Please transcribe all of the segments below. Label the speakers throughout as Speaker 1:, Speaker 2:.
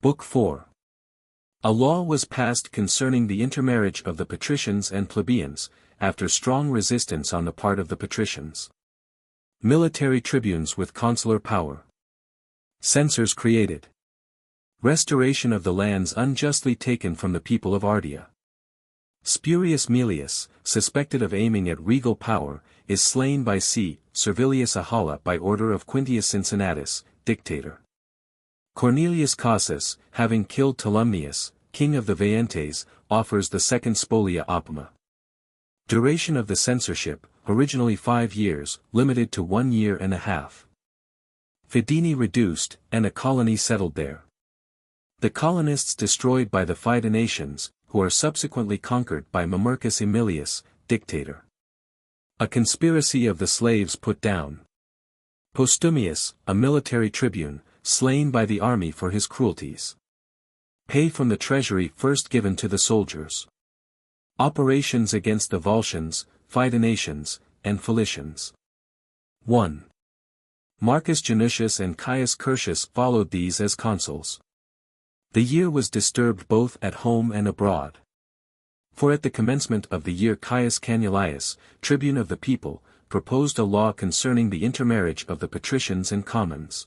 Speaker 1: Book 4. A law was passed concerning the intermarriage of the patricians and plebeians, after strong resistance on the part of the patricians. Military tribunes with consular power. Censors created. Restoration of the lands unjustly taken from the people of Ardea. Spurius Melius, suspected of aiming at regal power, is slain by C. Servilius Ahala by order of Quintius Cincinnatus, dictator. Cornelius Cassus, having killed Tolumnius, king of the Veientes, offers the second spolia opima. Duration of the censorship, originally 5 years, limited to 1 year and a half. Fidini reduced, and a colony settled there. The colonists destroyed by the Fidenations, who are subsequently conquered by Mamercus Aemilius, dictator. A conspiracy of the slaves put down. Postumius, a military tribune, slain by the army for his cruelties. Pay from the treasury first given to the soldiers. Operations against the Volscians, Fidenations, and Felicians. 1. Marcus Janutius and Caius Curtius followed these as consuls. The year was disturbed both at home and abroad. For at the commencement of the year Caius Canuleius, tribune of the people, proposed a law concerning the intermarriage of the patricians and commons,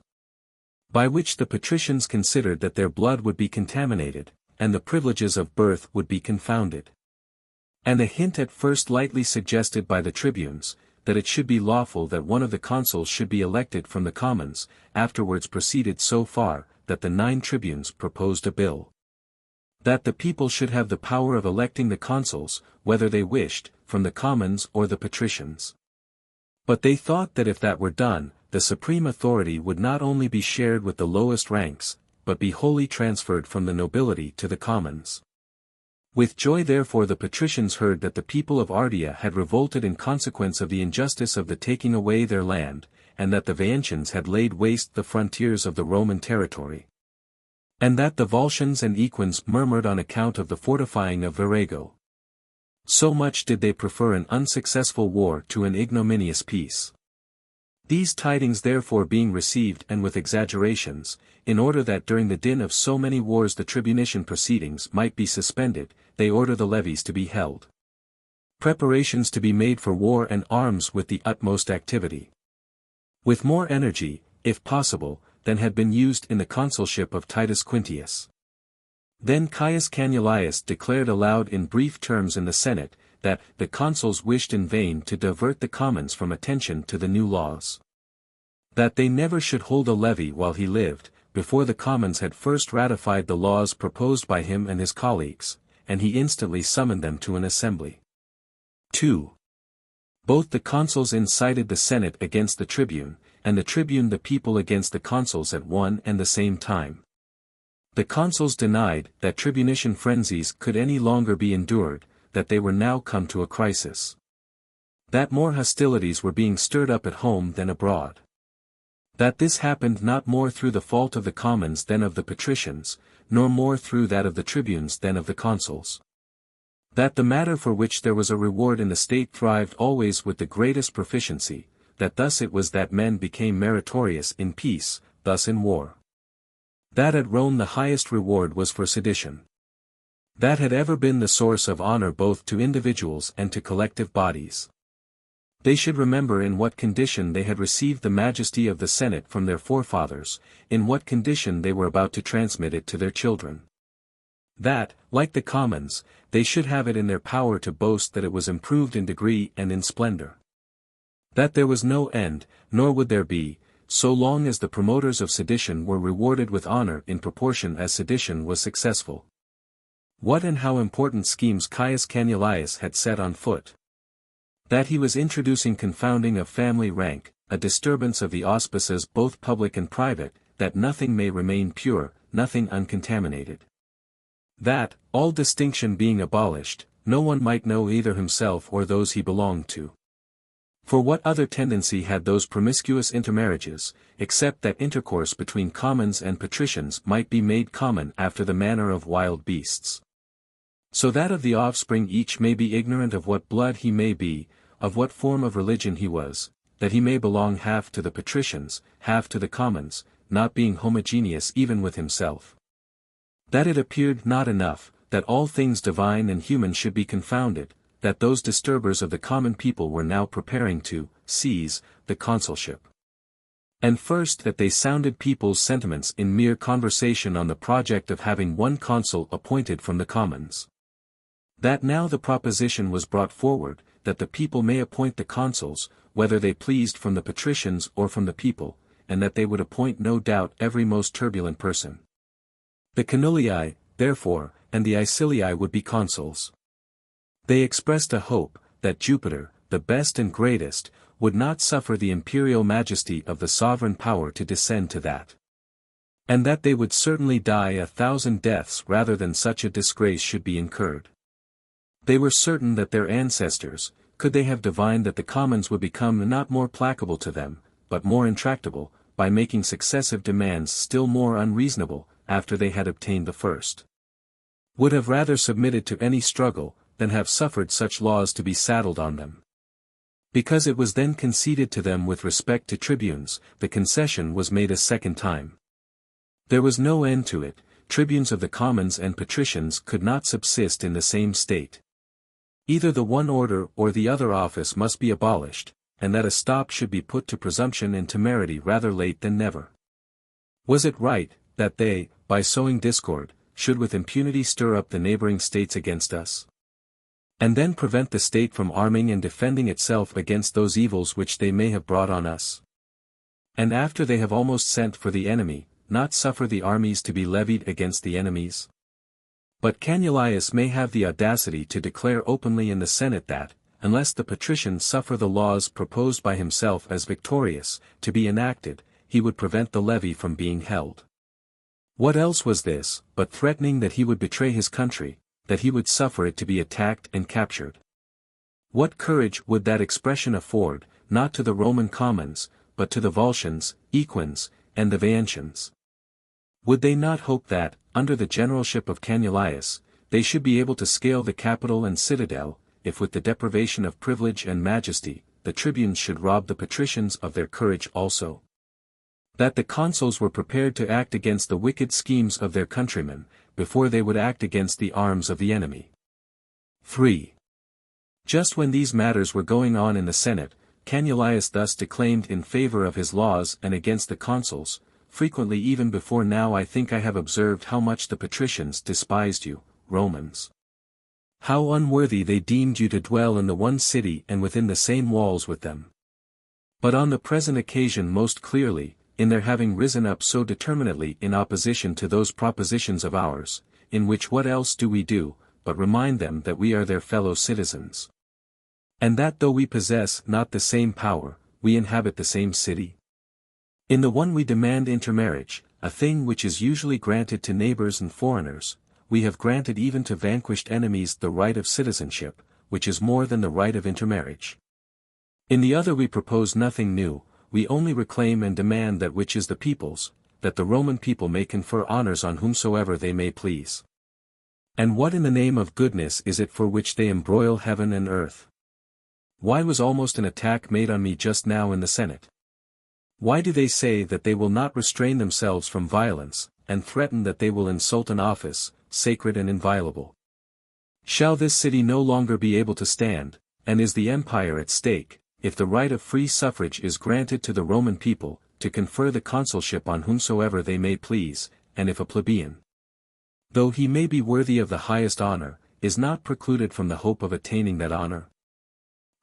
Speaker 1: by which the patricians considered that their blood would be contaminated, and the privileges of birth would be confounded. And a hint at first lightly suggested by the tribunes, that it should be lawful that one of the consuls should be elected from the commons, afterwards proceeded so far, that the 9 tribunes proposed a bill. That the people should have the power of electing the consuls, whether they wished, from the commons or the patricians. But they thought that if that were done, the supreme authority would not only be shared with the lowest ranks, but be wholly transferred from the nobility to the commons. With joy therefore the patricians heard that the people of Ardea had revolted in consequence of the injustice of the taking away their land, and that the Veientians had laid waste the frontiers of the Roman territory. And that the Volscians and Equins murmured on account of the fortifying of Virago. So much did they prefer an unsuccessful war to an ignominious peace. These tidings therefore being received and with exaggerations, in order that during the din of so many wars the tribunician proceedings might be suspended, they order the levies to be held. Preparations to be made for war and arms with the utmost activity. With more energy, if possible, than had been used in the consulship of Titus Quintius. Then Caius Canuleius declared aloud in brief terms in the Senate, that the consuls wished in vain to divert the commons from attention to the new laws. That they never should hold a levy while he lived, before the commons had first ratified the laws proposed by him and his colleagues, and he instantly summoned them to an assembly. 2. Both the consuls incited the Senate against the tribune, and the tribune the people against the consuls at one and the same time. The consuls denied that tribunician frenzies could any longer be endured, that they were now come to a crisis. That more hostilities were being stirred up at home than abroad. That this happened not more through the fault of the commons than of the patricians, nor more through that of the tribunes than of the consuls. That the matter for which there was a reward in the state thrived always with the greatest proficiency, that thus it was that men became meritorious in peace, thus in war. That at Rome the highest reward was for sedition. That had ever been the source of honor both to individuals and to collective bodies. They should remember in what condition they had received the majesty of the Senate from their forefathers, in what condition they were about to transmit it to their children. That, like the commons, they should have it in their power to boast that it was improved in degree and in splendor. That there was no end, nor would there be, so long as the promoters of sedition were rewarded with honor in proportion as sedition was successful. What and how important schemes Caius Canuleius had set on foot. That he was introducing confounding of family rank, a disturbance of the auspices both public and private, that nothing may remain pure, nothing uncontaminated. That, all distinction being abolished, no one might know either himself or those he belonged to. For what other tendency had those promiscuous intermarriages, except that intercourse between commons and patricians might be made common after the manner of wild beasts? So that of the offspring each may be ignorant of what blood he may be, of what form of religion he was, that he may belong half to the patricians, half to the commons, not being homogeneous even with himself. That it appeared not enough, that all things divine and human should be confounded, that those disturbers of the common people were now preparing to seize the consulship. And first that they sounded people's sentiments in mere conversation on the project of having one consul appointed from the commons. That now the proposition was brought forward, that the people may appoint the consuls, whether they pleased from the patricians or from the people, and that they would appoint no doubt every most turbulent person. The Canulii, therefore, and the Icilii would be consuls. They expressed a hope, that Jupiter, the best and greatest, would not suffer the imperial majesty of the sovereign power to descend to that. And that they would certainly die 1,000 deaths rather than such a disgrace should be incurred. They were certain that their ancestors, could they have divined that the commons would become not more placable to them, but more intractable, by making successive demands still more unreasonable, after they had obtained the first, would have rather submitted to any struggle, than have suffered such laws to be saddled on them. Because it was then conceded to them with respect to tribunes, the concession was made a second time. There was no end to it, tribunes of the commons and patricians could not subsist in the same state. Either the one order or the other office must be abolished, and that a stop should be put to presumption and temerity rather late than never. Was it right, that they, by sowing discord, should with impunity stir up the neighboring states against us? And then prevent the state from arming and defending itself against those evils which they may have brought on us? And after they have almost sent for the enemy, not suffer the armies to be levied against the enemies? But Canullius may have the audacity to declare openly in the Senate that, unless the patricians suffer the laws proposed by himself as victorious, to be enacted, he would prevent the levy from being held. What else was this, but threatening that he would betray his country, that he would suffer it to be attacked and captured? What courage would that expression afford, not to the Roman commons, but to the Volscians, Equins, and the Veientians? Would they not hope that, under the generalship of Canullius, they should be able to scale the Capitol and citadel, if with the deprivation of privilege and majesty, the tribunes should rob the patricians of their courage also? That the consuls were prepared to act against the wicked schemes of their countrymen, before they would act against the arms of the enemy. 3. Just when these matters were going on in the Senate, Canullius thus declaimed in favor of his laws and against the consuls, frequently even before now I think I have observed how much the patricians despised you, Romans. How unworthy they deemed you to dwell in the one city and within the same walls with them. But on the present occasion most clearly, in their having risen up so determinately in opposition to those propositions of ours, in which what else do we do, but remind them that we are their fellow citizens? And that though we possess not the same power, we inhabit the same city? In the one we demand intermarriage, a thing which is usually granted to neighbors and foreigners, we have granted even to vanquished enemies the right of citizenship, which is more than the right of intermarriage. In the other we propose nothing new, we only reclaim and demand that which is the people's, that the Roman people may confer honors on whomsoever they may please. And what in the name of goodness is it for which they embroil heaven and earth? Why was almost an attack made on me just now in the Senate? Why do they say that they will not restrain themselves from violence, and threaten that they will insult an office, sacred and inviolable? Shall this city no longer be able to stand, and is the empire at stake, if the right of free suffrage is granted to the Roman people, to confer the consulship on whomsoever they may please, and if a plebeian, though he may be worthy of the highest honor, is not precluded from the hope of attaining that honor?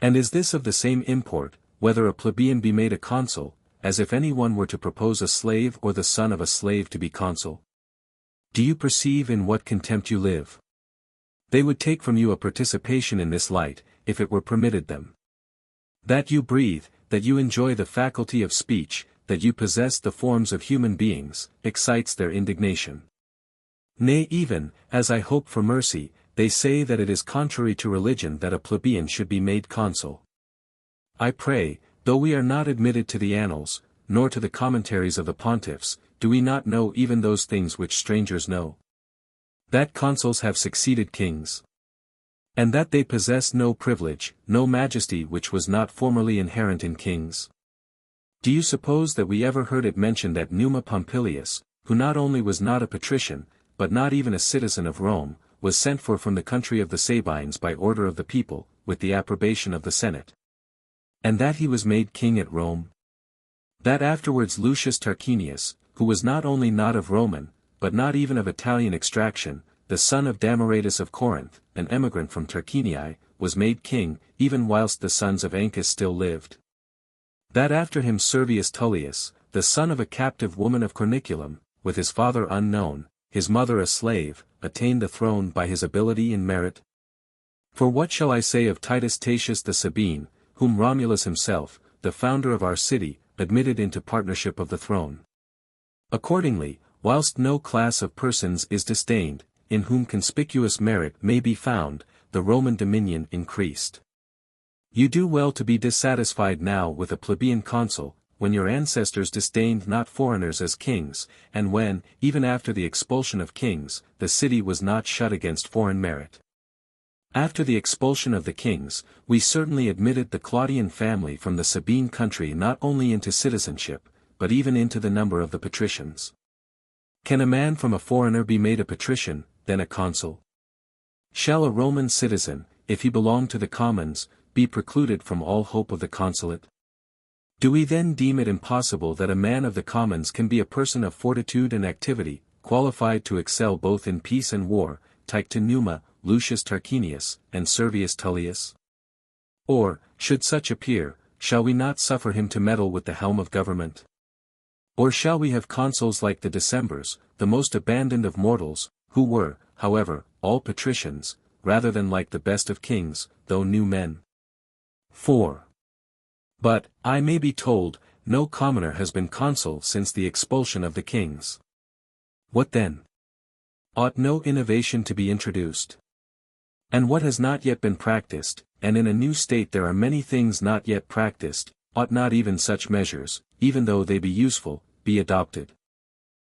Speaker 1: And is this of the same import, whether a plebeian be made a consul, as if any one were to propose a slave or the son of a slave to be consul? Do you perceive in what contempt you live? They would take from you a participation in this light, if it were permitted them. That you breathe, that you enjoy the faculty of speech, that you possess the forms of human beings, excites their indignation. Nay even, as I hope for mercy, they say that it is contrary to religion that a plebeian should be made consul. I pray, though we are not admitted to the annals, nor to the commentaries of the pontiffs, do we not know even those things which strangers know? That consuls have succeeded kings, and that they possess no privilege, no majesty which was not formerly inherent in kings. Do you suppose that we ever heard it mentioned that Numa Pompilius, who not only was not a patrician, but not even a citizen of Rome, was sent for from the country of the Sabines by order of the people, with the approbation of the Senate. And that he was made king at Rome? That afterwards Lucius Tarquinius, who was not only not of Roman, but not even of Italian extraction, the son of Damaratus of Corinth, an emigrant from Tarquinii, was made king, even whilst the sons of Ancus still lived. That after him Servius Tullius, the son of a captive woman of Corniculum, with his father unknown, his mother a slave, attained the throne by his ability and merit? For what shall I say of Titus Tatius the Sabine, whom Romulus himself, the founder of our city, admitted into partnership of the throne? Accordingly, whilst no class of persons is disdained, in whom conspicuous merit may be found, the Roman dominion increased. You do well to be dissatisfied now with a plebeian consul, when your ancestors disdained not foreigners as kings, and when, even after the expulsion of kings, the city was not shut against foreign merit. After the expulsion of the kings, we certainly admitted the Claudian family from the Sabine country not only into citizenship, but even into the number of the patricians. Can a man from a foreigner be made a patrician, then a consul? Shall a Roman citizen, if he belong to the commons, be precluded from all hope of the consulate? Do we then deem it impossible that a man of the commons can be a person of fortitude and activity, qualified to excel both in peace and war, like to Numa, Lucius Tarquinius, and Servius Tullius? Or, should such appear, shall we not suffer him to meddle with the helm of government? Or shall we have consuls like the Decemvirs, the most abandoned of mortals, who were, however, all patricians, rather than like the best of kings, though new men? 4. But, I may be told, no commoner has been consul since the expulsion of the kings. What then? Ought no innovation to be introduced? And what has not yet been practiced, and in a new state there are many things not yet practiced, ought not even such measures, even though they be useful, be adopted?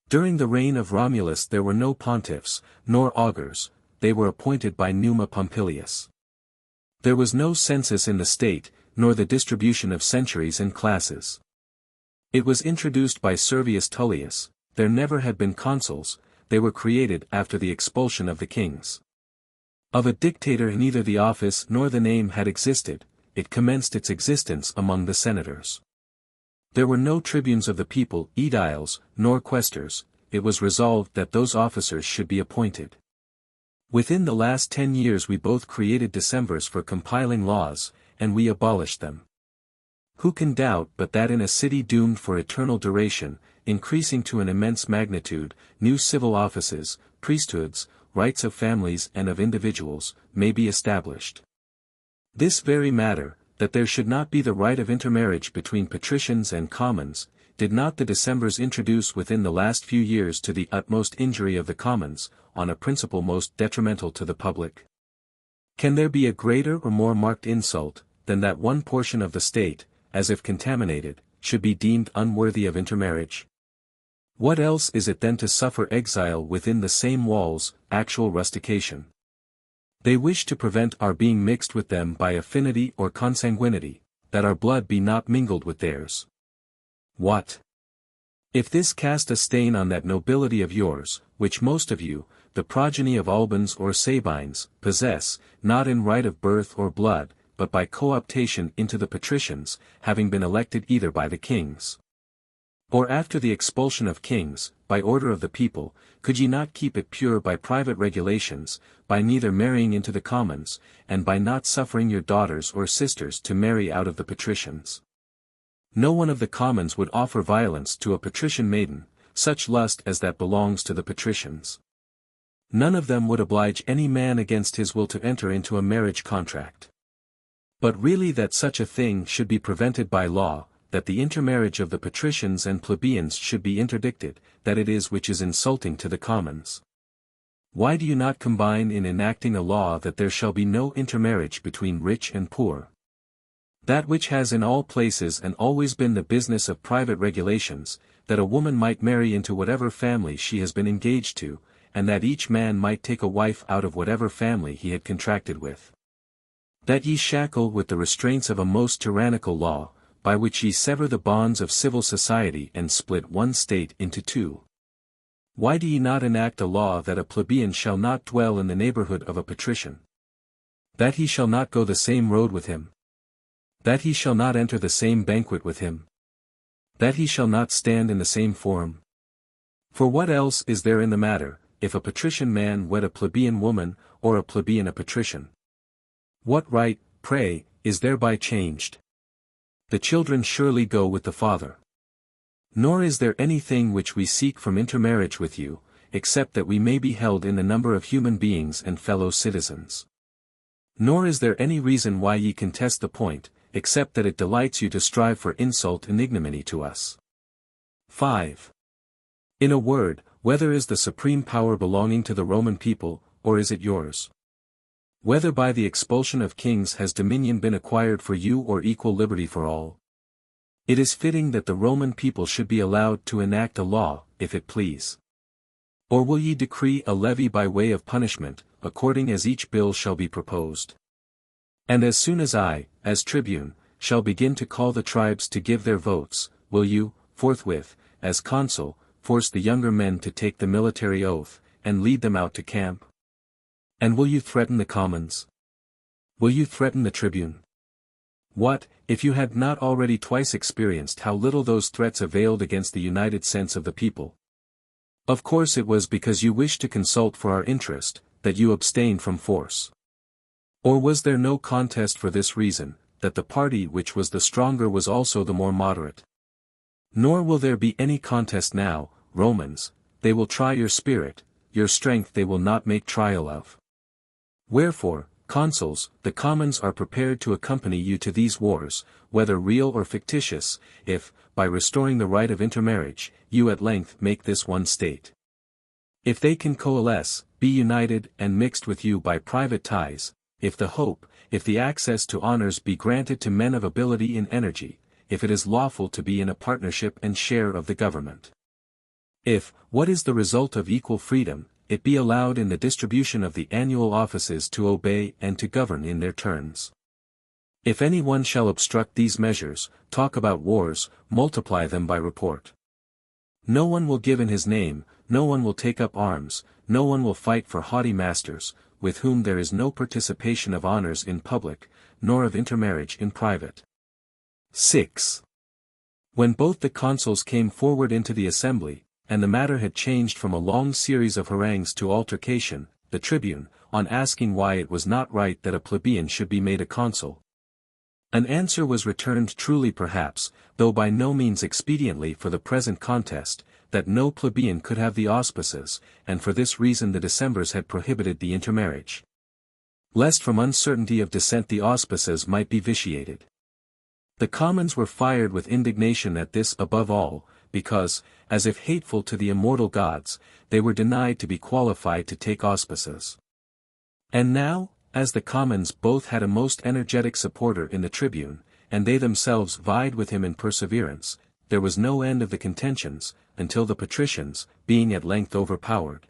Speaker 1: During the reign of Romulus there were no pontiffs, nor augurs, they were appointed by Numa Pompilius. There was no census in the state, nor the distribution of centuries and classes. It was introduced by Servius Tullius, there never had been consuls, they were created after the expulsion of the kings. Of a dictator neither the office nor the name had existed, it commenced its existence among the senators. There were no tribunes of the people, aediles, nor quaestors, it was resolved that those officers should be appointed. Within the last 10 years we both created decemvirs for compiling laws, and we abolished them. Who can doubt but that in a city doomed for eternal duration, increasing to an immense magnitude, new civil offices, priesthoods, rights of families and of individuals, may be established? This very matter, that there should not be the right of intermarriage between patricians and commons, did not the Decemvirs introduce within the last few years to the utmost injury of the commons, on a principle most detrimental to the public? Can there be a greater or more marked insult, than that one portion of the state, as if contaminated, should be deemed unworthy of intermarriage? What else is it than to suffer exile within the same walls, actual rustication? They wish to prevent our being mixed with them by affinity or consanguinity, that our blood be not mingled with theirs. What? If this cast a stain on that nobility of yours, which most of you, the progeny of Albans or Sabines, possess, not in right of birth or blood, but by cooptation into the patricians, having been elected either by the kings, or after the expulsion of kings, by order of the people, could ye not keep it pure by private regulations, by neither marrying into the commons, and by not suffering your daughters or sisters to marry out of the patricians? No one of the commons would offer violence to a patrician maiden, such lust as that belongs to the patricians. None of them would oblige any man against his will to enter into a marriage contract. But really that such a thing should be prevented by law, that the intermarriage of the patricians and plebeians should be interdicted, that it is which is insulting to the commons. Why do you not combine in enacting a law that there shall be no intermarriage between rich and poor? That which has in all places and always been the business of private regulations, that a woman might marry into whatever family she has been engaged to, and that each man might take a wife out of whatever family he had contracted with. That ye shackle with the restraints of a most tyrannical law, by which ye sever the bonds of civil society and split one state into two. Why do ye not enact a law that a plebeian shall not dwell in the neighborhood of a patrician? That he shall not go the same road with him? That he shall not enter the same banquet with him? That he shall not stand in the same forum? For what else is there in the matter, if a patrician man wed a plebeian woman, or a plebeian a patrician? What right, pray, is thereby changed? The children surely go with the father. Nor is there anything which we seek from intermarriage with you, except that we may be held in the number of human beings and fellow citizens. Nor is there any reason why ye contest the point, except that it delights you to strive for insult and ignominy to us. 5. In a word, whether is the supreme power belonging to the Roman people, or is it yours? Whether by the expulsion of kings has dominion been acquired for you or equal liberty for all? It is fitting that the Roman people should be allowed to enact a law, if it please. Or will ye decree a levy by way of punishment, according as each bill shall be proposed? And as soon as I, as tribune, shall begin to call the tribes to give their votes, will you, forthwith, as consul, force the younger men to take the military oath, and lead them out to camp? And will you threaten the commons? Will you threaten the tribune? What, if you had not already twice experienced how little those threats availed against the united sense of the people? Of course it was because you wished to consult for our interest, that you abstained from force. Or was there no contest for this reason, that the party which was the stronger was also the more moderate? Nor will there be any contest now, Romans, they will try your spirit, your strength they will not make trial of. Wherefore, consuls, the commons are prepared to accompany you to these wars, whether real or fictitious, if, by restoring the right of intermarriage, you at length make this one state. If they can coalesce, be united and mixed with you by private ties, if the access to honors be granted to men of ability and energy, if it is lawful to be in a partnership and share of the government. If, what is the result of equal freedom, it be allowed in the distribution of the annual offices to obey and to govern in their turns. If any one shall obstruct these measures, talk about wars, multiply them by report. No one will give in his name, no one will take up arms, no one will fight for haughty masters, with whom there is no participation of honors in public, nor of intermarriage in private. 6. When both the consuls came forward into the assembly, and the matter had changed from a long series of harangues to altercation, the tribune, on asking why it was not right that a plebeian should be made a consul. An answer was returned truly perhaps, though by no means expediently for the present contest, that no plebeian could have the auspices, and for this reason the Decemvirs had prohibited the intermarriage. Lest from uncertainty of descent the auspices might be vitiated. The commons were fired with indignation at this above all, because, as if hateful to the immortal gods, they were denied to be qualified to take auspices. And now, as the commons both had a most energetic supporter in the tribune, and they themselves vied with him in perseverance, there was no end of the contentions, until the patricians, being at length overpowered,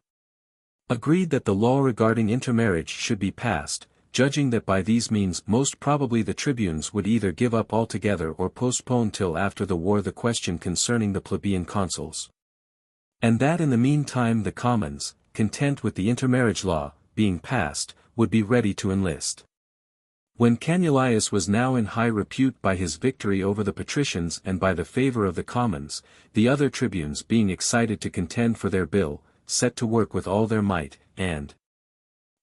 Speaker 1: agreed that the law regarding intermarriage should be passed, judging that by these means most probably the tribunes would either give up altogether or postpone till after the war the question concerning the plebeian consuls. And that in the meantime the commons, content with the intermarriage law, being passed, would be ready to enlist. When Cannulius was now in high repute by his victory over the patricians and by the favor of the commons, the other tribunes being excited to contend for their bill, set to work with all their might, and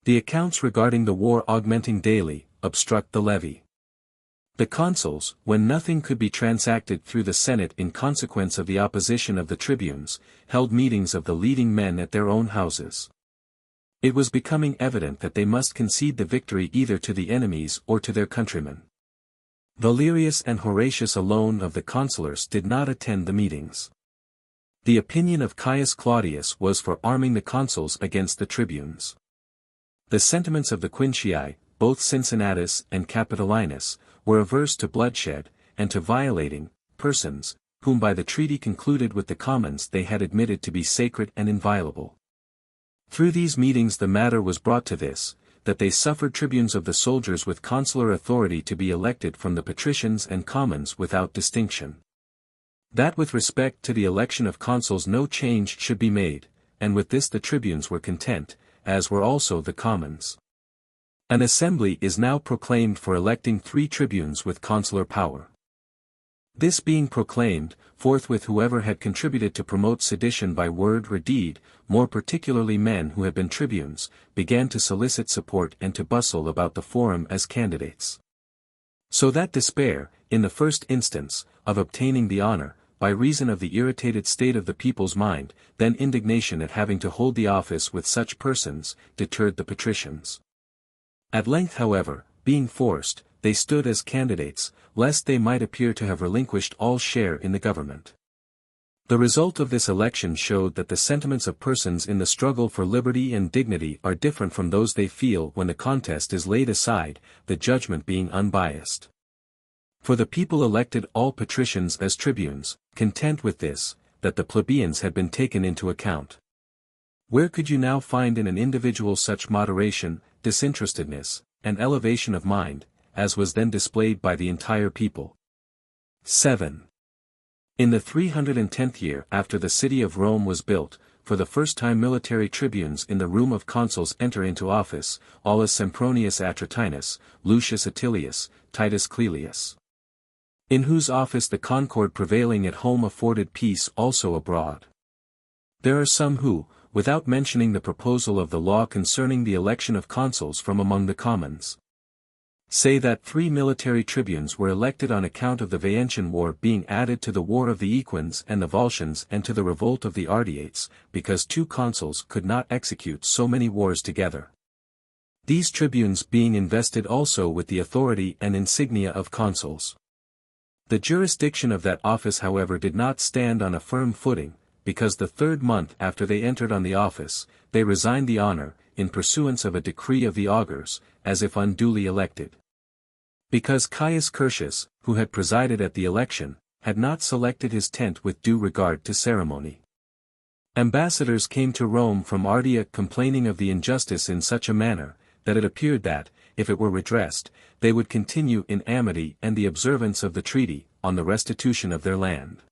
Speaker 1: the accounts regarding the war augmenting daily, obstruct the levy. The consuls, when nothing could be transacted through the Senate in consequence of the opposition of the tribunes, held meetings of the leading men at their own houses. It was becoming evident that they must concede the victory either to the enemies or to their countrymen. Valerius and Horatius alone of the consulars did not attend the meetings. The opinion of Caius Claudius was for arming the consuls against the tribunes. The sentiments of the Quincii, both Cincinnatus and Capitolinus, were averse to bloodshed, and to violating persons, whom by the treaty concluded with the commons they had admitted to be sacred and inviolable. Through these meetings the matter was brought to this, that they suffered tribunes of the soldiers with consular authority to be elected from the patricians and commons without distinction. That with respect to the election of consuls no change should be made, and with this the tribunes were content, as were also the commons. An assembly is now proclaimed for electing 3 tribunes with consular power. This being proclaimed, forthwith whoever had contributed to promote sedition by word or deed, more particularly men who had been tribunes, began to solicit support and to bustle about the forum as candidates. So that despair, in the first instance, of obtaining the honor, by reason of the irritated state of the people's mind, then indignation at having to hold the office with such persons, deterred the patricians. At length however, being forced, they stood as candidates, lest they might appear to have relinquished all share in the government. The result of this election showed that the sentiments of persons in the struggle for liberty and dignity are different from those they feel when the contest is laid aside, the judgment being unbiased. For the people elected all patricians as tribunes, content with this, that the plebeians had been taken into account. Where could you now find in an individual such moderation, disinterestedness, and elevation of mind, as was then displayed by the entire people? 7. In the 310th year after the city of Rome was built, for the first time military tribunes in the room of consuls enter into office, Aulus Sempronius Atratinus, Lucius Attilius, Titus Clelius. In whose office the concord prevailing at home afforded peace also abroad. There are some who, without mentioning the proposal of the law concerning the election of consuls from among the commons, say that 3 military tribunes were elected on account of the Veientian War being added to the war of the Equins and the Volscians and to the revolt of the Ardeates, because 2 consuls could not execute so many wars together. These tribunes being invested also with the authority and insignia of consuls. The jurisdiction of that office however did not stand on a firm footing, because the 3rd month after they entered on the office, they resigned the honor, in pursuance of a decree of the augurs, as if unduly elected. Because Caius Curtius, who had presided at the election, had not selected his tent with due regard to ceremony. Ambassadors came to Rome from Ardea complaining of the injustice in such a manner, that it appeared that, if it were redressed, they would continue in amity and the observance of the treaty, on the restitution of their land.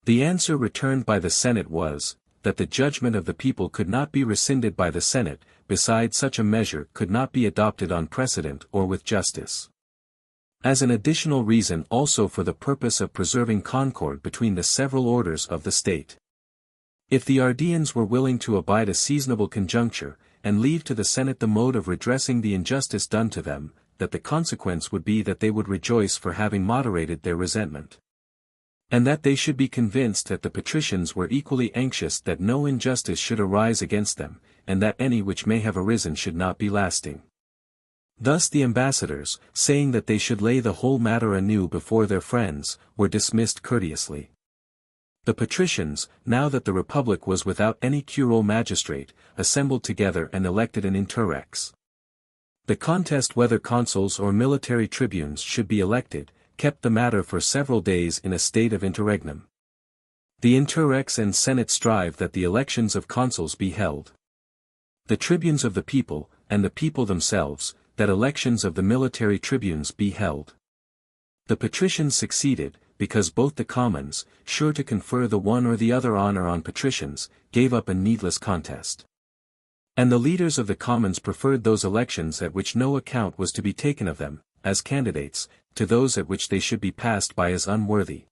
Speaker 1: The answer returned by the Senate was, that the judgment of the people could not be rescinded by the Senate, besides such a measure could not be adopted on precedent or with justice. As an additional reason also for the purpose of preserving concord between the several orders of the state. If the Ardeans were willing to abide a seasonable conjuncture, and leave to the Senate the mode of redressing the injustice done to them, that the consequence would be that they would rejoice for having moderated their resentment. And that they should be convinced that the patricians were equally anxious that no injustice should arise against them, and that any which may have arisen should not be lasting. Thus the ambassadors, saying that they should lay the whole matter anew before their friends, were dismissed courteously. The patricians, now that the republic was without any curule magistrate, assembled together and elected an interrex. The contest whether consuls or military tribunes should be elected, kept the matter for several days in a state of interregnum. The interrex and senate strive that the elections of consuls be held. The tribunes of the people, and the people themselves, that elections of the military tribunes be held. The patricians succeeded, because both the commons, sure to confer the one or the other honor on patricians, gave up a needless contest. And the leaders of the commons preferred those elections at which no account was to be taken of them, as candidates, to those at which they should be passed by as unworthy.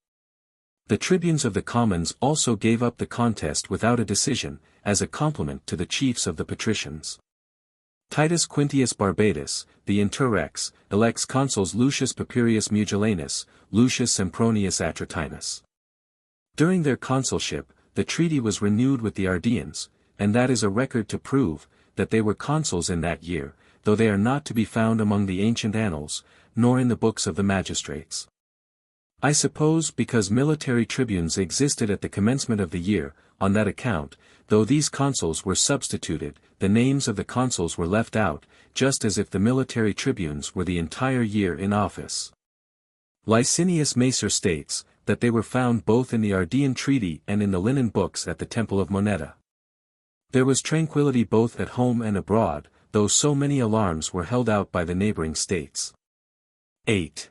Speaker 1: The tribunes of the commons also gave up the contest without a decision, as a compliment to the chiefs of the patricians. Titus Quintius Barbatus, the interrex, elects consuls Lucius Papirius Mugellanus, Lucius Sempronius Atratinus. During their consulship, the treaty was renewed with the Ardeans, and that is a record to prove, that they were consuls in that year, though they are not to be found among the ancient annals, nor in the books of the magistrates. I suppose because military tribunes existed at the commencement of the year, on that account, though these consuls were substituted, the names of the consuls were left out, just as if the military tribunes were the entire year in office. Licinius Macer states, that they were found both in the Ardean treaty and in the linen books at the temple of Moneta. There was tranquillity both at home and abroad, though so many alarms were held out by the neighboring states. 8.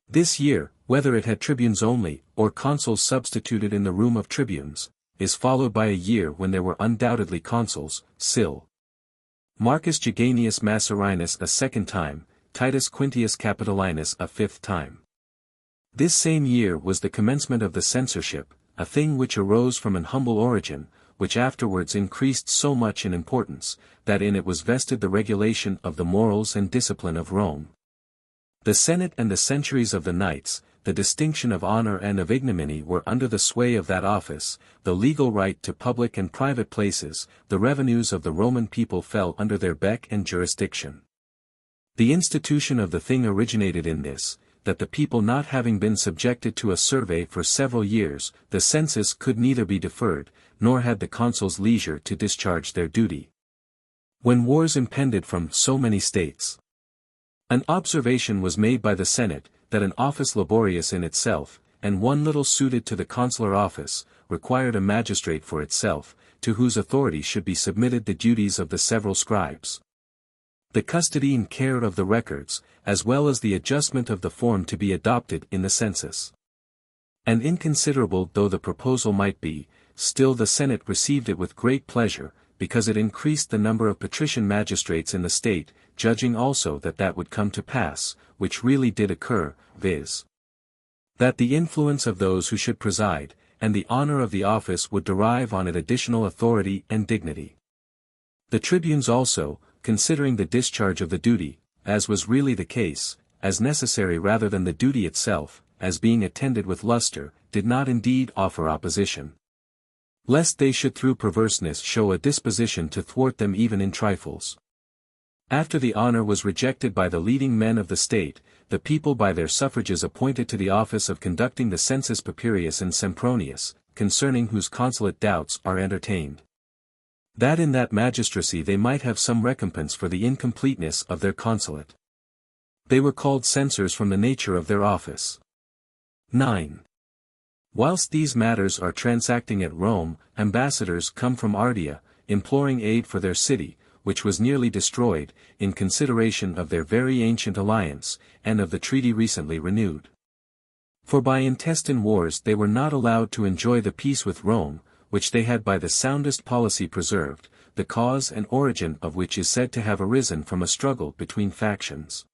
Speaker 1: This year, whether it had tribunes only, or consuls substituted in the room of tribunes, is followed by a year when there were undoubtedly consuls, Sil. Marcus Jaganius Masserinus a second time, Titus Quintius Capitolinus a fifth time. This same year was the commencement of the censorship, a thing which arose from an humble origin, which afterwards increased so much in importance, that in it was vested the regulation of the morals and discipline of Rome. The Senate and the centuries of the knights, the distinction of honor and of ignominy were under the sway of that office, the legal right to public and private places, the revenues of the Roman people fell under their beck and jurisdiction. The institution of the thing originated in this, that the people not having been subjected to a survey for several years, the census could neither be deferred, nor had the consuls leisure to discharge their duty. When wars impended from so many states, an observation was made by the Senate, that an office laborious in itself, and one little suited to the consular office, required a magistrate for itself, to whose authority should be submitted the duties of the several scribes. The custody and care of the records, as well as the adjustment of the form to be adopted in the census. And inconsiderable though the proposal might be, still the Senate received it with great pleasure, because it increased the number of patrician magistrates in the state, judging also that that would come to pass, which really did occur, viz. That the influence of those who should preside, and the honor of the office would derive on it additional authority and dignity. The tribunes also, considering the discharge of the duty, as was really the case, as necessary rather than the duty itself, as being attended with luster, did not indeed offer opposition. Lest they should through perverseness show a disposition to thwart them even in trifles. After the honor was rejected by the leading men of the state, the people by their suffrages appointed to the office of conducting the census Papirius and Sempronius, concerning whose consulate doubts are entertained. That in that magistracy they might have some recompense for the incompleteness of their consulate. They were called censors from the nature of their office. 9. Whilst these matters are transacting at Rome, ambassadors come from Ardea, imploring aid for their city, which was nearly destroyed, in consideration of their very ancient alliance, and of the treaty recently renewed. For by intestine wars they were not allowed to enjoy the peace with Rome, which they had by the soundest policy preserved, the cause and origin of which is said to have arisen from a struggle between factions,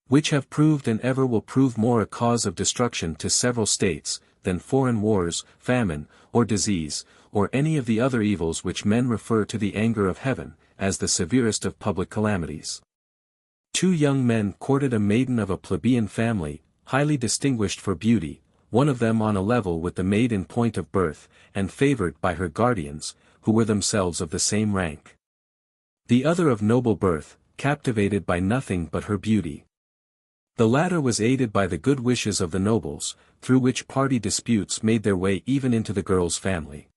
Speaker 1: which have proved and ever will prove more a cause of destruction to several states, than foreign wars, famine, or disease, or any of the other evils which men refer to the anger of heaven, as the severest of public calamities. 2 young men courted a maiden of a plebeian family, highly distinguished for beauty, one of them on a level with the maid in point of birth, and favored by her guardians, who were themselves of the same rank. The other of noble birth, captivated by nothing but her beauty. The latter was aided by the good wishes of the nobles, through which party disputes made their way even into the girl's family.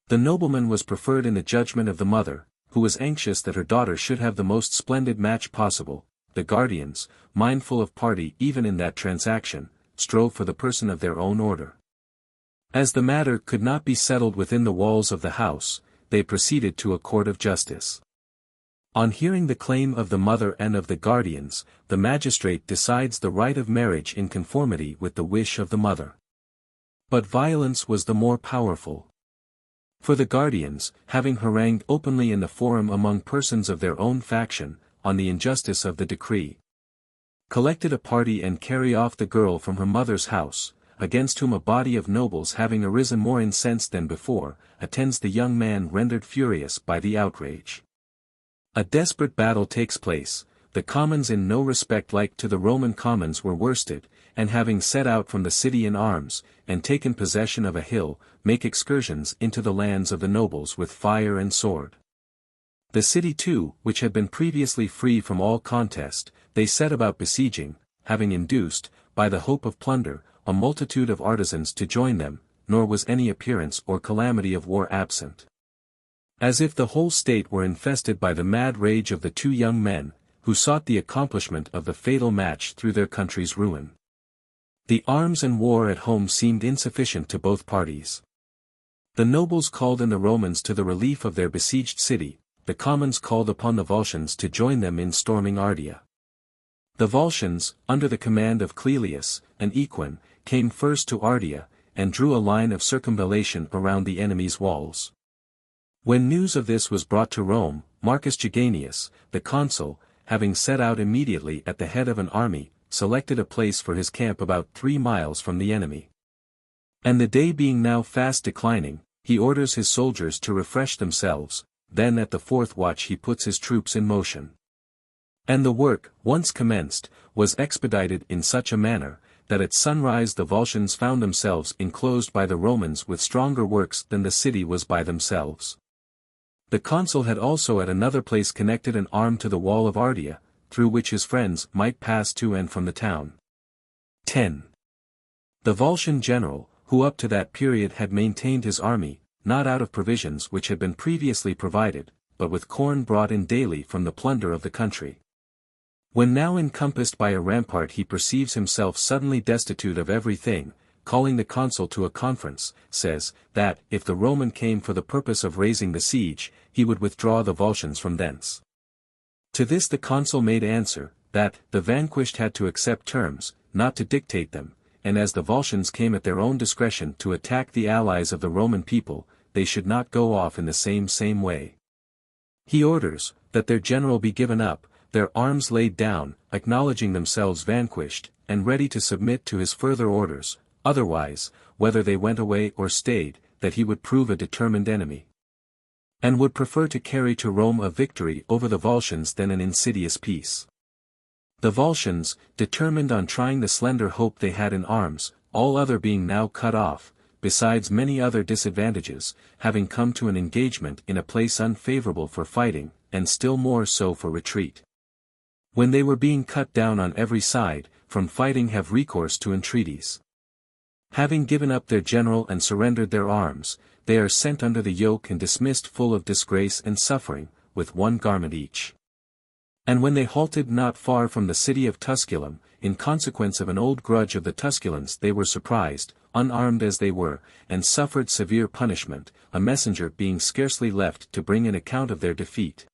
Speaker 1: The nobleman was preferred in the judgment of the mother, who was anxious that her daughter should have the most splendid match possible. The guardians, mindful of party even in that transaction, strove for the person of their own order. As the matter could not be settled within the walls of the house, they proceeded to a court of justice. On hearing the claim of the mother and of the guardians, the magistrate decides the right of marriage in conformity with the wish of the mother. But violence was the more powerful. For the guardians, having harangued openly in the forum among persons of their own faction, on the injustice of the decree, collected a party and carry off the girl from her mother's house, against whom a body of nobles having arisen more incensed than before, attends the young man rendered furious by the outrage. A desperate battle takes place, the commons in no respect like to the Roman commons were worsted, and having set out from the city in arms, and taken possession of a hill, make excursions into the lands of the nobles with fire and sword. The city too, which had been previously free from all contest, they set about besieging, having induced, by the hope of plunder, a multitude of artisans to join them, nor was any appearance or calamity of war absent. As if the whole state were infested by the mad rage of the 2 young men, who sought the accomplishment of the fatal match through their country's ruin. The arms and war at home seemed insufficient to both parties. The nobles called in the Romans to the relief of their besieged city, the commons called upon the Volscians to join them in storming Ardea. The Volscians, under the command of Clelius, an equine, came first to Ardea, and drew a line of circumvallation around the enemy's walls. When news of this was brought to Rome, Marcus Geganius, the consul, having set out immediately at the head of an army, selected a place for his camp about 3 miles from the enemy. And the day being now fast declining, he orders his soldiers to refresh themselves, then at the 4th watch he puts his troops in motion. And the work, once commenced, was expedited in such a manner, that at sunrise the Volscians found themselves enclosed by the Romans with stronger works than the city was by themselves. The consul had also at another place connected an arm to the wall of Ardea, through which his friends might pass to and from the town. 10. The Volscian general, who up to that period had maintained his army, not out of provisions which had been previously provided, but with corn brought in daily from the plunder of the country. When now encompassed by a rampart he perceives himself suddenly destitute of everything, calling the consul to a conference, says, that, if the Roman came for the purpose of raising the siege, he would withdraw the Volscians from thence. To this the consul made answer, that, the vanquished had to accept terms, not to dictate them, and as the Volscians came at their own discretion to attack the allies of the Roman people, they should not go off in the same way. He orders, that their general be given up, their arms laid down, acknowledging themselves vanquished, and ready to submit to his further orders, otherwise, whether they went away or stayed, that he would prove a determined enemy, and would prefer to carry to Rome a victory over the Volscians than an insidious peace. The Volscians, determined on trying the slender hope they had in arms, all other being now cut off, besides many other disadvantages, having come to an engagement in a place unfavorable for fighting, and still more so for retreat. When they were being cut down on every side, from fighting have recourse to entreaties. Having given up their general and surrendered their arms, they are sent under the yoke and dismissed full of disgrace and suffering, with 1 garment each. And when they halted not far from the city of Tusculum, in consequence of an old grudge of the Tusculans they were surprised, unarmed as they were, and suffered severe punishment, a messenger being scarcely left to bring an account of their defeat.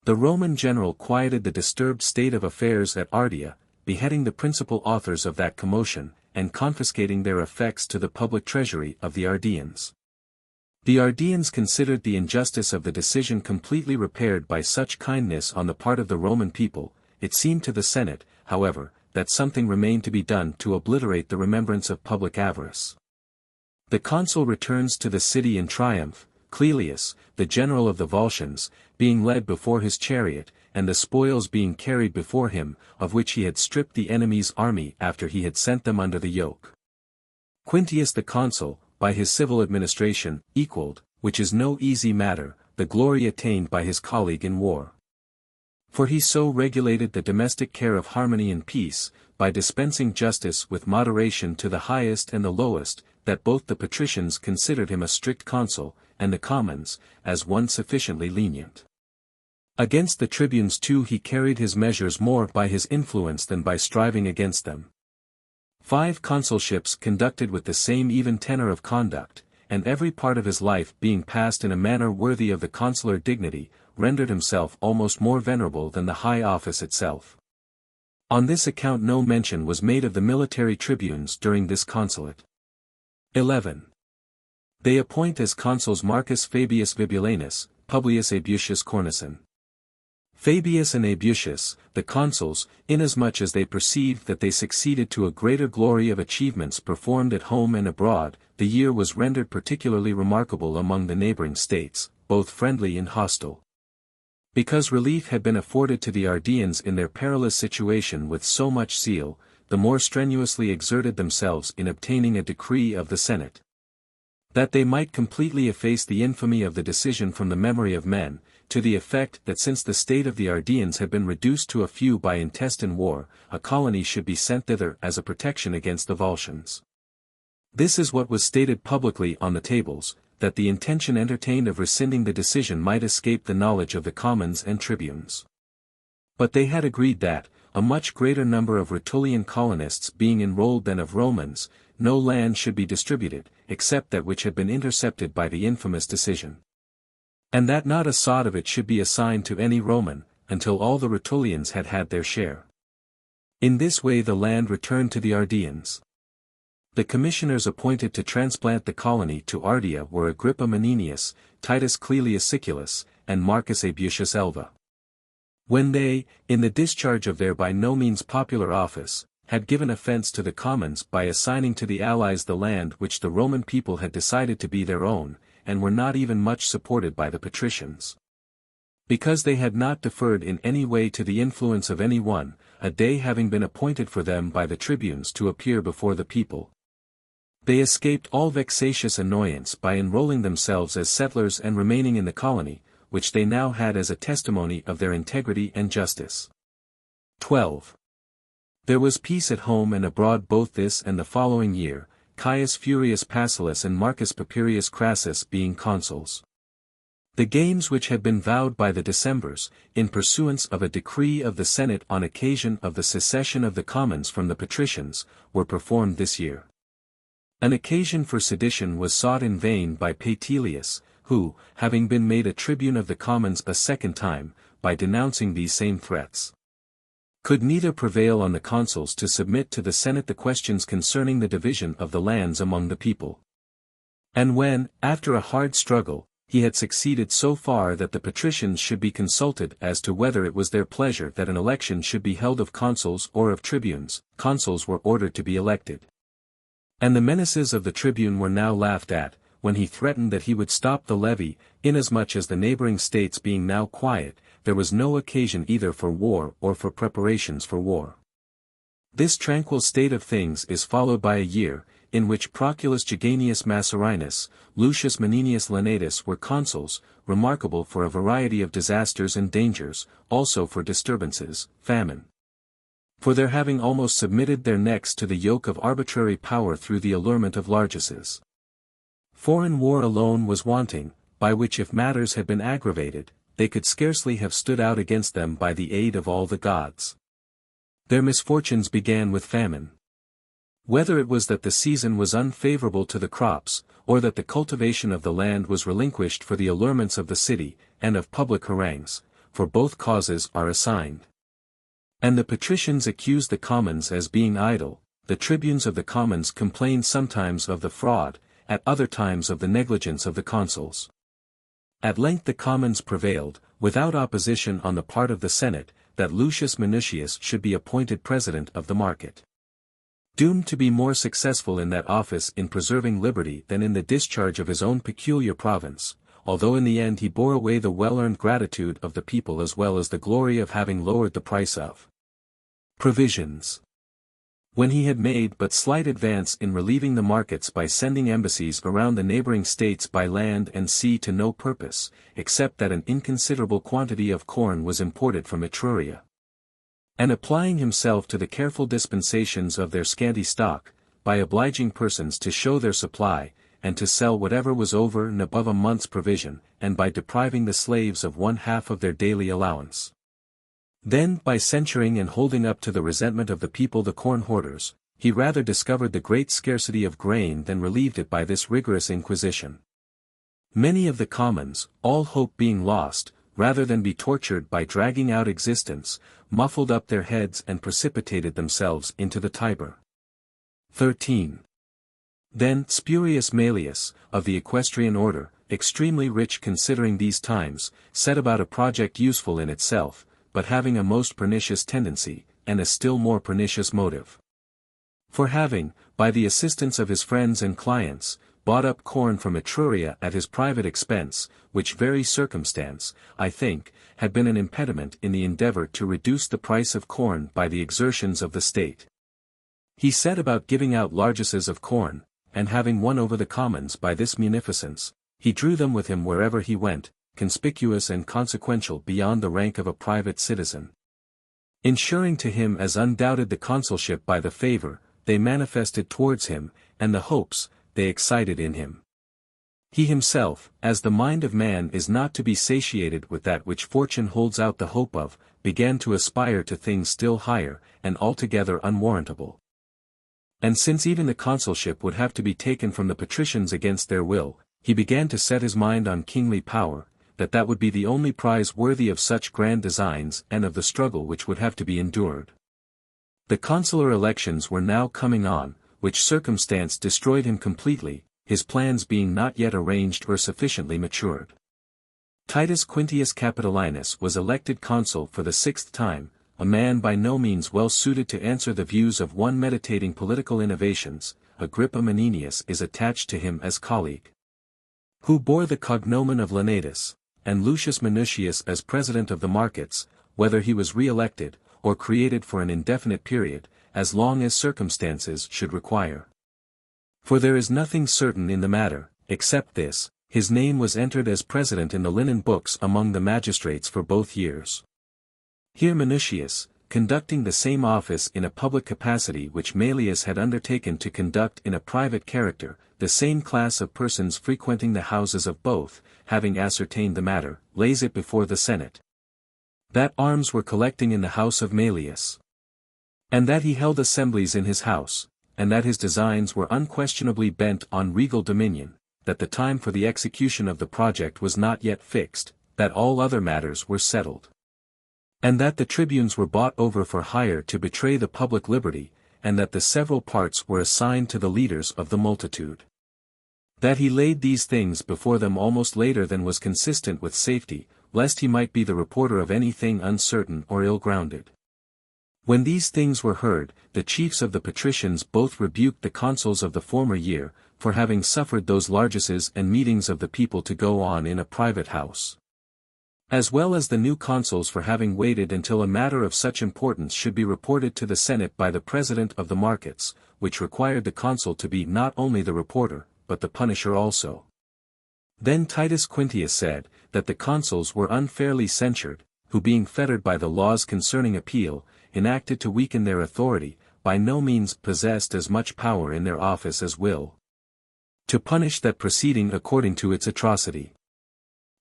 Speaker 1: The Roman general quieted the disturbed state of affairs at Ardea, beheading the principal authors of that commotion, and confiscating their effects to the public treasury of the Ardeans. The Ardeans considered the injustice of the decision completely repaired by such kindness on the part of the Roman people. It seemed to the Senate, however, that something remained to be done to obliterate the remembrance of public avarice. The consul returns to the city in triumph, Clelius, the general of the Volscians, being led before his chariot, and the spoils being carried before him, of which he had stripped the enemy's army after he had sent them under the yoke. Quintius the consul, by his civil administration, equalled, which is no easy matter, the glory attained by his colleague in war. For he so regulated the domestic care of harmony and peace, by dispensing justice with moderation to the highest and the lowest, that both the patricians considered him a strict consul, and the commons, as one sufficiently lenient. Against the tribunes too he carried his measures more by his influence than by striving against them. 5 consulships conducted with the same even tenor of conduct, and every part of his life being passed in a manner worthy of the consular dignity, rendered himself almost more venerable than the high office itself. On this account no mention was made of the military tribunes during this consulate. 11. They appoint as consuls Marcus Fabius Vibulanus, Publius Aebutius Cornicen. Fabius and Aebutius, the consuls, inasmuch as they perceived that they succeeded to a greater glory of achievements performed at home and abroad, the year was rendered particularly remarkable among the neighboring states, both friendly and hostile. Because relief had been afforded to the Ardeans in their perilous situation with so much zeal, the more strenuously exerted themselves in obtaining a decree of the Senate, that they might completely efface the infamy of the decision from the memory of men, to the effect that since the state of the Ardeans had been reduced to a few by intestine war, a colony should be sent thither as a protection against the Volscians. This is what was stated publicly on the tables, that the intention entertained of rescinding the decision might escape the knowledge of the commons and tribunes. But they had agreed that, a much greater number of Rutulian colonists being enrolled than of Romans, no land should be distributed, except that which had been intercepted by the infamous decision. And that not a sod of it should be assigned to any Roman, until all the Rutulians had had their share. In this way the land returned to the Ardeans. The commissioners appointed to transplant the colony to Ardea were Agrippa Menenius, Titus Clelius Siculus, and Marcus Abusius Elva. When they, in the discharge of their by no means popular office, had given offense to the commons by assigning to the allies the land which the Roman people had decided to be their own, and were not even much supported by the patricians. Because they had not deferred in any way to the influence of any one, a day having been appointed for them by the tribunes to appear before the people. They escaped all vexatious annoyance by enrolling themselves as settlers and remaining in the colony, which they now had as a testimony of their integrity and justice. 12. There was peace at home and abroad both this and the following year, Caius Furius Pacilis and Marcus Papirius Crassus being consuls. The games which had been vowed by the Decemvirs, in pursuance of a decree of the Senate on occasion of the secession of the commons from the patricians, were performed this year. An occasion for sedition was sought in vain by Paetilius, who, having been made a tribune of the commons a second time, by denouncing these same threats, could neither prevail on the consuls to submit to the Senate the questions concerning the division of the lands among the people. And when, after a hard struggle, he had succeeded so far that the patricians should be consulted as to whether it was their pleasure that an election should be held of consuls or of tribunes, consuls were ordered to be elected. And the menaces of the tribune were now laughed at, when he threatened that he would stop the levy, inasmuch as the neighboring states being now quiet, there was no occasion either for war or for preparations for war. This tranquil state of things is followed by a year, in which Proculus Jaganius Massarinus, Lucius Menenius Lenatus were consuls, remarkable for a variety of disasters and dangers, also for disturbances, famine. For their having almost submitted their necks to the yoke of arbitrary power through the allurement of largesses. Foreign war alone was wanting, by which if matters had been aggravated, they could scarcely have stood out against them by the aid of all the gods. Their misfortunes began with famine. Whether it was that the season was unfavorable to the crops, or that the cultivation of the land was relinquished for the allurements of the city, and of public harangues, for both causes are assigned. And the patricians accused the commons as being idle, the tribunes of the commons complained sometimes of the fraud, at other times of the negligence of the consuls. At length the commons prevailed, without opposition on the part of the Senate, that Lucius Minucius should be appointed president of the market. Doomed to be more successful in that office in preserving liberty than in the discharge of his own peculiar province, although in the end he bore away the well-earned gratitude of the people as well as the glory of having lowered the price of provisions. When he had made but slight advance in relieving the markets by sending embassies around the neighboring states by land and sea to no purpose, except that an inconsiderable quantity of corn was imported from Etruria. And applying himself to the careful dispensations of their scanty stock, by obliging persons to show their supply, and to sell whatever was over and above a month's provision, and by depriving the slaves of 1/2 of their daily allowance. Then by censuring and holding up to the resentment of the people the corn hoarders, he rather discovered the great scarcity of grain than relieved it by this rigorous inquisition. Many of the commons, all hope being lost, rather than be tortured by dragging out existence, muffled up their heads and precipitated themselves into the Tiber. 13. Then Spurius Maelius, of the equestrian order, extremely rich considering these times, set about a project useful in itself, but having a most pernicious tendency, and a still more pernicious motive. For having, by the assistance of his friends and clients, bought up corn from Etruria at his private expense, which very circumstance, I think, had been an impediment in the endeavor to reduce the price of corn by the exertions of the state. He set about giving out largesses of corn, and having won over the commons by this munificence, he drew them with him wherever he went, conspicuous and consequential beyond the rank of a private citizen. Ensuring to him as undoubted the consulship by the favor they manifested towards him, and the hopes they excited in him. He himself, as the mind of man is not to be satiated with that which fortune holds out the hope of, began to aspire to things still higher, and altogether unwarrantable. And since even the consulship would have to be taken from the patricians against their will, he began to set his mind on kingly power, that would be the only prize worthy of such grand designs and of the struggle which would have to be endured. The consular elections were now coming on, which circumstance destroyed him completely, his plans being not yet arranged or sufficiently matured. Titus Quintius Capitolinus was elected consul for the 6th time, a man by no means well suited to answer the views of one meditating political innovations. Agrippa Menenius is attached to him as colleague, who bore the cognomen of Lenatus, and Lucius Minucius as president of the markets, whether he was re-elected, or created for an indefinite period, as long as circumstances should require. For there is nothing certain in the matter, except this: his name was entered as president in the linen books among the magistrates for both years. Here Minucius, conducting the same office in a public capacity which Maelius had undertaken to conduct in a private character, the same class of persons frequenting the houses of both, having ascertained the matter, lays it before the Senate, that arms were collecting in the house of Maelius, and that he held assemblies in his house, and that his designs were unquestionably bent on regal dominion, that the time for the execution of the project was not yet fixed, that all other matters were settled, and that the tribunes were bought over for hire to betray the public liberty, and that the several parts were assigned to the leaders of the multitude. That he laid these things before them almost later than was consistent with safety, lest he might be the reporter of anything uncertain or ill-grounded. When these things were heard, the chiefs of the patricians both rebuked the consuls of the former year, for having suffered those largesses and meetings of the people to go on in a private house, as well as the new consuls for having waited until a matter of such importance should be reported to the Senate by the president of the markets, which required the consul to be not only the reporter, but the punisher also. Then Titus Quintius said, that the consuls were unfairly censured, who being fettered by the laws concerning appeal, enacted to weaken their authority, by no means possessed as much power in their office as will to punish that proceeding according to its atrocity.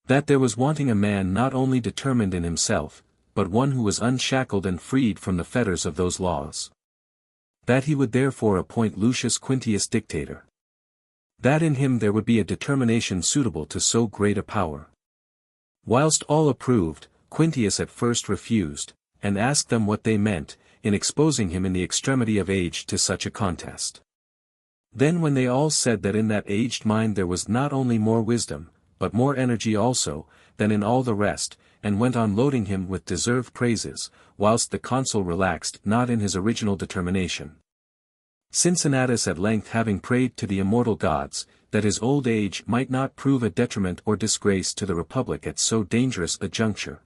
Speaker 1: That there was wanting a man not only determined in himself, but one who was unshackled and freed from the fetters of those laws. That he would therefore appoint Lucius Quintius dictator. That in him there would be a determination suitable to so great a power. Whilst all approved, Quintius at first refused, and asked them what they meant, in exposing him in the extremity of age to such a contest. Then when they all said that in that aged mind there was not only more wisdom, but more energy also, than in all the rest, and went on loading him with deserved praises, whilst the consul relaxed not in his original determination. Cincinnatus at length having prayed to the immortal gods, that his old age might not prove a detriment or disgrace to the republic at so dangerous a juncture,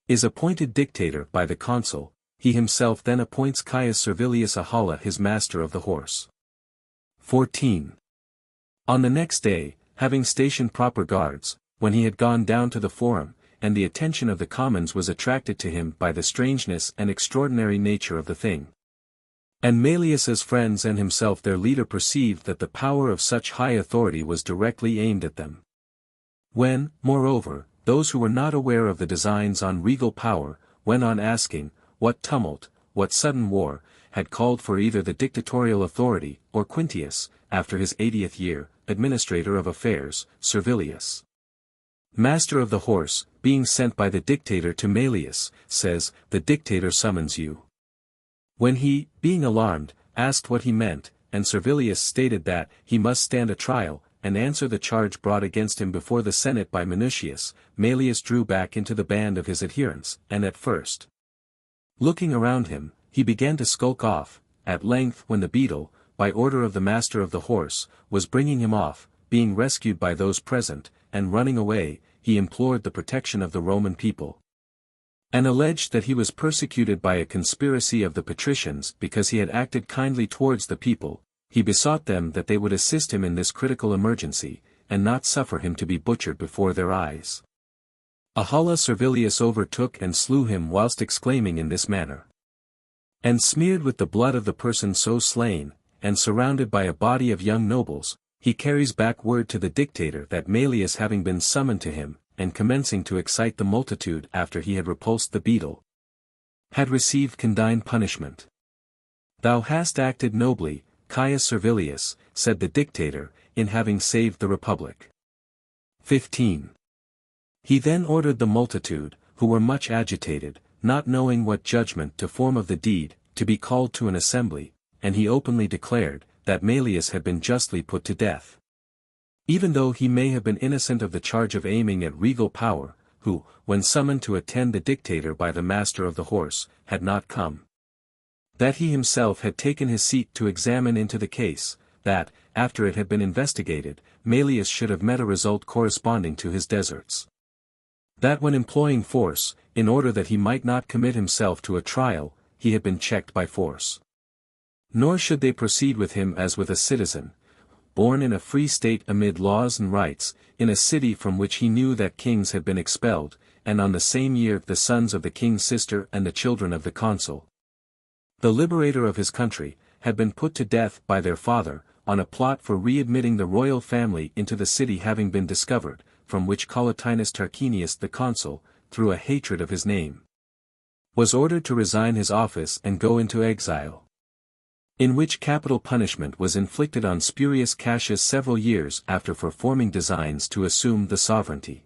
Speaker 1: is appointed dictator by the consul. He himself then appoints Caius Servilius Ahala his master of the horse. 14. On the next day, having stationed proper guards, when he had gone down to the forum, and the attention of the commons was attracted to him by the strangeness and extraordinary nature of the thing, and Maelius's friends and himself their leader perceived that the power of such high authority was directly aimed at them. When, moreover, those who were not aware of the designs on regal power, went on asking, what tumult, what sudden war, had called for either the dictatorial authority, or Quintius, after his 80th year, administrator of affairs, Servilius, master of the horse, being sent by the dictator to Maelius, says, the dictator summons you. When he, being alarmed, asked what he meant, and Servilius stated that he must stand a trial, and answer the charge brought against him before the Senate by Minucius, Maelius drew back into the band of his adherents, and at first, looking around him, he began to skulk off. At length when the beadle, by order of the master of the horse, was bringing him off, being rescued by those present, and running away, he implored the protection of the Roman people, and alleged that he was persecuted by a conspiracy of the patricians because he had acted kindly towards the people. He besought them that they would assist him in this critical emergency, and not suffer him to be butchered before their eyes. Ahala Servilius overtook and slew him whilst exclaiming in this manner, and smeared with the blood of the person so slain, and surrounded by a body of young nobles, he carries back word to the dictator that Maelius having been summoned to him, and commencing to excite the multitude after he had repulsed the beadle, had received condign punishment. Thou hast acted nobly, Caius Servilius, said the dictator, in having saved the republic. 15. He then ordered the multitude, who were much agitated, not knowing what judgment to form of the deed, to be called to an assembly, and he openly declared that Maelius had been justly put to death. Even though he may have been innocent of the charge of aiming at regal power, who, when summoned to attend the dictator by the master of the horse, had not come. That he himself had taken his seat to examine into the case, that, after it had been investigated, Maelius should have met a result corresponding to his deserts. That when employing force, in order that he might not commit himself to a trial, he had been checked by force. Nor should they proceed with him as with a citizen, born in a free state amid laws and rights, in a city from which he knew that kings had been expelled, and on the same year the sons of the king's sister and the children of the consul, the liberator of his country, had been put to death by their father, on a plot for readmitting the royal family into the city having been discovered, from which Collatinus Tarquinius the consul, through a hatred of his name, was ordered to resign his office and go into exile. In which capital punishment was inflicted on Spurius Cassius several years after for forming designs to assume the sovereignty.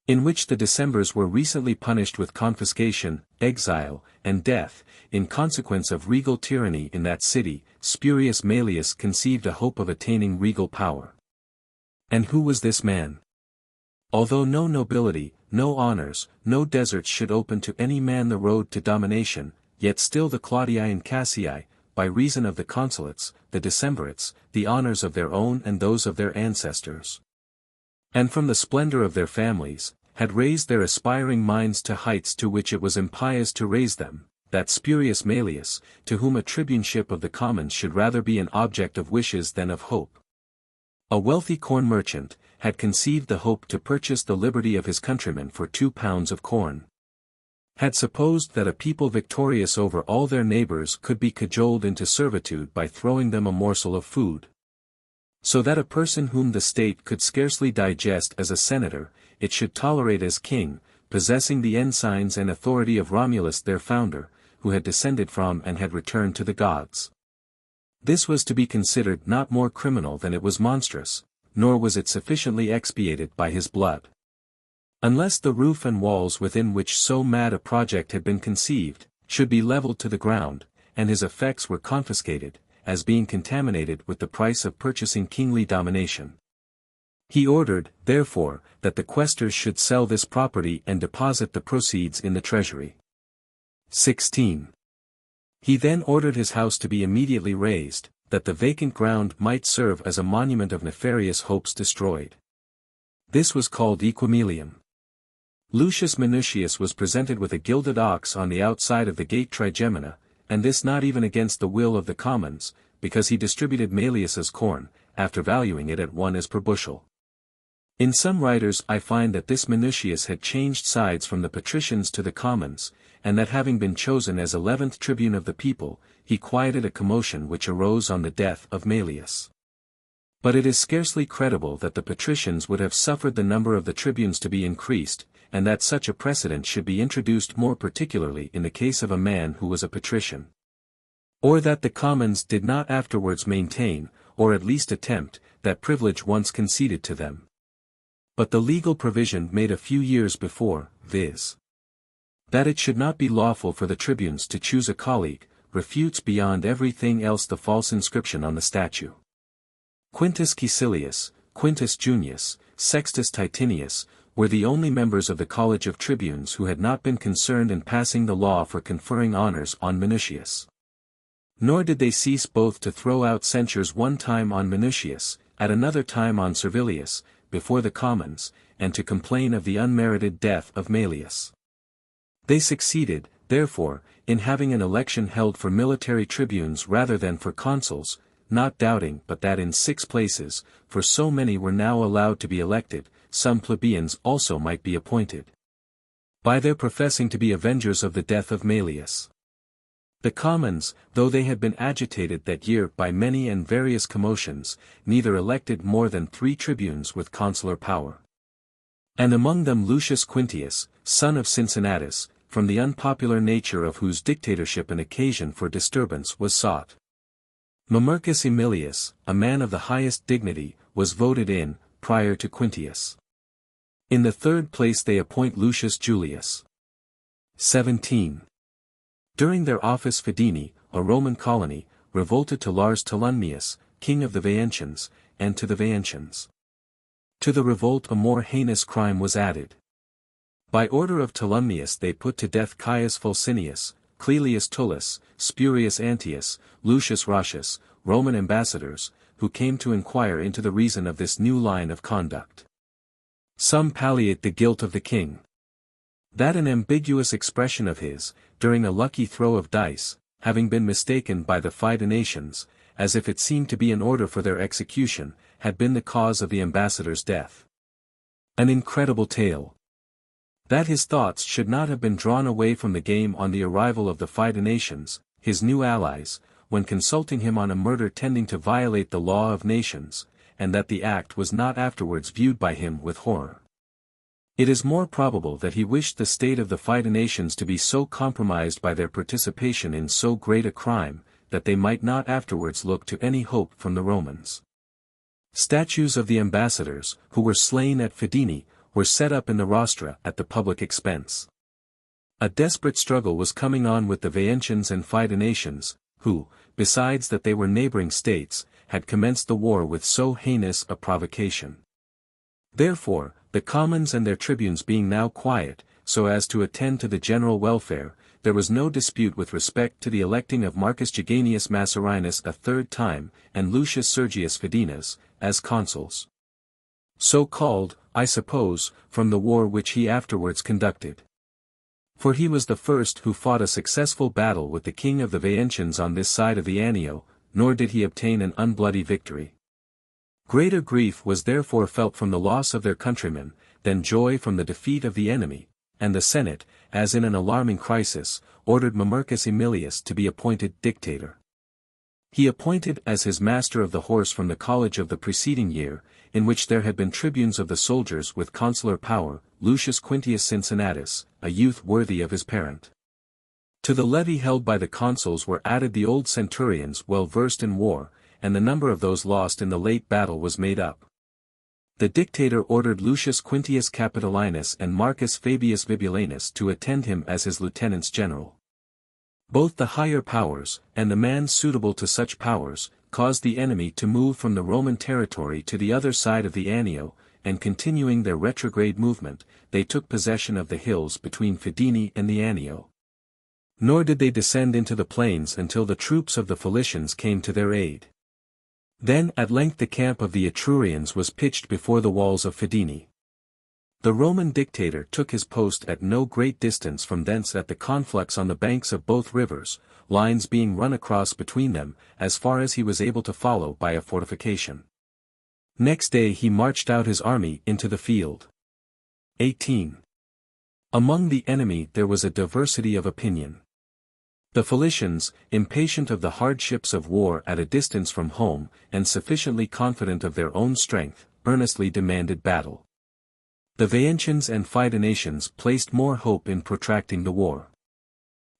Speaker 1: In which the Decemvirs were recently punished with confiscation, exile, and death, in consequence of regal tyranny in that city. Spurius Maelius conceived a hope of attaining regal power. And who was this man? Although no nobility, no honors, no deserts should open to any man the road to domination, yet still the Claudii and Cassii, by reason of the consulates, the decemvirates, the honors of their own and those of their ancestors, and from the splendor of their families, had raised their aspiring minds to heights to which it was impious to raise them, that Spurius Maelius, to whom a tribuneship of the commons should rather be an object of wishes than of hope. A wealthy corn merchant, had conceived the hope to purchase the liberty of his countrymen for 2 pounds of corn. Had supposed that a people victorious over all their neighbors could be cajoled into servitude by throwing them a morsel of food. So that a person whom the state could scarcely digest as a senator, it should tolerate as king, possessing the ensigns and authority of Romulus their founder, who had descended from and had returned to the gods. This was to be considered not more criminal than it was monstrous, nor was it sufficiently expiated by his blood. Unless the roof and walls within which so mad a project had been conceived, should be levelled to the ground, and his effects were confiscated, as being contaminated with the price of purchasing kingly domination. He ordered, therefore, that the quaestors should sell this property and deposit the proceeds in the treasury. 16. He then ordered his house to be immediately razed, that the vacant ground might serve as a monument of nefarious hopes destroyed. This was called Equimelium. Lucius Minucius was presented with a gilded ox on the outside of the gate Trigemina, and this not even against the will of the commons, because he distributed Maelius's corn, after valuing it at 1 as per bushel. In some writers I find that this Minucius had changed sides from the patricians to the commons, and that having been chosen as 11th tribune of the people, he quieted a commotion which arose on the death of Maelius. But it is scarcely credible that the patricians would have suffered the number of the tribunes to be increased, and that such a precedent should be introduced more particularly in the case of a man who was a patrician. Or that the commons did not afterwards maintain, or at least attempt, that privilege once conceded to them. But the legal provision made a few years before, viz. that it should not be lawful for the tribunes to choose a colleague, refutes beyond everything else the false inscription on the statue. Quintus Caecilius, Quintus Junius, Sextus Titinius, were the only members of the College of Tribunes who had not been concerned in passing the law for conferring honors on Minucius. Nor did they cease both to throw out censures one time on Minucius, at another time on Servilius, before the commons, and to complain of the unmerited death of Maelius. They succeeded, therefore, in having an election held for military tribunes rather than for consuls, not doubting but that in 6 places, for so many were now allowed to be elected, some plebeians also might be appointed. By their professing to be avengers of the death of Maelius. The commons, though they had been agitated that year by many and various commotions, neither elected more than 3 tribunes with consular power. And among them Lucius Quintius, son of Cincinnatus, from the unpopular nature of whose dictatorship an occasion for disturbance was sought. Mamercus Aemilius, a man of the highest dignity, was voted in, prior to Quintius. In the 3rd place they appoint Lucius Julius. 17. During their office Fidini, a Roman colony, revolted to Lars Tolumnius, king of the Veientians, and to the Veientians. To the revolt a more heinous crime was added. By order of Tolumnius they put to death Caius Fulcinius, Clelius Tullus, Spurius Antius, Lucius Roscius, Roman ambassadors, who came to inquire into the reason of this new line of conduct. Some palliate the guilt of the king. That an ambiguous expression of his, during a lucky throw of dice, having been mistaken by the Fidenations, as if it seemed to be an order for their execution, had been the cause of the ambassador's death. An incredible tale. That his thoughts should not have been drawn away from the game on the arrival of the Fidenations, his new allies, when consulting him on a murder tending to violate the law of nations, and that the act was not afterwards viewed by him with horror. It is more probable that he wished the state of the Fidenations to be so compromised by their participation in so great a crime, that they might not afterwards look to any hope from the Romans. Statues of the ambassadors, who were slain at Fidene, were set up in the rostra at the public expense. A desperate struggle was coming on with the Veientians and Fidenations, who, besides that they were neighboring states, had commenced the war with so heinous a provocation. Therefore, the commons and their tribunes being now quiet, so as to attend to the general welfare, there was no dispute with respect to the electing of Marcus Geganius Masserinus a third time, and Lucius Sergius Fidenas, as consuls. So called, I suppose, from the war which he afterwards conducted. For he was the first who fought a successful battle with the king of the Veientians on this side of the Anio, nor did he obtain an unbloody victory. Greater grief was therefore felt from the loss of their countrymen, than joy from the defeat of the enemy, and the Senate, as in an alarming crisis, ordered Mamercus Aemilius to be appointed dictator. He appointed as his master of the horse from the college of the preceding year, in which there had been tribunes of the soldiers with consular power, Lucius Quintius Cincinnatus, a youth worthy of his parent. To the levy held by the consuls were added the old centurions well versed in war, and the number of those lost in the late battle was made up. The dictator ordered Lucius Quintius Capitolinus and Marcus Fabius Vibulanus to attend him as his lieutenants general. Both the higher powers, and the man suitable to such powers, caused the enemy to move from the Roman territory to the other side of the Anio, and continuing their retrograde movement, they took possession of the hills between Fidene and the Anio. Nor did they descend into the plains until the troops of the Philicians came to their aid. Then at length the camp of the Etrurians was pitched before the walls of Fidene. The Roman dictator took his post at no great distance from thence at the conflux on the banks of both rivers, lines being run across between them, as far as he was able to follow by a fortification. Next day he marched out his army into the field. 18. Among the enemy there was a diversity of opinion. The Philicians, impatient of the hardships of war at a distance from home, and sufficiently confident of their own strength, earnestly demanded battle. The Veientians and Fidenations placed more hope in protracting the war.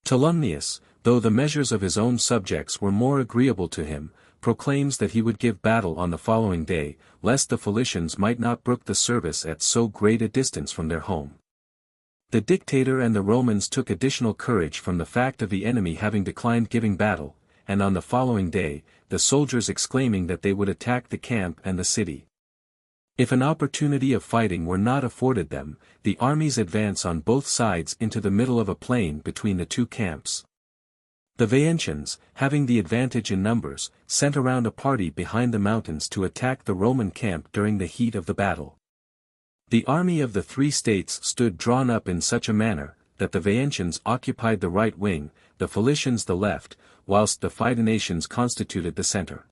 Speaker 1: Tolumnius, though the measures of his own subjects were more agreeable to him, proclaims that he would give battle on the following day, lest the Philicians might not brook the service at so great a distance from their home. The dictator and the Romans took additional courage from the fact of the enemy having declined giving battle, and on the following day, the soldiers exclaiming that they would attack the camp and the city. If an opportunity of fighting were not afforded them, the armies advance on both sides into the middle of a plain between the two camps. The Veientians, having the advantage in numbers, sent around a party behind the mountains to attack the Roman camp during the heat of the battle. The army of the three states stood drawn up in such a manner, that the Veientians occupied the right wing, the Philicians the left, whilst the Fidenations constituted the center.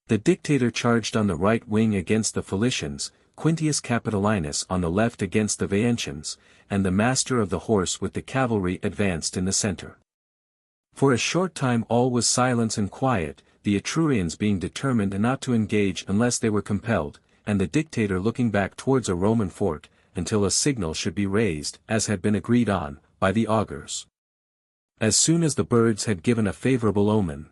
Speaker 1: The dictator charged on the right wing against the Philicians, Quintius Capitolinus on the left against the Veientians, and the master of the horse with the cavalry advanced in the center. For a short time all was silence and quiet, the Etrurians being determined not to engage unless they were compelled, and the dictator looking back towards a Roman fort, until a signal should be raised, as had been agreed on, by the augurs. As soon as the birds had given a favorable omen.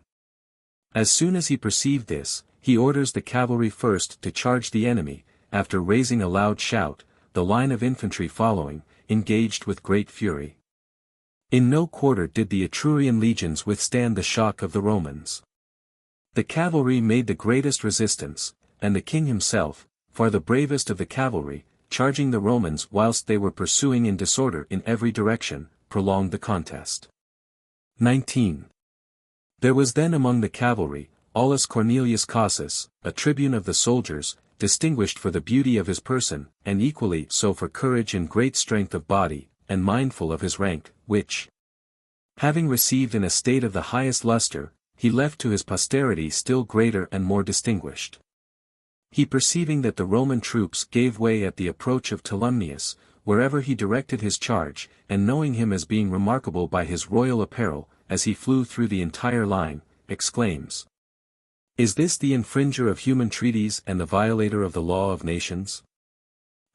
Speaker 1: As soon as he perceived this, he orders the cavalry first to charge the enemy, after raising a loud shout, the line of infantry following, engaged with great fury. In no quarter did the Etrurian legions withstand the shock of the Romans. The cavalry made the greatest resistance, and the king himself, far the bravest of the cavalry, charging the Romans whilst they were pursuing in disorder in every direction, prolonged the contest. 19. There was then among the cavalry, Aulus Cornelius Cassius, a tribune of the soldiers, distinguished for the beauty of his person, and equally so for courage and great strength of body, and mindful of his rank, which, having received in a state of the highest lustre, he left to his posterity still greater and more distinguished. He perceiving that the Roman troops gave way at the approach of Tolumnius, wherever he directed his charge, and knowing him as being remarkable by his royal apparel, as he flew through the entire line, exclaims, "Is this the infringer of human treaties and the violator of the law of nations?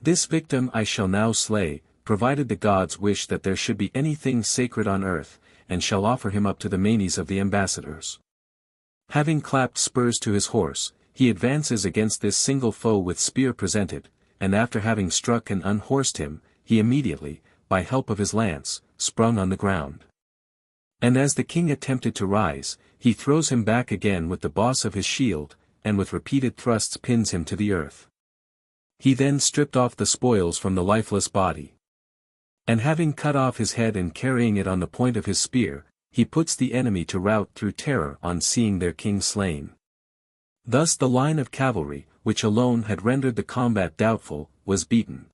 Speaker 1: This victim I shall now slay, provided the gods wish that there should be anything sacred on earth, and shall offer him up to the manes of the ambassadors." Having clapped spurs to his horse, he advances against this single foe with spear presented, and after having struck and unhorsed him, he immediately, by help of his lance, sprung on the ground. And as the king attempted to rise, he throws him back again with the boss of his shield, and with repeated thrusts pins him to the earth. He then stripped off the spoils from the lifeless body. And having cut off his head and carrying it on the point of his spear, he puts the enemy to rout through terror on seeing their king slain. Thus the line of cavalry, which alone had rendered the combat doubtful, was beaten.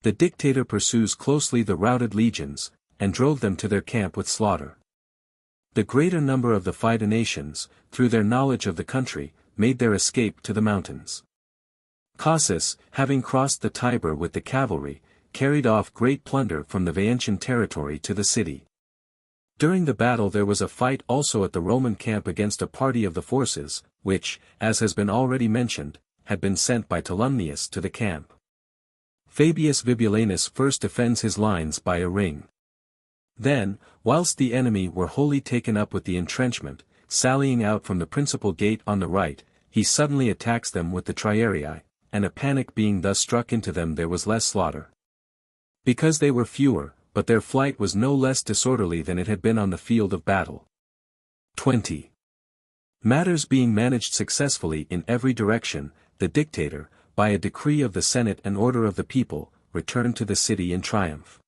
Speaker 1: The dictator pursues closely the routed legions, and drove them to their camp with slaughter. The greater number of the Fidenations, through their knowledge of the country, made their escape to the mountains. Cassius, having crossed the Tiber with the cavalry, carried off great plunder from the Veientian territory to the city. During the battle there was a fight also at the Roman camp against a party of the forces, which, as has been already mentioned, had been sent by Tolumnius to the camp. Fabius Vibulanus first defends his lines by a ring. Then, whilst the enemy were wholly taken up with the entrenchment, sallying out from the principal gate on the right, he suddenly attacks them with the triarii, and a panic being thus struck into them there was less slaughter. Because they were fewer, but their flight was no less disorderly than it had been on the field of battle. 20. Matters being managed successfully in every direction, the dictator, by a decree of the Senate and order of the people, returned to the city in triumph.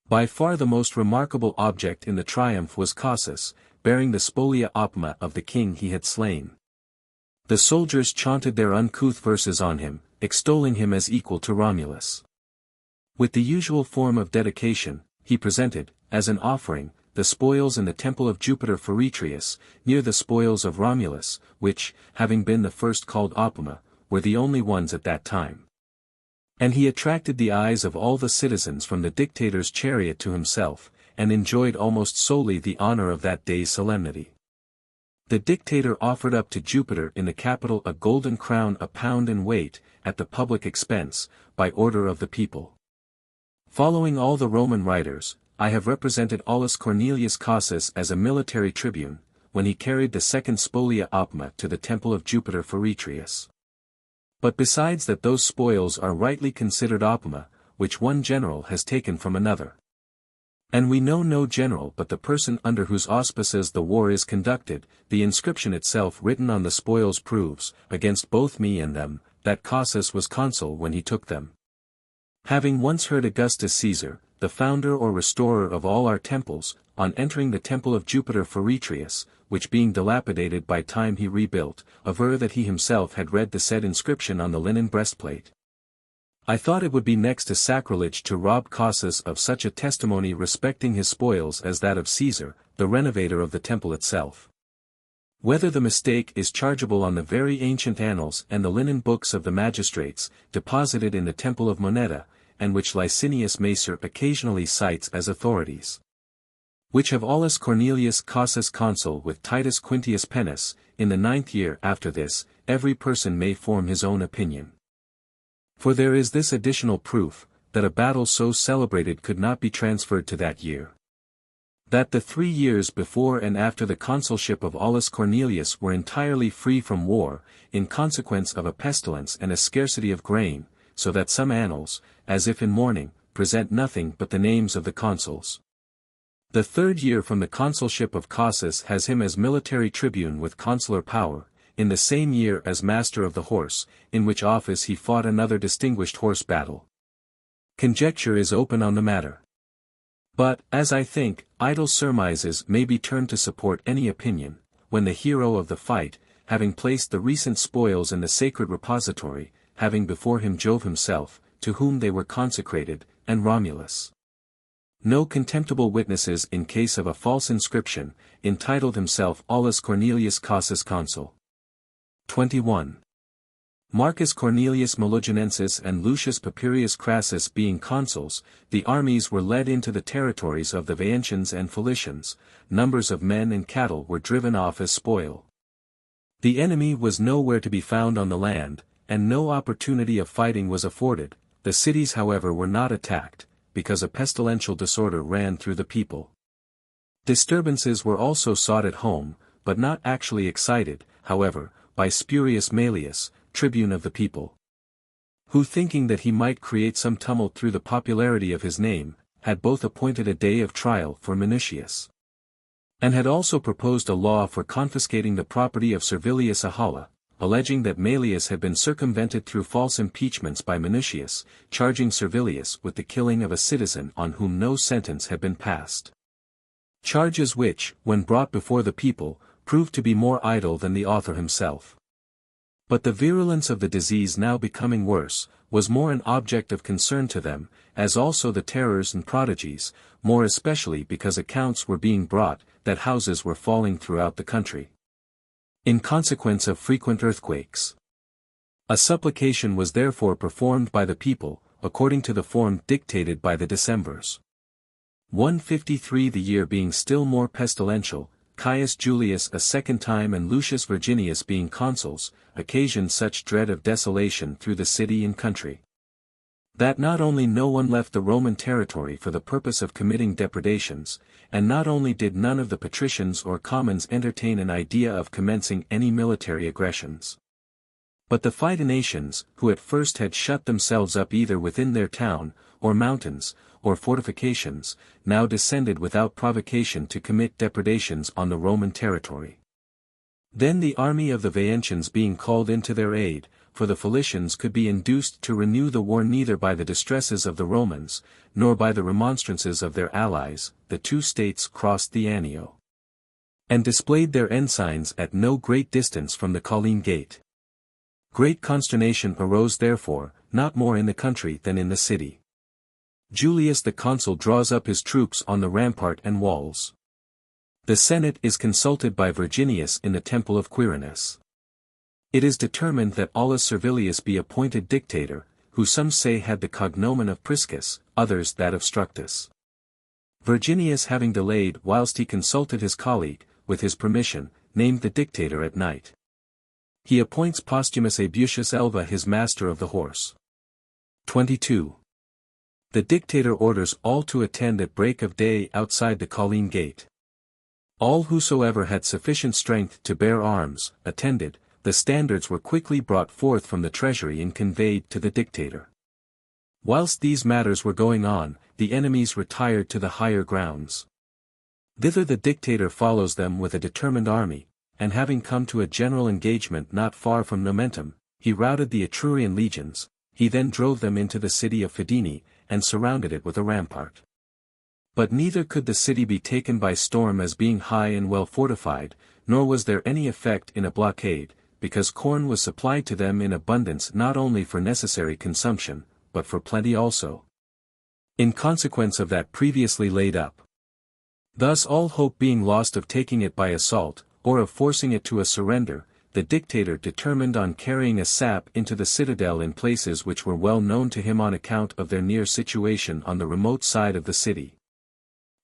Speaker 1: By far the most remarkable object in the triumph was Cassius, bearing the spolia opima of the king he had slain. The soldiers chanted their uncouth verses on him, extolling him as equal to Romulus. With the usual form of dedication, he presented, as an offering, the spoils in the temple of Jupiter Feretrius, near the spoils of Romulus, which, having been the first called opima, were the only ones at that time. And he attracted the eyes of all the citizens from the dictator's chariot to himself, and enjoyed almost solely the honor of that day's solemnity. The dictator offered up to Jupiter in the Capitol a golden crown a pound in weight, at the public expense, by order of the people. Following all the Roman writers, I have represented Aulus Cornelius Cassius as a military tribune, when he carried the second spolia opima to the temple of Jupiter Feretrius. But besides that those spoils are rightly considered opima, which one general has taken from another. And we know no general but the person under whose auspices the war is conducted, the inscription itself written on the spoils proves, against both me and them, that Cassius was consul when he took them. Having once heard Augustus Caesar, the founder or restorer of all our temples, on entering the temple of Jupiter Feretrius, which being dilapidated by time he rebuilt, aver that he himself had read the said inscription on the linen breastplate. I thought it would be next to sacrilege to rob Cassius of such a testimony respecting his spoils as that of Caesar, the renovator of the temple itself. Whether the mistake is chargeable on the very ancient annals and the linen books of the magistrates, deposited in the temple of Moneta, and which Licinius Macer occasionally cites as authorities, which have Aulus Cornelius Cassius consul with Titus Quintius Pennus, in the 9th year after this, every person may form his own opinion. For there is this additional proof, that a battle so celebrated could not be transferred to that year. That the 3 years before and after the consulship of Aulus Cornelius were entirely free from war, in consequence of a pestilence and a scarcity of grain, so that some annals, as if in mourning, present nothing but the names of the consuls. The third year from the consulship of Cossus has him as military tribune with consular power, in the same year as master of the horse, in which office he fought another distinguished horse battle. Conjecture is open on the matter. But, as I think, idle surmises may be turned to support any opinion, when the hero of the fight, having placed the recent spoils in the sacred repository, having before him Jove himself, to whom they were consecrated, and Romulus, no contemptible witnesses in case of a false inscription, entitled himself Aulus Cornelius Cossus Consul. 21. Marcus Cornelius Melogenensis and Lucius Papirius Crassus being consuls, the armies were led into the territories of the Veientians and Felicians, numbers of men and cattle were driven off as spoil. The enemy was nowhere to be found on the land, and no opportunity of fighting was afforded. The cities however were not attacked, because a pestilential disorder ran through the people. Disturbances were also sought at home, but not actually excited, however, by Spurius Maelius, tribune of the people, who thinking that he might create some tumult through the popularity of his name, had both appointed a day of trial for Minucius, and had also proposed a law for confiscating the property of Servilius Ahala, alleging that Maelius had been circumvented through false impeachments by Minucius, charging Servilius with the killing of a citizen on whom no sentence had been passed. Charges which, when brought before the people, proved to be more idle than the author himself. But the virulence of the disease now becoming worse, was more an object of concern to them, as also the terrors and prodigies, more especially because accounts were being brought, that houses were falling throughout the country, in consequence of frequent earthquakes. A supplication was therefore performed by the people, according to the form dictated by the Decemvirs. 153. The year being still more pestilential, Caius Julius a second time and Lucius Virginius being consuls, occasioned such dread of desolation through the city and country, that not only no one left the Roman territory for the purpose of committing depredations, and not only did none of the patricians or commons entertain an idea of commencing any military aggressions, but the Fidenations, who at first had shut themselves up either within their town, or mountains, or fortifications, now descended without provocation to commit depredations on the Roman territory. Then the army of the Veientians being called in to their aid, for the Felicians could be induced to renew the war neither by the distresses of the Romans, nor by the remonstrances of their allies, the two states crossed the Anio, and displayed their ensigns at no great distance from the Colline Gate. Great consternation arose therefore, not more in the country than in the city. Julius the consul draws up his troops on the rampart and walls. The Senate is consulted by Virginius in the temple of Quirinus. It is determined that Aulus Servilius be appointed dictator, who some say had the cognomen of Priscus, others that of Structus. Virginius having delayed whilst he consulted his colleague, with his permission, named the dictator at night. He appoints Postumus Abusius Elva his master of the horse. 22. The dictator orders all to attend at break of day outside the Colline Gate. All whosoever had sufficient strength to bear arms, attended. The standards were quickly brought forth from the treasury and conveyed to the dictator. Whilst these matters were going on, the enemies retired to the higher grounds. Thither the dictator follows them with a determined army, and having come to a general engagement not far from Nomentum, he routed the Etrurian legions. He then drove them into the city of Fidene, and surrounded it with a rampart. But neither could the city be taken by storm as being high and well fortified, nor was there any effect in a blockade, because corn was supplied to them in abundance not only for necessary consumption, but for plenty also, in consequence of that previously laid up. Thus all hope being lost of taking it by assault, or of forcing it to a surrender, the dictator determined on carrying a sap into the citadel in places which were well known to him on account of their near situation on the remote side of the city,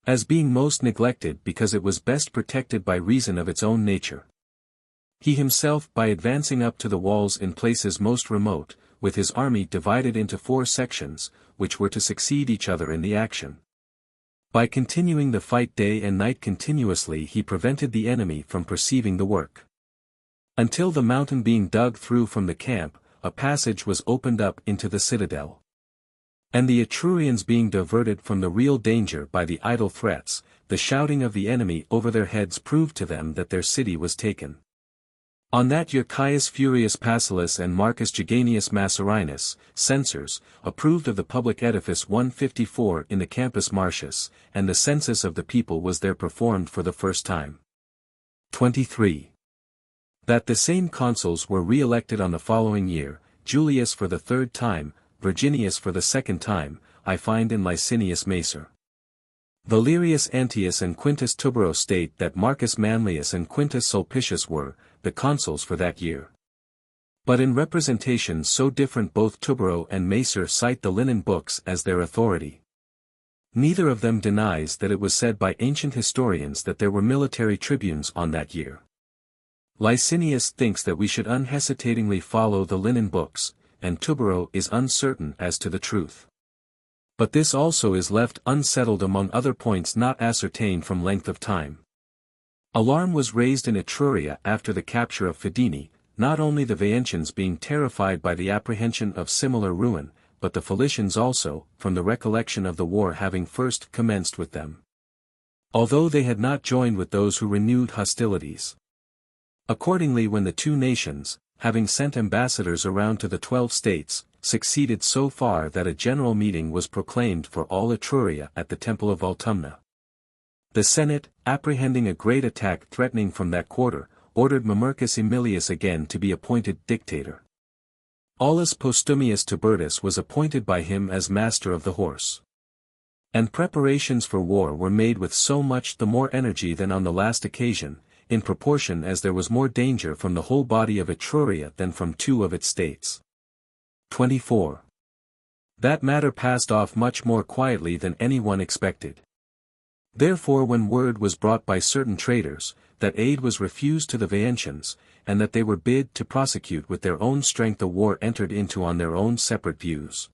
Speaker 1: as being most neglected because it was best protected by reason of its own nature. He himself by advancing up to the walls in places most remote, with his army divided into 4 sections, which were to succeed each other in the action. By continuing the fight day and night continuously he prevented the enemy from perceiving the work. Until the mountain being dug through from the camp, a passage was opened up into the citadel. And the Etrurians being diverted from the real danger by the idle threats, the shouting of the enemy over their heads proved to them that their city was taken. On that year Caius Furius Pacilis and Marcus Geganius Massarinus, censors, approved of the public edifice 154 in the Campus Martius, and the census of the people was there performed for the first time. 23. That the same consuls were re-elected on the following year, Julius for the third time, Virginius for the second time, I find in Licinius Macer. Valerius Antius and Quintus Tubero state that Marcus Manlius and Quintus Sulpicius were the consuls for that year. But in representations so different both Tubero and Macer cite the linen books as their authority. Neither of them denies that it was said by ancient historians that there were military tribunes on that year. Licinius thinks that we should unhesitatingly follow the linen books, and Tubero is uncertain as to the truth. But this also is left unsettled among other points not ascertained from length of time. Alarm was raised in Etruria after the capture of Fidene, not only the Veientians being terrified by the apprehension of similar ruin, but the Felicians also, from the recollection of the war having first commenced with them. Although they had not joined with those who renewed hostilities. Accordingly when the two nations, having sent ambassadors around to the 12 states, succeeded so far that a general meeting was proclaimed for all Etruria at the temple of Voltumna. The Senate, apprehending a great attack threatening from that quarter, ordered Mamercus Aemilius again to be appointed dictator. Aulus Postumius Tubertus was appointed by him as master of the horse. And preparations for war were made with so much the more energy than on the last occasion, in proportion as there was more danger from the whole body of Etruria than from two of its states. 24. That matter passed off much more quietly than anyone expected. Therefore when word was brought by certain traders, that aid was refused to the Veientians, and that they were bid to prosecute with their own strength a war entered into on their own separate views.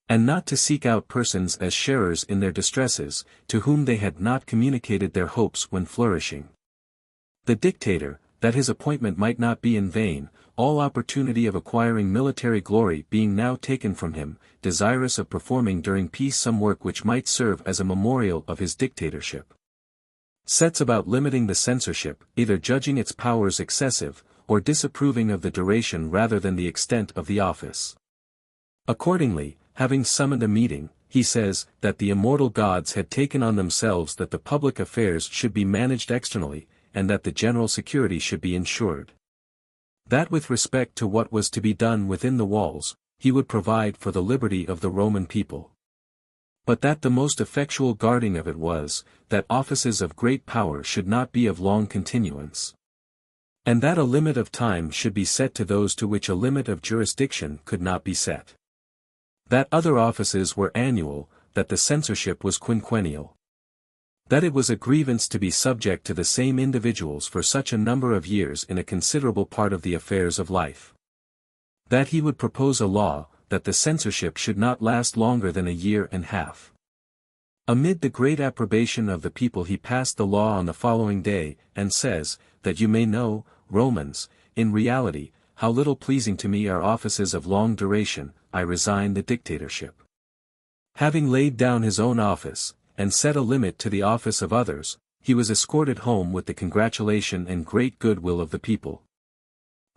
Speaker 1: And not to seek out persons as sharers in their distresses, to whom they had not communicated their hopes when flourishing. The dictator, that his appointment might not be in vain, all opportunity of acquiring military glory being now taken from him, desirous of performing during peace some work which might serve as a memorial of his dictatorship, sets about limiting the censorship, either judging its powers excessive, or disapproving of the duration rather than the extent of the office. Accordingly, having summoned a meeting, he says, that the immortal gods had taken on themselves that the public affairs should be managed externally, and that the general security should be ensured. That with respect to what was to be done within the walls, he would provide for the liberty of the Roman people. But that the most effectual guarding of it was, that offices of great power should not be of long continuance. And that a limit of time should be set to those to which a limit of jurisdiction could not be set. That other offices were annual, that the censorship was quinquennial. That it was a grievance to be subject to the same individuals for such a number of years in a considerable part of the affairs of life. That he would propose a law, that the censorship should not last longer than a year and a half. Amid the great approbation of the people he passed the law on the following day, and says, that you may know, Romans, in reality, how little pleasing to me are offices of long duration, I resign the dictatorship. Having laid down his own office, and set a limit to the office of others, he was escorted home with the congratulation and great goodwill of the people.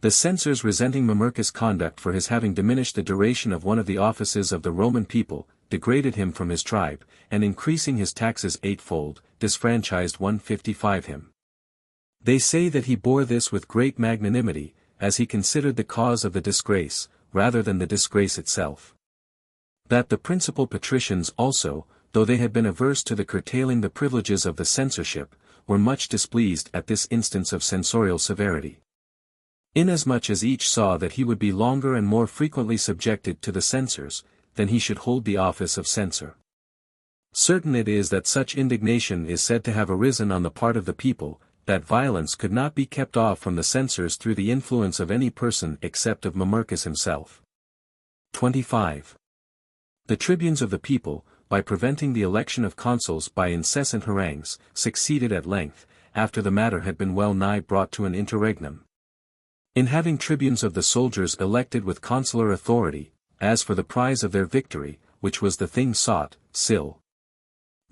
Speaker 1: The censors resenting Mamercus' conduct for his having diminished the duration of one of the offices of the Roman people, degraded him from his tribe, and increasing his taxes eightfold, disfranchised 155 him. They say that he bore this with great magnanimity, as he considered the cause of the disgrace, rather than the disgrace itself. That the principal patricians also, though they had been averse to the curtailing the privileges of the censorship, were much displeased at this instance of censorial severity. Inasmuch as each saw that he would be longer and more frequently subjected to the censors, than he should hold the office of censor. Certain it is that such indignation is said to have arisen on the part of the people, that violence could not be kept off from the censors through the influence of any person except of Mamercus himself. 25. The tribunes of the people, by preventing the election of consuls by incessant harangues, succeeded at length, after the matter had been well nigh brought to an interregnum, in having tribunes of the soldiers elected with consular authority, as for the prize of their victory, which was the thing sought, Sil.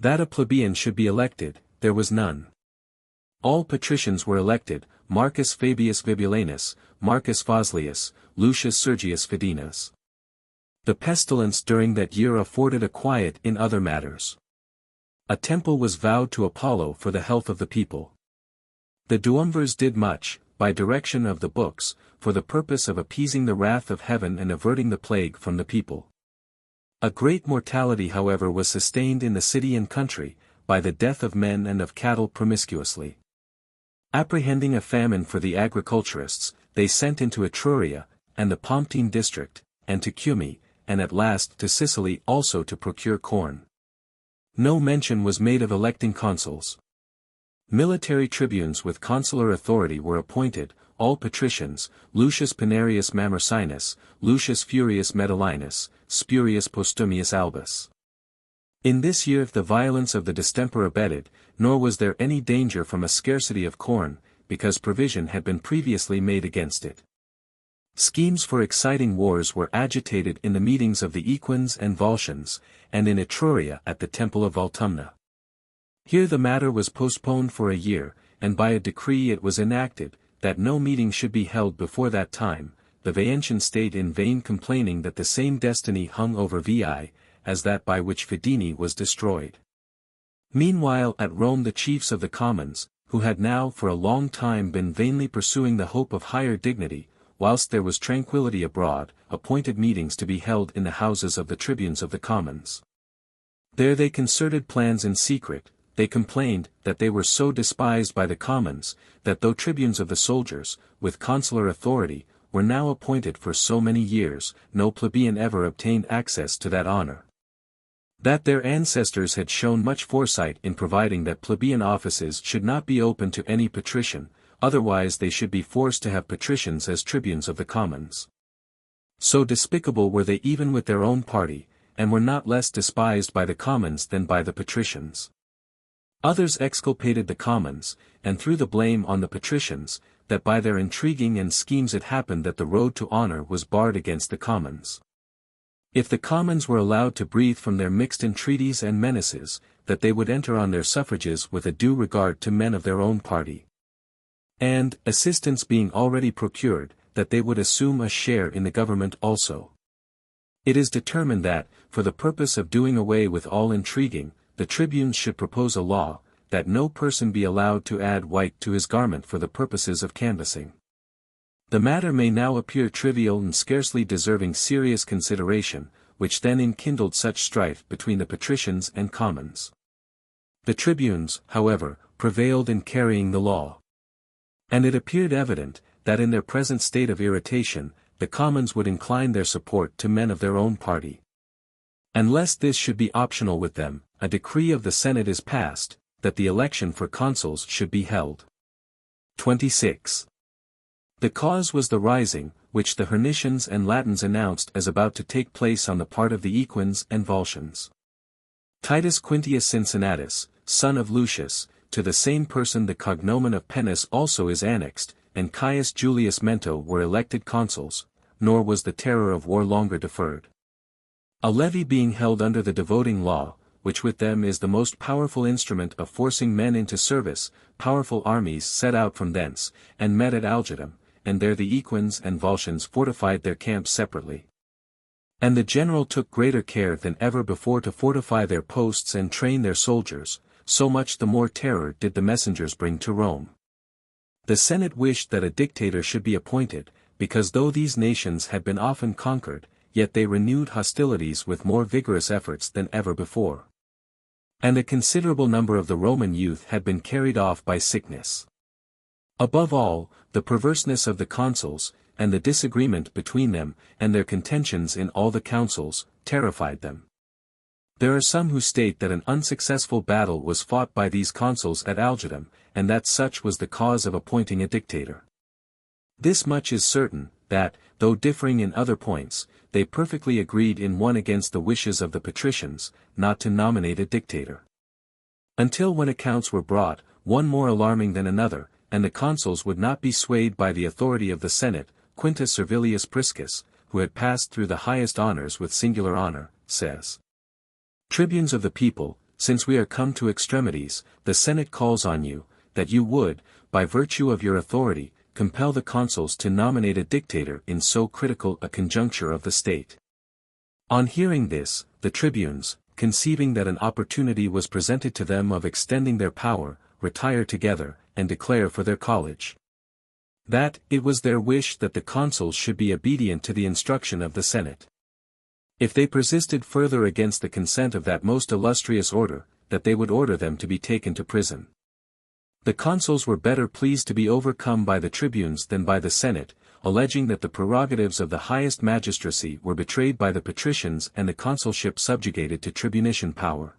Speaker 1: That a plebeian should be elected, there was none. All patricians were elected, Marcus Fabius Vibulanus, Marcus Foslius, Lucius Sergius Fidenas. The pestilence during that year afforded a quiet in other matters. A temple was vowed to Apollo for the health of the people. The duumvirs did much, by direction of the books, for the purpose of appeasing the wrath of heaven and averting the plague from the people. A great mortality however was sustained in the city and country, by the death of men and of cattle promiscuously. Apprehending a famine for the agriculturists, they sent into Etruria, and the Pomptine district, and to Cumae, and at last to Sicily also to procure corn. No mention was made of electing consuls. Military tribunes with consular authority were appointed, all patricians, Lucius Pinarius Mamercinus, Lucius Furius Metellinus, Spurius Postumius Albus. In this year the violence of the distemper abated, nor was there any danger from a scarcity of corn, because provision had been previously made against it. Schemes for exciting wars were agitated in the meetings of the Equins and Volscians, and in Etruria at the temple of Voltumna. Here the matter was postponed for a year, and by a decree it was enacted, that no meeting should be held before that time, the Veientian state in vain complaining that the same destiny hung over Veii, as that by which Fidene was destroyed. Meanwhile at Rome the chiefs of the commons, who had now for a long time been vainly pursuing the hope of higher dignity, whilst there was tranquillity abroad, appointed meetings to be held in the houses of the tribunes of the commons. There they concerted plans in secret. They complained that they were so despised by the commons, that though tribunes of the soldiers, with consular authority, were now appointed for so many years, no plebeian ever obtained access to that honor. That their ancestors had shown much foresight in providing that plebeian offices should not be open to any patrician, otherwise they should be forced to have patricians as tribunes of the commons. So despicable were they even with their own party, and were not less despised by the commons than by the patricians. Others exculpated the commons, and threw the blame on the patricians, that by their intriguing and schemes it happened that the road to honor was barred against the commons. If the commons were allowed to breathe from their mixed entreaties and menaces, that they would enter on their suffrages with a due regard to men of their own party. And, assistance being already procured, that they would assume a share in the government also. It is determined that, for the purpose of doing away with all intriguing, the tribunes should propose a law, that no person be allowed to add white to his garment for the purposes of canvassing. The matter may now appear trivial and scarcely deserving serious consideration, which then enkindled such strife between the patricians and commons. The tribunes, however, prevailed in carrying the law. And it appeared evident, that in their present state of irritation, the commons would incline their support to men of their own party. And lest this should be optional with them, a decree of the Senate is passed, that the election for consuls should be held. 26. The cause was the rising, which the Hernicians and Latins announced as about to take place on the part of the Equins and Volscians. Titus Quintius Cincinnatus, son of Lucius, to the same person the cognomen of Pennus also is annexed, and Caius Julius Mento were elected consuls, nor was the terror of war longer deferred. A levy being held under the devoting law, which with them is the most powerful instrument of forcing men into service, powerful armies set out from thence, and met at Algidum, and there the Equins and Volscians fortified their camps separately. And the general took greater care than ever before to fortify their posts and train their soldiers, so much the more terror did the messengers bring to Rome. The Senate wished that a dictator should be appointed, because though these nations had been often conquered, yet they renewed hostilities with more vigorous efforts than ever before. And a considerable number of the Roman youth had been carried off by sickness. Above all, the perverseness of the consuls, and the disagreement between them, and their contentions in all the councils, terrified them. There are some who state that an unsuccessful battle was fought by these consuls at Algidum, and that such was the cause of appointing a dictator. This much is certain, that, though differing in other points, they perfectly agreed in one against the wishes of the patricians, not to nominate a dictator. Until when accounts were brought, one more alarming than another, and the consuls would not be swayed by the authority of the Senate, Quintus Servilius Priscus, who had passed through the highest honors with singular honor, says. Tribunes of the people, since we are come to extremities, the Senate calls on you, that you would, by virtue of your authority, compel the consuls to nominate a dictator in so critical a conjuncture of the state. On hearing this, the tribunes, conceiving that an opportunity was presented to them of extending their power, retire together, and declare for their college that it was their wish that the consuls should be obedient to the instruction of the Senate. If they persisted further against the consent of that most illustrious order, that they would order them to be taken to prison. The consuls were better pleased to be overcome by the tribunes than by the Senate, alleging that the prerogatives of the highest magistracy were betrayed by the patricians and the consulship subjugated to tribunician power.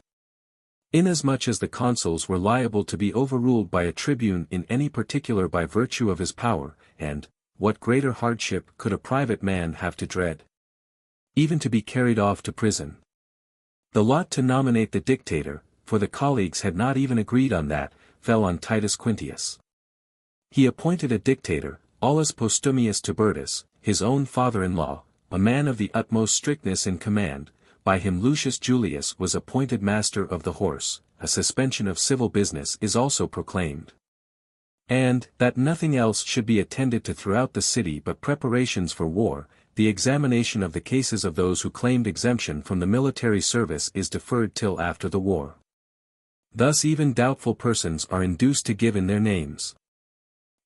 Speaker 1: Inasmuch as the consuls were liable to be overruled by a tribune in any particular by virtue of his power, and, what greater hardship could a private man have to dread? Even to be carried off to prison. The lot to nominate the dictator, for the colleagues had not even agreed on that, fell on Titus Quintius. He appointed a dictator, Aulus Postumius Tibertus, his own father-in-law, a man of the utmost strictness in command. By him Lucius Julius was appointed master of the horse, a suspension of civil business is also proclaimed. And, that nothing else should be attended to throughout the city but preparations for war, the examination of the cases of those who claimed exemption from the military service is deferred till after the war. Thus even doubtful persons are induced to give in their names.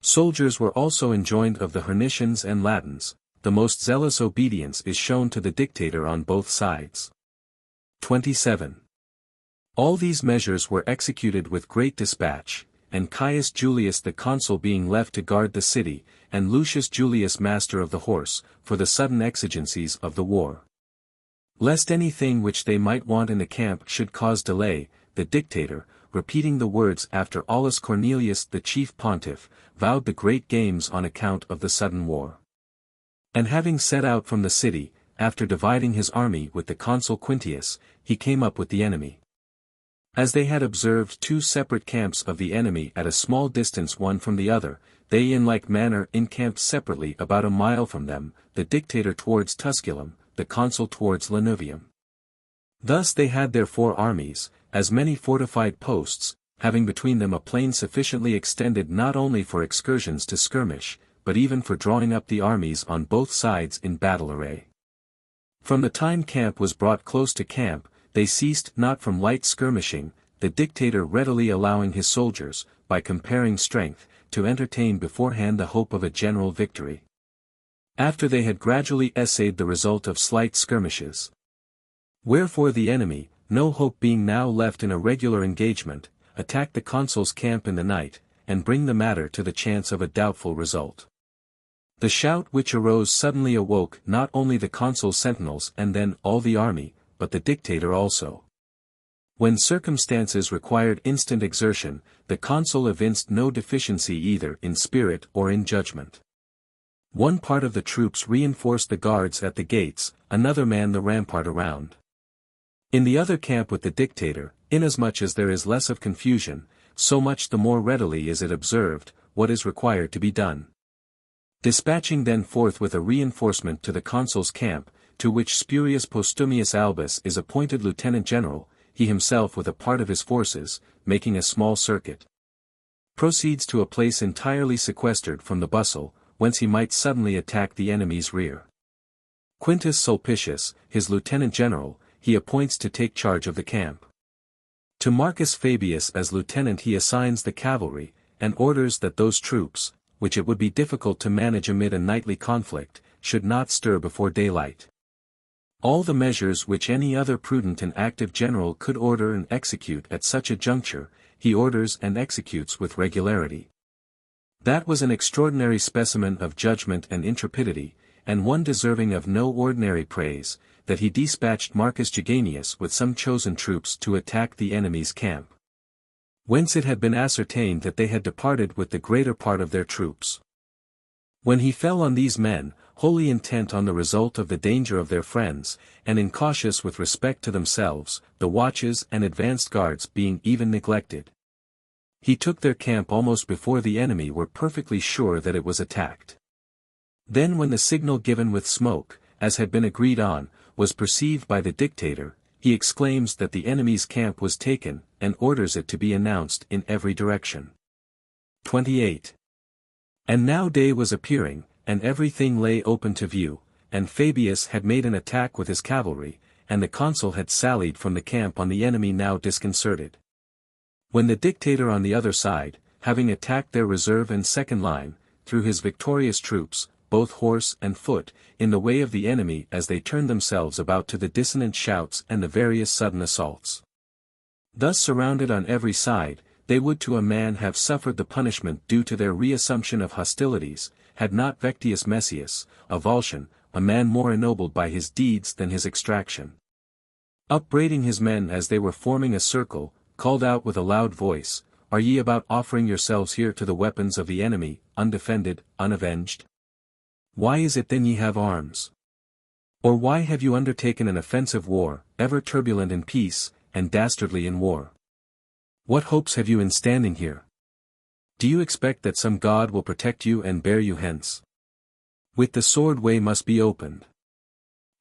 Speaker 1: Soldiers were also enjoined of the Hernicians and Latins. The most zealous obedience is shown to the dictator on both sides. 27. All these measures were executed with great dispatch, and Caius Julius the consul being left to guard the city, and Lucius Julius master of the horse, for the sudden exigencies of the war. Lest anything which they might want in the camp should cause delay, the dictator, repeating the words after Aulus Cornelius the chief pontiff, vowed the great games on account of the sudden war. And having set out from the city, after dividing his army with the consul Quintius, he came up with the enemy. As they had observed two separate camps of the enemy at a small distance one from the other, they in like manner encamped separately about a mile from them, the dictator towards Tusculum, the consul towards Lanuvium. Thus they had their 4 armies, as many fortified posts, having between them a plain sufficiently extended not only for excursions to skirmish, but even for drawing up the armies on both sides in battle array. From the time camp was brought close to camp, they ceased not from light skirmishing, the dictator readily allowing his soldiers, by comparing strength, to entertain beforehand the hope of a general victory. After they had gradually essayed the result of slight skirmishes. Wherefore the enemy, no hope being now left in a regular engagement, attacked the consul's camp in the night, and bring the matter to the chance of a doubtful result. The shout which arose suddenly awoke not only the consul's sentinels and then all the army, but the dictator also. When circumstances required instant exertion, the consul evinced no deficiency either in spirit or in judgment. One part of the troops reinforced the guards at the gates, another manned the rampart around. In the other camp with the dictator, inasmuch as there is less of confusion, so much the more readily is it observed, what is required to be done. Dispatching then forthwith a reinforcement to the consul's camp, to which Spurius Postumius Albus is appointed lieutenant general, he himself with a part of his forces, making a small circuit, proceeds to a place entirely sequestered from the bustle, whence he might suddenly attack the enemy's rear. Quintus Sulpicius, his lieutenant general, he appoints to take charge of the camp. To Marcus Fabius as lieutenant he assigns the cavalry, and orders that those troops, which it would be difficult to manage amid a nightly conflict, should not stir before daylight. All the measures which any other prudent and active general could order and execute at such a juncture, he orders and executes with regularity. That was an extraordinary specimen of judgment and intrepidity, and one deserving of no ordinary praise, that he dispatched Marcus Jaganius with some chosen troops to attack the enemy's camp, whence it had been ascertained that they had departed with the greater part of their troops. When he fell on these men, wholly intent on the result of the danger of their friends, and incautious with respect to themselves, the watches and advanced guards being even neglected, he took their camp almost before the enemy were perfectly sure that it was attacked. Then when the signal given with smoke, as had been agreed on, was perceived by the dictator, he exclaims that the enemy's camp was taken, and orders it to be announced in every direction. 28. And now day was appearing, and everything lay open to view, and Fabius had made an attack with his cavalry, and the consul had sallied from the camp on the enemy now disconcerted. When the dictator on the other side, having attacked their reserve and second line, threw his victorious troops, both horse and foot, in the way of the enemy as they turned themselves about to the dissonant shouts and the various sudden assaults. Thus surrounded on every side, they would to a man have suffered the punishment due to their reassumption of hostilities, had not Vectius Messius, a Volscian, a man more ennobled by his deeds than his extraction, upbraiding his men as they were forming a circle, called out with a loud voice, "Are ye about offering yourselves here to the weapons of the enemy, undefended, unavenged? Why is it then ye have arms? Or why have you undertaken an offensive war, ever turbulent in peace, and dastardly in war? What hopes have you in standing here? Do you expect that some god will protect you and bear you hence? With the sword way must be opened.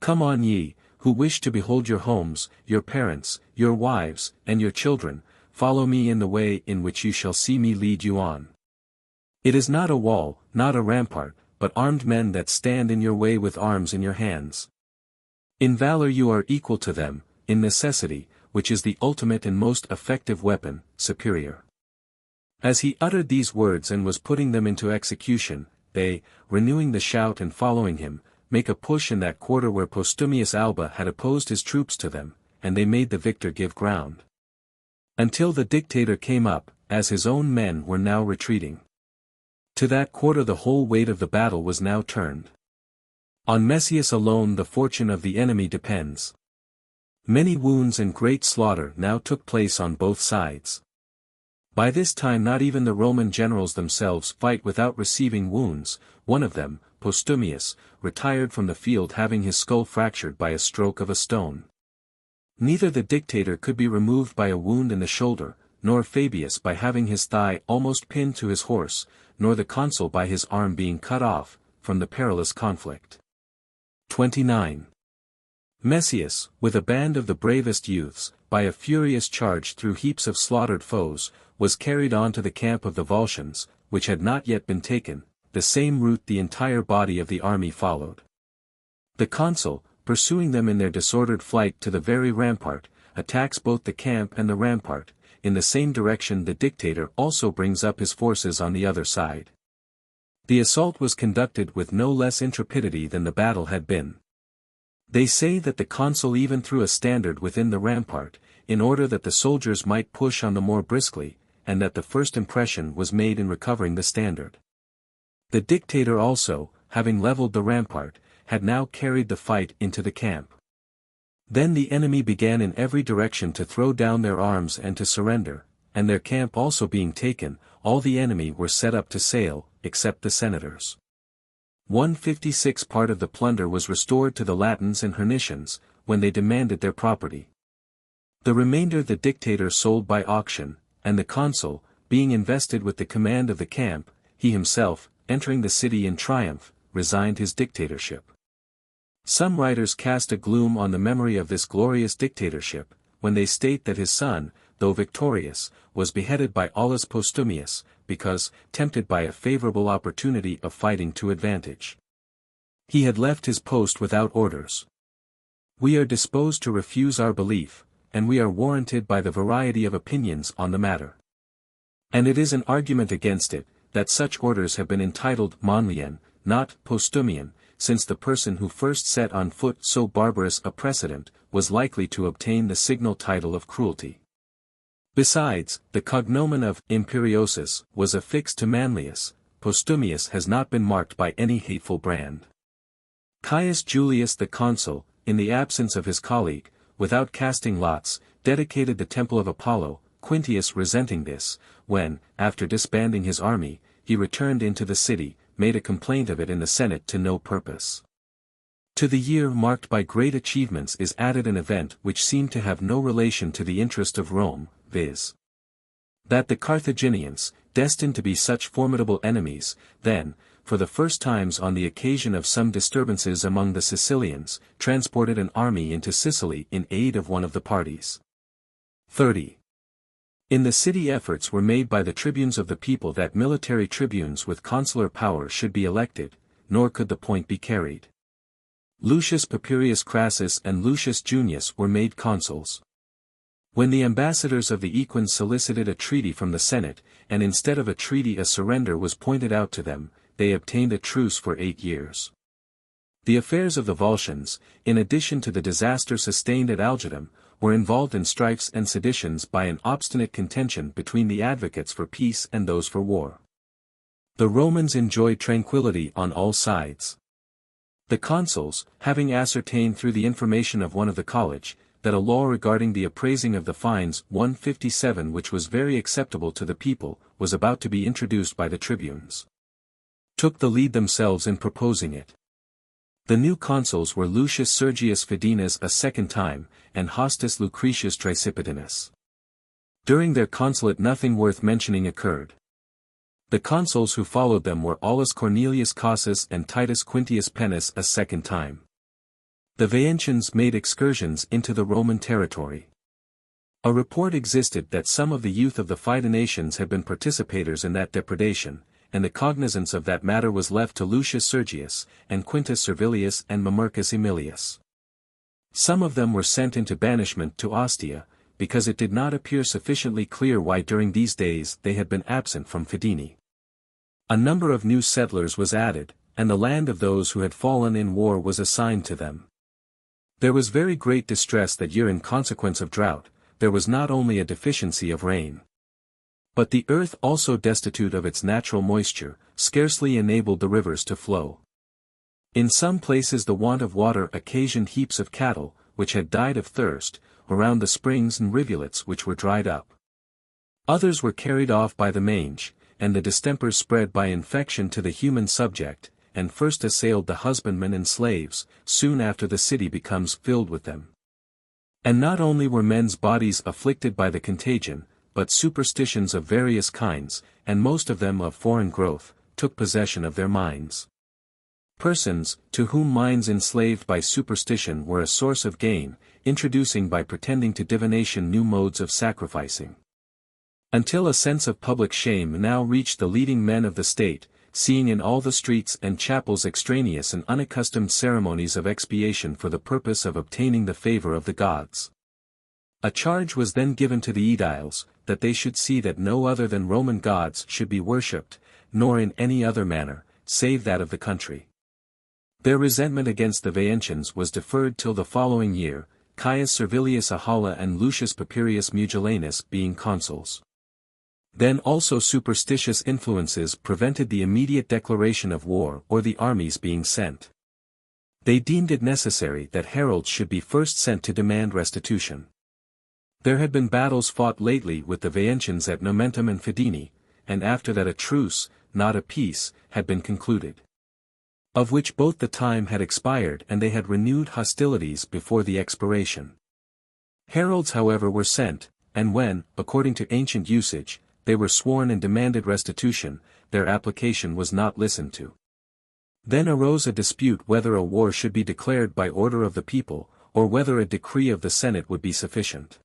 Speaker 1: Come on ye, who wish to behold your homes, your parents, your wives, and your children, follow me in the way in which you shall see me lead you on. It is not a wall, not a rampart, but armed men that stand in your way with arms in your hands. In valor you are equal to them, in necessity, which is the ultimate and most effective weapon, superior." As he uttered these words and was putting them into execution, they, renewing the shout and following him, make a push in that quarter where Postumius Alba had opposed his troops to them, and they made the victor give ground. Until the dictator came up, as his own men were now retreating. To that quarter the whole weight of the battle was now turned. On Messius alone the fortune of the enemy depends. Many wounds and great slaughter now took place on both sides. By this time not even the Roman generals themselves fight without receiving wounds. One of them, Postumius, retired from the field having his skull fractured by a stroke of a stone. Neither the dictator could be removed by a wound in the shoulder, nor Fabius by having his thigh almost pinned to his horse, nor the consul by his arm being cut off, from the perilous conflict. 29. Messius, with a band of the bravest youths, by a furious charge through heaps of slaughtered foes, was carried on to the camp of the Volscians, which had not yet been taken, the same route the entire body of the army followed. The consul, pursuing them in their disordered flight to the very rampart, attacks both the camp and the rampart. In the same direction the dictator also brings up his forces on the other side. The assault was conducted with no less intrepidity than the battle had been. They say that the consul even threw a standard within the rampart, in order that the soldiers might push on the more briskly, and that the first impression was made in recovering the standard. The dictator also, having leveled the rampart, had now carried the fight into the camp. Then the enemy began in every direction to throw down their arms and to surrender, and their camp also being taken, all the enemy were set up to sail, except the senators. 1/56 part of the plunder was restored to the Latins and Hernicians, when they demanded their property. The remainder the dictator sold by auction, and the consul, being invested with the command of the camp, he himself, entering the city in triumph, resigned his dictatorship. Some writers cast a gloom on the memory of this glorious dictatorship, when they state that his son, though victorious, was beheaded by Aulus Postumius, because, tempted by a favorable opportunity of fighting to advantage, he had left his post without orders. We are disposed to refuse our belief, and we are warranted by the variety of opinions on the matter. And it is an argument against it, that such orders have been entitled Manlian, not Postumian, since the person who first set on foot so barbarous a precedent, was likely to obtain the signal title of cruelty. Besides, the cognomen of Imperiosus was affixed to Manlius. Postumius has not been marked by any hateful brand. Caius Julius the consul, in the absence of his colleague, without casting lots, dedicated the temple of Apollo. Quintius resenting this, when, after disbanding his army, he returned into the city, made a complaint of it in the Senate to no purpose. To the year marked by great achievements is added an event which seemed to have no relation to the interest of Rome, viz. That the Carthaginians, destined to be such formidable enemies, then, for the first times on the occasion of some disturbances among the Sicilians, transported an army into Sicily in aid of one of the parties. 30. In the city efforts were made by the tribunes of the people that military tribunes with consular power should be elected, nor could the point be carried. Lucius Papirius Crassus and Lucius Junius were made consuls. When the ambassadors of the Equines solicited a treaty from the Senate, and instead of a treaty a surrender was pointed out to them, they obtained a truce for 8 years. The affairs of the Volscians, in addition to the disaster sustained at Algidum, were involved in strifes and seditions by an obstinate contention between the advocates for peace and those for war. The Romans enjoyed tranquility on all sides. The consuls, having ascertained through the information of one of the college, that a law regarding the appraising of the fines 157 which was very acceptable to the people, was about to be introduced by the tribunes, took the lead themselves in proposing it. The new consuls were Lucius Sergius Fidenas a second time, and Hostus Lucretius Tricipitinus. During their consulate nothing worth mentioning occurred. The consuls who followed them were Aulus Cornelius Cassius and Titus Quintius Pennus a second time. The Veientians made excursions into the Roman territory. A report existed that some of the youth of the Fidenations had been participators in that depredation, and the cognizance of that matter was left to Lucius Sergius, and Quintus Servilius and Mamercus Aemilius. Some of them were sent into banishment to Ostia, because it did not appear sufficiently clear why during these days they had been absent from Fidene. A number of new settlers was added, and the land of those who had fallen in war was assigned to them. There was very great distress that year in consequence of drought. There was not only a deficiency of rain, but the earth also destitute of its natural moisture, scarcely enabled the rivers to flow. In some places the want of water occasioned heaps of cattle, which had died of thirst, around the springs and rivulets which were dried up. Others were carried off by the mange, and the distempers spread by infection to the human subject, and first assailed the husbandmen and slaves, soon after the city becomes filled with them. And not only were men's bodies afflicted by the contagion, but superstitions of various kinds, and most of them of foreign growth, took possession of their minds. Persons, to whom minds enslaved by superstition were a source of gain, introducing by pretending to divination new modes of sacrificing. Until a sense of public shame now reached the leading men of the state, seeing in all the streets and chapels extraneous and unaccustomed ceremonies of expiation for the purpose of obtaining the favor of the gods. A charge was then given to the aediles, that they should see that no other than Roman gods should be worshipped, nor in any other manner, save that of the country. Their resentment against the Veientians was deferred till the following year, Caius Servilius Ahala and Lucius Papirius Mugellanus being consuls. Then also superstitious influences prevented the immediate declaration of war or the armies being sent. They deemed it necessary that heralds should be first sent to demand restitution. There had been battles fought lately with the Veientians at Nomentum and Fidene, and after that a truce, not a peace, had been concluded, of which both the time had expired and they had renewed hostilities before the expiration. Heralds however were sent, and when, according to ancient usage, they were sworn and demanded restitution, their application was not listened to. Then arose a dispute whether a war should be declared by order of the people, or whether a decree of the Senate would be sufficient.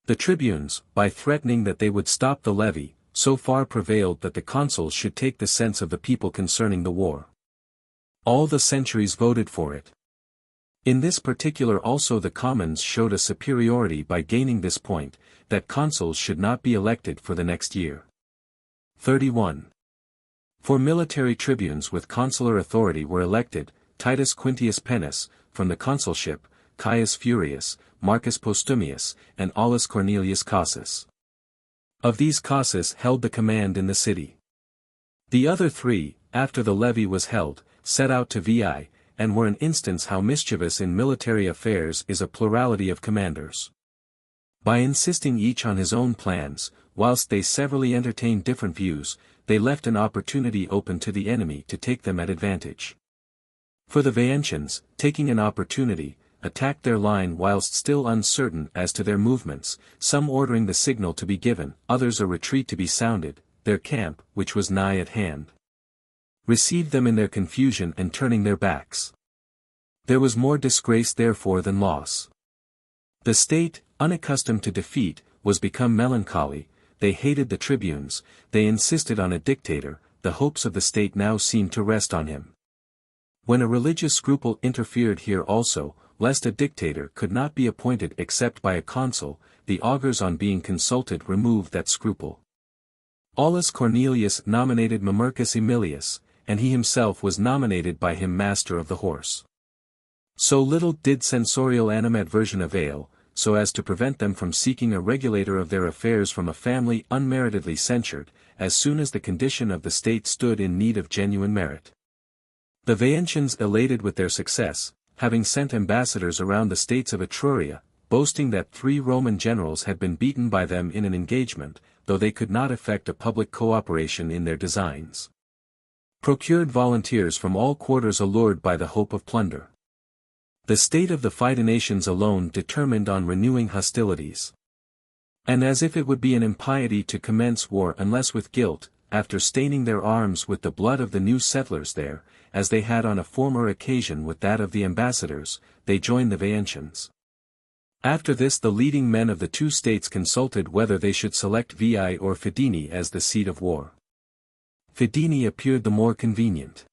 Speaker 1: The tribunes, by threatening that they would stop the levy, so far prevailed that the consuls should take the sense of the people concerning the war. All the centuries voted for it. In this particular also the commons showed a superiority by gaining this point, that consuls should not be elected for the next year. 31. For military tribunes with consular authority were elected, Titus Quintius Pennus, from the consulship, Caius Furius, Marcus Postumius, and Aulus Cornelius Cassius. Of these Cassius held the command in the city. The other three, after the levy was held, set out to Veii, and were an instance how mischievous in military affairs is a plurality of commanders. By insisting each on his own plans, whilst they severally entertained different views, they left an opportunity open to the enemy to take them at advantage. For the Veientians, taking an opportunity, attacked their line whilst still uncertain as to their movements, some ordering the signal to be given, others a retreat to be sounded, their camp, which was nigh at hand. received them in their confusion and turning their backs. There was more disgrace therefore than loss. The state, unaccustomed to defeat, was become melancholy, they hated the tribunes, they insisted on a dictator, the hopes of the state now seemed to rest on him. When a religious scruple interfered here also, lest a dictator could not be appointed except by a consul, the augurs on being consulted removed that scruple. Aulus Cornelius nominated Mamercus Aemilius, and he himself was nominated by him master of the horse. So little did censorial animadversion avail, so as to prevent them from seeking a regulator of their affairs from a family unmeritedly censured, as soon as the condition of the state stood in need of genuine merit. The Veientians elated with their success, having sent ambassadors around the states of Etruria, boasting that 3 Roman generals had been beaten by them in an engagement, though they could not effect a public cooperation in their designs. Procured volunteers from all quarters allured by the hope of plunder. The state of the Fidenations alone determined on renewing hostilities. And as if it would be an impiety to commence war unless with guilt, after staining their arms with the blood of the new settlers there, as they had on a former occasion with that of the ambassadors, they joined the Veientians. After this the leading men of the 2 states consulted whether they should select Veii or Fidene as the seat of war. Fidene appeared the more convenient.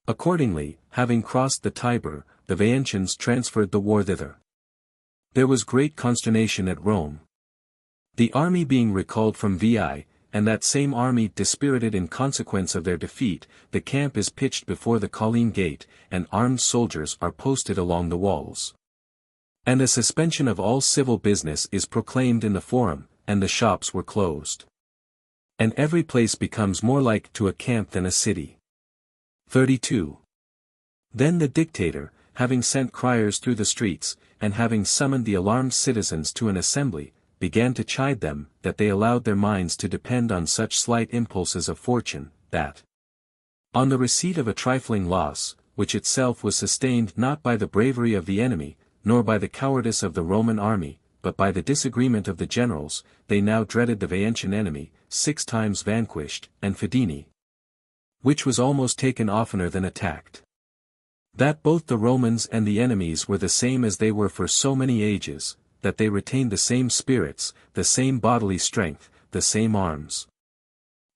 Speaker 1: Accordingly, having crossed the Tiber, the Veientians transferred the war thither. There was great consternation at Rome. The army being recalled from Veii, and that same army dispirited in consequence of their defeat, the camp is pitched before the Colline gate, and armed soldiers are posted along the walls. And a suspension of all civil business is proclaimed in the forum, and the shops were closed. And every place becomes more like to a camp than a city. 32. Then the dictator, having sent criers through the streets, and having summoned the alarmed citizens to an assembly, began to chide them, that they allowed their minds to depend on such slight impulses of fortune, that on the receipt of a trifling loss, which itself was sustained not by the bravery of the enemy, nor by the cowardice of the Roman army, but by the disagreement of the generals, they now dreaded the Veientian enemy, 6 times vanquished, and Fidene, which was almost taken oftener than attacked. That both the Romans and the enemies were the same as they were for so many ages, that they retained the same spirits, the same bodily strength, the same arms.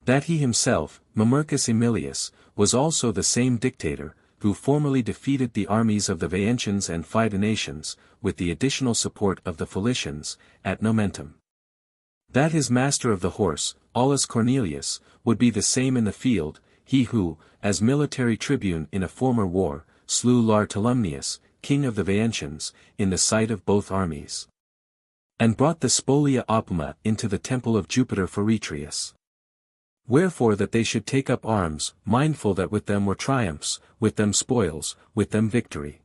Speaker 1: That he himself, Mamercus Aemilius, was also the same dictator, who formerly defeated the armies of the Veientians and Fidenations, with the additional support of the Cilicians, at Nomentum. That his master of the horse, Aulus Cornelius, would be the same in the field, he who, as military tribune in a former war, slew Lartolumnius, king of the Veientians, in the sight of both armies. And brought the spolia opima into the temple of Jupiter Feretrius. Wherefore that they should take up arms, mindful that with them were triumphs, with them spoils, with them victory.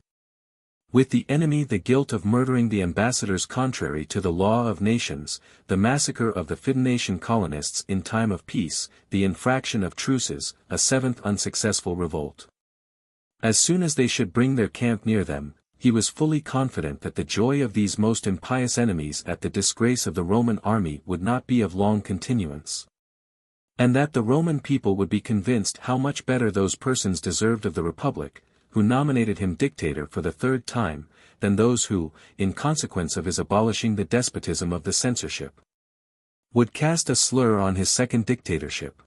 Speaker 1: With the enemy the guilt of murdering the ambassadors contrary to the law of nations, the massacre of the Fidenatian colonists in time of peace, the infraction of truces, a 7th unsuccessful revolt. As soon as they should bring their camp near them, he was fully confident that the joy of these most impious enemies at the disgrace of the Roman army would not be of long continuance. And that the Roman people would be convinced how much better those persons deserved of the Republic, who nominated him dictator for the 3rd time, than those who, in consequence of his abolishing the despotism of the censorship, would cast a slur on his 2nd dictatorship.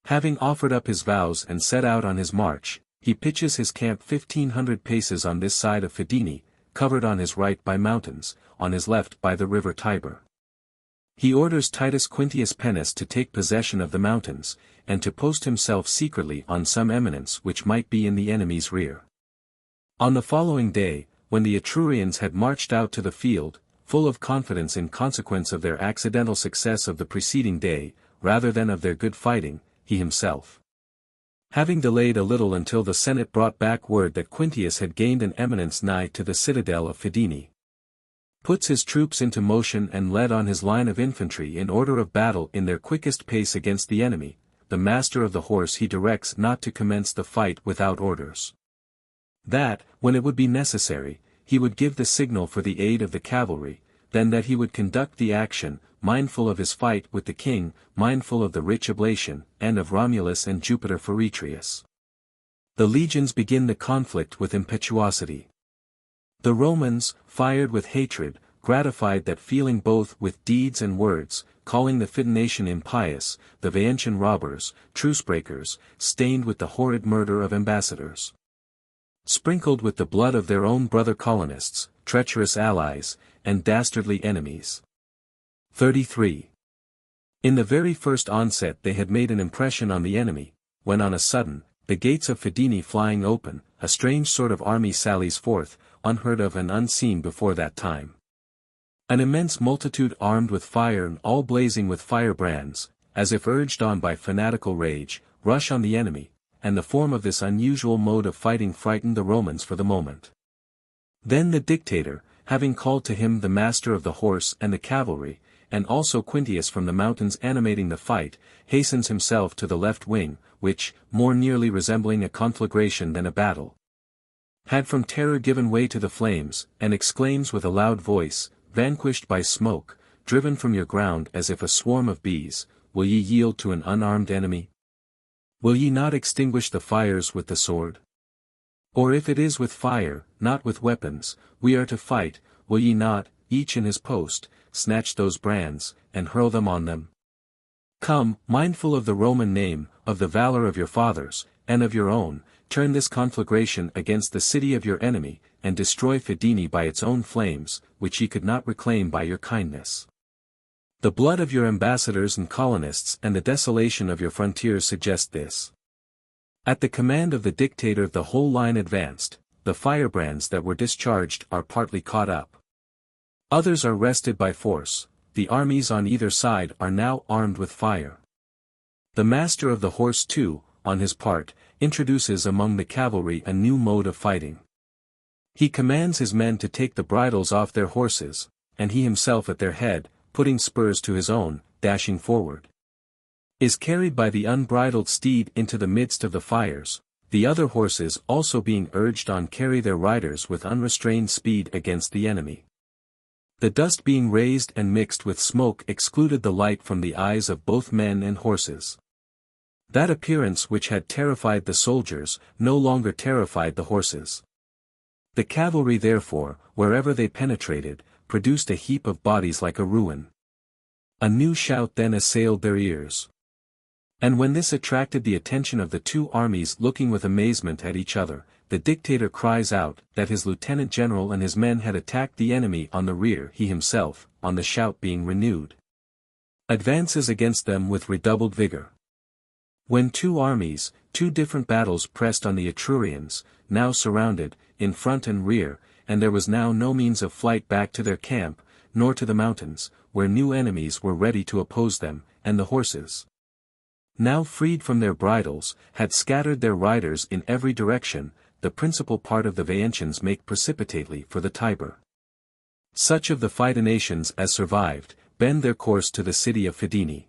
Speaker 1: Having offered up his vows and set out on his march, he pitches his camp 1,500 paces on this side of Fidene, covered on his right by mountains, on his left by the river Tiber. He orders Titus Quintius Pennus to take possession of the mountains, and to post himself secretly on some eminence which might be in the enemy's rear. On the following day, when the Etrurians had marched out to the field, full of confidence in consequence of their accidental success of the preceding day, rather than of their good fighting, he himself, having delayed a little until the Senate brought back word that Quintius had gained an eminence nigh to the citadel of Fidene, puts his troops into motion and led on his line of infantry in order of battle in their quickest pace against the enemy, the master of the horse he directs not to commence the fight without orders. That, when it would be necessary, he would give the signal for the aid of the cavalry, then that he would conduct the action, mindful of his fight with the king, mindful of the rich oblation, and of Romulus and Jupiter Feretrius. The legions begin the conflict with impetuosity. The Romans, fired with hatred, gratified that feeling both with deeds and words, calling the Fidenation impious, the Vaentian robbers, truce-breakers, stained with the horrid murder of ambassadors. Sprinkled with the blood of their own brother colonists, treacherous allies, and dastardly enemies. 33. In the very first onset they had made an impression on the enemy, when on a sudden, the gates of Fidene flying open, a strange sort of army sallies forth, unheard of and unseen before that time. An immense multitude armed with fire and all blazing with firebrands, as if urged on by fanatical rage, rush on the enemy, and the form of this unusual mode of fighting frightened the Romans for the moment. Then the dictator, having called to him the master of the horse and the cavalry, and also Quintius from the mountains animating the fight, hastens himself to the left wing, which, more nearly resembling a conflagration than a battle, had from terror given way to the flames, and exclaims with a loud voice, vanquished by smoke, driven from your ground as if a swarm of bees, will ye yield to an unarmed enemy? Will ye not extinguish the fires with the sword? Or if it is with fire, not with weapons, we are to fight, will ye not, each in his post, snatch those brands, and hurl them on them? Come, mindful of the Roman name, of the valor of your fathers, and of your own, turn this conflagration against the city of your enemy, and destroy Fidene by its own flames, which ye could not reclaim by your kindness. The blood of your ambassadors and colonists and the desolation of your frontiers suggest this. At the command of the dictator the whole line advanced, the firebrands that were discharged are partly caught up. Others are wrested by force, the armies on either side are now armed with fire. The master of the horse too, on his part, introduces among the cavalry a new mode of fighting. He commands his men to take the bridles off their horses, and he himself at their head, putting spurs to his own, dashing forward, is carried by the unbridled steed into the midst of the fires, the other horses also being urged on carry their riders with unrestrained speed against the enemy. The dust being raised and mixed with smoke excluded the light from the eyes of both men and horses. That appearance which had terrified the soldiers, no longer terrified the horses. The cavalry therefore, wherever they penetrated, produced a heap of bodies like a ruin. A new shout then assailed their ears. And when this attracted the attention of the two armies looking with amazement at each other, the dictator cries out that his lieutenant general and his men had attacked the enemy on the rear. He himself, on the shout being renewed, advances against them with redoubled vigor. When two armies, two different battles pressed on the Etrurians, now surrounded, in front and rear, and there was now no means of flight back to their camp, nor to the mountains, where new enemies were ready to oppose them, and the horses, now freed from their bridles, had scattered their riders in every direction, the principal part of the Vaentians make precipitately for the Tiber. Such of the Fidenations as survived, bend their course to the city of Fidene.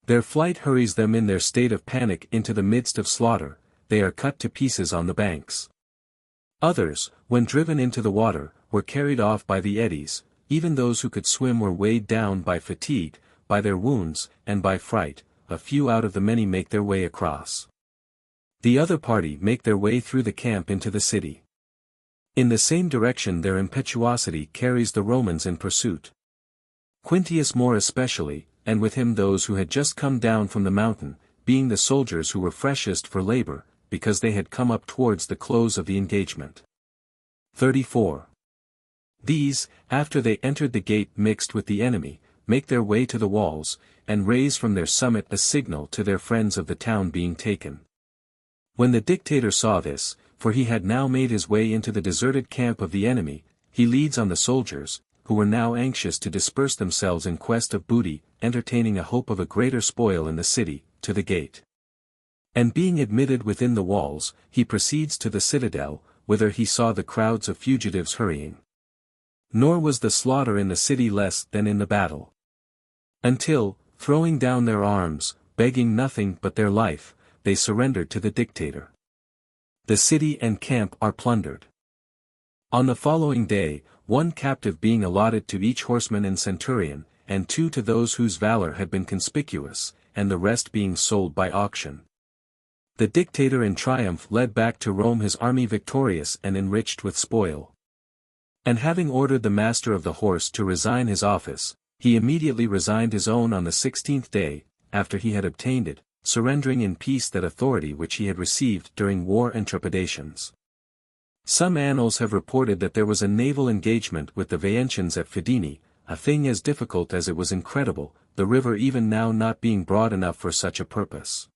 Speaker 1: Their flight hurries them in their state of panic into the midst of slaughter, they are cut to pieces on the banks. Others, when driven into the water, were carried off by the eddies, even those who could swim were weighed down by fatigue, by their wounds, and by fright, a few out of the many make their way across. The other party make their way through the camp into the city. In the same direction their impetuosity carries the Romans in pursuit. Quintius more especially, and with him those who had just come down from the mountain, being the soldiers who were freshest for labor, because they had come up towards the close of the engagement. 34. These, after they entered the gate mixed with the enemy, make their way to the walls, and raise from their summit a signal to their friends of the town being taken. When the dictator saw this, for he had now made his way into the deserted camp of the enemy, he leads on the soldiers, who were now anxious to disperse themselves in quest of booty, entertaining a hope of a greater spoil in the city, to the gate. And being admitted within the walls, he proceeds to the citadel, whither he saw the crowds of fugitives hurrying. Nor was the slaughter in the city less than in the battle. Until, throwing down their arms, begging nothing but their life, they surrendered to the dictator. The city and camp are plundered. On the following day, one captive being allotted to each horseman and centurion, and 2 to those whose valor had been conspicuous, and the rest being sold by auction. The dictator in triumph led back to Rome his army victorious and enriched with spoil. And having ordered the master of the horse to resign his office, he immediately resigned his own on the 16th day, after he had obtained it, surrendering in peace that authority which he had received during war and trepidations. Some annals have reported that there was a naval engagement with the Veientians at Fidene, a thing as difficult as it was incredible, the river even now not being broad enough for such a purpose.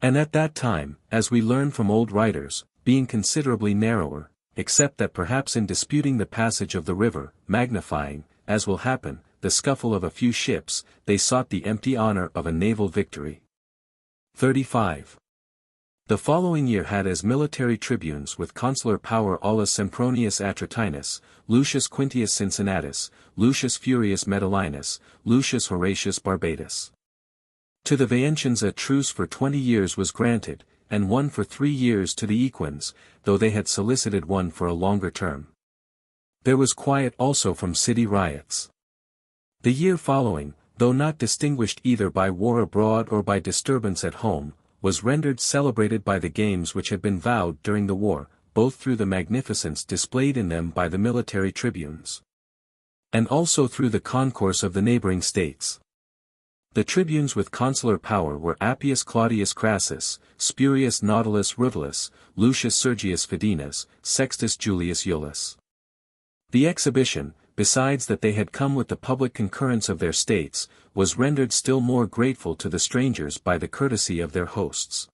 Speaker 1: And at that time, as we learn from old writers, being considerably narrower, except that perhaps in disputing the passage of the river, magnifying, as will happen, the scuffle of a few ships, they sought the empty honor of a naval victory. 35. The following year had as military tribunes with consular power Aulus Sempronius Atratinus, Lucius Quintius Cincinnatus, Lucius Furius Metellinus, Lucius Horatius Barbatus. To the Veientians a truce for 20 years was granted, and one for 3 years to the Equins, though they had solicited one for a longer term. There was quiet also from city riots. The year following, though not distinguished either by war abroad or by disturbance at home, was rendered celebrated by the games which had been vowed during the war, both through the magnificence displayed in them by the military tribunes, and also through the concourse of the neighboring states. The tribunes with consular power were Appius Claudius Crassus, Spurius Nautius Rutilius, Lucius Sergius Fidenas, Sextus Julius Iulus. The exhibition, besides that they had come with the public concurrence of their states, was rendered still more grateful to the strangers by the courtesy of their hosts.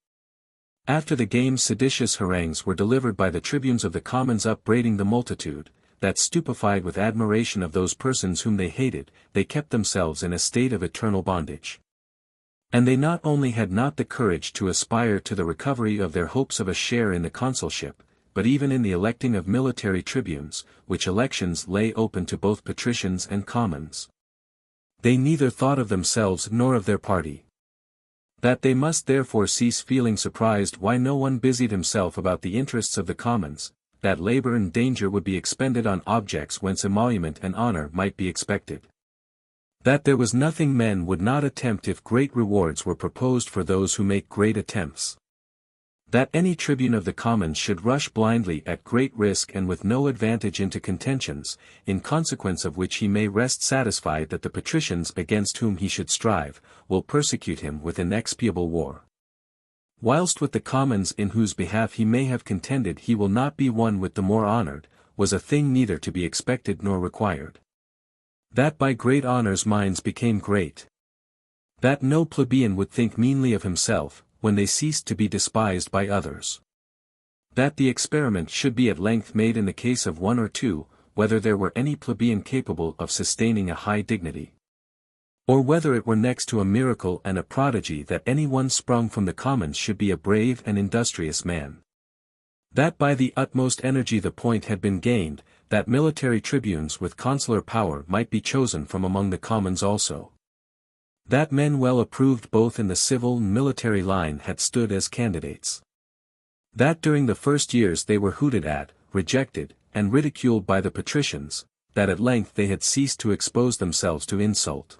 Speaker 1: After the games seditious harangues were delivered by the tribunes of the commons upbraiding the multitude, that stupefied with admiration of those persons whom they hated, they kept themselves in a state of eternal bondage. And they not only had not the courage to aspire to the recovery of their hopes of a share in the consulship, but even in the electing of military tribunes, which elections lay open to both patricians and commons. They neither thought of themselves nor of their party. That they must therefore cease feeling surprised why no one busied himself about the interests of the commons, that labor and danger would be expended on objects whence emolument and honor might be expected. That there was nothing men would not attempt if great rewards were proposed for those who make great attempts. That any tribune of the commons should rush blindly at great risk and with no advantage into contentions, in consequence of which he may rest satisfied that the patricians against whom he should strive, will persecute him with inexpiable war. Whilst with the commons in whose behalf he may have contended he will not be one with the more honored, was a thing neither to be expected nor required. That by great honors minds became great. That no plebeian would think meanly of himself, when they ceased to be despised by others. That the experiment should be at length made in the case of 1 or 2, whether there were any plebeian capable of sustaining a high dignity, or whether it were next to a miracle and a prodigy that any one sprung from the commons should be a brave and industrious man. That by the utmost energy the point had been gained, that military tribunes with consular power might be chosen from among the commons also. That men well approved both in the civil and military line had stood as candidates. That during the first years they were hooted at, rejected, and ridiculed by the patricians, that at length they had ceased to expose themselves to insult.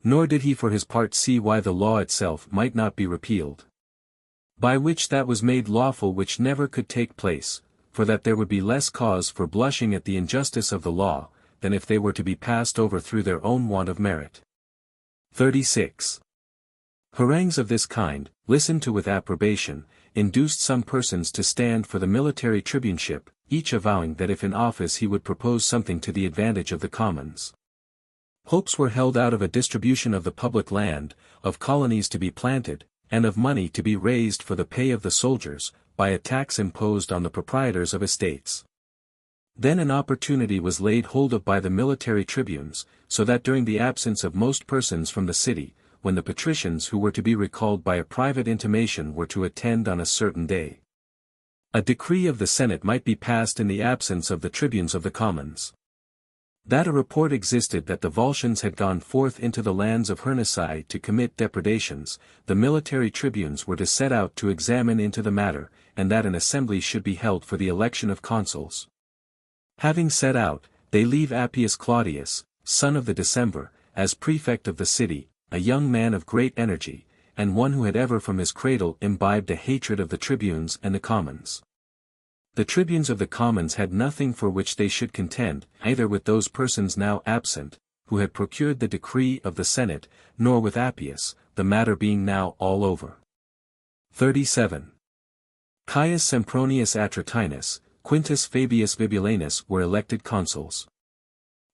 Speaker 1: Nor did he for his part see why the law itself might not be repealed, by which that was made lawful which never could take place, for that there would be less cause for blushing at the injustice of the law, than if they were to be passed over through their own want of merit. 36. Harangues of this kind, listened to with approbation, induced some persons to stand for the military tribuneship, each avowing that if in office he would propose something to the advantage of the commons. Hopes were held out of a distribution of the public land, of colonies to be planted, and of money to be raised for the pay of the soldiers, by a tax imposed on the proprietors of estates. Then an opportunity was laid hold of by the military tribunes, so that during the absence of most persons from the city, when the patricians who were to be recalled by a private intimation were to attend on a certain day, a decree of the Senate might be passed in the absence of the tribunes of the commons. That a report existed that the Volscians had gone forth into the lands of Hernisae to commit depredations, the military tribunes were to set out to examine into the matter, and that an assembly should be held for the election of consuls. Having set out, they leave Appius Claudius, son of the Decemvir, as prefect of the city, a young man of great energy, and one who had ever from his cradle imbibed a hatred of the tribunes and the commons. The tribunes of the commons had nothing for which they should contend, either with those persons now absent, who had procured the decree of the Senate, nor with Appius, the matter being now all over. 37. Caius Sempronius Atratinus, Quintus Fabius Vibulanus were elected consuls.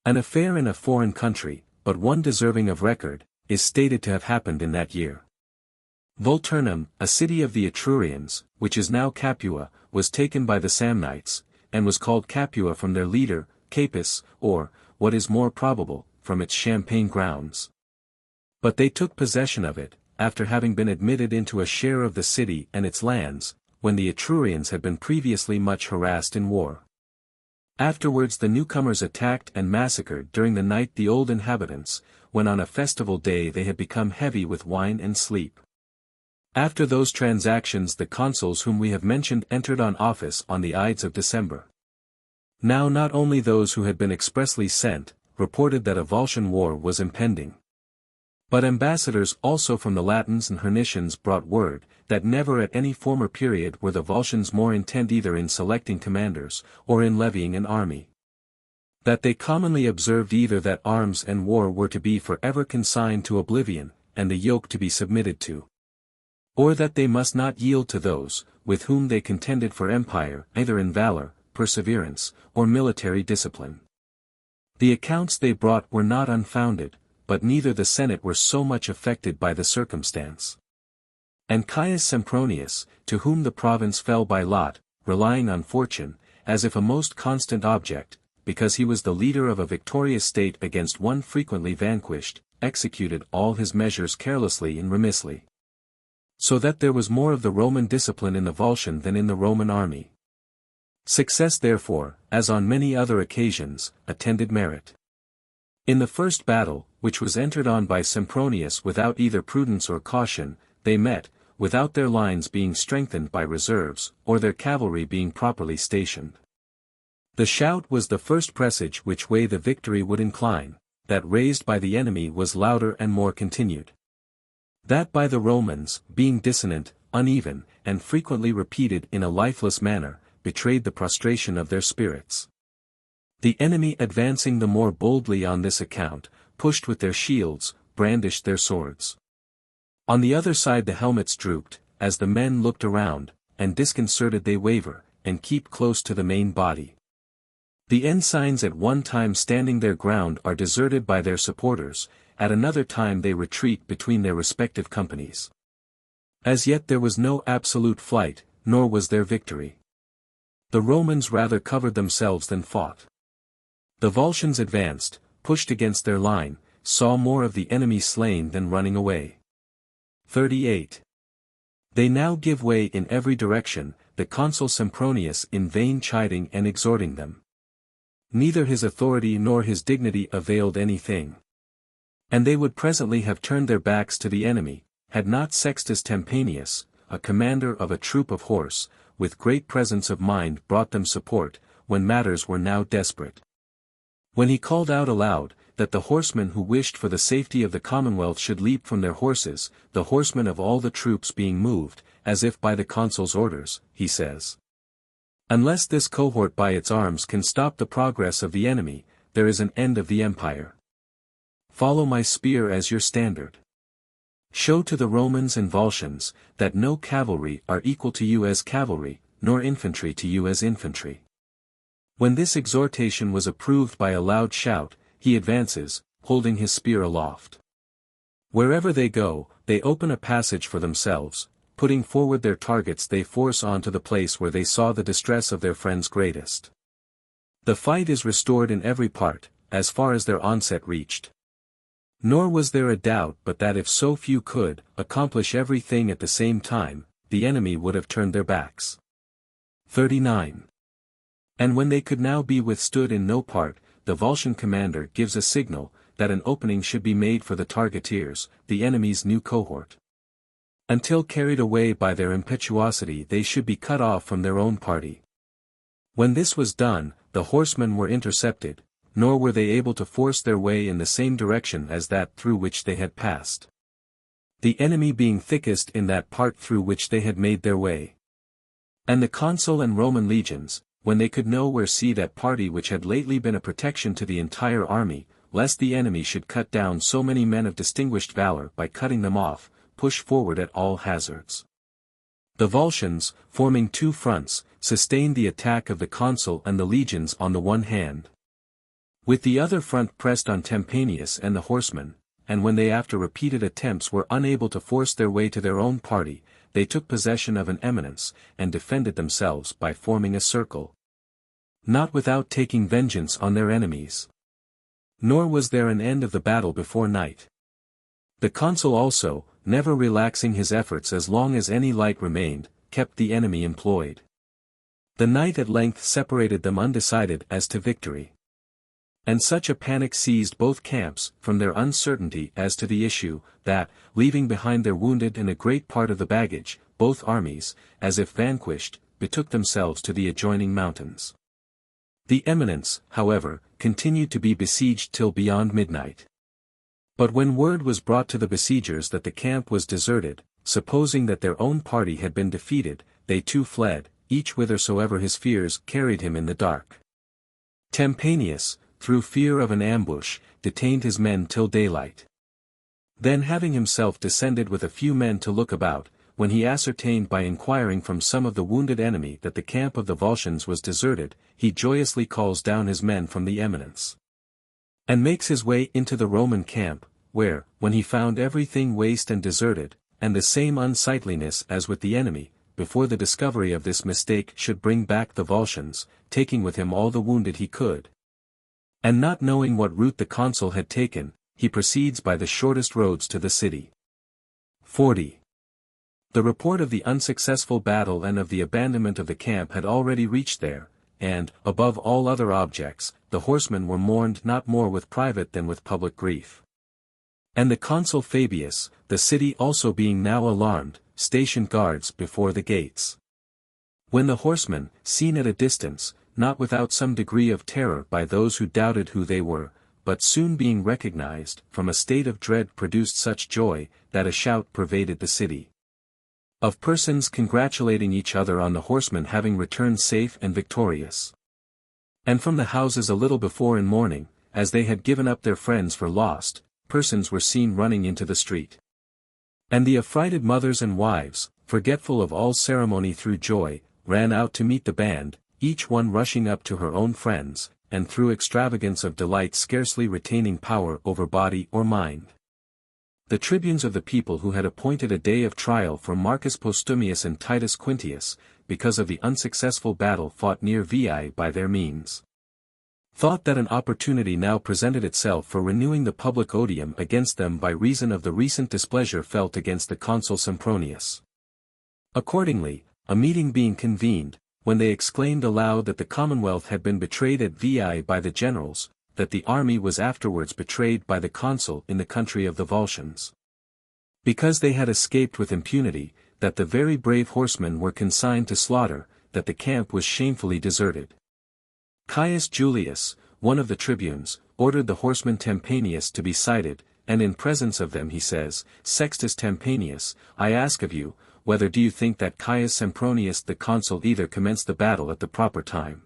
Speaker 1: An affair in a foreign country, but one deserving of record, is stated to have happened in that year. Vulturnum, a city of the Etrurians, which is now Capua, was taken by the Samnites, and was called Capua from their leader, Capus, or, what is more probable, from its champaign grounds. But they took possession of it, after having been admitted into a share of the city and its lands, when the Etrurians had been previously much harassed in war. Afterwards the newcomers attacked and massacred during the night the old inhabitants, when on a festival day they had become heavy with wine and sleep. After those transactions the consuls whom we have mentioned entered on office on the Ides of December. Now not only those who had been expressly sent, reported that a Volscian war was impending. But ambassadors also from the Latins and Hernicians brought word, that never at any former period were the Volscians more intent either in selecting commanders, or in levying an army. That they commonly observed either that arms and war were to be for ever consigned to oblivion, and the yoke to be submitted to. Or that they must not yield to those, with whom they contended for empire, either in valor, perseverance, or military discipline. The accounts they brought were not unfounded, but neither the Senate were so much affected by the circumstance. And Caius Sempronius, to whom the province fell by lot, relying on fortune, as if a most constant object, because he was the leader of a victorious state against one frequently vanquished, executed all his measures carelessly and remissly. So that there was more of the Roman discipline in the Volscian than in the Roman army. Success therefore, as on many other occasions, attended merit. In the first battle, which was entered on by Sempronius without either prudence or caution, they met, without their lines being strengthened by reserves, or their cavalry being properly stationed. The shout was the first presage which way the victory would incline, that raised by the enemy was louder and more continued. That by the Romans, being dissonant, uneven, and frequently repeated in a lifeless manner, betrayed the prostration of their spirits. The enemy advancing the more boldly on this account, pushed with their shields, brandished their swords. On the other side the helmets drooped, as the men looked around, and disconcerted they waver, and keep close to the main body. The ensigns at one time standing their ground are deserted by their supporters, at another time they retreat between their respective companies. As yet there was no absolute flight, nor was there victory. The Romans rather covered themselves than fought. The Volscians advanced, pushed against their line, saw more of the enemy slain than running away. 38. They now give way in every direction, the consul Sempronius in vain chiding and exhorting them. Neither his authority nor his dignity availed anything. And they would presently have turned their backs to the enemy, had not Sextus Tempanius, a commander of a troop of horse, with great presence of mind brought them support, when matters were now desperate. When he called out aloud, that the horsemen who wished for the safety of the commonwealth should leap from their horses, the horsemen of all the troops being moved, as if by the consul's orders, he says. Unless this cohort by its arms can stop the progress of the enemy, there is an end of the empire. Follow my spear as your standard. Show to the Romans and Volscians, that no cavalry are equal to you as cavalry, nor infantry to you as infantry. When this exhortation was approved by a loud shout, he advances, holding his spear aloft. Wherever they go, they open a passage for themselves, putting forward their targets they force on to the place where they saw the distress of their friends greatest. The fight is restored in every part, as far as their onset reached. Nor was there a doubt but that if so few could accomplish everything at the same time, the enemy would have turned their backs. 39. And when they could now be withstood in no part, the Volscian commander gives a signal, that an opening should be made for the targeteers, the enemy's new cohort. Until carried away by their impetuosity they should be cut off from their own party. When this was done, the horsemen were intercepted, nor were they able to force their way in the same direction as that through which they had passed. The enemy being thickest in that part through which they had made their way. And the consul and Roman legions, when they could nowhere see that party which had lately been a protection to the entire army, lest the enemy should cut down so many men of distinguished valor by cutting them off, push forward at all hazards. The Volscians, forming two fronts, sustained the attack of the consul and the legions on the one hand. With the other front pressed on Tempanius and the horsemen, and when they after repeated attempts were unable to force their way to their own party, they took possession of an eminence, and defended themselves by forming a circle. Not without taking vengeance on their enemies. Nor was there an end of the battle before night. The consul also, never relaxing his efforts as long as any light remained, kept the enemy employed. The night at length separated them undecided as to victory. And such a panic seized both camps, from their uncertainty as to the issue, that, leaving behind their wounded and a great part of the baggage, both armies, as if vanquished, betook themselves to the adjoining mountains. The eminence, however, continued to be besieged till beyond midnight. But when word was brought to the besiegers that the camp was deserted, supposing that their own party had been defeated, they too fled, each whithersoever his fears carried him in the dark. Tempanius, through fear of an ambush, detained his men till daylight. Then having himself descended with a few men to look about, when he ascertained by inquiring from some of the wounded enemy that the camp of the Volscians was deserted, he joyously calls down his men from the eminence. And makes his way into the Roman camp, where, when he found everything waste and deserted, and the same unsightliness as with the enemy, before the discovery of this mistake should bring back the Volscians, taking with him all the wounded he could. And not knowing what route the consul had taken, he proceeds by the shortest roads to the city. 40. The report of the unsuccessful battle and of the abandonment of the camp had already reached there, and, above all other objects, the horsemen were mourned not more with private than with public grief. And the consul Fabius, the city also being now alarmed, stationed guards before the gates. When the horsemen, seen at a distance, not without some degree of terror by those who doubted who they were, but soon being recognized, from a state of dread produced such joy, that a shout pervaded the city. Of persons congratulating each other on the horsemen having returned safe and victorious. And from the houses a little before in morning, as they had given up their friends for lost, persons were seen running into the street. And the affrighted mothers and wives, forgetful of all ceremony through joy, ran out to meet the band, each one rushing up to her own friends, and through extravagance of delight scarcely retaining power over body or mind. The tribunes of the people who had appointed a day of trial for Marcus Postumius and Titus Quintius, because of the unsuccessful battle fought near Veii by their means, thought that an opportunity now presented itself for renewing the public odium against them by reason of the recent displeasure felt against the consul Sempronius. Accordingly, a meeting being convened, when they exclaimed aloud that the commonwealth had been betrayed at Veii by the generals, that the army was afterwards betrayed by the consul in the country of the Volscians. Because they had escaped with impunity, that the very brave horsemen were consigned to slaughter, that the camp was shamefully deserted. Caius Julius, one of the tribunes, ordered the horseman Tempanius to be cited, and in presence of them he says, Sextus Tempanius, I ask of you, whether do you think that Caius Sempronius the consul either commenced the battle at the proper time,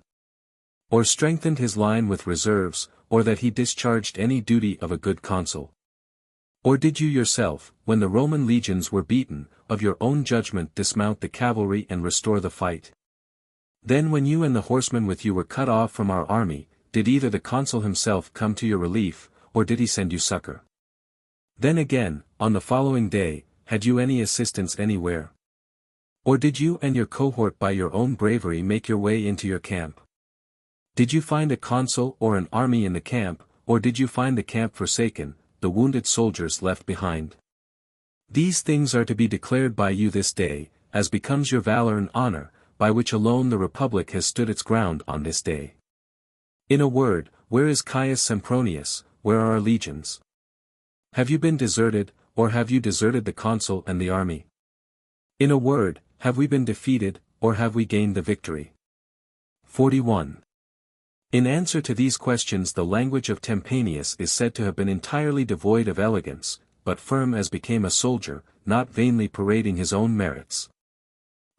Speaker 1: or strengthened his line with reserves, or that he discharged any duty of a good consul? Or did you yourself, when the Roman legions were beaten, of your own judgment dismount the cavalry and restore the fight? Then when you and the horsemen with you were cut off from our army, did either the consul himself come to your relief, or did he send you succor? Then again, on the following day, had you any assistance anywhere? Or did you and your cohort by your own bravery make your way into your camp? Did you find a consul or an army in the camp, or did you find the camp forsaken, the wounded soldiers left behind? These things are to be declared by you this day, as becomes your valor and honor, by which alone the Republic has stood its ground on this day. In a word, where is Caius Sempronius, where are our legions? Have you been deserted, or have you deserted the consul and the army? In a word, have we been defeated, or have we gained the victory? 41. In answer to these questions, the language of Tempanius is said to have been entirely devoid of elegance, but firm as became a soldier, not vainly parading his own merits,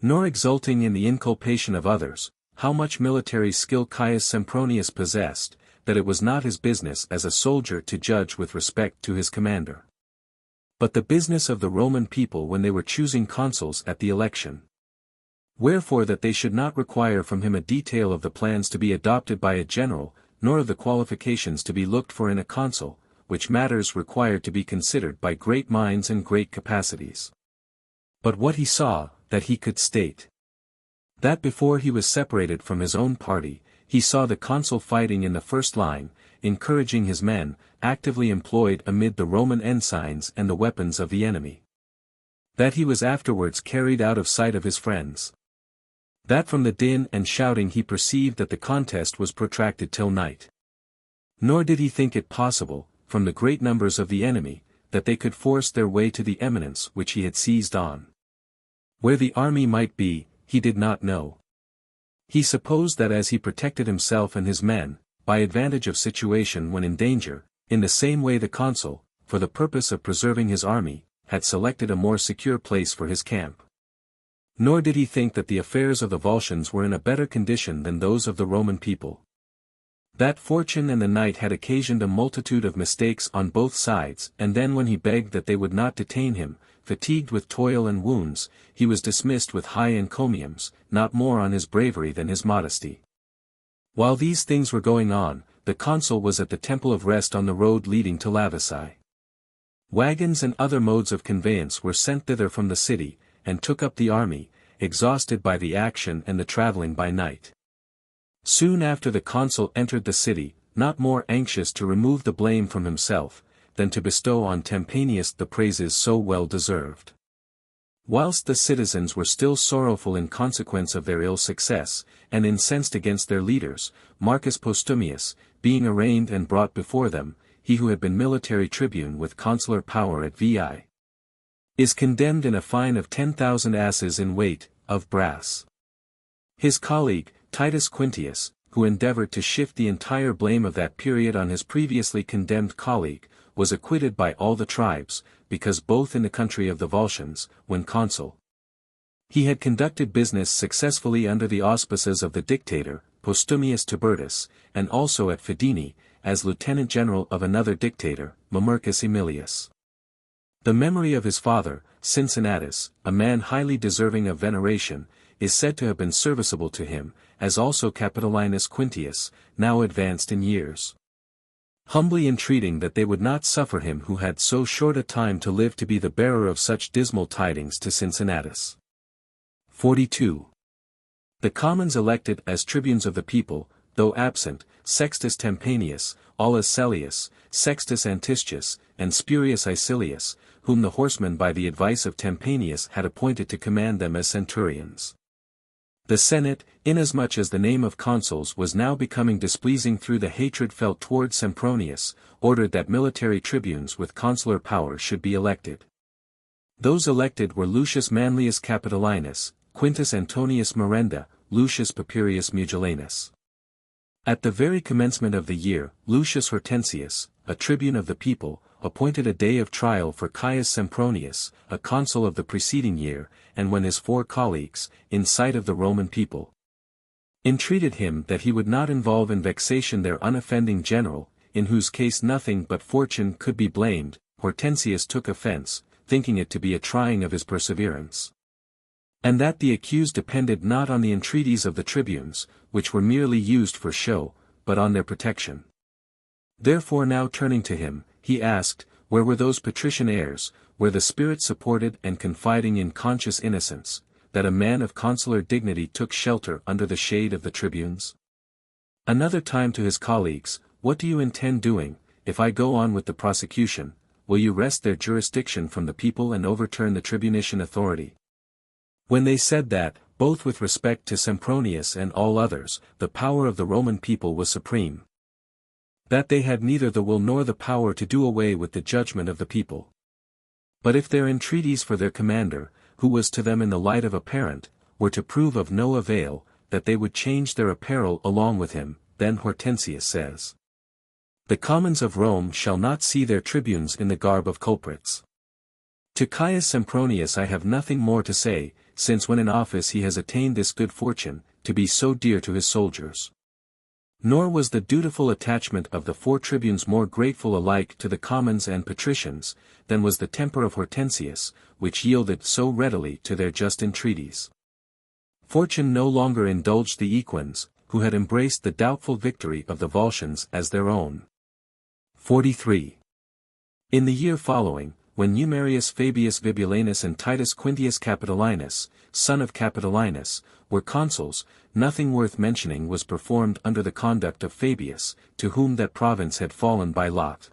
Speaker 1: nor exulting in the inculpation of others, how much military skill Caius Sempronius possessed, that it was not his business as a soldier to judge with respect to his commander, but the business of the Roman people when they were choosing consuls at the election. Wherefore that they should not require from him a detail of the plans to be adopted by a general, nor of the qualifications to be looked for in a consul, which matters required to be considered by great minds and great capacities. But what he saw, that he could state. That before he was separated from his own party, he saw the consul fighting in the first line, encouraging his men, actively employed amid the Roman ensigns and the weapons of the enemy. That he was afterwards carried out of sight of his friends. That from the din and shouting he perceived that the contest was protracted till night. Nor did he think it possible, from the great numbers of the enemy, that they could force their way to the eminence which he had seized on. Where the army might be, he did not know. He supposed that as he protected himself and his men, by advantage of situation when in danger, in the same way the consul, for the purpose of preserving his army, had selected a more secure place for his camp. Nor did he think that the affairs of the Volscians were in a better condition than those of the Roman people. That fortune and the night had occasioned a multitude of mistakes on both sides, and then when he begged that they would not detain him, fatigued with toil and wounds, he was dismissed with high encomiums, not more on his bravery than his modesty. While these things were going on, the consul was at the Temple of Rest on the road leading to Lavisae. Wagons and other modes of conveyance were sent thither from the city, and took up the army, exhausted by the action and the travelling by night. Soon after the consul entered the city, not more anxious to remove the blame from himself, than to bestow on Tempanius the praises so well deserved. Whilst the citizens were still sorrowful in consequence of their ill success, and incensed against their leaders, Marcus Postumius, being arraigned and brought before them, he who had been military tribune with consular power at Veii, is condemned in a fine of 10,000 asses in weight, of brass. His colleague, Titus Quintius, who endeavored to shift the entire blame of that period on his previously condemned colleague, was acquitted by all the tribes, because both in the country of the Volscians, when consul, he had conducted business successfully under the auspices of the dictator, Postumius Tibertus, and also at Fidene, as lieutenant general of another dictator, Mamercus Aemilius. The memory of his father, Cincinnatus, a man highly deserving of veneration, is said to have been serviceable to him, as also Capitolinus Quintius, now advanced in years, humbly entreating that they would not suffer him who had so short a time to live to be the bearer of such dismal tidings to Cincinnatus. 42. The commons elected as tribunes of the people, though absent, Sextus Tempanius, Aulus Cellius, Sextus Antistius, and Spurius Icilius, whom the horsemen by the advice of Tempanius had appointed to command them as centurions. The Senate, inasmuch as the name of consuls was now becoming displeasing through the hatred felt toward Sempronius, ordered that military tribunes with consular power should be elected. Those elected were Lucius Manlius Capitolinus, Quintus Antonius Merenda, Lucius Papirius Mugellanus. At the very commencement of the year, Lucius Hortensius, a tribune of the people, appointed a day of trial for Caius Sempronius, a consul of the preceding year, and when his 4 colleagues, in sight of the Roman people, entreated him that he would not involve in vexation their unoffending general, in whose case nothing but fortune could be blamed, Hortensius took offense, thinking it to be a trying of his perseverance, and that the accused depended not on the entreaties of the tribunes, which were merely used for show, but on their protection. Therefore now turning to him, he asked, where were those patrician heirs, where the spirit supported and confiding in conscious innocence, that a man of consular dignity took shelter under the shade of the tribunes? Another time to his colleagues, what do you intend doing, if I go on with the prosecution, will you wrest their jurisdiction from the people and overturn the tribunician authority? When they said that, both with respect to Sempronius and all others, the power of the Roman people was supreme, that they had neither the will nor the power to do away with the judgment of the people. But if their entreaties for their commander, who was to them in the light of a parent, were to prove of no avail, that they would change their apparel along with him, then Hortensius says. The commons of Rome shall not see their tribunes in the garb of culprits. To Caius Sempronius I have nothing more to say, since when in office he has attained this good fortune, to be so dear to his soldiers. Nor was the dutiful attachment of the 4 tribunes more grateful alike to the commons and patricians, than was the temper of Hortensius, which yielded so readily to their just entreaties. Fortune no longer indulged the equines, who had embraced the doubtful victory of the Volscians as their own. 43. In the year following, when Numerius Fabius Vibulanus and Titus Quintius Capitolinus, son of Capitolinus, were consuls, nothing worth mentioning was performed under the conduct of Fabius, to whom that province had fallen by lot.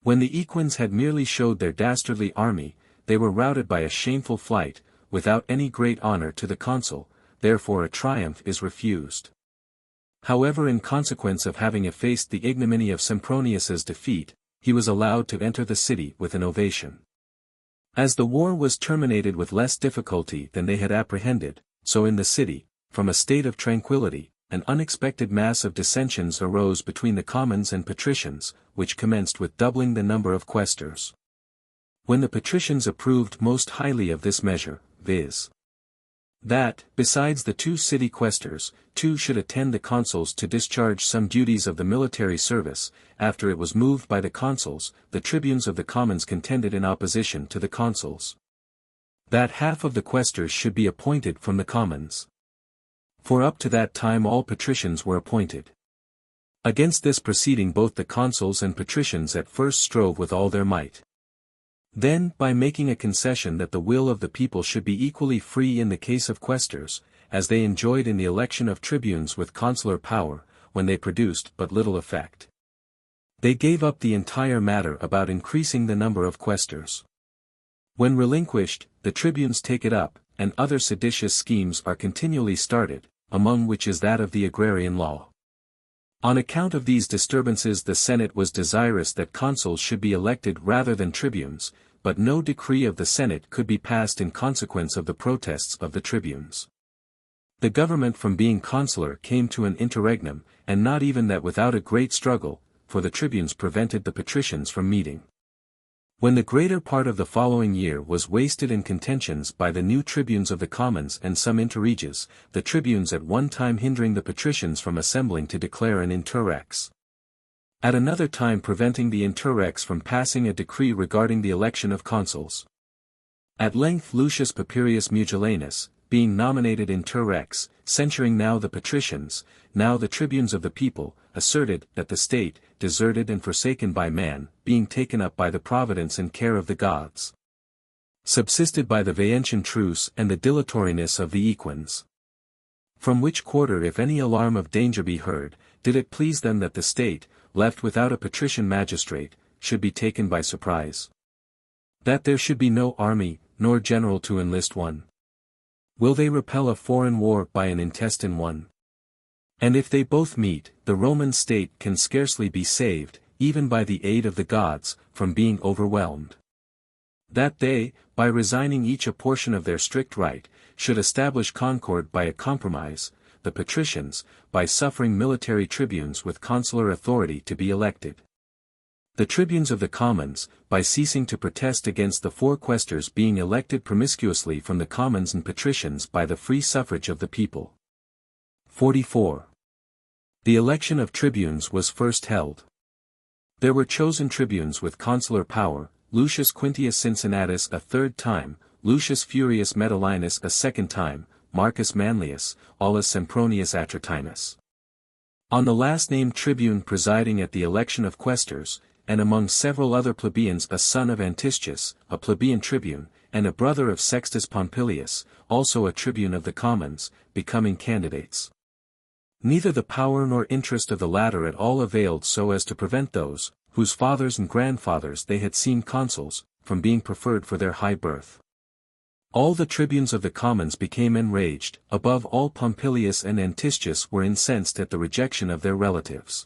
Speaker 1: When the equines had merely showed their dastardly army, they were routed by a shameful flight, without any great honor to the consul, therefore a triumph is refused. However, in consequence of having effaced the ignominy of Sempronius's defeat, he was allowed to enter the city with an ovation. As the war was terminated with less difficulty than they had apprehended, so in the city, from a state of tranquility, an unexpected mass of dissensions arose between the commons and patricians, which commenced with doubling the number of quaestors. When the patricians approved most highly of this measure, viz. that, besides the 2 city quaestors, 2 should attend the consuls to discharge some duties of the military service, after it was moved by the consuls, the tribunes of the commons contended in opposition to the consuls. That half of the quaestors should be appointed from the commons. For up to that time all patricians were appointed. Against this proceeding both the consuls and patricians at first strove with all their might. Then, by making a concession that the will of the people should be equally free in the case of quaestors, as they enjoyed in the election of tribunes with consular power, when they produced but little effect. They gave up the entire matter about increasing the number of quaestors. When relinquished, the tribunes take it up, and other seditious schemes are continually started, among which is that of the agrarian law. On account of these disturbances the Senate was desirous that consuls should be elected rather than tribunes, but no decree of the Senate could be passed in consequence of the protests of the tribunes. The government from being consular came to an interregnum, and not even that without a great struggle, for the tribunes prevented the patricians from meeting. When the greater part of the following year was wasted in contentions by the new tribunes of the commons and some interreges, the tribunes at one time hindering the patricians from assembling to declare an interrex. At another time preventing the interrex from passing a decree regarding the election of consuls. At length Lucius Papirius Mugellanus, being nominated interrex, censuring now the patricians, now the tribunes of the people, asserted that the state, deserted and forsaken by man, being taken up by the providence and care of the gods, subsisted by the Veientian truce and the dilatoriness of the equines. From which quarter if any alarm of danger be heard, did it please them that the state, left without a patrician magistrate, should be taken by surprise. That there should be no army, nor general to enlist one. Will they repel a foreign war by an intestine one? And if they both meet, the Roman state can scarcely be saved, even by the aid of the gods, from being overwhelmed. That they, by resigning each a portion of their strict right, should establish concord by a compromise, the patricians, by suffering military tribunes with consular authority to be elected. The tribunes of the commons, by ceasing to protest against the 4 quaestors being elected promiscuously from the commons and patricians by the free suffrage of the people. 44. The election of tribunes was first held. There were chosen tribunes with consular power, Lucius Quintius Cincinnatus a 3rd time, Lucius Furius Metellinus a 2nd time, Marcus Manlius, Aulus Sempronius Atratinus. On the last named tribune presiding at the election of quaestors, and among several other plebeians a son of Antistius, a plebeian tribune, and a brother of Sextus Pompilius, also a tribune of the commons, becoming candidates. Neither the power nor interest of the latter at all availed so as to prevent those, whose fathers and grandfathers they had seen consuls, from being preferred for their high birth. All the tribunes of the commons became enraged, above all Pompilius and Antistius were incensed at the rejection of their relatives.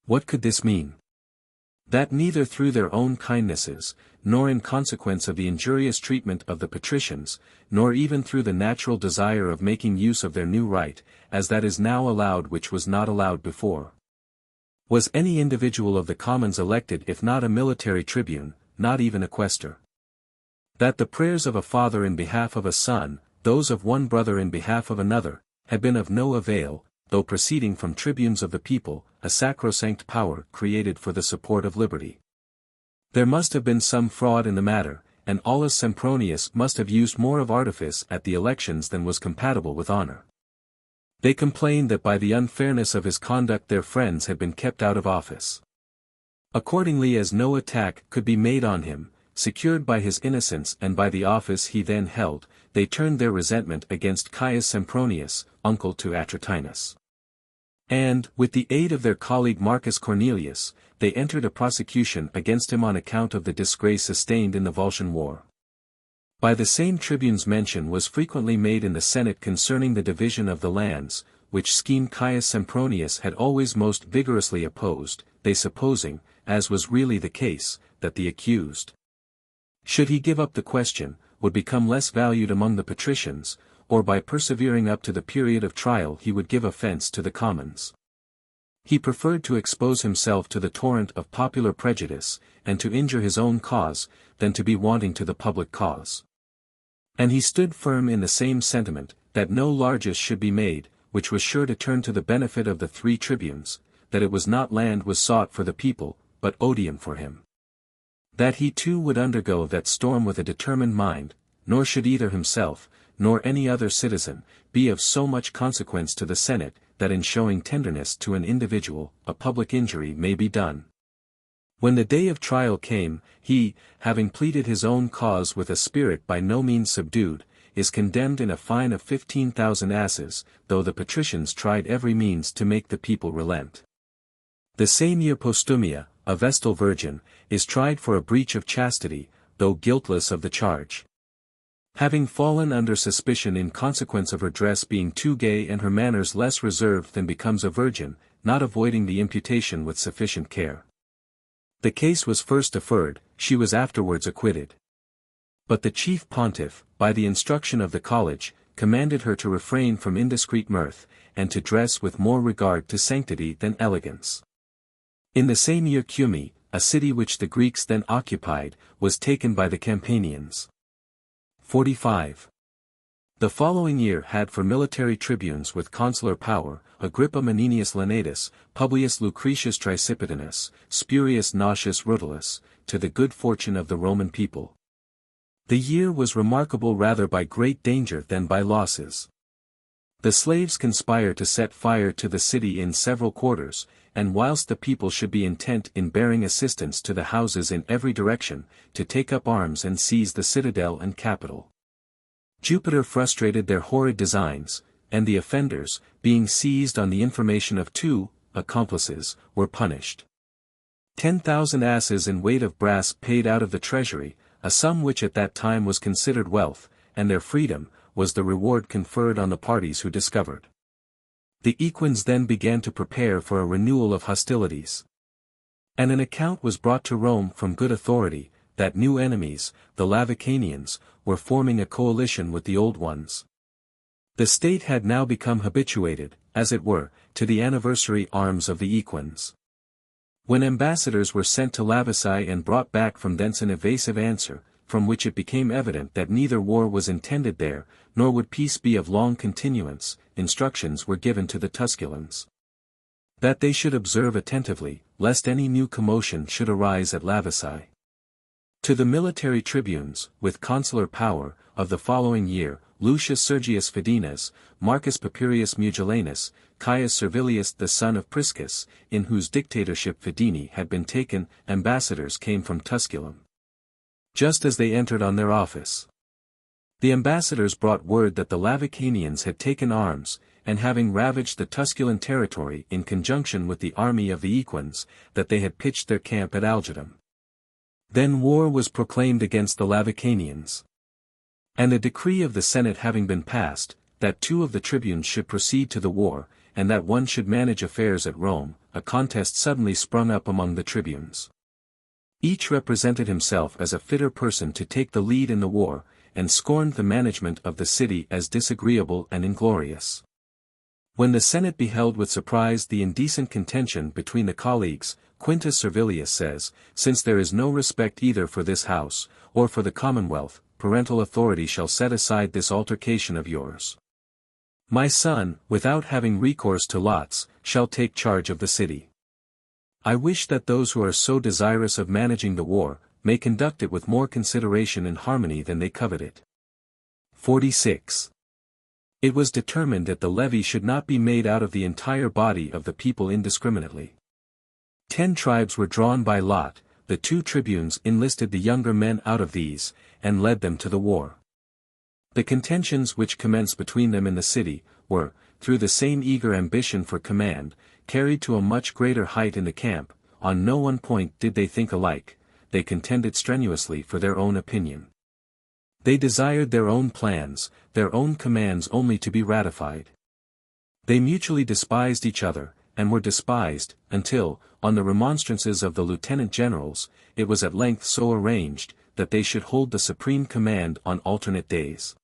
Speaker 1: What could this mean? That neither through their own kindnesses, nor in consequence of the injurious treatment of the patricians, nor even through the natural desire of making use of their new right, as that is now allowed which was not allowed before, was any individual of the commons elected if not a military tribune, not even a quaestor. That the prayers of a father in behalf of a son, those of one brother in behalf of another, had been of no avail, though proceeding from tribunes of the people, a sacrosanct power created for the support of liberty. There must have been some fraud in the matter, and Aulus Sempronius must have used more of artifice at the elections than was compatible with honor. They complained that by the unfairness of his conduct their friends had been kept out of office. Accordingly, as no attack could be made on him, secured by his innocence and by the office he then held, they turned their resentment against Caius Sempronius, uncle to Atratinus. And, with the aid of their colleague Marcus Cornelius, they entered a prosecution against him on account of the disgrace sustained in the Volscian War. By the same tribunes mention was frequently made in the Senate concerning the division of the lands, which scheme Caius Sempronius had always most vigorously opposed, they supposing, as was really the case, that the accused, should he give up the question, would become less valued among the patricians, or by persevering up to the period of trial he would give offense to the commons. He preferred to expose himself to the torrent of popular prejudice, and to injure his own cause, than to be wanting to the public cause. And he stood firm in the same sentiment, that no largess should be made, which was sure to turn to the benefit of the three tribunes, that it was not land was sought for the people, but odium for him. That he too would undergo that storm with a determined mind, nor should either himself, nor any other citizen, be of so much consequence to the Senate, that in showing tenderness to an individual, a public injury may be done. When the day of trial came, he, having pleaded his own cause with a spirit by no means subdued, is condemned in a fine of 15,000 asses, though the patricians tried every means to make the people relent. The same year Postumia, a Vestal virgin, is tried for a breach of chastity, though guiltless of the charge. Having fallen under suspicion in consequence of her dress being too gay and her manners less reserved than becomes a virgin, not avoiding the imputation with sufficient care. The case was first deferred, she was afterwards acquitted. But the chief pontiff, by the instruction of the college, commanded her to refrain from indiscreet mirth, and to dress with more regard to sanctity than elegance. In the same year Cumae, a city which the Greeks then occupied, was taken by the Campanians. 45. The following year had for military tribunes with consular power, Agrippa Menenius Lenatus, Publius Lucretius Tricipitanus, Spurius Nausius Rutilius, to the good fortune of the Roman people. The year was remarkable rather by great danger than by losses. The slaves conspire to set fire to the city in several quarters, and whilst the people should be intent in bearing assistance to the houses in every direction, to take up arms and seize the citadel and capitol. Jupiter frustrated their horrid designs, and the offenders, being seized on the information of two accomplices, were punished. 10,000 asses in weight of brass paid out of the treasury, a sum which at that time was considered wealth, and their freedom, was the reward conferred on the parties who discovered. The equines then began to prepare for a renewal of hostilities. And an account was brought to Rome from good authority, that new enemies, the Lavicanians, were forming a coalition with the old ones. The state had now become habituated, as it were, to the anniversary arms of the equines. When ambassadors were sent to Lavisae and brought back from thence an evasive answer, from which it became evident that neither war was intended there, nor would peace be of long continuance, instructions were given to the Tusculans, that they should observe attentively, lest any new commotion should arise at Lavisae. To the military tribunes, with consular power, of the following year, Lucius Sergius Fidenas, Marcus Papirius Mugellanus, Caius Servilius the son of Priscus, in whose dictatorship Fideni had been taken, ambassadors came from Tusculum. Just as they entered on their office, the ambassadors brought word that the Lavicanians had taken arms, and having ravaged the Tusculan territory in conjunction with the army of the equines, that they had pitched their camp at Algidum. Then war was proclaimed against the Lavicanians. And a decree of the Senate having been passed, that two of the tribunes should proceed to the war, and that one should manage affairs at Rome, a contest suddenly sprung up among the tribunes. Each represented himself as a fitter person to take the lead in the war, and scorned the management of the city as disagreeable and inglorious. When the Senate beheld with surprise the indecent contention between the colleagues, Quintus Servilius says, "Since there is no respect either for this house, or for the commonwealth, parental authority shall set aside this altercation of yours. My son, without having recourse to lots, shall take charge of the city. I wish that those who are so desirous of managing the war, may conduct it with more consideration and harmony than they covet it." 46. It was determined that the levy should not be made out of the entire body of the people indiscriminately. 10 tribes were drawn by lot, the 2 tribunes enlisted the younger men out of these, and led them to the war. The contentions which commenced between them in the city, were, through the same eager ambition for command, carried to a much greater height in the camp. On no one point did they think alike, they contended strenuously for their own opinion. They desired their own plans, their own commands only to be ratified. They mutually despised each other, and were despised, until, on the remonstrances of the lieutenant generals, it was at length so arranged, that they should hold the supreme command on alternate days.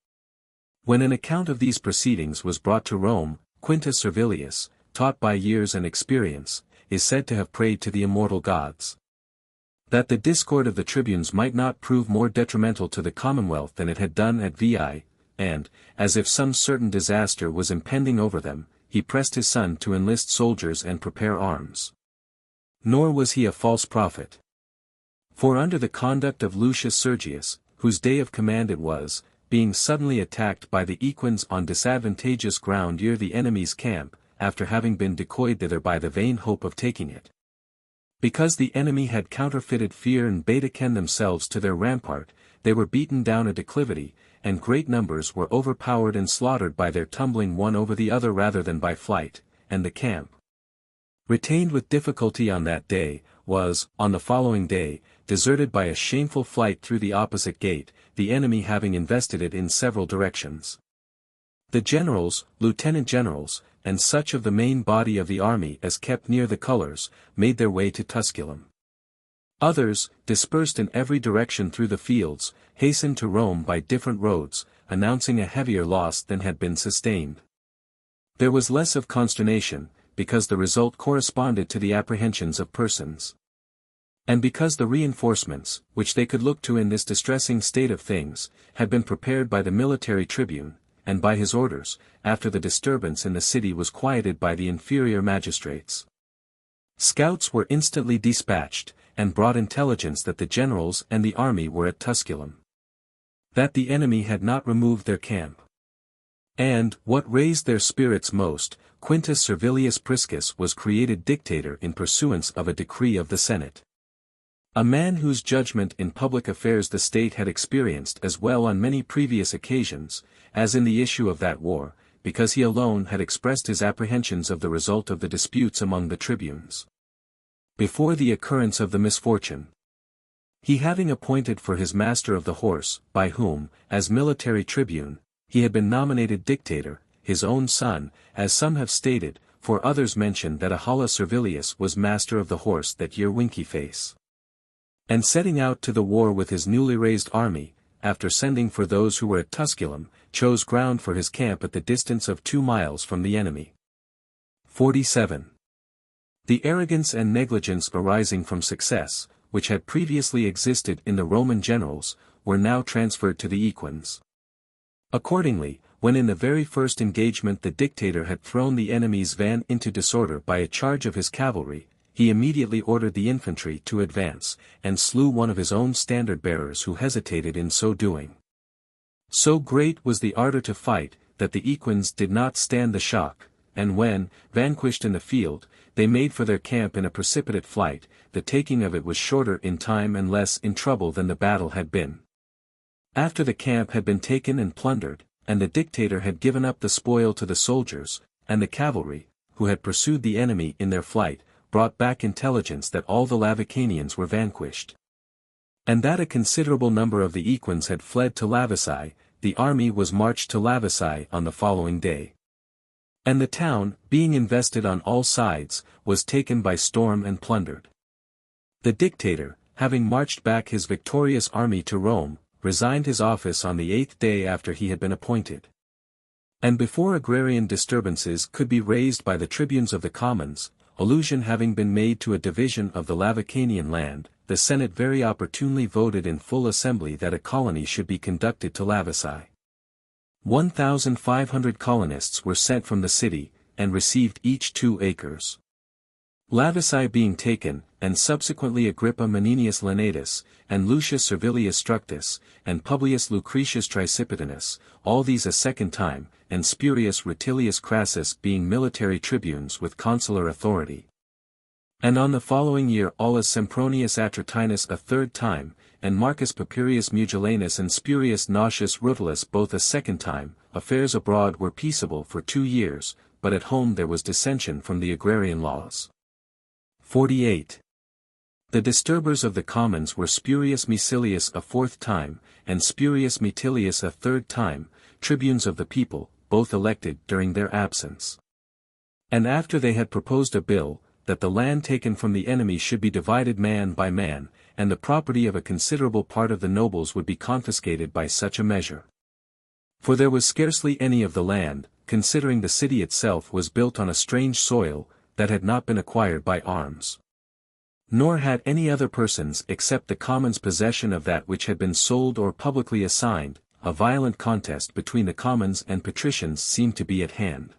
Speaker 1: When an account of these proceedings was brought to Rome, Quintus Servilius, taught by years and experience, is said to have prayed to the immortal gods, that the discord of the tribunes might not prove more detrimental to the commonwealth than it had done at Veii, and, as if some certain disaster was impending over them, he pressed his son to enlist soldiers and prepare arms. Nor was he a false prophet. For under the conduct of Lucius Sergius, whose day of command it was, being suddenly attacked by the Equins on disadvantageous ground near the enemy's camp, after having been decoyed thither by the vain hope of taking it. Because the enemy had counterfeited fear and Baedecan themselves to their rampart, they were beaten down a declivity, and great numbers were overpowered and slaughtered by their tumbling one over the other rather than by flight, and the camp, retained with difficulty on that day, was, on the following day, deserted by a shameful flight through the opposite gate, the enemy having invested it in several directions. The generals, lieutenant generals, and such of the main body of the army as kept near the colours, made their way to Tusculum. Others, dispersed in every direction through the fields, hastened to Rome by different roads, announcing a heavier loss than had been sustained. There was less of consternation, because the result corresponded to the apprehensions of persons. And because the reinforcements, which they could look to in this distressing state of things, had been prepared by the military tribune, and by his orders, after the disturbance in the city was quieted by the inferior magistrates. Scouts were instantly dispatched, and brought intelligence that the generals and the army were at Tusculum. That the enemy had not removed their camp. And, what raised their spirits most, Quintus Servilius Priscus was created dictator in pursuance of a decree of the Senate. A man whose judgment in public affairs the state had experienced as well on many previous occasions, as in the issue of that war, because he alone had expressed his apprehensions of the result of the disputes among the tribunes. Before the occurrence of the misfortune, he having appointed for his master of the horse, by whom, as military tribune, he had been nominated dictator, his own son, as some have stated, for others mention that Ahala Servilius was master of the horse that year Winky-Face. And setting out to the war with his newly raised army, after sending for those who were at Tusculum, chose ground for his camp at the distance of 2 miles from the enemy. 47. The arrogance and negligence arising from success, which had previously existed in the Roman generals, were now transferred to the Equins. Accordingly, when in the very first engagement the dictator had thrown the enemy's van into disorder by a charge of his cavalry, he immediately ordered the infantry to advance, and slew one of his own standard-bearers who hesitated in so doing. So great was the ardor to fight, that the Equins did not stand the shock, and when, vanquished in the field, they made for their camp in a precipitate flight, the taking of it was shorter in time and less in trouble than the battle had been. After the camp had been taken and plundered, and the dictator had given up the spoil to the soldiers, and the cavalry, who had pursued the enemy in their flight, brought back intelligence that all the Lavicanians were vanquished, and that a considerable number of the Equins had fled to Lavisae, the army was marched to Lavisae on the following day. And the town, being invested on all sides, was taken by storm and plundered. The dictator, having marched back his victorious army to Rome, resigned his office on the 8th day after he had been appointed. And before agrarian disturbances could be raised by the tribunes of the commons, allusion having been made to a division of the Lavicanian land, the Senate very opportunely voted in full assembly that a colony should be conducted to Lavici. 1,500 colonists were sent from the city, and received each 2 acres. Lavici being taken, and subsequently Agrippa Menenius Lenatus, and Lucius Servilius Structus, and Publius Lucretius Tricipitanus, all these a second time, and Spurius Rutilius Crassus being military tribunes with consular authority. And on the following year Aulus Sempronius Atratinus a third time, and Marcus Papirius Mugellanus and Spurius Nautius Rutilius both a second time. Affairs abroad were peaceable for 2 years, but at home there was dissension from the agrarian laws. 48. The disturbers of the commons were Spurius Micilius a 4th time, and Spurius Metilius a 3rd time, tribunes of the people, both elected during their absence. And after they had proposed a bill, that the land taken from the enemy should be divided man by man, and the property of a considerable part of the nobles would be confiscated by such a measure. For there was scarcely any of the land, considering the city itself was built on a strange soil, that had not been acquired by arms. Nor had any other persons except the commons possession of that which had been sold or publicly assigned. A violent contest between the commons and patricians seemed to be at hand.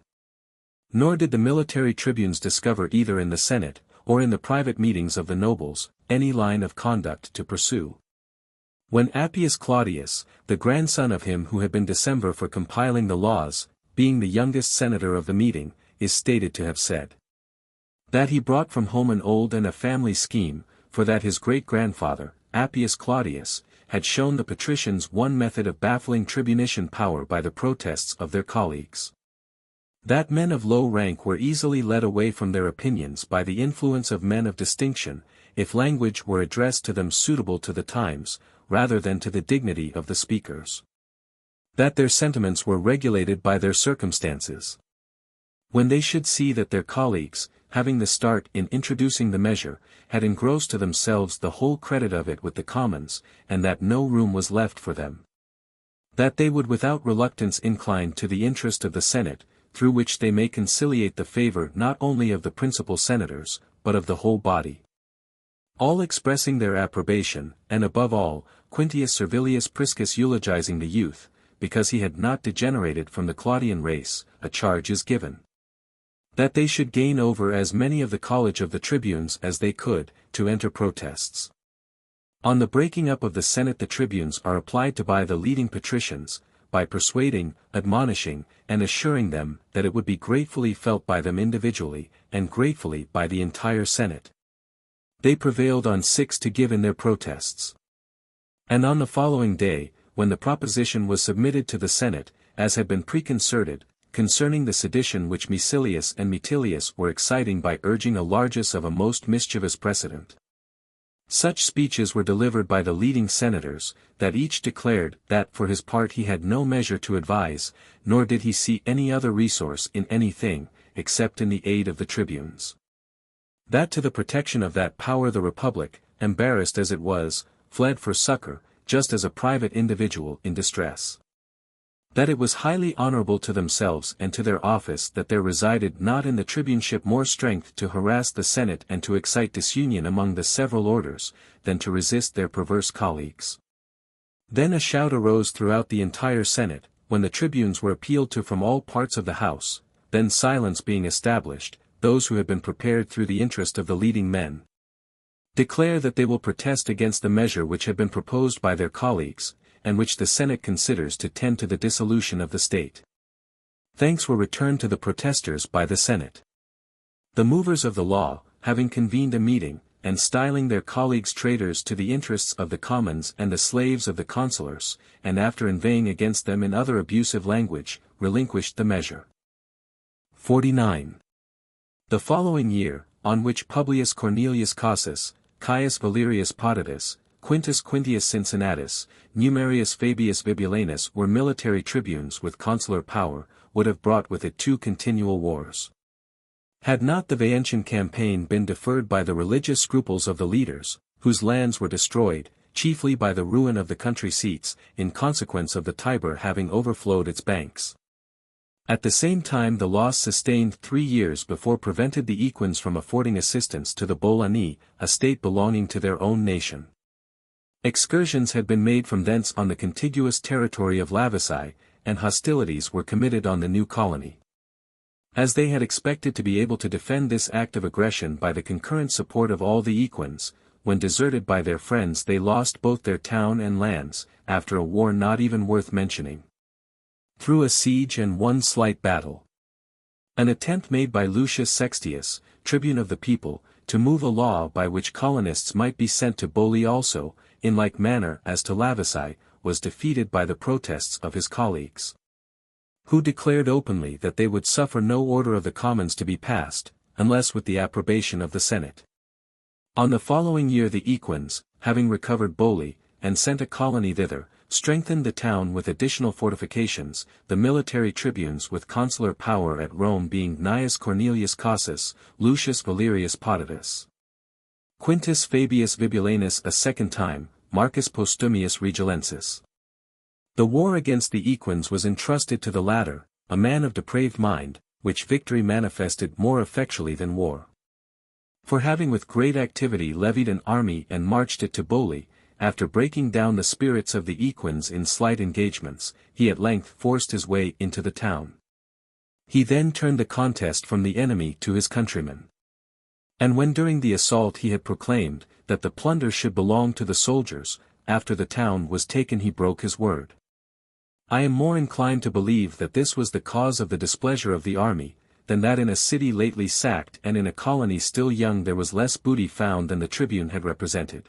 Speaker 1: Nor did the military tribunes discover either in the Senate, or in the private meetings of the nobles, any line of conduct to pursue. When Appius Claudius, the grandson of him who had been Decemvir for compiling the laws, being the youngest senator of the meeting, is stated to have said that he brought from home an old and a family scheme, for that his great-grandfather, Appius Claudius, had shown the patricians one method of baffling tribunician power by the protests of their colleagues. That men of low rank were easily led away from their opinions by the influence of men of distinction, if language were addressed to them suitable to the times, rather than to the dignity of the speakers. That their sentiments were regulated by their circumstances. When they should see that their colleagues, having the start in introducing the measure, had engrossed to themselves the whole credit of it with the commons, and that no room was left for them. That they would without reluctance incline to the interest of the Senate, through which they may conciliate the favor not only of the principal senators, but of the whole body. All expressing their approbation, and above all, Quintius Servilius Priscus eulogizing the youth, because he had not degenerated from the Claudian race, a charge is given. That they should gain over as many of the college of the tribunes as they could, to enter protests. On the breaking up of the Senate the tribunes are applied to by the leading patricians, by persuading, admonishing, and assuring them that it would be gratefully felt by them individually, and gratefully by the entire Senate. They prevailed on 6 to give in their protests. And on the following day, when the proposition was submitted to the Senate, as had been preconcerted, concerning the sedition which Micilius and Metilius were exciting by urging a largess of a most mischievous precedent. Such speeches were delivered by the leading senators, that each declared that for his part he had no measure to advise, nor did he see any other resource in anything, except in the aid of the tribunes. That to the protection of that power the Republic, embarrassed as it was, fled for succor, just as a private individual in distress. That it was highly honorable to themselves and to their office that there resided not in the tribuneship more strength to harass the Senate and to excite disunion among the several orders, than to resist their perverse colleagues. Then a shout arose throughout the entire Senate, when the tribunes were appealed to from all parts of the house, then silence being established, those who had been prepared through the interest of the leading men declare that they will protest against the measure which had been proposed by their colleagues, and which the Senate considers to tend to the dissolution of the state. Thanks were returned to the protesters by the Senate. The movers of the law, having convened a meeting, and styling their colleagues traitors to the interests of the commons and the slaves of the consulars, and after inveighing against them in other abusive language, relinquished the measure. 49. The following year, on which Publius Cornelius Cassius, Caius Valerius Potitus, Quintus Quintius Cincinnatus, Numerius Fabius Vibulanus were military tribunes with consular power, would have brought with it 2 continual wars. Had not the Veientian campaign been deferred by the religious scruples of the leaders, whose lands were destroyed, chiefly by the ruin of the country seats, in consequence of the Tiber having overflowed its banks. At the same time the loss sustained 3 years before prevented the Equins from affording assistance to the Bolani, a state belonging to their own nation. Excursions had been made from thence on the contiguous territory of Lavisae, and hostilities were committed on the new colony. As they had expected to be able to defend this act of aggression by the concurrent support of all the Equins, when deserted by their friends they lost both their town and lands, after a war not even worth mentioning. Through a siege and one slight battle. An attempt made by Lucius Sextius, tribune of the people, to move a law by which colonists might be sent to Boli also, in like manner as to Lavisae, was defeated by the protests of his colleagues, who declared openly that they would suffer no order of the commons to be passed, unless with the approbation of the Senate. On the following year the Equins, having recovered Boli, and sent a colony thither, strengthened the town with additional fortifications, the military tribunes with consular power at Rome being Gnaeus Cornelius Cassius, Lucius Valerius Potitus, Quintus Fabius Vibulanus a second time, Marcus Postumius Regilensis. The war against the Equins was entrusted to the latter, a man of depraved mind, which victory manifested more effectually than war. For having with great activity levied an army and marched it to Boli, after breaking down the spirits of the Equins in slight engagements, he at length forced his way into the town. He then turned the contest from the enemy to his countrymen. And when during the assault he had proclaimed, that the plunder should belong to the soldiers, after the town was taken he broke his word. I am more inclined to believe that this was the cause of the displeasure of the army, than that in a city lately sacked and in a colony still young there was less booty found than the tribune had represented.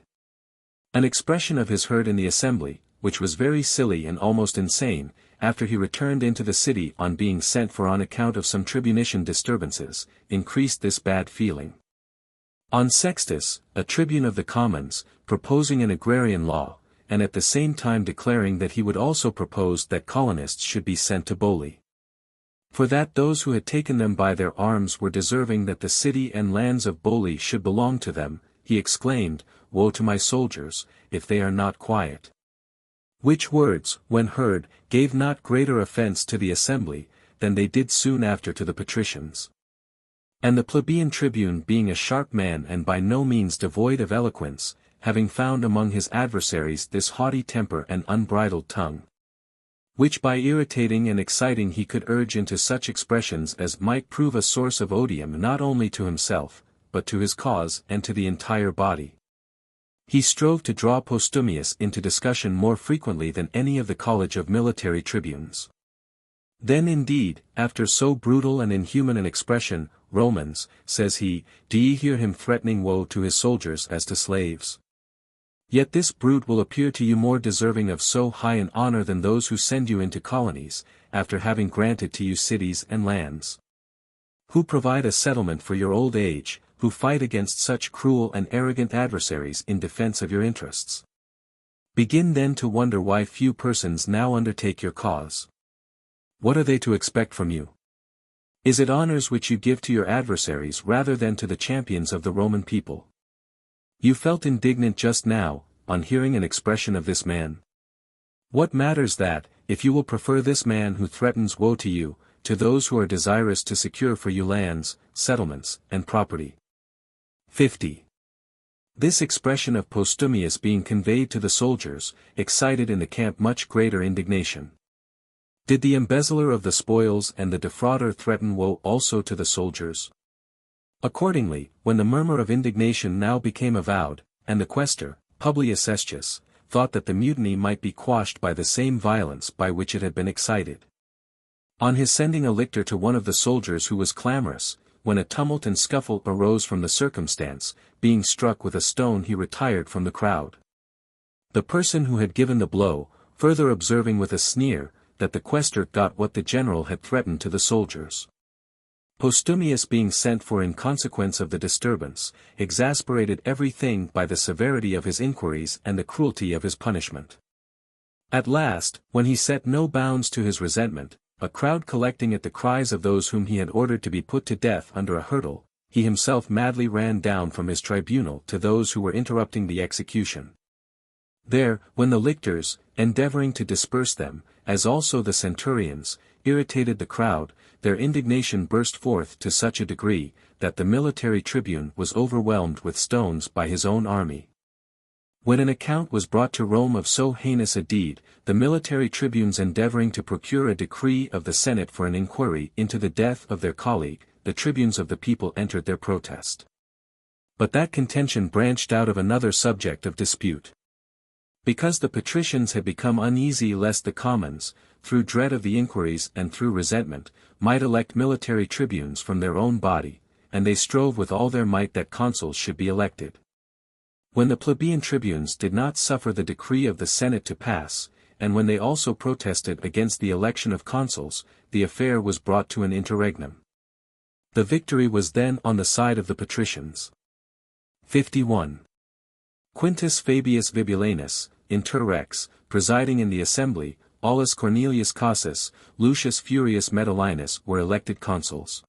Speaker 1: An expression of his heard in the assembly, which was very silly and almost insane, after he returned into the city on being sent for on account of some tribunician disturbances, increased this bad feeling. On Sextus, a tribune of the commons, proposing an agrarian law, and at the same time declaring that he would also propose that colonists should be sent to Boli. For that those who had taken them by their arms were deserving that the city and lands of Boli should belong to them, he exclaimed, Woe to my soldiers, if they are not quiet. Which words, when heard, gave not greater offense to the assembly, than they did soon after to the patricians. And the plebeian tribune being a sharp man and by no means devoid of eloquence, having found among his adversaries this haughty temper and unbridled tongue, which by irritating and exciting he could urge into such expressions as might prove a source of odium not only to himself, but to his cause and to the entire body. He strove to draw Postumius into discussion more frequently than any of the college of military tribunes. Then indeed, after so brutal and inhuman an expression, Romans, says he, do ye hear him threatening woe to his soldiers as to slaves? Yet this brute will appear to you more deserving of so high an honor than those who send you into colonies, after having granted to you cities and lands. Who provide a settlement for your old age, who fight against such cruel and arrogant adversaries in defense of your interests. Begin then to wonder why few persons now undertake your cause. What are they to expect from you? Is it honors which you give to your adversaries rather than to the champions of the Roman people? You felt indignant just now, on hearing an expression of this man. What matters that, if you will prefer this man who threatens woe to you, to those who are desirous to secure for you lands, settlements, and property? 50. This expression of Postumius being conveyed to the soldiers, excited in the camp much greater indignation. Did the embezzler of the spoils and the defrauder threaten woe also to the soldiers? Accordingly, when the murmur of indignation now became avowed, and the quaestor, Publius Aestius, thought that the mutiny might be quashed by the same violence by which it had been excited. On his sending a lictor to one of the soldiers who was clamorous, when a tumult and scuffle arose from the circumstance, being struck with a stone he retired from the crowd. The person who had given the blow, further observing with a sneer, that the quaestor got what the general had threatened to the soldiers. Postumius being sent for in consequence of the disturbance, exasperated everything by the severity of his inquiries and the cruelty of his punishment. At last, when he set no bounds to his resentment, a crowd collecting at the cries of those whom he had ordered to be put to death under a hurdle, he himself madly ran down from his tribunal to those who were interrupting the execution. There, when the lictors, endeavoring to disperse them, as also the centurions, irritated the crowd, their indignation burst forth to such a degree, that the military tribune was overwhelmed with stones by his own army. When an account was brought to Rome of so heinous a deed, the military tribunes endeavoring to procure a decree of the Senate for an inquiry into the death of their colleague, the tribunes of the people entered their protest. But that contention branched out of another subject of dispute. Because the patricians had become uneasy lest the commons, through dread of the inquiries and through resentment, might elect military tribunes from their own body, and they strove with all their might that consuls should be elected. When the plebeian tribunes did not suffer the decree of the Senate to pass, and when they also protested against the election of consuls, the affair was brought to an interregnum. The victory was then on the side of the patricians. 51. Quintus Fabius Vibulanus, inter rex, presiding in the assembly, Aulus Cornelius Cassius, Lucius Furius Metellinus were elected consuls.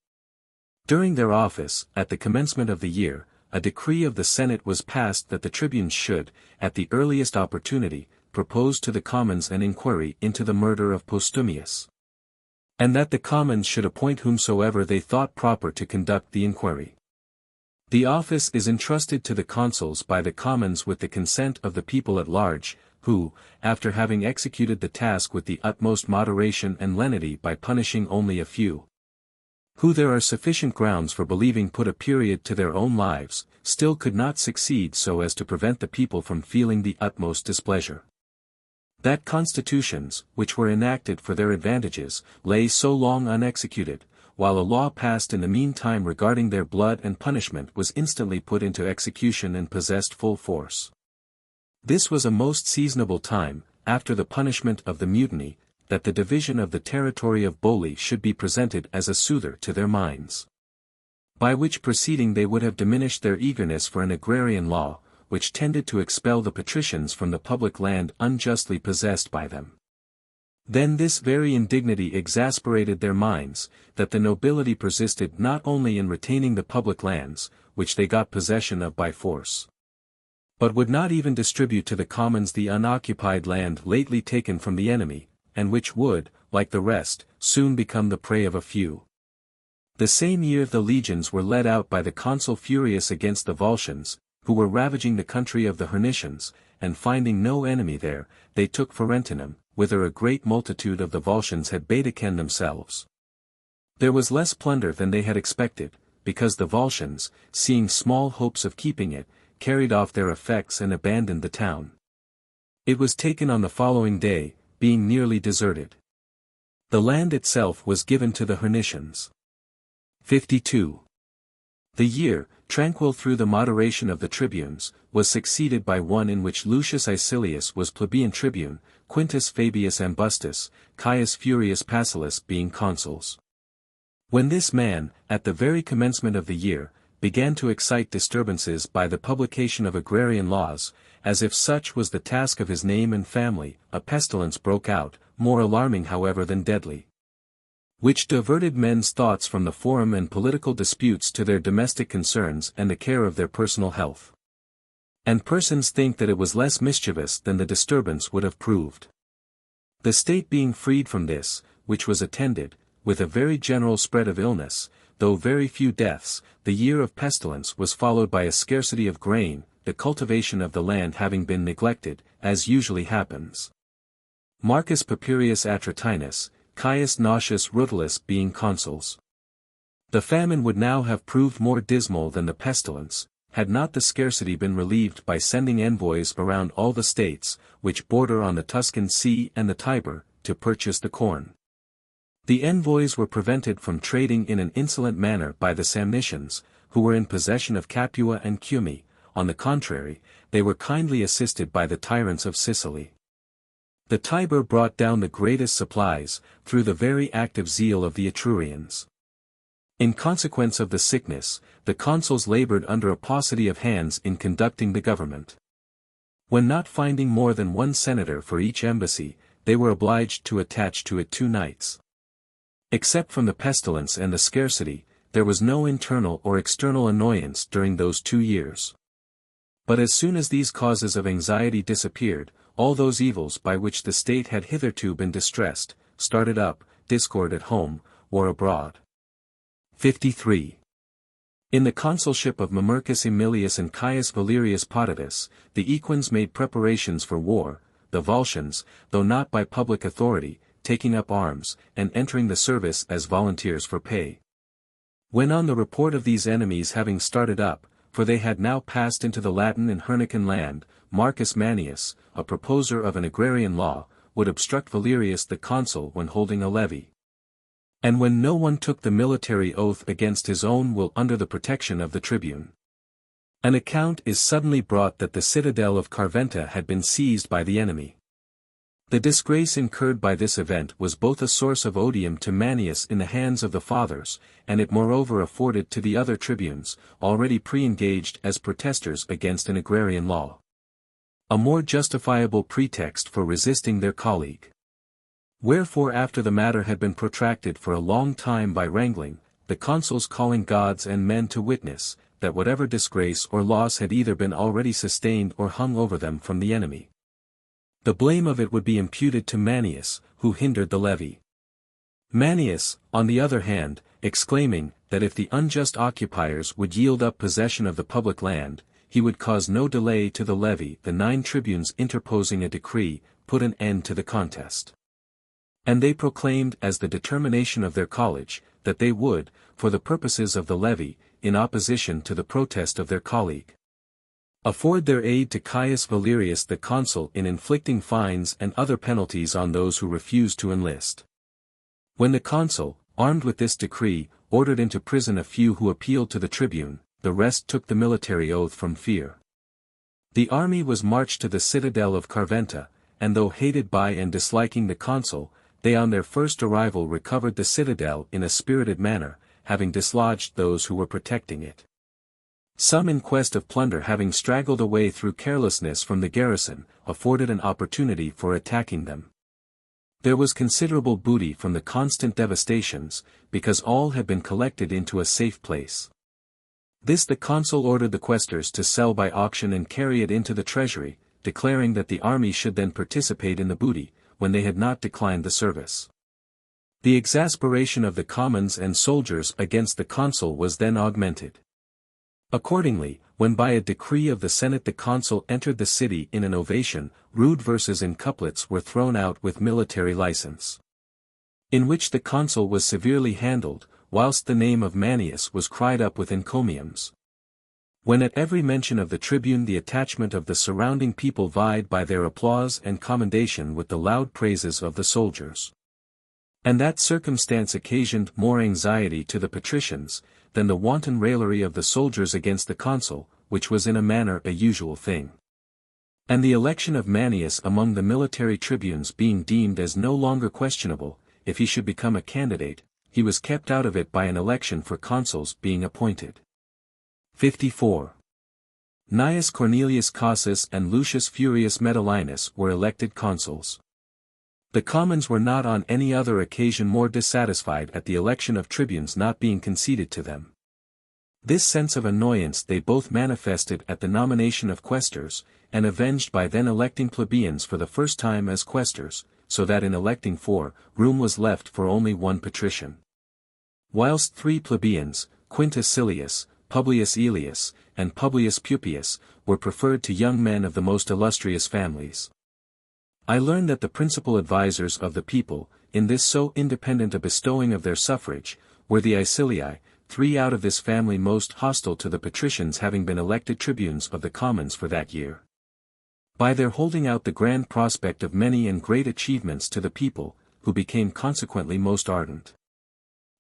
Speaker 1: During their office, at the commencement of the year, a decree of the Senate was passed that the tribunes should, at the earliest opportunity, propose to the commons an inquiry into the murder of Postumius. And that the commons should appoint whomsoever they thought proper to conduct the inquiry. The office is entrusted to the consuls by the commons with the consent of the people at large, who, after having executed the task with the utmost moderation and lenity by punishing only a few, who there are sufficient grounds for believing put a period to their own lives, still could not succeed so as to prevent the people from feeling the utmost displeasure. That constitutions, which were enacted for their advantages, lay so long unexecuted, while a law passed in the meantime regarding their blood and punishment was instantly put into execution and possessed full force. This was a most seasonable time, after the punishment of the mutiny, that the division of the territory of Boli should be presented as a soother to their minds. By which proceeding they would have diminished their eagerness for an agrarian law, which tended to expel the patricians from the public land unjustly possessed by them. Then this very indignity exasperated their minds, that the nobility persisted not only in retaining the public lands, which they got possession of by force, but would not even distribute to the commons the unoccupied land lately taken from the enemy, and which would, like the rest, soon become the prey of a few. The same year the legions were led out by the consul Furius against the Volscians, who were ravaging the country of the Hernicians, and finding no enemy there, they took Ferentinum, whither a great multitude of the Volscians had betaken themselves. There was less plunder than they had expected, because the Volscians, seeing small hopes of keeping it, carried off their effects and abandoned the town. It was taken on the following day, being nearly deserted. The land itself was given to the Hernicians. 52. The year, tranquil through the moderation of the tribunes, was succeeded by one in which Lucius Icilius was plebeian tribune, Quintus Fabius Ambustus, Caius Furius Pacilis being consuls. When this man, at the very commencement of the year, began to excite disturbances by the publication of agrarian laws, as if such was the task of his name and family, a pestilence broke out, more alarming however than deadly, which diverted men's thoughts from the forum and political disputes to their domestic concerns and the care of their personal health. And persons think that it was less mischievous than the disturbance would have proved. The state being freed from this, which was attended, with a very general spread of illness, though very few deaths, the year of pestilence was followed by a scarcity of grain, the cultivation of the land having been neglected, as usually happens. Marcus Papirius Atratinus, Caius Nausius Rutilius being consuls. The famine would now have proved more dismal than the pestilence, had not the scarcity been relieved by sending envoys around all the states, which border on the Tuscan Sea and the Tiber, to purchase the corn. The envoys were prevented from trading in an insolent manner by the Samnitians, who were in possession of Capua and Cumae. On the contrary, they were kindly assisted by the tyrants of Sicily. The Tiber brought down the greatest supplies, through the very active zeal of the Etrurians. In consequence of the sickness, the consuls labored under a paucity of hands in conducting the government. When not finding more than one senator for each embassy, they were obliged to attach to it 2 knights. Except from the pestilence and the scarcity, there was no internal or external annoyance during those 2 years. But as soon as these causes of anxiety disappeared, all those evils by which the state had hitherto been distressed, started up, discord at home, war abroad. 53. In the consulship of Mamercus Aemilius and Caius Valerius Potitus, the Equins made preparations for war, the Volscians, though not by public authority, taking up arms, and entering the service as volunteers for pay. When on the report of these enemies having started up, for they had now passed into the Latin and Hernican land, Marcus Manius, a proposer of an agrarian law, would obstruct Valerius the consul when holding a levy. And when no one took the military oath against his own will under the protection of the tribune. An account is suddenly brought that the citadel of Carventa had been seized by the enemy. The disgrace incurred by this event was both a source of odium to Manius in the hands of the fathers, and it moreover afforded to the other tribunes, already pre-engaged as protesters against an agrarian law, a more justifiable pretext for resisting their colleague. Wherefore after the matter had been protracted for a long time by wrangling, the consuls calling gods and men to witness, that whatever disgrace or loss had either been already sustained or hung over them from the enemy, the blame of it would be imputed to Manius, who hindered the levy. Manius, on the other hand, exclaiming, that if the unjust occupiers would yield up possession of the public land, he would cause no delay to the levy, the 9 tribunes interposing a decree, put an end to the contest. And they proclaimed as the determination of their college, that they would, for the purposes of the levy, in opposition to the protest of their colleague, afford their aid to Caius Valerius the consul in inflicting fines and other penalties on those who refused to enlist. When the consul, armed with this decree, ordered into prison a few who appealed to the tribune, the rest took the military oath from fear. The army was marched to the citadel of Carventa, and though hated by and disliking the consul, they on their first arrival recovered the citadel in a spirited manner, having dislodged those who were protecting it. Some in quest of plunder having straggled away through carelessness from the garrison, afforded an opportunity for attacking them. There was considerable booty from the constant devastations, because all had been collected into a safe place. This the consul ordered the quaestors to sell by auction and carry it into the treasury, declaring that the army should then participate in the booty, when they had not declined the service. The exasperation of the commons and soldiers against the consul was then augmented. Accordingly, when by a decree of the Senate the consul entered the city in an ovation, rude verses in couplets were thrown out with military license, in which the consul was severely handled, whilst the name of Manius was cried up with encomiums. When at every mention of the tribune the attachment of the surrounding people vied by their applause and commendation with the loud praises of the soldiers. And that circumstance occasioned more anxiety to the patricians, than the wanton raillery of the soldiers against the consul, which was in a manner a usual thing. And the election of Manius among the military tribunes being deemed as no longer questionable, if he should become a candidate, he was kept out of it by an election for consuls being appointed. 54. Gnaeus Cornelius Casus and Lucius Furius Metellinus were elected consuls. The commons were not on any other occasion more dissatisfied at the election of tribunes not being conceded to them. This sense of annoyance they both manifested at the nomination of quaestors, and avenged by then electing plebeians for the first time as quaestors, so that in electing 4, room was left for only 1 patrician. Whilst 3 plebeians, Quintus Silius, Publius Aelius, and Publius Pupius, were preferred to young men of the most illustrious families. I learn that the principal advisers of the people, in this so independent a bestowing of their suffrage, were the Aecilii, 3 out of this family most hostile to the patricians having been elected tribunes of the commons for that year. By their holding out the grand prospect of many and great achievements to the people, who became consequently most ardent.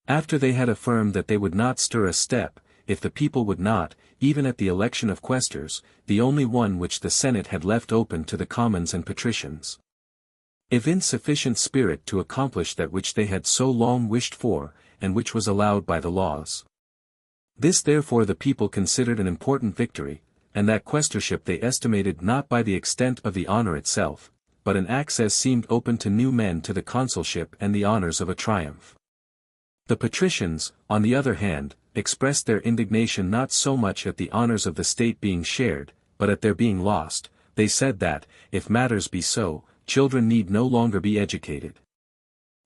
Speaker 1: After they had affirmed that they would not stir a step, if the people would not, even at the election of quaestors, the only one which the Senate had left open to the commons and patricians, evince sufficient spirit to accomplish that which they had so long wished for, and which was allowed by the laws. This therefore the people considered an important victory, and that quaestorship they estimated not by the extent of the honor itself, but an access seemed open to new men to the consulship and the honors of a triumph. The patricians, on the other hand, expressed their indignation not so much at the honors of the state being shared, but at their being lost. They said that, if matters be so, children need no longer be educated.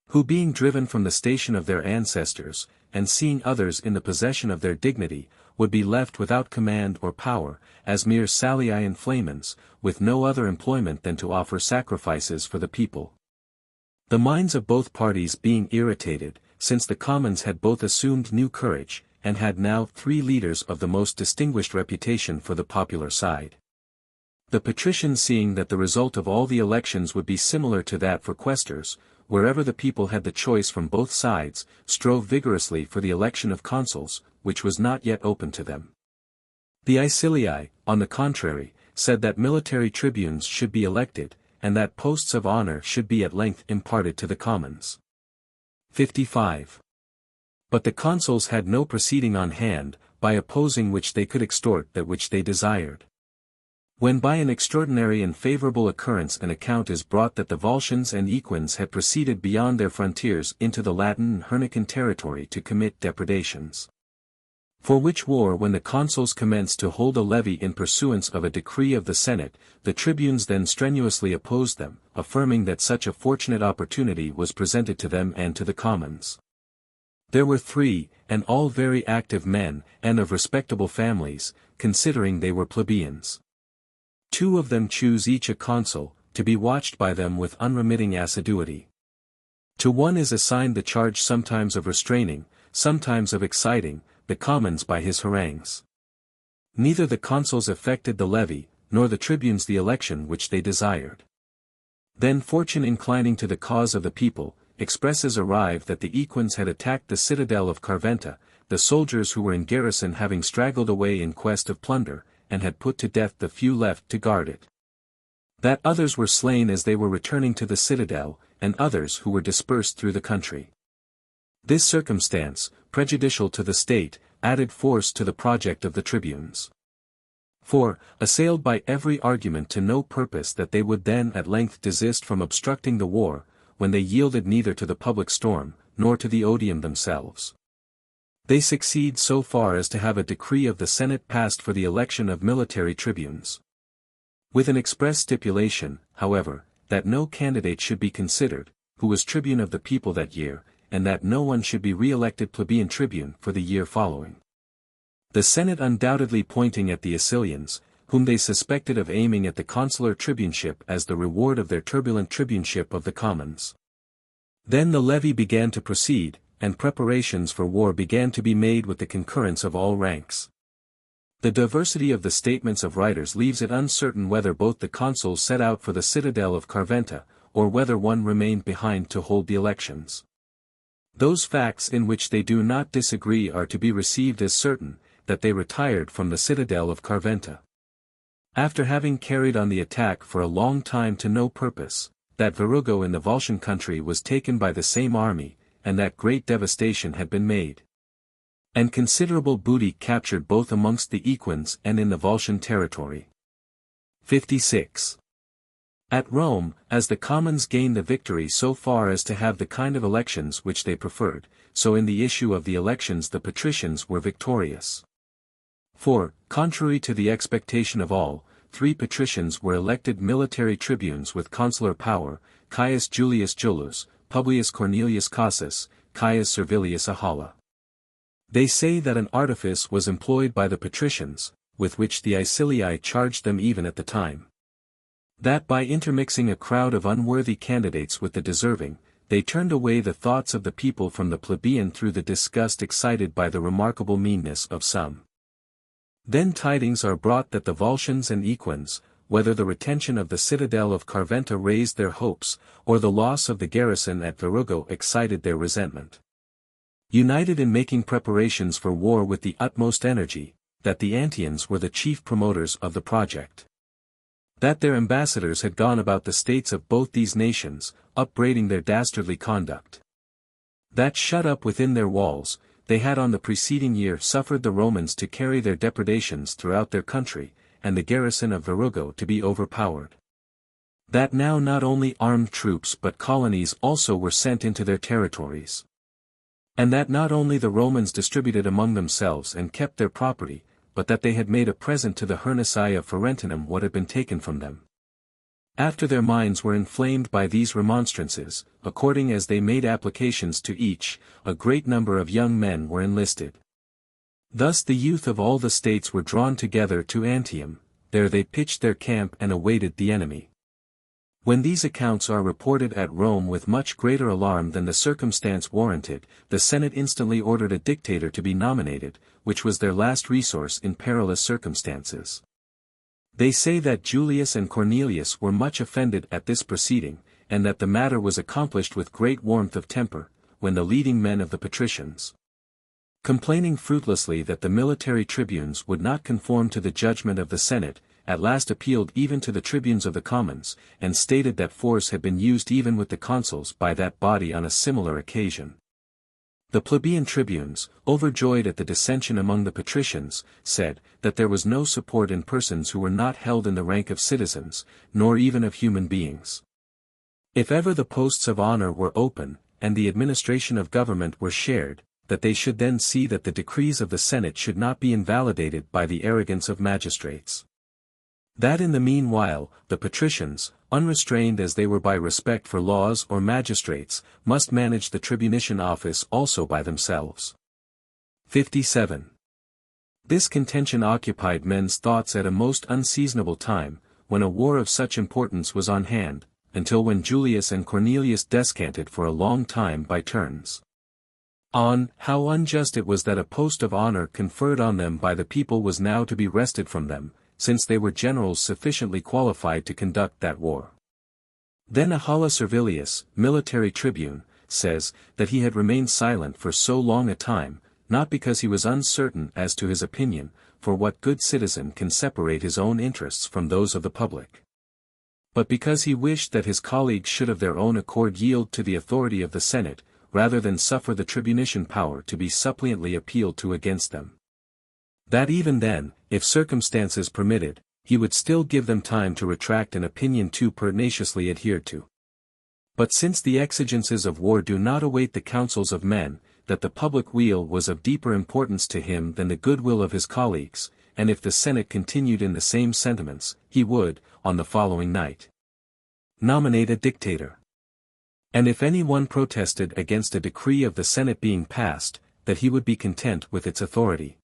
Speaker 1: Who being driven from the station of their ancestors, and seeing others in the possession of their dignity, would be left without command or power, as mere salii and flamens, with no other employment than to offer sacrifices for the people. The minds of both parties being irritated, since the commons had both assumed new courage, and had now 3 leaders of the most distinguished reputation for the popular side. The patricians, seeing that the result of all the elections would be similar to that for quaestors, wherever the people had the choice from both sides, strove vigorously for the election of consuls, which was not yet open to them. The Aecilii, on the contrary, said that military tribunes should be elected, and that posts of honor should be at length imparted to the commons. 55. But the consuls had no proceeding on hand, by opposing which they could extort that which they desired. When by an extraordinary and favorable occurrence an account is brought that the Volscians and Equins had proceeded beyond their frontiers into the Latin and Hernican territory to commit depredations. For which war when the consuls commenced to hold a levy in pursuance of a decree of the Senate, the tribunes then strenuously opposed them, affirming that such a fortunate opportunity was presented to them and to the commons. There were 3, and all very active men, and of respectable families, considering they were plebeians. 2 of them choose each a consul, to be watched by them with unremitting assiduity. To one is assigned the charge sometimes of restraining, sometimes of exciting, the commons by his harangues. Neither the consuls effected the levy, nor the tribunes the election which they desired. Then fortune inclining to the cause of the people, expresses arrived that the Equins had attacked the citadel of Carventa, the soldiers who were in garrison having straggled away in quest of plunder, and had put to death the few left to guard it. That others were slain as they were returning to the citadel, and others who were dispersed through the country. This circumstance, prejudicial to the state, added force to the project of the tribunes. For, assailed by every argument to no purpose that they would then at length desist from obstructing the war, when they yielded neither to the public storm, nor to the odium themselves. They succeed so far as to have a decree of the Senate passed for the election of military tribunes. With an express stipulation, however, that no candidate should be considered, who was tribune of the people that year, and that no one should be re-elected plebeian tribune for the year following. The Senate undoubtedly pointing at the Aecilians, whom they suspected of aiming at the consular tribuneship as the reward of their turbulent tribuneship of the commons. Then the levy began to proceed, and preparations for war began to be made with the concurrence of all ranks. The diversity of the statements of writers leaves it uncertain whether both the consuls set out for the citadel of Carventa, or whether one remained behind to hold the elections. Those facts in which they do not disagree are to be received as certain, that they retired from the citadel of Carventa. After having carried on the attack for a long time to no purpose, that Verrugo in the Volscian country was taken by the same army, and that great devastation had been made. And considerable booty captured both amongst the Equins and in the Volscian territory. 56. At Rome, as the commons gained the victory so far as to have the kind of elections which they preferred, so in the issue of the elections the patricians were victorious. For, contrary to the expectation of all, 3 patricians were elected military tribunes with consular power, Caius Julius Jullus, Publius Cornelius Cassus, Caius Servilius Ahala. They say that an artifice was employed by the patricians, with which the Aecilii charged them even at the time. That by intermixing a crowd of unworthy candidates with the deserving, they turned away the thoughts of the people from the plebeian through the disgust excited by the remarkable meanness of some. Then tidings are brought that the Volscians and Equins, whether the retention of the citadel of Carventa raised their hopes, or the loss of the garrison at Verrugo excited their resentment. United in making preparations for war with the utmost energy, that the Antians were the chief promoters of the project. That their ambassadors had gone about the states of both these nations, upbraiding their dastardly conduct. That shut up within their walls, they had on the preceding year suffered the Romans to carry their depredations throughout their country, and the garrison of Verrugo to be overpowered. That now not only armed troops but colonies also were sent into their territories. And that not only the Romans distributed among themselves and kept their property, but that they had made a present to the Hernici of Ferentinum what had been taken from them. After their minds were inflamed by these remonstrances, according as they made applications to each, a great number of young men were enlisted. Thus the youth of all the states were drawn together to Antium, there they pitched their camp and awaited the enemy. When these accounts are reported at Rome with much greater alarm than the circumstance warranted, the Senate instantly ordered a dictator to be nominated, which was their last resource in perilous circumstances. They say that Julius and Cornelius were much offended at this proceeding, and that the matter was accomplished with great warmth of temper, when the leading men of the patricians, complaining fruitlessly that the military tribunes would not conform to the judgment of the Senate, at last appealed even to the tribunes of the commons, and stated that force had been used even with the consuls by that body on a similar occasion. The plebeian tribunes, overjoyed at the dissension among the patricians, said, that there was no support in persons who were not held in the rank of citizens, nor even of human beings. If ever the posts of honor were open, and the administration of government were shared, that they should then see that the decrees of the Senate should not be invalidated by the arrogance of magistrates. That in the meanwhile, the patricians, unrestrained as they were by respect for laws or magistrates, must manage the tribunician office also by themselves. 57. This contention occupied men's thoughts at a most unseasonable time, when a war of such importance was on hand, until when Julius and Cornelius descanted for a long time by turns on how unjust it was that a post of honor conferred on them by the people was now to be wrested from them, since they were generals sufficiently qualified to conduct that war. Then Ahala Servilius, military tribune, says, that he had remained silent for so long a time, not because he was uncertain as to his opinion, for what good citizen can separate his own interests from those of the public, but because he wished that his colleagues should of their own accord yield to the authority of the Senate, rather than suffer the tribunician power to be suppliantly appealed to against them. That even then, if circumstances permitted, he would still give them time to retract an opinion too pertinaciously adhered to. But since the exigences of war do not await the counsels of men, that the public weal was of deeper importance to him than the goodwill of his colleagues, and if the Senate continued in the same sentiments, he would, on the following night, nominate a dictator. And if any one protested against a decree of the Senate being passed, that he would be content with its authority.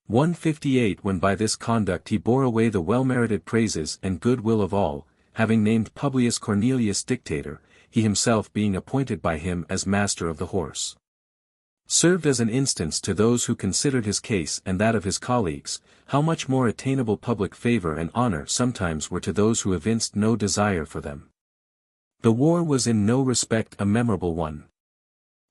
Speaker 1: 158 When by this conduct he bore away the well-merited praises and goodwill of all, having named Publius Cornelius dictator, he himself being appointed by him as master of the horse, served as an instance to those who considered his case and that of his colleagues, how much more attainable public favor and honor sometimes were to those who evinced no desire for them. The war was in no respect a memorable one.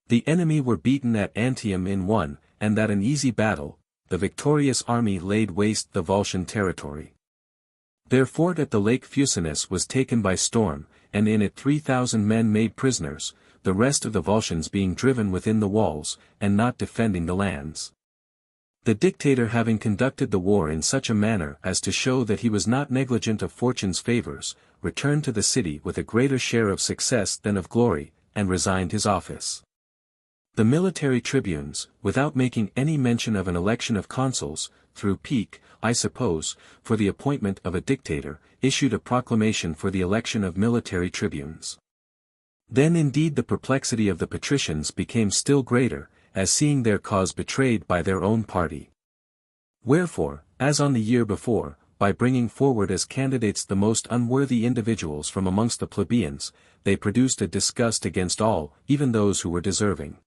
Speaker 1: The enemy were beaten at Antium in one, and that an easy battle, the victorious army laid waste the Volscian territory. Their fort at the Lake Fucinus was taken by storm, and in it 3,000 men made prisoners, the rest of the Volscians being driven within the walls, and not defending the lands. The dictator having conducted the war in such a manner as to show that he was not negligent of fortune's favors, returned to the city with a greater share of success than of glory, and resigned his office. The military tribunes, without making any mention of an election of consuls, through pique, I suppose, for the appointment of a dictator, issued a proclamation for the election of military tribunes. Then indeed the perplexity of the patricians became still greater, as seeing their cause betrayed by their own party. Wherefore, as on the year before, by bringing forward as candidates the most unworthy individuals from amongst the plebeians, they produced a disgust against all, even those who were deserving.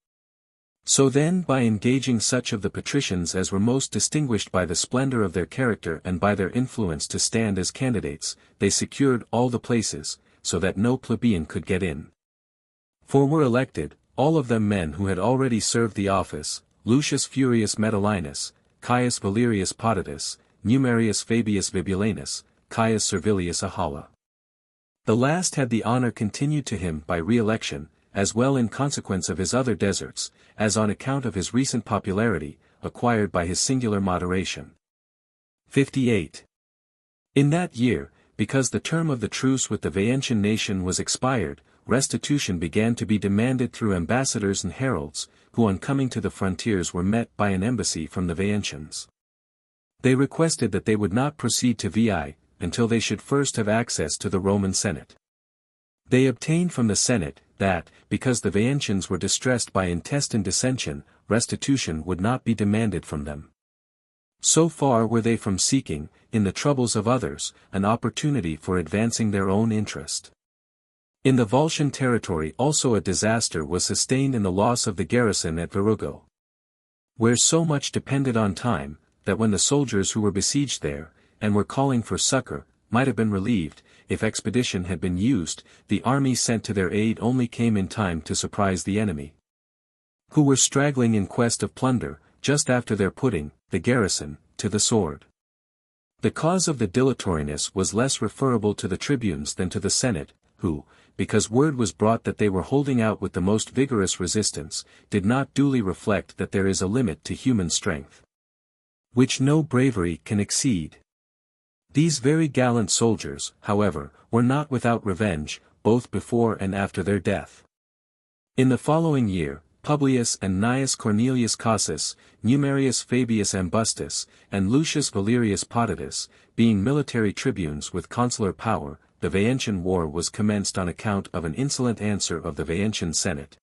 Speaker 1: So then by engaging such of the patricians as were most distinguished by the splendor of their character and by their influence to stand as candidates, they secured all the places, so that no plebeian could get in. For were elected, all of them men who had already served the office, Lucius Furius Metellinus, Caius Valerius Potitus, Numerius Fabius Vibulanus, Caius Servilius Ahala. The last had the honor continued to him by re-election, as well in consequence of his other deserts, as on account of his recent popularity, acquired by his singular moderation. 58. In that year, because the term of the truce with the Vaentian nation was expired, restitution began to be demanded through ambassadors and heralds, who on coming to the frontiers were met by an embassy from the Vaentians. They requested that they would not proceed to Veii, until they should first have access to the Roman Senate. They obtained from the Senate, that, because the Vaentians were distressed by intestine dissension, restitution would not be demanded from them. So far were they from seeking, in the troubles of others, an opportunity for advancing their own interest. In the Volscian territory also a disaster was sustained in the loss of the garrison at Virugo, where so much depended on time, that when the soldiers who were besieged there, and were calling for succor, might have been relieved, if expedition had been used, the army sent to their aid only came in time to surprise the enemy, who were straggling in quest of plunder, just after their putting, the garrison, to the sword. The cause of the dilatoriness was less referable to the tribunes than to the Senate, who, because word was brought that they were holding out with the most vigorous resistance, did not duly reflect that there is a limit to human strength, which no bravery can exceed. These very gallant soldiers, however, were not without revenge, both before and after their death. In the following year, Publius and Gnaeus Cornelius Cassius, Numerius Fabius Ambustus, and Lucius Valerius Potitus, being military tribunes with consular power, the Vaentian War was commenced on account of an insolent answer of the Vaentian Senate,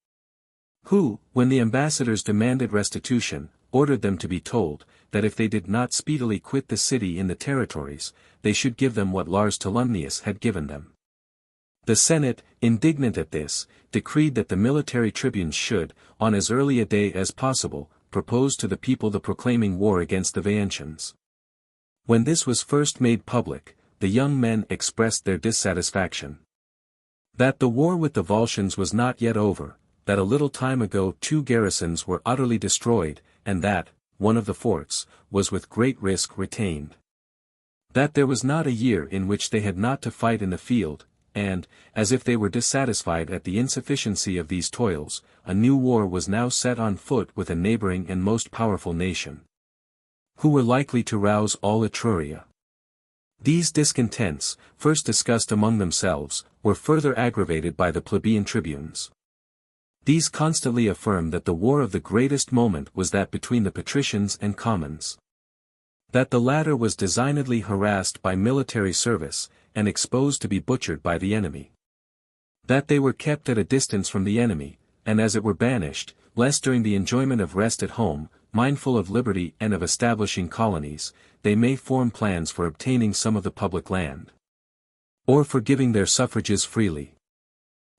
Speaker 1: who, when the ambassadors demanded restitution, ordered them to be told, that if they did not speedily quit the city in the territories, they should give them what Lars Tolumnius had given them. The Senate, indignant at this, decreed that the military tribunes should, on as early a day as possible, propose to the people the proclaiming war against the Vaentians. When this was first made public, the young men expressed their dissatisfaction. That the war with the Volscians was not yet over, that a little time ago 2 garrisons were utterly destroyed, and that, one of the forts, was with great risk retained. That there was not a year in which they had not to fight in the field, and, as if they were dissatisfied at the insufficiency of these toils, a new war was now set on foot with a neighboring and most powerful nation, who were likely to rouse all Etruria. These discontents, first discussed among themselves, were further aggravated by the plebeian tribunes. These constantly affirmed that the war of the greatest moment was that between the patricians and commons. That the latter was designedly harassed by military service, and exposed to be butchered by the enemy. That they were kept at a distance from the enemy, and as it were banished, lest during the enjoyment of rest at home, mindful of liberty and of establishing colonies, they may form plans for obtaining some of the public land, or for giving their suffrages freely.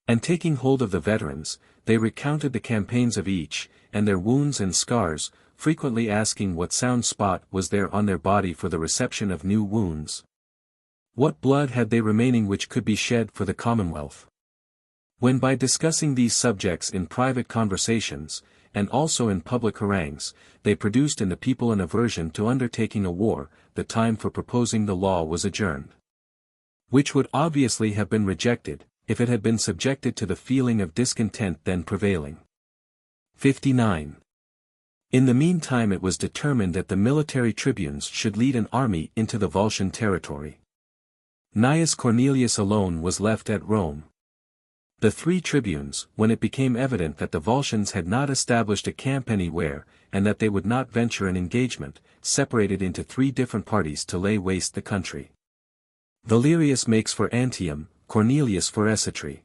Speaker 1: And taking hold of the veterans, they recounted the campaigns of each, and their wounds and scars, frequently asking what sound spot was there on their body for the reception of new wounds. What blood had they remaining which could be shed for the commonwealth? When by discussing these subjects in private conversations, and also in public harangues, they produced in the people an aversion to undertaking a war, the time for proposing the law was adjourned, which would obviously have been rejected, if it had been subjected to the feeling of discontent then prevailing. 59. In the meantime it was determined that the military tribunes should lead an army into the Volscian territory. Gnaeus Cornelius alone was left at Rome. The 3 tribunes, when it became evident that the Volscians had not established a camp anywhere, and that they would not venture an engagement, separated into 3 different parties to lay waste the country. Valerius makes for Antium, Cornelius for Escitri.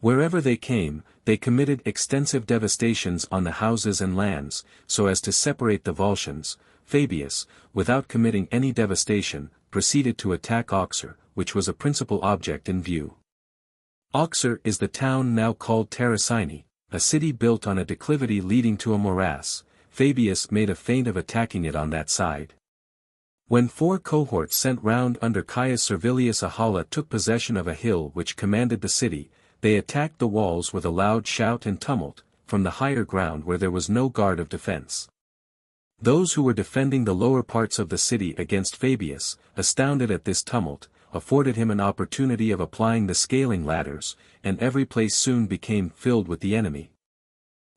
Speaker 1: Wherever they came, they committed extensive devastations on the houses and lands, so as to separate the Volscians. Fabius, without committing any devastation, proceeded to attack Auxerre, which was a principal object in view. Auxerre is the town now called Terracini, a city built on a declivity leading to a morass. Fabius made a feint of attacking it on that side. When 4 cohorts sent round under Caius Servilius Ahala took possession of a hill which commanded the city, they attacked the walls with a loud shout and tumult, from the higher ground where there was no guard of defense. Those who were defending the lower parts of the city against Fabius, astounded at this tumult, afforded him an opportunity of applying the scaling ladders, and every place soon became filled with the enemy.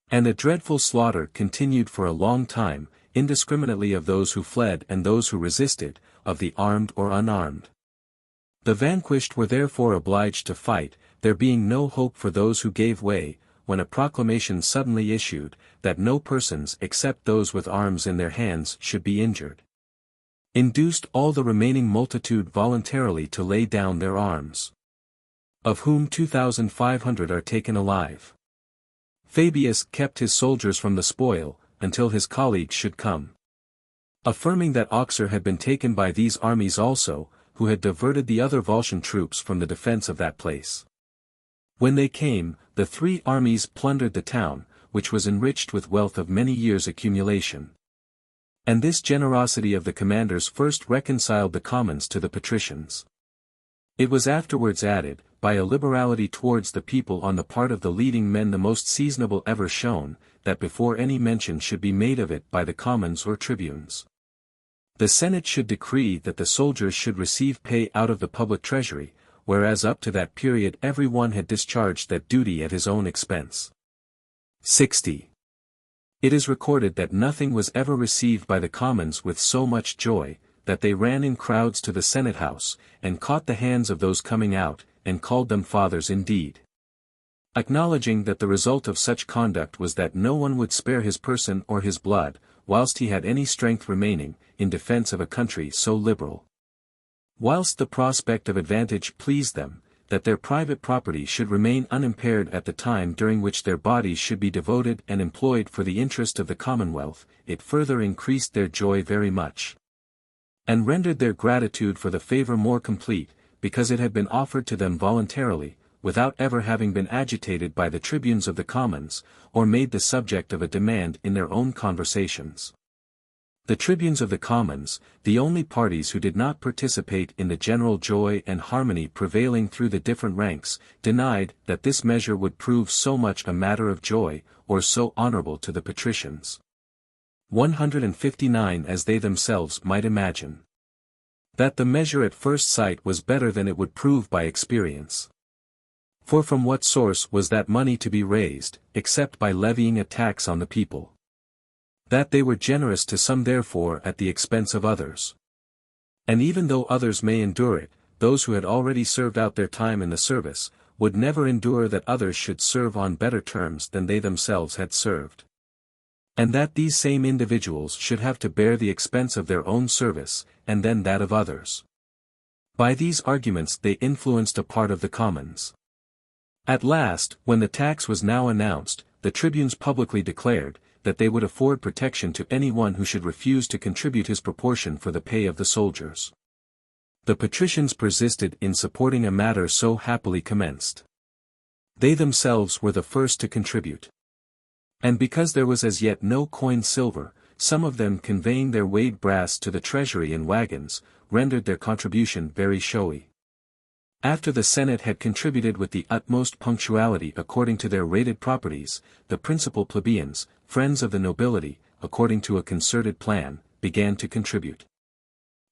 Speaker 1: And the dreadful slaughter continued for a long time, indiscriminately of those who fled and those who resisted, of the armed or unarmed. The vanquished were therefore obliged to fight, there being no hope for those who gave way, when a proclamation suddenly issued, that no persons except those with arms in their hands should be injured, induced all the remaining multitude voluntarily to lay down their arms, of whom 2,500 are taken alive. Fabius kept his soldiers from the spoil, until his colleagues should come, affirming that Auxerre had been taken by these armies also, who had diverted the other Volscian troops from the defense of that place. When they came, the 3 armies plundered the town, which was enriched with wealth of many years' accumulation. And this generosity of the commanders first reconciled the commons to the patricians. It was afterwards added, by a liberality towards the people on the part of the leading men the most seasonable ever shown, that before any mention should be made of it by the commons or tribunes, the Senate should decree that the soldiers should receive pay out of the public treasury, whereas up to that period every one had discharged that duty at his own expense. 60. It is recorded that nothing was ever received by the commons with so much joy, that they ran in crowds to the Senate house, and caught the hands of those coming out, and called them fathers indeed, acknowledging that the result of such conduct was that no one would spare his person or his blood, whilst he had any strength remaining, in defense of a country so liberal. Whilst the prospect of advantage pleased them, that their private property should remain unimpaired at the time during which their bodies should be devoted and employed for the interest of the commonwealth, it further increased their joy very much, and rendered their gratitude for the favour more complete, because it had been offered to them voluntarily, without ever having been agitated by the tribunes of the commons, or made the subject of a demand in their own conversations. The tribunes of the commons, the only parties who did not participate in the general joy and harmony prevailing through the different ranks, denied that this measure would prove so much a matter of joy, or so honourable to the patricians. 159 As they themselves might imagine, that the measure at first sight was better than it would prove by experience. For from what source was that money to be raised, except by levying a tax on the people? That they were generous to some therefore at the expense of others. And even though others may endure it, those who had already served out their time in the service, would never endure that others should serve on better terms than they themselves had served. And that these same individuals should have to bear the expense of their own service, and then that of others. By these arguments they influenced a part of the commons. At last, when the tax was now announced, the tribunes publicly declared, that they would afford protection to anyone who should refuse to contribute his proportion for the pay of the soldiers. The patricians persisted in supporting a matter so happily commenced. They themselves were the first to contribute. And because there was as yet no coined silver, some of them conveying their weighed brass to the treasury in wagons, rendered their contribution very showy. After the Senate had contributed with the utmost punctuality according to their rated properties, the principal plebeians, friends of the nobility, according to a concerted plan, began to contribute.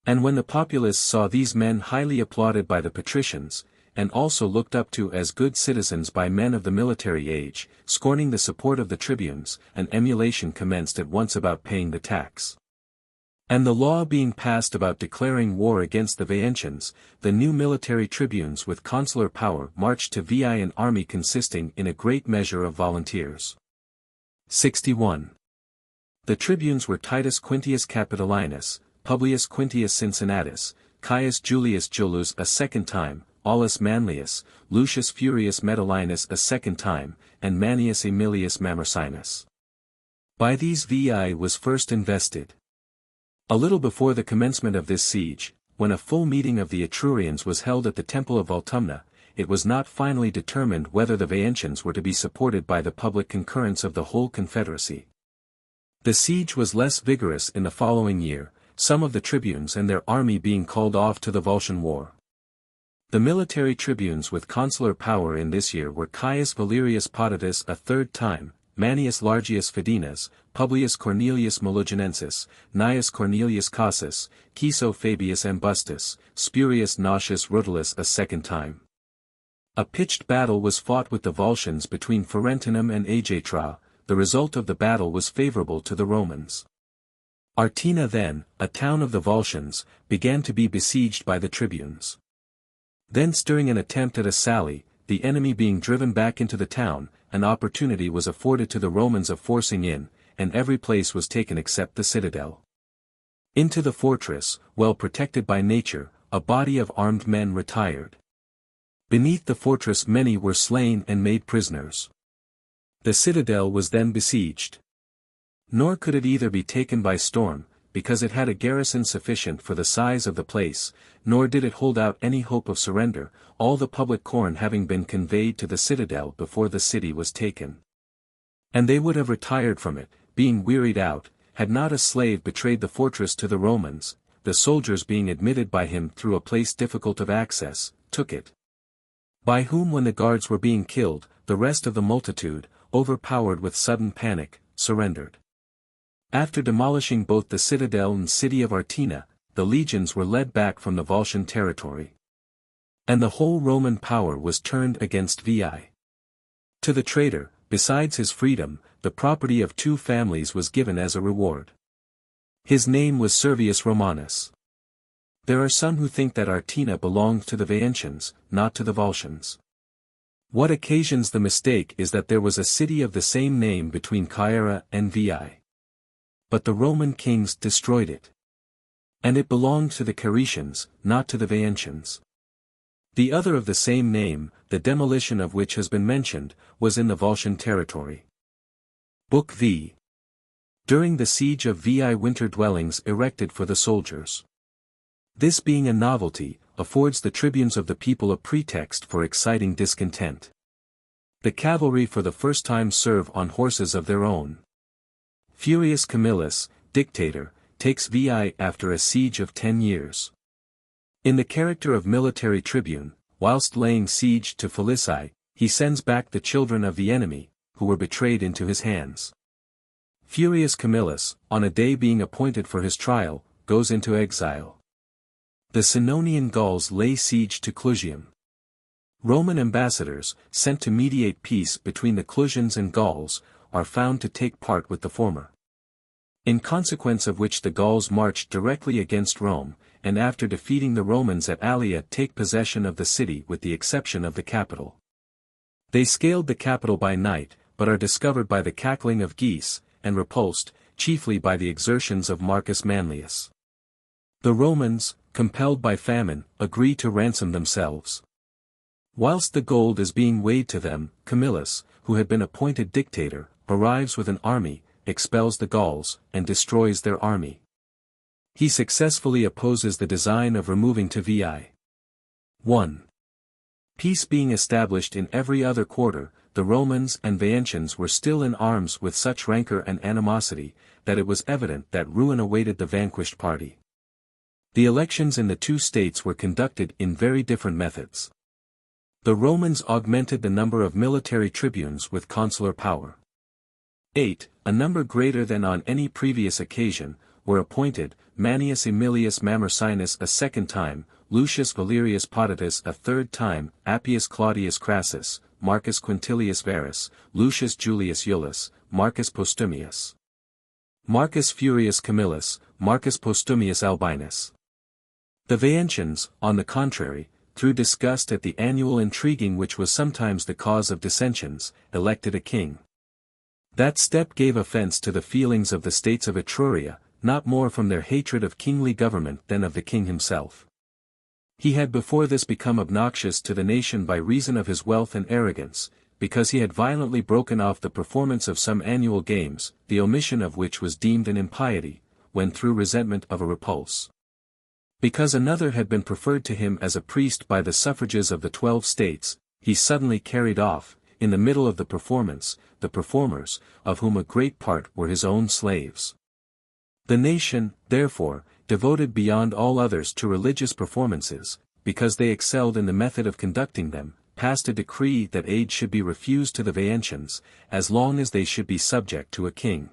Speaker 1: And when the populace saw these men highly applauded by the patricians, and also looked up to as good citizens by men of the military age, scorning the support of the tribunes, an emulation commenced at once about paying the tax. And the law being passed about declaring war against the Vaentians, the new military tribunes with consular power marched to Veii, an army consisting in a great measure of volunteers. 61. The tribunes were Titus Quintius Capitolinus, Publius Quintius Cincinnatus, Caius Julius Jullus a second time, Aulus Manlius, Lucius Furius Metellinus a second time, and Manius Aemilius Mamercinus. By these Veii was first invested. A little before the commencement of this siege, when a full meeting of the Etrurians was held at the temple of Voltumna, it was not finally determined whether the Vaentians were to be supported by the public concurrence of the whole confederacy. The siege was less vigorous in the following year, some of the tribunes and their army being called off to the Volscian war. The military tribunes with consular power in this year were Caius Valerius Potitus a third time, Manius Largius Fidinas, Publius Cornelius Melogenensis, Gnaeus Cornelius Cassus, Ciso Fabius Ambustus, Spurius Nausius Rutilius a second time. A pitched battle was fought with the Volscians between Ferentinum and Agetra. The result of the battle was favourable to the Romans. Artina then, a town of the Volscians, began to be besieged by the tribunes. Thence during an attempt at a sally, the enemy being driven back into the town, an opportunity was afforded to the Romans of forcing in, and every place was taken except the citadel. Into the fortress, well protected by nature, a body of armed men retired. Beneath the fortress many were slain and made prisoners. The citadel was then besieged. Nor could it either be taken by storm, because it had a garrison sufficient for the size of the place, nor did it hold out any hope of surrender, all the public corn having been conveyed to the citadel before the city was taken. And they would have retired from it, being wearied out, had not a slave betrayed the fortress to the Romans, the soldiers being admitted by him through a place difficult of access, took it. By whom when the guards were being killed, the rest of the multitude, overpowered with sudden panic, surrendered. After demolishing both the citadel and city of Artina, the legions were led back from the Volscian territory. And the whole Roman power was turned against Veii. To the traitor, besides his freedom, the property of 2 families was given as a reward. His name was Servius Romanus. There are some who think that Artina belonged to the Veientians, not to the Volscians. What occasions the mistake is that there was a city of the same name between Caere and Veii. But the Roman kings destroyed it. And it belonged to the Caeretians, not to the Veientians. The other of the same name, the demolition of which has been mentioned, was in the Volscian territory. Book V. During the siege of Veii, winter dwellings erected for the soldiers. This being a novelty, affords the tribunes of the people a pretext for exciting discontent. The cavalry for the first time serve on horses of their own. Furius Camillus, dictator, takes Veii after a siege of 10 years. In the character of military tribune, whilst laying siege to Felici, he sends back the children of the enemy, who were betrayed into his hands. Furius Camillus, on a day being appointed for his trial, goes into exile. The Senonian Gauls lay siege to Clusium. Roman ambassadors, sent to mediate peace between the Clusians and Gauls, are found to take part with the former. In consequence of which the Gauls marched directly against Rome, and after defeating the Romans at Allia take possession of the city with the exception of the capital. They scaled the capital by night, but are discovered by the cackling of geese, and repulsed, chiefly by the exertions of Marcus Manlius. The Romans, compelled by famine, agree to ransom themselves. Whilst the gold is being weighed to them, Camillus, who had been appointed dictator, arrives with an army, expels the Gauls, and destroys their army. He successfully opposes the design of removing to Veii. 1. Peace being established in every other quarter, the Romans and Veientians were still in arms with such rancor and animosity, that it was evident that ruin awaited the vanquished party. The elections in the 2 states were conducted in very different methods. The Romans augmented the number of military tribunes with consular power. 8, a number greater than on any previous occasion, were appointed, Manius Aemilius Mamercinus a second time, Lucius Valerius Potitus a third time, Appius Claudius Crassus, Marcus Quintilius Varus, Lucius Julius Iulus, Marcus Postumius, Marcus Furius Camillus, Marcus Postumius Albinus. The Veientians, on the contrary, through disgust at the annual intriguing which was sometimes the cause of dissensions, elected a king. That step gave offense to the feelings of the states of Etruria, not more from their hatred of kingly government than of the king himself. He had before this become obnoxious to the nation by reason of his wealth and arrogance, because he had violently broken off the performance of some annual games, the omission of which was deemed an impiety, when through resentment of a repulse. Because another had been preferred to him as a priest by the suffrages of the 12 states, he suddenly carried off, in the middle of the performance, the performers, of whom a great part were his own slaves. The nation, therefore, devoted beyond all others to religious performances, because they excelled in the method of conducting them, passed a decree that aid should be refused to the Veientians, as long as they should be subject to a king.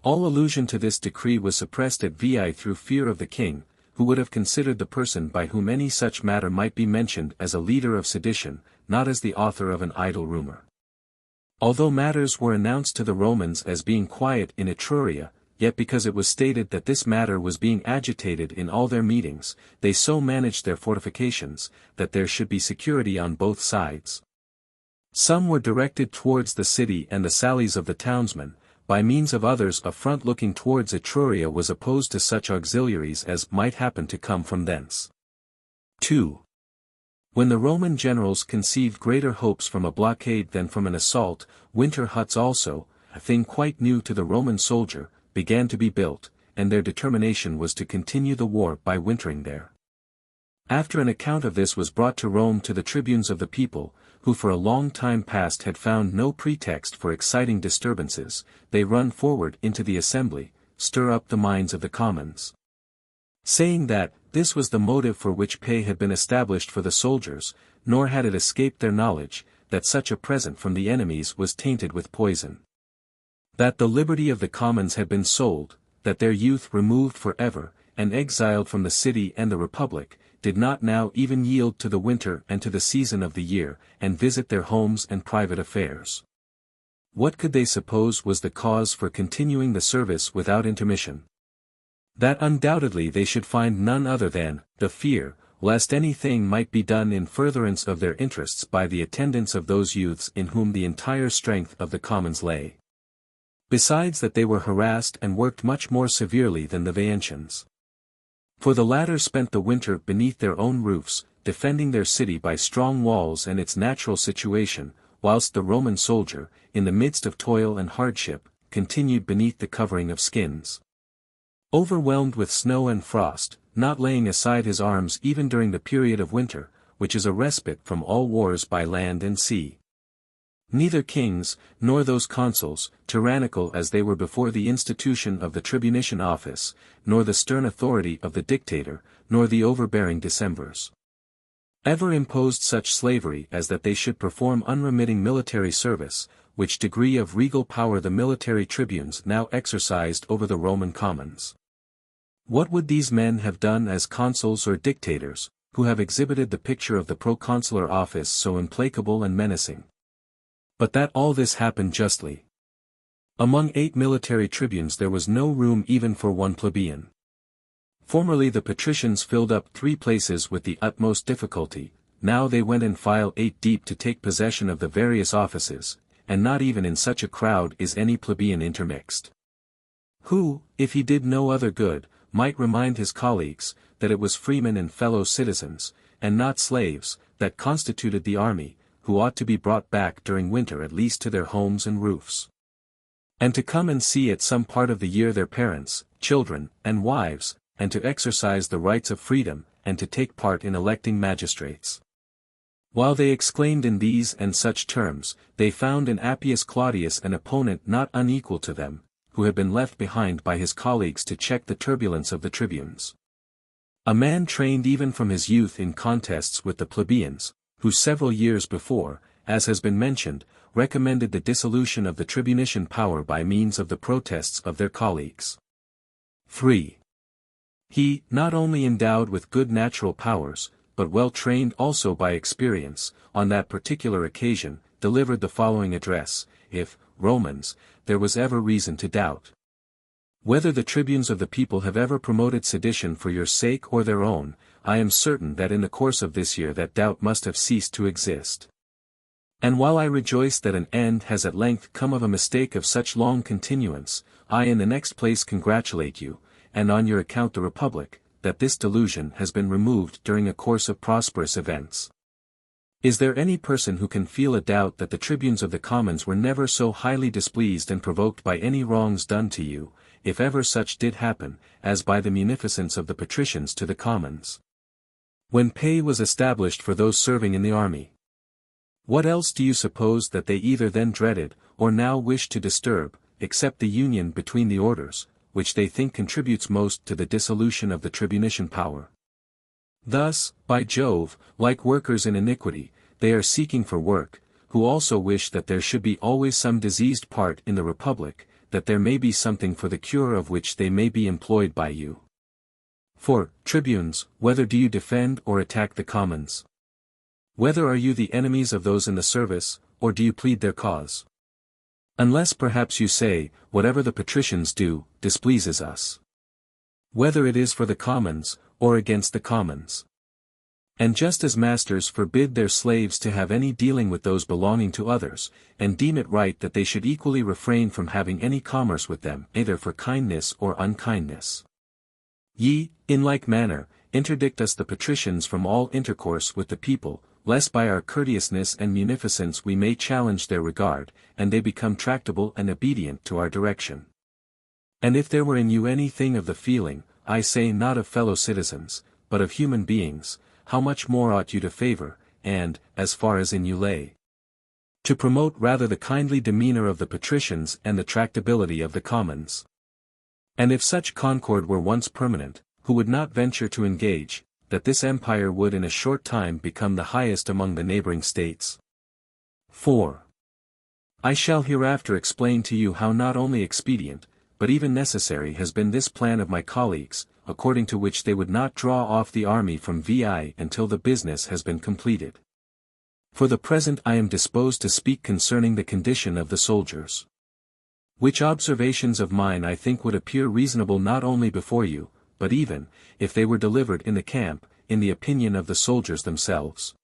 Speaker 1: All allusion to this decree was suppressed at Veii through fear of the king, who would have considered the person by whom any such matter might be mentioned as a leader of sedition, not as the author of an idle rumor. Although matters were announced to the Romans as being quiet in Etruria, yet because it was stated that this matter was being agitated in all their meetings, they so managed their fortifications, that there should be security on both sides. Some were directed towards the city and the sallies of the townsmen, by means of others a front looking towards Etruria was opposed to such auxiliaries as might happen to come from thence. 2. When the Roman generals conceived greater hopes from a blockade than from an assault, winter huts also, a thing quite new to the Roman soldier, began to be built, and their determination was to continue the war by wintering there. After an account of this was brought to Rome to the tribunes of the people, who for a long time past had found no pretext for exciting disturbances, they run forward into the assembly, stir up the minds of the commons, saying that this was the motive for which pay had been established for the soldiers, nor had it escaped their knowledge, that such a present from the enemies was tainted with poison. That the liberty of the commons had been sold, that their youth removed for ever, and exiled from the city and the republic, did not now even yield to the winter and to the season of the year, and visit their homes and private affairs. What could they suppose was the cause for continuing the service without intermission? That undoubtedly they should find none other than the fear, lest anything might be done in furtherance of their interests by the attendance of those youths in whom the entire strength of the commons lay. Besides that they were harassed and worked much more severely than the Veientians. For the latter spent the winter beneath their own roofs, defending their city by strong walls and its natural situation, whilst the Roman soldier, in the midst of toil and hardship, continued beneath the covering of skins. Overwhelmed with snow and frost, not laying aside his arms even during the period of winter, which is a respite from all wars by land and sea. Neither kings, nor those consuls, tyrannical as they were before the institution of the tribunician office, nor the stern authority of the dictator, nor the overbearing decemvirs, ever imposed such slavery as that they should perform unremitting military service, which degree of regal power the military tribunes now exercised over the Roman commons. What would these men have done as consuls or dictators, who have exhibited the picture of the proconsular office so implacable and menacing? But that all this happened justly. Among 8 military tribunes there was no room even for one plebeian. Formerly the patricians filled up 3 places with the utmost difficulty, now they went in file 8 deep to take possession of the various offices, and not even in such a crowd is any plebeian intermixed. Who, if he did no other good, might remind his colleagues, that it was freemen and fellow citizens, and not slaves, that constituted the army, who ought to be brought back during winter at least to their homes and roofs, and to come and see at some part of the year their parents, children, and wives, and to exercise the rights of freedom, and to take part in electing magistrates. While they exclaimed in these and such terms, they found in Appius Claudius an opponent not unequal to them, who had been left behind by his colleagues to check the turbulence of the tribunes. A man trained even from his youth in contests with the plebeians, who several years before, as has been mentioned, recommended the dissolution of the tribunician power by means of the protests of their colleagues. 3. He, not only endowed with good natural powers, but well trained also by experience, on that particular occasion, delivered the following address: If, Romans, there was ever reason to doubt whether the tribunes of the people have ever promoted sedition for your sake or their own, I am certain that in the course of this year that doubt must have ceased to exist. And while I rejoice that an end has at length come of a mistake of such long continuance, I in the next place congratulate you, and on your account the Republic, that this delusion has been removed during a course of prosperous events. Is there any person who can feel a doubt that the tribunes of the commons were never so highly displeased and provoked by any wrongs done to you, if ever such did happen, as by the munificence of the patricians to the commons, when pay was established for those serving in the army? What else do you suppose that they either then dreaded, or now wish to disturb, except the union between the orders, which they think contributes most to the dissolution of the tribunician power? Thus, by Jove, like workers in iniquity, they are seeking for work, who also wish that there should be always some diseased part in the Republic, that there may be something for the cure of which they may be employed by you. For, tribunes, whether do you defend or attack the commons? Whether are you the enemies of those in the service, or do you plead their cause? Unless perhaps you say, whatever the patricians do, displeases us. Whether it is for the commons, or against the commons. And just as masters forbid their slaves to have any dealing with those belonging to others, and deem it right that they should equally refrain from having any commerce with them, either for kindness or unkindness. Ye, in like manner, interdict us the patricians from all intercourse with the people, lest by our courteousness and munificence we may challenge their regard, and they become tractable and obedient to our direction. And if there were in you any thing of the feeling, I say not of fellow citizens, but of human beings, how much more ought you to favor, and, as far as in you lay, to promote rather the kindly demeanor of the patricians and the tractability of the commons. And if such concord were once permanent, who would not venture to engage, that this empire would in a short time become the highest among the neighboring states? 4. I shall hereafter explain to you how not only expedient, but even necessary has been this plan of my colleagues, according to which they would not draw off the army from VI until the business has been completed. For the present I am disposed to speak concerning the condition of the soldiers. Which observations of mine I think would appear reasonable not only before you, but even, if they were delivered in the camp, in the opinion of the soldiers themselves.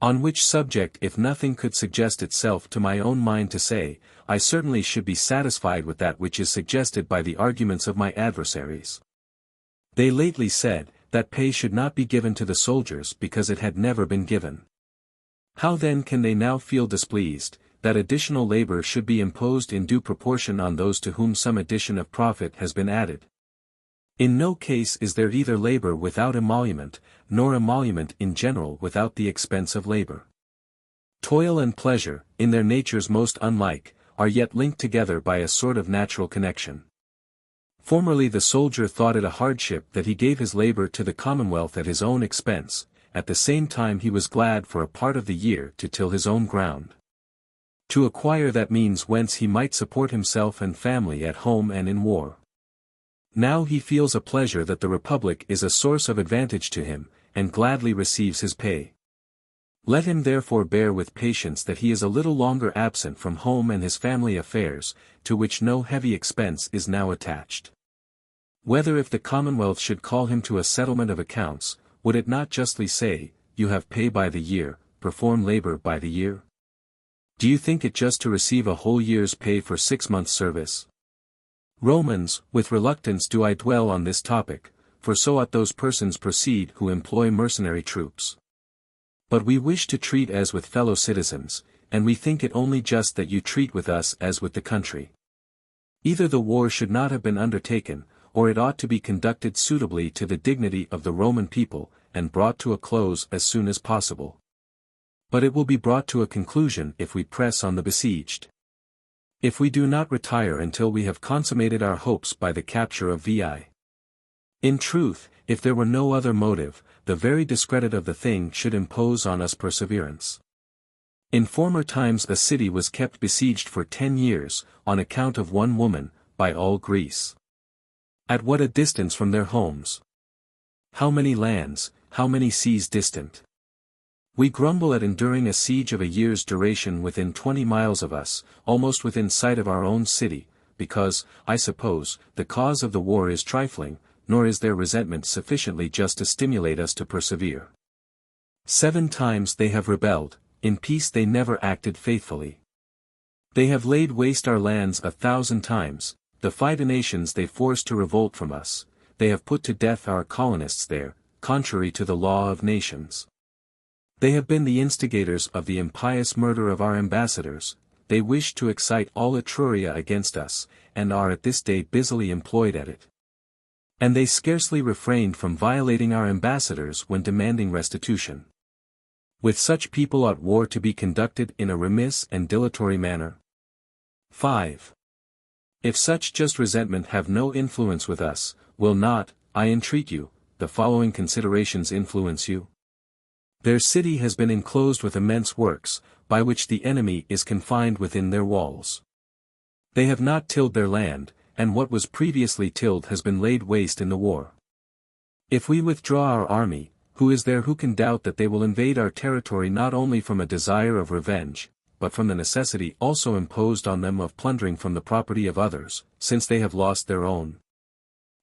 Speaker 1: On which subject if nothing could suggest itself to my own mind to say, I certainly should be satisfied with that which is suggested by the arguments of my adversaries. They lately said, that pay should not be given to the soldiers because it had never been given. How then can they now feel displeased, that additional labor should be imposed in due proportion on those to whom some addition of profit has been added? In no case is there either labor without emolument, nor emolument in general without the expense of labor. Toil and pleasure, in their natures most unlike, are yet linked together by a sort of natural connection. Formerly the soldier thought it a hardship that he gave his labor to the commonwealth at his own expense, at the same time he was glad for a part of the year to till his own ground, to acquire that means whence he might support himself and family at home and in war. Now he feels a pleasure that the Republic is a source of advantage to him, and gladly receives his pay. Let him therefore bear with patience that he is a little longer absent from home and his family affairs, to which no heavy expense is now attached. Whether if the Commonwealth should call him to a settlement of accounts, would it not justly say, you have pay by the year, perform labor by the year? Do you think it just to receive a whole year's pay for 6 months' service? Romans, with reluctance do I dwell on this topic, for so ought those persons proceed who employ mercenary troops. But we wish to treat as with fellow citizens, and we think it only just that you treat with us as with the country. Either the war should not have been undertaken, or it ought to be conducted suitably to the dignity of the Roman people, and brought to a close as soon as possible. But it will be brought to a conclusion if we press on the besieged. If we do not retire until we have consummated our hopes by the capture of VI. In truth, if there were no other motive, the very discredit of the thing should impose on us perseverance. In former times a city was kept besieged for 10 years, on account of one woman, by all Greece. At what a distance from their homes! How many lands, how many seas distant! We grumble at enduring a siege of a year's duration within 20 miles of us, almost within sight of our own city, because, I suppose, the cause of the war is trifling, nor is their resentment sufficiently just to stimulate us to persevere. 7 times they have rebelled, in peace they never acted faithfully. They have laid waste our lands 1,000 times, defied the nations they forced to revolt from us, they have put to death our colonists there, contrary to the law of nations. They have been the instigators of the impious murder of our ambassadors, they wish to excite all Etruria against us, and are at this day busily employed at it. And they scarcely refrained from violating our ambassadors when demanding restitution. With such people ought war to be conducted in a remiss and dilatory manner. 5. If such just resentment have no influence with us, will not, I entreat you, the following considerations influence you? Their city has been enclosed with immense works, by which the enemy is confined within their walls. They have not tilled their land, and what was previously tilled has been laid waste in the war. If we withdraw our army, who is there who can doubt that they will invade our territory not only from a desire of revenge, but from the necessity also imposed on them of plundering from the property of others, since they have lost their own.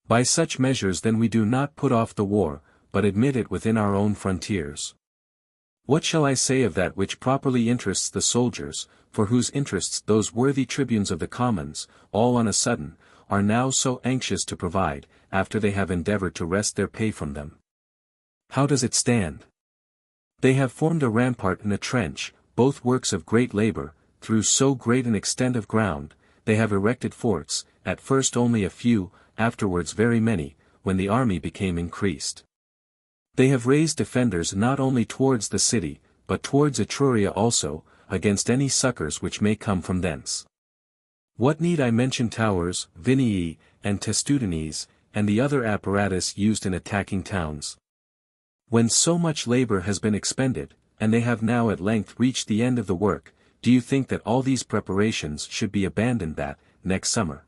Speaker 1: By such measures then we do not put off the war, but admit it within our own frontiers. What shall I say of that which properly interests the soldiers, for whose interests those worthy tribunes of the commons, all on a sudden, are now so anxious to provide, after they have endeavored to wrest their pay from them? How does it stand? They have formed a rampart and a trench, both works of great labor, through so great an extent of ground. They have erected forts, at first only a few, afterwards very many, when the army became increased. They have raised defenders not only towards the city, but towards Etruria also, against any succors which may come from thence. What need I mention towers, Vinii, and Testudines, and the other apparatus used in attacking towns? When so much labor has been expended, and they have now at length reached the end of the work, do you think that all these preparations should be abandoned that, next summer,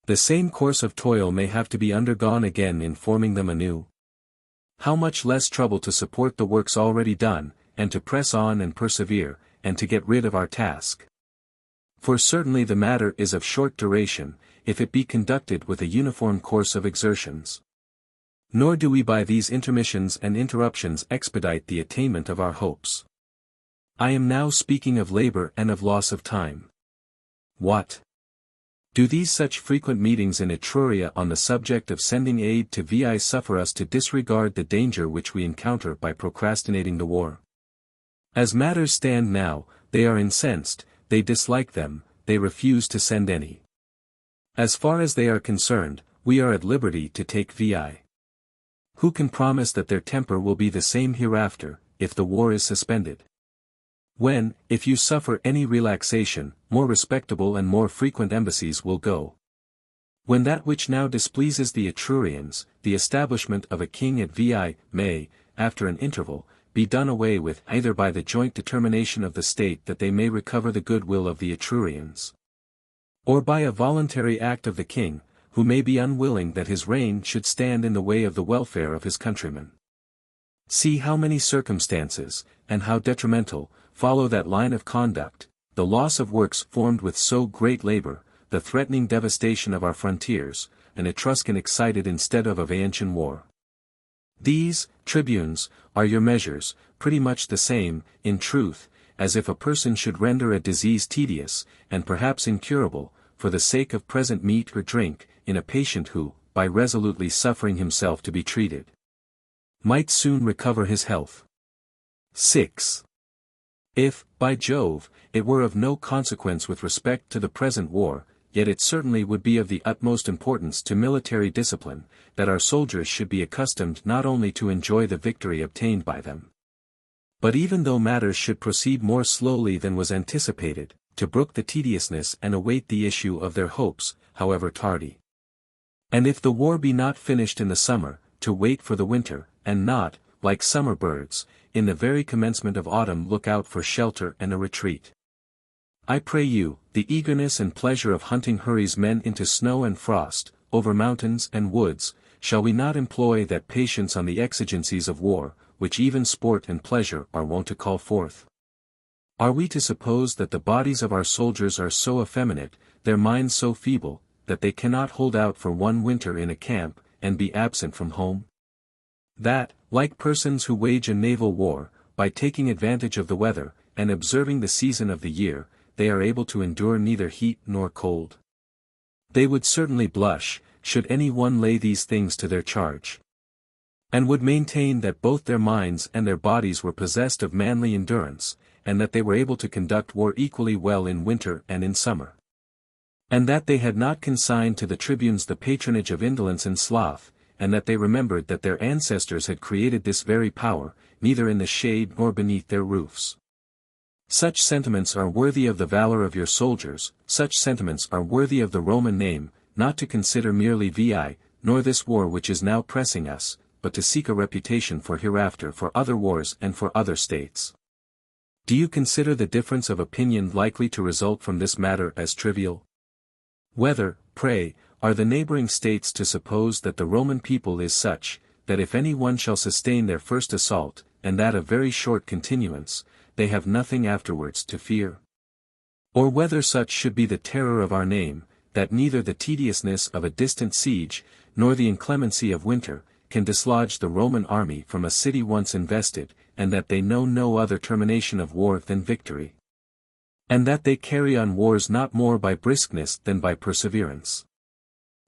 Speaker 1: the same course of toil may have to be undergone again in forming them anew? How much less trouble to support the works already done, and to press on and persevere, and to get rid of our task? For certainly the matter is of short duration, if it be conducted with a uniform course of exertions. Nor do we by these intermissions and interruptions expedite the attainment of our hopes. I am now speaking of labor and of loss of time. What? Do these such frequent meetings in Etruria on the subject of sending aid to Veii suffer us to disregard the danger which we encounter by procrastinating the war? As matters stand now, they are incensed, they dislike them, they refuse to send any. As far as they are concerned, we are at liberty to take Veii. Who can promise that their temper will be the same hereafter, if the war is suspended? When, if you suffer any relaxation, more respectable and more frequent embassies will go. When that which now displeases the Etrurians, the establishment of a king at Veii, may, after an interval, be done away with either by the joint determination of the state that they may recover the goodwill of the Etrurians, or by a voluntary act of the king, who may be unwilling that his reign should stand in the way of the welfare of his countrymen. See how many circumstances, and how detrimental, follow that line of conduct: the loss of works formed with so great labor, the threatening devastation of our frontiers, an Etruscan excited instead of a Vaencian war. These, tribunes, are your measures, pretty much the same, in truth, as if a person should render a disease tedious, and perhaps incurable, for the sake of present meat or drink, in a patient who, by resolutely suffering himself to be treated, might soon recover his health. 6. If, by Jove, it were of no consequence with respect to the present war, yet it certainly would be of the utmost importance to military discipline, that our soldiers should be accustomed not only to enjoy the victory obtained by them, but even though matters should proceed more slowly than was anticipated, to brook the tediousness and await the issue of their hopes, however tardy. And if the war be not finished in the summer, to wait for the winter, and not, like summer birds, in the very commencement of autumn look out for shelter and a retreat. I pray you, the eagerness and pleasure of hunting hurries men into snow and frost, over mountains and woods. Shall we not employ that patience on the exigencies of war, which even sport and pleasure are wont to call forth? Are we to suppose that the bodies of our soldiers are so effeminate, their minds so feeble, that they cannot hold out for one winter in a camp, and be absent from home? That, like persons who wage a naval war, by taking advantage of the weather, and observing the season of the year, they are able to endure neither heat nor cold? They would certainly blush, should any one lay these things to their charge, and would maintain that both their minds and their bodies were possessed of manly endurance, and that they were able to conduct war equally well in winter and in summer, and that they had not consigned to the tribunes the patronage of indolence and sloth, and that they remembered that their ancestors had created this very power, neither in the shade nor beneath their roofs. Such sentiments are worthy of the valor of your soldiers, such sentiments are worthy of the Roman name, not to consider merely Veii, nor this war which is now pressing us, but to seek a reputation for hereafter for other wars and for other states. Do you consider the difference of opinion likely to result from this matter as trivial? Whether, pray, are the neighboring states to suppose that the Roman people is such, that if any one shall sustain their first assault, and that of very short continuance, they have nothing afterwards to fear? Or whether such should be the terror of our name, that neither the tediousness of a distant siege, nor the inclemency of winter, can dislodge the Roman army from a city once invested, and that they know no other termination of war than victory. And that they carry on wars not more by briskness than by perseverance.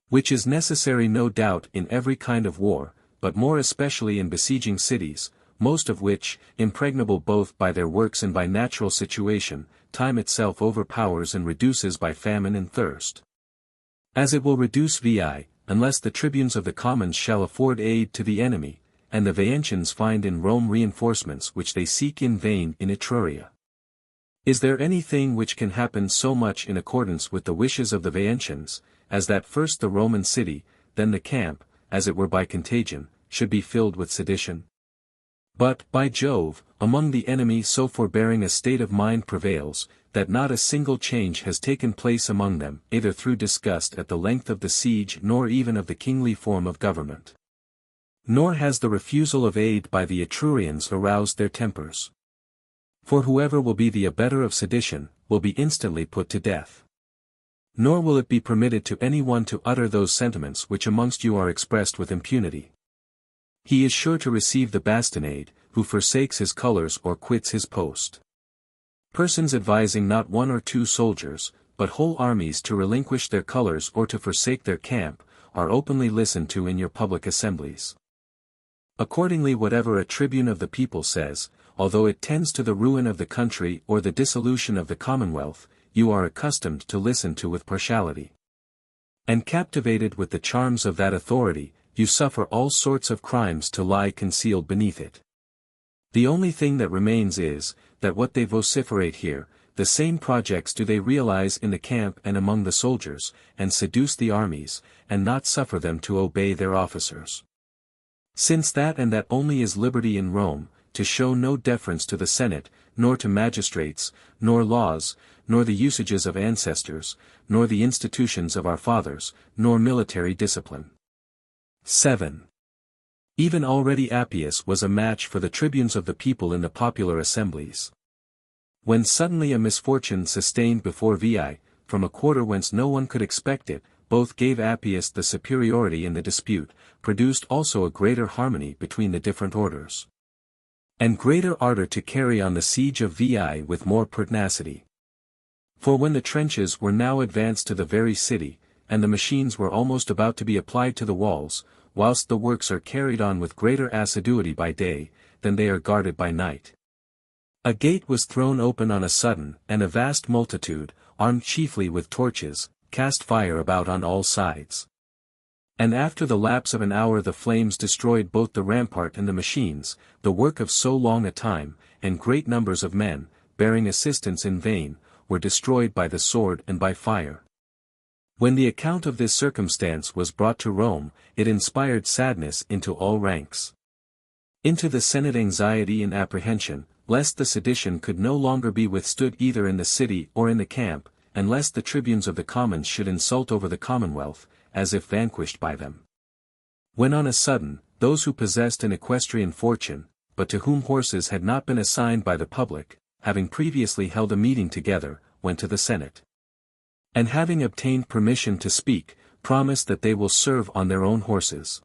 Speaker 1: Which is necessary no doubt in every kind of war, but more especially in besieging cities, most of which, impregnable both by their works and by natural situation, time itself overpowers and reduces by famine and thirst. As it will reduce vi, unless the tribunes of the commons shall afford aid to the enemy, and the Veientians find in Rome reinforcements which they seek in vain in Etruria. Is there anything which can happen so much in accordance with the wishes of the Veientians, as that first the Roman city, then the camp, as it were by contagion, should be filled with sedition? But, by Jove, among the enemy so forbearing a state of mind prevails, that not a single change has taken place among them, either through disgust at the length of the siege nor even of the kingly form of government. Nor has the refusal of aid by the Etrurians aroused their tempers. For whoever will be the abettor of sedition, will be instantly put to death. Nor will it be permitted to any one to utter those sentiments which amongst you are expressed with impunity. He is sure to receive the bastinade, who forsakes his colours or quits his post. Persons advising not one or two soldiers, but whole armies to relinquish their colours or to forsake their camp, are openly listened to in your public assemblies. Accordingly, whatever a tribune of the people says, although it tends to the ruin of the country or the dissolution of the commonwealth, you are accustomed to listen to with partiality. And captivated with the charms of that authority, you suffer all sorts of crimes to lie concealed beneath it. The only thing that remains is, that what they vociferate here, the same projects do they realize in the camp and among the soldiers, and seduce the armies, and not suffer them to obey their officers. Since that and that only is liberty in Rome, to show no deference to the Senate, nor to magistrates, nor laws, nor the usages of ancestors, nor the institutions of our fathers, nor military discipline. 7. Even already Appius was a match for the tribunes of the people in the popular assemblies. When suddenly a misfortune sustained before Veii, from a quarter whence no one could expect it, both gave Appius the superiority in the dispute, produced also a greater harmony between the different orders. And greater ardour to carry on the siege of Veii with more pertinacity. For when the trenches were now advanced to the very city, and the machines were almost about to be applied to the walls, whilst the works are carried on with greater assiduity by day, than they are guarded by night. A gate was thrown open on a sudden, and a vast multitude, armed chiefly with torches, cast fire about on all sides. And after the lapse of an hour the flames destroyed both the rampart and the machines, the work of so long a time, and great numbers of men, bearing assistance in vain, were destroyed by the sword and by fire. When the account of this circumstance was brought to Rome, it inspired sadness into all ranks. Into the Senate anxiety and apprehension, lest the sedition could no longer be withstood either in the city or in the camp, and lest the tribunes of the commons should insult over the commonwealth, as if vanquished by them. When on a sudden, those who possessed an equestrian fortune, but to whom horses had not been assigned by the public, having previously held a meeting together, went to the Senate. And having obtained permission to speak, promised that they will serve on their own horses.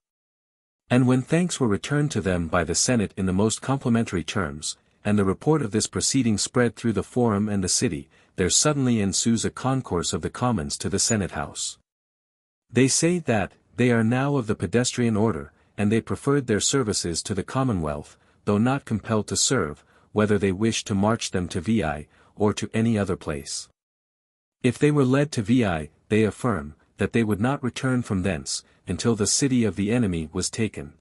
Speaker 1: And when thanks were returned to them by the Senate in the most complimentary terms, and the report of this proceeding spread through the forum and the city, there suddenly ensues a concourse of the commons to the Senate house. They say that, they are now of the pedestrian order, and they preferred their services to the commonwealth, though not compelled to serve, whether they wished to march them to Veii, or to any other place. If they were led to Veii, they affirm, that they would not return from thence, until the city of the enemy was taken.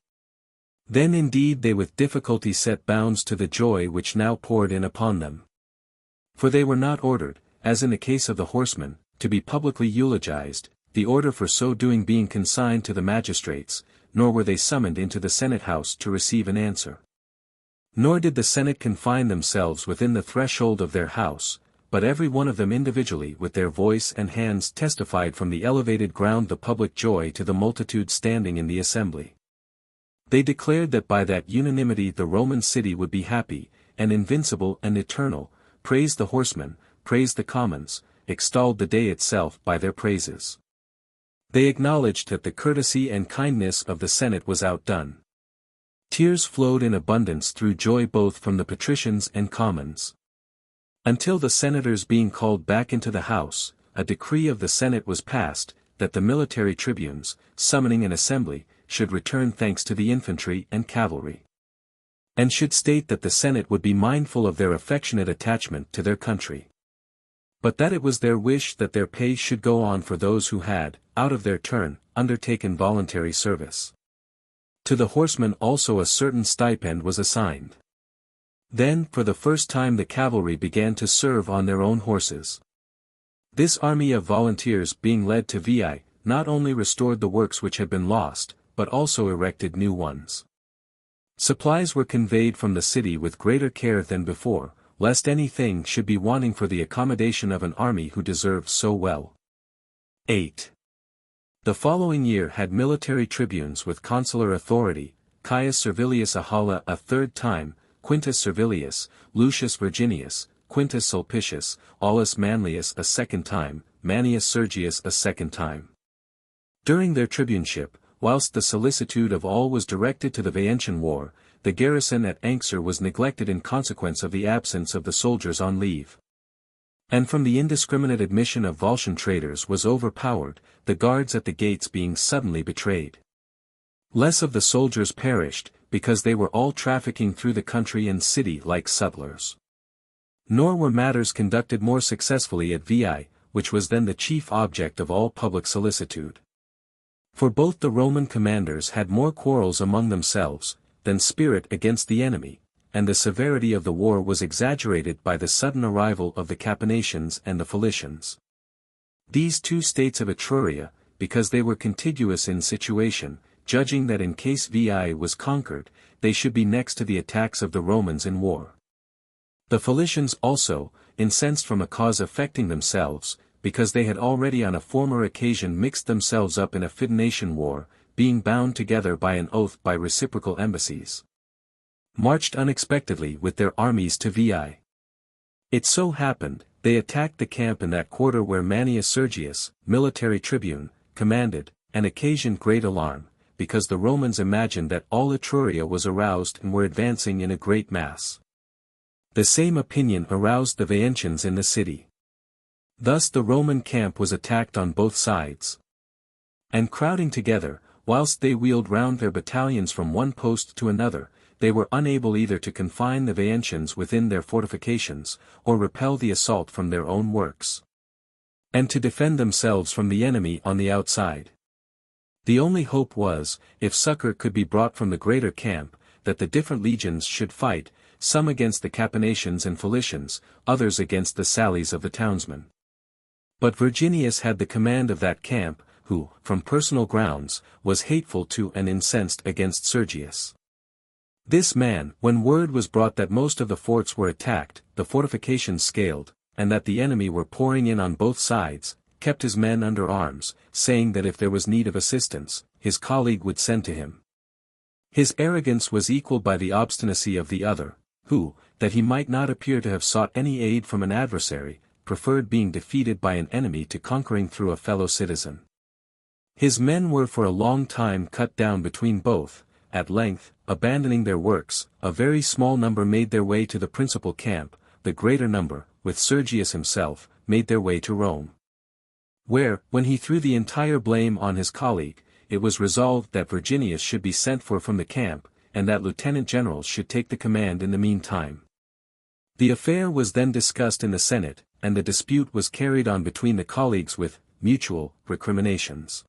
Speaker 1: Then indeed they with difficulty set bounds to the joy which now poured in upon them. For they were not ordered, as in the case of the horsemen, to be publicly eulogized, the order for so doing being consigned to the magistrates, nor were they summoned into the Senate house to receive an answer. Nor did the Senate confine themselves within the threshold of their house, but every one of them individually with their voice and hands testified from the elevated ground the public joy to the multitude standing in the assembly. They declared that by that unanimity the Roman city would be happy, and invincible and eternal, praised the horsemen, praised the commons, extolled the day itself by their praises. They acknowledged that the courtesy and kindness of the Senate was outdone. Tears flowed in abundance through joy both from the patricians and commons. Until the senators being called back into the house, a decree of the Senate was passed, that the military tribunes, summoning an assembly, should return thanks to the infantry and cavalry, and should state that the Senate would be mindful of their affectionate attachment to their country, but that it was their wish that their pay should go on for those who had, out of their turn, undertaken voluntary service. To the horsemen also a certain stipend was assigned. Then for the first time the cavalry began to serve on their own horses. This army of volunteers being led to Veii, not only restored the works which had been lost, but also erected new ones. Supplies were conveyed from the city with greater care than before, lest anything should be wanting for the accommodation of an army who deserved so well. 8. The following year had military tribunes with consular authority, Caius Servilius Ahala a third time, Quintus Servilius, Lucius Virginius, Quintus Sulpicius, Aulus Manlius a second time, Manius Sergius a second time. During their tribuneship, whilst the solicitude of all was directed to the Veientian war, the garrison at Anxur was neglected in consequence of the absence of the soldiers on leave. And from the indiscriminate admission of Volscian traders was overpowered, the guards at the gates being suddenly betrayed. Less of the soldiers perished, because they were all trafficking through the country and city like sutlers. Nor were matters conducted more successfully at Veii, which was then the chief object of all public solicitude. For both the Roman commanders had more quarrels among themselves, than spirit against the enemy, and the severity of the war was exaggerated by the sudden arrival of the Capanations and the Philicians. These two states of Etruria, because they were contiguous in situation, judging that in case Veii was conquered, they should be next to the attacks of the Romans in war. The Philicians also, incensed from a cause affecting themselves, because they had already on a former occasion mixed themselves up in a Fidenatian war, being bound together by an oath by reciprocal embassies, marched unexpectedly with their armies to Veii. It so happened, they attacked the camp in that quarter where Manius Sergius, military tribune, commanded, and occasioned great alarm, because the Romans imagined that all Etruria was aroused and were advancing in a great mass. The same opinion aroused the Veientians in the city. Thus the Roman camp was attacked on both sides. And crowding together, whilst they wheeled round their battalions from one post to another, they were unable either to confine the Veientians within their fortifications, or repel the assault from their own works, and to defend themselves from the enemy on the outside. The only hope was, if succor could be brought from the greater camp, that the different legions should fight, some against the Capanations and Philicians, others against the sallies of the townsmen. But Virginius had the command of that camp, who, from personal grounds, was hateful to and incensed against Sergius. This man, when word was brought that most of the forts were attacked, the fortifications scaled, and that the enemy were pouring in on both sides, kept his men under arms, saying that if there was need of assistance, his colleague would send to him. His arrogance was equalled by the obstinacy of the other, who, that he might not appear to have sought any aid from an adversary, preferred being defeated by an enemy to conquering through a fellow citizen. His men were for a long time cut down between both. At length, abandoning their works, a very small number made their way to the principal camp, the greater number, with Sergius himself, made their way to Rome. Where, when he threw the entire blame on his colleague, it was resolved that Virginius should be sent for from the camp, and that lieutenant generals should take the command in the meantime. The affair was then discussed in the Senate, and the dispute was carried on between the colleagues with mutual recriminations.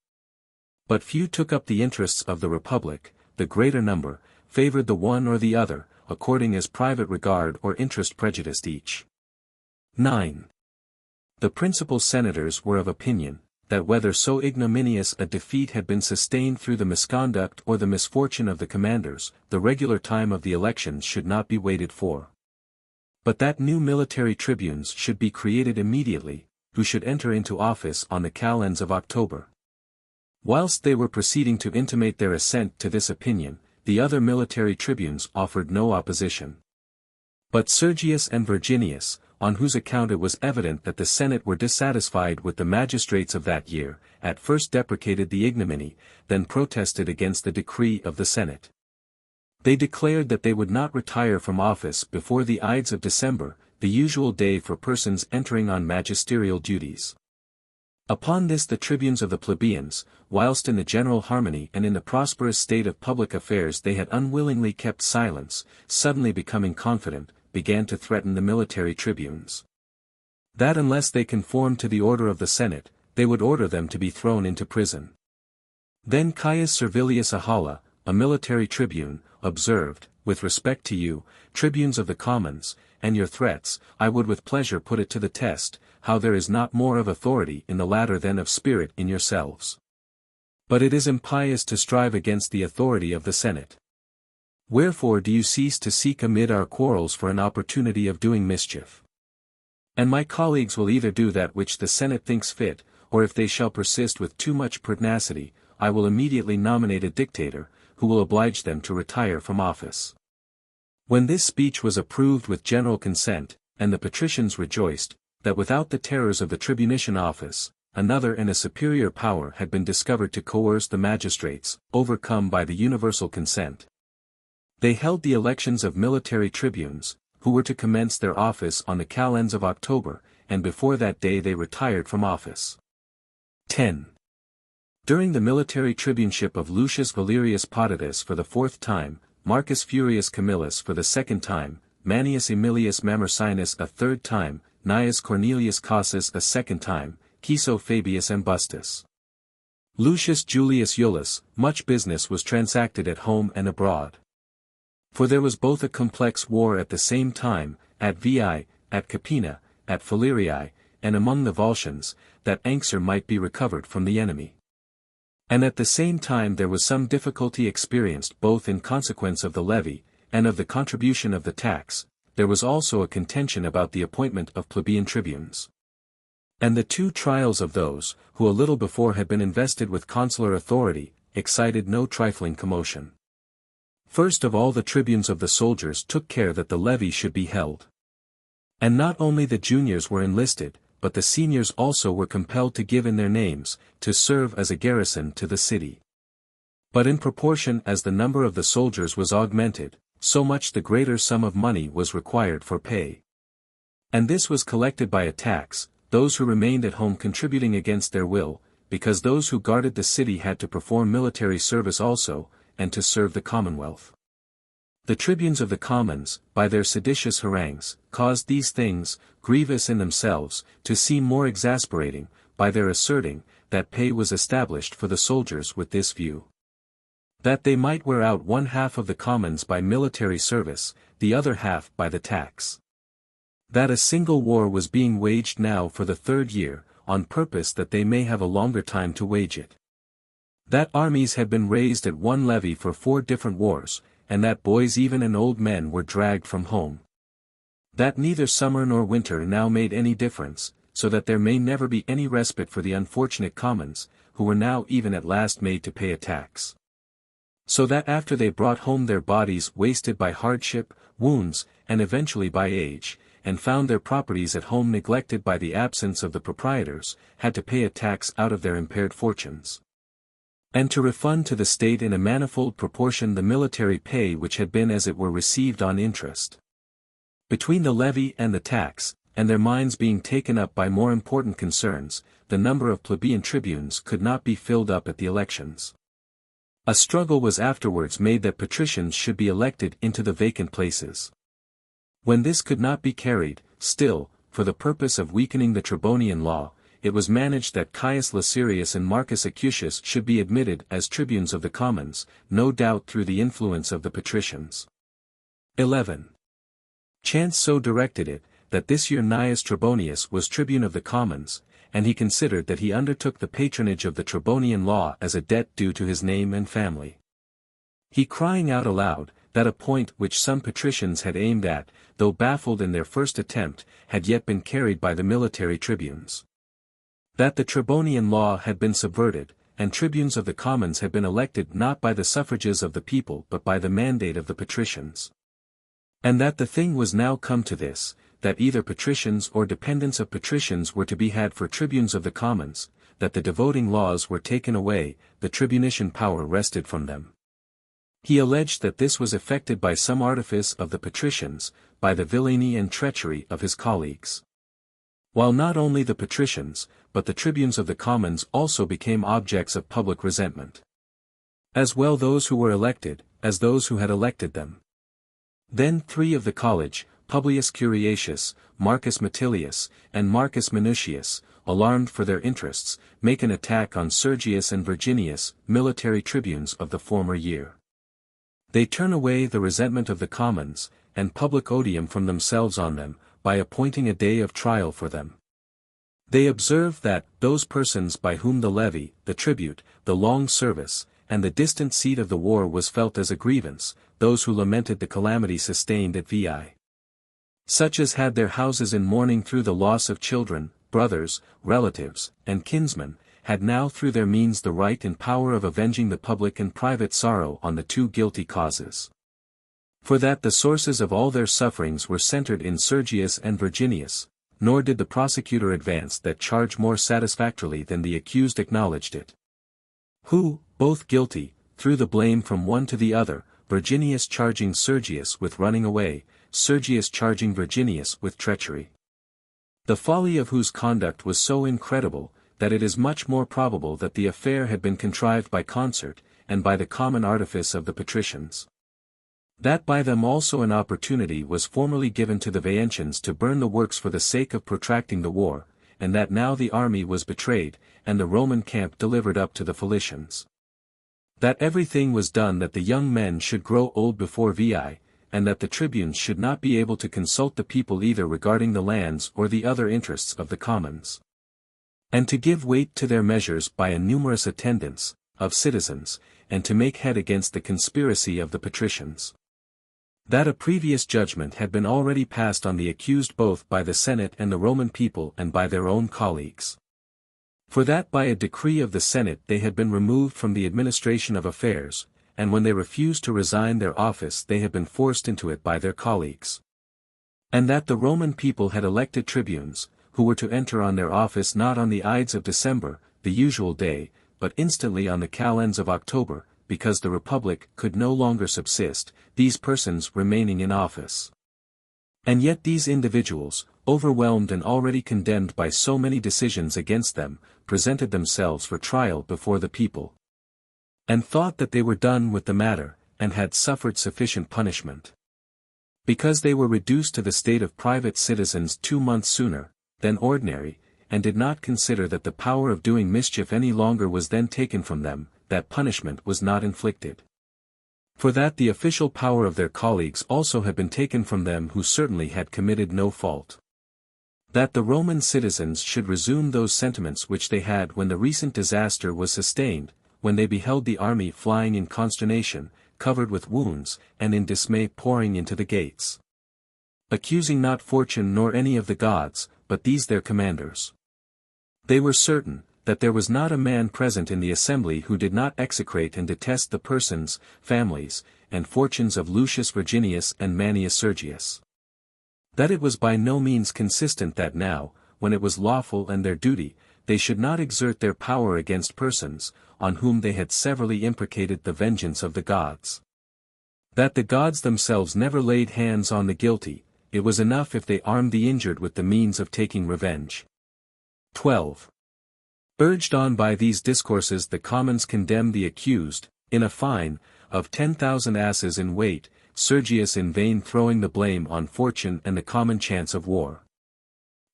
Speaker 1: But few took up the interests of the Republic. The greater number favored the one or the other, according as private regard or interest prejudiced each. 9. The principal senators were of opinion, that whether so ignominious a defeat had been sustained through the misconduct or the misfortune of the commanders, the regular time of the elections should not be waited for, but that new military tribunes should be created immediately, who should enter into office on the calends of October. Whilst they were proceeding to intimate their assent to this opinion, the other military tribunes offered no opposition. But Sergius and Virginius, on whose account it was evident that the Senate were dissatisfied with the magistrates of that year, at first deprecated the ignominy, then protested against the decree of the Senate. They declared that they would not retire from office before the Ides of December, the usual day for persons entering on magisterial duties. Upon this the tribunes of the plebeians, whilst in the general harmony and in the prosperous state of public affairs they had unwillingly kept silence, suddenly becoming confident, began to threaten the military tribunes. That unless they conformed to the order of the Senate, they would order them to be thrown into prison. Then Caius Servilius Ahala, a military tribune, observed, with respect to you, tribunes of the commons, and your threats, I would with pleasure put it to the test, how there is not more of authority in the latter than of spirit in yourselves. But it is impious to strive against the authority of the Senate. Wherefore do you cease to seek amid our quarrels for an opportunity of doing mischief? And my colleagues will either do that which the Senate thinks fit, or if they shall persist with too much pertinacity, I will immediately nominate a dictator, who will oblige them to retire from office. When this speech was approved with general consent, and the patricians rejoiced, that without the terrors of the tribunician office, another and a superior power had been discovered to coerce the magistrates, overcome by the universal consent. They held the elections of military tribunes, who were to commence their office on the calends of October, and before that day they retired from office. 10. During the military tribuneship of Lucius Valerius Potitus for the 4th time, Marcus Furius Camillus for the 2nd time, Manius Aemilius Mamercinus a 3rd time, Gnaeus Cornelius Cassius a 2nd time, Piso Fabius Ambustus. Lucius Julius Iulus, much business was transacted at home and abroad. For there was both a complex war at the same time, at Veii, at Capena, at Falerii, and among the Volscians, that Anxur might be recovered from the enemy. And at the same time there was some difficulty experienced both in consequence of the levy, and of the contribution of the tax. There was also a contention about the appointment of plebeian tribunes. And the 2 trials of those, who a little before had been invested with consular authority, excited no trifling commotion. First of all the tribunes of the soldiers took care that the levy should be held. And not only the juniors were enlisted, but the seniors also were compelled to give in their names, to serve as a garrison to the city. But in proportion as the number of the soldiers was augmented, so much the greater sum of money was required for pay. And this was collected by a tax, those who remained at home contributing against their will, because those who guarded the city had to perform military service also, and to serve the commonwealth. The tribunes of the commons, by their seditious harangues, caused these things, grievous in themselves, to seem more exasperating, by their asserting, that pay was established for the soldiers with this view. That they might wear out 1/2 of the commons by military service, the other half by the tax. That a single war was being waged now for the 3rd year, on purpose that they may have a longer time to wage it. That armies had been raised at one levy for 4 different wars, and that boys even and old men were dragged from home. That neither summer nor winter now made any difference, so that there may never be any respite for the unfortunate commons, who were now even at last made to pay a tax. So that after they brought home their bodies wasted by hardship, wounds, and eventually by age, and found their properties at home neglected by the absence of the proprietors, had to pay a tax out of their impaired fortunes. And to refund to the state in a manifold proportion the military pay which had been as it were received on interest. Between the levy and the tax, and their minds being taken up by more important concerns, the number of plebeian tribunes could not be filled up at the elections. A struggle was afterwards made that patricians should be elected into the vacant places. When this could not be carried, still, for the purpose of weakening the Tribonian law, it was managed that Caius Laserius and Marcus Acucius should be admitted as tribunes of the commons, no doubt through the influence of the patricians. 11. Chance so directed it, that this year Gnaeus Trebonius was tribune of the commons, and he considered that he undertook the patronage of the Tribonian law as a debt due to his name and family. He crying out aloud, that a point which some patricians had aimed at, though baffled in their first attempt, had yet been carried by the military tribunes. That the Tribonian law had been subverted, and tribunes of the commons had been elected not by the suffrages of the people but by the mandate of the patricians. And that the thing was now come to this, that either patricians or dependents of patricians were to be had for tribunes of the commons, that the devoting laws were taken away, the tribunician power wrested from them. He alleged that this was effected by some artifice of the patricians, by the villainy and treachery of his colleagues. While not only the patricians, but the tribunes of the commons also became objects of public resentment. As well those who were elected, as those who had elected them. Then 3 of the college, Publius Curiatius, Marcus Metilius, and Marcus Minucius, alarmed for their interests, make an attack on Sergius and Virginius, military tribunes of the former year. They turn away the resentment of the commons, and public odium from themselves on them, by appointing a day of trial for them. They observe that, those persons by whom the levy, the tribute, the long service, and the distant seat of the war was felt as a grievance, those who lamented the calamity sustained at Veii. Such as had their houses in mourning through the loss of children, brothers, relatives, and kinsmen, had now through their means the right and power of avenging the public and private sorrow on the 2 guilty causes. For that the sources of all their sufferings were centered in Sergius and Virginius, nor did the prosecutor advance that charge more satisfactorily than the accused acknowledged it. Who, both guilty, threw the blame from one to the other, Virginius charging Sergius with running away, Sergius charging Virginius with treachery. The folly of whose conduct was so incredible, that it is much more probable that the affair had been contrived by concert, and by the common artifice of the patricians. That by them also an opportunity was formerly given to the Veientians to burn the works for the sake of protracting the war, and that now the army was betrayed, and the Roman camp delivered up to the Philicians. That everything was done that the young men should grow old before Veii, and that the tribunes should not be able to consult the people either regarding the lands or the other interests of the commons. And to give weight to their measures by a numerous attendance, of citizens, and to make head against the conspiracy of the patricians. That a previous judgment had been already passed on the accused both by the Senate and the Roman people and by their own colleagues. For that by a decree of the Senate they had been removed from the administration of affairs, and when they refused to resign their office they had been forced into it by their colleagues. And that the Roman people had elected tribunes, who were to enter on their office not on the Ides of December, the usual day, but instantly on the calends of October, because the Republic could no longer subsist, these persons remaining in office. And yet these individuals, overwhelmed and already condemned by so many decisions against them, presented themselves for trial before the people. And thought that they were done with the matter, and had suffered sufficient punishment. Because they were reduced to the state of private citizens 2 months sooner than ordinary, and did not consider that the power of doing mischief any longer was then taken from them, that punishment was not inflicted. For that the official power of their colleagues also had been taken from them who certainly had committed no fault. That the Roman citizens should resume those sentiments which they had when the recent disaster was sustained, when they beheld the army flying in consternation, covered with wounds, and in dismay pouring into the gates. Accusing not fortune nor any of the gods, but these their commanders. They were certain, that there was not a man present in the assembly who did not execrate and detest the persons, families, and fortunes of Lucius Virginius and Manius Sergius. That it was by no means consistent that now, when it was lawful and their duty, they should not exert their power against persons, on whom they had severally imprecated the vengeance of the gods. That the gods themselves never laid hands on the guilty, it was enough if they armed the injured with the means of taking revenge. 12. Urged on by these discourses the commons condemned the accused, in a fine, of 10,000 asses in weight, Sergius in vain throwing the blame on fortune and the common chance of war.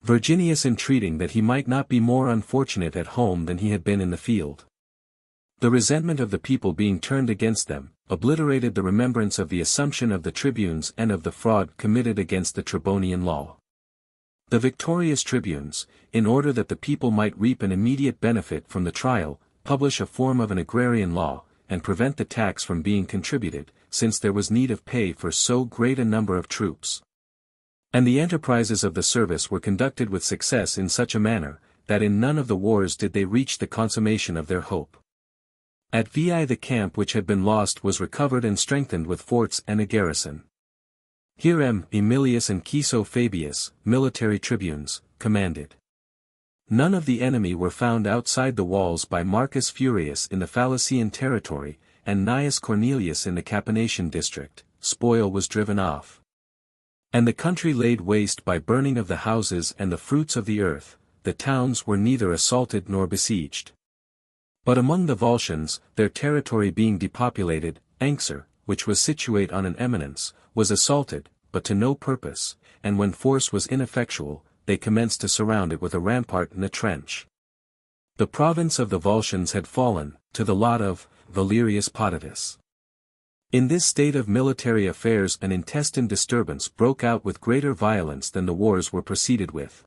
Speaker 1: Virginius entreating that he might not be more unfortunate at home than he had been in the field. The resentment of the people being turned against them, obliterated the remembrance of the assumption of the tribunes and of the fraud committed against the Tribonian law. The victorious tribunes, in order that the people might reap an immediate benefit from the trial, publish a form of an agrarian law, and prevent the tax from being contributed, since there was need of pay for so great a number of troops. And the enterprises of the service were conducted with success in such a manner, that in none of the wars did they reach the consummation of their hope. At Veii the camp which had been lost was recovered and strengthened with forts and a garrison. Here Aemilius and Caeso Fabius, military tribunes, commanded. None of the enemy were found outside the walls by Marcus Furius in the Fallacian territory, and Gnaeus Cornelius in the Capinatian district. Spoil was driven off. And the country laid waste by burning of the houses and the fruits of the earth, the towns were neither assaulted nor besieged. But among the Volscians, their territory being depopulated, Anxur, which was situate on an eminence, was assaulted, but to no purpose, and when force was ineffectual, they commenced to surround it with a rampart and a trench. The province of the Volscians had fallen, to the lot of Valerius Potitus. In this state of military affairs an intestine disturbance broke out with greater violence than the wars were preceded with.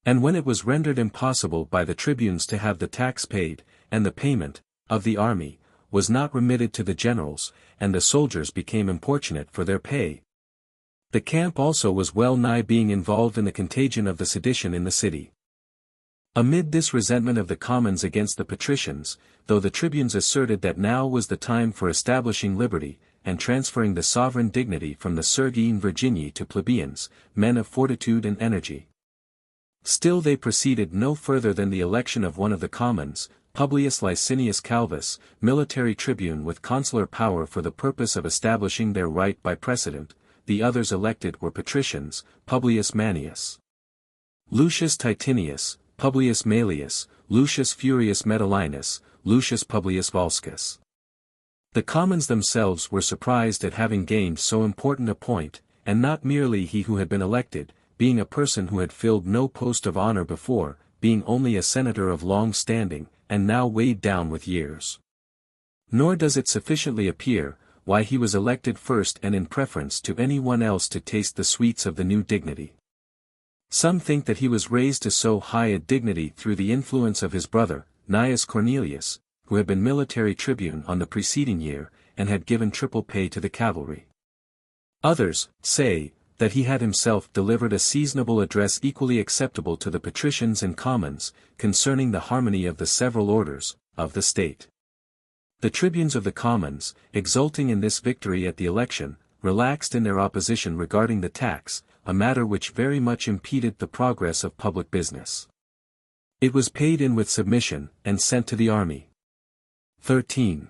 Speaker 1: And when it was rendered impossible by the tribunes to have the tax paid, and the payment, of the army, was not remitted to the generals, and the soldiers became importunate for their pay. The camp also was well nigh being involved in the contagion of the sedition in the city. Amid this resentment of the commons against the patricians, though the tribunes asserted that now was the time for establishing liberty, and transferring the sovereign dignity from the Sergine Virginii to plebeians, men of fortitude and energy. Still they proceeded no further than the election of one of the commons, Publius Licinius Calvus, military tribune with consular power for the purpose of establishing their right by precedent. The others elected were patricians, Publius Manius, Lucius Titinius, Publius Maelius, Lucius Furius Metellinus, Lucius Publius Volscus. The commons themselves were surprised at having gained so important a point, and not merely he who had been elected, being a person who had filled no post of honor before, being only a senator of long standing, and now weighed down with years. Nor does it sufficiently appear, why he was elected first and in preference to any one else to taste the sweets of the new dignity. Some think that he was raised to so high a dignity through the influence of his brother, Gnaeus Cornelius, who had been military tribune on the preceding year, and had given triple pay to the cavalry. Others say that he had himself delivered a seasonable address equally acceptable to the patricians and commons, concerning the harmony of the several orders of the state. The tribunes of the commons, exulting in this victory at the election, relaxed in their opposition regarding the tax, a matter which very much impeded the progress of public business. It was paid in with submission, and sent to the army. 13.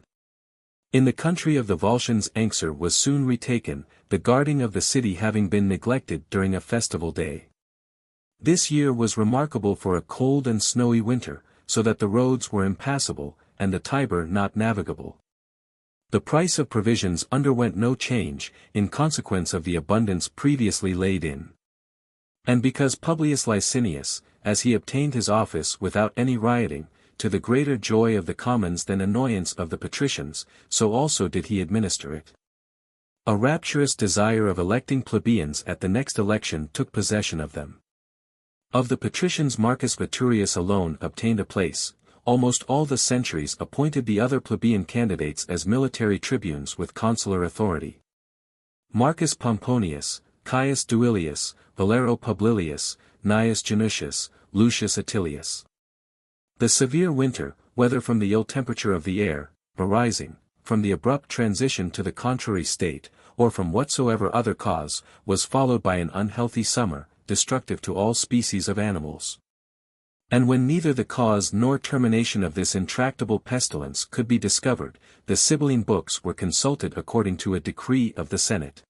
Speaker 1: In the country of the Volscians Anxur was soon retaken, the guarding of the city having been neglected during a festival day. This year was remarkable for a cold and snowy winter, so that the roads were impassable, and the Tiber not navigable. The price of provisions underwent no change, in consequence of the abundance previously laid in. And because Publius Licinius, as he obtained his office without any rioting, to the greater joy of the commons than annoyance of the patricians, so also did he administer it. A rapturous desire of electing plebeians at the next election took possession of them. Of the patricians Marcus Veturius alone obtained a place. Almost all the centuries appointed the other plebeian candidates as military tribunes with consular authority. Marcus Pomponius, Caius Duilius, Valero Publilius, Gnaeus Janutius, Lucius Attilius. The severe winter, whether from the ill temperature of the air, arising, from the abrupt transition to the contrary state, or from whatsoever other cause, was followed by an unhealthy summer, destructive to all species of animals. And when neither the cause nor termination of this intractable pestilence could be discovered, the Sibylline books were consulted according to a decree of the Senate.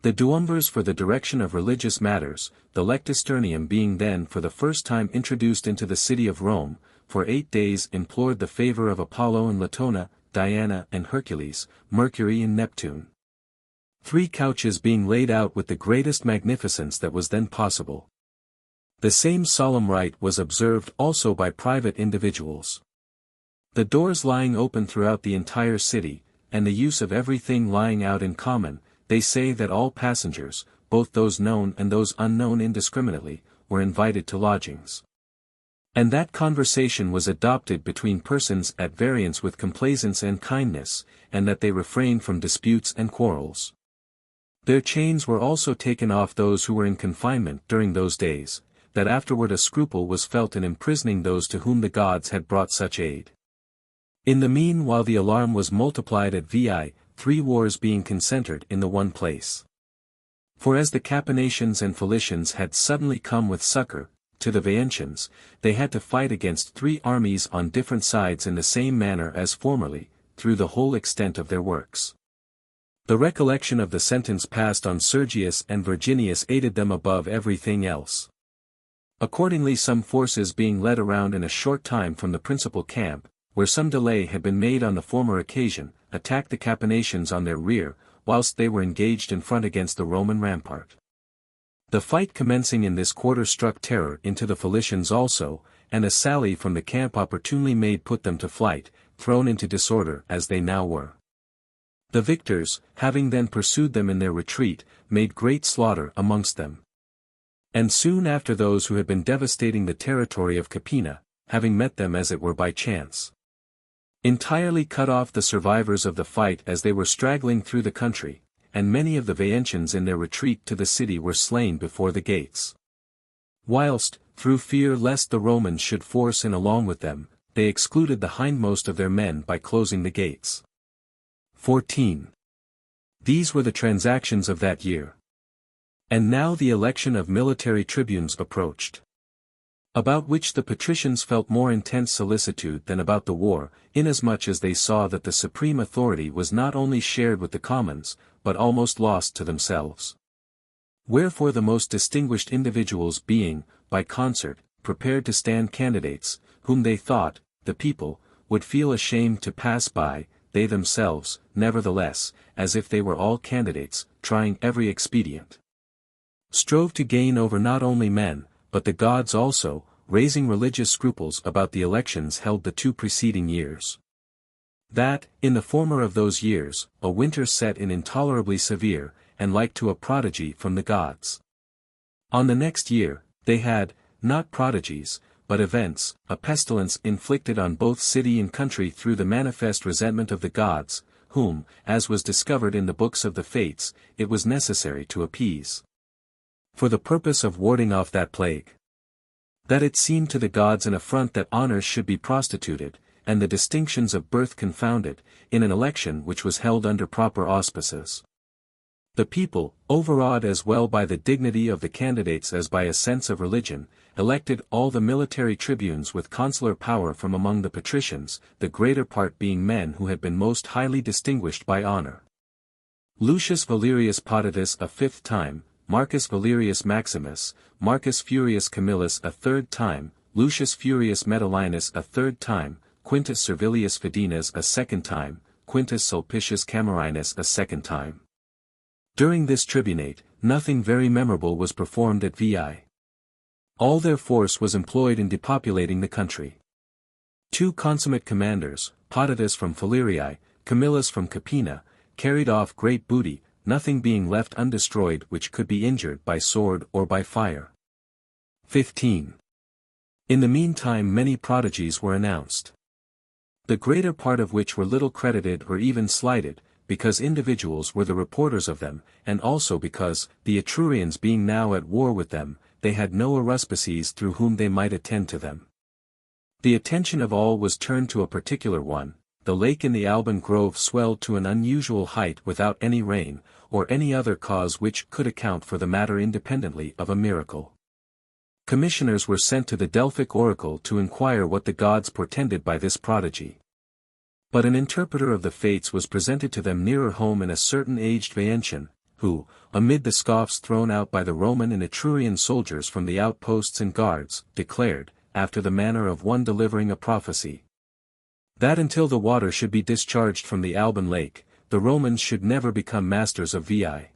Speaker 1: The duumvirs for the direction of religious matters, the lectisternium being then for the first time introduced into the city of Rome, for 8 days implored the favor of Apollo and Latona, Diana and Hercules, Mercury and Neptune. 3 couches being laid out with the greatest magnificence that was then possible. The same solemn rite was observed also by private individuals. The doors lying open throughout the entire city, and the use of everything lying out in common, they say that all passengers, both those known and those unknown indiscriminately, were invited to lodgings. And that conversation was adopted between persons at variance with complaisance and kindness, and that they refrained from disputes and quarrels. Their chains were also taken off those who were in confinement during those days, that afterward a scruple was felt in imprisoning those to whom the gods had brought such aid. In the meanwhile the alarm was multiplied at Veii, 3 wars being concentred in the one place. For as the Capanations and Philicians had suddenly come with succor to the Vaentians, they had to fight against 3 armies on different sides in the same manner as formerly, through the whole extent of their works. The recollection of the sentence passed on Sergius and Virginius aided them above everything else. Accordingly, some forces being led around in a short time from the principal camp, where some delay had been made on the former occasion, attacked the Capanations on their rear, whilst they were engaged in front against the Roman rampart. The fight commencing in this quarter struck terror into the Philicians also, and a sally from the camp opportunely made put them to flight, thrown into disorder as they now were. The victors, having then pursued them in their retreat, made great slaughter amongst them. And soon after those who had been devastating the territory of Capena, having met them as it were by chance, entirely cut off the survivors of the fight as they were straggling through the country, and many of the Vaentians in their retreat to the city were slain before the gates. Whilst, through fear lest the Romans should force in along with them, they excluded the hindmost of their men by closing the gates. 14. These were the transactions of that year. And now the election of military tribunes approached, about which the patricians felt more intense solicitude than about the war, inasmuch as they saw that the supreme authority was not only shared with the commons, but almost lost to themselves. Wherefore the most distinguished individuals being, by concert, prepared to stand candidates, whom they thought, the people, would feel ashamed to pass by, they themselves, nevertheless, as if they were all candidates, trying every expedient, strove to gain over not only men, but the gods also, raising religious scruples about the elections held the 2 preceding years. That, in the former of those years, a winter set in intolerably severe, and like to a prodigy from the gods. On the next year, they had, not prodigies, but events, a pestilence inflicted on both city and country through the manifest resentment of the gods, whom, as was discovered in the books of the Fates, it was necessary to appease, for the purpose of warding off that plague. That it seemed to the gods an affront that honors should be prostituted, and the distinctions of birth confounded, in an election which was held under proper auspices. The people, overawed as well by the dignity of the candidates as by a sense of religion, elected all the military tribunes with consular power from among the patricians, the greater part being men who had been most highly distinguished by honor. Lucius Valerius Potitus a 5th time, Marcus Valerius Maximus, Marcus Furius Camillus a 3rd time, Lucius Furius Metellinus a 3rd time, Quintus Servilius Fidenas a 2nd time, Quintus Sulpicius Camerinus a 2nd time. During this tribunate, nothing very memorable was performed at Veii. All their force was employed in depopulating the country. 2 consummate commanders, Potitus from Falerii, Camillus from Capena, carried off great booty, nothing being left undestroyed which could be injured by sword or by fire. 15. In the meantime many prodigies were announced, the greater part of which were little credited or even slighted, because individuals were the reporters of them, and also because, the Etrurians being now at war with them, they had no aruspices through whom they might attend to them. The attention of all was turned to a particular one. The lake in the Alban Grove swelled to an unusual height without any rain, or any other cause which could account for the matter independently of a miracle. Commissioners were sent to the Delphic oracle to inquire what the gods portended by this prodigy. But an interpreter of the fates was presented to them nearer home in a certain aged Vaentian, who, amid the scoffs thrown out by the Roman and Etrurian soldiers from the outposts and guards, declared, after the manner of one delivering a prophecy, that until the water should be discharged from the Alban lake, the Romans should never become masters of Veii.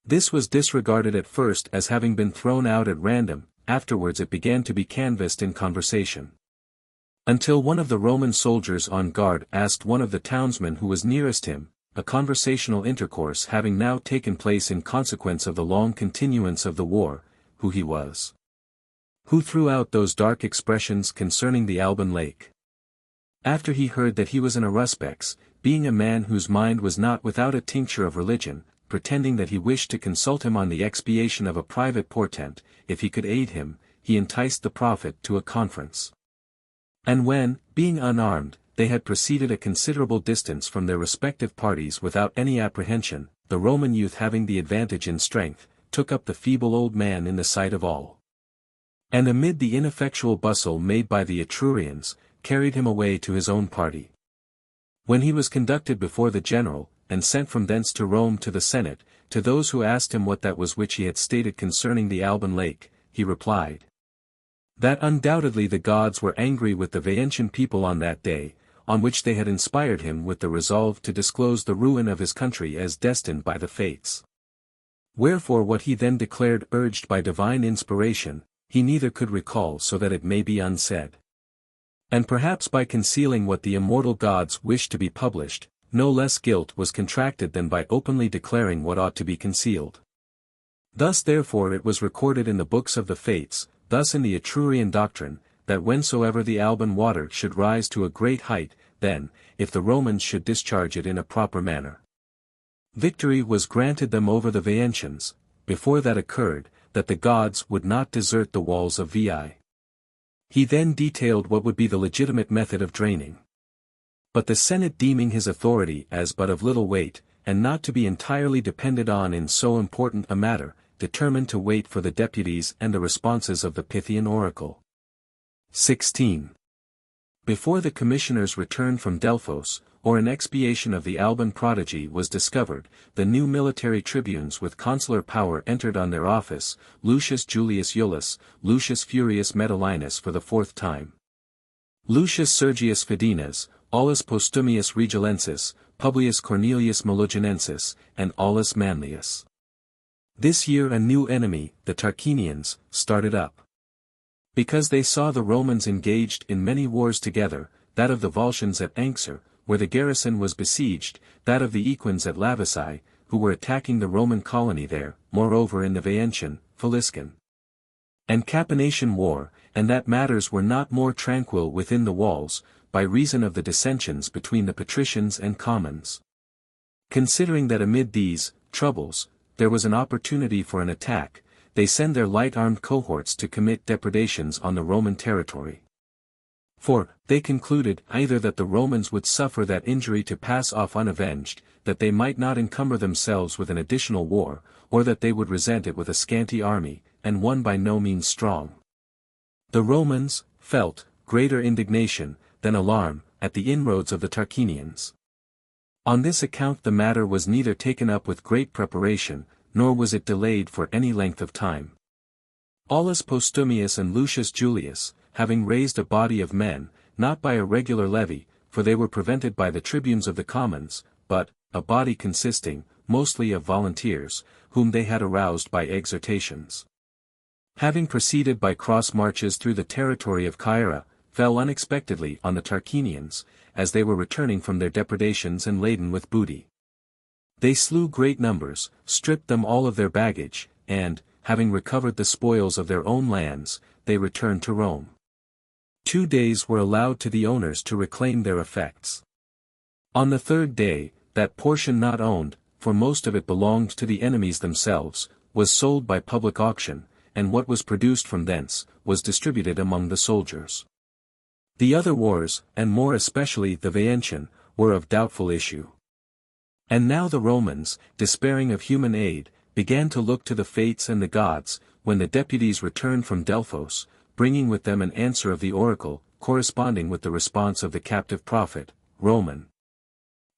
Speaker 1: This was disregarded at first as having been thrown out at random, afterwards it began to be canvassed in conversation. Until one of the Roman soldiers on guard asked one of the townsmen who was nearest him, a conversational intercourse having now taken place in consequence of the long continuance of the war, who he was, who threw out those dark expressions concerning the Alban lake. After he heard that he was an Aruspex, being a man whose mind was not without a tincture of religion, pretending that he wished to consult him on the expiation of a private portent, if he could aid him, he enticed the prophet to a conference. And when, being unarmed, they had proceeded a considerable distance from their respective parties without any apprehension, the Roman youth having the advantage in strength, took up the feeble old man in the sight of all. And amid the ineffectual bustle made by the Etrurians, carried him away to his own party. When he was conducted before the general, and sent from thence to Rome to the Senate, to those who asked him what that was which he had stated concerning the Alban lake, he replied, that undoubtedly the gods were angry with the Veientian people on that day, on which they had inspired him with the resolve to disclose the ruin of his country as destined by the fates. Wherefore what he then declared urged by divine inspiration, he neither could recall so that it may be unsaid. And perhaps by concealing what the immortal gods wished to be published, no less guilt was contracted than by openly declaring what ought to be concealed. Thus therefore it was recorded in the books of the fates, thus in the Etrurian doctrine, that whensoever the Alban water should rise to a great height, then, if the Romans should discharge it in a proper manner, victory was granted them over the Veientians. Before that occurred, that the gods would not desert the walls of Veii. He then detailed what would be the legitimate method of draining. But the Senate, deeming his authority as but of little weight, and not to be entirely depended on in so important a matter, determined to wait for the deputies and the responses of the Pythian oracle. 16. Before the commissioners returned from Delphos, or an expiation of the Alban prodigy was discovered, the new military tribunes with consular power entered on their office, Lucius Julius Iulus, Lucius Furius Metellinus for the 4th time, Lucius Sergius Fidenas, Aulus Postumius Regilensis, Publius Cornelius Melogenensis, and Aulus Manlius. This year a new enemy, the Tarquinians, started up. Because they saw the Romans engaged in many wars together, that of the Volscians at Anxur, where the garrison was besieged, that of the Equins at Lavisae, who were attacking the Roman colony there, moreover in the Veientian, Faliscan, and Capinatian war, and that matters were not more tranquil within the walls, by reason of the dissensions between the patricians and commons. Considering that amid these troubles, there was an opportunity for an attack, they send their light-armed cohorts to commit depredations on the Roman territory. For, they concluded either that the Romans would suffer that injury to pass off unavenged, that they might not encumber themselves with an additional war, or that they would resent it with a scanty army, and one by no means strong. The Romans felt greater indignation than alarm at the inroads of the Tarquinians. On this account the matter was neither taken up with great preparation, nor was it delayed for any length of time. Aulus Postumius and Lucius Julius, having raised a body of men, not by a regular levy, for they were prevented by the tribunes of the commons, but, a body consisting, mostly of volunteers, whom they had aroused by exhortations, having proceeded by cross marches through the territory of Caira, fell unexpectedly on the Tarquinians, as they were returning from their depredations and laden with booty. They slew great numbers, stripped them all of their baggage, and, having recovered the spoils of their own lands, they returned to Rome. 2 days were allowed to the owners to reclaim their effects. On the 3rd day, that portion not owned, for most of it belonged to the enemies themselves, was sold by public auction, and what was produced from thence, was distributed among the soldiers. The other wars, and more especially the Veientian, were of doubtful issue. And now the Romans, despairing of human aid, began to look to the fates and the gods, when the deputies returned from Delphos, bringing with them an answer of the oracle, corresponding with the response of the captive prophet, Roman.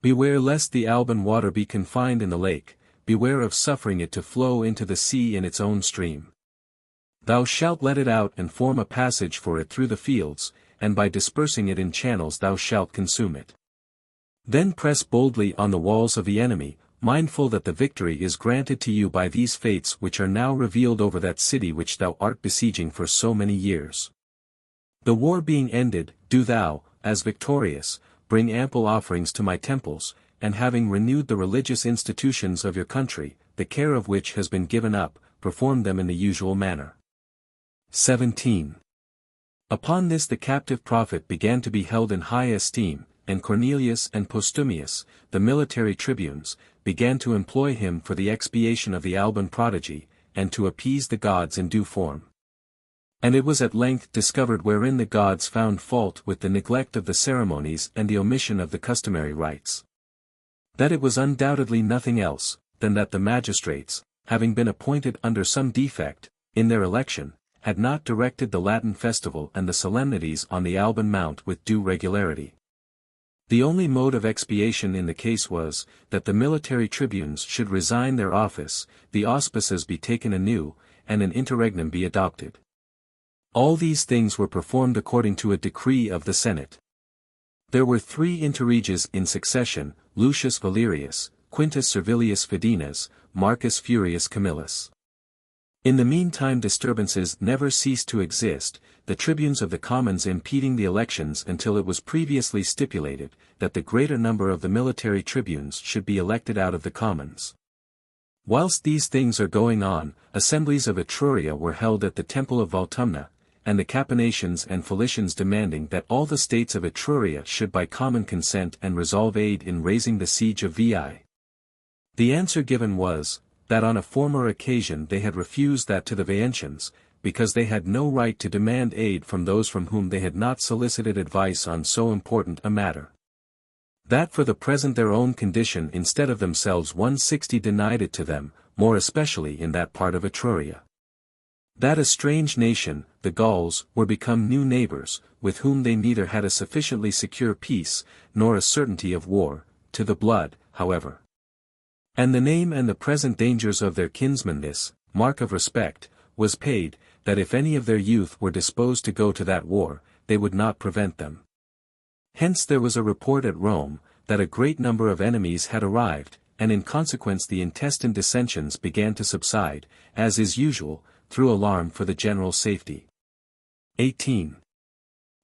Speaker 1: Beware lest the Alban water be confined in the lake, beware of suffering it to flow into the sea in its own stream. Thou shalt let it out and form a passage for it through the fields, and by dispersing it in channels thou shalt consume it. Then press boldly on the walls of the enemy, mindful that the victory is granted to you by these fates which are now revealed over that city which thou art besieging for so many years. The war being ended, do thou, as victorious, bring ample offerings to my temples, and having renewed the religious institutions of your country, the care of which has been given up, perform them in the usual manner. 17. Upon this the captive prophet began to be held in high esteem, and Cornelius and Postumius, the military tribunes, began to employ him for the expiation of the Alban prodigy, and to appease the gods in due form. And it was at length discovered wherein the gods found fault with the neglect of the ceremonies and the omission of the customary rites. That it was undoubtedly nothing else, than that the magistrates, having been appointed under some defect, in their election, had not directed the Latin festival and the solemnities on the Alban Mount with due regularity. The only mode of expiation in the case was, that the military tribunes should resign their office, the auspices be taken anew, and an interregnum be adopted. All these things were performed according to a decree of the Senate. There were 3 interreges in succession, Lucius Valerius, Quintus Servilius Fidenas, Marcus Furius Camillus. In the meantime disturbances never ceased to exist, the tribunes of the commons impeding the elections until it was previously stipulated, that the greater number of the military tribunes should be elected out of the commons. Whilst these things are going on, assemblies of Etruria were held at the temple of Voltumna, and the Capanations and Felicians demanding that all the states of Etruria should by common consent and resolve aid in raising the siege of Veii. The answer given was, that on a former occasion they had refused that to the Veientians, because they had no right to demand aid from those from whom they had not solicited advice on so important a matter. That for the present their own condition instead of themselves 160 denied it to them, more especially in that part of Etruria. That a strange nation, the Gauls, were become new neighbors, with whom they neither had a sufficiently secure peace, nor a certainty of war, to the blood, however. And the name and the present dangers of their kinsmen this, mark of respect, was paid, that if any of their youth were disposed to go to that war, they would not prevent them. Hence there was a report at Rome, that a great number of enemies had arrived, and in consequence the intestine dissensions began to subside, as is usual, through alarm for the general safety. 18.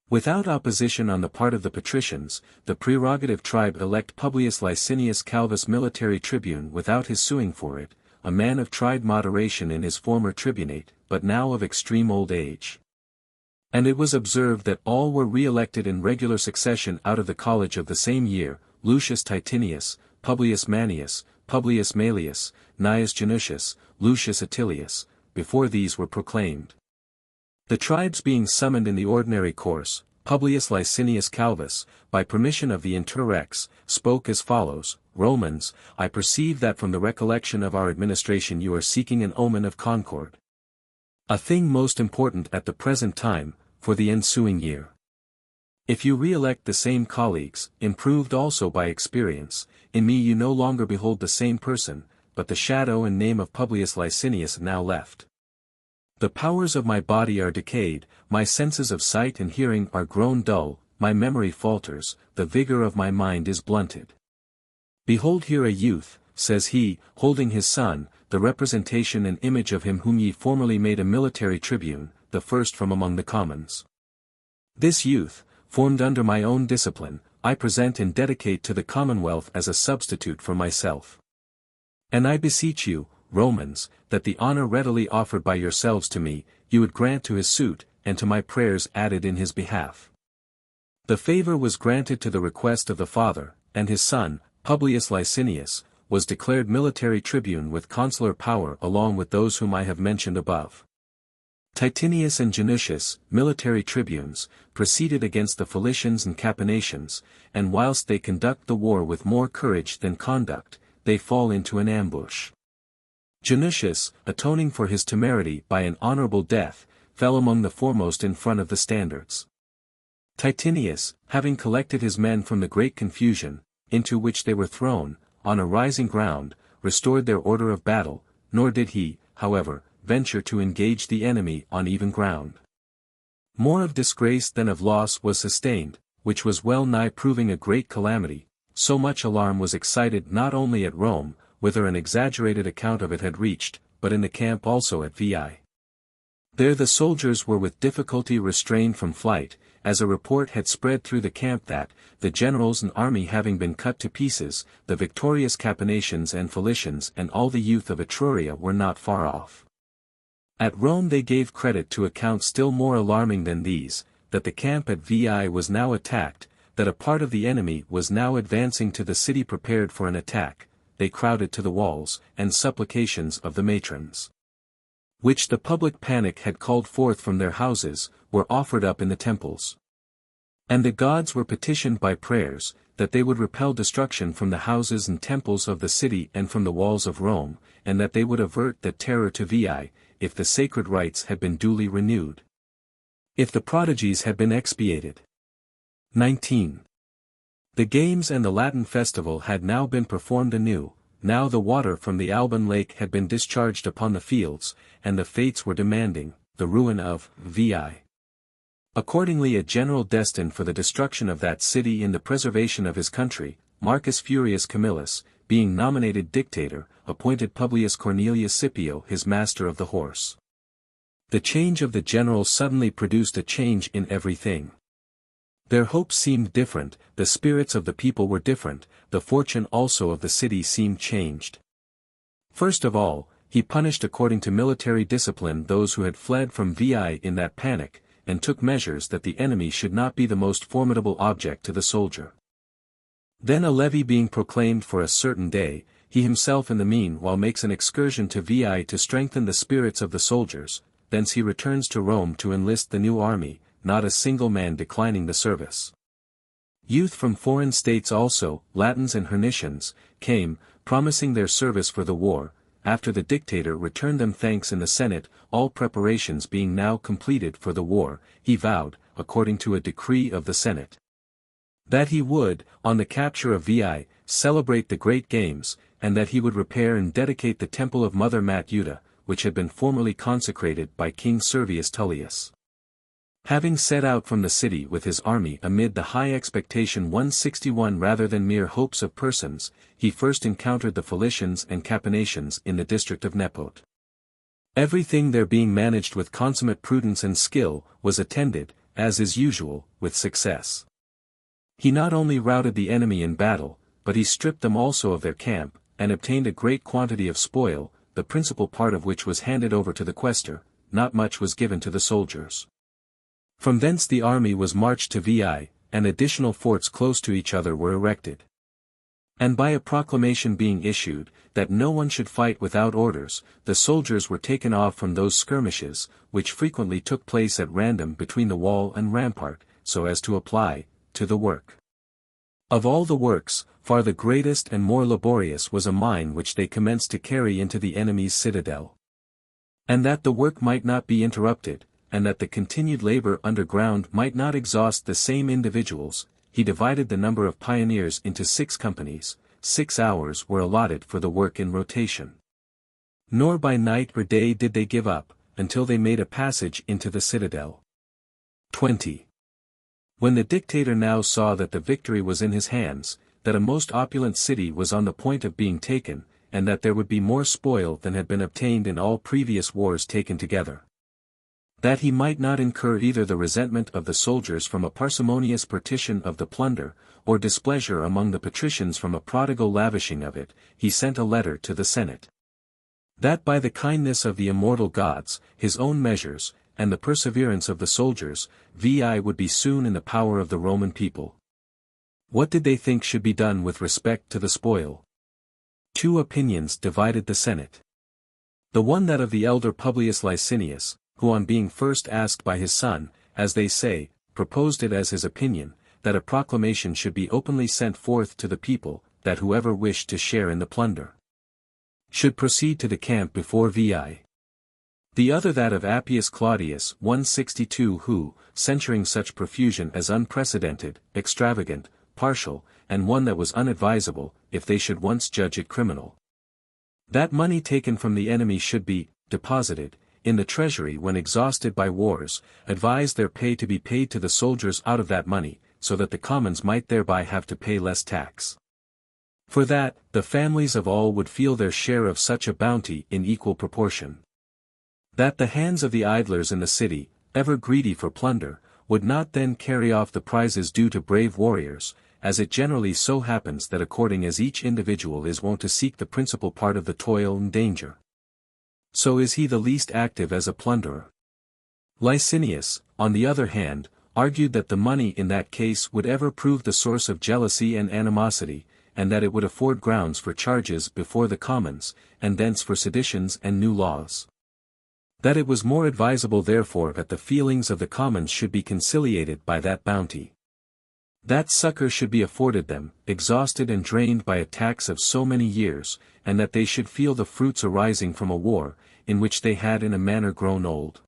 Speaker 1: Without opposition on the part of the patricians, the prerogative tribe elect Publius Licinius Calvus military tribune without his suing for it, a man of tried moderation in his former tribunate, but now of extreme old age. And it was observed that all were re-elected in regular succession out of the college of the same year, Lucius Titinius, Publius Manius, Publius Maelius, Gnaeus Janutius, Lucius Attilius, before these were proclaimed. The tribes being summoned in the ordinary course, Publius Licinius Calvus, by permission of the interrex, spoke as follows: Romans, I perceive that from the recollection of our administration you are seeking an omen of concord. A thing most important at the present time, for the ensuing year. If you re-elect the same colleagues, improved also by experience, in me you no longer behold the same person, but the shadow and name of Publius Licinius now left. The powers of my body are decayed, my senses of sight and hearing are grown dull, my memory falters, the vigor of my mind is blunted. Behold here a youth, says he, holding his son, the representation and image of him whom ye formerly made a military tribune, the first from among the commons. This youth, formed under my own discipline, I present and dedicate to the commonwealth as a substitute for myself. And I beseech you, Romans, that the honor readily offered by yourselves to me, you would grant to his suit, and to my prayers added in his behalf. The favor was granted to the request of the father, and his son, Publius Licinius, was declared military tribune with consular power along with those whom I have mentioned above. Titinius and Janutius, military tribunes, proceeded against the Felicians and Capanations, and whilst they conduct the war with more courage than conduct, they fall into an ambush. Janutius, atoning for his temerity by an honorable death, fell among the foremost in front of the standards. Titinius, having collected his men from the great confusion, into which they were thrown, on a rising ground, restored their order of battle, nor did he, however, venture to engage the enemy on even ground. More of disgrace than of loss was sustained, which was well nigh proving a great calamity, so much alarm was excited not only at Rome, whither an exaggerated account of it had reached, but in the camp also at Veii. There the soldiers were with difficulty restrained from flight, as a report had spread through the camp that, the generals and army having been cut to pieces, the victorious Capanations and Felicians and all the youth of Etruria were not far off. At Rome they gave credit to accounts still more alarming than these, that the camp at Veii was now attacked, that a part of the enemy was now advancing to the city prepared for an attack, they crowded to the walls, and supplications of the matrons, which the public panic had called forth from their houses, were offered up in the temples. And the gods were petitioned by prayers, that they would repel destruction from the houses and temples of the city and from the walls of Rome, and that they would avert the terror to Veii, if the sacred rites had been duly renewed. If the prodigies had been expiated. 19. The games and the Latin festival had now been performed anew, now the water from the Alban lake had been discharged upon the fields, and the fates were demanding, the ruin of Veii. Accordingly a general destined for the destruction of that city and the preservation of his country, Marcus Furius Camillus, being nominated dictator, appointed Publius Cornelius Scipio his master of the horse. The change of the general suddenly produced a change in everything. Their hopes seemed different, the spirits of the people were different, the fortune also of the city seemed changed. First of all, he punished according to military discipline those who had fled from Veii in that panic, and took measures that the enemy should not be the most formidable object to the soldier. Then a levy being proclaimed for a certain day, he himself in the meanwhile makes an excursion to Veii to strengthen the spirits of the soldiers, thence he returns to Rome to enlist the new army, not a single man declining the service. Youth from foreign states also, Latins and Hernicians, came, promising their service for the war. After the dictator returned them thanks in the Senate, all preparations being now completed for the war, he vowed, according to a decree of the Senate, that he would, on the capture of Veii, celebrate the great games, and that he would repair and dedicate the temple of Mother Matuta, which had been formerly consecrated by King Servius Tullius. Having set out from the city with his army amid the high expectation 161 rather than mere hopes of persons, he first encountered the Philicians and Capanacians in the district of Nepot. Everything there being managed with consummate prudence and skill, was attended, as is usual, with success. He not only routed the enemy in battle, but he stripped them also of their camp, and obtained a great quantity of spoil, the principal part of which was handed over to the quaestor, not much was given to the soldiers. From thence the army was marched to Veii, and additional forts close to each other were erected. And by a proclamation being issued, that no one should fight without orders, the soldiers were taken off from those skirmishes, which frequently took place at random between the wall and rampart, so as to apply, to the work. Of all the works, far the greatest and more laborious was a mine which they commenced to carry into the enemy's citadel. And that the work might not be interrupted, and that the continued labor underground might not exhaust the same individuals, he divided the number of pioneers into 6 companies, 6 hours were allotted for the work in rotation. Nor by night or day did they give up, until they made a passage into the citadel. 20. When the dictator now saw that the victory was in his hands, that a most opulent city was on the point of being taken, and that there would be more spoil than had been obtained in all previous wars taken together, that he might not incur either the resentment of the soldiers from a parsimonious partition of the plunder, or displeasure among the patricians from a prodigal lavishing of it, he sent a letter to the Senate, that by the kindness of the immortal gods, his own measures, and the perseverance of the soldiers, Veii would be soon in the power of the Roman people. What did they think should be done with respect to the spoil? 2 opinions divided the Senate. The one that of the elder Publius Licinius, who on being first asked by his son, as they say, proposed it as his opinion, that a proclamation should be openly sent forth to the people, that whoever wished to share in the plunder should proceed to the camp before Veii. The other that of Appius Claudius 162 who, censuring such profusion as unprecedented, extravagant, partial, and one that was unadvisable, if they should once judge it criminal, that money taken from the enemy should be deposited in the treasury when exhausted by wars, advised their pay to be paid to the soldiers out of that money, so that the commons might thereby have to pay less tax. For that, the families of all would feel their share of such a bounty in equal proportion. That the hands of the idlers in the city, ever greedy for plunder, would not then carry off the prizes due to brave warriors, as it generally so happens that according as each individual is wont to seek the principal part of the toil and danger, so is he the least active as a plunderer. Licinius, on the other hand, argued that the money in that case would ever prove the source of jealousy and animosity, and that it would afford grounds for charges before the commons, and thence for seditions and new laws. That it was more advisable therefore that the feelings of the commons should be conciliated by that bounty. That succor should be afforded them, exhausted and drained by attacks of so many years, and that they should feel the fruits arising from a war, in which they had in a manner grown old.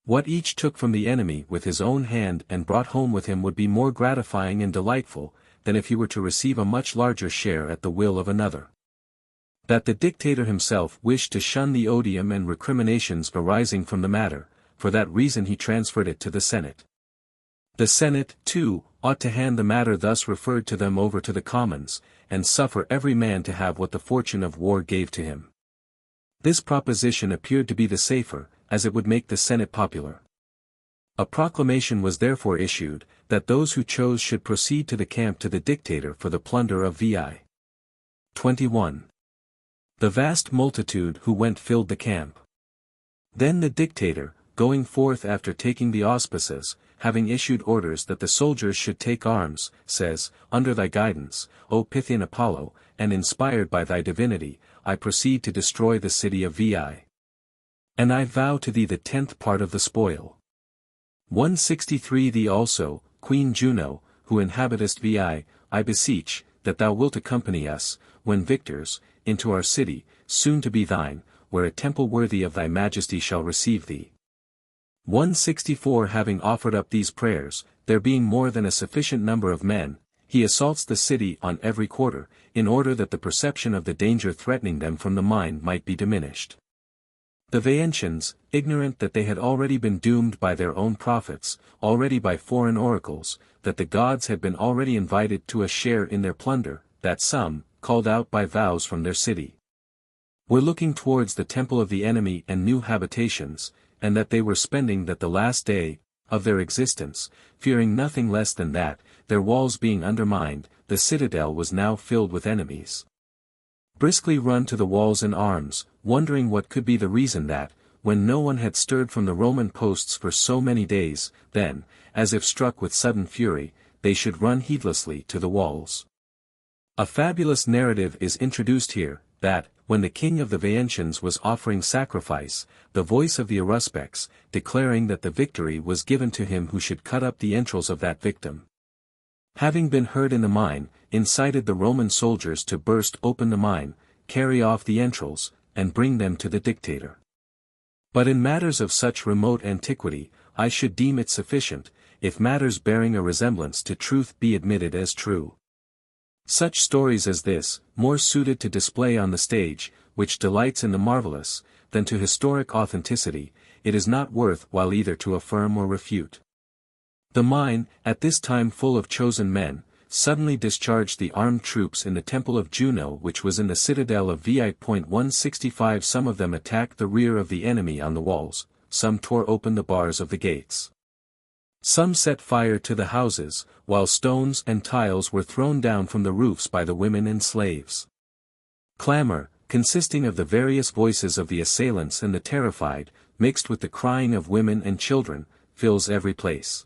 Speaker 1: What each took from the enemy with his own hand and brought home with him would be more gratifying and delightful, than if he were to receive a much larger share at the will of another. That the dictator himself wished to shun the odium and recriminations arising from the matter, for that reason he transferred it to the Senate. The Senate, too, ought to hand the matter thus referred to them over to the Commons, and suffer every man to have what the fortune of war gave to him. This proposition appeared to be the safer, as it would make the Senate popular. A proclamation was therefore issued, that those who chose should proceed to the camp to the dictator for the plunder of vi. 21. The vast multitude who went filled the camp. Then the dictator, going forth after taking the auspices, having issued orders that the soldiers should take arms, says, Under thy guidance, O Pythian Apollo, and inspired by thy divinity, I proceed to destroy the city of vi. And I vow to thee the 10th part of the spoil. 163 Thee also, Queen Juno, who inhabitest vi, I beseech, that thou wilt accompany us, when victors, into our city, soon to be thine, where a temple worthy of thy majesty shall receive thee. 164 Having offered up these prayers, there being more than a sufficient number of men, he assaults the city on every quarter, in order that the perception of the danger threatening them from the mind might be diminished. The Vaentians, ignorant that they had already been doomed by their own prophets, already by foreign oracles, that the gods had been already invited to a share in their plunder, that some, called out by vows from their city, were looking towards the temple of the enemy and new habitations, and that they were spending that the last day of their existence, fearing nothing less than that, their walls being undermined, the citadel was now filled with enemies. Briskly run to the walls in arms, wondering what could be the reason that, when no one had stirred from the Roman posts for so many days, then, as if struck with sudden fury, they should run heedlessly to the walls. A fabulous narrative is introduced here, that, when the king of the Vaentians was offering sacrifice, the voice of the Aruspecs, declaring that the victory was given to him who should cut up the entrails of that victim, having been heard in the mine, incited the Roman soldiers to burst open the mine, carry off the entrails, and bring them to the dictator. But in matters of such remote antiquity, I should deem it sufficient, if matters bearing a resemblance to truth be admitted as true. Such stories as this, more suited to display on the stage, which delights in the marvelous, than to historic authenticity, it is not worth while either to affirm or refute. The mine, at this time full of chosen men, suddenly discharged the armed troops in the temple of Juno which was in the citadel of vi. 165 Some of them attacked the rear of the enemy on the walls, some tore open the bars of the gates. Some set fire to the houses, while stones and tiles were thrown down from the roofs by the women and slaves. Clamor, consisting of the various voices of the assailants and the terrified, mixed with the crying of women and children, fills every place.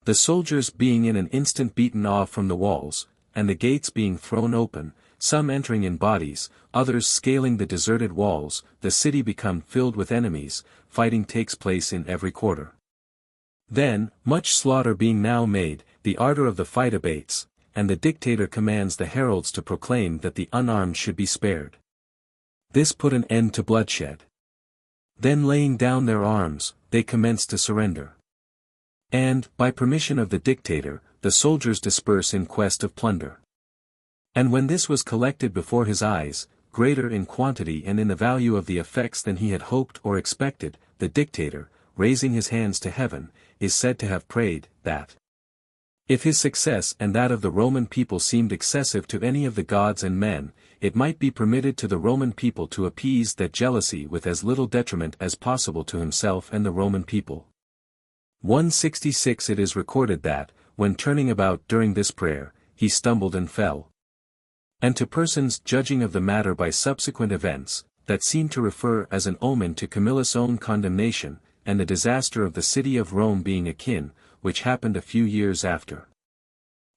Speaker 1: The soldiers being in an instant beaten off from the walls, and the gates being thrown open, some entering in bodies, others scaling the deserted walls, the city become filled with enemies, fighting takes place in every quarter. Then, much slaughter being now made, the ardor of the fight abates, and the dictator commands the heralds to proclaim that the unarmed should be spared. This put an end to bloodshed. Then laying down their arms, they commenced to surrender. And, by permission of the dictator, the soldiers disperse in quest of plunder. And when this was collected before his eyes, greater in quantity and in the value of the effects than he had hoped or expected, the dictator, raising his hands to heaven, is said to have prayed, that if his success and that of the Roman people seemed excessive to any of the gods and men, it might be permitted to the Roman people to appease that jealousy with as little detriment as possible to himself and the Roman people. 166 It is recorded that, when turning about during this prayer, he stumbled and fell. And to persons judging of the matter by subsequent events, that seem to refer as an omen to Camillus' own condemnation, and the disaster of the city of Rome being akin, which happened a few years after.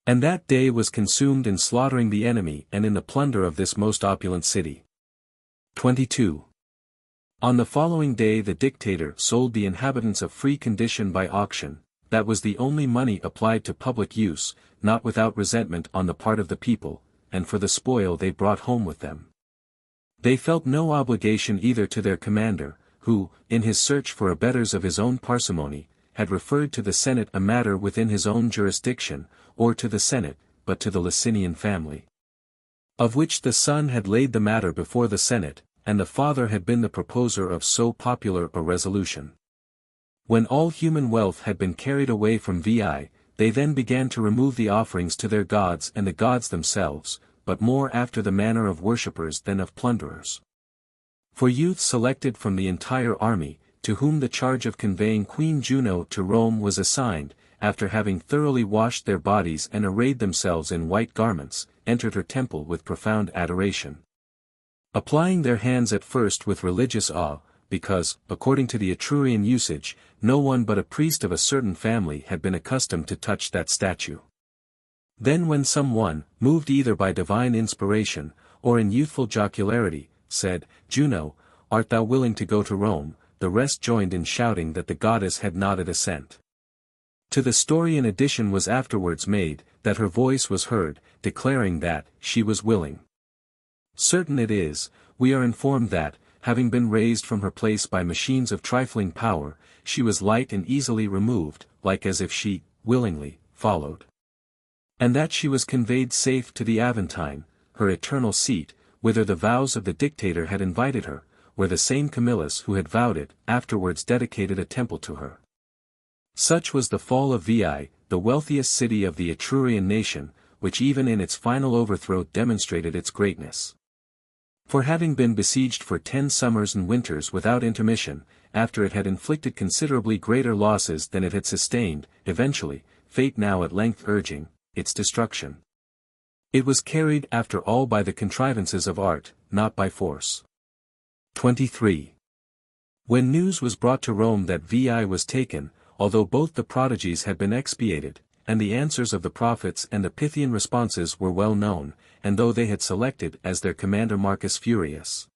Speaker 1: And that day was consumed in slaughtering the enemy and in the plunder of this most opulent city. 22. On the following day the dictator sold the inhabitants of free condition by auction, that was the only money applied to public use, not without resentment on the part of the people, and for the spoil they brought home with them. They felt no obligation either to their commander, who, in his search for abettors of his own parsimony, had referred to the Senate a matter within his own jurisdiction, or to the Senate, but to the Licinian family, of which the son had laid the matter before the Senate, and the father had been the proposer of so popular a resolution. When all human wealth had been carried away from Vi, they then began to remove the offerings to their gods and the gods themselves, but more after the manner of worshippers than of plunderers. For youths selected from the entire army, to whom the charge of conveying Queen Juno to Rome was assigned, after having thoroughly washed their bodies and arrayed themselves in white garments, entered her temple with profound adoration, applying their hands at first with religious awe, because, according to the Etrurian usage, no one but a priest of a certain family had been accustomed to touch that statue. Then when some one, moved either by divine inspiration, or in youthful jocularity, said, "Juno, art thou willing to go to Rome?" the rest joined in shouting that the goddess had nodded assent. To the story an addition was afterwards made, that her voice was heard, declaring that she was willing. Certain it is, we are informed that, having been raised from her place by machines of trifling power, she was light and easily removed, like as if she, willingly, followed. And that she was conveyed safe to the Aventine, her eternal seat, whither the vows of the dictator had invited her, where the same Camillus who had vowed it, afterwards dedicated a temple to her. Such was the fall of Veii, the wealthiest city of the Etrurian nation, which even in its final overthrow demonstrated its greatness. For having been besieged for 10 summers and winters without intermission, after it had inflicted considerably greater losses than it had sustained, eventually, fate now at length urging its destruction, it was carried after all by the contrivances of art, not by force. 23. When news was brought to Rome that Veii was taken, although both the prodigies had been expiated, and the answers of the prophets and the Pythian responses were well known, and though they had selected as their commander Marcus Furius,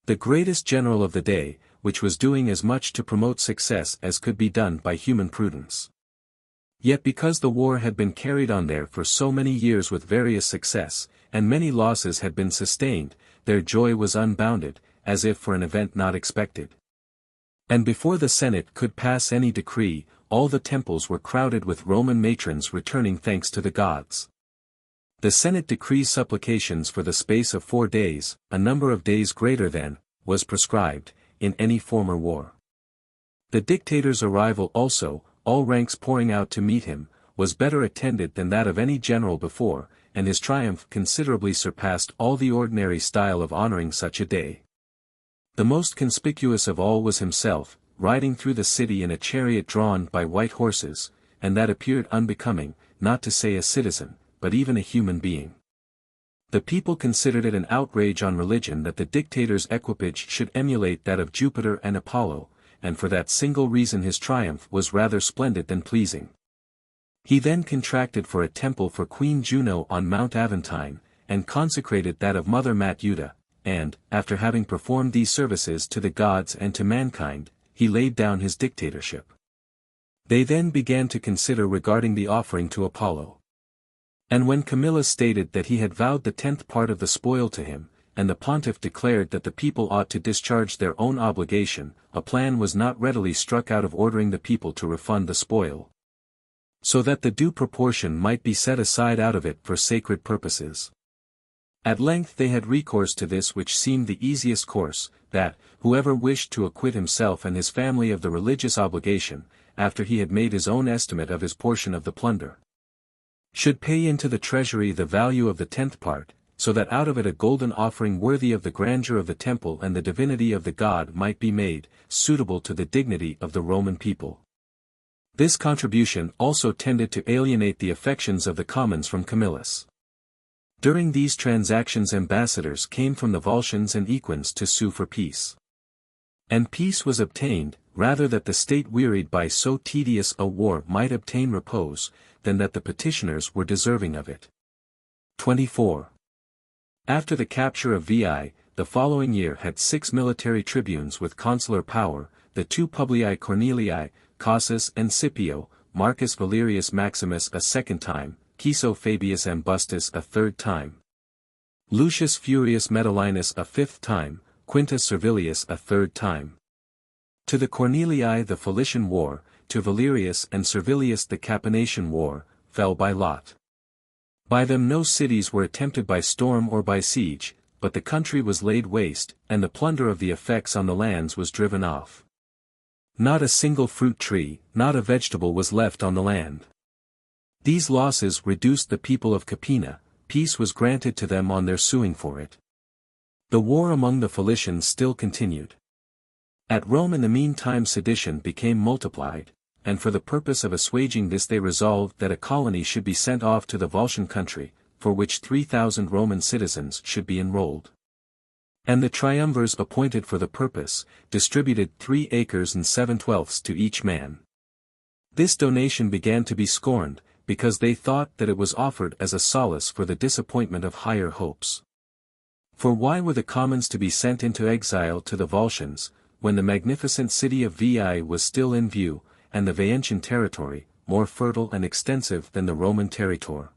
Speaker 1: the greatest general of the day, which was doing as much to promote success as could be done by human prudence. Yet because the war had been carried on there for so many years with various success, and many losses had been sustained, their joy was unbounded, as if for an event not expected. And before the Senate could pass any decree, all the temples were crowded with Roman matrons returning thanks to the gods. The Senate decrees supplications for the space of 4 days, a number of days greater than was prescribed in any former war. The dictator's arrival also, all ranks pouring out to meet him, was better attended than that of any general before, and his triumph considerably surpassed all the ordinary style of honoring such a day. The most conspicuous of all was himself, riding through the city in a chariot drawn by white horses, and that appeared unbecoming, not to say a citizen, but even a human being. The people considered it an outrage on religion that the dictator's equipage should emulate that of Jupiter and Apollo, and for that single reason his triumph was rather splendid than pleasing. He then contracted for a temple for Queen Juno on Mount Aventine, and consecrated that of Mother Matuta, and, after having performed these services to the gods and to mankind, he laid down his dictatorship. They then began to consider regarding the offering to Apollo. And when Camillus stated that he had vowed the 10th part of the spoil to him, and the pontiff declared that the people ought to discharge their own obligation, a plan was not readily struck out of ordering the people to refund the spoil, so that the due proportion might be set aside out of it for sacred purposes. At length they had recourse to this which seemed the easiest course, that, whoever wished to acquit himself and his family of the religious obligation, after he had made his own estimate of his portion of the plunder, should pay into the treasury the value of the 10th part, so that out of it a golden offering worthy of the grandeur of the temple and the divinity of the god might be made, suitable to the dignity of the Roman people. This contribution also tended to alienate the affections of the commons from Camillus. During these transactions ambassadors came from the Volscians and Equins to sue for peace. And peace was obtained, rather that the state wearied by so tedious a war might obtain repose, than that the petitioners were deserving of it. 24. After the capture of Veii, the following year had 6 military tribunes with consular power, the 2 Publii Cornelii, Cassius and Scipio, Marcus Valerius Maximus a second time, Piso Fabius Ambustus a third time, Lucius Furius Metellinus a fifth time, Quintus Servilius a third time. To the Cornelii the Felician war, to Valerius and Servilius the Capinatian war, fell by lot. By them no cities were attempted by storm or by siege, but the country was laid waste, and the plunder of the effects on the lands was driven off. Not a single fruit tree, not a vegetable was left on the land. These losses reduced the people of Capina, peace was granted to them on their suing for it. The war among the Felicians still continued. At Rome in the meantime sedition became multiplied, and for the purpose of assuaging this they resolved that a colony should be sent off to the Volscian country, for which 3,000 Roman citizens should be enrolled. And the triumvirs appointed for the purpose, distributed 3 acres and 7/12 to each man. This donation began to be scorned, because they thought that it was offered as a solace for the disappointment of higher hopes. For why were the commons to be sent into exile to the Volscians, when the magnificent city of Veii was still in view, and the Veientian territory, more fertile and extensive than the Roman territory?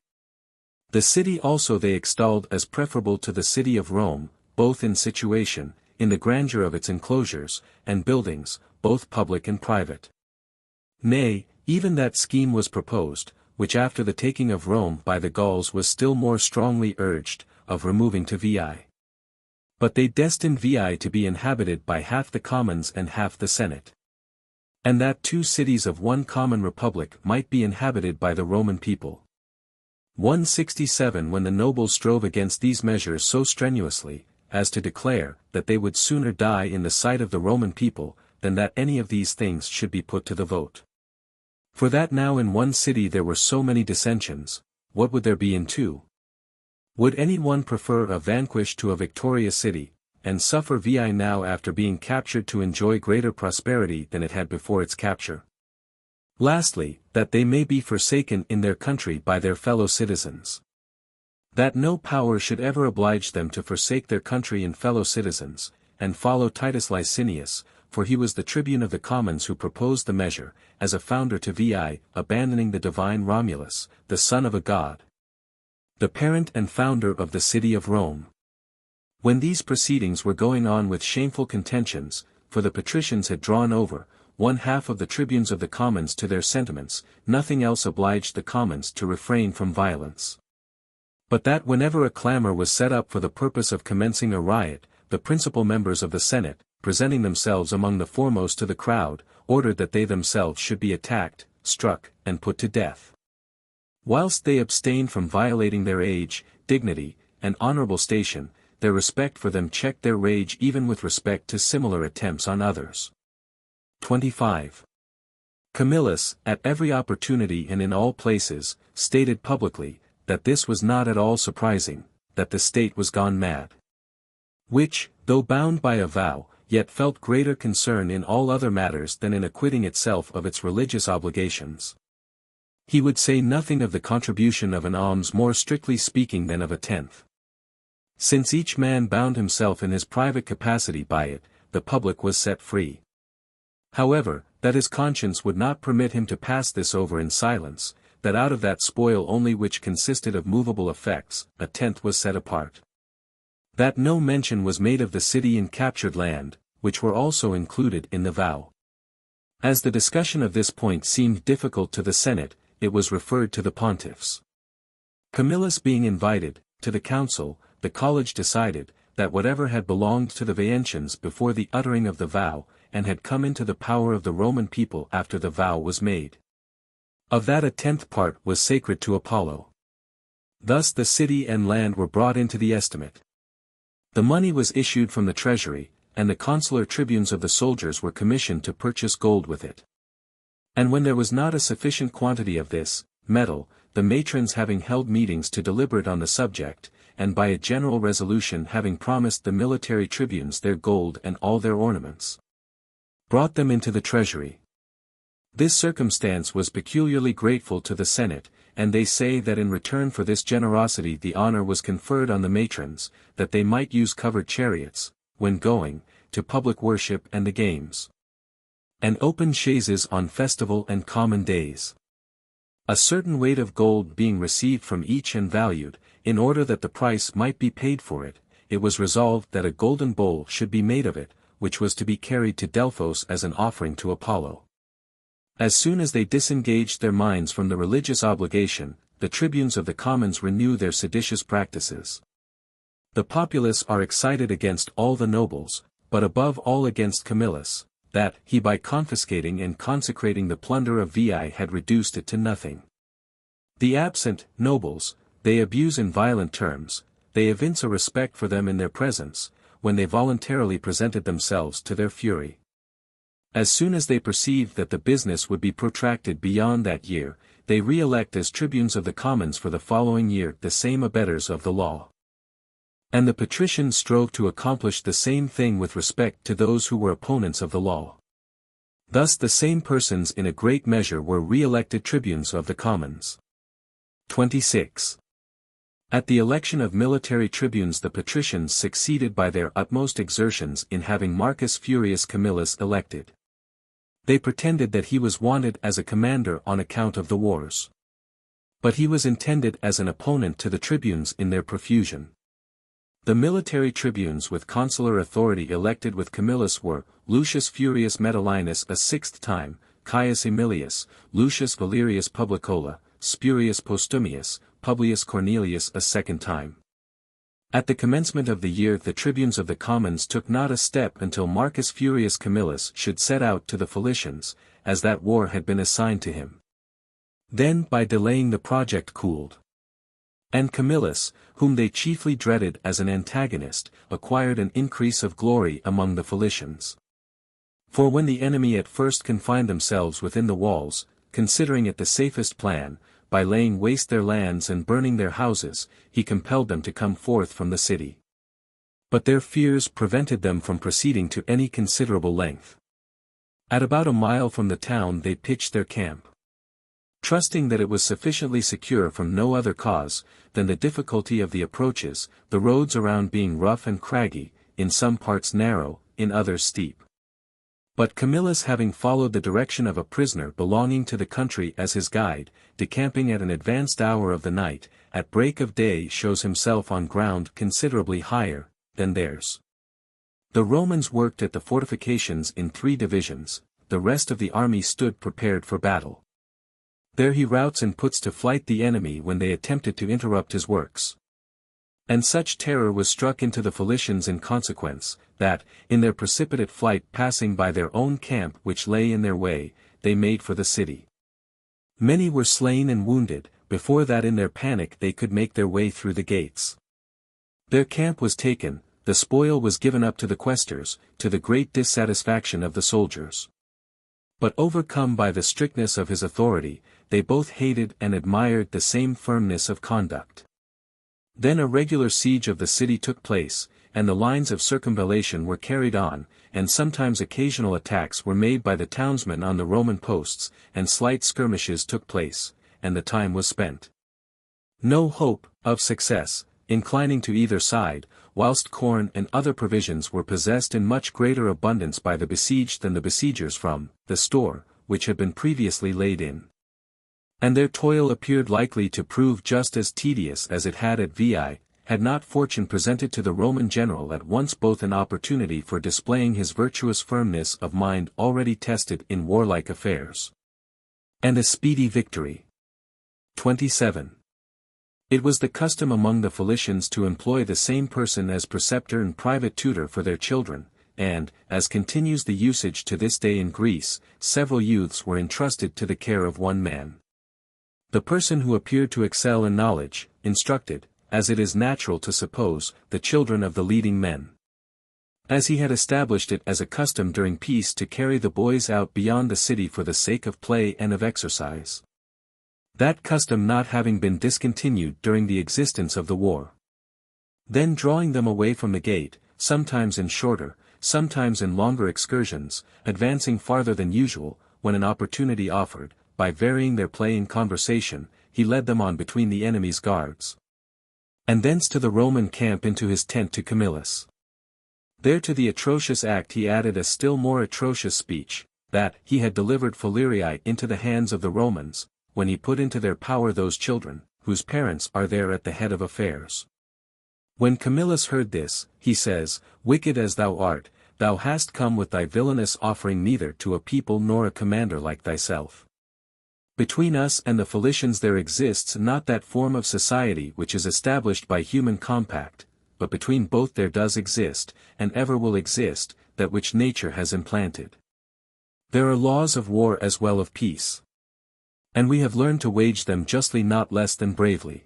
Speaker 1: The city also they extolled as preferable to the city of Rome, both in situation, in the grandeur of its enclosures, and buildings, both public and private. Nay, even that scheme was proposed, which after the taking of Rome by the Gauls was still more strongly urged, of removing to Veii. But they destined Veii to be inhabited by half the commons and half the senate. And that 2 cities of one common republic might be inhabited by the Roman people. 167 When the nobles strove against these measures so strenuously, as to declare, that they would sooner die in the sight of the Roman people, than that any of these things should be put to the vote. For that now in one city there were so many dissensions, what would there be in 2? Would any one prefer a vanquished to a victorious city, and suffer Veii now after being captured to enjoy greater prosperity than it had before its capture? Lastly, that they may be forsaken in their country by their fellow citizens. That no power should ever oblige them to forsake their country and fellow citizens, and follow Titus Licinius, for he was the tribune of the commons who proposed the measure, as a founder to Veii, abandoning the divine Romulus, the son of a god, the parent and founder of the city of Rome. When these proceedings were going on with shameful contentions, for the patricians had drawn over, 1/2 of the tribunes of the commons to their sentiments, nothing else obliged the commons to refrain from violence. But that whenever a clamor was set up for the purpose of commencing a riot, the principal members of the Senate, presenting themselves among the foremost to the crowd, ordered that they themselves should be attacked, struck, and put to death. Whilst they abstained from violating their age, dignity, and honorable station, their respect for them checked their rage even with respect to similar attempts on others. 25. Camillus, at every opportunity and in all places, stated publicly, that this was not at all surprising, that the state was gone mad. Which, though bound by a vow, yet felt greater concern in all other matters than in acquitting itself of its religious obligations. He would say nothing of the contribution of an alms more strictly speaking than of a tenth. Since each man bound himself in his private capacity by it, the public was set free. However, that his conscience would not permit him to pass this over in silence, that out of that spoil only which consisted of movable effects, a tenth was set apart. That no mention was made of the city and captured land, which were also included in the vow. As the discussion of this point seemed difficult to the Senate, it was referred to the pontiffs. Camillus being invited, to the council, the college decided, that whatever had belonged to the Veientians before the uttering of the vow, and had come into the power of the Roman people after the vow was made, of that a tenth part was sacred to Apollo. Thus the city and land were brought into the estimate. The money was issued from the treasury, and the consular tribunes of the soldiers were commissioned to purchase gold with it. And when there was not a sufficient quantity of this metal, the matrons having held meetings to deliberate on the subject, and by a general resolution having promised the military tribunes their gold and all their ornaments, brought them into the treasury. This circumstance was peculiarly grateful to the Senate, and they say that in return for this generosity the honor was conferred on the matrons, that they might use covered chariots, when going, to public worship and the games, and open chaises on festival and common days. A certain weight of gold being received from each and valued, in order that the price might be paid for it, it was resolved that a golden bowl should be made of it, which was to be carried to Delphos as an offering to Apollo. As soon as they disengaged their minds from the religious obligation, the tribunes of the commons renew their seditious practices. The populace are excited against all the nobles, but above all against Camillus, that he by confiscating and consecrating the plunder of Veii had reduced it to nothing. The absent nobles, they abuse in violent terms, they evince a respect for them in their presence, when they voluntarily presented themselves to their fury. As soon as they perceived that the business would be protracted beyond that year, they re-elect as tribunes of the commons for the following year the same abettors of the law. And the patricians strove to accomplish the same thing with respect to those who were opponents of the law. Thus the same persons in a great measure were re-elected tribunes of the commons. 26. At the election of military tribunes the patricians succeeded by their utmost exertions in having Marcus Furius Camillus elected. They pretended that he was wanted as a commander on account of the wars. But he was intended as an opponent to the tribunes in their profusion. The military tribunes with consular authority elected with Camillus were, Lucius Furius Metellinus a sixth time, Caius Aemilius, Lucius Valerius Publicola, Spurius Postumius, Publius Cornelius a second time. At the commencement of the year the tribunes of the commons took not a step until Marcus Furius Camillus should set out to the Philicians, as that war had been assigned to him. Then by delaying the project cooled. And Camillus, whom they chiefly dreaded as an antagonist, acquired an increase of glory among the Philicians. For when the enemy at first confined themselves within the walls, considering it the safest plan, by laying waste their lands and burning their houses, he compelled them to come forth from the city. But their fears prevented them from proceeding to any considerable length. At about a mile from the town they pitched their camp. Trusting that it was sufficiently secure from no other cause than the difficulty of the approaches, the roads around being rough and craggy, in some parts narrow, in others steep. But Camillus having followed the direction of a prisoner belonging to the country as his guide, decamping at an advanced hour of the night, at break of day shows himself on ground considerably higher than theirs. The Romans worked at the fortifications in 3 divisions, the rest of the army stood prepared for battle. There he routs and puts to flight the enemy when they attempted to interrupt his works. And such terror was struck into the Philicians in consequence, that, in their precipitate flight passing by their own camp which lay in their way, they made for the city. Many were slain and wounded, before that in their panic they could make their way through the gates. Their camp was taken, the spoil was given up to the quaestors, to the great dissatisfaction of the soldiers. But overcome by the strictness of his authority, they both hated and admired the same firmness of conduct. Then a regular siege of the city took place, and the lines of circumvallation were carried on, and sometimes occasional attacks were made by the townsmen on the Roman posts, and slight skirmishes took place, and the time was spent. No hope of success, inclining to either side, whilst corn and other provisions were possessed in much greater abundance by the besieged than the besiegers from the store, which had been previously laid in. And their toil appeared likely to prove just as tedious as it had at Veii, had not fortune presented to the Roman general at once both an opportunity for displaying his virtuous firmness of mind already tested in warlike affairs, and a speedy victory. 27. It was the custom among the Philicians to employ the same person as preceptor and private tutor for their children, and, as continues the usage to this day in Greece, several youths were entrusted to the care of one man. The person who appeared to excel in knowledge, instructed, as it is natural to suppose, the children of the leading men. As he had established it as a custom during peace to carry the boys out beyond the city for the sake of play and of exercise. That custom not having been discontinued during the existence of the war. Then drawing them away from the gate, sometimes in shorter, sometimes in longer excursions, advancing farther than usual, when an opportunity offered, by varying their play in conversation, he led them on between the enemy's guards. And thence to the Roman camp into his tent to Camillus. There to the atrocious act he added a still more atrocious speech, that he had delivered Falerii into the hands of the Romans, when he put into their power those children, whose parents are there at the head of affairs. When Camillus heard this, he says, Wicked as thou art, thou hast come with thy villainous offering neither to a people nor a commander like thyself. Between us and the Philicians there exists not that form of society which is established by human compact, but between both there does exist, and ever will exist, that which nature has implanted. There are laws of war as well of peace. And we have learned to wage them justly not less than bravely.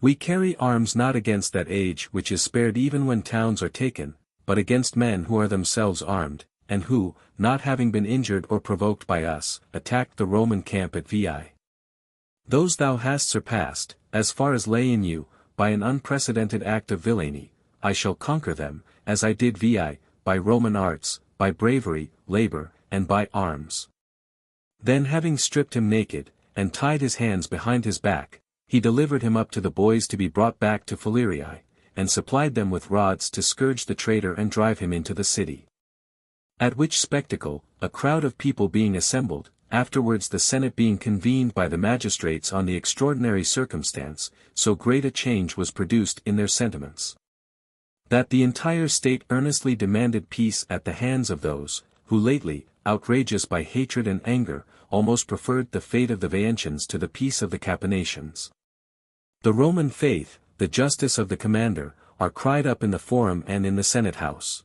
Speaker 1: We carry arms not against that age which is spared even when towns are taken, but against men who are themselves armed, and who, not having been injured or provoked by us, attacked the Roman camp at Veii. Those thou hast surpassed, as far as lay in you, by an unprecedented act of villainy. I shall conquer them, as I did Veii, by Roman arts, by bravery, labor, and by arms. Then having stripped him naked, and tied his hands behind his back, he delivered him up to the boys to be brought back to Phalerii, and supplied them with rods to scourge the traitor and drive him into the city. At which spectacle, a crowd of people being assembled, afterwards the Senate being convened by the magistrates on the extraordinary circumstance, so great a change was produced in their sentiments, that the entire state earnestly demanded peace at the hands of those, who lately, outrageous by hatred and anger, almost preferred the fate of the Veientians to the peace of the Capenations. The Roman faith, the justice of the commander, are cried up in the Forum and in the Senate house.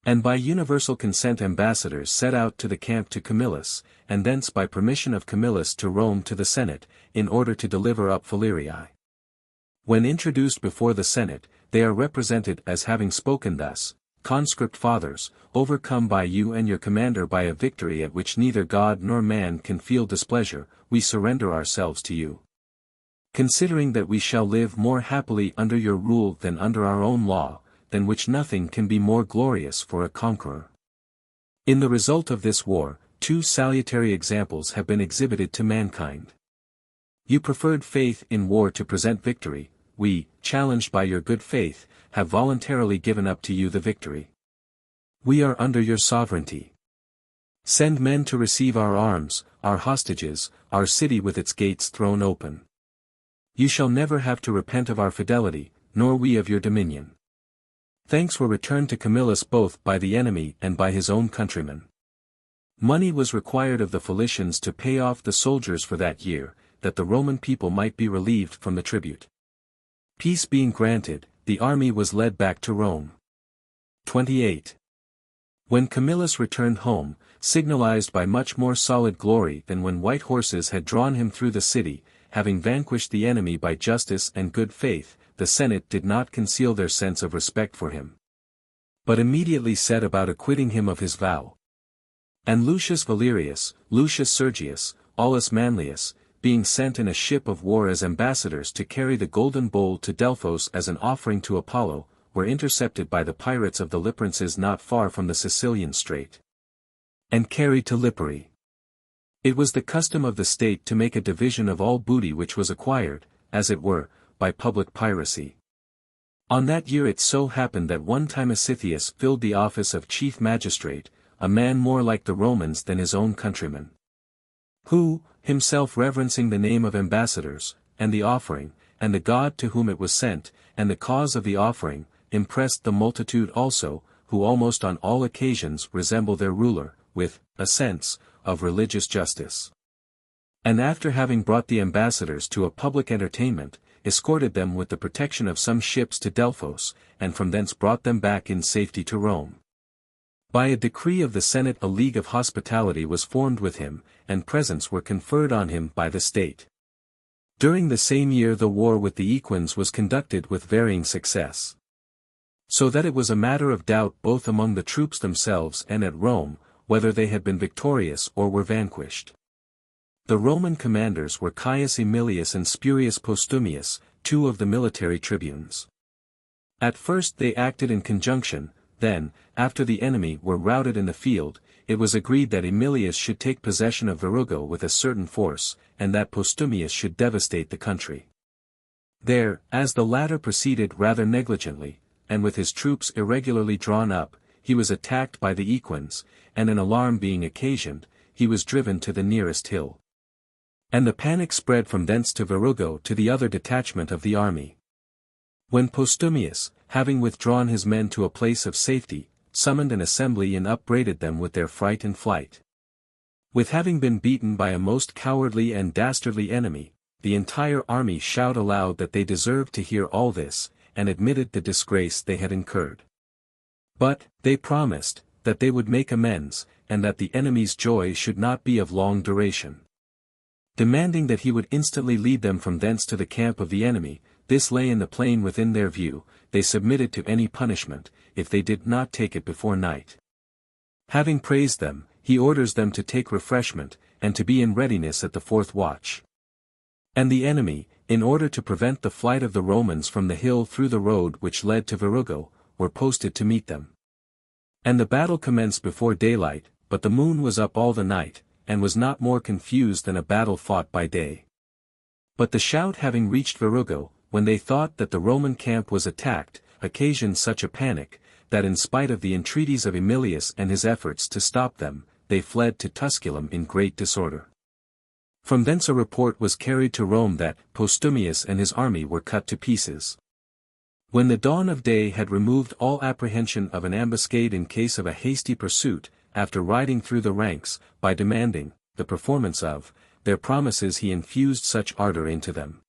Speaker 1: And by universal consent ambassadors set out to the camp to Camillus, and thence by permission of Camillus to Rome to the Senate, in order to deliver up Phalerii. When introduced before the Senate, they are represented as having spoken thus, Conscript fathers, overcome by you and your commander by a victory at which neither God nor man can feel displeasure, we surrender ourselves to you. Considering that we shall live more happily under your rule than under our own law, than which nothing can be more glorious for a conqueror. In the result of this war, two salutary examples have been exhibited to mankind. You preferred faith in war to present victory, we, challenged by your good faith, have voluntarily given up to you the victory. We are under your sovereignty. Send men to receive our arms, our hostages, our city with its gates thrown open. You shall never have to repent of our fidelity, nor we of your dominion. Thanks were returned to Camillus both by the enemy and by his own countrymen. Money was required of the Philicians to pay off the soldiers for that year, that the Roman people might be relieved from the tribute. Peace being granted, the army was led back to Rome. 28. When Camillus returned home, signalized by much more solid glory than when white horses had drawn him through the city, having vanquished the enemy by justice and good faith, the Senate did not conceal their sense of respect for him, but immediately set about acquitting him of his vow. And Lucius Valerius, Lucius Sergius, Aulus Manlius, being sent in a ship of war as ambassadors to carry the golden bowl to Delphos as an offering to Apollo, were intercepted by the pirates of the Liprenses not far from the Sicilian Strait, and carried to Lipari. It was the custom of the state to make a division of all booty which was acquired, as it were, by public piracy. On that year it so happened that one Timesitheus filled the office of chief magistrate, a man more like the Romans than his own countrymen, who, himself reverencing the name of ambassadors, and the offering, and the God to whom it was sent, and the cause of the offering, impressed the multitude also, who almost on all occasions resemble their ruler, with a sense of religious justice. And after having brought the ambassadors to a public entertainment, escorted them with the protection of some ships to Delphos, and from thence brought them back in safety to Rome. By a decree of the Senate a league of hospitality was formed with him, and presents were conferred on him by the state. During the same year the war with the Equins was conducted with varying success, so that it was a matter of doubt both among the troops themselves and at Rome, whether they had been victorious or were vanquished. The Roman commanders were Caius Aemilius and Spurius Postumius, two of the military tribunes. At first they acted in conjunction, then, after the enemy were routed in the field, it was agreed that Aemilius should take possession of Verrugo with a certain force, and that Postumius should devastate the country. There, as the latter proceeded rather negligently, and with his troops irregularly drawn up, he was attacked by the Equins, and an alarm being occasioned, he was driven to the nearest hill. And the panic spread from thence to Verrugo to the other detachment of the army. When Postumius, having withdrawn his men to a place of safety, summoned an assembly and upbraided them with their fright and flight. With having been beaten by a most cowardly and dastardly enemy, the entire army shout aloud that they deserved to hear all this, and admitted the disgrace they had incurred. But, they promised, that they would make amends, and that the enemy's joy should not be of long duration. Demanding that he would instantly lead them from thence to the camp of the enemy, this lay in the plain within their view, they submitted to any punishment, if they did not take it before night. Having praised them, he orders them to take refreshment, and to be in readiness at the 4th watch. And the enemy, in order to prevent the flight of the Romans from the hill through the road which led to Verrugo, were posted to meet them. And the battle commenced before daylight, but the moon was up all the night, and was not more confused than a battle fought by day. But the shout having reached Verrugo, when they thought that the Roman camp was attacked, occasioned such a panic, that in spite of the entreaties of Emilius and his efforts to stop them, they fled to Tusculum in great disorder. From thence a report was carried to Rome that Postumius and his army were cut to pieces. When the dawn of day had removed all apprehension of an ambuscade in case of a hasty pursuit, after riding through the ranks, by demanding the performance of their promises, he infused such ardor into them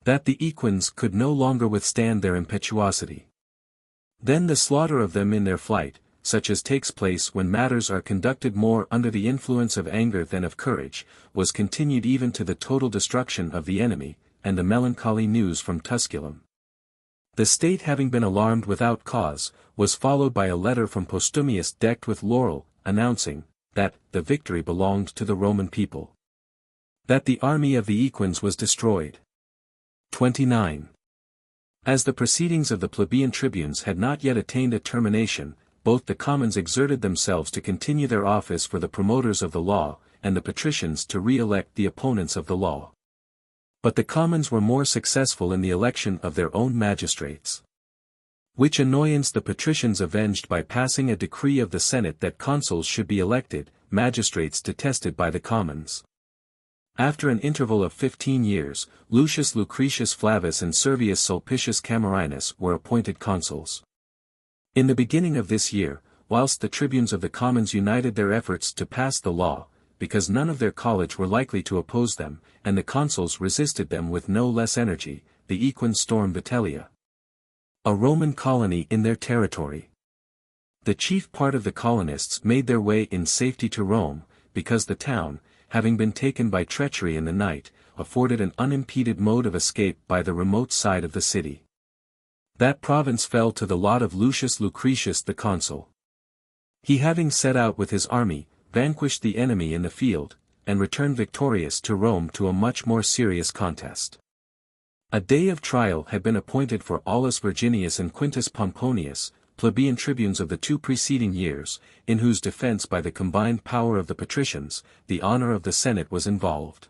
Speaker 1: that the Equins could no longer withstand their impetuosity. Then the slaughter of them in their flight, such as takes place when matters are conducted more under the influence of anger than of courage, was continued even to the total destruction of the enemy, and the melancholy news from Tusculum. The state having been alarmed without cause, was followed by a letter from Postumius decked with laurel, announcing that the victory belonged to the Roman people. That the army of the Equins was destroyed. 29. As the proceedings of the plebeian tribunes had not yet attained a termination, both the commons exerted themselves to continue their office for the promoters of the law, and the patricians to re-elect the opponents of the law. But the commons were more successful in the election of their own magistrates. Which annoyance the patricians avenged by passing a decree of the Senate that consuls should be elected, magistrates detested by the commons. After an interval of 15 years, Lucius Lucretius Flavius and Servius Sulpicius Camerinus were appointed consuls. In the beginning of this year, whilst the tribunes of the commons united their efforts to pass the law, because none of their college were likely to oppose them, and the consuls resisted them with no less energy, the Equins stormed Vitellia, a Roman colony in their territory. The chief part of the colonists made their way in safety to Rome, because the town, having been taken by treachery in the night, afforded an unimpeded mode of escape by the remote side of the city. That province fell to the lot of Lucius Lucretius the consul. He, having set out with his army, vanquished the enemy in the field, and returned victorious to Rome to a much more serious contest. A day of trial had been appointed for Aulus Virginius and Quintus Pomponius, plebeian tribunes of the 2 preceding years, in whose defense by the combined power of the patricians, the honor of the Senate was involved.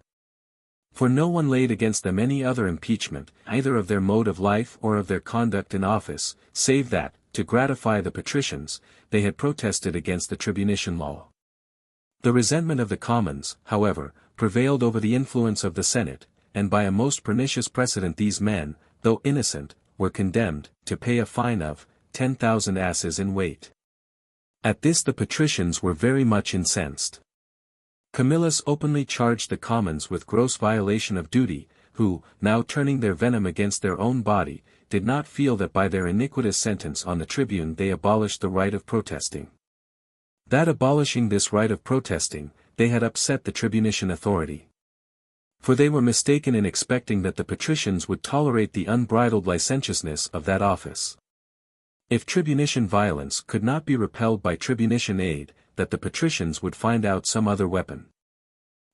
Speaker 1: For no one laid against them any other impeachment, either of their mode of life or of their conduct in office, save that, to gratify the patricians, they had protested against the tribunician law. The resentment of the commons, however, prevailed over the influence of the Senate, and by a most pernicious precedent these men, though innocent, were condemned to pay a fine of 10,000 asses in weight. At this the patricians were very much incensed. Camillus openly charged the commons with gross violation of duty, who, now turning their venom against their own body, did not feel that by their iniquitous sentence on the tribune they abolished the right of protesting. That abolishing this right of protesting, they had upset the tribunician authority. For they were mistaken in expecting that the patricians would tolerate the unbridled licentiousness of that office. If tribunician violence could not be repelled by tribunician aid, that the patricians would find out some other weapon.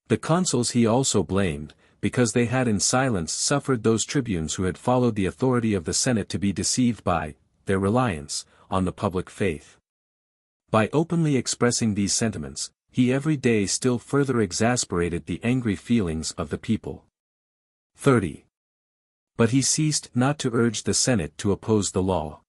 Speaker 1: The consuls he also blamed, because they had in silence suffered those tribunes who had followed the authority of the Senate to be deceived by their reliance on the public faith. By openly expressing these sentiments, he every day still further exasperated the angry feelings of the people. 30. But he ceased not to urge the Senate to oppose the law.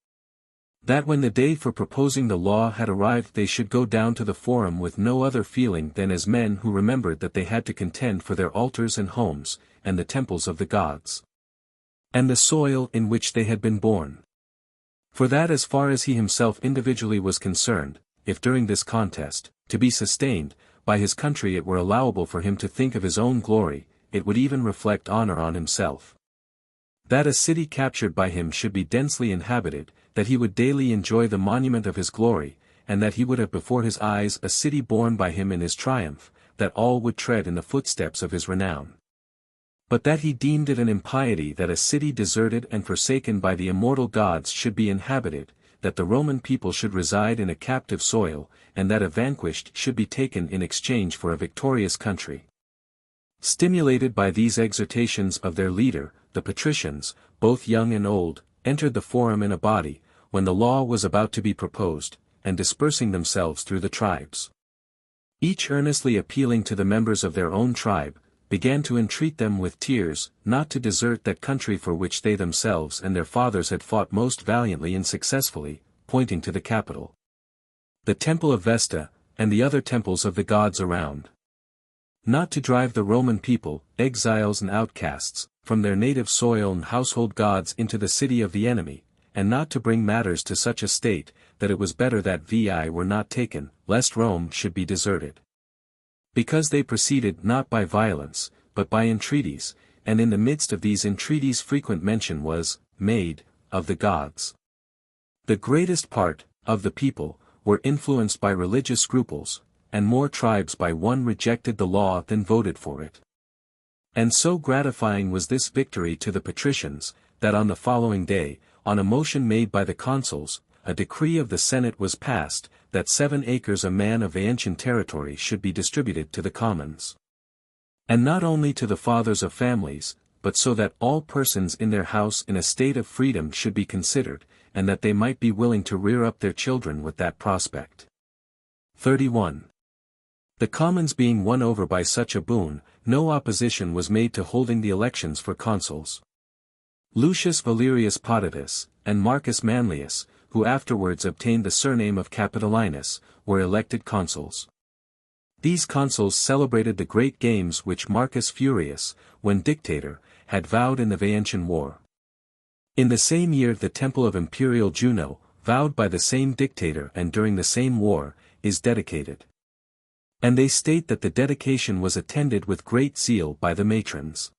Speaker 1: That when the day for proposing the law had arrived they should go down to the forum with no other feeling than as men who remembered that they had to contend for their altars and homes, and the temples of the gods, and the soil in which they had been born. For that as far as he himself individually was concerned, if during this contest, to be sustained, by his country it were allowable for him to think of his own glory, it would even reflect honor on himself. That a city captured by him should be densely inhabited, that he would daily enjoy the monument of his glory, and that he would have before his eyes a city borne by him in his triumph, that all would tread in the footsteps of his renown. But that he deemed it an impiety that a city deserted and forsaken by the immortal gods should be inhabited, that the Roman people should reside in a captive soil, and that a vanquished should be taken in exchange for a victorious country. Stimulated by these exhortations of their leader, the patricians, both young and old, entered the forum in a body, when the law was about to be proposed, and dispersing themselves through the tribes, each earnestly appealing to the members of their own tribe, began to entreat them with tears, not to desert that country for which they themselves and their fathers had fought most valiantly and successfully, pointing to the capital, the temple of Vesta, and the other temples of the gods around. Not to drive the Roman people, exiles and outcasts, from their native soil and household gods into the city of the enemy, and not to bring matters to such a state, that it was better that Vi were not taken, lest Rome should be deserted. Because they proceeded not by violence, but by entreaties, and in the midst of these entreaties frequent mention was made of the gods. The greatest part of the people were influenced by religious scruples, and more tribes by one rejected the law than voted for it. And so gratifying was this victory to the patricians, that on the following day, on a motion made by the consuls, a decree of the Senate was passed, that 7 acres a man of Vaentian territory should be distributed to the commons. And not only to the fathers of families, but so that all persons in their house in a state of freedom should be considered, and that they might be willing to rear up their children with that prospect. 31. The commons being won over by such a boon, no opposition was made to holding the elections for consuls. Lucius Valerius Potitus, and Marcus Manlius, who afterwards obtained the surname of Capitolinus, were elected consuls. These consuls celebrated the great games which Marcus Furius, when dictator, had vowed in the Vaentian War. In the same year the temple of Imperial Juno, vowed by the same dictator and during the same war, is dedicated. And they state that the dedication was attended with great zeal by the matrons.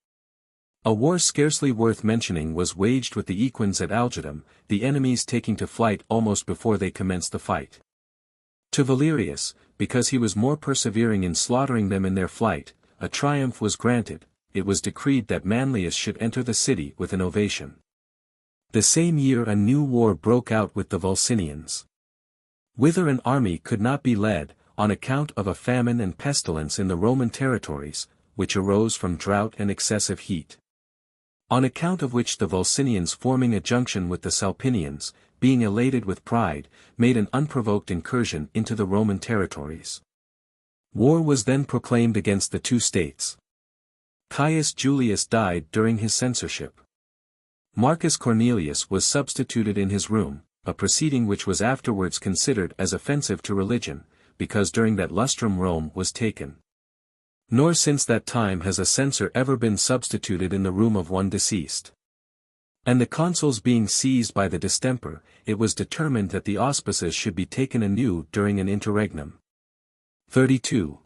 Speaker 1: A war scarcely worth mentioning was waged with the equins at Algidum, the enemies taking to flight almost before they commenced the fight. To Valerius, because he was more persevering in slaughtering them in their flight, a triumph was granted. It was decreed that Manlius should enter the city with an ovation. The same year a new war broke out with the Volsinians, whither an army could not be led, on account of a famine and pestilence in the Roman territories, which arose from drought and excessive heat. On account of which the Volsinians, forming a junction with the Salpinians, being elated with pride, made an unprovoked incursion into the Roman territories. War was then proclaimed against the two states. Caius Julius died during his censorship. Marcus Cornelius was substituted in his room, a proceeding which was afterwards considered as offensive to religion, because during that lustrum Rome was taken. Nor since that time has a censor ever been substituted in the room of one deceased. And the consuls being seized by the distemper, it was determined that the auspices should be taken anew during an interregnum. 32.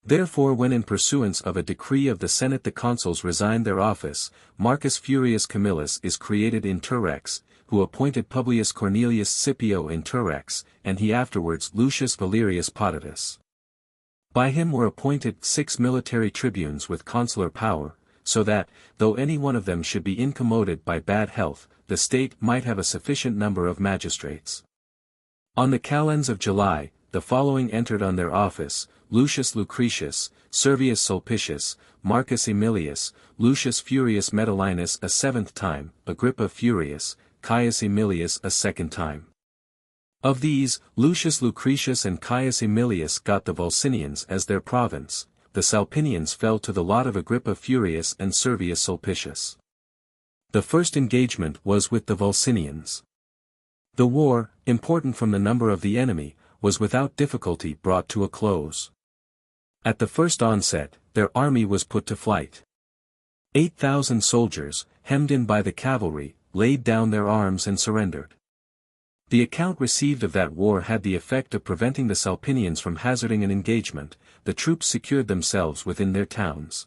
Speaker 1: Therefore when in pursuance of a decree of the Senate the consuls resigned their office, Marcus Furius Camillus is created interrex, who appointed Publius Cornelius Scipio interrex, and he afterwards Lucius Valerius Potitus. By him were appointed 6 military tribunes with consular power, so that, though any one of them should be incommoded by bad health, the state might have a sufficient number of magistrates. On the calends of July, the following entered on their office: Lucius Lucretius, Servius Sulpicius, Marcus Aemilius, Lucius Furius Metellinus a 7th time, Agrippa Furius, Caius Aemilius a 2nd time. Of these, Lucius Lucretius and Caius Aemilius got the Volsinians as their province. The Salpinians fell to the lot of Agrippa Furius and Servius Sulpicius. The first engagement was with the Volsinians. The war, important from the number of the enemy, was without difficulty brought to a close. At the first onset, their army was put to flight. 8,000 soldiers, hemmed in by the cavalry, laid down their arms and surrendered. The account received of that war had the effect of preventing the Salpinians from hazarding an engagement. The troops secured themselves within their towns.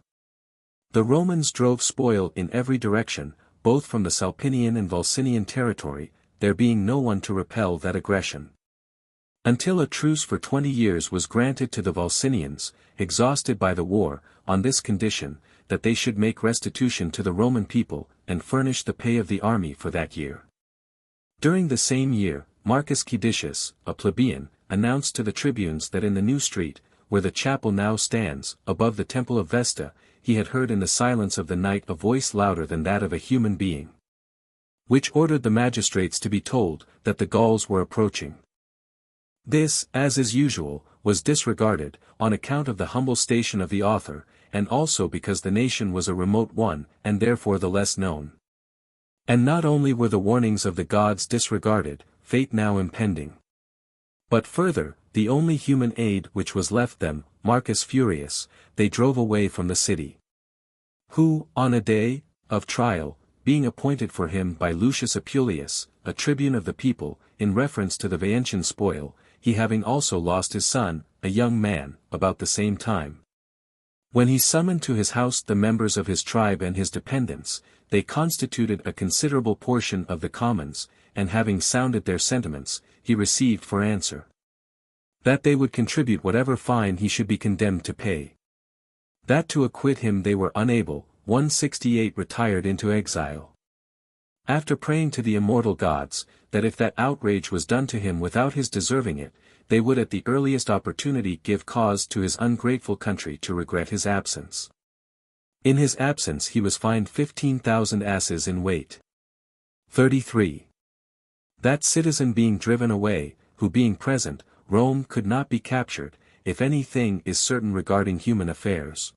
Speaker 1: The Romans drove spoil in every direction, both from the Salpinian and Volsinian territory, there being no one to repel that aggression. Until a truce for 20 years was granted to the Volsinians, exhausted by the war, on this condition, that they should make restitution to the Roman people, and furnish the pay of the army for that year. During the same year, Marcus Caedicius, a plebeian, announced to the tribunes that in the new street, where the chapel now stands, above the temple of Vesta, he had heard in the silence of the night a voice louder than that of a human being, which ordered the magistrates to be told that the Gauls were approaching. This, as is usual, was disregarded, on account of the humble station of the author, and also because the nation was a remote one, and therefore the less known. And not only were the warnings of the gods disregarded, fate now impending. But further, the only human aid which was left them, Marcus Furius, they drove away from the city. Who, on a day of trial, being appointed for him by Lucius Apuleius, a tribune of the people, in reference to the Veientian spoil, he having also lost his son, a young man, about the same time. When he summoned to his house the members of his tribe and his dependents, they constituted a considerable portion of the commons, and having sounded their sentiments, he received for answer that they would contribute whatever fine he should be condemned to pay. That to acquit him they were unable. 168 retired into exile. After praying to the immortal gods, that if that outrage was done to him without his deserving it, they would at the earliest opportunity give cause to his ungrateful country to regret his absence. In his absence he was fined 15,000 asses in weight. 33. That citizen being driven away, who being present, Rome could not be captured, if any thing is certain regarding human affairs.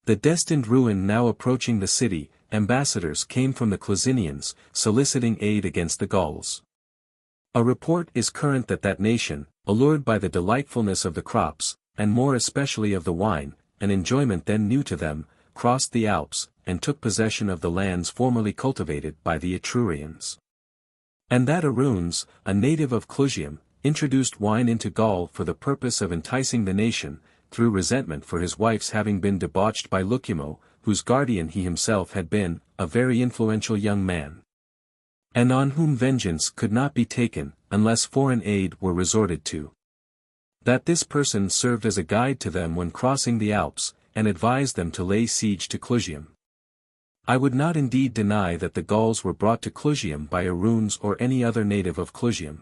Speaker 1: The destined ruin now approaching the city, ambassadors came from the Closinians, soliciting aid against the Gauls. A report is current that that nation, allured by the delightfulness of the crops, and more especially of the wine, an enjoyment then new to them, crossed the Alps, and took possession of the lands formerly cultivated by the Etrurians. And that Aruns, a native of Clusium, introduced wine into Gaul for the purpose of enticing the nation, through resentment for his wife's having been debauched by Lucumo, whose guardian he himself had been, a very influential young man, and on whom vengeance could not be taken, unless foreign aid were resorted to. That this person served as a guide to them when crossing the Alps, and advised them to lay siege to Clusium. I would not indeed deny that the Gauls were brought to Clusium by Aruns or any other native of Clusium.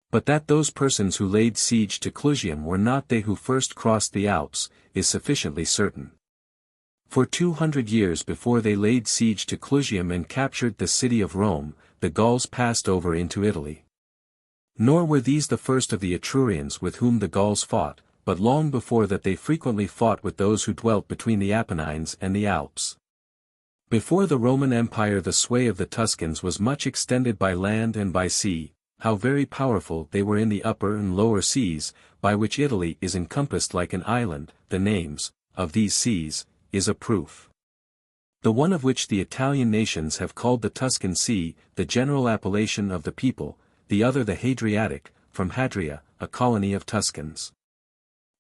Speaker 1: But that those persons who laid siege to Clusium were not they who first crossed the Alps, is sufficiently certain. For 200 years before they laid siege to Clusium and captured the city of Rome, the Gauls passed over into Italy. Nor were these the first of the Etrurians with whom the Gauls fought, but long before that they frequently fought with those who dwelt between the Apennines and the Alps. Before the Roman Empire the sway of the Tuscans was much extended by land and by sea. How very powerful they were in the upper and lower seas, by which Italy is encompassed like an island. The names of these seas is a proof. The one of which the Italian nations have called the Tuscan Sea, the general appellation of the people, the other the Hadriatic, from Hadria, a colony of Tuscans.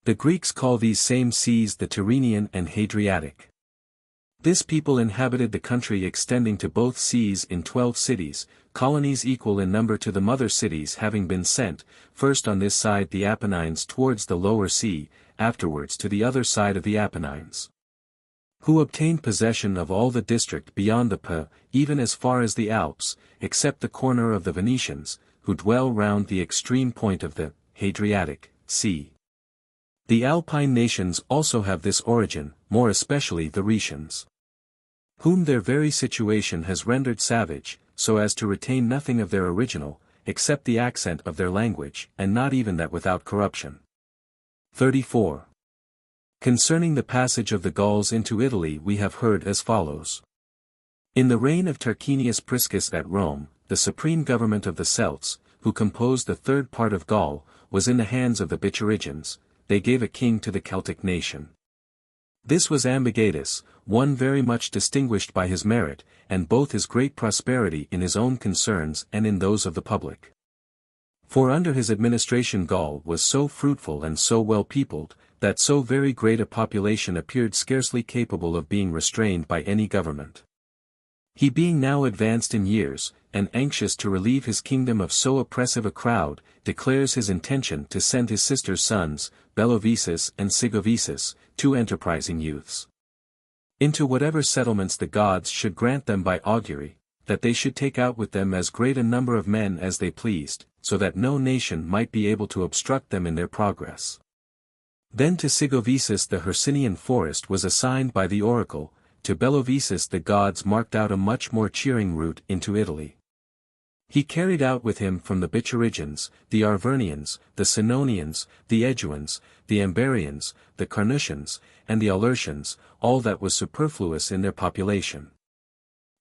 Speaker 1: The Greeks call these same seas the Tyrrhenian and Hadriatic. This people inhabited the country extending to both seas in 12 cities, colonies equal in number to the mother cities having been sent, first on this side the Apennines towards the lower sea, afterwards to the other side of the Apennines. Who obtained possession of all the district beyond the Po, even as far as the Alps, except the corner of the Venetians, who dwell round the extreme point of the Hadriatic Sea. The Alpine nations also have this origin, more especially the Rhaetians, whom their very situation has rendered savage, so as to retain nothing of their original, except the accent of their language, and not even that without corruption. 34. Concerning the passage of the Gauls into Italy we have heard as follows. In the reign of Tarquinius Priscus at Rome, the supreme government of the Celts, who composed the third part of Gaul, was in the hands of the Biturigians. They gave a king to the Celtic nation. This was Ambigatus, one very much distinguished by his merit, and both his great prosperity in his own concerns and in those of the public. For under his administration Gaul was so fruitful and so well peopled, that so very great a population appeared scarcely capable of being restrained by any government. He being now advanced in years, and anxious to relieve his kingdom of so oppressive a crowd, declares his intention to send his sister's sons, Bellovesus and Sigovesus, two enterprising youths, into whatever settlements the gods should grant them by augury, that they should take out with them as great a number of men as they pleased, so that no nation might be able to obstruct them in their progress. Then to Sigovesus the Hercynian forest was assigned by the oracle, to Bellovesus the gods marked out a much more cheering route into Italy. He carried out with him from the Biturigians, the Arvernians, the Sinonians, the Eguans, the Ambarians, the Carnutians, and the Alertians, all that was superfluous in their population.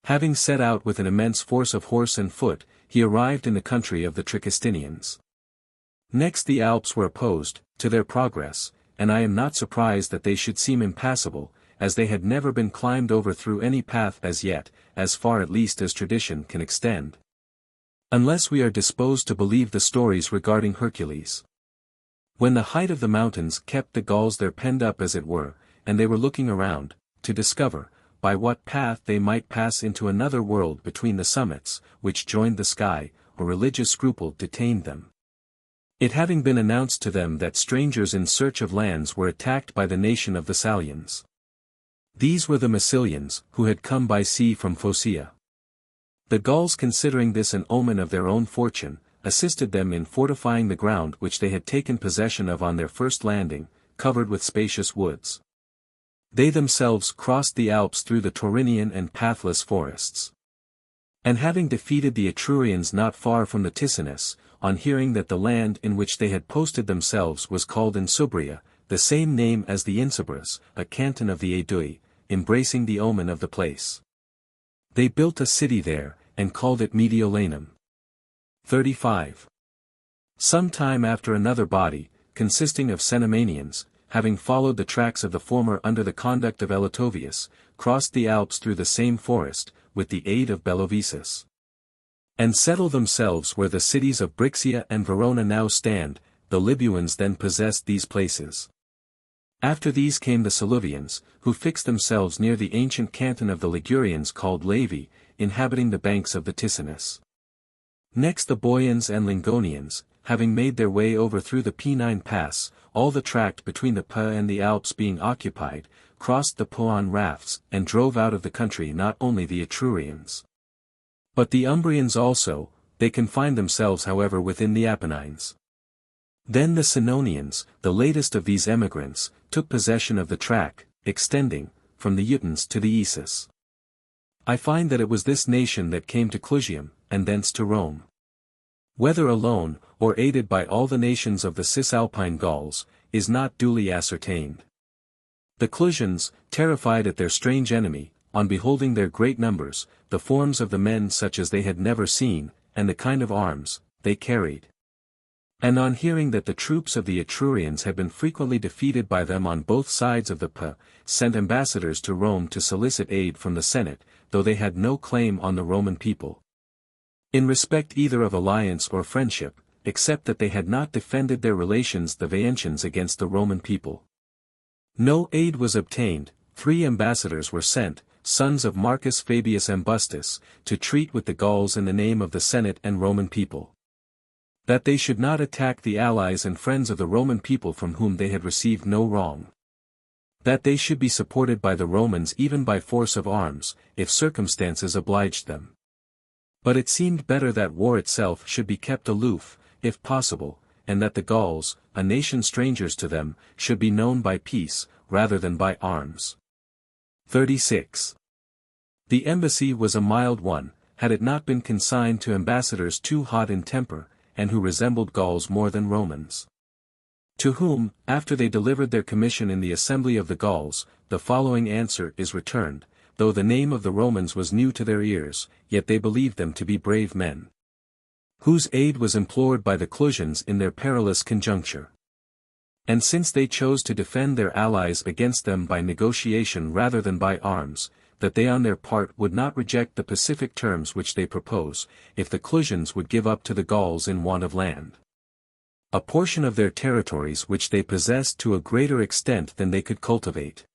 Speaker 1: Having set out with an immense force of horse and foot, he arrived in the country of the Tricastinians. Next the Alps were opposed, to their progress, and I am not surprised that they should seem impassable, as they had never been climbed over through any path as yet, as far at least as tradition can extend. Unless we are disposed to believe the stories regarding Hercules. When the height of the mountains kept the Gauls there penned up as it were, and they were looking around, to discover, by what path they might pass into another world between the summits, which joined the sky, or religious scruple detained them. It having been announced to them that strangers in search of lands were attacked by the nation of the Salians. These were the Massilians, who had come by sea from Phocea. The Gauls, considering this an omen of their own fortune, assisted them in fortifying the ground which they had taken possession of on their first landing, covered with spacious woods. They themselves crossed the Alps through the Taurinian and pathless forests. And having defeated the Etrurians not far from the Ticinus, on hearing that the land in which they had posted themselves was called Insubria, the same name as the Insubras, a canton of the Aedui, embracing the omen of the place. They built a city there, and called it Mediolanum. 35. Some time after another body, consisting of Cenomanians, having followed the tracks of the former under the conduct of Elatovius, crossed the Alps through the same forest, with the aid of Bellovesus, and settled themselves where the cities of Brixia and Verona now stand. The Libyans then possessed these places. After these came the Saluvians, who fixed themselves near the ancient canton of the Ligurians called Lavi, inhabiting the banks of the Ticinus. Next the Boians and Lingonians, having made their way over through the Pennine Pass, all the tract between the Po and the Alps being occupied, crossed the Po on rafts, and drove out of the country not only the Etrurians, but the Umbrians also. They confined themselves however within the Apennines. Then the Sinonians, the latest of these emigrants, took possession of the tract, extending, from the Utens to the Isis. I find that it was this nation that came to Clusium, and thence to Rome. Whether alone, or aided by all the nations of the Cisalpine Gauls, is not duly ascertained. The Clusians, terrified at their strange enemy, on beholding their great numbers, the forms of the men such as they had never seen, and the kind of arms they carried, and on hearing that the troops of the Etrurians had been frequently defeated by them on both sides of the Po, sent ambassadors to Rome to solicit aid from the Senate, though they had no claim on the Roman people, in respect either of alliance or friendship, except that they had not defended their relations the Veientians against the Roman people. No aid was obtained. 3 ambassadors were sent, sons of Marcus Fabius Ambustus, to treat with the Gauls in the name of the Senate and Roman people, that they should not attack the allies and friends of the Roman people from whom they had received no wrong, that they should be supported by the Romans even by force of arms, if circumstances obliged them. But it seemed better that war itself should be kept aloof, if possible, and that the Gauls, a nation strangers to them, should be known by peace, rather than by arms. 36. The embassy was a mild one, had it not been consigned to ambassadors too hot in temper, and who resembled Gauls more than Romans. To whom, after they delivered their commission in the assembly of the Gauls, the following answer is returned: though the name of the Romans was new to their ears, yet they believed them to be brave men, whose aid was implored by the Clusians in their perilous conjuncture. And since they chose to defend their allies against them by negotiation rather than by arms, that they on their part would not reject the pacific terms which they propose, if the Clusians would give up to the Gauls in want of land a portion of their territories which they possessed to a greater extent than they could cultivate.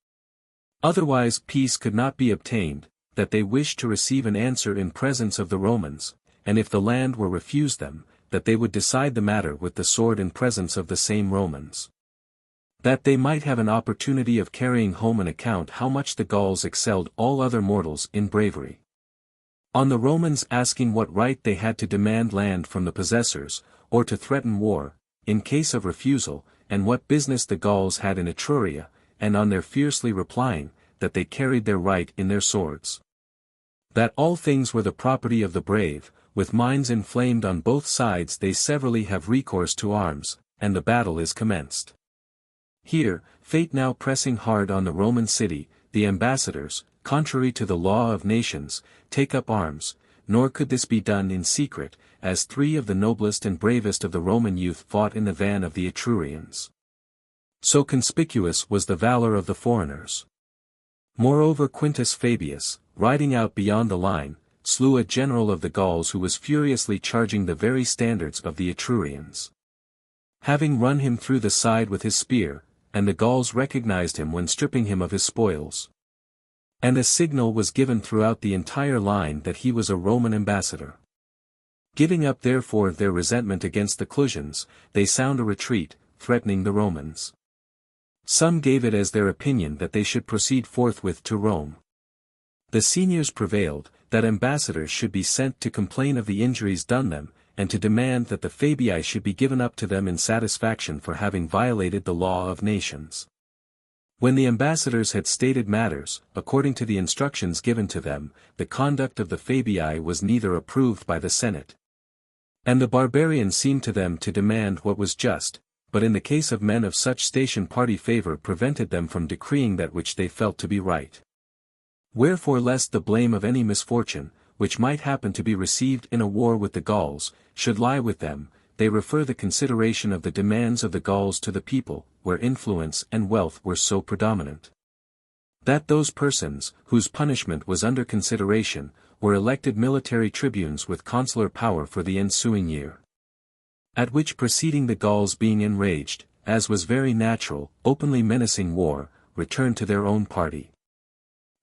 Speaker 1: Otherwise peace could not be obtained, that they wished to receive an answer in presence of the Romans, and if the land were refused them, that they would decide the matter with the sword in presence of the same Romans, that they might have an opportunity of carrying home an account how much the Gauls excelled all other mortals in bravery. On the Romans asking what right they had to demand land from the possessors, or to threaten war, in case of refusal, and what business the Gauls had in Etruria, and on their fiercely replying, that they carried their right in their swords, that all things were the property of the brave, with minds inflamed on both sides they severally have recourse to arms, and the battle is commenced. Here, fate now pressing hard on the Roman city, the ambassadors, contrary to the law of nations, take up arms, nor could this be done in secret, as 3 of the noblest and bravest of the Roman youth fought in the van of the Etrurians. So conspicuous was the valor of the foreigners. Moreover Quintus Fabius, riding out beyond the line, slew a general of the Gauls who was furiously charging the very standards of the Etrurians, having run him through the side with his spear, and the Gauls recognized him when stripping him of his spoils. And a signal was given throughout the entire line that he was a Roman ambassador. Giving up therefore their resentment against the Clusians, they sound a retreat, threatening the Romans. Some gave it as their opinion that they should proceed forthwith to Rome. The seniors prevailed, that ambassadors should be sent to complain of the injuries done them, and to demand that the Fabii should be given up to them in satisfaction for having violated the law of nations. When the ambassadors had stated matters, according to the instructions given to them, the conduct of the Fabii was neither approved by the Senate, and the barbarians seemed to them to demand what was just, but in the case of men of such station party favor prevented them from decreeing that which they felt to be right. Wherefore lest the blame of any misfortune, which might happen to be received in a war with the Gauls, should lie with them, they refer the consideration of the demands of the Gauls to the people, where influence and wealth were so predominant, that those persons, whose punishment was under consideration, were elected military tribunes with consular power for the ensuing year. At which proceeding the Gauls being enraged, as was very natural, openly menacing war, returned to their own party.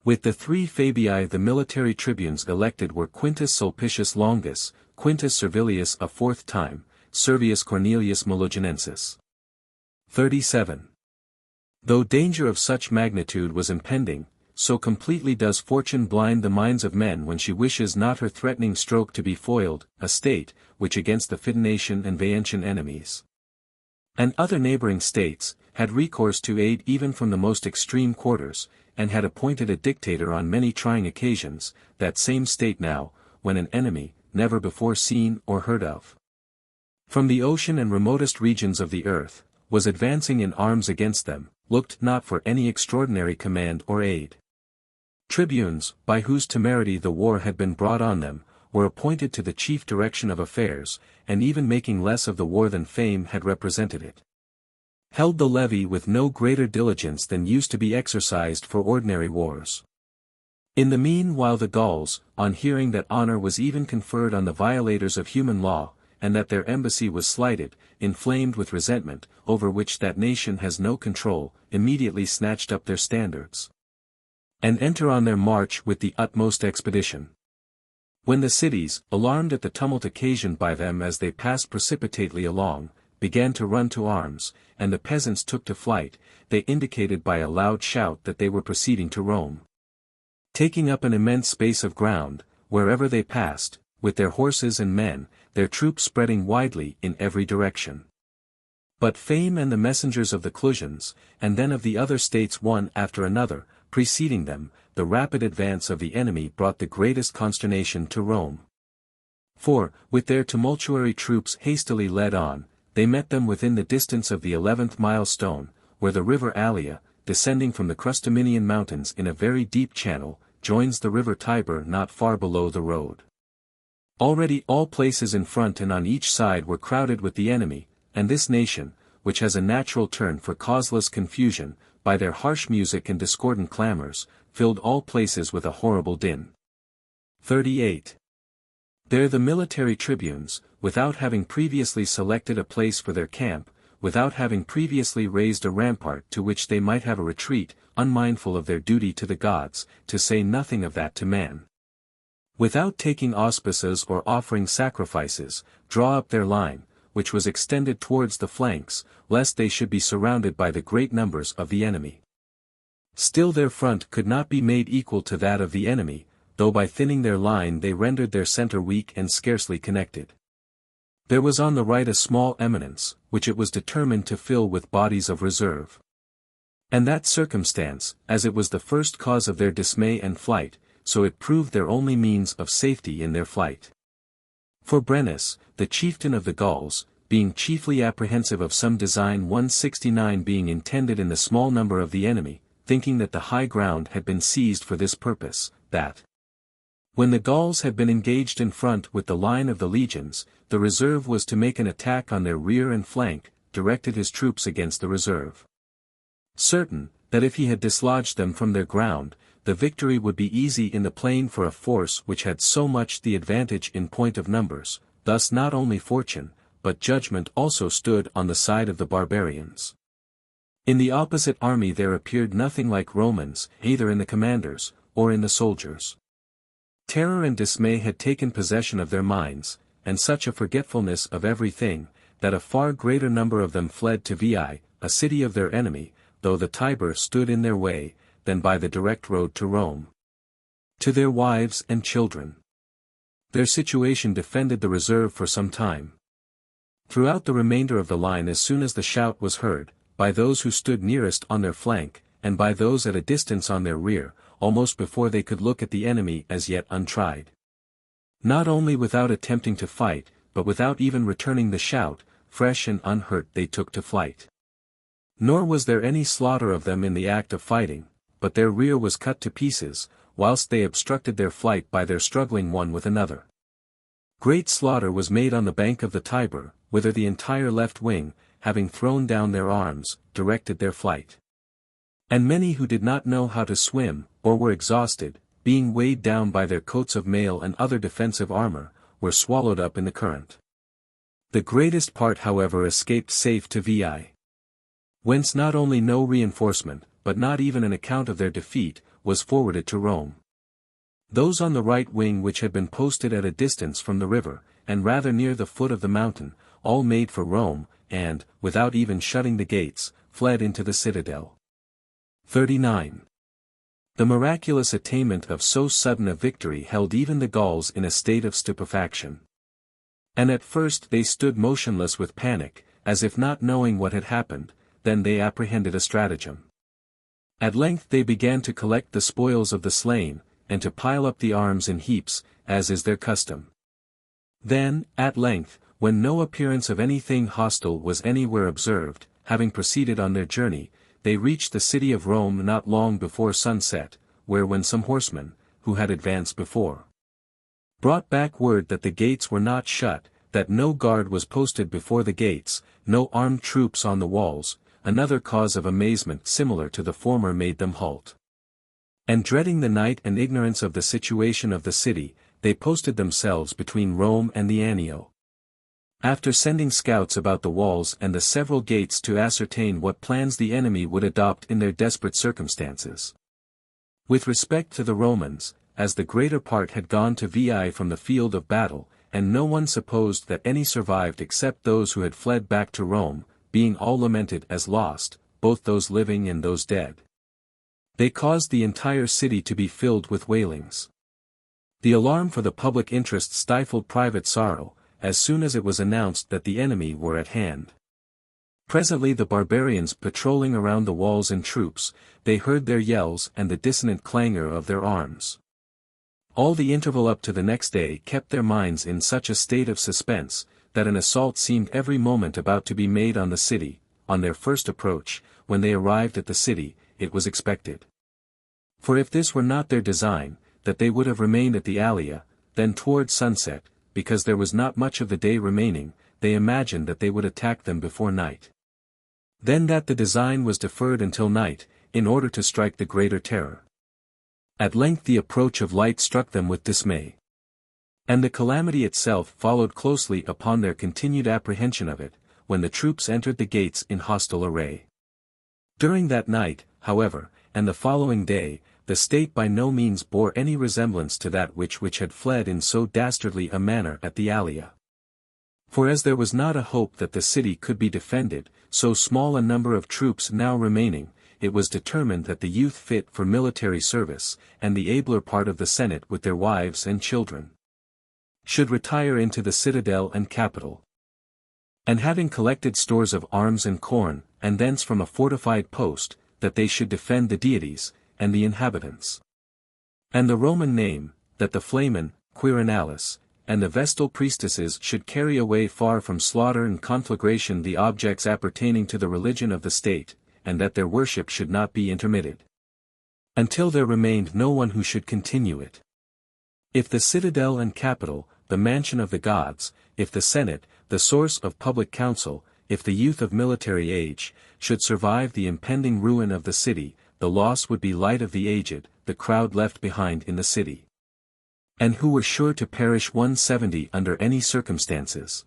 Speaker 1: With the 3 Fabii the military tribunes elected were Quintus Sulpicius Longus, Quintus Servilius a 4th time, Servius Cornelius Melogenensis. 37. Though danger of such magnitude was impending, so completely does fortune blind the minds of men when she wishes not her threatening stroke to be foiled, a state, which against the Fidenatian and Vaentian enemies, and other neighboring states, had recourse to aid even from the most extreme quarters, and had appointed a dictator on many trying occasions, that same state now, when an enemy, never before seen or heard of, from the ocean and remotest regions of the earth, was advancing in arms against them, looked not for any extraordinary command or aid. Tribunes, by whose temerity the war had been brought on them, were appointed to the chief direction of affairs, and even making less of the war than fame had represented it, held the levy with no greater diligence than used to be exercised for ordinary wars. In the meanwhile the Gauls, on hearing that honor was even conferred on the violators of human law, and that their embassy was slighted, inflamed with resentment, over which that nation has no control, immediately snatched up their standards, and enter on their march with the utmost expedition. When the cities, alarmed at the tumult occasioned by them as they passed precipitately along, began to run to arms, and the peasants took to flight, they indicated by a loud shout that they were proceeding to Rome, taking up an immense space of ground, wherever they passed, with their horses and men, their troops spreading widely in every direction. But fame and the messengers of the Clusians, and then of the other states one after another, preceding them, the rapid advance of the enemy brought the greatest consternation to Rome. For, with their tumultuary troops hastily led on, they met them within the distance of the 11th milestone, where the river Allia, descending from the Crustuminian mountains in a very deep channel, joins the river Tiber not far below the road. Already all places in front and on each side were crowded with the enemy, and this nation, which has a natural turn for causeless confusion, by their harsh music and discordant clamors, filled all places with a horrible din. 38. There the military tribunes, without having previously selected a place for their camp, without having previously raised a rampart to which they might have a retreat, unmindful of their duty to the gods, to say nothing of that to man, without taking auspices or offering sacrifices, draw up their line, which was extended towards the flanks, lest they should be surrounded by the great numbers of the enemy. Still their front could not be made equal to that of the enemy, though by thinning their line they rendered their center weak and scarcely connected. There was on the right a small eminence, which it was determined to fill with bodies of reserve. And that circumstance, as it was the first cause of their dismay and flight, so it proved their only means of safety in their flight. For Brennus, the chieftain of the Gauls, being chiefly apprehensive of some design 169 being intended in the small number of the enemy, thinking that the high ground had been seized for this purpose, that when the Gauls had been engaged in front with the line of the legions, the reserve was to make an attack on their rear and flank, directed his troops against the reserve. Certain, that if he had dislodged them from their ground, the victory would be easy in the plain for a force which had so much the advantage in point of numbers, thus not only fortune, but judgment also stood on the side of the barbarians. In the opposite army there appeared nothing like Romans, either in the commanders, or in the soldiers. Terror and dismay had taken possession of their minds, and such a forgetfulness of everything, that a far greater number of them fled to Veii, a city of their enemy, though the Tiber stood in their way, than by the direct road to Rome. To their wives and children. Their situation defended the reserve for some time. Throughout the remainder of the line, as soon as the shout was heard, by those who stood nearest on their flank, and by those at a distance on their rear, almost before they could look at the enemy as yet untried. Not only without attempting to fight, but without even returning the shout, fresh and unhurt they took to flight. Nor was there any slaughter of them in the act of fighting, but their rear was cut to pieces, whilst they obstructed their flight by their struggling one with another. Great slaughter was made on the bank of the Tiber, whither the entire left wing, having thrown down their arms, directed their flight. And many who did not know how to swim, or were exhausted, being weighed down by their coats of mail and other defensive armor, were swallowed up in the current. The greatest part however escaped safe to Veii. Whence not only no reinforcement, but not even an account of their defeat, was forwarded to Rome. Those on the right wing which had been posted at a distance from the river, and rather near the foot of the mountain, all made for Rome, and, without even shutting the gates, fled into the citadel. 39. The miraculous attainment of so sudden a victory held even the Gauls in a state of stupefaction. And at first they stood motionless with panic, as if not knowing what had happened, then they apprehended a stratagem. At length they began to collect the spoils of the slain, and to pile up the arms in heaps, as is their custom. Then, at length, when no appearance of anything hostile was anywhere observed, having proceeded on their journey, they reached the city of Rome not long before sunset, where when some horsemen, who had advanced before, brought back word that the gates were not shut, that no guard was posted before the gates, no armed troops on the walls, another cause of amazement similar to the former made them halt. And dreading the night and ignorance of the situation of the city, they posted themselves between Rome and the Anio. After sending scouts about the walls and the several gates to ascertain what plans the enemy would adopt in their desperate circumstances. With respect to the Romans, as the greater part had gone to Veii from the field of battle, and no one supposed that any survived except those who had fled back to Rome, being all lamented as lost, both those living and those dead. They caused the entire city to be filled with wailings. The alarm for the public interest stifled private sorrow, as soon as it was announced that the enemy were at hand. Presently the barbarians patrolling around the walls in troops, they heard their yells and the dissonant clangor of their arms. All the interval up to the next day kept their minds in such a state of suspense, that an assault seemed every moment about to be made on the city. On their first approach, when they arrived at the city, it was expected For if this were not their design, that they would have remained at the Allia, then toward sunset, because there was not much of the day remaining, they imagined that they would attack them before night. Then that the design was deferred until night, in order to strike the greater terror. At length the approach of light struck them with dismay. And the calamity itself followed closely upon their continued apprehension of it, when the troops entered the gates in hostile array. During that night, however, and the following day, the state by no means bore any resemblance to that which had fled in so dastardly a manner at the Allia. For as there was not a hope that the city could be defended, so small a number of troops now remaining, it was determined that the youth fit for military service, and the abler part of the Senate with their wives and children, should retire into the citadel and capital. And having collected stores of arms and corn, and thence from a fortified post, that they should defend the deities, and the inhabitants. And the Roman name, that the Flamen, Quirinalis, and the Vestal priestesses should carry away far from slaughter and conflagration the objects appertaining to the religion of the state, and that their worship should not be intermitted, until there remained no one who should continue it. If the citadel and capital, the mansion of the gods, if the Senate, the source of public counsel, if the youth of military age, should survive the impending ruin of the city, the loss would be light of the aged, the crowd left behind in the city, and who were sure to perish 170 under any circumstances.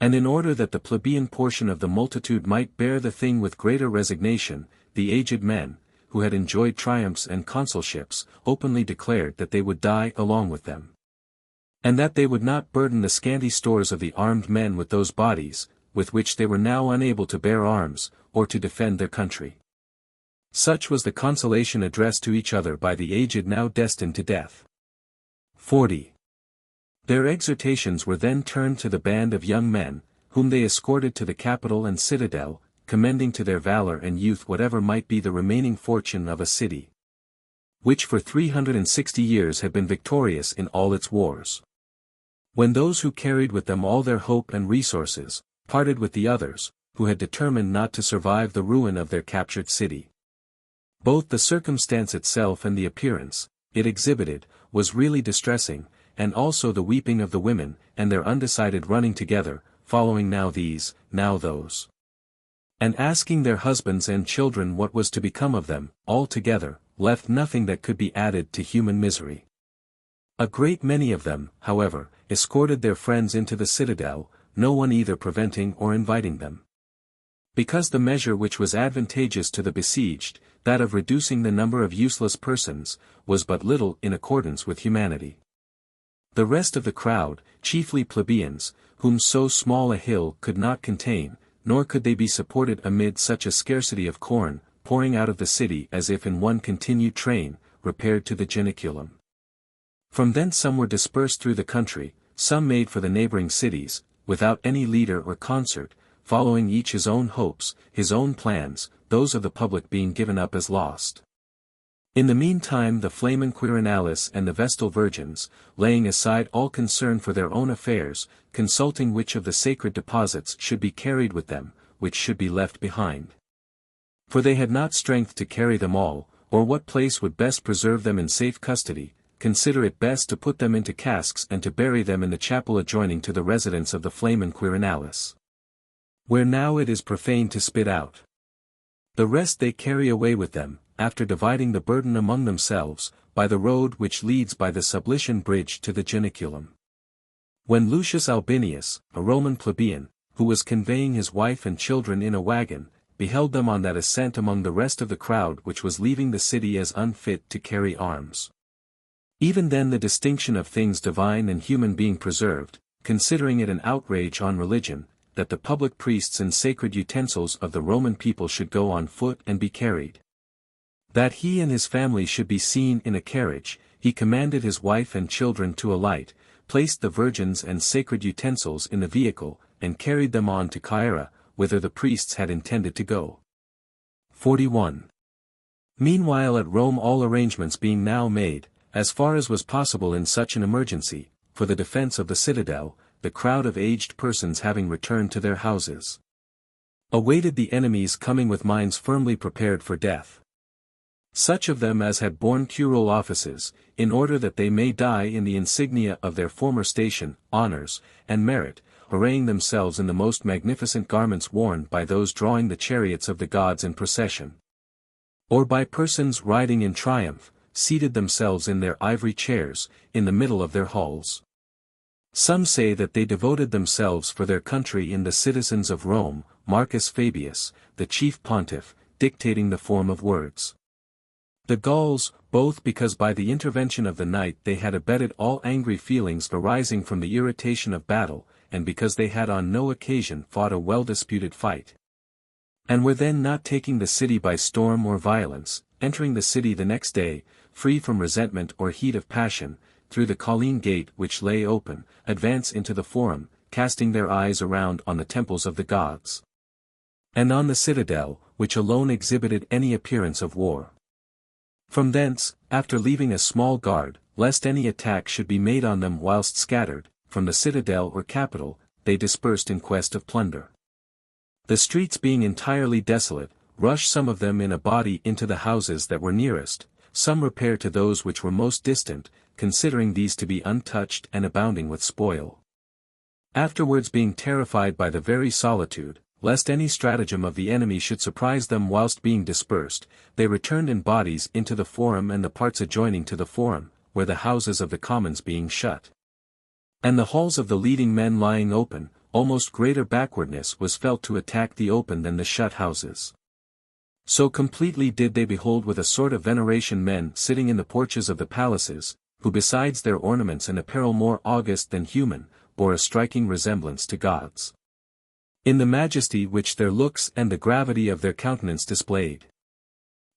Speaker 1: And in order that the plebeian portion of the multitude might bear the thing with greater resignation, the aged men, who had enjoyed triumphs and consulships, openly declared that they would die along with them, and that they would not burden the scanty stores of the armed men with those bodies, with which they were now unable to bear arms, or to defend their country. Such was the consolation addressed to each other by the aged now destined to death. 40. Their exhortations were then turned to the band of young men, whom they escorted to the capital and citadel, commending to their valor and youth whatever might be the remaining fortune of a city, which for 360 years had been victorious in all its wars. When those who carried with them all their hope and resources, parted with the others, who had determined not to survive the ruin of their captured city. Both the circumstance itself and the appearance it exhibited, was really distressing, and also the weeping of the women, and their undecided running together, following now these, now those, and asking their husbands and children what was to become of them, all together, left nothing that could be added to human misery. A great many of them, however, escorted their friends into the citadel, no one either preventing or inviting them, because the measure which was advantageous to the besieged, that of reducing the number of useless persons, was but little in accordance with humanity. The rest of the crowd, chiefly plebeians, whom so small a hill could not contain, nor could they be supported amid such a scarcity of corn, pouring out of the city as if in one continued train, repaired to the Janiculum. From thence some were dispersed through the country, some made for the neighboring cities, without any leader or concert, following each his own hopes, his own plans, those of the public being given up as lost. In the meantime the Flamen Quirinalis and the Vestal Virgins, laying aside all concern for their own affairs, consulting which of the sacred deposits should be carried with them, which should be left behind. For they had not strength to carry them all, or what place would best preserve them in safe custody, consider it best to put them into casks and to bury them in the chapel adjoining to the residence of the Flamen Quirinalis, where now it is profane to spit out. The rest they carry away with them, after dividing the burden among themselves, by the road which leads by the Sublician bridge to the Janiculum. When Lucius Albinius, a Roman plebeian, who was conveying his wife and children in a wagon, beheld them on that ascent among the rest of the crowd which was leaving the city as unfit to carry arms, even then the distinction of things divine and human being preserved, considering it an outrage on religion, that the public priests and sacred utensils of the Roman people should go on foot and be carried, that he and his family should be seen in a carriage, he commanded his wife and children to alight, placed the virgins and sacred utensils in the vehicle, and carried them on to Caira, whither the priests had intended to go. 41. Meanwhile at Rome all arrangements being now made, as far as was possible in such an emergency, for the defense of the citadel, the crowd of aged persons having returned to their houses, awaited the enemies coming with minds firmly prepared for death. Such of them as had borne curule offices, in order that they may die in the insignia of their former station, honors, and merit, arraying themselves in the most magnificent garments worn by those drawing the chariots of the gods in procession. Or by persons riding in triumph, seated themselves in their ivory chairs, in the middle of their halls. Some say that they devoted themselves for their country in the citizens of Rome, Marcus Fabius, the chief pontiff, dictating the form of words. The Gauls, both because by the intervention of the night they had abetted all angry feelings arising from the irritation of battle, and because they had on no occasion fought a well-disputed fight, and were then not taking the city by storm or violence, entering the city the next day, free from resentment or heat of passion, through the Colline gate which lay open, advance into the forum, casting their eyes around on the temples of the gods, and on the citadel, which alone exhibited any appearance of war. From thence, after leaving a small guard, lest any attack should be made on them whilst scattered, from the citadel or capital, they dispersed in quest of plunder. The streets being entirely desolate, rushed some of them in a body into the houses that were nearest, some repaired to those which were most distant, considering these to be untouched and abounding with spoil. Afterwards being terrified by the very solitude, lest any stratagem of the enemy should surprise them whilst being dispersed, they returned in bodies into the forum and the parts adjoining to the forum, where the houses of the commons being shut, and the halls of the leading men lying open, almost greater backwardness was felt to attack the open than the shut houses. So completely did they behold with a sort of veneration men sitting in the porches of the palaces, who besides their ornaments and apparel more august than human, bore a striking resemblance to gods, in the majesty which their looks and the gravity of their countenance displayed.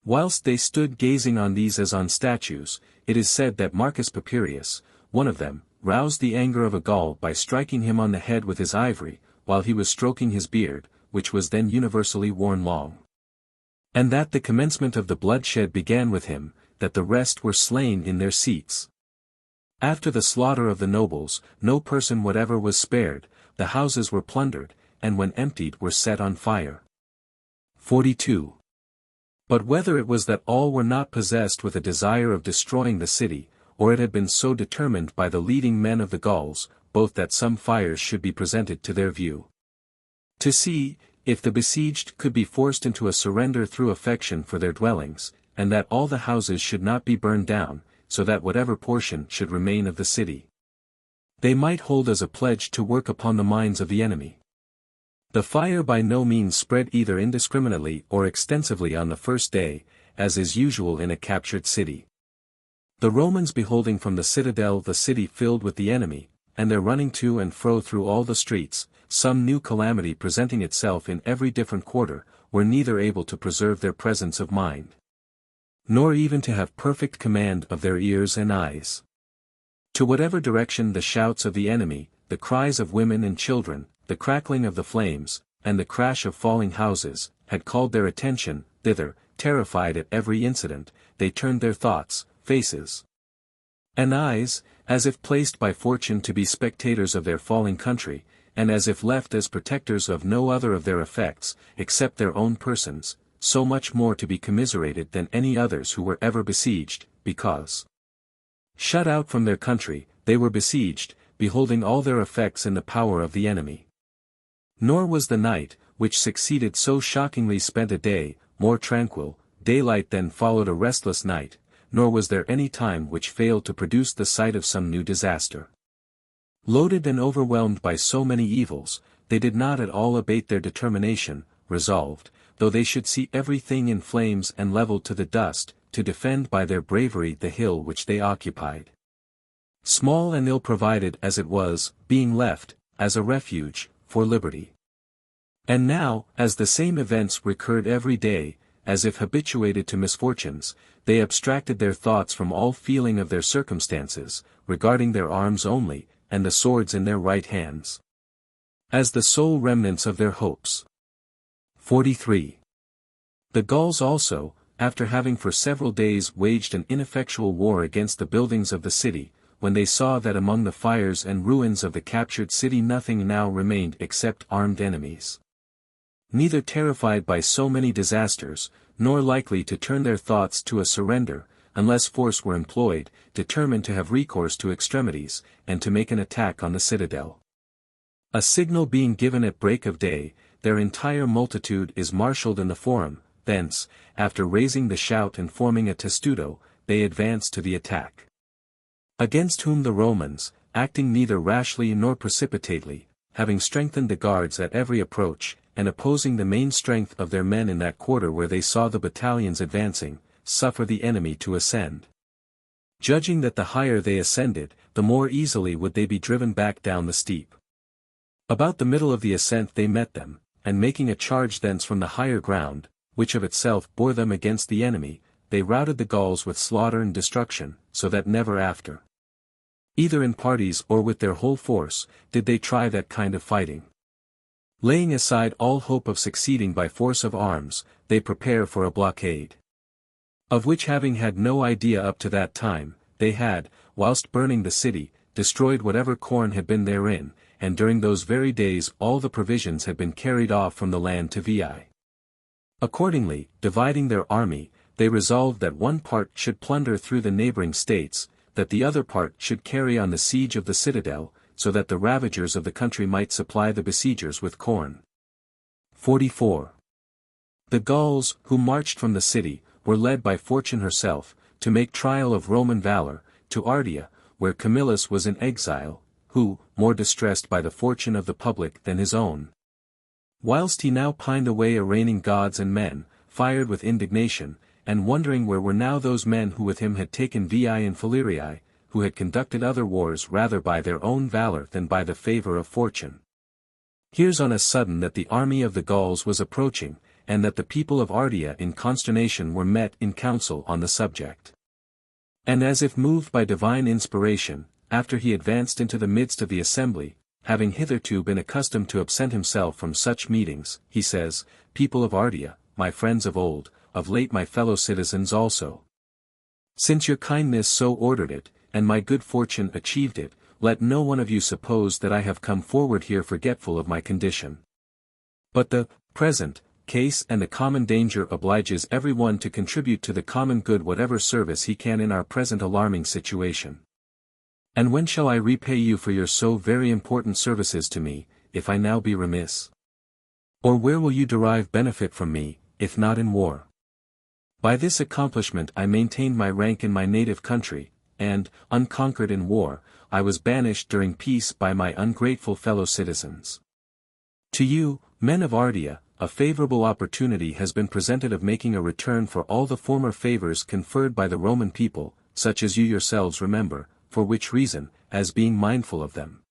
Speaker 1: Whilst they stood gazing on these as on statues, it is said that Marcus Papirius, one of them, roused the anger of a Gaul by striking him on the head with his ivory, while he was stroking his beard, which was then universally worn long. And that the commencement of the bloodshed began with him, that the rest were slain in their seats. After the slaughter of the nobles, no person whatever was spared, the houses were plundered, and when emptied were set on fire. 42. But whether it was that all were not possessed with a desire of destroying the city, or it had been so determined by the leading men of the Gauls, both that some fires should be presented to their view, to see, if the besieged could be forced into a surrender through affection for their dwellings, and that all the houses should not be burned down, so that whatever portion should remain of the city, they might hold as a pledge to work upon the minds of the enemy. The fire by no means spread either indiscriminately or extensively on the first day, as is usual in a captured city. The Romans beholding from the citadel the city filled with the enemy, and their running to and fro through all the streets, some new calamity presenting itself in every different quarter, were neither able to preserve their presence of mind, nor even to have perfect command of their ears and eyes. To whatever direction the shouts of the enemy, the cries of women and children, the crackling of the flames, and the crash of falling houses, had called their attention, thither, terrified at every incident, they turned their thoughts, faces, and eyes, as if placed by fortune to be spectators of their falling country, and as if left as protectors of no other of their effects, except their own persons, so much more to be commiserated than any others who were ever besieged, because, shut out from their country, they were besieged, beholding all their effects in the power of the enemy. Nor was the night, which succeeded so shockingly spent a day, more tranquil, daylight then followed a restless night, nor was there any time which failed to produce the sight of some new disaster. Loaded and overwhelmed by so many evils, they did not at all abate their determination, resolved, though they should see everything in flames and levelled to the dust, to defend by their bravery the hill which they occupied. Small and ill-provided as it was, being left, as a refuge, for liberty. And now, as the same events recurred every day, as if habituated to misfortunes, they abstracted their thoughts from all feeling of their circumstances, regarding their arms only, and the swords in their right hands, as the sole remnants of their hopes. 43. The Gauls also, after having for several days waged an ineffectual war against the buildings of the city, when they saw that among the fires and ruins of the captured city nothing now remained except armed enemies, Neither terrified by so many disasters, nor likely to turn their thoughts to a surrender, unless force were employed, determined to have recourse to extremities, and to make an attack on the citadel. A signal being given at break of day, their entire multitude is marshalled in the forum, thence, after raising the shout and forming a testudo, they advance to the attack. Against whom the Romans, acting neither rashly nor precipitately, having strengthened the guards at every approach, and opposing the main strength of their men in that quarter where they saw the battalions advancing, suffer the enemy to ascend. Judging that the higher they ascended, the more easily would they be driven back down the steep. About the middle of the ascent they met them, and making a charge thence from the higher ground, which of itself bore them against the enemy, they routed the Gauls with slaughter and destruction, so that never after, either in parties or with their whole force, did they try that kind of fighting. Laying aside all hope of succeeding by force of arms, they prepare for a blockade. Of which having had no idea up to that time, they had, whilst burning the city, destroyed whatever corn had been therein, and during those very days all the provisions had been carried off from the land to Veii. Accordingly, dividing their army, they resolved that one part should plunder through the neighboring states, that the other part should carry on the siege of the citadel, so that the ravagers of the country might supply the besiegers with corn. 44. The Gauls, who marched from the city, were led by Fortune herself, to make trial of Roman valor, to Ardea, where Camillus was in exile, who, more distressed by the fortune of the public than his own, whilst he now pined away arraigning gods and men, fired with indignation, and wondering where were now those men who with him had taken Veii and Falerii, who had conducted other wars rather by their own valor than by the favor of fortune. Hears on a sudden that the army of the Gauls was approaching, and that the people of Ardea in consternation were met in council on the subject. And as if moved by divine inspiration, after he advanced into the midst of the assembly, having hitherto been accustomed to absent himself from such meetings, he says, People of Ardea, my friends of old, of late my fellow citizens also. Since your kindness so ordered it, and my good fortune achieved it, let no one of you suppose that I have come forward here forgetful of my condition. But the present case and the common danger obliges every one to contribute to the common good whatever service he can in our present alarming situation. And when shall I repay you for your so very important services to me, if I now be remiss? Or where will you derive benefit from me, if not in war? By this accomplishment I maintained my rank in my native country, and, unconquered in war, I was banished during peace by my ungrateful fellow citizens. To you, men of Ardea, a favorable opportunity has been presented of making a return for all the former favors conferred by the Roman people, such as you yourselves remember, for which reason, as being mindful of them,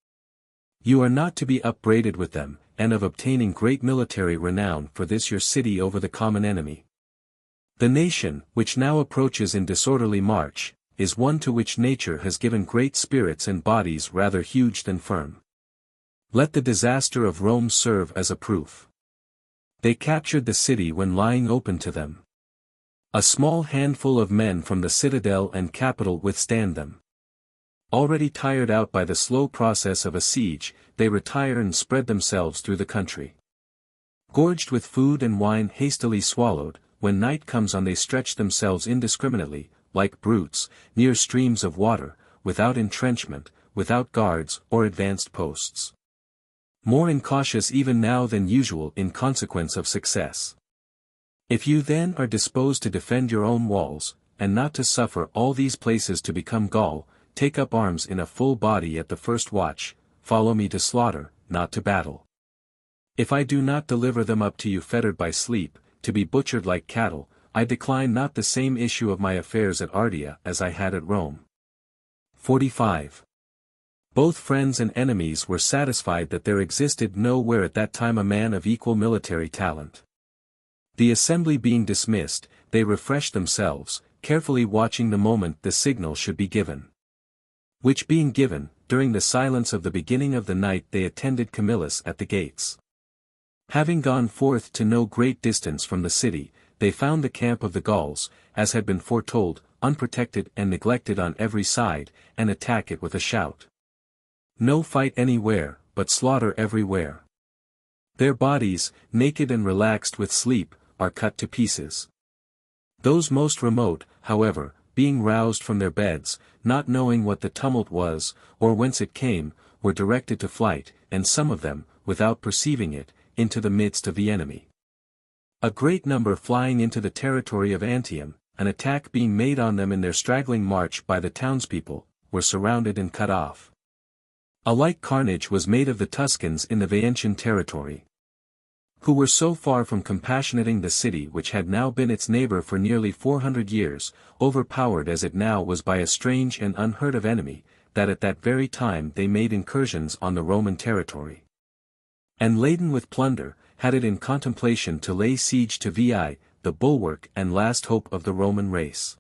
Speaker 1: you are not to be upbraided with them, and of obtaining great military renown for this your city over the common enemy. The nation, which now approaches in disorderly march, is one to which nature has given great spirits and bodies rather huge than firm. Let the disaster of Rome serve as a proof. They captured the city when lying open to them. A small handful of men from the citadel and capital withstand them. Already tired out by the slow process of a siege, they retire and spread themselves through the country. Gorged with food and wine hastily swallowed, when night comes on they stretch themselves indiscriminately, like brutes, near streams of water, without entrenchment, without guards or advanced posts. More incautious even now than usual in consequence of success. If you then are disposed to defend your own walls, and not to suffer all these places to become Gaul, take up arms in a full body at the first watch, follow me to slaughter, not to battle. If I do not deliver them up to you fettered by sleep, to be butchered like cattle, I decline not the same issue of my affairs at Ardea as I had at Rome. 45. Both friends and enemies were satisfied that there existed nowhere at that time a man of equal military talent. The assembly being dismissed, they refreshed themselves, carefully watching the moment the signal should be given. Which being given, during the silence of the beginning of the night they attended Camillus at the gates. Having gone forth to no great distance from the city, they found the camp of the Gauls, as had been foretold, unprotected and neglected on every side, and attack it with a shout. No fight anywhere, but slaughter everywhere. Their bodies, naked and relaxed with sleep, are cut to pieces. Those most remote, however, being roused from their beds, not knowing what the tumult was, or whence it came, were directed to flight, and some of them, without perceiving it, into the midst of the enemy. A great number flying into the territory of Antium, an attack being made on them in their straggling march by the townspeople, were surrounded and cut off. A like carnage was made of the Tuscans in the Veientian territory, who were so far from compassionating the city which had now been its neighbor for nearly 400 years, overpowered as it now was by a strange and unheard-of enemy, that at that very time they made incursions on the Roman territory. And laden with plunder, had it in contemplation to lay siege to Veii, the bulwark and last hope of the Roman race.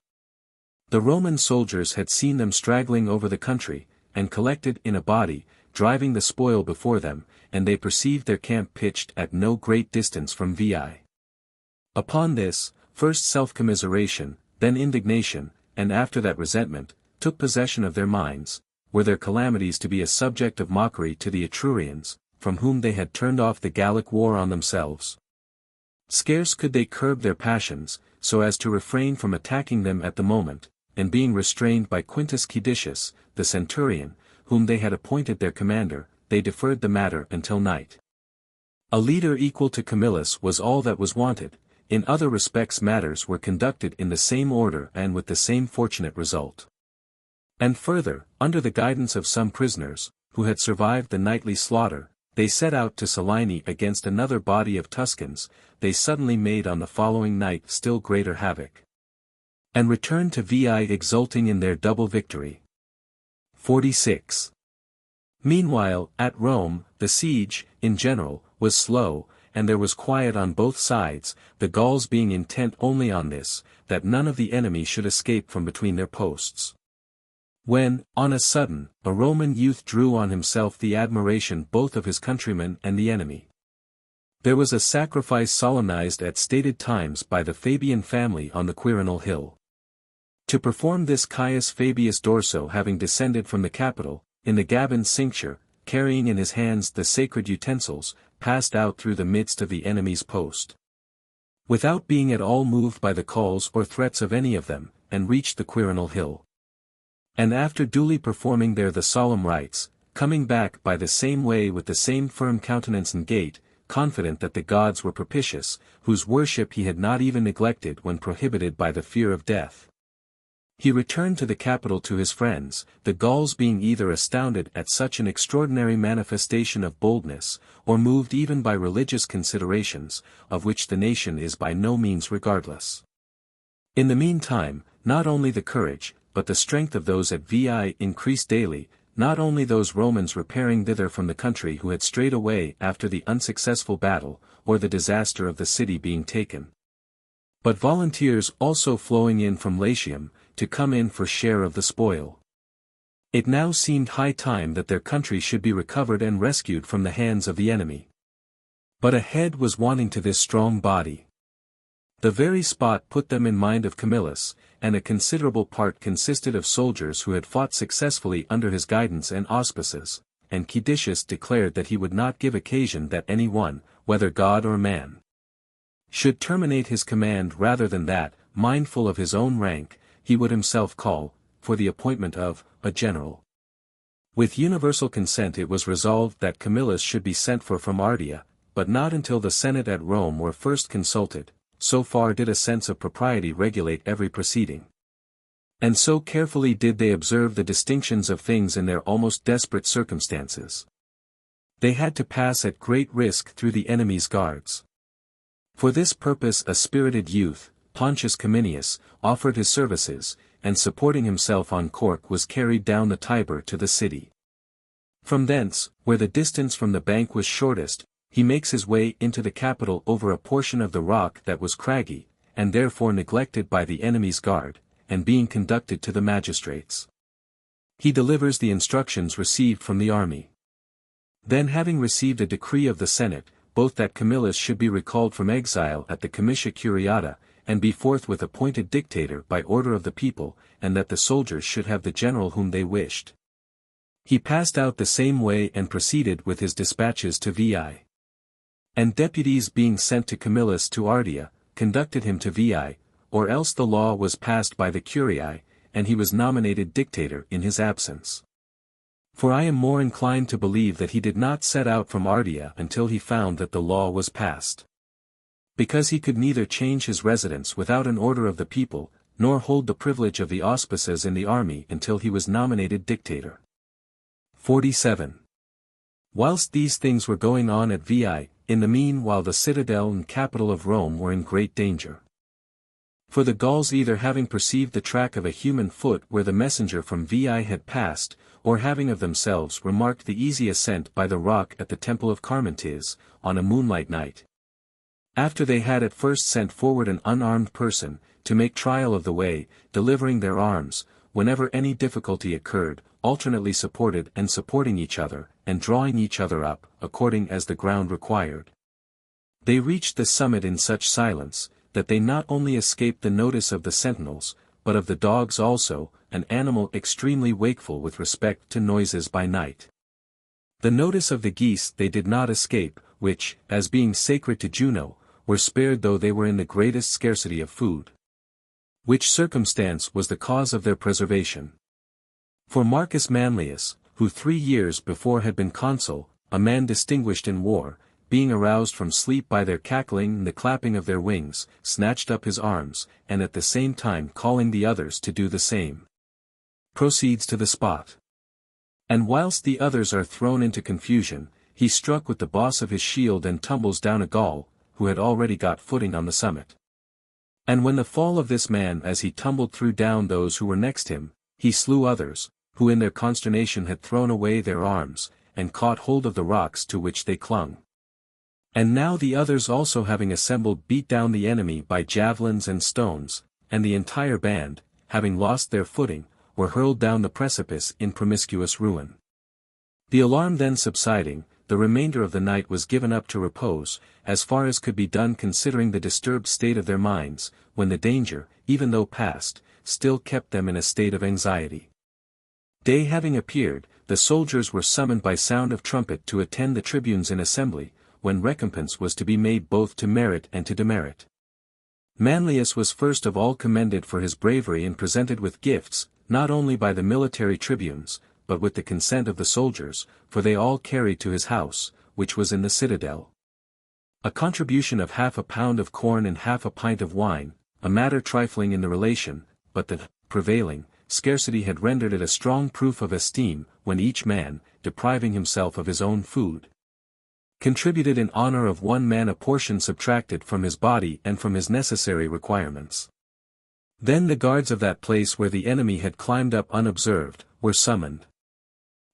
Speaker 1: The Roman soldiers had seen them straggling over the country, and collected in a body, driving the spoil before them, and they perceived their camp pitched at no great distance from Veii. Upon this, first self-commiseration, then indignation, and after that resentment, took possession of their minds. Were their calamities to be a subject of mockery to the Etrurians, from whom they had turned off the Gallic war on themselves? Scarce could they curb their passions, so as to refrain from attacking them at the moment, and being restrained by Quintus Caedicius, the centurion, whom they had appointed their commander, they deferred the matter until night. A leader equal to Camillus was all that was wanted. In other respects matters were conducted in the same order and with the same fortunate result. And further, under the guidance of some prisoners, who had survived the nightly slaughter, they set out to Salini against another body of Tuscans. They suddenly made on the following night still greater havoc, and returned to Veii exulting in their double victory. 46. Meanwhile, at Rome, the siege, in general, was slow, and there was quiet on both sides, the Gauls being intent only on this, that none of the enemy should escape from between their posts. When, on a sudden, a Roman youth drew on himself the admiration both of his countrymen and the enemy. There was a sacrifice solemnized at stated times by the Fabian family on the Quirinal hill. To perform this Caius Fabius Dorso having descended from the Capitol, in the Gabin cincture, carrying in his hands the sacred utensils, passed out through the midst of the enemy's post, without being at all moved by the calls or threats of any of them, and reached the Quirinal hill. And after duly performing there the solemn rites, coming back by the same way with the same firm countenance and gait, confident that the gods were propitious, whose worship he had not even neglected when prohibited by the fear of death, he returned to the capital to his friends, the Gauls being either astounded at such an extraordinary manifestation of boldness, or moved even by religious considerations, of which the nation is by no means regardless. In the meantime, not only the courage, but the strength of those at Veii increased daily, not only those Romans repairing thither from the country who had strayed away after the unsuccessful battle, or the disaster of the city being taken, but volunteers also flowing in from Latium, to come in for share of the spoil. It now seemed high time that their country should be recovered and rescued from the hands of the enemy. But a head was wanting to this strong body. The very spot put them in mind of Camillus, and a considerable part consisted of soldiers who had fought successfully under his guidance and auspices, and Caedicius declared that he would not give occasion that any one, whether god or man, should terminate his command rather than that, mindful of his own rank, he would himself call, for the appointment of, a general. With universal consent it was resolved that Camillus should be sent for from Ardea, but not until the Senate at Rome were first consulted. So far did a sense of propriety regulate every proceeding. And so carefully did they observe the distinctions of things in their almost desperate circumstances. They had to pass at great risk through the enemy's guards. For this purpose a spirited youth, Pontius Cominius, offered his services, and supporting himself on cork was carried down the Tiber to the city. From thence, where the distance from the bank was shortest, he makes his way into the capital over a portion of the rock that was craggy, and therefore neglected by the enemy's guard, and being conducted to the magistrates, he delivers the instructions received from the army. Then having received a decree of the Senate, both that Camillus should be recalled from exile at the Comitia Curiata, and be forthwith appointed dictator by order of the people, and that the soldiers should have the general whom they wished, he passed out the same way and proceeded with his dispatches to Veii. And deputies being sent to Camillus to Ardea, conducted him to Veii, or else the law was passed by the Curiae, and he was nominated dictator in his absence. For I am more inclined to believe that he did not set out from Ardea until he found that the law was passed. Because he could neither change his residence without an order of the people, nor hold the privilege of the auspices in the army until he was nominated dictator. 47. Whilst these things were going on at Veii, in the meanwhile the citadel and capital of Rome were in great danger. For the Gauls either having perceived the track of a human foot where the messenger from Veii had passed, or having of themselves remarked the easy ascent by the rock at the temple of Carmentis, on a moonlight night. After they had at first sent forward an unarmed person, to make trial of the way, delivering their arms, whenever any difficulty occurred, alternately supported and supporting each other, and drawing each other up, according as the ground required. They reached the summit in such silence, that they not only escaped the notice of the sentinels, but of the dogs also, an animal extremely wakeful with respect to noises by night. The notice of the geese they did not escape, which, as being sacred to Juno, were spared though they were in the greatest scarcity of food. Which circumstance was the cause of their preservation. For Marcus Manlius, who 3 years before had been consul, a man distinguished in war, being aroused from sleep by their cackling and the clapping of their wings, snatched up his arms, and at the same time calling the others to do the same, proceeds to the spot. And whilst the others are thrown into confusion, he struck with the boss of his shield and tumbles down a Gaul, who had already got footing on the summit. And when the fall of this man as he tumbled threw down those who were next him, he slew others, who in their consternation had thrown away their arms, and caught hold of the rocks to which they clung. And now the others also having assembled beat down the enemy by javelins and stones, and the entire band, having lost their footing, were hurled down the precipice in promiscuous ruin. The alarm then subsiding, the remainder of the night was given up to repose, as far as could be done considering the disturbed state of their minds, when the danger, even though past, still kept them in a state of anxiety. Day having appeared, the soldiers were summoned by sound of trumpet to attend the tribunes in assembly, when recompense was to be made both to merit and to demerit. Manlius was first of all commended for his bravery and presented with gifts, not only by the military tribunes, but with the consent of the soldiers, for they all carried to his house, which was in the citadel, a contribution of half a pound of corn and half a pint of wine, a matter trifling in the relation, but the prevailing scarcity had rendered it a strong proof of esteem, when each man, depriving himself of his own food, contributed in honor of one man a portion subtracted from his body and from his necessary requirements. Then the guards of that place where the enemy had climbed up unobserved, were summoned.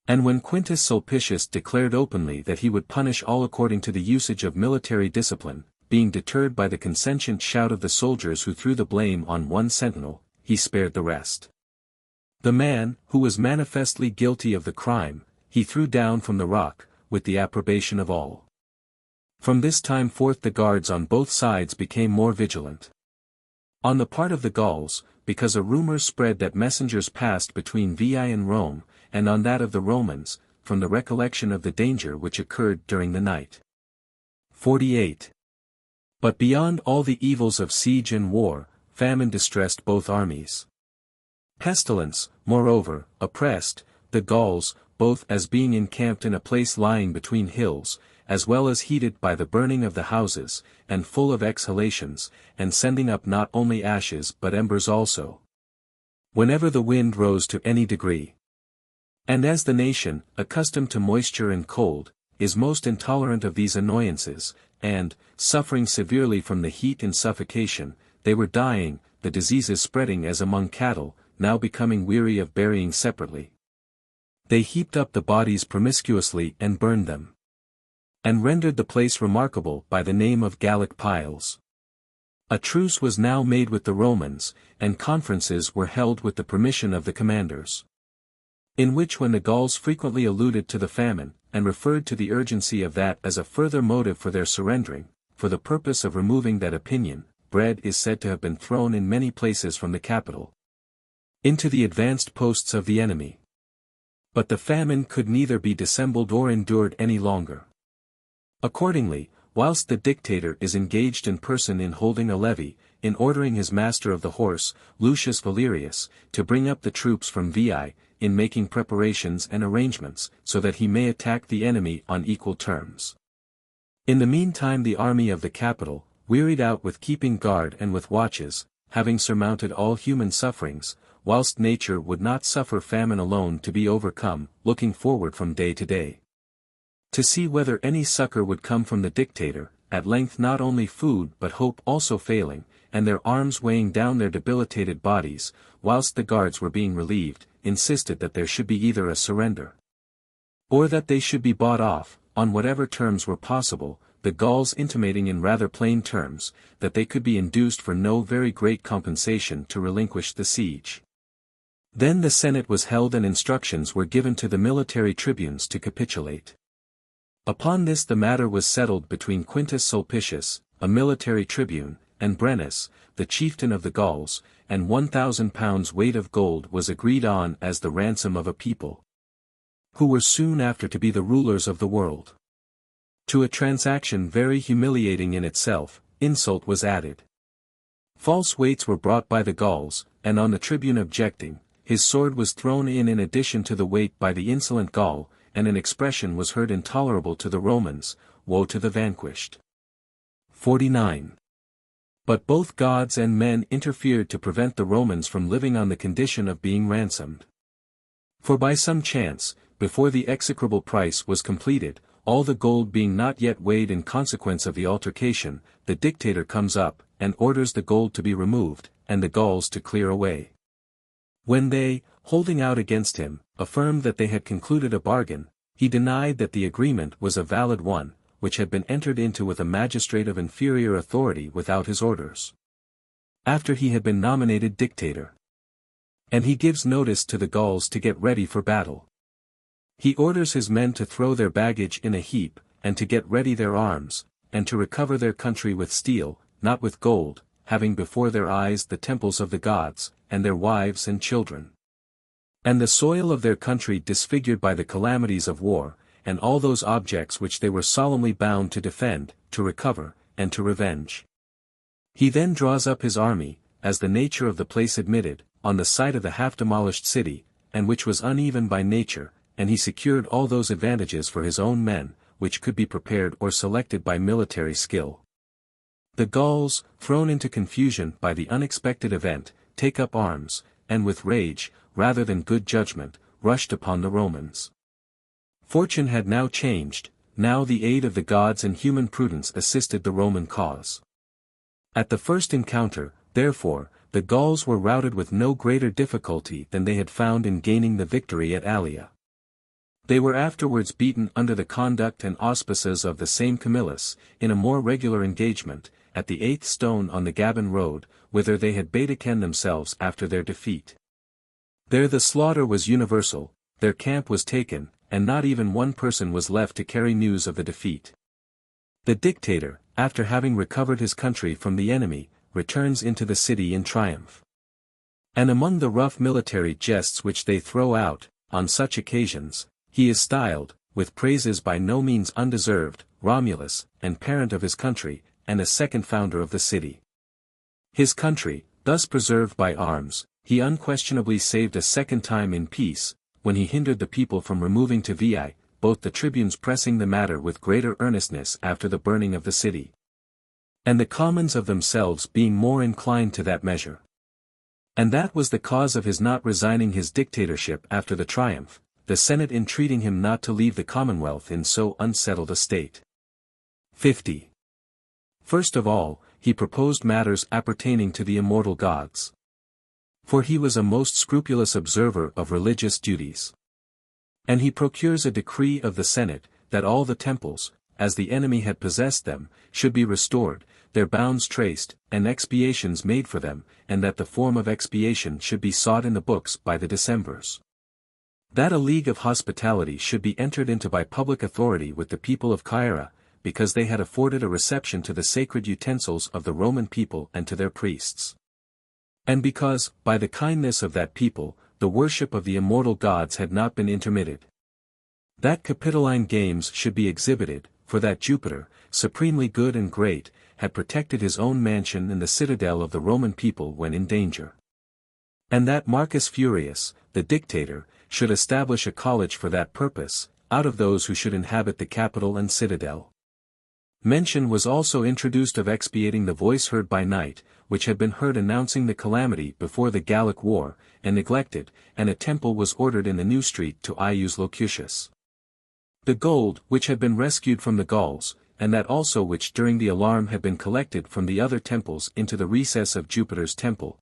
Speaker 1: And when Quintus Sulpicius declared openly that he would punish all according to the usage of military discipline, being deterred by the consentient shout of the soldiers who threw the blame on one sentinel, he spared the rest. The man, who was manifestly guilty of the crime, he threw down from the rock, with the approbation of all. From this time forth the guards on both sides became more vigilant. On the part of the Gauls, because a rumor spread that messengers passed between Veii and Rome, and on that of the Romans, from the recollection of the danger which occurred during the night. 48. But beyond all the evils of siege and war, famine distressed both armies. Pestilence, moreover, oppressed the Gauls, both as being encamped in a place lying between hills, as well as heated by the burning of the houses, and full of exhalations, and sending up not only ashes but embers also, whenever the wind rose to any degree. And as the nation, accustomed to moisture and cold, is most intolerant of these annoyances, and, suffering severely from the heat and suffocation, they were dying, the diseases spreading as among cattle, now becoming weary of burying separately. They heaped up the bodies promiscuously and burned them, and rendered the place remarkable by the name of Gallic piles. A truce was now made with the Romans, and conferences were held with the permission of the commanders, in which when the Gauls frequently alluded to the famine, and referred to the urgency of that as a further motive for their surrendering, for the purpose of removing that opinion, bread is said to have been thrown in many places from the capital into the advanced posts of the enemy. But the famine could neither be dissembled or endured any longer. Accordingly, whilst the dictator is engaged in person in holding a levy, in ordering his master of the horse, Lucius Valerius, to bring up the troops from Veii, in making preparations and arrangements, so that he may attack the enemy on equal terms. In the meantime the army of the capital, wearied out with keeping guard and with watches, having surmounted all human sufferings, whilst nature would not suffer famine alone to be overcome, looking forward from day to day, to see whether any succor would come from the dictator, at length not only food but hope also failing, and their arms weighing down their debilitated bodies, whilst the guards were being relieved, insisted that there should be either a surrender, or that they should be bought off, on whatever terms were possible, the Gauls intimating in rather plain terms, that they could be induced for no very great compensation to relinquish the siege. Then the Senate was held and instructions were given to the military tribunes to capitulate. Upon this the matter was settled between Quintus Sulpicius, a military tribune, and Brennus, the chieftain of the Gauls, and 1,000 pounds weight of gold was agreed on as the ransom of a people, who were soon after to be the rulers of the world. To a transaction very humiliating in itself, insult was added. False weights were brought by the Gauls, and on the tribune objecting, his sword was thrown in addition to the weight by the insolent Gaul, and an expression was heard intolerable to the Romans, "Woe to the vanquished." 49. But both gods and men interfered to prevent the Romans from living on the condition of being ransomed. For by some chance, before the execrable price was completed, all the gold being not yet weighed in consequence of the altercation, the dictator comes up, and orders the gold to be removed, and the Gauls to clear away. When they, holding out against him, affirmed that they had concluded a bargain, he denied that the agreement was a valid one, which had been entered into with a magistrate of inferior authority without his orders, after he had been nominated dictator. And he gives notice to the Gauls to get ready for battle. He orders his men to throw their baggage in a heap, and to get ready their arms, and to recover their country with steel, not with gold, having before their eyes the temples of the gods, and their wives and children, and the soil of their country disfigured by the calamities of war, and all those objects which they were solemnly bound to defend, to recover, and to revenge. He then draws up his army, as the nature of the place admitted, on the site of the half-demolished city, and which was uneven by nature, and he secured all those advantages for his own men, which could be prepared or selected by military skill. The Gauls, thrown into confusion by the unexpected event, take up arms, and with rage, rather than good judgment, rushed upon the Romans. Fortune had now changed, now the aid of the gods and human prudence assisted the Roman cause. At the first encounter, therefore, the Gauls were routed with no greater difficulty than they had found in gaining the victory at Allia. They were afterwards beaten under the conduct and auspices of the same Camillus, in a more regular engagement, at the 8th stone on the Gabon road, whither they had Baedeken themselves after their defeat. There the slaughter was universal, their camp was taken, and not even one person was left to carry news of the defeat. The dictator, after having recovered his country from the enemy, returns into the city in triumph. And among the rough military jests which they throw out, on such occasions, he is styled, with praises by no means undeserved, Romulus, and parent of his country, and a second founder of the city. His country, thus preserved by arms, he unquestionably saved a second time in peace, when he hindered the people from removing to Veii, both the tribunes pressing the matter with greater earnestness after the burning of the city, and the commons of themselves being more inclined to that measure. And that was the cause of his not resigning his dictatorship after the triumph, the Senate entreating him not to leave the Commonwealth in so unsettled a state. 50. First of all, he proposed matters appertaining to the immortal gods. For he was a most scrupulous observer of religious duties. And he procures a decree of the Senate, that all the temples, as the enemy had possessed them, should be restored, their bounds traced, and expiations made for them, and that the form of expiation should be sought in the books by the Decemvirs. That a league of hospitality should be entered into by public authority with the people of Caira, because they had afforded a reception to the sacred utensils of the Roman people and to their priests. And because, by the kindness of that people, the worship of the immortal gods had not been intermitted. That Capitoline games should be exhibited, for that Jupiter, supremely good and great, had protected his own mansion and the citadel of the Roman people when in danger. And that Marcus Furius, the dictator, should establish a college for that purpose, out of those who should inhabit the capital and citadel. Mention was also introduced of expiating the voice heard by night, which had been heard announcing the calamity before the Gallic War, and neglected, and a temple was ordered in the new street to Ius Locutus. The gold which had been rescued from the Gauls, and that also which during the alarm had been collected from the other temples into the recess of Jupiter's temple.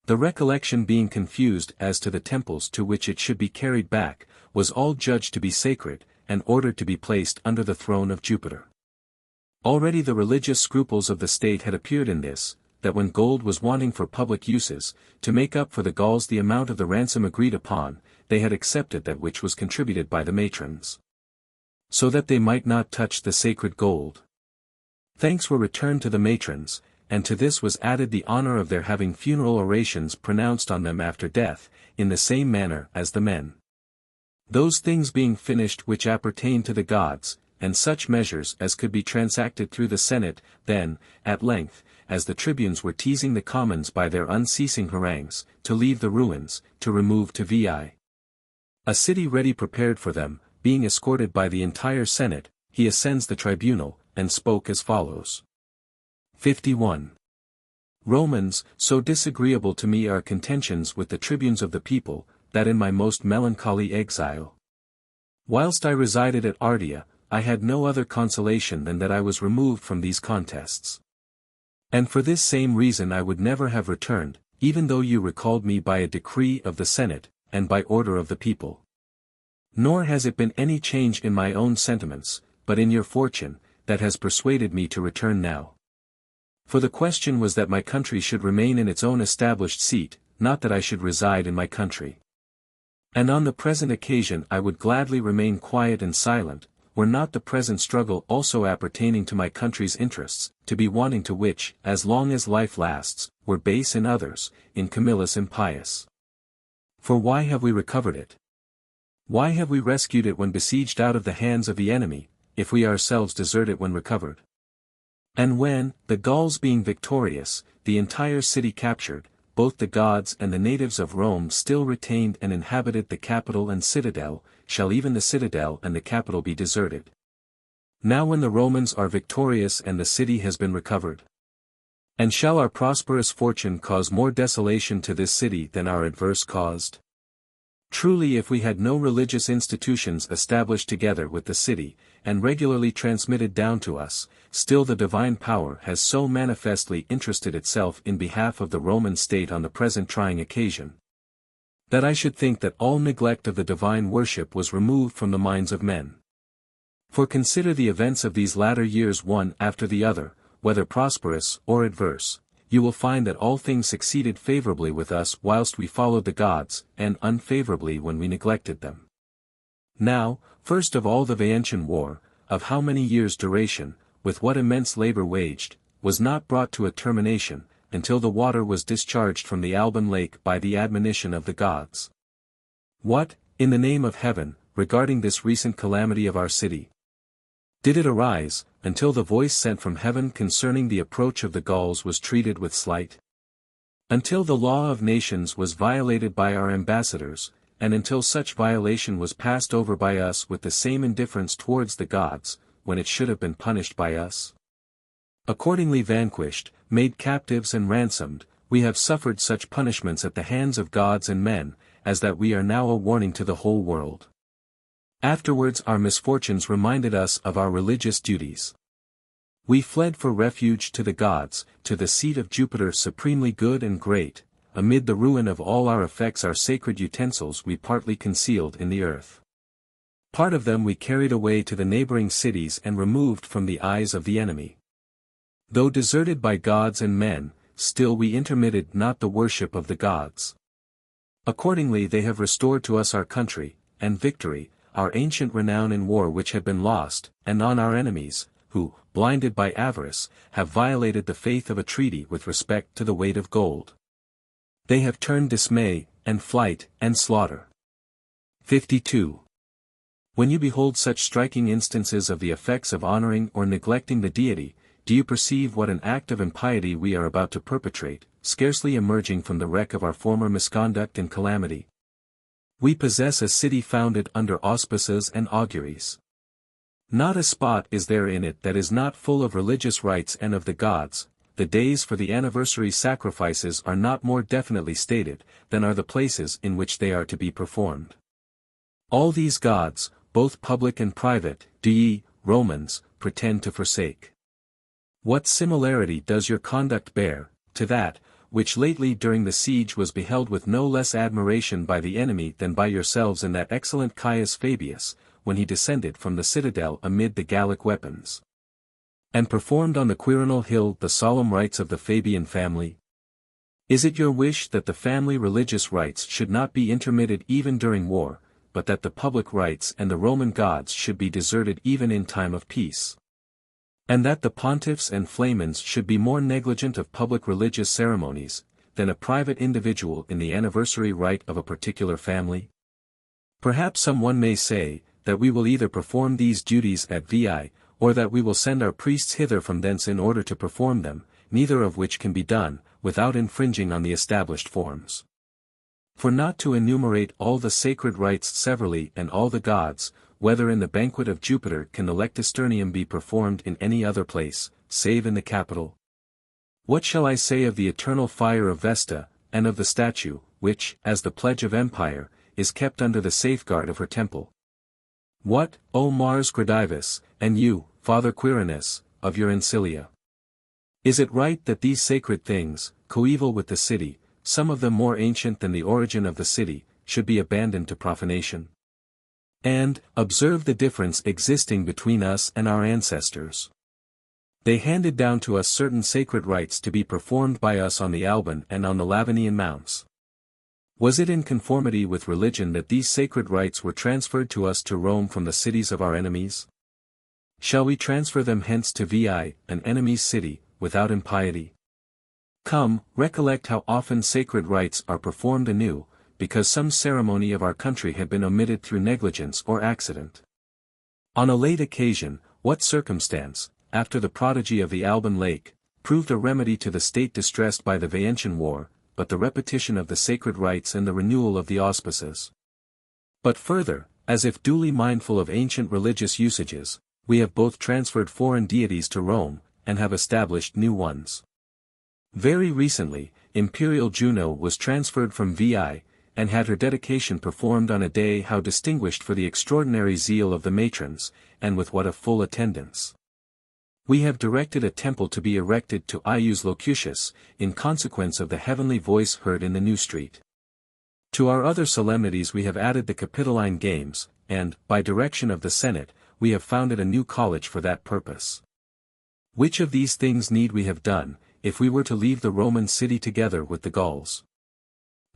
Speaker 1: The recollection being confused as to the temples to which it should be carried back, was all judged to be sacred, and ordered to be placed under the throne of Jupiter. Already the religious scruples of the state had appeared in this, that when gold was wanting for public uses, to make up for the Gauls the amount of the ransom agreed upon, they had accepted that which was contributed by the matrons, so that they might not touch the sacred gold. Thanks were returned to the matrons, and to this was added the honor of their having funeral orations pronounced on them after death, in the same manner as the men. Those things being finished which appertain to the gods, and such measures as could be transacted through the Senate, then, at length, as the tribunes were teasing the commons by their unceasing harangues, to leave the ruins, to remove to Veii, a city ready prepared for them, being escorted by the entire Senate, he ascends the tribunal, and spoke as follows. 51. Romans, so disagreeable to me are contentions with the tribunes of the people, that in my most melancholy exile, whilst I resided at Ardea, I had no other consolation than that I was removed from these contests. And for this same reason I would never have returned, even though you recalled me by a decree of the Senate, and by order of the people. Nor has it been any change in my own sentiments, but in your fortune, that has persuaded me to return now. For the question was that my country should remain in its own established seat, not that I should reside in my country. And on the present occasion I would gladly remain quiet and silent, were not the present struggle also appertaining to my country's interests, to be wanting to which, as long as life lasts, were base in others, in Camillus impious. For why have we recovered it? Why have we rescued it when besieged out of the hands of the enemy, if we ourselves desert it when recovered? And when, the Gauls being victorious, the entire city captured, both the gods and the natives of Rome still retained and inhabited the capital and citadel, shall even the citadel and the capital be deserted? Now when the Romans are victorious and the city has been recovered? And shall our prosperous fortune cause more desolation to this city than our adverse caused? Truly if we had no religious institutions established together with the city, and regularly transmitted down to us, still the divine power has so manifestly interested itself in behalf of the Roman state on the present trying occasion, that I should think that all neglect of the divine worship was removed from the minds of men. For consider the events of these latter years one after the other, whether prosperous or adverse, you will find that all things succeeded favorably with us whilst we followed the gods, and unfavorably when we neglected them. Now, first of all the Veientian War, of how many years' duration, with what immense labor waged, was not brought to a termination, until the water was discharged from the Alban lake by the admonition of the gods. What, in the name of heaven, regarding this recent calamity of our city, did it arise, until the voice sent from heaven concerning the approach of the Gauls was treated with slight? Until the law of nations was violated by our ambassadors, and until such violation was passed over by us with the same indifference towards the gods, when it should have been punished by us? Accordingly vanquished, made captives and ransomed, we have suffered such punishments at the hands of gods and men, as that we are now a warning to the whole world. Afterwards our misfortunes reminded us of our religious duties. We fled for refuge to the gods, to the seat of Jupiter supremely good and great. Amid the ruin of all our effects our sacred utensils we partly concealed in the earth. Part of them we carried away to the neighboring cities and removed from the eyes of the enemy. Though deserted by gods and men, still we intermitted not the worship of the gods. Accordingly they have restored to us our country, and victory, our ancient renown in war which had been lost, and on our enemies, who, blinded by avarice, have violated the faith of a treaty with respect to the weight of gold. They have turned dismay, and flight, and slaughter. 52. When you behold such striking instances of the effects of honoring or neglecting the deity, do you perceive what an act of impiety we are about to perpetrate, scarcely emerging from the wreck of our former misconduct and calamity? We possess a city founded under auspices and auguries. Not a spot is there in it that is not full of religious rites and of the gods. The days for the anniversary sacrifices are not more definitely stated, than are the places in which they are to be performed. All these gods, both public and private, do ye, Romans, pretend to forsake. What similarity does your conduct bear, to that, which lately during the siege was beheld with no less admiration by the enemy than by yourselves in that excellent Caius Fabius, when he descended from the citadel amid the Gallic weapons, and performed on the Quirinal hill the solemn rites of the Fabian family? Is it your wish that the family religious rites should not be intermitted even during war, but that the public rites and the Roman gods should be deserted even in time of peace? And that the pontiffs and flamens should be more negligent of public religious ceremonies, than a private individual in the anniversary rite of a particular family? Perhaps some one may say, that we will either perform these duties at Veii, or that we will send our priests hither from thence in order to perform them, neither of which can be done, without infringing on the established forms. For not to enumerate all the sacred rites severally and all the gods, whether in the banquet of Jupiter can the lectisternium be performed in any other place, save in the Capitol? What shall I say of the eternal fire of Vesta, and of the statue, which, as the pledge of empire, is kept under the safeguard of her temple? What, O Mars Gradivus, and you, Father Quirinus, of your Ancilia? Is it right that these sacred things, coeval with the city, some of them more ancient than the origin of the city, should be abandoned to profanation? And, observe the difference existing between us and our ancestors. They handed down to us certain sacred rites to be performed by us on the Alban and on the Lavinian mounts. Was it in conformity with religion that these sacred rites were transferred to us to Rome from the cities of our enemies? Shall we transfer them hence to Veii, an enemy's city, without impiety? Come, recollect how often sacred rites are performed anew, because some ceremony of our country had been omitted through negligence or accident. On a late occasion, what circumstance, after the prodigy of the Alban lake, proved a remedy to the state distressed by the Veientian war, but the repetition of the sacred rites and the renewal of the auspices? But further, as if duly mindful of ancient religious usages, we have both transferred foreign deities to Rome, and have established new ones. Very recently, Imperial Juno was transferred from Veii, and had her dedication performed on a day how distinguished for the extraordinary zeal of the matrons, and with what a full attendance. We have directed a temple to be erected to Ius Locutus, in consequence of the heavenly voice heard in the New Street. To our other solemnities we have added the Capitoline Games, and, by direction of the Senate, we have founded a new college for that purpose. Which of these things need we have done, if we were to leave the Roman city together with the Gauls?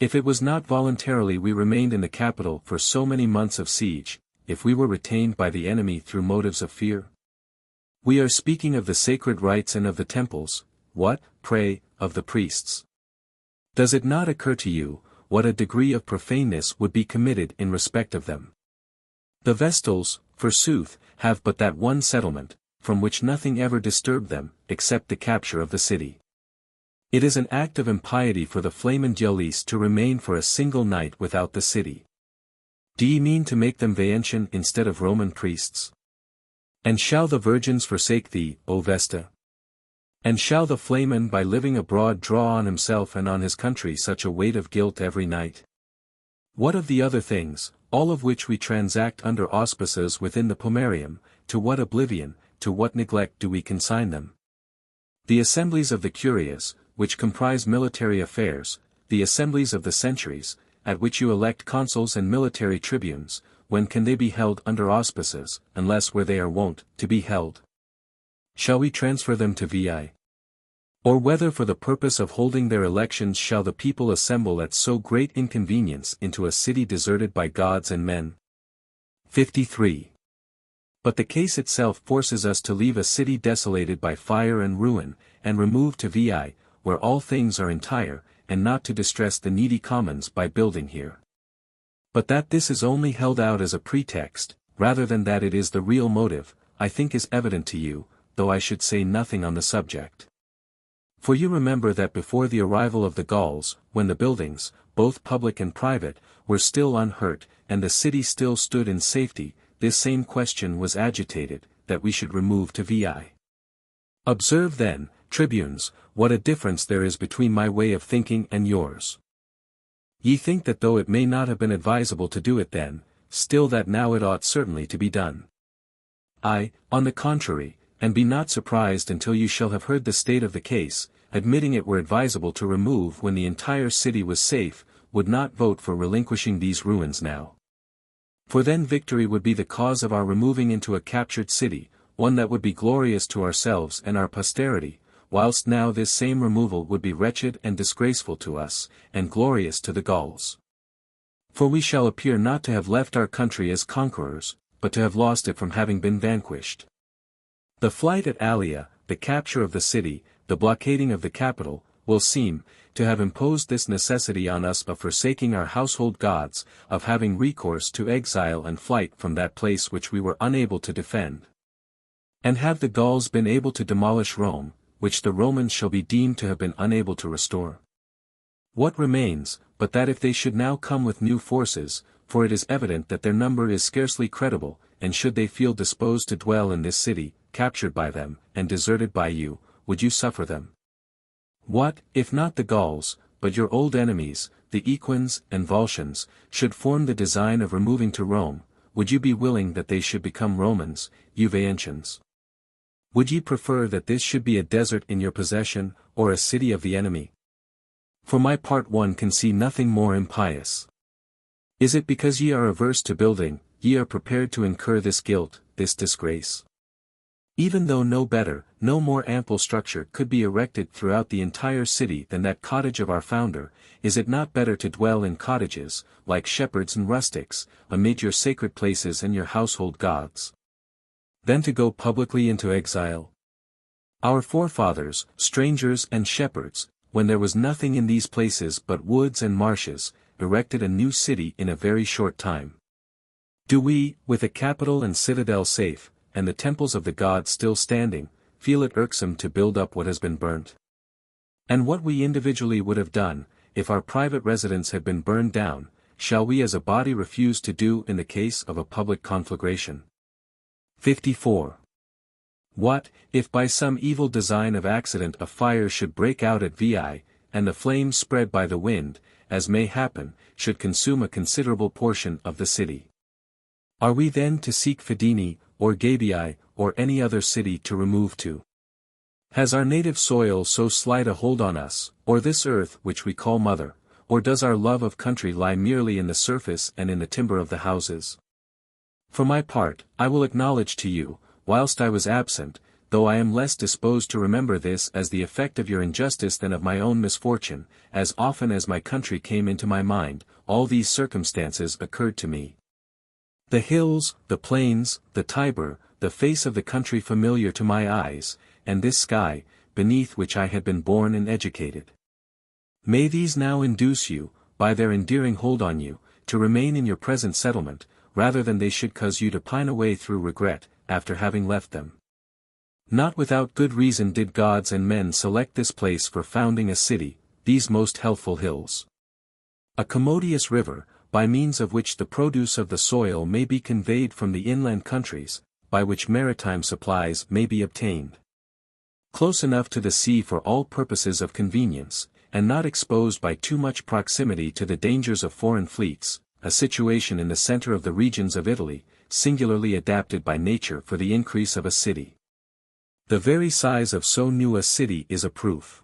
Speaker 1: If it was not voluntarily we remained in the capital for so many months of siege, if we were retained by the enemy through motives of fear? We are speaking of the sacred rites and of the temples. What, pray, of the priests? Does it not occur to you, what a degree of profaneness would be committed in respect of them? The Vestals, forsooth, have but that one settlement, from which nothing ever disturbed them, except the capture of the city. It is an act of impiety for the Flamen Diolis to remain for a single night without the city. Do ye mean to make them Veientian instead of Roman priests? And shall the virgins forsake thee, O Vesta? And shall the Flamen by living abroad draw on himself and on his country such a weight of guilt every night? What of the other things, all of which we transact under auspices within the Pomerium, to what oblivion, to what neglect do we consign them? The assemblies of the Curias, which comprise military affairs, the assemblies of the centuries, at which you elect consuls and military tribunes, when can they be held under auspices, unless where they are wont to be held? Shall we transfer them to Veii? Or whether for the purpose of holding their elections shall the people assemble at so great inconvenience into a city deserted by gods and men? 53. But the case itself forces us to leave a city desolated by fire and ruin, and remove to Veii, where all things are entire, and not to distress the needy commons by building here. But that this is only held out as a pretext, rather than that it is the real motive, I think is evident to you, though I should say nothing on the subject. For you remember that before the arrival of the Gauls, when the buildings, both public and private, were still unhurt, and the city still stood in safety, this same question was agitated, that we should remove to Veii. Observe then, tribunes, what a difference there is between my way of thinking and yours. Ye think that though it may not have been advisable to do it then, still that now it ought certainly to be done. I, on the contrary, and be not surprised until you shall have heard the state of the case, admitting it were advisable to remove when the entire city was safe, would not vote for relinquishing these ruins now. For then victory would be the cause of our removing into a captured city, one that would be glorious to ourselves and our posterity, whilst now this same removal would be wretched and disgraceful to us, and glorious to the Gauls. For we shall appear not to have left our country as conquerors, but to have lost it from having been vanquished. The flight at Alia, the capture of the city, the blockading of the capital, will seem, to have imposed this necessity on us of forsaking our household gods, of having recourse to exile and flight from that place which we were unable to defend. And have the Gauls been able to demolish Rome, which the Romans shall be deemed to have been unable to restore? What remains, but that if they should now come with new forces, for it is evident that their number is scarcely credible, and should they feel disposed to dwell in this city, captured by them, and deserted by you, would you suffer them? What, if not the Gauls, but your old enemies, the Equins and Volscians, should form the design of removing to Rome, would you be willing that they should become Romans, you Vaentians? Would ye prefer that this should be a desert in your possession, or a city of the enemy? For my part one can see nothing more impious. Is it because ye are averse to building, ye are prepared to incur this guilt, this disgrace? Even though no better, no more ample structure could be erected throughout the entire city than that cottage of our founder, is it not better to dwell in cottages, like shepherds and rustics, amid your sacred places and your household gods, than to go publicly into exile? Our forefathers, strangers and shepherds, when there was nothing in these places but woods and marshes, erected a new city in a very short time. Do we, with a capital and citadel safe, and the temples of the gods still standing, feel it irksome to build up what has been burnt? And what we individually would have done, if our private residence had been burned down, shall we as a body refuse to do in the case of a public conflagration? 54. What, if by some evil design of accident a fire should break out at Veii, and the flames spread by the wind, as may happen, should consume a considerable portion of the city? Are we then to seek Fidene, or Gabii, or any other city to remove to? Has our native soil so slight a hold on us, or this earth which we call mother, or does our love of country lie merely in the surface and in the timber of the houses? For my part, I will acknowledge to you, whilst I was absent, though I am less disposed to remember this as the effect of your injustice than of my own misfortune, as often as my country came into my mind, all these circumstances occurred to me. The hills, the plains, the Tiber, the face of the country familiar to my eyes, and this sky, beneath which I had been born and educated. May these now induce you, by their endearing hold on you, to remain in your present settlement, rather than they should cause you to pine away through regret, after having left them. Not without good reason did gods and men select this place for founding a city, these most healthful hills. A commodious river, by means of which the produce of the soil may be conveyed from the inland countries, by which maritime supplies may be obtained. Close enough to the sea for all purposes of convenience, and not exposed by too much proximity to the dangers of foreign fleets, a situation in the center of the regions of Italy, singularly adapted by nature for the increase of a city. The very size of so new a city is a proof.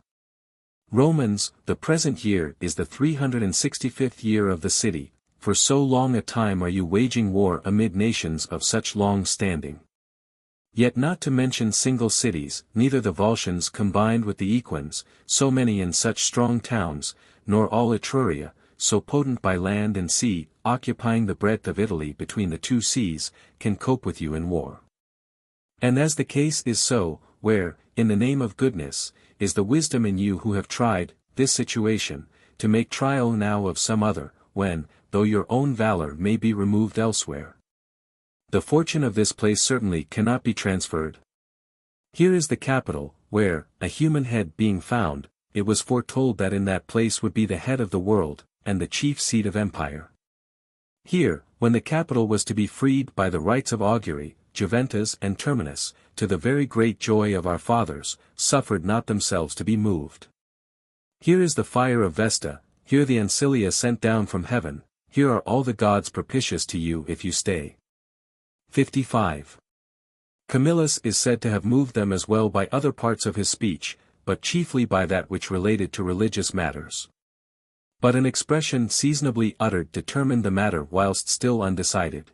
Speaker 1: Romans, the present year is the 365th year of the city, for so long a time are you waging war amid nations of such long standing. Yet not to mention single cities, neither the Volscians combined with the Equins, so many and such strong towns, nor all Etruria, so potent by land and sea, occupying the breadth of Italy between the two seas, can cope with you in war. And as the case is so, where, in the name of goodness, is the wisdom in you who have tried, this situation, to make trial now of some other, when, though your own valor may be removed elsewhere? The fortune of this place certainly cannot be transferred. Here is the capital, where, a human head being found, it was foretold that in that place would be the head of the world, and the chief seat of empire. Here, when the capital was to be freed by the rights of augury, Juventus and Terminus, to the very great joy of our fathers, suffered not themselves to be moved. Here is the fire of Vesta, here the Ancilia sent down from heaven, here are all the gods propitious to you if you stay. 55. Camillus is said to have moved them as well by other parts of his speech, but chiefly by that which related to religious matters. But an expression seasonably uttered determined the matter whilst still undecided.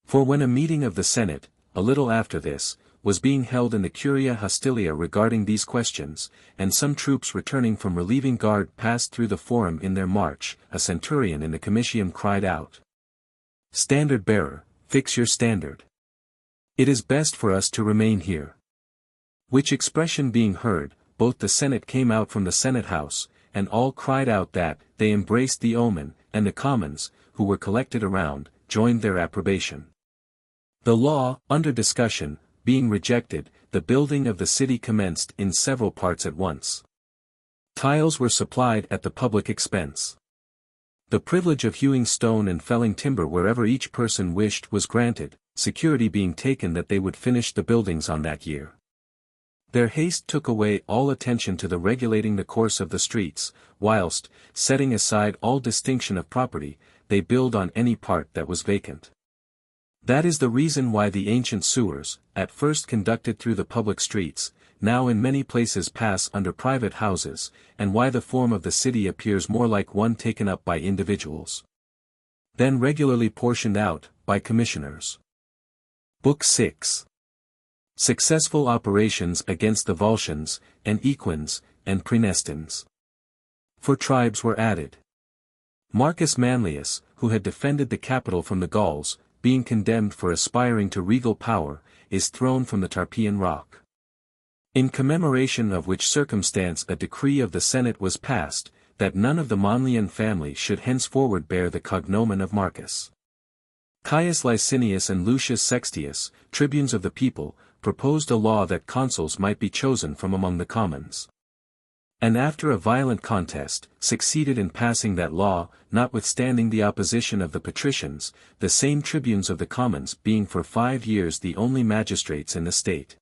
Speaker 1: For when a meeting of the Senate, a little after this, was being held in the Curia Hostilia regarding these questions, and some troops returning from relieving guard passed through the forum in their march, a centurion in the comitium cried out, "Standard bearer, fix your standard. It is best for us to remain here." Which expression being heard, both the Senate came out from the Senate house, and all cried out that they embraced the omen, and the commons, who were collected around, joined their approbation. The law, under discussion, being rejected, the building of the city commenced in several parts at once. Tiles were supplied at the public expense. The privilege of hewing stone and felling timber wherever each person wished was granted, security being taken that they would finish the buildings on that year. Their haste took away all attention to the regulating the course of the streets, whilst, setting aside all distinction of property, they build on any part that was vacant. That is the reason why the ancient sewers, at first conducted through the public streets, now in many places pass under private houses, and why the form of the city appears more like one taken up by individuals than regularly portioned out, by commissioners. Book 6. Successful operations against the Volscians, and Equins, and Praenestins. 4 tribes were added. Marcus Manlius, who had defended the capital from the Gauls, being condemned for aspiring to regal power, is thrown from the Tarpeian rock. In commemoration of which circumstance a decree of the Senate was passed, that none of the Manlian family should henceforward bear the cognomen of Marcus. Caius Licinius and Lucius Sextius, tribunes of the people, proposed a law that consuls might be chosen from among the commons. And after a violent contest, succeeded in passing that law, notwithstanding the opposition of the patricians, the same tribunes of the commons being for 5 years the only magistrates in the state.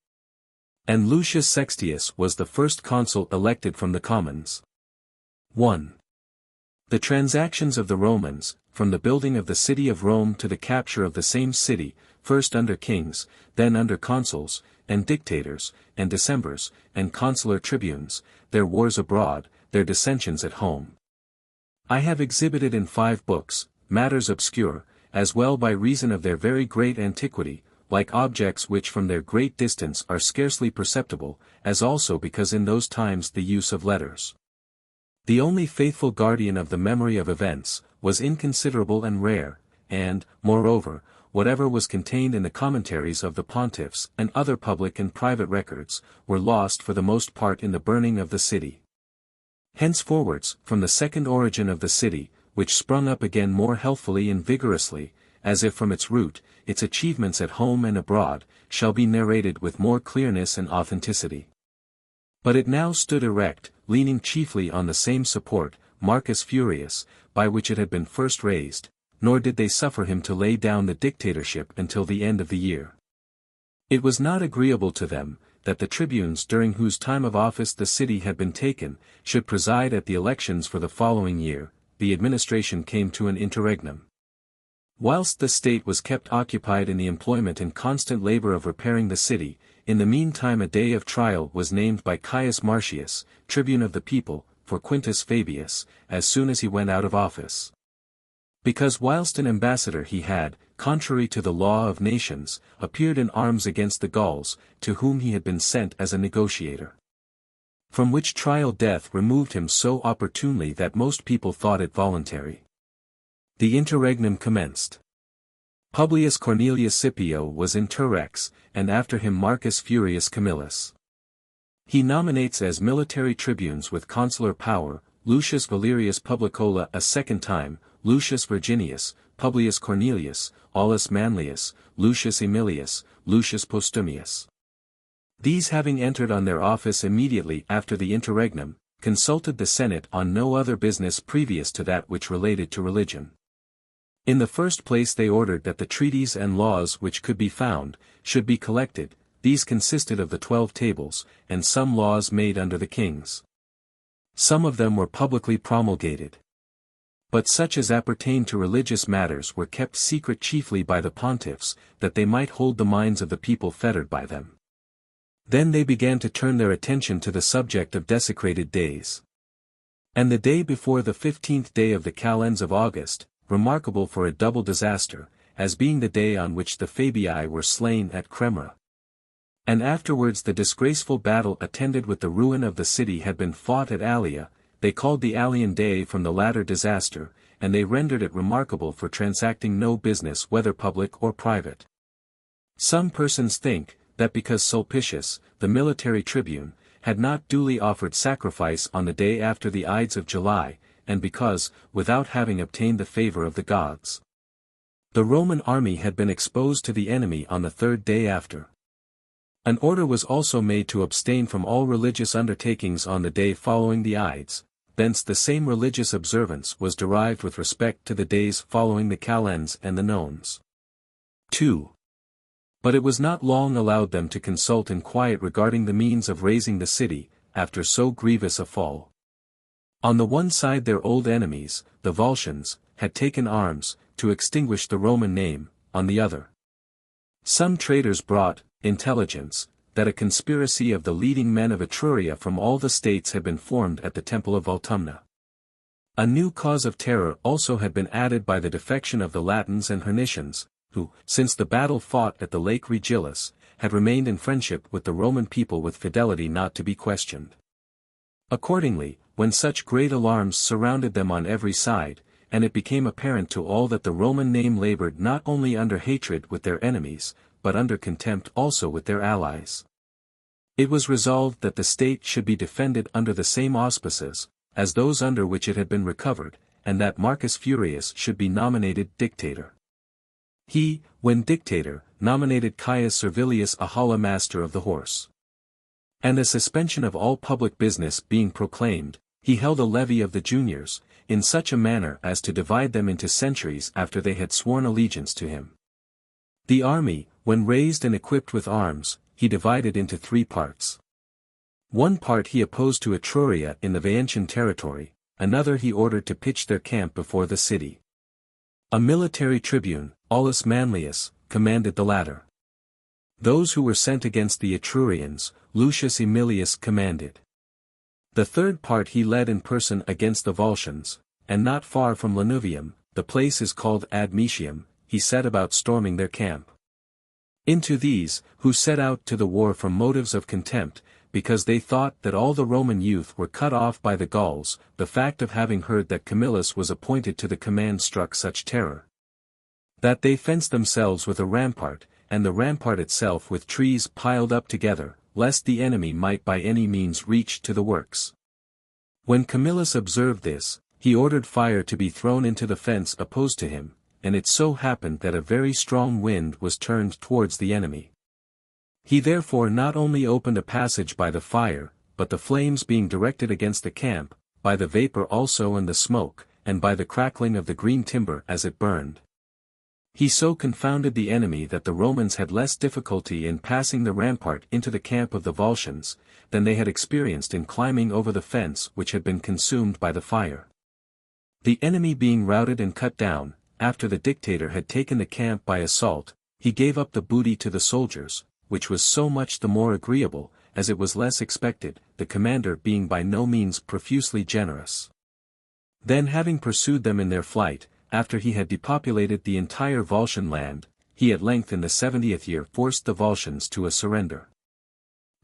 Speaker 1: And Lucius Sextius was the first consul elected from the commons. 1. The transactions of the Romans, from the building of the city of Rome to the capture of the same city, first under kings, then under consuls, and dictators, and decemvirs, and consular tribunes, their wars abroad, their dissensions at home. I have exhibited in 5 books, matters obscure, as well by reason of their very great antiquity, like objects which from their great distance are scarcely perceptible, as also because in those times the use of letters, the only faithful guardian of the memory of events, was inconsiderable and rare, and, moreover, whatever was contained in the commentaries of the pontiffs and other public and private records, were lost for the most part in the burning of the city. Henceforwards, from the second origin of the city, which sprung up again more healthfully and vigorously, as if from its root, its achievements at home and abroad, shall be narrated with more clearness and authenticity. But it now stood erect, leaning chiefly on the same support, Marcus Furius, by which it had been first raised, nor did they suffer him to lay down the dictatorship until the end of the year. It was not agreeable to them, that the tribunes during whose time of office the city had been taken, should preside at the elections for the following year. The administration came to an interregnum. Whilst the state was kept occupied in the employment and constant labor of repairing the city, in the meantime a day of trial was named by Caius Marcius, tribune of the people, for Quintus Fabius, as soon as he went out of office. Because whilst an ambassador he had, contrary to the law of nations, appeared in arms against the Gauls, to whom he had been sent as a negotiator. From which trial death removed him so opportunely that most people thought it voluntary. The interregnum commenced. Publius Cornelius Scipio was interrex, and after him Marcus Furius Camillus. He nominates as military tribunes with consular power, Lucius Valerius Publicola a second time, Lucius Virginius, Publius Cornelius, Aulus Manlius, Lucius Aemilius, Lucius Postumius. These having entered on their office immediately after the interregnum, consulted the Senate on no other business previous to that which related to religion. In the first place they ordered that the treaties and laws which could be found, should be collected. These consisted of the 12 tables, and some laws made under the kings. Some of them were publicly promulgated. But such as appertained to religious matters were kept secret chiefly by the pontiffs, that they might hold the minds of the people fettered by them. Then they began to turn their attention to the subject of desecrated days. And the day before the 15th day of the calends of August, remarkable for a double disaster, as being the day on which the Fabii were slain at Cremra. And afterwards the disgraceful battle attended with the ruin of the city had been fought at Allia, they called the Allian day from the latter disaster, and they rendered it remarkable for transacting no business whether public or private. Some persons think, that because Sulpicius, the military tribune, had not duly offered sacrifice on the day after the Ides of July, and because, without having obtained the favor of the gods, the Roman army had been exposed to the enemy on the 3rd day after. An order was also made to abstain from all religious undertakings on the day following the Ides, thence the same religious observance was derived with respect to the days following the calends and the nones. 2. But it was not long allowed them to consult in quiet regarding the means of raising the city, after so grievous a fall. On the one side their old enemies, the Volscians, had taken arms, to extinguish the Roman name, on the other. Some traitors brought intelligence, that a conspiracy of the leading men of Etruria from all the states had been formed at the temple of Voltumna. A new cause of terror also had been added by the defection of the Latins and Hernicians, who, since the battle fought at the Lake Regillus, had remained in friendship with the Roman people with fidelity not to be questioned. Accordingly, when such great alarms surrounded them on every side, and it became apparent to all that the Roman name labored not only under hatred with their enemies, but under contempt also with their allies, it was resolved that the state should be defended under the same auspices, as those under which it had been recovered, and that Marcus Furius should be nominated dictator. He, when dictator, nominated Caius Servilius Ahala master of the horse. And the suspension of all public business being proclaimed, he held a levy of the juniors, in such a manner as to divide them into centuries after they had sworn allegiance to him. The army, when raised and equipped with arms, he divided into 3 parts. One part he opposed to Etruria in the Veientian territory, another he ordered to pitch their camp before the city. A military tribune, Aulus Manlius, commanded the latter. Those who were sent against the Etrurians, Lucius Aemilius commanded. The third part he led in person against the Volscians, and not far from Lanuvium, the place is called Admetium, he set about storming their camp. Into these, who set out to the war from motives of contempt, because they thought that all the Roman youth were cut off by the Gauls, the fact of having heard that Camillus was appointed to the command struck such terror, that they fenced themselves with a rampart, and the rampart itself with trees piled up together, lest the enemy might by any means reach to the works. When Camillus observed this, he ordered fire to be thrown into the fence opposed to him, and it so happened that a very strong wind was turned towards the enemy. He therefore not only opened a passage by the fire, but the flames being directed against the camp, by the vapor also and the smoke, and by the crackling of the green timber as it burned, he so confounded the enemy that the Romans had less difficulty in passing the rampart into the camp of the Volscians, than they had experienced in climbing over the fence which had been consumed by the fire. The enemy being routed and cut down, after the dictator had taken the camp by assault, he gave up the booty to the soldiers, which was so much the more agreeable, as it was less expected, the commander being by no means profusely generous. Then having pursued them in their flight, after he had depopulated the entire Volscian land, he at length in the 70th year forced the Volscians to a surrender.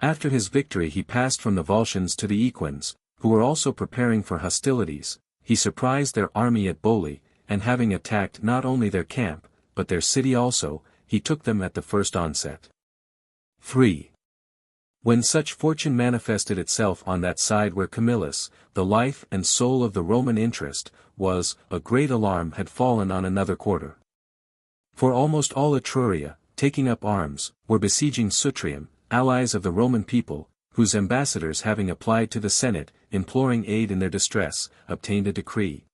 Speaker 1: After his victory he passed from the Volscians to the Equins, who were also preparing for hostilities. He surprised their army at Boli, and having attacked not only their camp, but their city also, he took them at the first onset. 3. When such fortune manifested itself on that side where Camillus, the life and soul of the Roman interest, was, a great alarm had fallen on another quarter. For almost all Etruria, taking up arms, were besieging Sutrium, allies of the Roman people, whose ambassadors having applied to the Senate, imploring aid in their distress, obtained a decree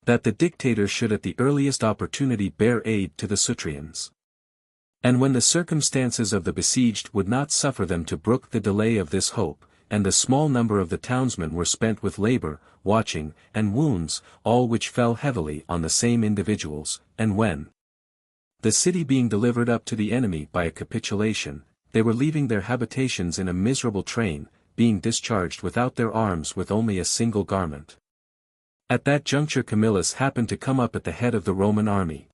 Speaker 1: that the dictator should at the earliest opportunity bear aid to the Sutrians. And when the circumstances of the besieged would not suffer them to brook the delay of this hope, and the small number of the townsmen were spent with labor, watching, and wounds, all which fell heavily on the same individuals, and when the city being delivered up to the enemy by a capitulation, they were leaving their habitations in a miserable train, being discharged without their arms with only a single garment. At that juncture Camillus happened to come up at the head of the Roman army.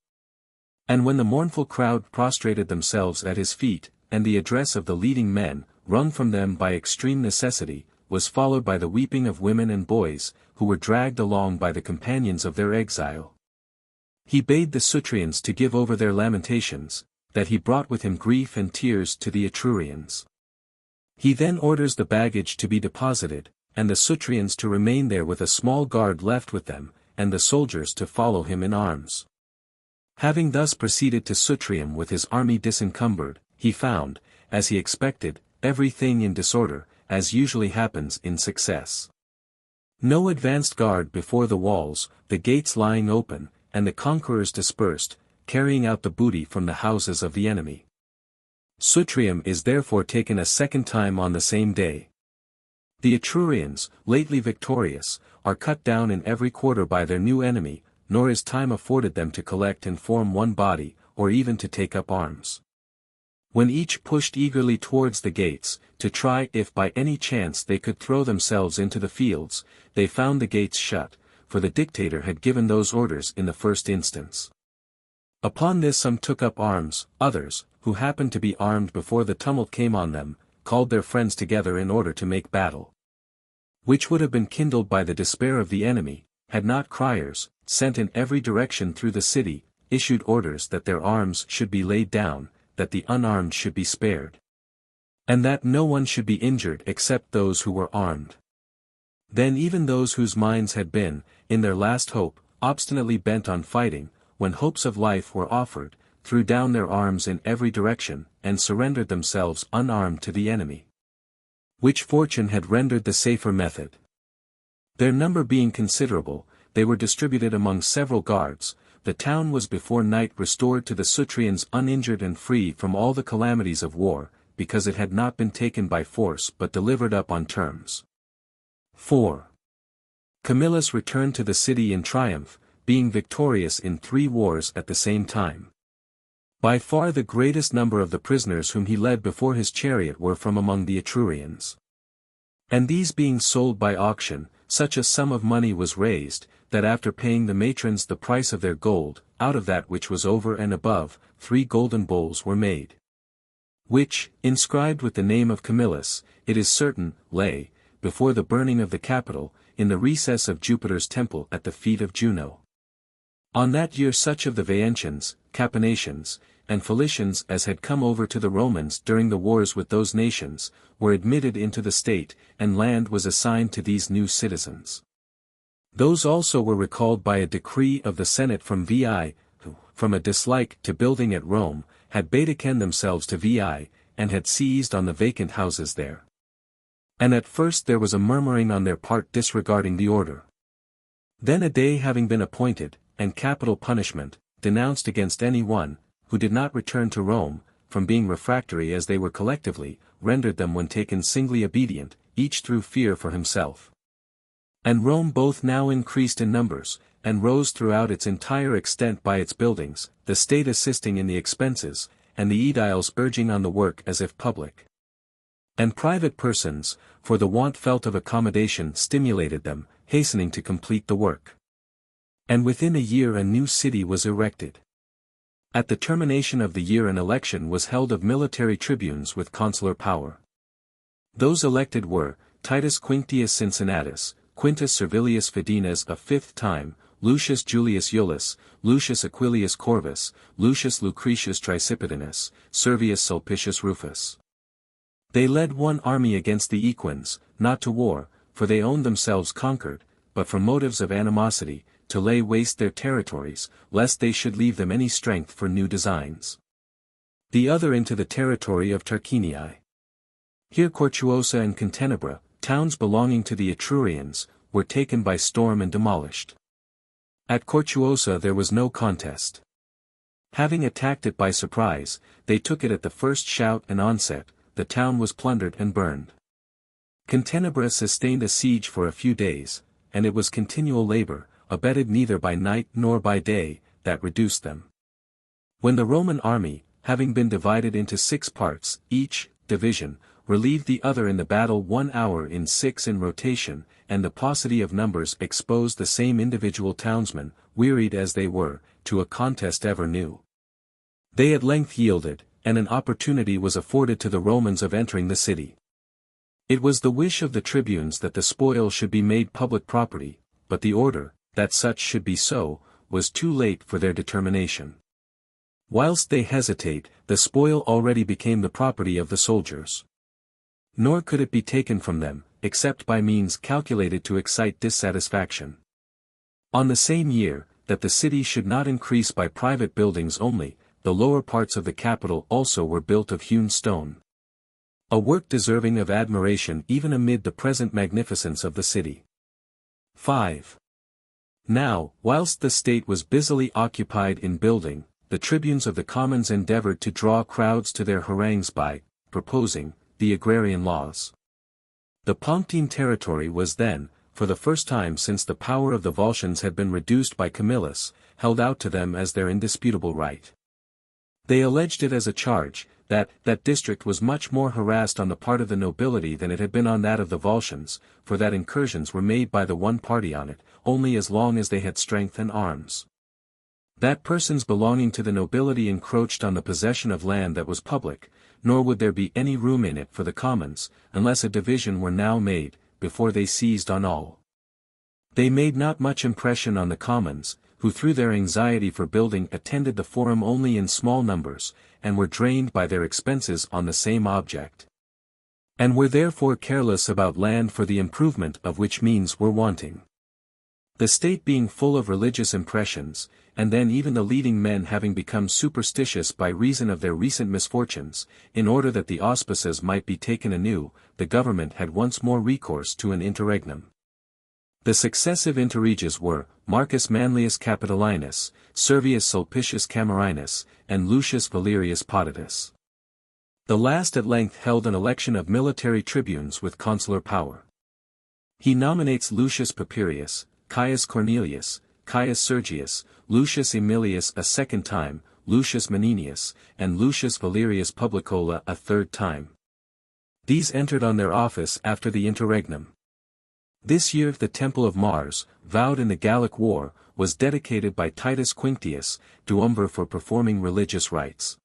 Speaker 1: And when the mournful crowd prostrated themselves at his feet, and the address of the leading men, wrung from them by extreme necessity, was followed by the weeping of women and boys, who were dragged along by the companions of their exile, he bade the Sutrians to give over their lamentations, that he brought with him grief and tears to the Etrurians. He then orders the baggage to be deposited, and the Sutrians to remain there with a small guard left with them, and the soldiers to follow him in arms. Having thus proceeded to Sutrium with his army disencumbered, he found, as he expected, everything in disorder, as usually happens in success. No advanced guard before the walls, the gates lying open, and the conquerors dispersed, carrying out the booty from the houses of the enemy. Sutrium is therefore taken a second time on the same day. The Etrurians, lately victorious, are cut down in every quarter by their new enemy, nor is time afforded them to collect and form one body, or even to take up arms. When each pushed eagerly towards the gates, to try if by any chance they could throw themselves into the fields, they found the gates shut, for the dictator had given those orders in the first instance. Upon this some took up arms, others, who happened to be armed before the tumult came on them, called their friends together in order to make battle. Which would have been kindled by the despair of the enemy, had not criers, sent in every direction through the city, issued orders that their arms should be laid down, that the unarmed should be spared, and that no one should be injured except those who were armed. Then even those whose minds had been, in their last hope, obstinately bent on fighting, when hopes of life were offered, threw down their arms in every direction, and surrendered themselves unarmed to the enemy. Which fortune had rendered the safer method. Their number being considerable, they were distributed among several guards. The town was before night restored to the Sutrians uninjured and free from all the calamities of war, because it had not been taken by force but delivered up on terms. 4. Camillus returned to the city in triumph, being victorious in 3 wars at the same time. By far the greatest number of the prisoners whom he led before his chariot were from among the Etrurians. And these being sold by auction, such a sum of money was raised, that after paying the matrons the price of their gold, out of that which was over and above, 3 golden bowls were made. Which, inscribed with the name of Camillus, it is certain, lay, before the burning of the Capitol, in the recess of Jupiter's temple at the feet of Juno. On that year such of the Veientians, Capanatians, and Felicians as had come over to the Romans during the wars with those nations, were admitted into the state, and land was assigned to these new citizens. Those also were recalled by a decree of the Senate from Veii, who, from a dislike to building at Rome, had betaken themselves to Veii, and had seized on the vacant houses there. And at first there was a murmuring on their part disregarding the order. Then a day having been appointed, and capital punishment, denounced against any one, who did not return to Rome, from being refractory as they were collectively, rendered them when taken singly obedient, each through fear for himself. And Rome both now increased in numbers, and rose throughout its entire extent by its buildings, the state assisting in the expenses, and the aediles urging on the work as if public. And private persons, for the want felt of accommodation stimulated them, hastening to complete the work. And within a year a new city was erected. At the termination of the year an election was held of military tribunes with consular power. Those elected were, Titus Quinctius Cincinnatus, Quintus Servilius Fidenas a 5th time, Lucius Julius Iullus, Lucius Aquilius Corvus, Lucius Lucretius Tricipidanus, Servius Sulpicius Rufus. They led one army against the Equins, not to war, for they owned themselves conquered, but from motives of animosity, to lay waste their territories, lest they should leave them any strength for new designs. The other into the territory of Tarquinii. Here Cortuosa and Contenebra, towns belonging to the Etrurians, were taken by storm and demolished. At Cortuosa there was no contest. Having attacked it by surprise, they took it at the first shout and onset. The town was plundered and burned. Contenebra sustained a siege for a few days, and it was continual labor, abetted neither by night nor by day, that reduced them. When the Roman army, having been divided into 6 parts, each division relieved the other in the battle 1 hour in 6 in rotation, and the paucity of numbers exposed the same individual townsmen, wearied as they were, to a contest ever new. They at length yielded, and an opportunity was afforded to the Romans of entering the city. It was the wish of the tribunes that the spoil should be made public property, but the order, that such should be so, was too late for their determination. Whilst they hesitate, the spoil already became the property of the soldiers. Nor could it be taken from them, except by means calculated to excite dissatisfaction. On the same year, that the city should not increase by private buildings only, the lower parts of the capital also were built of hewn stone. A work deserving of admiration even amid the present magnificence of the city. 5. Now, whilst the state was busily occupied in building, the tribunes of the commons endeavored to draw crowds to their harangues by proposing the agrarian laws. The Pomptine territory was then, for the first time since the power of the Volscians had been reduced by Camillus, held out to them as their indisputable right. They alleged it as a charge, that district was much more harassed on the part of the nobility than it had been on that of the Volscians, for that incursions were made by the one party on it, only as long as they had strength and arms. That persons belonging to the nobility encroached on the possession of land that was public, nor would there be any room in it for the commons, unless a division were now made, before they seized on all. They made not much impression on the commons, who through their anxiety for building attended the forum only in small numbers, and were drained by their expenses on the same object. And were therefore careless about land for the improvement of which means were wanting. The state being full of religious impressions, and then even the leading men having become superstitious by reason of their recent misfortunes, in order that the auspices might be taken anew, the government had once more recourse to an interregnum. The successive interreges were, Marcus Manlius Capitolinus, Servius Sulpicius Camerinus, and Lucius Valerius Potitus. The last at length held an election of military tribunes with consular power. He nominates Lucius Papirius, Caius Cornelius, Caius Sergius, Lucius Aemilius a second time, Lucius Maninius, and Lucius Valerius Publicola a third time. These entered on their office after the interregnum. This year the Temple of Mars, vowed in the Gallic War, was dedicated by Titus Quinctius, Duumvir for performing religious rites.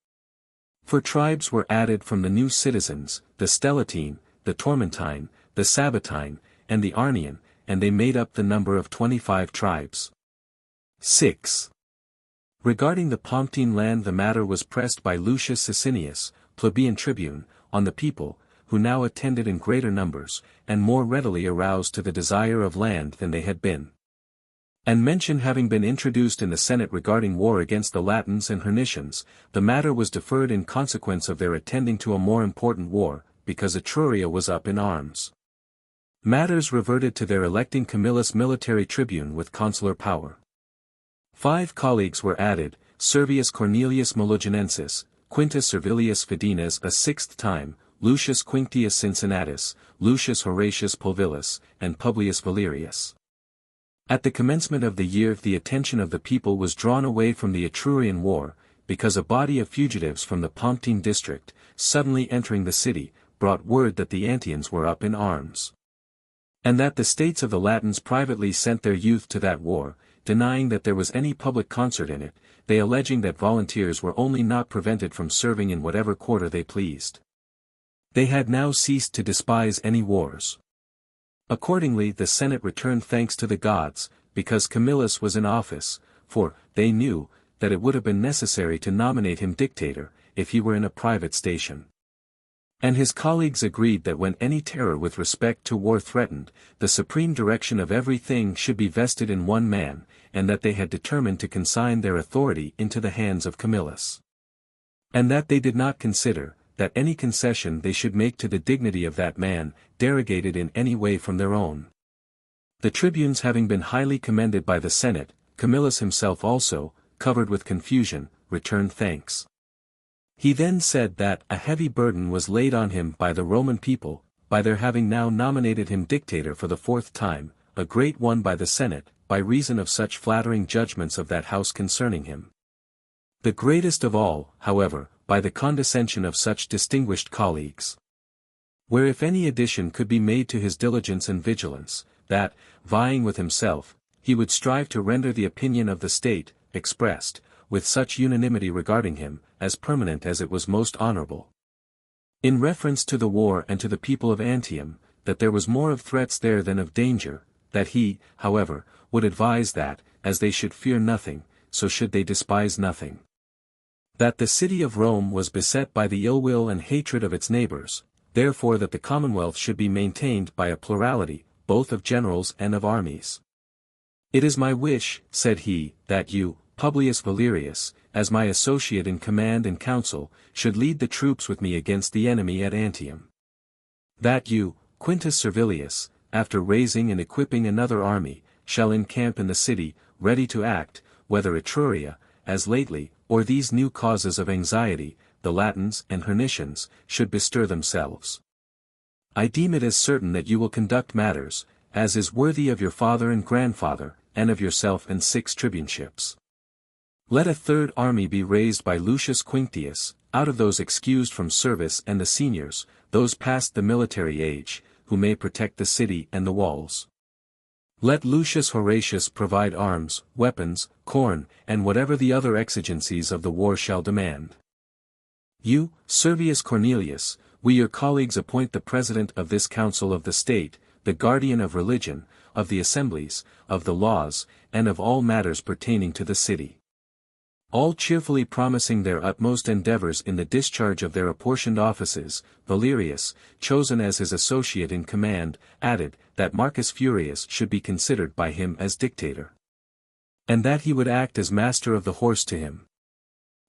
Speaker 1: 4 tribes were added from the new citizens, the Stellatine, the Tormentine, the Sabbatine, and the Arnian, and they made up the number of 25 tribes. 6. Regarding the Pomptine land, the matter was pressed by Lucius Sicinius, plebeian tribune, on the people, who now attended in greater numbers, and more readily aroused to the desire of land than they had been. And mention having been introduced in the Senate regarding war against the Latins and Hernicians, the matter was deferred in consequence of their attending to a more important war, because Etruria was up in arms. Matters reverted to their electing Camillus military tribune with consular power. 5 colleagues were added, Servius Cornelius Melogenensis, Quintus Servilius Fidenas a 6th time, Lucius Quinctius Cincinnatus, Lucius Horatius Pulvillus, and Publius Valerius. At the commencement of the year the attention of the people was drawn away from the Etrurian war, because a body of fugitives from the Pomptine district, suddenly entering the city, brought word that the Antians were up in arms. And that the states of the Latins privately sent their youth to that war, denying that there was any public concert in it, they alleging that volunteers were only not prevented from serving in whatever quarter they pleased. They had now ceased to despise any wars. Accordingly the Senate returned thanks to the gods, because Camillus was in office, for, they knew, that it would have been necessary to nominate him dictator, if he were in a private station. And his colleagues agreed that when any terror with respect to war threatened, the supreme direction of everything should be vested in one man, and that they had determined to consign their authority into the hands of Camillus. And that they did not consider, that any concession they should make to the dignity of that man, derogated in any way from their own. The tribunes having been highly commended by the Senate, Camillus himself also, covered with confusion, returned thanks. He then said that a heavy burden was laid on him by the Roman people, by their having now nominated him dictator for the 4th time, a great one by the Senate, by reason of such flattering judgments of that house concerning him. The greatest of all, however, by the condescension of such distinguished colleagues. Where if any addition could be made to his diligence and vigilance, that, vying with himself, he would strive to render the opinion of the state, expressed, with such unanimity regarding him, as permanent as it was most honorable. In reference to the war and to the people of Antium, that there was more of threats there than of danger, that he, however, would advise that, as they should fear nothing, so should they despise nothing. That the city of Rome was beset by the ill will and hatred of its neighbors, therefore that the commonwealth should be maintained by a plurality, both of generals and of armies. It is my wish, said he, that you, Publius Valerius, as my associate in command and counsel, should lead the troops with me against the enemy at Antium. That you, Quintus Servilius, after raising and equipping another army, shall encamp in the city, ready to act, whether Etruria, as lately, or these new causes of anxiety, the Latins and Hernicians, should bestir themselves. I deem it as certain that you will conduct matters, as is worthy of your father and grandfather, and of yourself and 6 tribuneships. Let a 3rd army be raised by Lucius Quinctius, out of those excused from service and the seniors, those past the military age, who may protect the city and the walls. Let Lucius Horatius provide arms, weapons, corn, and whatever the other exigencies of the war shall demand. You, Servius Cornelius, we your colleagues appoint the president of this council of the state, the guardian of religion, of the assemblies, of the laws, and of all matters pertaining to the city. All cheerfully promising their utmost endeavors in the discharge of their apportioned offices, Valerius, chosen as his associate in command, added, that Marcus Furius should be considered by him as dictator. And that he would act as master of the horse to him.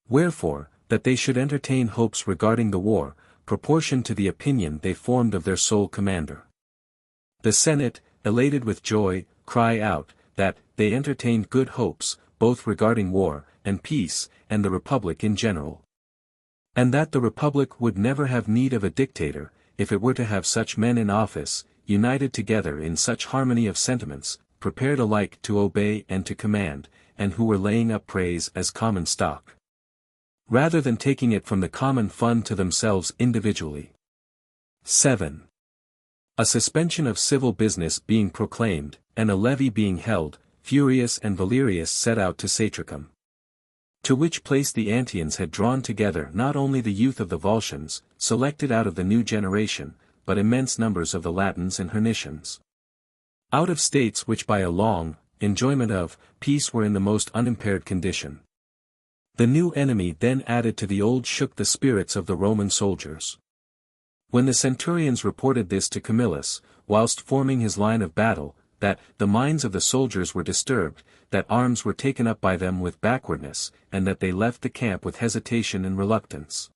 Speaker 1: Wherefore, that they should entertain hopes regarding the war, proportioned to the opinion they formed of their sole commander. The Senate, elated with joy, cry out, that they entertained good hopes, both regarding war, and peace, and the Republic in general. And that the Republic would never have need of a dictator, if it were to have such men in office, united together in such harmony of sentiments, prepared alike to obey and to command, and who were laying up praise as common stock, rather than taking it from the common fund to themselves individually. 7. A suspension of civil business being proclaimed, and a levy being held, Furius and Valerius set out to Satricum. To which place the Antians had drawn together not only the youth of the Volscians, selected out of the new generation, but immense numbers of the Latins and Hernicians. Out of states which by a long enjoyment of peace were in the most unimpaired condition. The new enemy then added to the old shook the spirits of the Roman soldiers. When the centurions reported this to Camillus, whilst forming his line of battle, that the minds of the soldiers were disturbed, that arms were taken up by them with backwardness, and that they left the camp with hesitation and reluctance.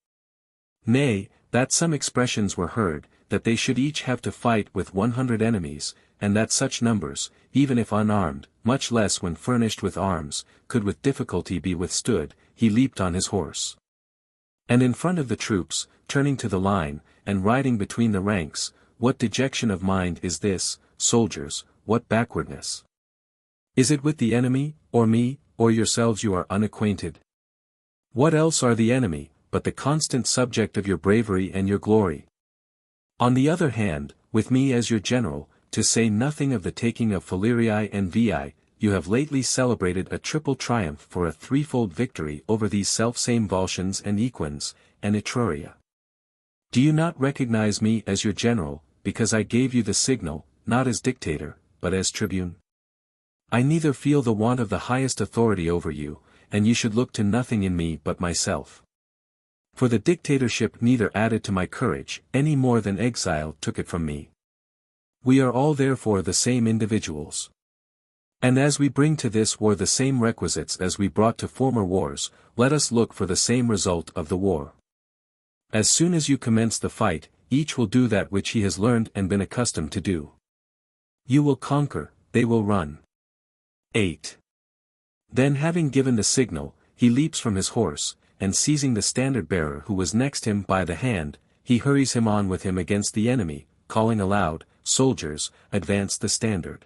Speaker 1: Nay, that some expressions were heard, that they should each have to fight with 100 enemies, and that such numbers, even if unarmed, much less when furnished with arms, could with difficulty be withstood, he leaped on his horse. And in front of the troops, turning to the line, and riding between the ranks, what dejection of mind is this, soldiers, what backwardness? Is it with the enemy, or me, or yourselves you are unacquainted? What else are the enemy, but the constant subject of your bravery and your glory? On the other hand, with me as your general, to say nothing of the taking of Falerii and Veii, you have lately celebrated a triple triumph for a threefold victory over these selfsame Volscians and Equins, and Etruria. Do you not recognize me as your general, because I gave you the signal, not as dictator, but as tribune? I neither feel the want of the highest authority over you, and you should look to nothing in me but myself. For the dictatorship neither added to my courage, any more than exile took it from me. We are all therefore the same individuals. And as we bring to this war the same requisites as we brought to former wars, let us look for the same result of the war. As soon as you commence the fight, each will do that which he has learned and been accustomed to do. You will conquer, they will run. 8. Then having given the signal, he leaps from his horse, and seizing the standard-bearer who was next him by the hand, he hurries him on with him against the enemy, calling aloud, "Soldiers, advance the standard."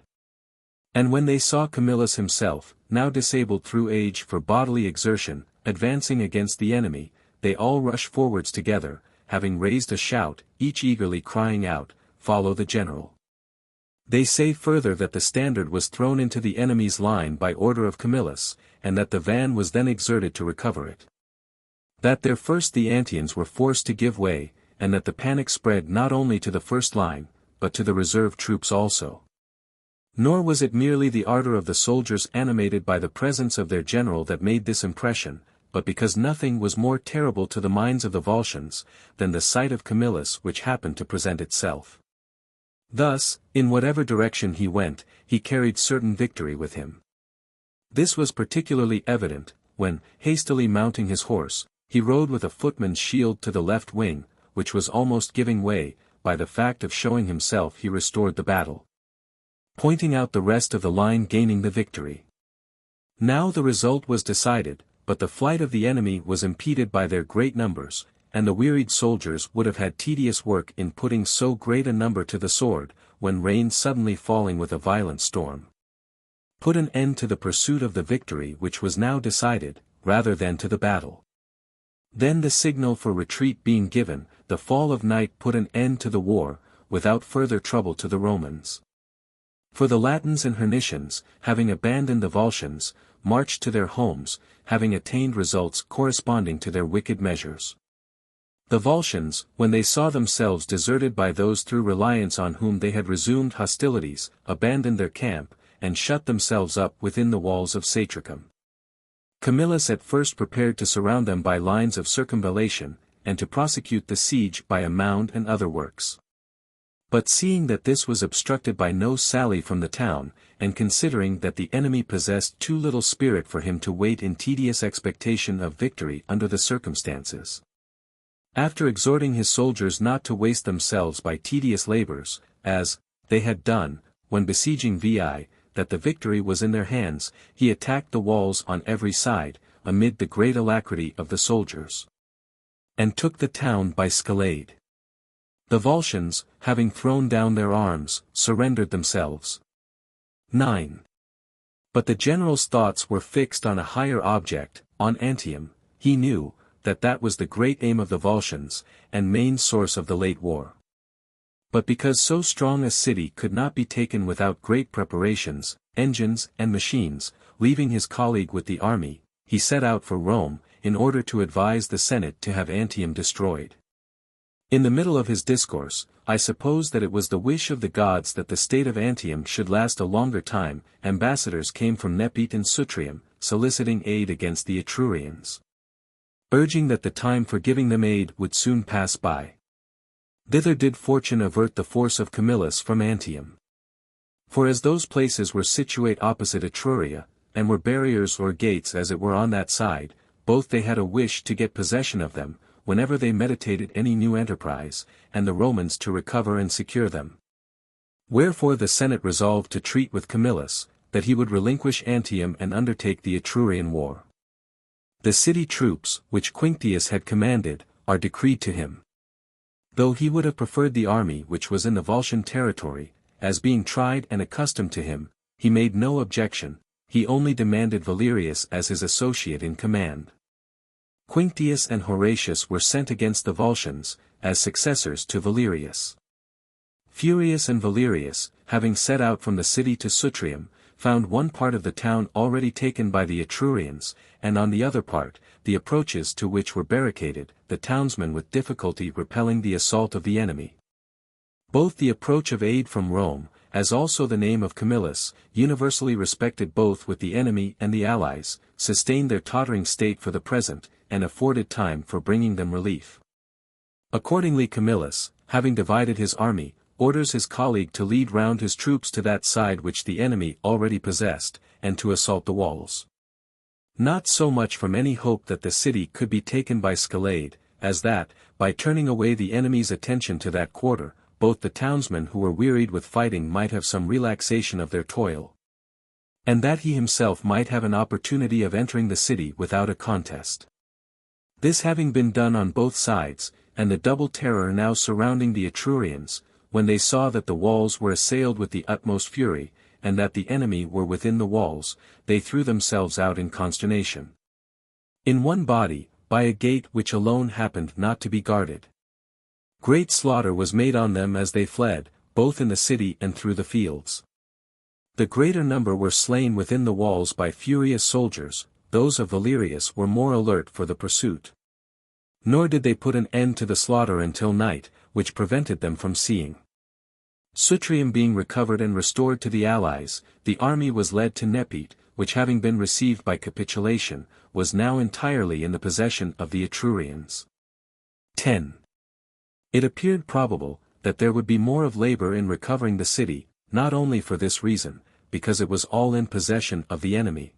Speaker 1: And when they saw Camillus himself, now disabled through age for bodily exertion, advancing against the enemy, they all rush forwards together, having raised a shout, each eagerly crying out, "Follow the general." They say further that the standard was thrown into the enemy's line by order of Camillus, and that the van was then exerted to recover it. That there first the Antians were forced to give way, and that the panic spread not only to the first line, but to the reserve troops also. Nor was it merely the ardor of the soldiers animated by the presence of their general that made this impression, but because nothing was more terrible to the minds of the Volscians, than the sight of Camillus which happened to present itself. Thus, in whatever direction he went, he carried certain victory with him. This was particularly evident, when, hastily mounting his horse, he rode with a footman's shield to the left wing, which was almost giving way, by the fact of showing himself he restored the battle, pointing out the rest of the line gaining the victory. Now the result was decided, but the flight of the enemy was impeded by their great numbers, and the wearied soldiers would have had tedious work in putting so great a number to the sword, when rain suddenly falling with a violent storm put an end to the pursuit of the victory which was now decided, rather than to the battle. Then the signal for retreat being given, the fall of night put an end to the war, without further trouble to the Romans. For the Latins and Hernicians, having abandoned the Volscians, marched to their homes, having attained results corresponding to their wicked measures. The Volscians, when they saw themselves deserted by those through reliance on whom they had resumed hostilities, abandoned their camp, and shut themselves up within the walls of Satricum. Camillus at first prepared to surround them by lines of circumvallation, and to prosecute the siege by a mound and other works. But seeing that this was obstructed by no sally from the town, and considering that the enemy possessed too little spirit for him to wait in tedious expectation of victory under the circumstances, after exhorting his soldiers not to waste themselves by tedious labors, as they had done, when besieging Veii, that the victory was in their hands, he attacked the walls on every side, amid the great alacrity of the soldiers, and took the town by scalade. The Volscians, having thrown down their arms, surrendered themselves. 9. But the general's thoughts were fixed on a higher object, on Antium. He knew, that was the great aim of the Volscians, and main source of the late war. But because so strong a city could not be taken without great preparations, engines, and machines, leaving his colleague with the army, he set out for Rome, in order to advise the Senate to have Antium destroyed. In the middle of his discourse, I suppose that it was the wish of the gods that the state of Antium should last a longer time, ambassadors came from Nepete and Sutrium, soliciting aid against the Etrurians, urging that the time for giving them aid would soon pass by. Thither did fortune avert the force of Camillus from Antium. For as those places were situate opposite Etruria, and were barriers or gates as it were on that side, both they had a wish to get possession of them, whenever they meditated any new enterprise, and the Romans to recover and secure them. Wherefore the Senate resolved to treat with Camillus, that he would relinquish Antium and undertake the Etrurian war. The city troops, which Quinctius had commanded, are decreed to him. Though he would have preferred the army which was in the Volscian territory, as being tried and accustomed to him, he made no objection, he only demanded Valerius as his associate in command. Quinctius and Horatius were sent against the Volscians, as successors to Valerius. Furius and Valerius, having set out from the city to Sutrium, found one part of the town already taken by the Etrurians, and on the other part, the approaches to which were barricaded, the townsmen with difficulty repelling the assault of the enemy. Both the approach of aid from Rome, as also the name of Camillus, universally respected both with the enemy and the allies, sustained their tottering state for the present, and afforded time for bringing them relief. Accordingly Camillus, having divided his army, orders his colleague to lead round his troops to that side which the enemy already possessed, and to assault the walls. Not so much from any hope that the city could be taken by Scalade, as that, by turning away the enemy's attention to that quarter, both the townsmen who were wearied with fighting might have some relaxation of their toil, and that he himself might have an opportunity of entering the city without a contest. This having been done on both sides, and the double terror now surrounding the Etrurians, when they saw that the walls were assailed with the utmost fury, and that the enemy were within the walls, they threw themselves out in consternation. In one body, by a gate which alone happened not to be guarded. Great slaughter was made on them as they fled, both in the city and through the fields. The greater number were slain within the walls by furious soldiers, those of Valerius were more alert for the pursuit. Nor did they put an end to the slaughter until night, which prevented them from seeing. Sutrium being recovered and restored to the allies, the army was led to Nepete, which having been received by capitulation, was now entirely in the possession of the Etrurians. 10. It appeared probable, that there would be more of labor in recovering the city, not only for this reason, because it was all in possession of the enemy,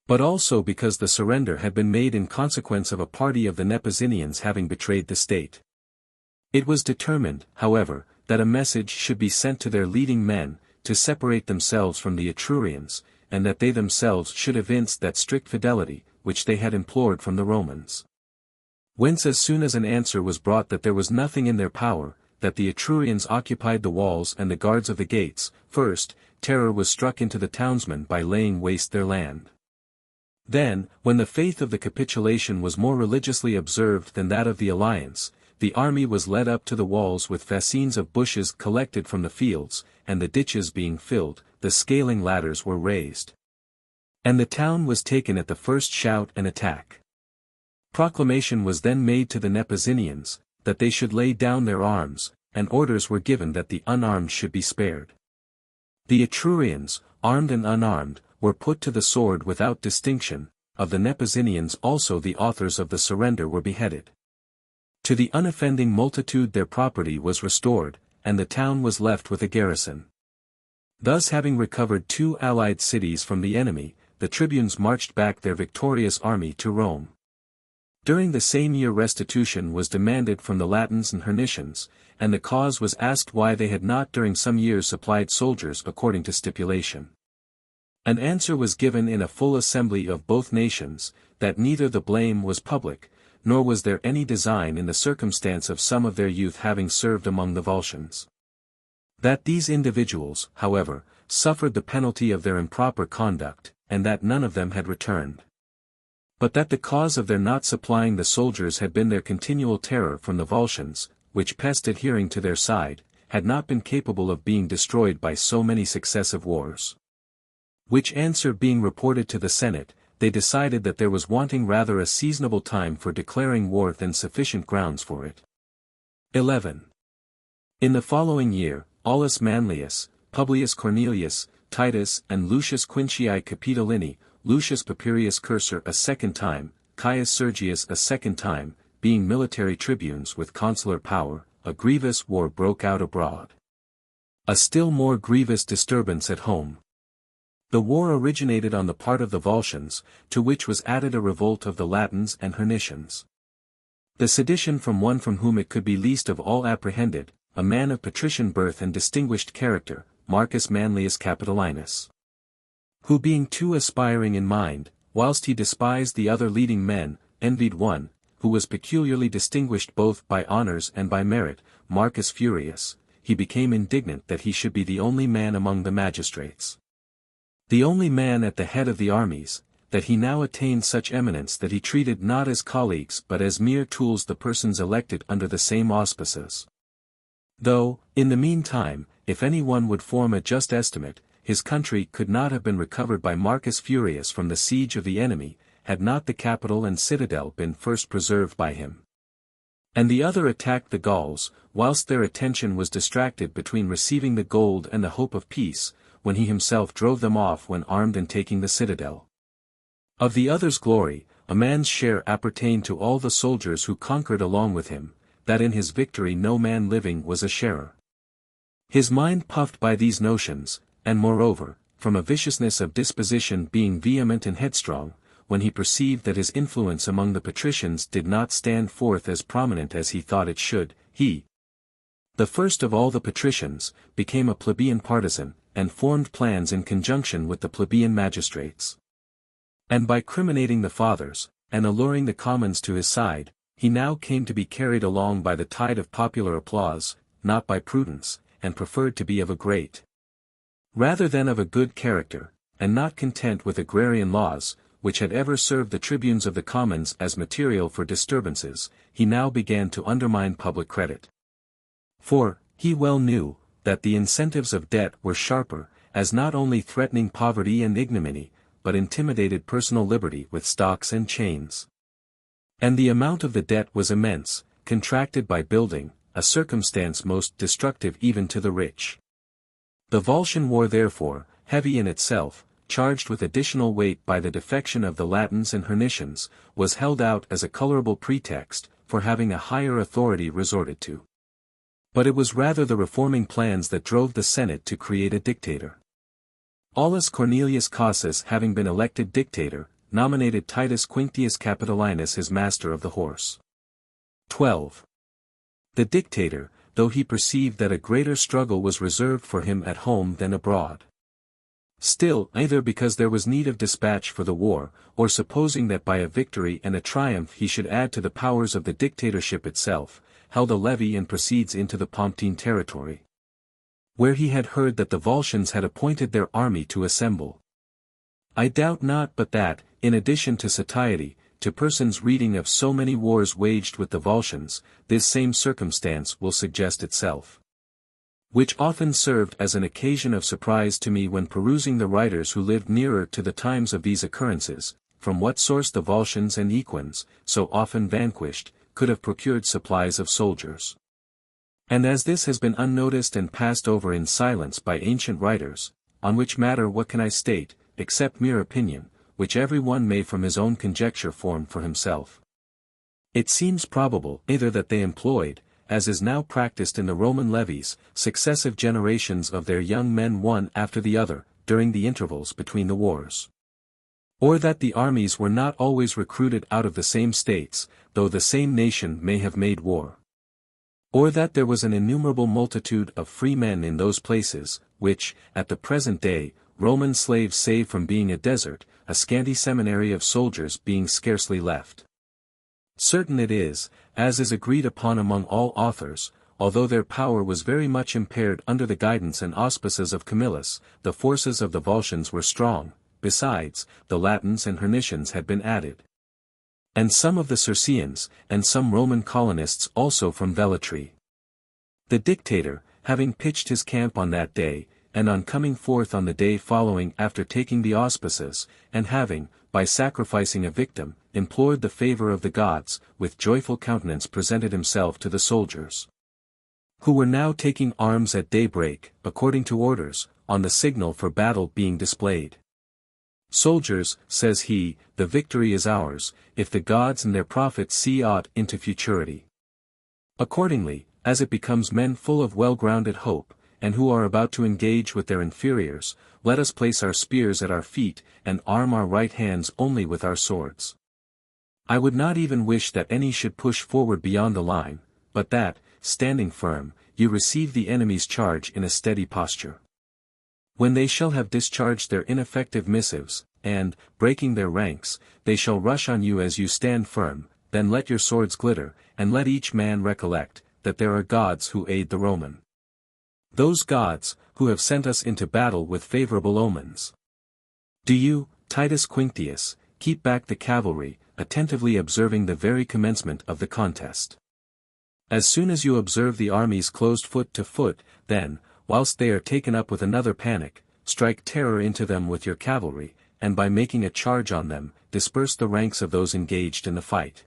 Speaker 1: but also because the surrender had been made in consequence of a party of the Nepezinians having betrayed the state. It was determined, however, that a message should be sent to their leading men, to separate themselves from the Etrurians, and that they themselves should evince that strict fidelity, which they had implored from the Romans. Whence as soon as an answer was brought that there was nothing in their power, that the Etrurians occupied the walls and the guards of the gates, first, terror was struck into the townsmen by laying waste their land. Then, when the faith of the capitulation was more religiously observed than that of the alliance, the army was led up to the walls with fascines of bushes collected from the fields, and the ditches being filled, the scaling ladders were raised. And the town was taken at the first shout and attack. Proclamation was then made to the Nepezinians, that they should lay down their arms, and orders were given that the unarmed should be spared. The Etrurians, armed and unarmed, were put to the sword without distinction, of the Nepezinians also the authors of the surrender were beheaded. To the unoffending multitude their property was restored, and the town was left with a garrison. Thus having recovered 2 allied cities from the enemy, the tribunes marched back their victorious army to Rome. During the same year restitution was demanded from the Latins and Hernicians, and the cause was asked why they had not during some years supplied soldiers according to stipulation. An answer was given in a full assembly of both nations, that neither the blame was public, nor was there any design in the circumstance of some of their youth having served among the Volscians. That these individuals, however, suffered the penalty of their improper conduct, and that none of them had returned. But that the cause of their not supplying the soldiers had been their continual terror from the Volscians, which pest adhering to their side, had not been capable of being destroyed by so many successive wars. Which answer being reported to the Senate, they decided that there was wanting rather a seasonable time for declaring war than sufficient grounds for it. 11. In the following year, Aulus Manlius, Publius Cornelius, Titus and Lucius Quinctii Capitolini, Lucius Papirius Cursor a second time, Caius Sergius a second time, being military tribunes with consular power, a grievous war broke out abroad. A still more grievous disturbance at home. The war originated on the part of the Volscians, to which was added a revolt of the Latins and Hernicians. The sedition from one from whom it could be least of all apprehended, a man of patrician birth and distinguished character, Marcus Manlius Capitolinus. Who being too aspiring in mind, whilst he despised the other leading men, envied one, who was peculiarly distinguished both by honors and by merit, Marcus Furius, he became indignant that he should be the only man among the magistrates, the only man at the head of the armies, that he now attained such eminence that he treated not as colleagues but as mere tools the persons elected under the same auspices. Though, in the meantime, if any one would form a just estimate, his country could not have been recovered by Marcus Furius from the siege of the enemy, had not the capital and citadel been first preserved by him. And the other attacked the Gauls, whilst their attention was distracted between receiving the gold and the hope of peace, when he himself drove them off when armed and taking the citadel. Of the other's glory, a man's share appertained to all the soldiers who conquered along with him, that in his victory no man living was a sharer. His mind puffed by these notions, and moreover, from a viciousness of disposition being vehement and headstrong, when he perceived that his influence among the patricians did not stand forth as prominent as he thought it should, he, the first of all the patricians, became a plebeian partisan, and formed plans in conjunction with the plebeian magistrates. And by criminating the fathers, and alluring the commons to his side, he now came to be carried along by the tide of popular applause, not by prudence, and preferred to be of a great, rather than of a good character, and not content with agrarian laws, which had ever served the tribunes of the commons as material for disturbances, he now began to undermine public credit. For, he well knew, that the incentives of debt were sharper, as not only threatening poverty and ignominy, but intimidated personal liberty with stocks and chains. And the amount of the debt was immense, contracted by building, a circumstance most destructive even to the rich. The Volscian War therefore, heavy in itself, charged with additional weight by the defection of the Latins and Hernicians, was held out as a colorable pretext, for having a higher authority resorted to. But it was rather the reforming plans that drove the Senate to create a dictator. Aulus Cornelius Cassius having been elected dictator, nominated Titus Quinctius Capitolinus his master of the horse. 12. The dictator, though he perceived that a greater struggle was reserved for him at home than abroad, still, either because there was need of dispatch for the war, or supposing that by a victory and a triumph he should add to the powers of the dictatorship itself, held a levy and proceeds into the Pomptine territory, where he had heard that the Volscians had appointed their army to assemble. I doubt not but that, in addition to satiety, to persons reading of so many wars waged with the Volscians, this same circumstance will suggest itself. Which often served as an occasion of surprise to me when perusing the writers who lived nearer to the times of these occurrences, from what source the Volscians and Equins, so often vanquished, could have procured supplies of soldiers. And as this has been unnoticed and passed over in silence by ancient writers, on which matter what can I state, except mere opinion, which every one may from his own conjecture form for himself. It seems probable either that they employed, as is now practiced in the Roman levies, successive generations of their young men one after the other, during the intervals between the wars. Or that the armies were not always recruited out of the same states, though the same nation may have made war. Or that there was an innumerable multitude of free men in those places, which, at the present day, Roman slaves save from being a desert, a scanty seminary of soldiers being scarcely left. Certain it is, as is agreed upon among all authors, although their power was very much impaired under the guidance and auspices of Camillus, the forces of the Volscians were strong. Besides, the Latins and Hernicians had been added, and some of the Circeans, and some Roman colonists also from Velatri. The dictator, having pitched his camp on that day, and on coming forth on the day following after taking the auspices, and having, by sacrificing a victim, implored the favor of the gods, with joyful countenance presented himself to the soldiers, who were now taking arms at daybreak, according to orders, on the signal for battle being displayed. Soldiers, says he, the victory is ours, if the gods and their prophets see aught into futurity. Accordingly, as it becomes men full of well-grounded hope, and who are about to engage with their inferiors, let us place our spears at our feet, and arm our right hands only with our swords. I would not even wish that any should push forward beyond the line, but that, standing firm, you receive the enemy's charge in a steady posture. When they shall have discharged their ineffective missives, and, breaking their ranks, they shall rush on you as you stand firm, then let your swords glitter, and let each man recollect, that there are gods who aid the Roman. Those gods, who have sent us into battle with favorable omens. Do you, Titus Quinctius, keep back the cavalry, attentively observing the very commencement of the contest. As soon as you observe the armies closed foot to foot, then, whilst they are taken up with another panic, strike terror into them with your cavalry, and by making a charge on them, disperse the ranks of those engaged in the fight.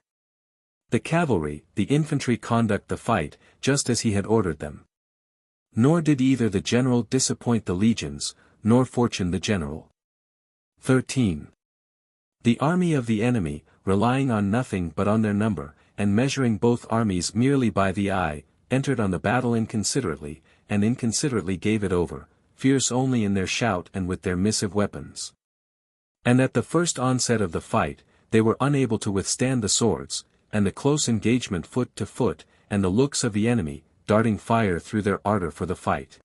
Speaker 1: The cavalry, the infantry conduct the fight, just as he had ordered them. Nor did either the general disappoint the legions, nor fortune the general. 13. The army of the enemy, relying on nothing but on their number, and measuring both armies merely by the eye, entered on the battle inconsiderately, and inconsiderately gave it over, fierce only in their shout and with their missive weapons. And at the first onset of the fight, they were unable to withstand the swords, and the close engagement foot to foot, and the looks of the enemy, darting fire through their ardor for the fight.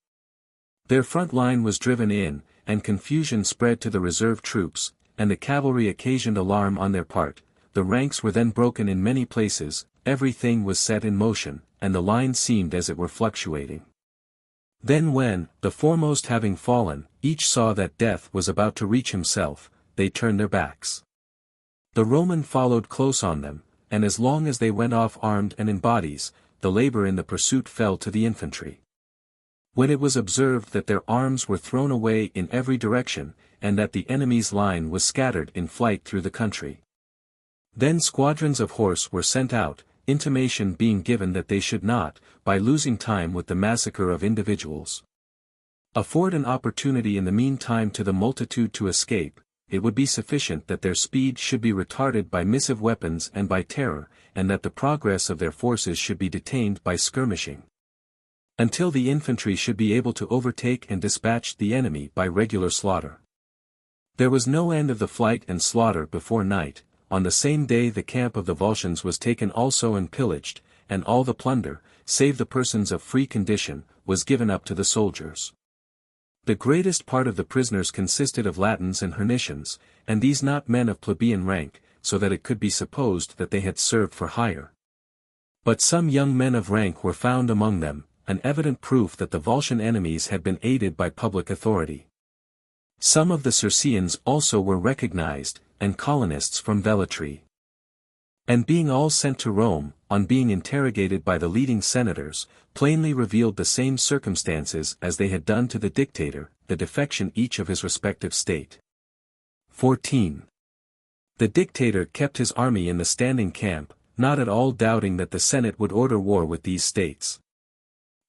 Speaker 1: Their front line was driven in, and confusion spread to the reserve troops, and the cavalry occasioned alarm on their part. The ranks were then broken in many places, everything was set in motion, and the line seemed as it were fluctuating. Then when, the foremost having fallen, each saw that death was about to reach himself, they turned their backs. The Roman followed close on them, and as long as they went off armed and in bodies, the labor in the pursuit fell to the infantry. When it was observed that their arms were thrown away in every direction, and that the enemy's line was scattered in flight through the country, then squadrons of horse were sent out, intimation being given that they should not, by losing time with the massacre of individuals, afford an opportunity in the meantime to the multitude to escape. It would be sufficient that their speed should be retarded by missive weapons and by terror, and that the progress of their forces should be detained by skirmishing, until the infantry should be able to overtake and dispatch the enemy by regular slaughter. There was no end of the flight and slaughter before night. On the same day the camp of the Volscians was taken also and pillaged, and all the plunder, save the persons of free condition, was given up to the soldiers. The greatest part of the prisoners consisted of Latins and Hernicians, and these not men of plebeian rank, so that it could be supposed that they had served for hire. But some young men of rank were found among them, an evident proof that the Volscian enemies had been aided by public authority. Some of the Circeans also were recognized, and colonists from Velitrae. And being all sent to Rome, on being interrogated by the leading senators, plainly revealed the same circumstances as they had done to the dictator, the defection each of his respective state. 14. The dictator kept his army in the standing camp, not at all doubting that the Senate would order war with these states.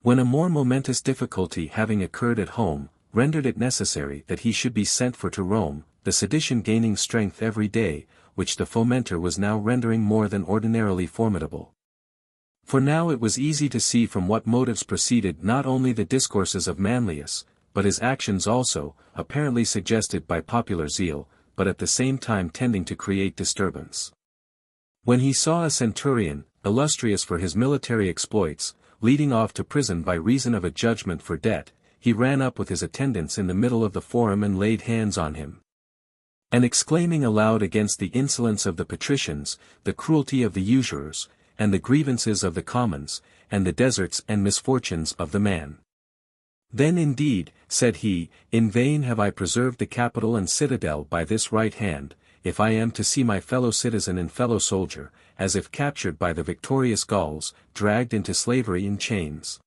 Speaker 1: When a more momentous difficulty having occurred at home, rendered it necessary that he should be sent for to Rome, the sedition gaining strength every day, which the fomenter was now rendering more than ordinarily formidable. For now it was easy to see from what motives proceeded not only the discourses of Manlius, but his actions also, apparently suggested by popular zeal, but at the same time tending to create disturbance. When he saw a centurion, illustrious for his military exploits, leading off to prison by reason of a judgment for debt, he ran up with his attendants in the middle of the forum and laid hands on him. And exclaiming aloud against the insolence of the patricians, the cruelty of the usurers, and the grievances of the commons, and the deserts and misfortunes of the man. Then indeed, said he, in vain have I preserved the capital and citadel by this right hand, if I am to see my fellow citizen and fellow soldier, as if captured by the victorious Gauls, dragged into slavery in chains.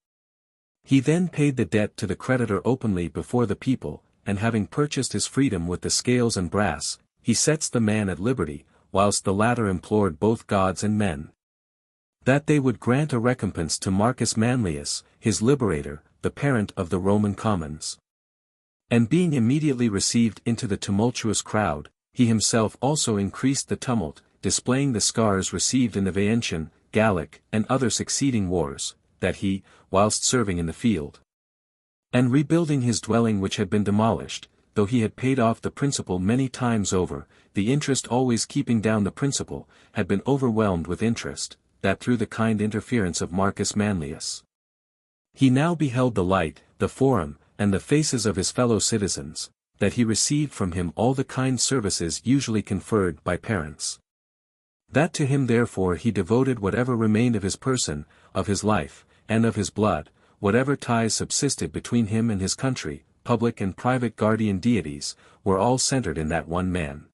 Speaker 1: He then paid the debt to the creditor openly before the people, and having purchased his freedom with the scales and brass, he sets the man at liberty, whilst the latter implored both gods and men that they would grant a recompense to Marcus Manlius, his liberator, the parent of the Roman commons. And being immediately received into the tumultuous crowd, he himself also increased the tumult, displaying the scars received in the Veientian, Gallic, and other succeeding wars, that he, whilst serving in the field, and rebuilding his dwelling which had been demolished, though he had paid off the principal many times over, the interest always keeping down the principal, had been overwhelmed with interest, that through the kind interference of Marcus Manlius. He now beheld the light, the forum, and the faces of his fellow citizens, that he received from him all the kind services usually conferred by parents. That to him therefore he devoted whatever remained of his person, of his life, and of his blood, whatever ties subsisted between him and his country, public and private guardian deities, were all centered in that one man.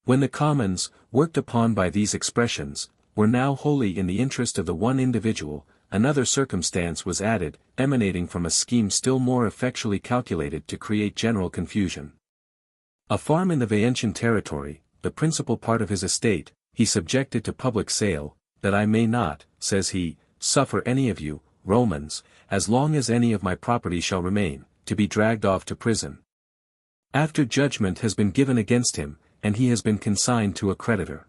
Speaker 1: When the commons, worked upon by these expressions, were now wholly in the interest of the one individual, another circumstance was added, emanating from a scheme still more effectually calculated to create general confusion. A farm in the Veientian territory, the principal part of his estate, he subjected to public sale, that I may not, says he, suffer any of you, Romans, as long as any of my property shall remain, to be dragged off to prison. After judgment has been given against him, and he has been consigned to a creditor.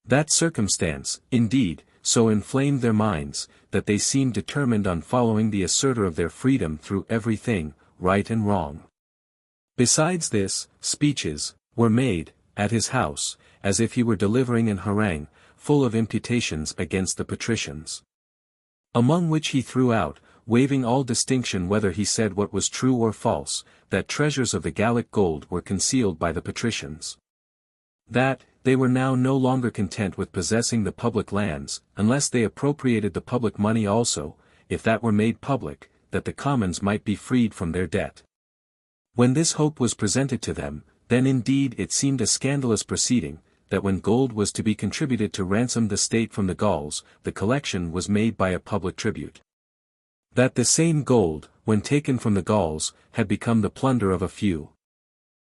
Speaker 1: That circumstance, indeed, so inflamed their minds, that they seemed determined on following the assertor of their freedom through everything, right and wrong. Besides this, speeches were made, at his house, as if he were delivering an harangue, full of imputations against the patricians. Among which he threw out, waiving all distinction whether he said what was true or false, that treasures of the Gallic gold were concealed by the patricians. That, they were now no longer content with possessing the public lands, unless they appropriated the public money also, if that were made public, that the commons might be freed from their debt. When this hope was presented to them, then indeed it seemed a scandalous proceeding, that when gold was to be contributed to ransom the state from the Gauls, the collection was made by a public tribute. That the same gold, when taken from the Gauls, had become the plunder of a few.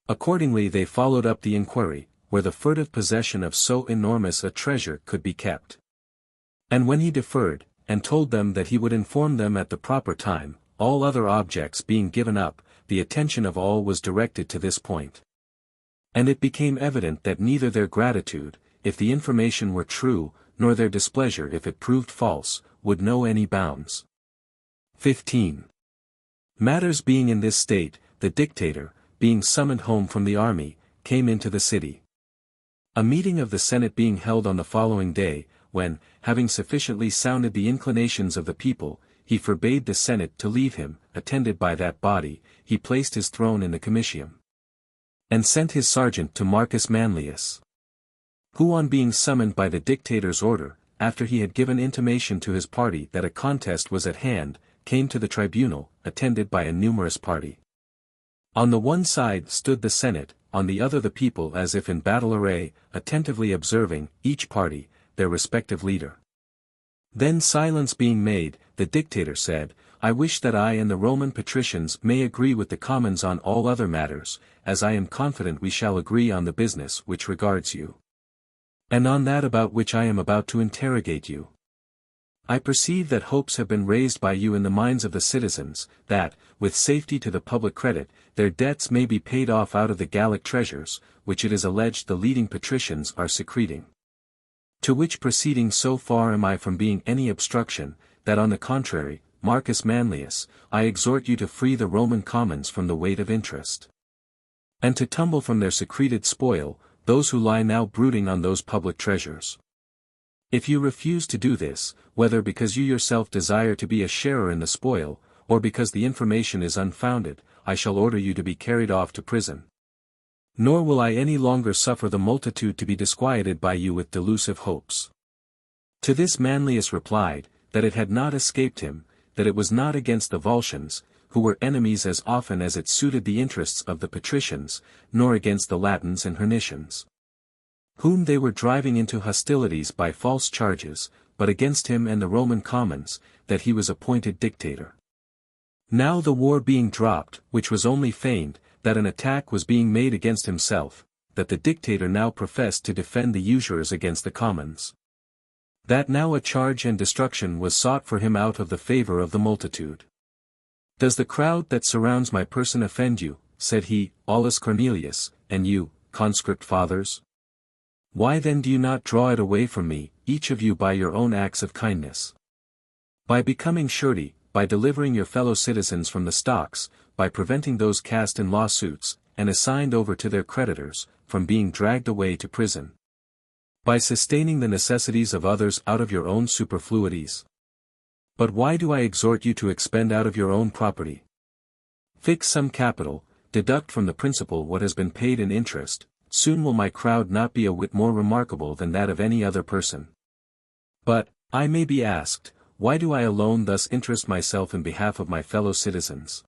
Speaker 1: Accordingly they followed up the inquiry, where the furtive possession of so enormous a treasure could be kept. And when he deferred, and told them that he would inform them at the proper time, all other objects being given up, the attention of all was directed to this point. And it became evident that neither their gratitude, if the information were true, nor their displeasure if it proved false, would know any bounds. 15. Matters being in this state, the dictator, being summoned home from the army, came into the city. A meeting of the Senate being held on the following day, when, having sufficiently sounded the inclinations of the people, he forbade the Senate to leave him, attended by that body, he placed his throne in the Comitium. And sent his sergeant to Marcus Manlius. Who on being summoned by the dictator's order, after he had given intimation to his party that a contest was at hand, came to the tribunal, attended by a numerous party. On the one side stood the Senate, on the other the people as if in battle array, attentively observing, each party, their respective leader. Then silence being made, the dictator said, I wish that I and the Roman patricians may agree with the commons on all other matters, as I am confident we shall agree on the business which regards you. And on that about which I am about to interrogate you. I perceive that hopes have been raised by you in the minds of the citizens, that, with safety to the public credit, their debts may be paid off out of the Gallic treasures, which it is alleged the leading patricians are secreting. To which proceeding so far am I from being any obstruction, that on the contrary, Marcus Manlius, I exhort you to free the Roman commons from the weight of interest. And to tumble from their secreted spoil, those who lie now brooding on those public treasures. If you refuse to do this, whether because you yourself desire to be a sharer in the spoil, or because the information is unfounded, I shall order you to be carried off to prison. Nor will I any longer suffer the multitude to be disquieted by you with delusive hopes. To this Manlius replied, that it had not escaped him, that it was not against the Volscians, who were enemies as often as it suited the interests of the patricians, nor against the Latins and Hernicians, whom they were driving into hostilities by false charges, but against him and the Roman commons, that he was appointed dictator. Now the war being dropped, which was only feigned, that an attack was being made against himself, that the dictator now professed to defend the usurers against the commons. That now a charge and destruction was sought for him out of the favor of the multitude. Does the crowd that surrounds my person offend you, said he, Aulus Cornelius, and you, conscript fathers? Why then do you not draw it away from me, each of you by your own acts of kindness? By becoming surety, by delivering your fellow citizens from the stocks, by preventing those cast in lawsuits, and assigned over to their creditors, from being dragged away to prison. By sustaining the necessities of others out of your own superfluities. But why do I exhort you to expend out of your own property? Fix some capital, deduct from the principal what has been paid in interest, soon will my crowd not be a whit more remarkable than that of any other person. But, I may be asked, why do I alone thus interest myself in behalf of my fellow citizens?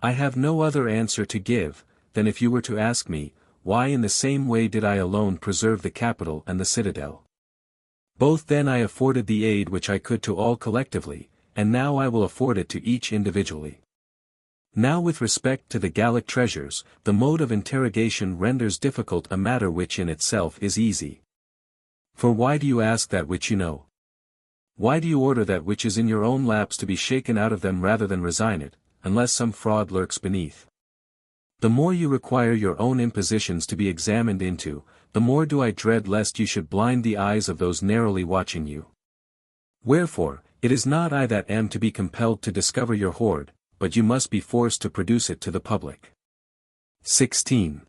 Speaker 1: I have no other answer to give, than if you were to ask me, why in the same way did I alone preserve the capital and the citadel? Both then I afforded the aid which I could to all collectively, and now I will afford it to each individually. Now with respect to the Gallic treasures, the mode of interrogation renders difficult a matter which in itself is easy. For why do you ask that which you know? Why do you order that which is in your own laps to be shaken out of them rather than resign it, unless some fraud lurks beneath? The more you require your own impositions to be examined into, the more do I dread lest you should blind the eyes of those narrowly watching you. Wherefore, it is not I that am to be compelled to discover your hoard, but you must be forced to produce it to the public. 16.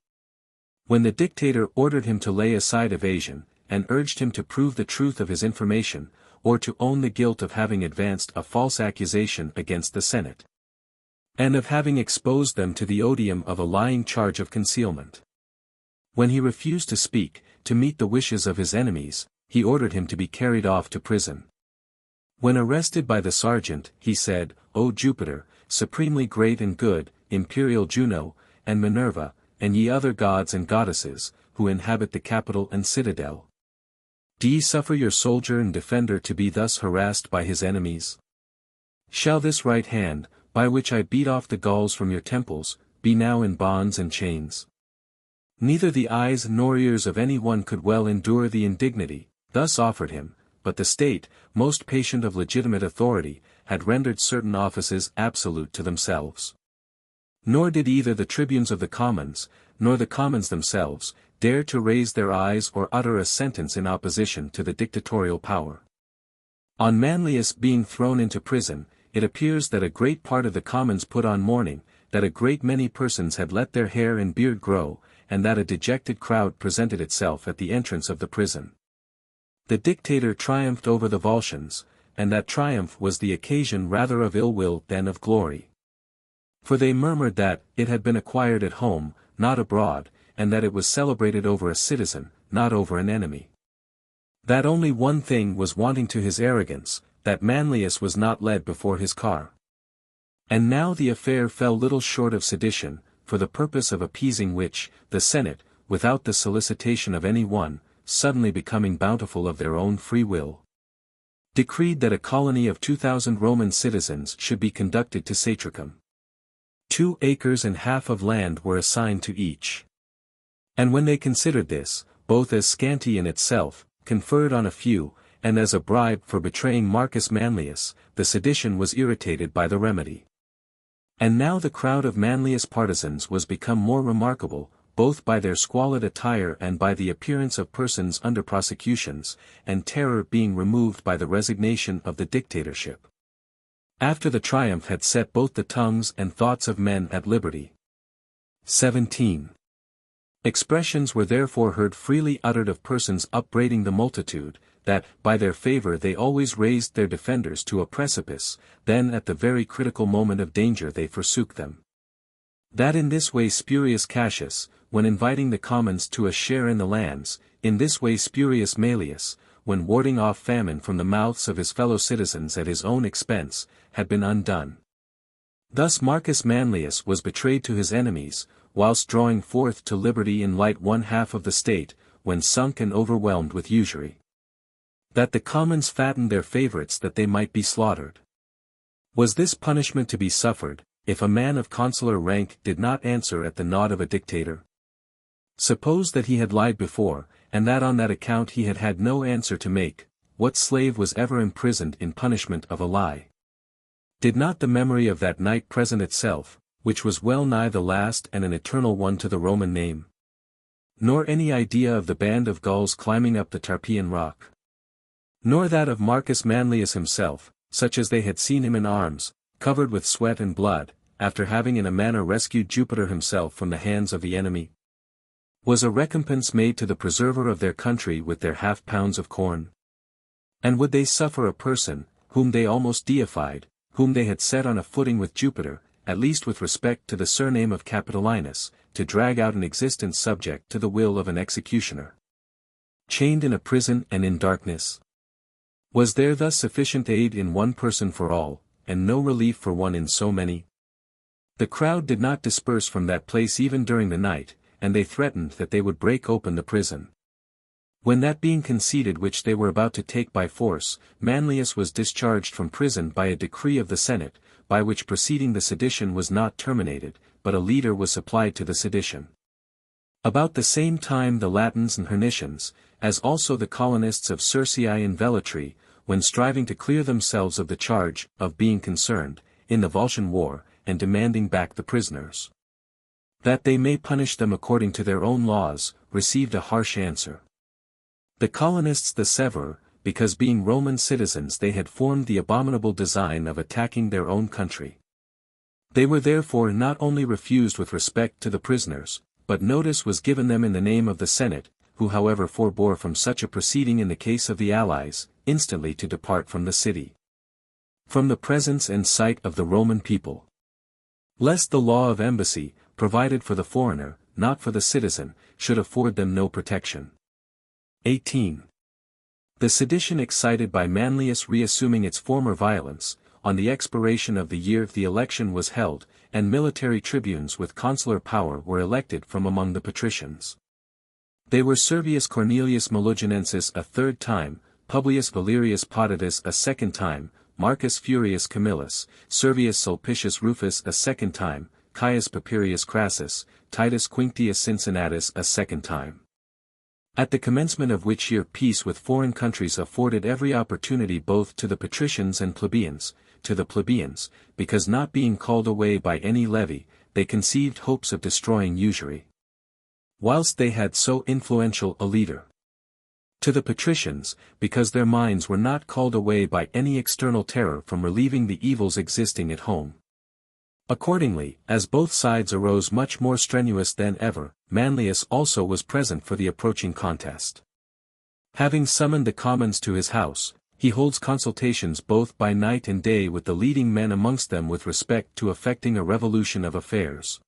Speaker 1: When the dictator ordered him to lay aside evasion, and urged him to prove the truth of his information, or to own the guilt of having advanced a false accusation against the Senate, and of having exposed them to the odium of a lying charge of concealment. When he refused to speak, to meet the wishes of his enemies, he ordered him to be carried off to prison. When arrested by the sergeant, he said, O Jupiter, supremely great and good, imperial Juno, and Minerva, and ye other gods and goddesses, who inhabit the Capitol and citadel, do ye suffer your soldier and defender to be thus harassed by his enemies? Shall this right hand, by which I beat off the galls from your temples, be now in bonds and chains? Neither the eyes nor ears of any one could well endure the indignity, thus offered him, but the state, most patient of legitimate authority, had rendered certain offices absolute to themselves. Nor did either the tribunes of the commons, nor the commons themselves, dare to raise their eyes or utter a sentence in opposition to the dictatorial power. On Manlius being thrown into prison, it appears that a great part of the commons put on mourning, that a great many persons had let their hair and beard grow, and that a dejected crowd presented itself at the entrance of the prison. The dictator triumphed over the Volscians, and that triumph was the occasion rather of ill will than of glory. For they murmured that it had been acquired at home, not abroad, and that it was celebrated over a citizen, not over an enemy. That only one thing was wanting to his arrogance, that Manlius was not led before his car. And now the affair fell little short of sedition, for the purpose of appeasing which, the Senate, without the solicitation of any one, suddenly becoming bountiful of their own free will, decreed that a colony of 2,000 Roman citizens should be conducted to Satricum. 2 acres and half of land were assigned to each. And when they considered this, both as scanty in itself, conferred on a few, and as a bribe for betraying Marcus Manlius, the sedition was irritated by the remedy. And now the crowd of Manlius' partisans was become more remarkable, both by their squalid attire and by the appearance of persons under prosecutions, and terror being removed by the resignation of the dictatorship, after the triumph had set both the tongues and thoughts of men at liberty. 17. Expressions were therefore heard freely uttered of persons upbraiding the multitude, that, by their favor they always raised their defenders to a precipice, then at the very critical moment of danger they forsook them. That in this way Spurius Cassius, when inviting the commons to a share in the lands, in this way Spurius Maelius, when warding off famine from the mouths of his fellow citizens at his own expense, had been undone. Thus Marcus Manlius was betrayed to his enemies, whilst drawing forth to liberty in light 1/2 of the state, when sunk and overwhelmed with usury. That the commons fattened their favorites that they might be slaughtered. Was this punishment to be suffered, if a man of consular rank did not answer at the nod of a dictator? Suppose that he had lied before, and that on that account he had had no answer to make, what slave was ever imprisoned in punishment of a lie? Did not the memory of that night present itself, which was well nigh the last and an eternal one to the Roman name? Nor any idea of the band of Gauls climbing up the Tarpeian rock? Nor that of Marcus Manlius himself, such as they had seen him in arms, covered with sweat and blood, after having in a manner rescued Jupiter himself from the hands of the enemy? Was a recompense made to the preserver of their country with their £50 of corn? And would they suffer a person, whom they almost deified, whom they had set on a footing with Jupiter, at least with respect to the surname of Capitolinus, to drag out an existence subject to the will of an executioner, chained in a prison and in darkness? Was there thus sufficient aid in one person for all, and no relief for one in so many? The crowd did not disperse from that place even during the night, and they threatened that they would break open the prison. When that being conceded which they were about to take by force, Manlius was discharged from prison by a decree of the Senate, by which proceeding the sedition was not terminated, but a leader was supplied to the sedition. About the same time the Latins and Hernicians, as also the colonists of Circeii and Velatri, when striving to clear themselves of the charge of being concerned in the Volscian war, and demanding back the prisoners, that they may punish them according to their own laws, received a harsh answer. The colonists the severer, because being Roman citizens they had formed the abominable design of attacking their own country. They were therefore not only refused with respect to the prisoners, but notice was given them in the name of the Senate, who however forbore from such a proceeding in the case of the allies, instantly to depart from the city. From the presence and sight of the Roman people. Lest the law of embassy, provided for the foreigner, not for the citizen, should afford them no protection. 18. The sedition excited by Manlius reassuming its former violence, on the expiration of the year the election was held, and military tribunes with consular power were elected from among the patricians. They were Servius Cornelius Melugинensis a third time, Publius Valerius Potitus a second time, Marcus Furius Camillus, Servius Sulpicius Rufus a second time, Caius Papirius Crassus, Titus Quinctius Cincinnatus a second time. At the commencement of which year peace with foreign countries afforded every opportunity both to the patricians and plebeians, to the plebeians, because not being called away by any levy, they conceived hopes of destroying usury. Whilst they had so influential a leader. To the patricians, because their minds were not called away by any external terror from relieving the evils existing at home. Accordingly, as both sides arose much more strenuous than ever, Manlius also was present for the approaching contest. Having summoned the commons to his house, he holds consultations both by night and day with the leading men amongst them with respect to effecting a revolution of affairs.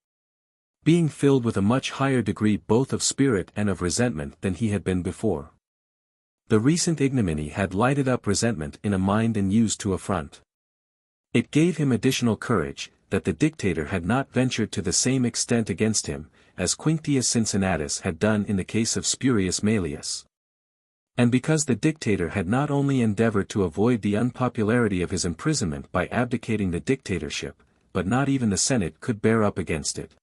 Speaker 1: Being filled with a much higher degree both of spirit and of resentment than he had been before. The recent ignominy had lighted up resentment in a mind and used to affront. It gave him additional courage, that the dictator had not ventured to the same extent against him, as Quinctius Cincinnatus had done in the case of Spurius Maelius. And because the dictator had not only endeavored to avoid the unpopularity of his imprisonment by abdicating the dictatorship, but not even the Senate could bear up against it.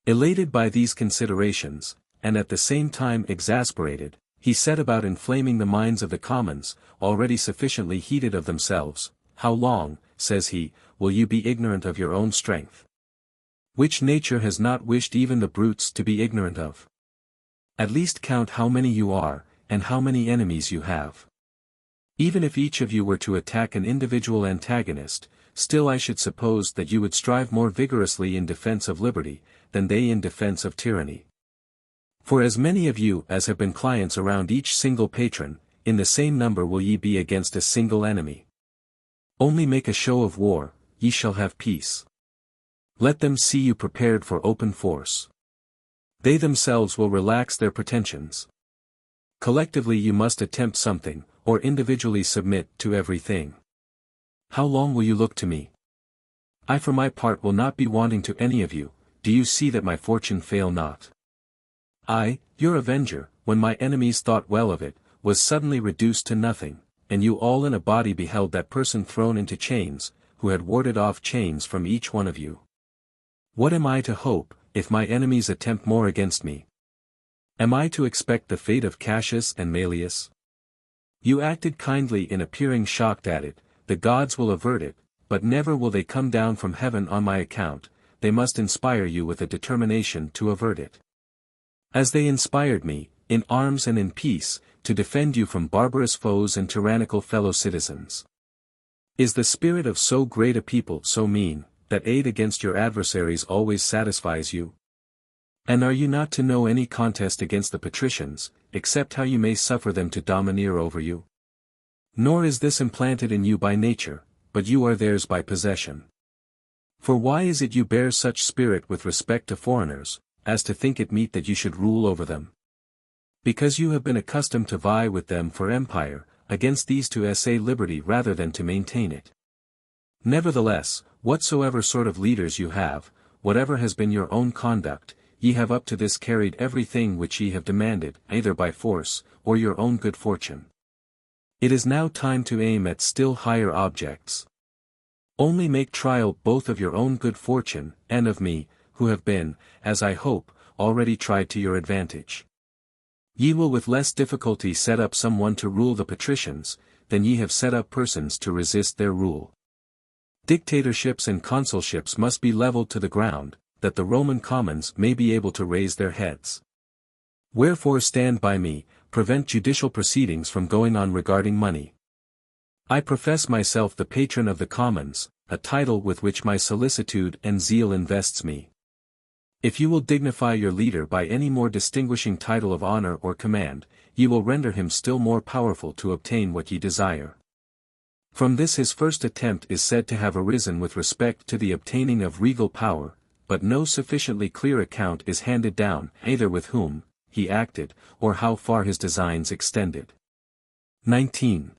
Speaker 1: Elated by these considerations, and at the same time exasperated, he set about inflaming the minds of the commons, already sufficiently heated of themselves. How long, says he, will you be ignorant of your own strength? Which nature has not wished even the brutes to be ignorant of? At least count how many you are, and how many enemies you have. Even if each of you were to attack an individual antagonist, still I should suppose that you would strive more vigorously in defense of liberty, than they in defense of tyranny. For as many of you as have been clients around each single patron, in the same number will ye be against a single enemy. Only make a show of war, ye shall have peace. Let them see you prepared for open force. They themselves will relax their pretensions. Collectively you must attempt something, or individually submit to everything. How long will you look to me? I for my part will not be wanting to any of you. Do you see that my fortune fail not? I, your avenger, when my enemies thought well of it, was suddenly reduced to nothing, and you all in a body beheld that person thrown into chains, who had warded off chains from each one of you. What am I to hope, if my enemies attempt more against me? Am I to expect the fate of Cassius and Maelius? You acted kindly in appearing shocked at it, the gods will avert it, but never will they come down from heaven on my account, they must inspire you with a determination to avert it. As they inspired me, in arms and in peace, to defend you from barbarous foes and tyrannical fellow citizens. Is the spirit of so great a people so mean, that aid against your adversaries always satisfies you? And are you not to know any contest against the patricians, except how you may suffer them to domineer over you? Nor is this implanted in you by nature, but you are theirs by possession. For why is it you bear such spirit with respect to foreigners, as to think it meet that you should rule over them? Because you have been accustomed to vie with them for empire, against these to essay liberty rather than to maintain it. Nevertheless, whatsoever sort of leaders you have, whatever has been your own conduct, ye have up to this carried everything which ye have demanded, either by force, or your own good fortune. It is now time to aim at still higher objects. Only make trial both of your own good fortune, and of me, who have been, as I hope, already tried to your advantage. Ye will with less difficulty set up some one to rule the patricians, than ye have set up persons to resist their rule. Dictatorships and consulships must be levelled to the ground, that the Roman commons may be able to raise their heads. Wherefore stand by me, prevent judicial proceedings from going on regarding money. I profess myself the patron of the commons, a title with which my solicitude and zeal invests me. If you will dignify your leader by any more distinguishing title of honor or command, ye will render him still more powerful to obtain what ye desire. From this his first attempt is said to have arisen with respect to the obtaining of regal power, but no sufficiently clear account is handed down, either with whom he acted, or how far his designs extended. 19.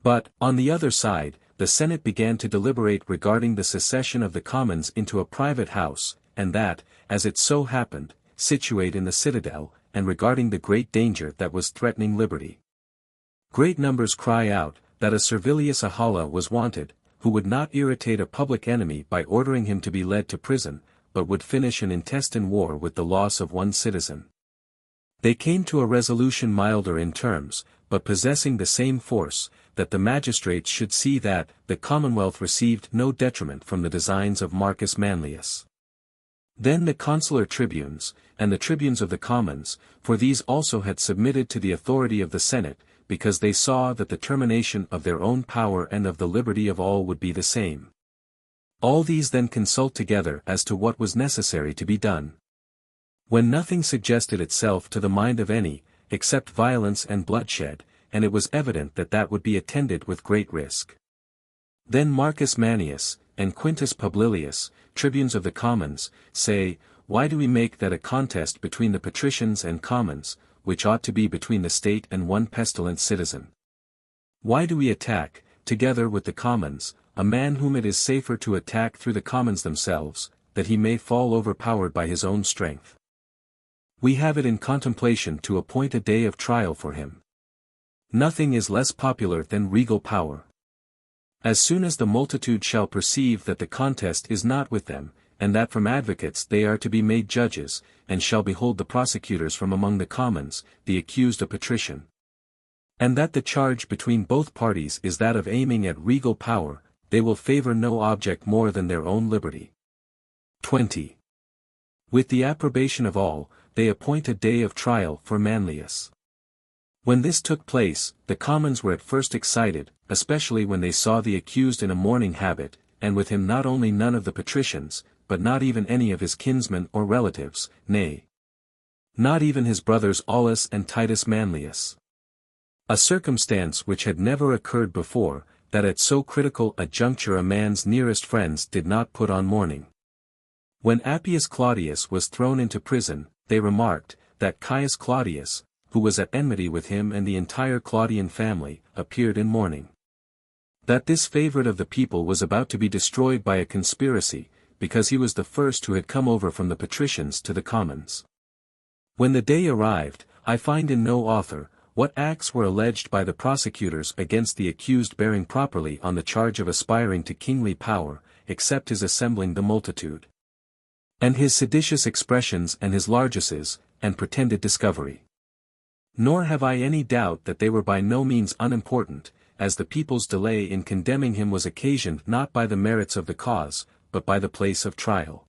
Speaker 1: But, on the other side, the Senate began to deliberate regarding the secession of the commons into a private house, and that, as it so happened, situate in the citadel, and regarding the great danger that was threatening liberty. Great numbers cry out, that a Servilius Ahala was wanted, who would not irritate a public enemy by ordering him to be led to prison, but would finish an intestine war with the loss of one citizen. They came to a resolution milder in terms, but possessing the same force, that the magistrates should see that the commonwealth received no detriment from the designs of Marcus Manlius. Then the consular tribunes, and the tribunes of the commons, for these also had submitted to the authority of the Senate, because they saw that the termination of their own power and of the liberty of all would be the same. All these then consult together as to what was necessary to be done. When nothing suggested itself to the mind of any, except violence and bloodshed, and it was evident that that would be attended with great risk. Then Marcus Manlius, and Quintus Publilius, tribunes of the commons, say, why do we make that a contest between the patricians and commons, which ought to be between the state and one pestilent citizen? Why do we attack, together with the commons, a man whom it is safer to attack through the commons themselves, that he may fall overpowered by his own strength? We have it in contemplation to appoint a day of trial for him. Nothing is less popular than regal power. As soon as the multitude shall perceive that the contest is not with them, and that from advocates they are to be made judges, and shall behold the prosecutors from among the commons, the accused a patrician, and that the charge between both parties is that of aiming at regal power, they will favor no object more than their own liberty. 20. With the approbation of all, they appoint a day of trial for Manlius. When this took place, the commons were at first excited, especially when they saw the accused in a mourning habit, and with him not only none of the patricians, but not even any of his kinsmen or relatives, nay, not even his brothers Aulus and Titus Manlius. A circumstance which had never occurred before, that at so critical a juncture a man's nearest friends did not put on mourning. When Appius Claudius was thrown into prison, they remarked, that Caius Claudius, who was at enmity with him and the entire Claudian family, appeared in mourning. That this favorite of the people was about to be destroyed by a conspiracy, because he was the first who had come over from the patricians to the commons. When the day arrived, I find in no author, what acts were alleged by the prosecutors against the accused bearing properly on the charge of aspiring to kingly power, except his assembling the multitude, and his seditious expressions and his largesses, and pretended discovery. Nor have I any doubt that they were by no means unimportant, as the people's delay in condemning him was occasioned not by the merits of the cause, but by the place of trial.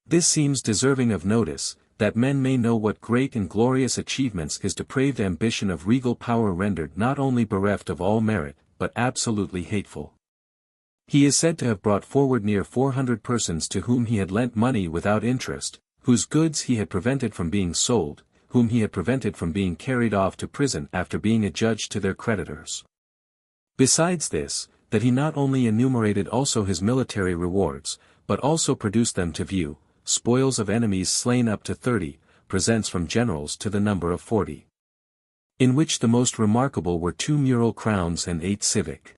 Speaker 1: This seems deserving of notice, that men may know what great and glorious achievements his depraved ambition of regal power rendered not only bereft of all merit, but absolutely hateful. He is said to have brought forward near 400 persons to whom he had lent money without interest, whose goods he had prevented from being sold, whom he had prevented from being carried off to prison after being adjudged to their creditors. Besides this, that he not only enumerated also his military rewards, but also produced them to view, spoils of enemies slain up to 30, presents from generals to the number of 40. In which the most remarkable were 2 mural crowns and 8 civic.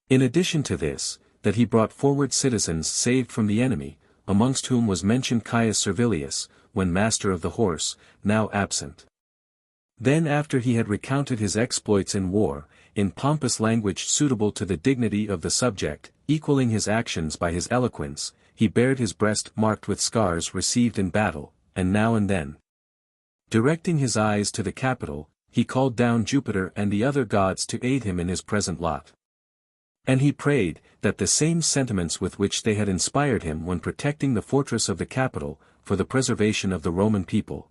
Speaker 1: In addition to this, that he brought forward citizens saved from the enemy, amongst whom was mentioned Caius Servilius, when master of the horse, now absent. Then after he had recounted his exploits in war, in pompous language suitable to the dignity of the subject, equaling his actions by his eloquence, he bared his breast marked with scars received in battle, and now and then, directing his eyes to the Capitol, he called down Jupiter and the other gods to aid him in his present lot. And he prayed, that the same sentiments with which they had inspired him when protecting the fortress of the Capitol, for the preservation of the Roman people,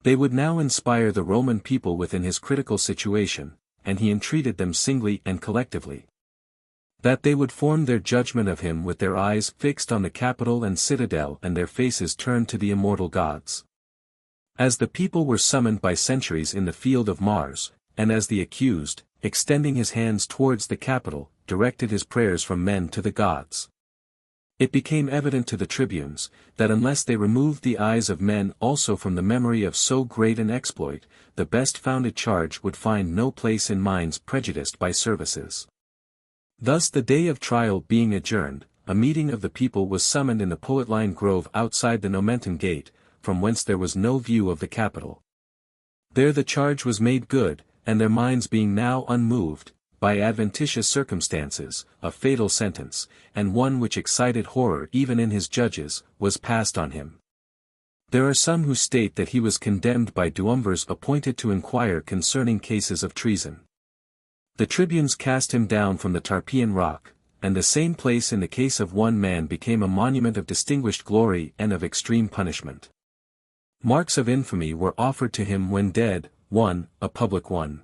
Speaker 1: They would now inspire the Roman people within his critical situation, and he entreated them singly and collectively, that they would form their judgment of him with their eyes fixed on the Capitol and citadel and their faces turned to the immortal gods. As the people were summoned by sentries in the field of Mars, and as the accused, extending his hands towards the Capitol, directed his prayers from men to the gods, it became evident to the tribunes, that unless they removed the eyes of men also from the memory of so great an exploit, the best founded charge would find no place in minds prejudiced by services. Thus the day of trial being adjourned, a meeting of the people was summoned in the Poetline Grove outside the Nomentan Gate, from whence there was no view of the Capitol. There the charge was made good, and their minds being now unmoved, by adventitious circumstances, a fatal sentence, and one which excited horror even in his judges, was passed on him. There are some who state that he was condemned by duumvirs appointed to inquire concerning cases of treason. The tribunes cast him down from the Tarpeian rock, and the same place in the case of one man became a monument of distinguished glory and of extreme punishment. Marks of infamy were offered to him when dead, one, a public one.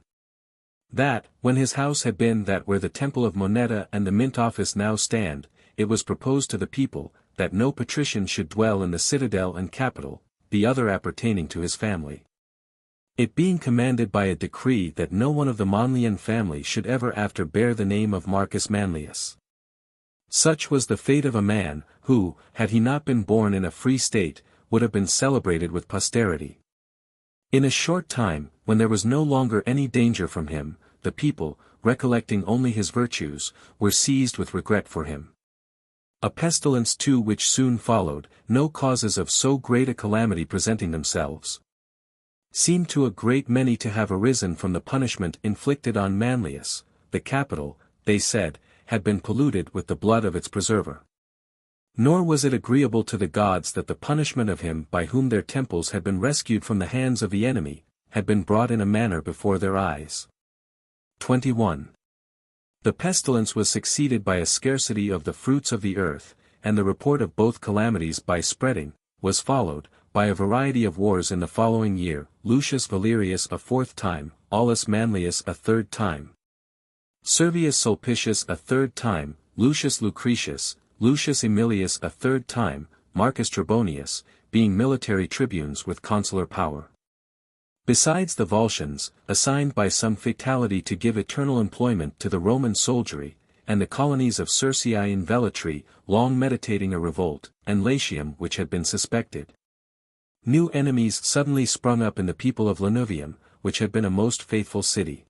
Speaker 1: That, when his house had been that where the temple of Moneta and the mint office now stand, it was proposed to the people, that no patrician should dwell in the citadel and Capitol, the other appertaining to his family. It being commanded by a decree that no one of the Manlian family should ever after bear the name of Marcus Manlius. Such was the fate of a man, who, had he not been born in a free state, would have been celebrated with posterity. In a short time, when there was no longer any danger from him, the people, recollecting only his virtues, were seized with regret for him. A pestilence too which soon followed, no causes of so great a calamity presenting themselves, seemed to a great many to have arisen from the punishment inflicted on Manlius. The Capitol, they said, had been polluted with the blood of its preserver. Nor was it agreeable to the gods that the punishment of him by whom their temples had been rescued from the hands of the enemy, had been brought in a manner before their eyes. 21. The pestilence was succeeded by a scarcity of the fruits of the earth, and the report of both calamities by spreading, was followed, by a variety of wars in the following year, Lucius Valerius a fourth time, Aulus Manlius a third time, Servius Sulpicius a third time, Lucius Lucretius, Lucius Aemilius a third time, Marcus Trebonius, being military tribunes with consular power. Besides the Volscians, assigned by some fatality to give eternal employment to the Roman soldiery, and the colonies of Circeii in Velatri, long meditating a revolt, and Latium which had been suspected. New enemies suddenly sprung up in the people of Lanuvium, which had been a most faithful city.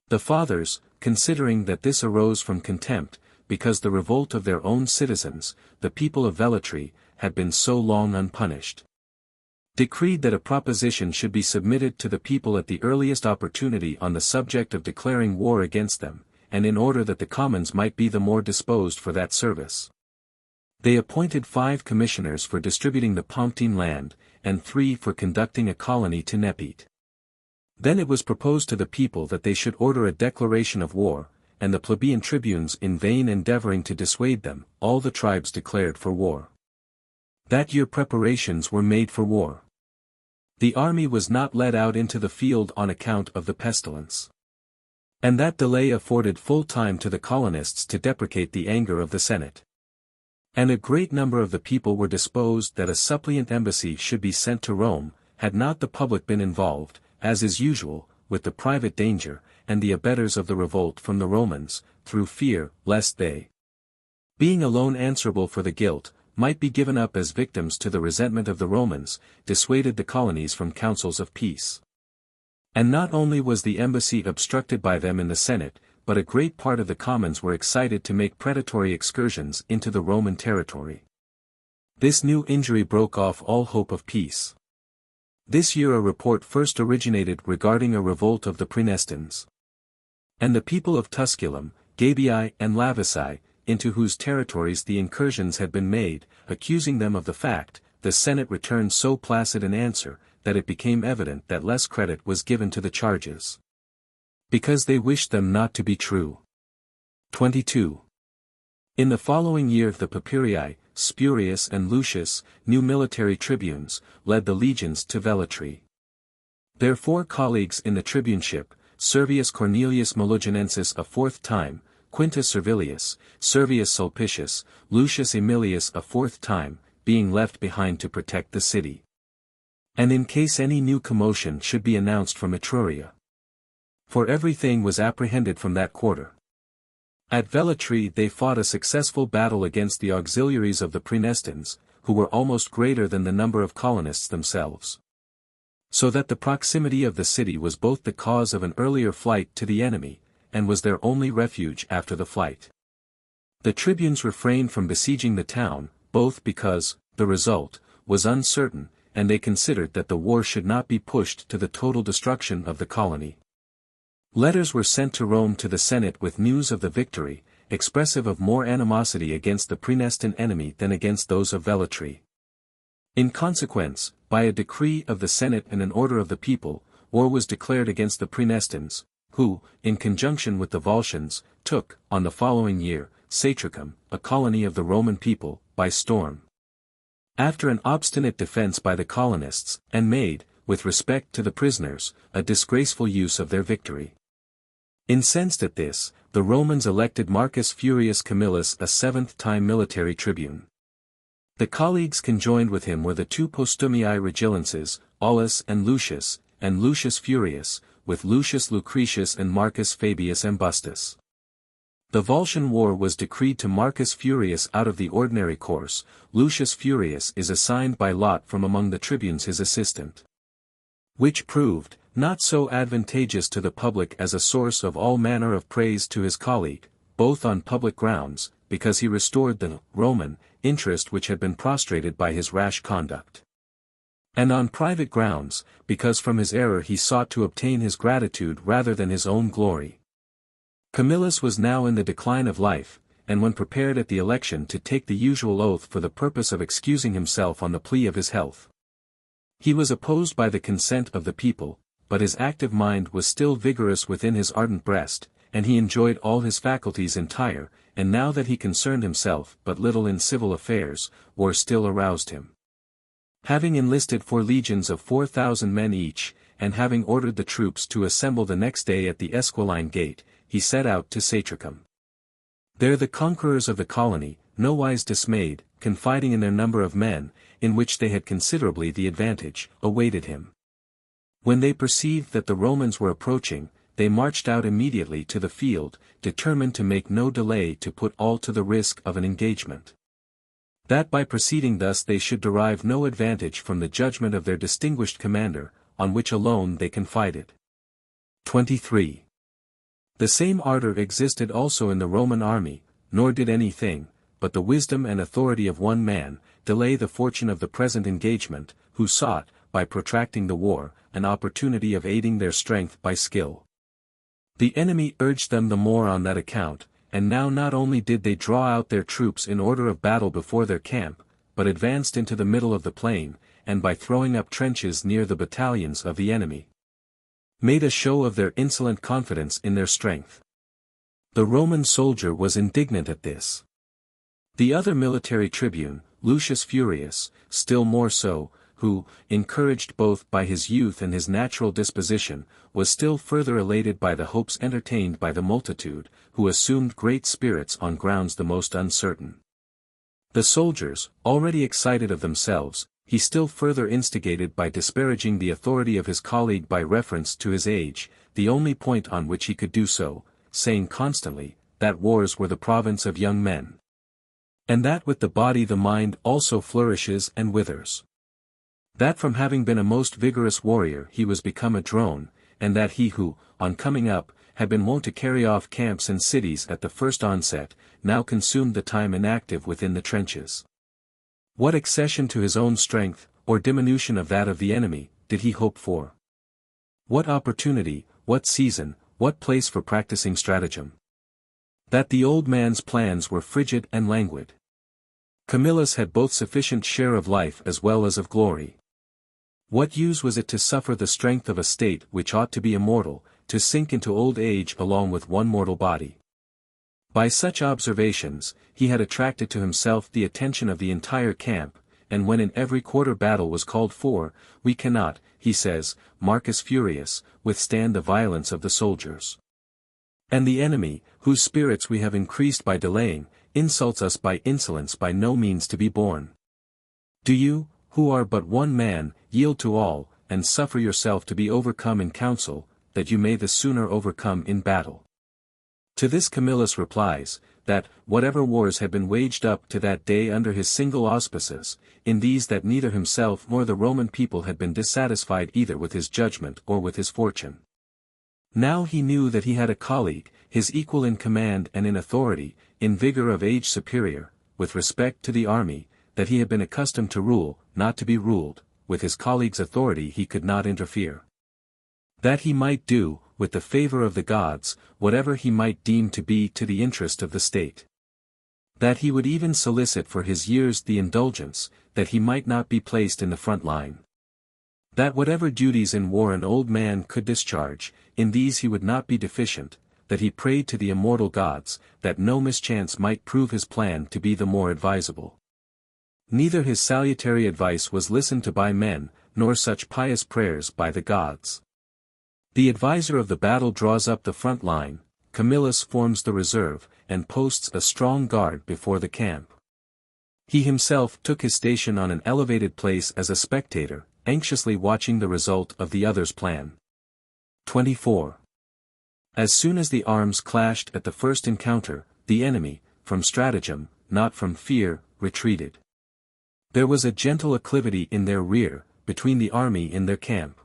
Speaker 1: The fathers, considering that this arose from contempt, because the revolt of their own citizens, the people of Velatri, had been so long unpunished, decreed that a proposition should be submitted to the people at the earliest opportunity on the subject of declaring war against them, and in order that the commons might be the more disposed for that service. They appointed 5 commissioners for distributing the Pomptine land, and 3 for conducting a colony to Nepete. Then it was proposed to the people that they should order a declaration of war, and the plebeian tribunes in vain endeavoring to dissuade them, all the tribes declared for war. That year preparations were made for war. The army was not led out into the field on account of the pestilence. And that delay afforded full time to the colonists to deprecate the anger of the Senate. And a great number of the people were disposed that a suppliant embassy should be sent to Rome, had not the public been involved, as is usual, with the private danger, and the abettors of the revolt from the Romans, through fear, lest they, being alone answerable for the guilt, might be given up as victims to the resentment of the Romans, dissuaded the colonies from councils of peace. And not only was the embassy obstructed by them in the Senate, but a great part of the commons were excited to make predatory excursions into the Roman territory. This new injury broke off all hope of peace. This year a report first originated regarding a revolt of the Praenestans. And the people of Tusculum, Gabii and Lavici, into whose territories the incursions had been made, accusing them of the fact, the Senate returned so placid an answer, that it became evident that less credit was given to the charges, because they wished them not to be true. 22. In the following year the Papirii, Spurius and Lucius, new military tribunes, led the legions to Velatri. Their 4 colleagues in the tribuneship, Servius Cornelius Melloginensis a 4th time, Quintus Servilius, Servius Sulpicius, Lucius Aemilius a 4th time, being left behind to protect the city. And in case any new commotion should be announced from Etruria. For everything was apprehended from that quarter. At Velletri they fought a successful battle against the auxiliaries of the Praenestans, who were almost greater than the number of colonists themselves. So that the proximity of the city was both the cause of an earlier flight to the enemy, and was their only refuge after the flight. The tribunes refrained from besieging the town, both because, the result, was uncertain, and they considered that the war should not be pushed to the total destruction of the colony. Letters were sent to Rome to the Senate with news of the victory, expressive of more animosity against the Praenestan enemy than against those of Velletri. In consequence, by a decree of the Senate and an order of the people, war was declared against the Praenestans, who, in conjunction with the Volscians, took, on the following year, Satricum, a colony of the Roman people, by storm. After an obstinate defense by the colonists, and made, with respect to the prisoners, a disgraceful use of their victory. Incensed at this, the Romans elected Marcus Furius Camillus a 7th time military tribune. The colleagues conjoined with him were the 2 postumii regilenses, Aulus and Lucius Furius, with Lucius Lucretius and Marcus Fabius Ambustus. The Volscian war was decreed to Marcus Furius out of the ordinary course. Lucius Furius is assigned by lot from among the tribunes his assistant. Which proved, not so advantageous to the public as a source of all manner of praise to his colleague, both on public grounds, because he restored the Roman interest which had been prostrated by his rash conduct. And on private grounds, because from his error he sought to obtain his gratitude rather than his own glory. Camillus was now in the decline of life, and when prepared at the election to take the usual oath for the purpose of excusing himself on the plea of his health. He was opposed by the consent of the people, but his active mind was still vigorous within his ardent breast, and he enjoyed all his faculties entire, and now that he concerned himself but little in civil affairs, war still aroused him. Having enlisted 4 legions of 4,000 men each, and having ordered the troops to assemble the next day at the Esquiline Gate, he set out to Satricum. There the conquerors of the colony, nowise dismayed, confiding in their number of men, in which they had considerably the advantage, awaited him. When they perceived that the Romans were approaching, they marched out immediately to the field, determined to make no delay to put all to the risk of an engagement. That by proceeding thus they should derive no advantage from the judgment of their distinguished commander, on which alone they confided. 23. The same ardor existed also in the Roman army, nor did anything, but the wisdom and authority of one man, delay the fortune of the present engagement, who sought, by protracting the war, an opportunity of aiding their strength by skill. The enemy urged them the more on that account, and now not only did they draw out their troops in order of battle before their camp, but advanced into the middle of the plain, and by throwing up trenches near the battalions of the enemy, made a show of their insolent confidence in their strength. The Roman soldier was indignant at this. The other military tribune, Lucius Furius, still more so, who, encouraged both by his youth and his natural disposition, was still further elated by the hopes entertained by the multitude, who assumed great spirits on grounds the most uncertain. The soldiers, already excited of themselves, he still further instigated by disparaging the authority of his colleague by reference to his age, the only point on which he could do so, saying constantly, that wars were the province of young men. And that with the body the mind also flourishes and withers. That from having been a most vigorous warrior he was become a drone, and that he who, on coming up, had been wont to carry off camps and cities at the first onset, now consumed the time inactive within the trenches. What accession to his own strength, or diminution of that of the enemy, did he hope for? What opportunity, what season, what place for practicing stratagem? That the old man's plans were frigid and languid. Camillus had both sufficient share of life as well as of glory. What use was it to suffer the strength of a state which ought to be immortal, to sink into old age along with one mortal body? By such observations, he had attracted to himself the attention of the entire camp, and when in every quarter battle was called for, we cannot, he says, Marcus Furius, withstand the violence of the soldiers. And the enemy, whose spirits we have increased by delaying, insults us by insolence by no means to be borne. Do you, who are but one man, yield to all, and suffer yourself to be overcome in council, that you may the sooner overcome in battle? To this Camillus replies, that, whatever wars had been waged up to that day under his single auspices, in these that neither himself nor the Roman people had been dissatisfied either with his judgment or with his fortune. Now he knew that he had a colleague, his equal in command and in authority, in vigor of age superior, with respect to the army, that he had been accustomed to rule, not to be ruled, with his colleague's authority he could not interfere. That he might do, with the favor of the gods, whatever he might deem to be to the interest of the state. That he would even solicit for his years the indulgence, that he might not be placed in the front line. That whatever duties in war an old man could discharge, in these he would not be deficient, that he prayed to the immortal gods, that no mischance might prove his plan to be the more advisable. Neither his salutary advice was listened to by men, nor such pious prayers by the gods. The adviser of the battle draws up the front line, Camillus forms the reserve, and posts a strong guard before the camp. He himself took his station on an elevated place as a spectator, anxiously watching the result of the other's plan. 24. As soon as the arms clashed at the first encounter, the enemy, from stratagem, not from fear, retreated. There was a gentle acclivity in their rear, between the army in their camp.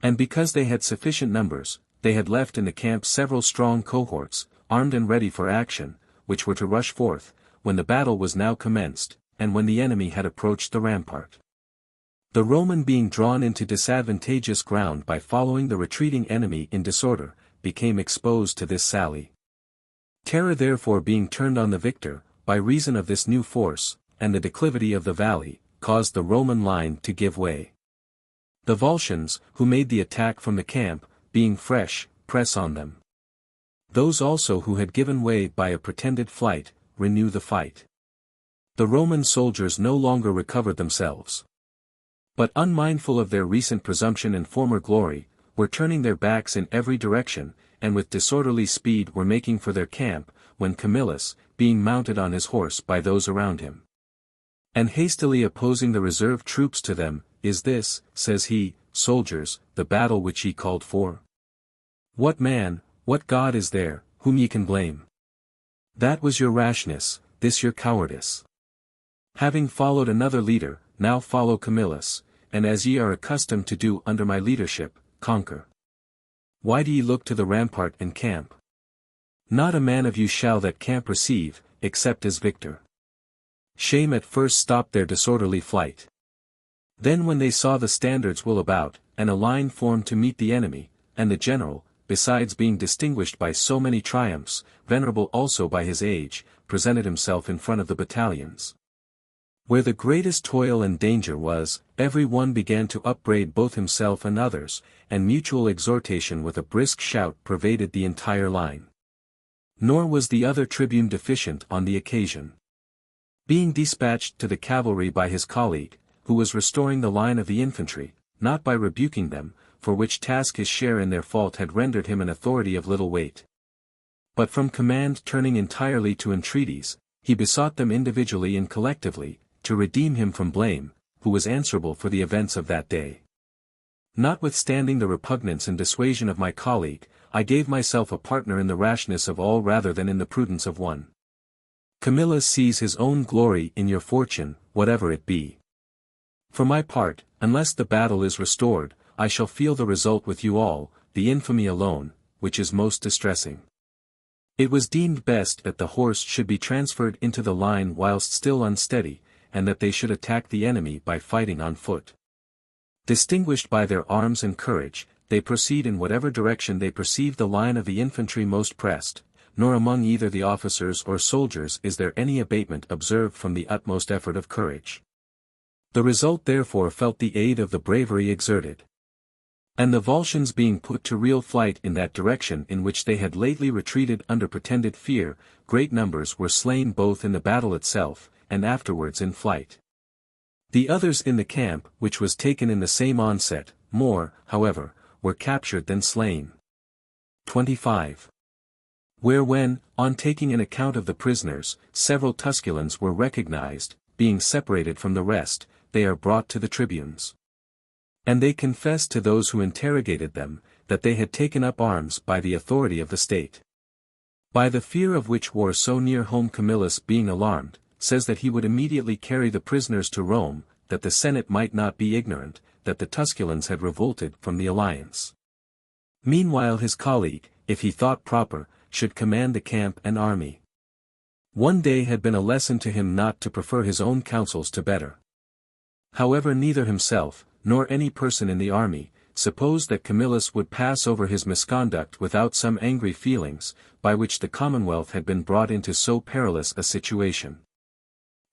Speaker 1: And because they had sufficient numbers, they had left in the camp several strong cohorts, armed and ready for action, which were to rush forth, when the battle was now commenced, and when the enemy had approached the rampart. The Roman being drawn into disadvantageous ground by following the retreating enemy in disorder, became exposed to this sally. Terror therefore being turned on the victor, by reason of this new force, and the declivity of the valley, caused the Roman line to give way. The Volscians, who made the attack from the camp, being fresh, press on them. Those also who had given way by a pretended flight, renew the fight. The Roman soldiers no longer recovered themselves, but unmindful of their recent presumption and former glory, were turning their backs in every direction, and with disorderly speed were making for their camp, when Camillus, being mounted on his horse by those around him, and hastily opposing the reserve troops to them, "Is this," says he, "soldiers, the battle which ye called for? What man, what god is there, whom ye can blame? That was your rashness, this your cowardice. Having followed another leader, now follow Camillus, and as ye are accustomed to do under my leadership, conquer. Why do ye look to the rampart and camp? Not a man of you shall that camp receive, except as victor." Shame at first stopped their disorderly flight. Then when they saw the standards wheel about, and a line formed to meet the enemy, and the general, besides being distinguished by so many triumphs, venerable also by his age, presented himself in front of the battalions, where the greatest toil and danger was, every one began to upbraid both himself and others, and mutual exhortation with a brisk shout pervaded the entire line. Nor was the other tribune deficient on the occasion. Being dispatched to the cavalry by his colleague, who was restoring the line of the infantry, not by rebuking them, for which task his share in their fault had rendered him an authority of little weight, but from command turning entirely to entreaties, he besought them individually and collectively, to redeem him from blame, who was answerable for the events of that day. Notwithstanding the repugnance and dissuasion of my colleague, I gave myself a partner in the rashness of all rather than in the prudence of one. Camillus sees his own glory in your fortune, whatever it be. For my part, unless the battle is restored, I shall feel the result with you all, the infamy alone, which is most distressing. It was deemed best that the horse should be transferred into the line whilst still unsteady, and that they should attack the enemy by fighting on foot. Distinguished by their arms and courage, they proceed in whatever direction they perceive the line of the infantry most pressed, nor among either the officers or soldiers is there any abatement observed from the utmost effort of courage. The result therefore felt the aid of the bravery exerted. And the Volscians being put to real flight in that direction in which they had lately retreated under pretended fear, great numbers were slain both in the battle itself, and afterwards in flight. The others in the camp, which was taken in the same onset, more, however, were captured than slain. 25. Where when, on taking an account of the prisoners, several Tusculans were recognized, being separated from the rest, they are brought to the tribunes. And they confessed to those who interrogated them, that they had taken up arms by the authority of the state. By the fear of which war so near home Camillus being alarmed, says that he would immediately carry the prisoners to Rome, that the Senate might not be ignorant, that the Tusculans had revolted from the alliance. Meanwhile his colleague, if he thought proper, should command the camp and army. One day had been a lesson to him not to prefer his own counsels to better. However, neither himself, nor any person in the army, supposed that Camillus would pass over his misconduct without some angry feelings, by which the commonwealth had been brought into so perilous a situation.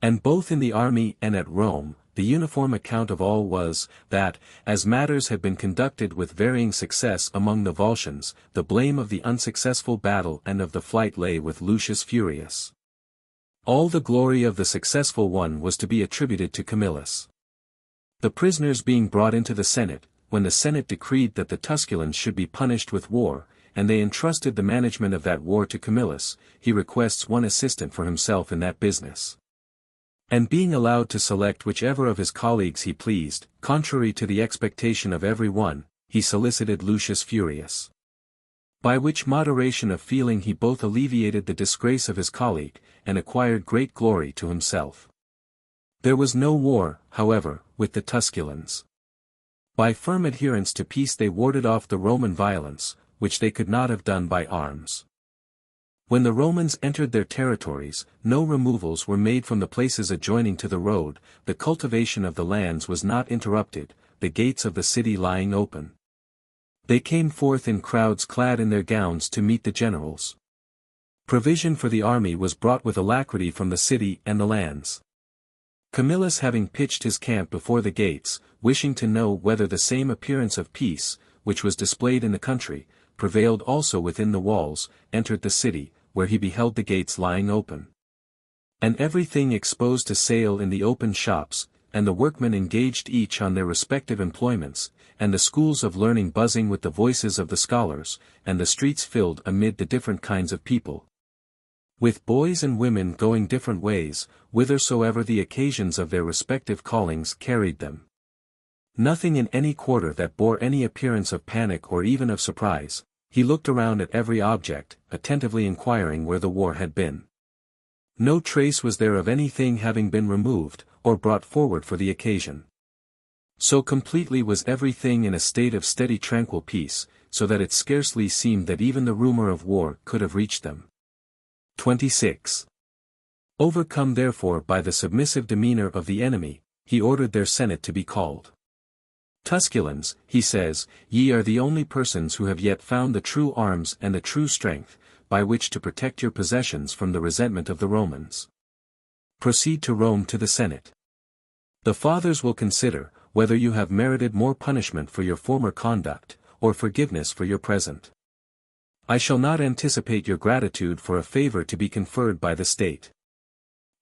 Speaker 1: And both in the army and at Rome, the uniform account of all was, that, as matters had been conducted with varying success among the Volscians, the blame of the unsuccessful battle and of the flight lay with Lucius Furius. All the glory of the successful one was to be attributed to Camillus. The prisoners being brought into the Senate, when the Senate decreed that the Tusculans should be punished with war, and they entrusted the management of that war to Camillus, he requests one assistant for himself in that business. And being allowed to select whichever of his colleagues he pleased, contrary to the expectation of every one, he solicited Lucius Furius. By which moderation of feeling he both alleviated the disgrace of his colleague, and acquired great glory to himself. There was no war, however, with the Tusculans. By firm adherence to peace they warded off the Roman violence, which they could not have done by arms. When the Romans entered their territories, no removals were made from the places adjoining to the road, the cultivation of the lands was not interrupted, the gates of the city lying open. They came forth in crowds clad in their gowns to meet the generals. Provision for the army was brought with alacrity from the city and the lands. Camillus having pitched his camp before the gates, wishing to know whether the same appearance of peace, which was displayed in the country, prevailed also within the walls, entered the city, where he beheld the gates lying open, and everything exposed to sale in the open shops, and the workmen engaged each on their respective employments, and the schools of learning buzzing with the voices of the scholars, and the streets filled amid the different kinds of people, with boys and women going different ways, whithersoever the occasions of their respective callings carried them. Nothing in any quarter that bore any appearance of panic or even of surprise. He looked around at every object, attentively inquiring where the war had been. No trace was there of anything having been removed, or brought forward for the occasion. So completely was everything in a state of steady tranquil peace, so that it scarcely seemed that even the rumor of war could have reached them. 26. Overcome therefore by the submissive demeanor of the enemy, he ordered their senate to be called. Tusculans, he says, ye are the only persons who have yet found the true arms and the true strength, by which to protect your possessions from the resentment of the Romans. Proceed to Rome to the Senate. The fathers will consider, whether you have merited more punishment for your former conduct, or forgiveness for your present. I shall not anticipate your gratitude for a favor to be conferred by the state.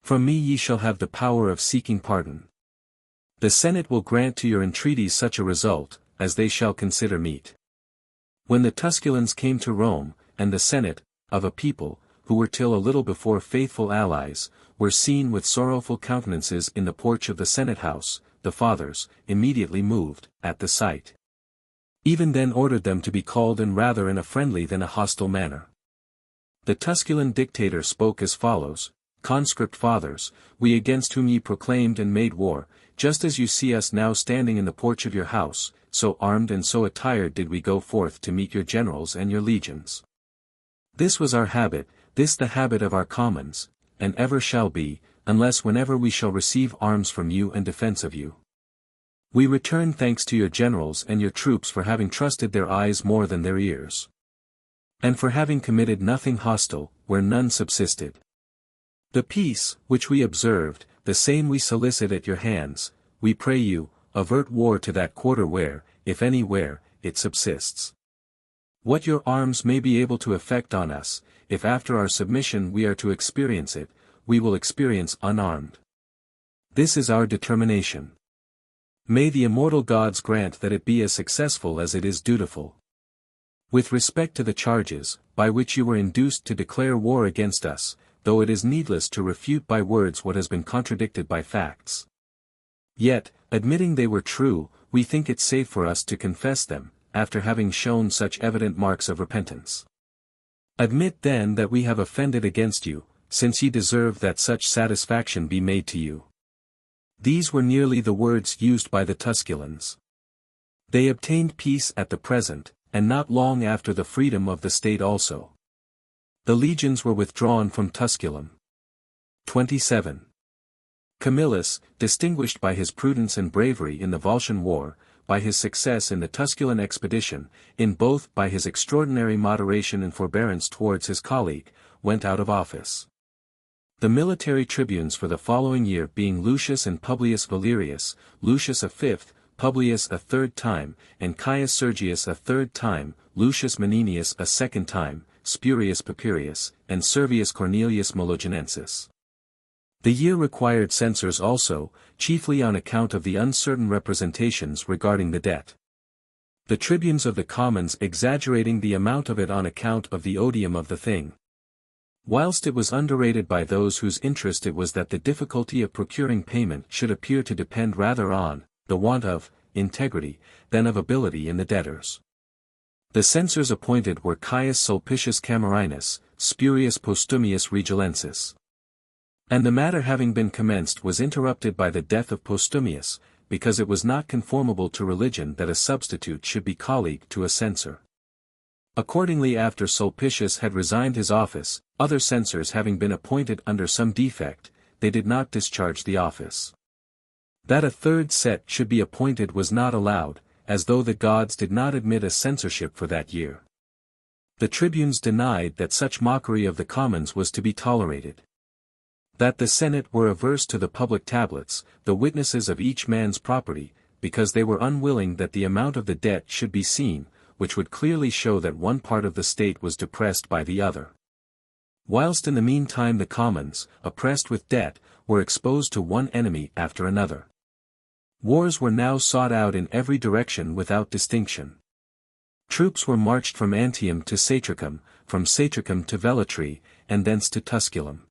Speaker 1: From me ye shall have the power of seeking pardon. The Senate will grant to your entreaties such a result, as they shall consider meet. When the Tusculans came to Rome, and the Senate, of a people, who were till a little before faithful allies, were seen with sorrowful countenances in the porch of the Senate house, the fathers, immediately moved, at the sight. Even then ordered them to be called, and rather in a friendly than a hostile manner. The Tusculan dictator spoke as follows: Conscript fathers, we against whom ye proclaimed and made war, just as you see us now standing in the porch of your house, so armed and so attired did we go forth to meet your generals and your legions. This was our habit, this the habit of our commons, and ever shall be, unless whenever we shall receive arms from you and defense of you. We return thanks to your generals and your troops for having trusted their eyes more than their ears, and for having committed nothing hostile, where none subsisted. The peace, which we observed, the same we solicit at your hands. We pray you, avert war to that quarter where, if anywhere, it subsists. What your arms may be able to effect on us, if after our submission we are to experience it, we will experience unarmed. This is our determination. May the immortal gods grant that it be as successful as it is dutiful. With respect to the charges, by which you were induced to declare war against us, though it is needless to refute by words what has been contradicted by facts. Yet, admitting they were true, we think it safe for us to confess them, after having shown such evident marks of repentance. Admit then that we have offended against you, since ye deserve that such satisfaction be made to you. These were nearly the words used by the Tusculans. They obtained peace at the present, and not long after the freedom of the state also. The legions were withdrawn from Tusculum. 27. Camillus, distinguished by his prudence and bravery in the Volscian War, by his success in the Tusculan expedition, in both by his extraordinary moderation and forbearance towards his colleague, went out of office. The military tribunes for the following year being Lucius and Publius Valerius, Lucius a fifth, Publius a third time, and Caius Sergius a third time, Lucius Maninius a second time, Spurius Papirius, and Servius Cornelius Melogenensis. The year required censors also, chiefly on account of the uncertain representations regarding the debt. The tribunes of the commons exaggerating the amount of it on account of the odium of the thing. Whilst it was underrated by those whose interest it was that the difficulty of procuring payment should appear to depend rather on the want of integrity than of ability in the debtors. The censors appointed were Caius Sulpicius Camerinus, Spurius Postumius Regilensis. And the matter having been commenced was interrupted by the death of Postumius, because it was not conformable to religion that a substitute should be colleague to a censor. Accordingly, after Sulpicius had resigned his office, other censors having been appointed under some defect, they did not discharge the office. That a third set should be appointed was not allowed, as though the gods did not admit a censorship for that year. The tribunes denied that such mockery of the commons was to be tolerated. That the Senate were averse to the public tablets, the witnesses of each man's property, because they were unwilling that the amount of the debt should be seen, which would clearly show that one part of the state was depressed by the other. Whilst in the meantime the commons, oppressed with debt, were exposed to one enemy after another. Wars were now sought out in every direction without distinction. Troops were marched from Antium to Satricum, from Satricum to Velletri, and thence to Tusculum.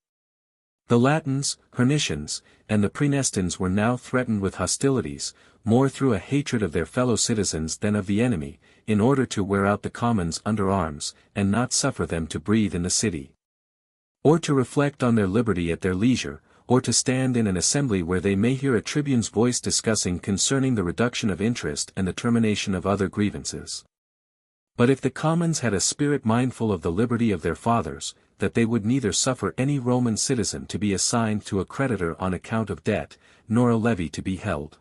Speaker 1: The Latins, Hernicians, and the Praenestans were now threatened with hostilities, more through a hatred of their fellow citizens than of the enemy, in order to wear out the commons under arms, and not suffer them to breathe in the city. Or to reflect on their liberty at their leisure, or to stand in an assembly where they may hear a tribune's voice discussing concerning the reduction of interest and the termination of other grievances. But if the commons had a spirit mindful of the liberty of their fathers, that they would neither suffer any Roman citizen to be assigned to a creditor on account of debt, nor a levy to be held.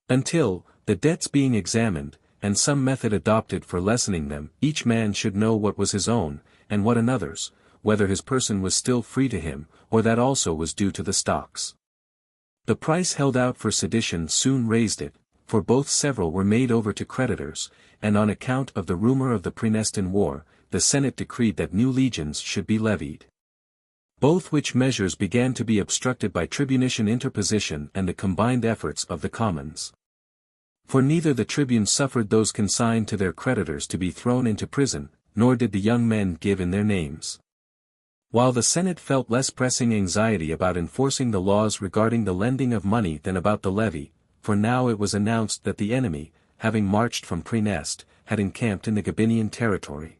Speaker 1: Until, the debts being examined, and some method adopted for lessening them, each man should know what was his own, and what another's, whether his person was still free to him, or that also was due to the stocks. The price held out for sedition soon raised it, for both several were made over to creditors, and on account of the rumor of the Praenestan war, the Senate decreed that new legions should be levied. Both which measures began to be obstructed by tribunician interposition and the combined efforts of the commons. For neither the tribunes suffered those consigned to their creditors to be thrown into prison, nor did the young men give in their names. While the Senate felt less pressing anxiety about enforcing the laws regarding the lending of money than about the levy, for now it was announced that the enemy, having marched from Praeneste, had encamped in the Gabinian territory.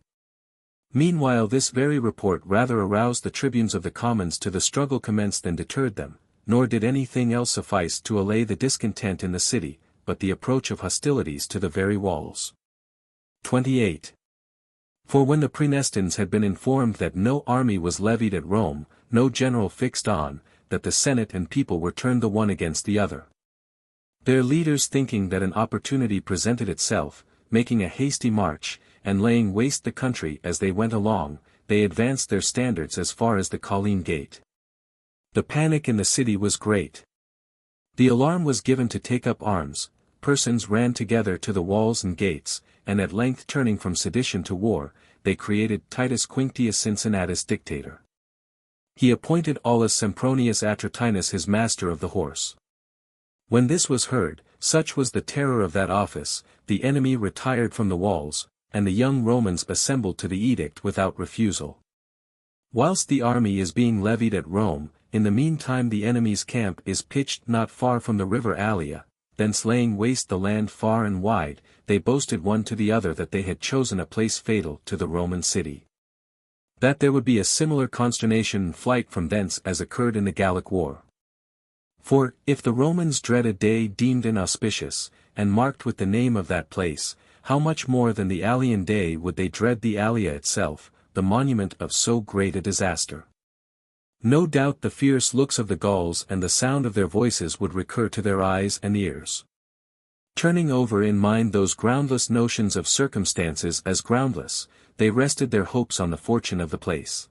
Speaker 1: Meanwhile this very report rather aroused the tribunes of the commons to the struggle commenced than deterred them, nor did anything else suffice to allay the discontent in the city, but the approach of hostilities to the very walls. 28. For when the Praenestans had been informed that no army was levied at Rome, no general fixed on, that the Senate and people were turned the one against the other. Their leaders thinking that an opportunity presented itself, making a hasty march, and laying waste the country as they went along, they advanced their standards as far as the Colline Gate. The panic in the city was great. The alarm was given to take up arms, persons ran together to the walls and gates, and at length turning from sedition to war, they created Titus Quinctius Cincinnatus dictator. He appointed Aulus Sempronius Atratinus his master of the horse. When this was heard, such was the terror of that office, the enemy retired from the walls, and the young Romans assembled to the edict without refusal. Whilst the army is being levied at Rome, in the meantime the enemy's camp is pitched not far from the river Allia, thence laying waste the land far and wide, they boasted one to the other that they had chosen a place fatal to the Roman city. That there would be a similar consternation and flight from thence as occurred in the Gallic War. For, if the Romans dread a day deemed inauspicious, and marked with the name of that place, how much more than the Allian day would they dread the Allia itself, the monument of so great a disaster. No doubt the fierce looks of the Gauls and the sound of their voices would recur to their eyes and ears. Turning over in mind those groundless notions of circumstances as groundless, they rested their hopes on the fortune of the place.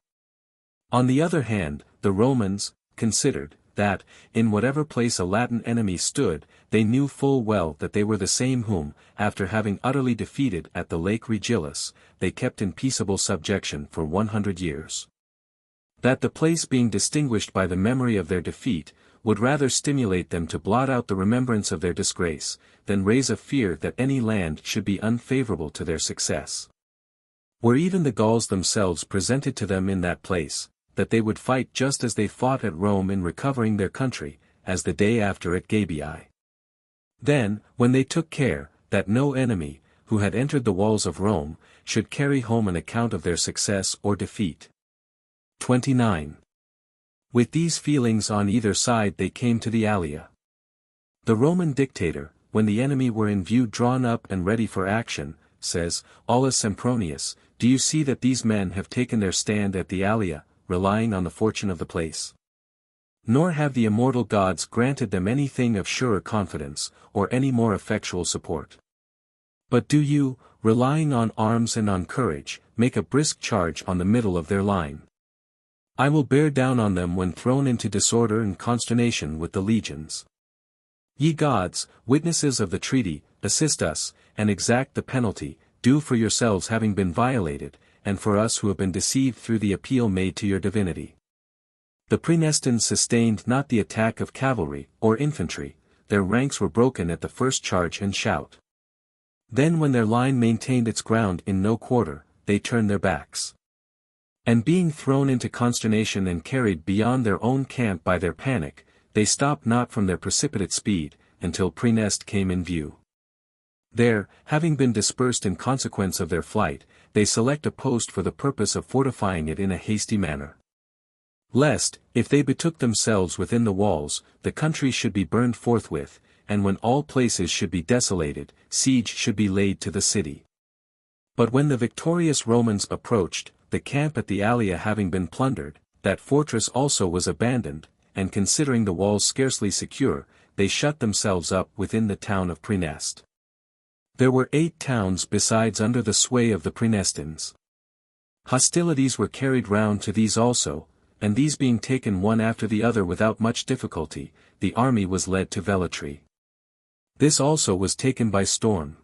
Speaker 1: On the other hand, the Romans considered that, in whatever place a Latin enemy stood, they knew full well that they were the same whom, after having utterly defeated at the Lake Regillus, they kept in peaceable subjection for 100 years. That the place being distinguished by the memory of their defeat, would rather stimulate them to blot out the remembrance of their disgrace, than raise a fear that any land should be unfavorable to their success. Were even the Gauls themselves presented to them in that place, that they would fight just as they fought at Rome in recovering their country, as the day after at Gabii. Then, when they took care, that no enemy, who had entered the walls of Rome, should carry home an account of their success or defeat. 29. With these feelings on either side they came to the Allia. The Roman dictator, when the enemy were in view drawn up and ready for action, says, Aulus Sempronius, do you see that these men have taken their stand at the Allia, relying on the fortune of the place? Nor have the immortal gods granted them anything of surer confidence, or any more effectual support. But do you, relying on arms and on courage, make a brisk charge on the middle of their line. I will bear down on them when thrown into disorder and consternation with the legions. Ye gods, witnesses of the treaty, assist us, and exact the penalty, due for yourselves having been violated, and for us who have been deceived through the appeal made to your divinity. The Praenestans sustained not the attack of cavalry, or infantry, their ranks were broken at the first charge and shout. Then when their line maintained its ground in no quarter, they turned their backs. And being thrown into consternation and carried beyond their own camp by their panic, they stopped not from their precipitate speed, until Praeneste came in view. There, having been dispersed in consequence of their flight, they select a post for the purpose of fortifying it in a hasty manner. Lest, if they betook themselves within the walls, the country should be burned forthwith, and when all places should be desolated, siege should be laid to the city. But when the victorious Romans approached, the camp at the Allia having been plundered, that fortress also was abandoned, and considering the walls scarcely secure, they shut themselves up within the town of Praeneste. There were 8 towns besides under the sway of the Praenestans. Hostilities were carried round to these also, and these being taken one after the other without much difficulty, the army was led to Velletri. This also was taken by storm.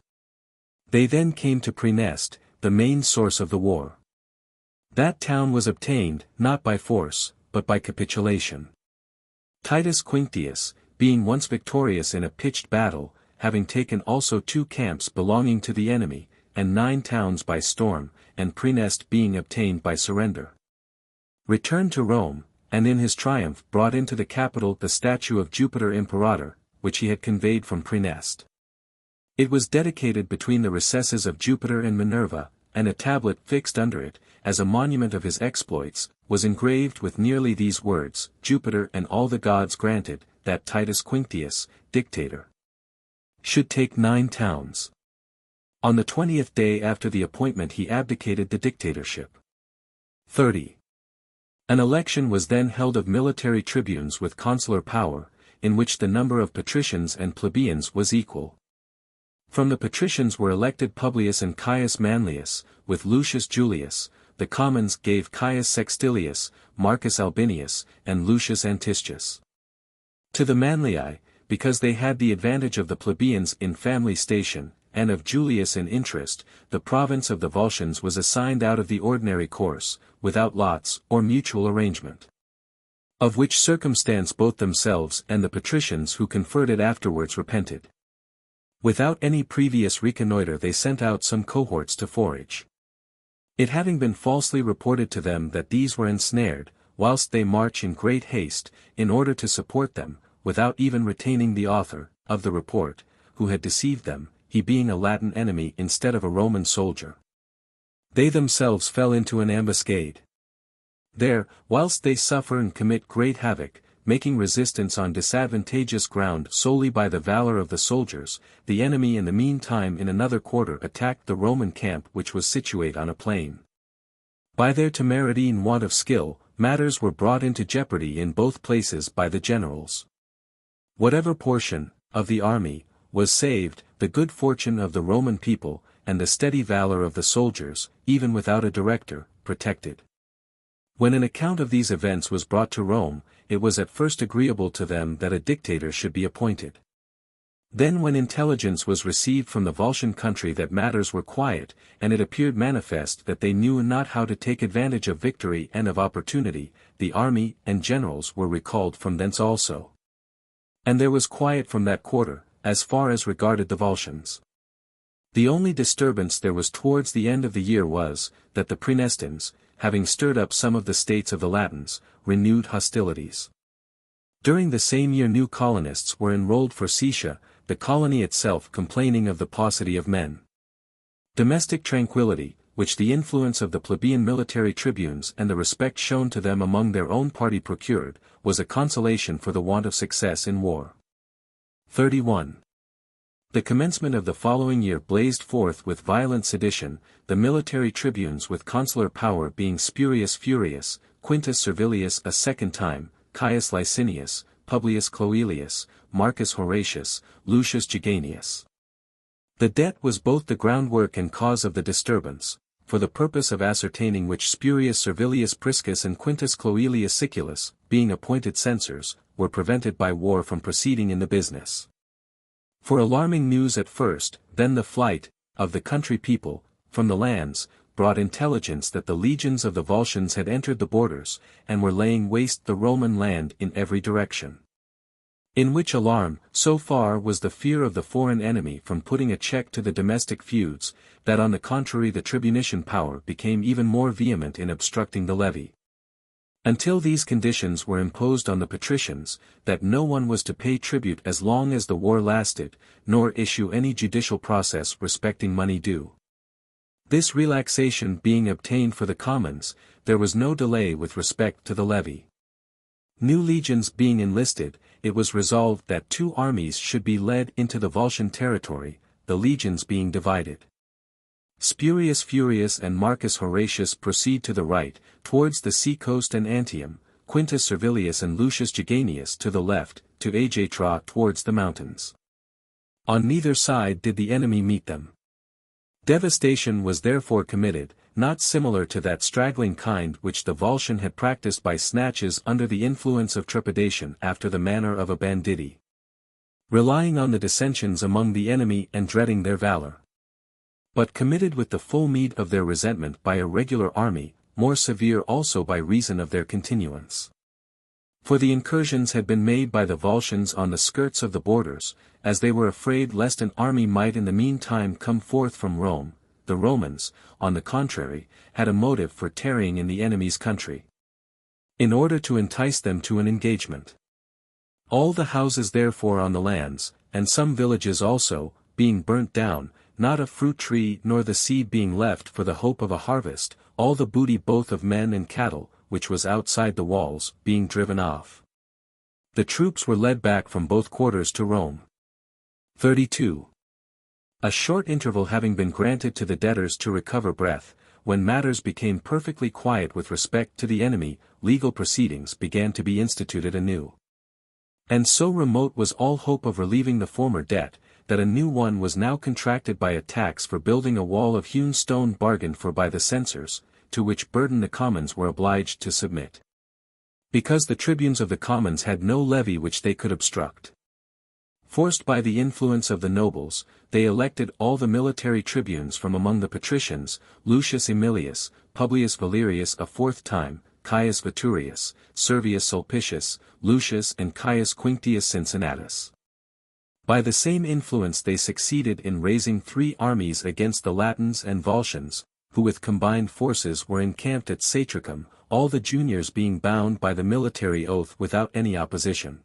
Speaker 1: They then came to Praeneste, the main source of the war. That town was obtained, not by force, but by capitulation. Titus Quinctius, being once victorious in a pitched battle, having taken also 2 camps belonging to the enemy, and 9 towns by storm, and Praeneste being obtained by surrender, returned to Rome, and in his triumph brought into the capital the statue of Jupiter Imperator, which he had conveyed from Praeneste. It was dedicated between the recesses of Jupiter and Minerva, and a tablet fixed under it, as a monument of his exploits, was engraved with nearly these words, Jupiter and all the gods granted, that Titus Quinctius, dictator, should take 9 towns. On the 20th day after the appointment he abdicated the dictatorship. 30. An election was then held of military tribunes with consular power, in which the number of patricians and plebeians was equal. From the patricians were elected Publius and Caius Manlius, with Lucius Julius. The commons gave Caius Sextilius, Marcus Albinius, and Lucius Antistius. To the Manlii, because they had the advantage of the plebeians in family station, and of Julius in interest, the province of the Volscians was assigned out of the ordinary course, without lots or mutual arrangement. Of which circumstance both themselves and the patricians who conferred it afterwards repented. Without any previous reconnoitre they sent out some cohorts to forage. It having been falsely reported to them that these were ensnared, whilst they march in great haste, in order to support them, without even retaining the author of the report, who had deceived them, he being a Latin enemy instead of a Roman soldier. They themselves fell into an ambuscade. There, whilst they suffer and commit great havoc, making resistance on disadvantageous ground solely by the valor of the soldiers, the enemy in the meantime in another quarter attacked the Roman camp which was situate on a plain. By their temerity and want of skill, matters were brought into jeopardy in both places by the generals. Whatever portion of the army was saved, the good fortune of the Roman people, and the steady valor of the soldiers, even without a director, protected. When an account of these events was brought to Rome, it was at first agreeable to them that a dictator should be appointed. Then when intelligence was received from the Volscian country that matters were quiet, and it appeared manifest that they knew not how to take advantage of victory and of opportunity, the army and generals were recalled from thence also. And there was quiet from that quarter, as far as regarded the Volscians. The only disturbance there was towards the end of the year was, that the Praenestines, having stirred up some of the states of the Latins, renewed hostilities. During the same year new colonists were enrolled for Caesia, the colony itself complaining of the paucity of men. Domestic tranquility, which the influence of the plebeian military tribunes and the respect shown to them among their own party procured, was a consolation for the want of success in war. 31. The commencement of the following year blazed forth with violent sedition, the military tribunes with consular power being Spurius Furius, Quintus Servilius a second time, Caius Licinius, Publius Cloelius, Marcus Horatius, Lucius Geganius. The debt was both the groundwork and cause of the disturbance, for the purpose of ascertaining which Spurius Servilius Priscus and Quintus Cloelius Siculus, being appointed censors, were prevented by war from proceeding in the business. For alarming news at first, then the flight of the country people from the lands brought intelligence that the legions of the Volscians had entered the borders, and were laying waste the Roman land in every direction. In which alarm, so far was the fear of the foreign enemy from putting a check to the domestic feuds, that on the contrary the tribunician power became even more vehement in obstructing the levy. Until these conditions were imposed on the patricians, that no one was to pay tribute as long as the war lasted, nor issue any judicial process respecting money due. This relaxation being obtained for the commons, there was no delay with respect to the levy. New legions being enlisted, it was resolved that 2 armies should be led into the Volscian territory, the legions being divided. Spurius Furius and Marcus Horatius proceed to the right, towards the sea coast and Antium, Quintus Servilius and Lucius Geganius to the left, to Agetra towards the mountains. On neither side did the enemy meet them. Devastation was therefore committed, not similar to that straggling kind which the Volscian had practiced by snatches under the influence of trepidation after the manner of a banditti. Relying on the dissensions among the enemy and dreading their valor. But committed with the full meed of their resentment by a regular army, more severe also by reason of their continuance. For the incursions had been made by the Volscians on the skirts of the borders, as they were afraid lest an army might in the meantime come forth from Rome. The Romans, on the contrary, had a motive for tarrying in the enemy's country, in order to entice them to an engagement. All the houses therefore on the lands, and some villages also, being burnt down, not a fruit tree nor the seed being left for the hope of a harvest, all the booty both of men and cattle, which was outside the walls, being driven off. The troops were led back from both quarters to Rome. 32. A short interval having been granted to the debtors to recover breath, when matters became perfectly quiet with respect to the enemy, legal proceedings began to be instituted anew. And so remote was all hope of relieving the former debt, that a new one was now contracted by a tax for building a wall of hewn stone bargained for by the censors, to which burden the commons were obliged to submit. Because the tribunes of the commons had no levy which they could obstruct. Forced by the influence of the nobles, they elected all the military tribunes from among the patricians, Lucius Aemilius, Publius Valerius a 4th time, Caius Veturius, Servius Sulpicius, Lucius and Caius Quinctius Cincinnatus. By the same influence they succeeded in raising 3 armies against the Latins and Volscians, who with combined forces were encamped at Satricum, all the juniors being bound by the military oath without any opposition.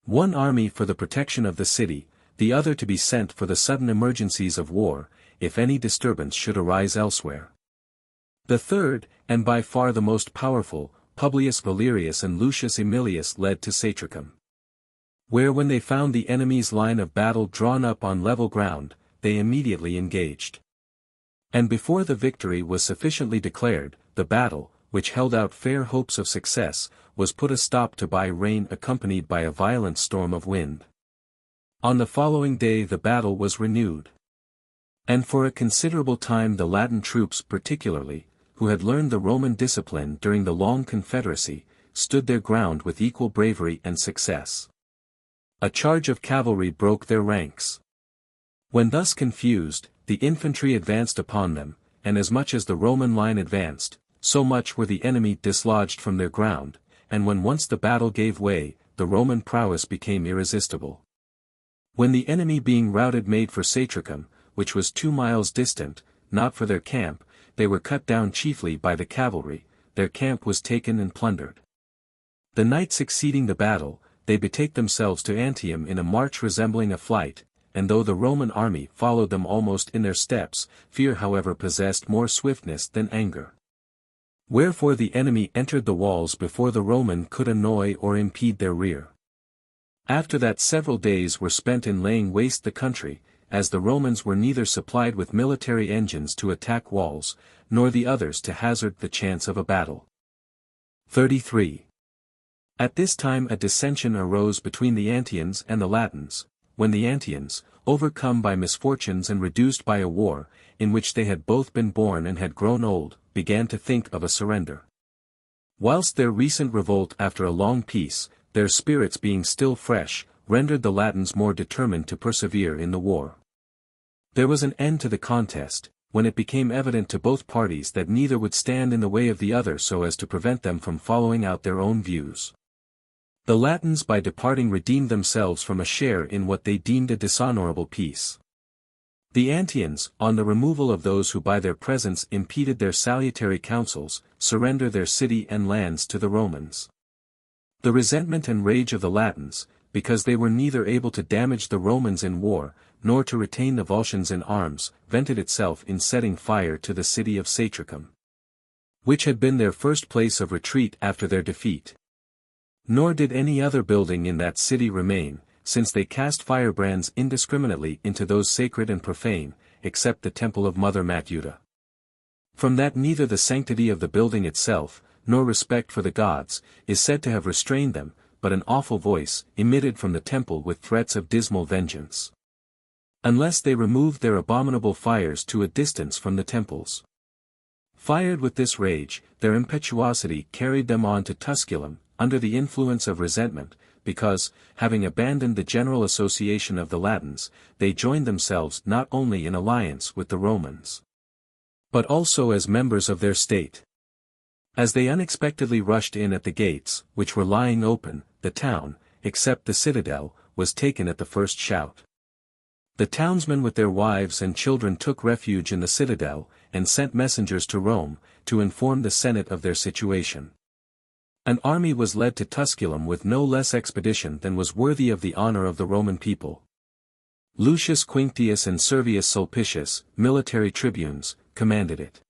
Speaker 1: One army for the protection of the city, the other to be sent for the sudden emergencies of war, if any disturbance should arise elsewhere. The third, and by far the most powerful, Publius Valerius and Lucius Aemilius led to Satricum, where when they found the enemy's line of battle drawn up on level ground, they immediately engaged. And before the victory was sufficiently declared, the battle, which held out fair hopes of success, was put a stop to by rain accompanied by a violent storm of wind. On the following day the battle was renewed. And for a considerable time the Latin troops particularly, who had learned the Roman discipline during the long confederacy, stood their ground with equal bravery and success. A charge of cavalry broke their ranks. When thus confused, the infantry advanced upon them, and as much as the Roman line advanced, so much were the enemy dislodged from their ground, and when once the battle gave way, the Roman prowess became irresistible. When the enemy being routed made for Satricum, which was 2 miles distant, not for their camp, they were cut down chiefly by the cavalry, their camp was taken and plundered. The night succeeding the battle, they betake themselves to Antium in a march resembling a flight, and though the Roman army followed them almost in their steps, fear however possessed more swiftness than anger. Wherefore the enemy entered the walls before the Roman could annoy or impede their rear. After that several days were spent in laying waste the country, as the Romans were neither supplied with military engines to attack walls, nor the others to hazard the chance of a battle. 33. At this time a dissension arose between the Antians and the Latins, when the Antians, overcome by misfortunes and reduced by a war, in which they had both been born and had grown old, began to think of a surrender. Whilst their recent revolt after a long peace, their spirits being still fresh, rendered the Latins more determined to persevere in the war. There was an end to the contest, when it became evident to both parties that neither would stand in the way of the other so as to prevent them from following out their own views. The Latins by departing redeemed themselves from a share in what they deemed a dishonorable peace. The Antians, on the removal of those who by their presence impeded their salutary counsels, surrender their city and lands to the Romans. The resentment and rage of the Latins, because they were neither able to damage the Romans in war, nor to retain the Volscians in arms, vented itself in setting fire to the city of Satricum, which had been their first place of retreat after their defeat. Nor did any other building in that city remain, since they cast firebrands indiscriminately into those sacred and profane, except the temple of Mother Matuta. From that neither the sanctity of the building itself, nor respect for the gods, is said to have restrained them, but an awful voice, emitted from the temple with threats of dismal vengeance. Unless they removed their abominable fires to a distance from the temples. Fired with this rage, their impetuosity carried them on to Tusculum, under the influence of resentment, because, having abandoned the general association of the Latins, they joined themselves not only in alliance with the Romans, but also as members of their state. As they unexpectedly rushed in at the gates, which were lying open, the town, except the citadel, was taken at the first shout. The townsmen with their wives and children took refuge in the citadel, and sent messengers to Rome, to inform the Senate of their situation. An army was led to Tusculum with no less expedition than was worthy of the honor of the Roman people. Lucius Quinctius and Servius Sulpicius, military tribunes, commanded it.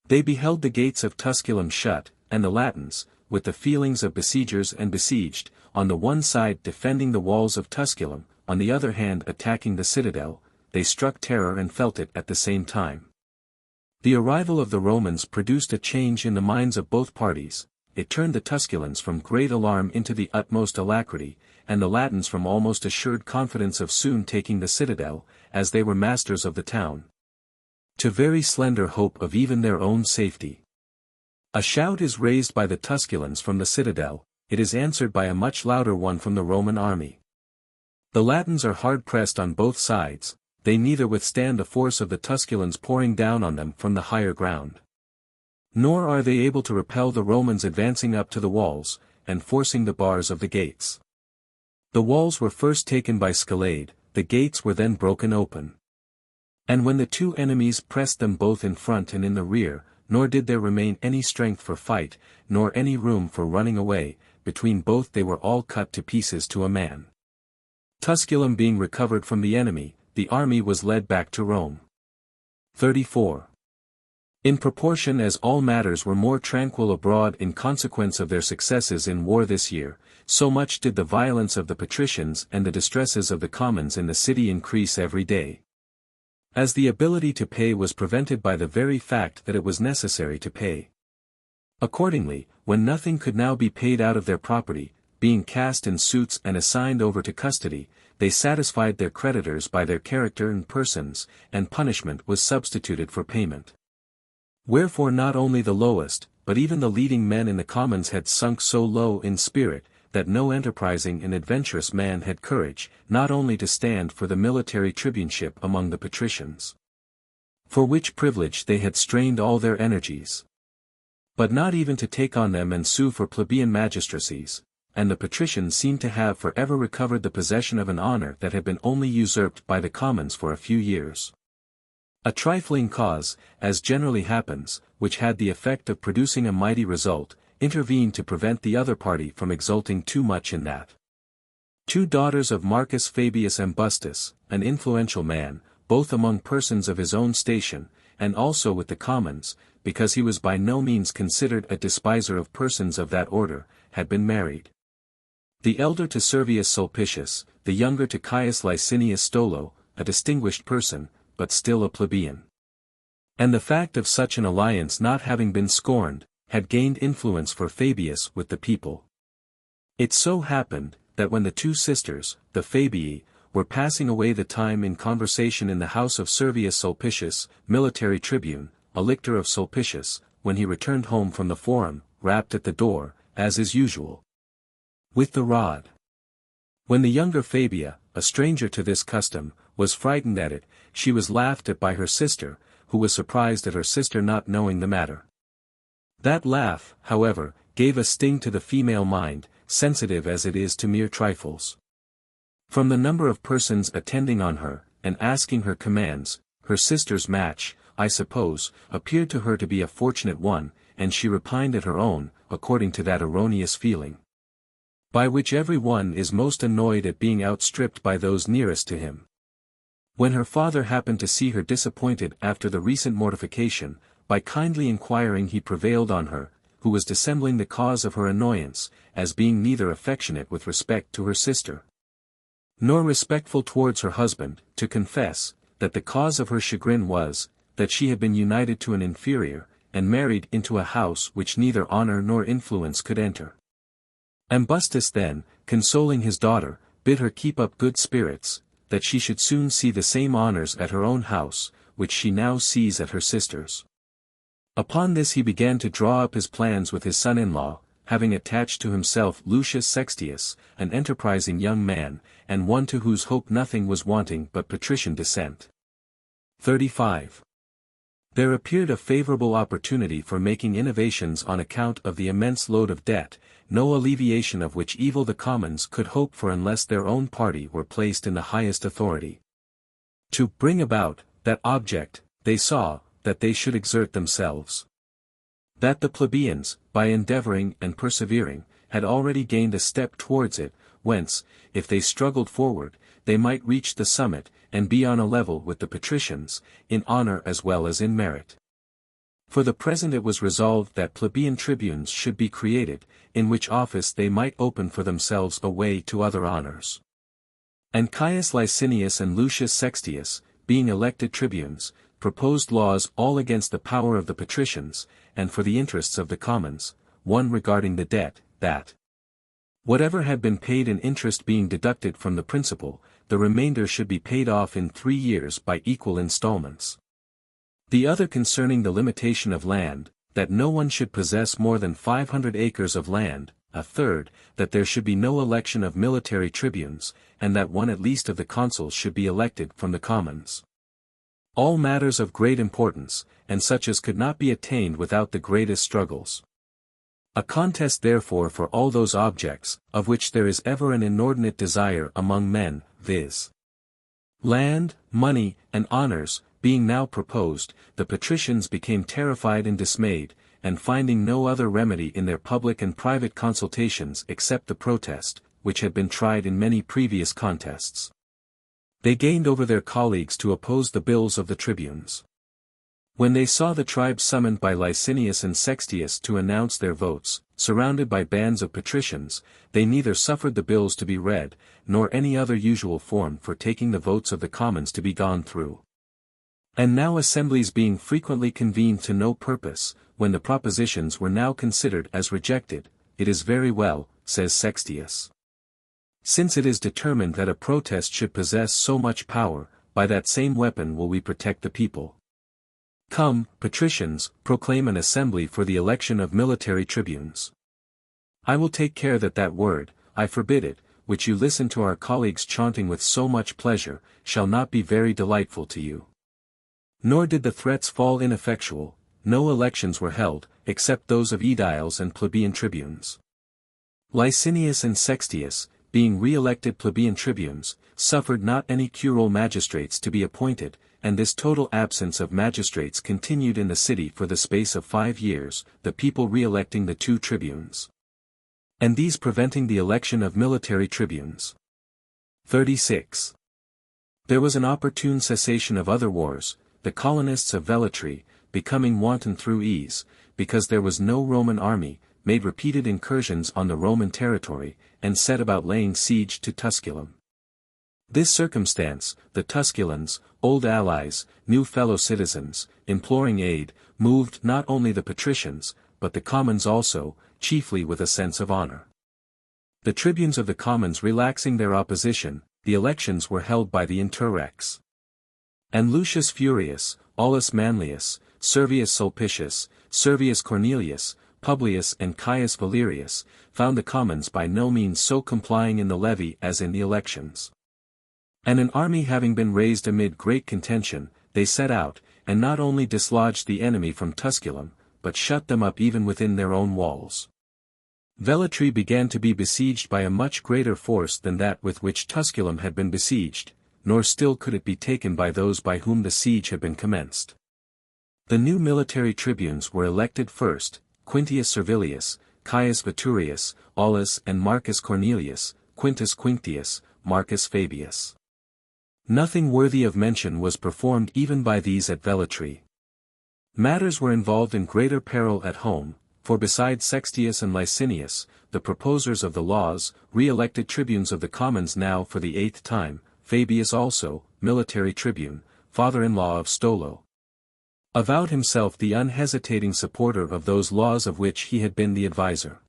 Speaker 1: They beheld the gates of Tusculum shut, and the Latins, with the feelings of besiegers and besieged, on the one side defending the walls of Tusculum, on the other hand attacking the citadel, they struck terror and felt it at the same time. The arrival of the Romans produced a change in the minds of both parties. It turned the Tusculans from great alarm into the utmost alacrity, and the Latins from almost assured confidence of soon taking the citadel, as they were masters of the town, to very slender hope of even their own safety. A shout is raised by the Tusculans from the citadel, it is answered by a much louder one from the Roman army. The Latins are hard pressed on both sides, they neither withstand the force of the Tusculans pouring down on them from the higher ground, Nor are they able to repel the Romans advancing up to the walls, and forcing the bars of the gates. The walls were first taken by Scalade, the gates were then broken open. And when the two enemies pressed them both in front and in the rear, nor did there remain any strength for fight, nor any room for running away, between both they were all cut to pieces to a man. Tusculum being recovered from the enemy, the army was led back to Rome. 34. In proportion as all matters were more tranquil abroad in consequence of their successes in war this year, so much did the violence of the patricians and the distresses of the commons in the city increase every day. As the ability to pay was prevented by the very fact that it was necessary to pay. Accordingly, when nothing could now be paid out of their property, being cast in suits and assigned over to custody, they satisfied their creditors by their character and persons, and punishment was substituted for payment. Wherefore not only the lowest, but even the leading men in the commons had sunk so low in spirit, that no enterprising and adventurous man had courage, not only to stand for the military tribuneship among the patricians, for which privilege they had strained all their energies, but not even to take on them and sue for plebeian magistracies, and the patricians seemed to have for ever recovered the possession of an honor that had been only usurped by the commons for a few years. A trifling cause, as generally happens, which had the effect of producing a mighty result, intervened to prevent the other party from exulting too much in that. Two daughters of Marcus Fabius Ambustus, an influential man, both among persons of his own station, and also with the commons, because he was by no means considered a despiser of persons of that order, had been married. The elder to Servius Sulpicius, the younger to Caius Licinius Stolo, a distinguished person, but still a plebeian. And the fact of such an alliance not having been scorned, had gained influence for Fabius with the people. It so happened, that when the two sisters, the Fabii, were passing away the time in conversation in the house of Servius Sulpicius, military tribune, a lictor of Sulpicius, when he returned home from the forum, rapped at the door, as is usual, with the rod. When the younger Fabia, a stranger to this custom, was frightened at it, she was laughed at by her sister, who was surprised at her sister not knowing the matter. That laugh, however, gave a sting to the female mind, sensitive as it is to mere trifles. From the number of persons attending on her, and asking her commands, her sister's match, I suppose, appeared to her to be a fortunate one, and she repined at her own, according to that erroneous feeling, by which every one is most annoyed at being outstripped by those nearest to him. When her father happened to see her disappointed after the recent mortification, by kindly inquiring he prevailed on her, who was dissembling the cause of her annoyance, as being neither affectionate with respect to her sister, nor respectful towards her husband, to confess, that the cause of her chagrin was, that she had been united to an inferior, and married into a house which neither honor nor influence could enter. Ambustus then, consoling his daughter, bid her keep up good spirits, that she should soon see the same honors at her own house, which she now sees at her sister's. Upon this he began to draw up his plans with his son-in-law, having attached to himself Lucius Sextius, an enterprising young man, and one to whose hope nothing was wanting but patrician descent. 35. There appeared a favorable opportunity for making innovations on account of the immense load of debt, no alleviation of which evil the commons could hope for unless their own party were placed in the highest authority. To bring about that object, they saw, that they should exert themselves. That the plebeians, by endeavoring and persevering, had already gained a step towards it, whence, if they struggled forward, they might reach the summit, and be on a level with the patricians, in honor as well as in merit. For the present it was resolved that plebeian tribunes should be created, in which office they might open for themselves a way to other honors. And Caius Licinius and Lucius Sextius, being elected tribunes, proposed laws all against the power of the patricians, and for the interests of the commons, one regarding the debt, that whatever had been paid in interest being deducted from the principal, the remainder should be paid off in 3 years by equal installments. The other concerning the limitation of land, that no one should possess more than 500 acres of land, a third, that there should be no election of military tribunes, and that one at least of the consuls should be elected from the commons. All matters of great importance, and such as could not be attained without the greatest struggles. A contest therefore for all those objects, of which there is ever an inordinate desire among men, viz. land, money, and honors, being now proposed, the patricians became terrified and dismayed, and finding no other remedy in their public and private consultations except the protest, which had been tried in many previous contests. They gained over their colleagues to oppose the bills of the tribunes. When they saw the tribes summoned by Licinius and Sextius to announce their votes, surrounded by bands of patricians, they neither suffered the bills to be read, nor any other usual form for taking the votes of the commons to be gone through. And now assemblies being frequently convened to no purpose, when the propositions were now considered as rejected, it is very well, says Sextius. Since it is determined that a protest should possess so much power, by that same weapon will we protect the people. Come, patricians, proclaim an assembly for the election of military tribunes. I will take care that that word, I forbid it, which you listen to our colleagues chanting with so much pleasure, shall not be very delightful to you. Nor did the threats fall ineffectual, no elections were held, except those of aediles and plebeian tribunes. Licinius and Sextius, being re-elected plebeian tribunes, suffered not any curule magistrates to be appointed, and this total absence of magistrates continued in the city for the space of 5 years, the people re-electing the 2 tribunes. And these preventing the election of military tribunes. 36. There was an opportune cessation of other wars, the colonists of Velletri, becoming wanton through ease, because there was no Roman army, made repeated incursions on the Roman territory, and set about laying siege to Tusculum. This circumstance, the Tusculans, old allies, new fellow citizens, imploring aid, moved not only the patricians, but the commons also, chiefly with a sense of honor. The tribunes of the commons relaxing their opposition, the elections were held by the interrex. And Lucius Furius, Aulus Manlius, Servius Sulpicius, Servius Cornelius, Publius and Caius Valerius, found the commons by no means so complying in the levy as in the elections. And an army having been raised amid great contention, they set out, and not only dislodged the enemy from Tusculum, but shut them up even within their own walls. Velletri began to be besieged by a much greater force than that with which Tusculum had been besieged, nor still could it be taken by those by whom the siege had been commenced. The new military tribunes were elected first, Quintius Servilius, Caius Veturius, Aulus and Marcus Cornelius, Quintus Quinctius, Marcus Fabius. Nothing worthy of mention was performed even by these at Velletri. Matters were involved in greater peril at home, for besides Sextius and Licinius, the proposers of the laws, re-elected tribunes of the commons now for the 8th time, Fabius also, military tribune, father-in-law of Stolo, avowed himself the unhesitating supporter of those laws of which he had been the adviser.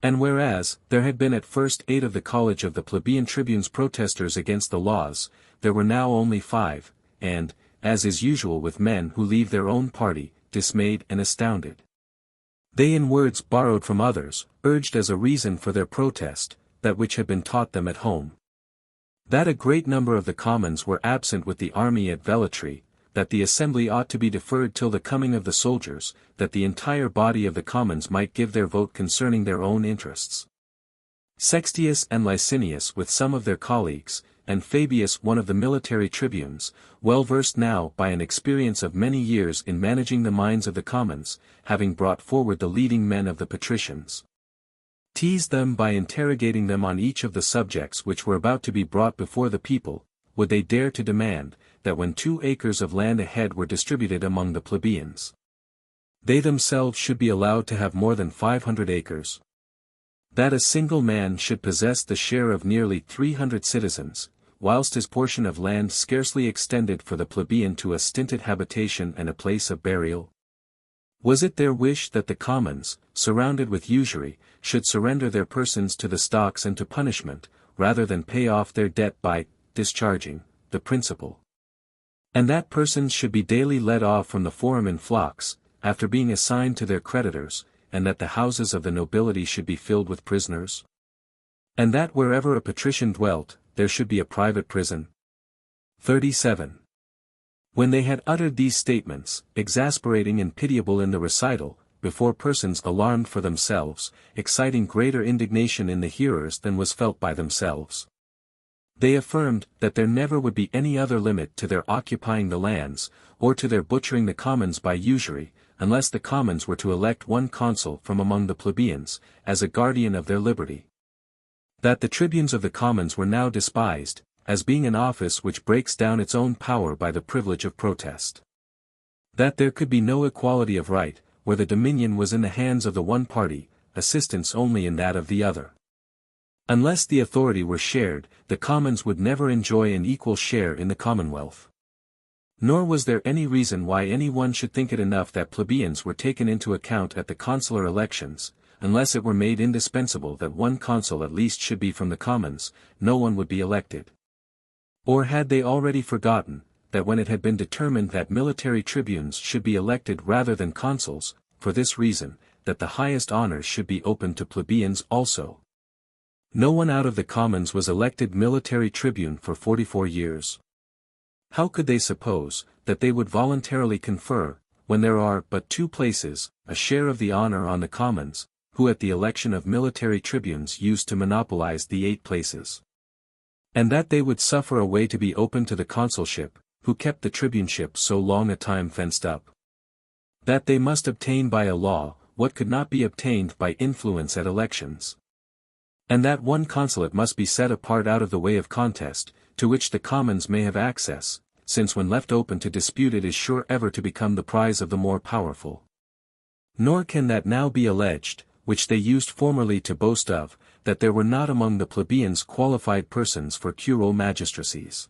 Speaker 1: And whereas, there had been at first 8 of the college of the plebeian tribunes protesters against the laws, there were now only 5, and, as is usual with men who leave their own party, dismayed and astounded. They in words borrowed from others, urged as a reason for their protest, that which had been taught them at home. That a great number of the commons were absent with the army at Velletri, that the assembly ought to be deferred till the coming of the soldiers, that the entire body of the commons might give their vote concerning their own interests. Sextius and Licinius with some of their colleagues, and Fabius one of the military tribunes, well versed now by an experience of many years in managing the minds of the commons, having brought forward the leading men of the patricians, teased them by interrogating them on each of the subjects which were about to be brought before the people, would they dare to demand, that when 2 acres of land ahead were distributed among the plebeians, they themselves should be allowed to have more than 500 acres. That a single man should possess the share of nearly 300 citizens, whilst his portion of land scarcely extended for the plebeian to a stinted habitation and a place of burial. Was it their wish that the commons, surrounded with usury, should surrender their persons to the stocks and to punishment, rather than pay off their debt by discharging the principal? And that persons should be daily led off from the forum in flocks, after being assigned to their creditors, and that the houses of the nobility should be filled with prisoners? And that wherever a patrician dwelt, there should be a private prison? 37. When they had uttered these statements, exasperating and pitiable in the recital, before persons alarmed for themselves, exciting greater indignation in the hearers than was felt by themselves, they affirmed that there never would be any other limit to their occupying the lands, or to their butchering the commons by usury, unless the commons were to elect one consul from among the plebeians, as a guardian of their liberty. That the tribunes of the commons were now despised, as being an office which breaks down its own power by the privilege of protest. That there could be no equality of right, where the dominion was in the hands of the one party, assistance only in that of the other. Unless the authority were shared, the commons would never enjoy an equal share in the commonwealth. Nor was there any reason why any one should think it enough that plebeians were taken into account at the consular elections, unless it were made indispensable that one consul at least should be from the commons, no one would be elected. Or had they already forgotten, that when it had been determined that military tribunes should be elected rather than consuls, for this reason, that the highest honors should be open to plebeians also, no one out of the commons was elected military tribune for 44 years. How could they suppose, that they would voluntarily confer, when there are but 2 places, a share of the honor on the commons, who at the election of military tribunes used to monopolize the 8 places? And that they would suffer a way to be open to the consulship, who kept the tribuneship so long a time fenced up? That they must obtain by a law, what could not be obtained by influence at elections? And that one consulate must be set apart out of the way of contest, to which the commons may have access, since when left open to dispute it is sure ever to become the prize of the more powerful. Nor can that now be alleged, which they used formerly to boast of, that there were not among the plebeians qualified persons for curule magistracies.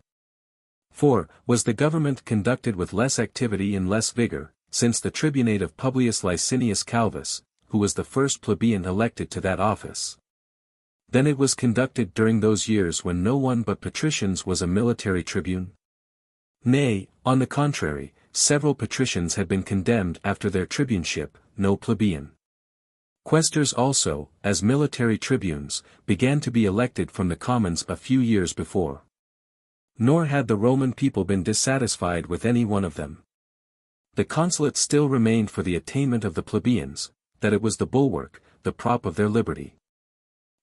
Speaker 1: For, was the government conducted with less activity and less vigor, since the tribunate of Publius Licinius Calvus, who was the first plebeian elected to that office, than it was conducted during those years when no one but patricians was a military tribune? Nay, on the contrary, several patricians had been condemned after their tribuneship, no plebeian. Quaestors also, as military tribunes, began to be elected from the commons a few years before. Nor had the Roman people been dissatisfied with any one of them. The consulate still remained for the attainment of the plebeians, that it was the bulwark, the prop of their liberty.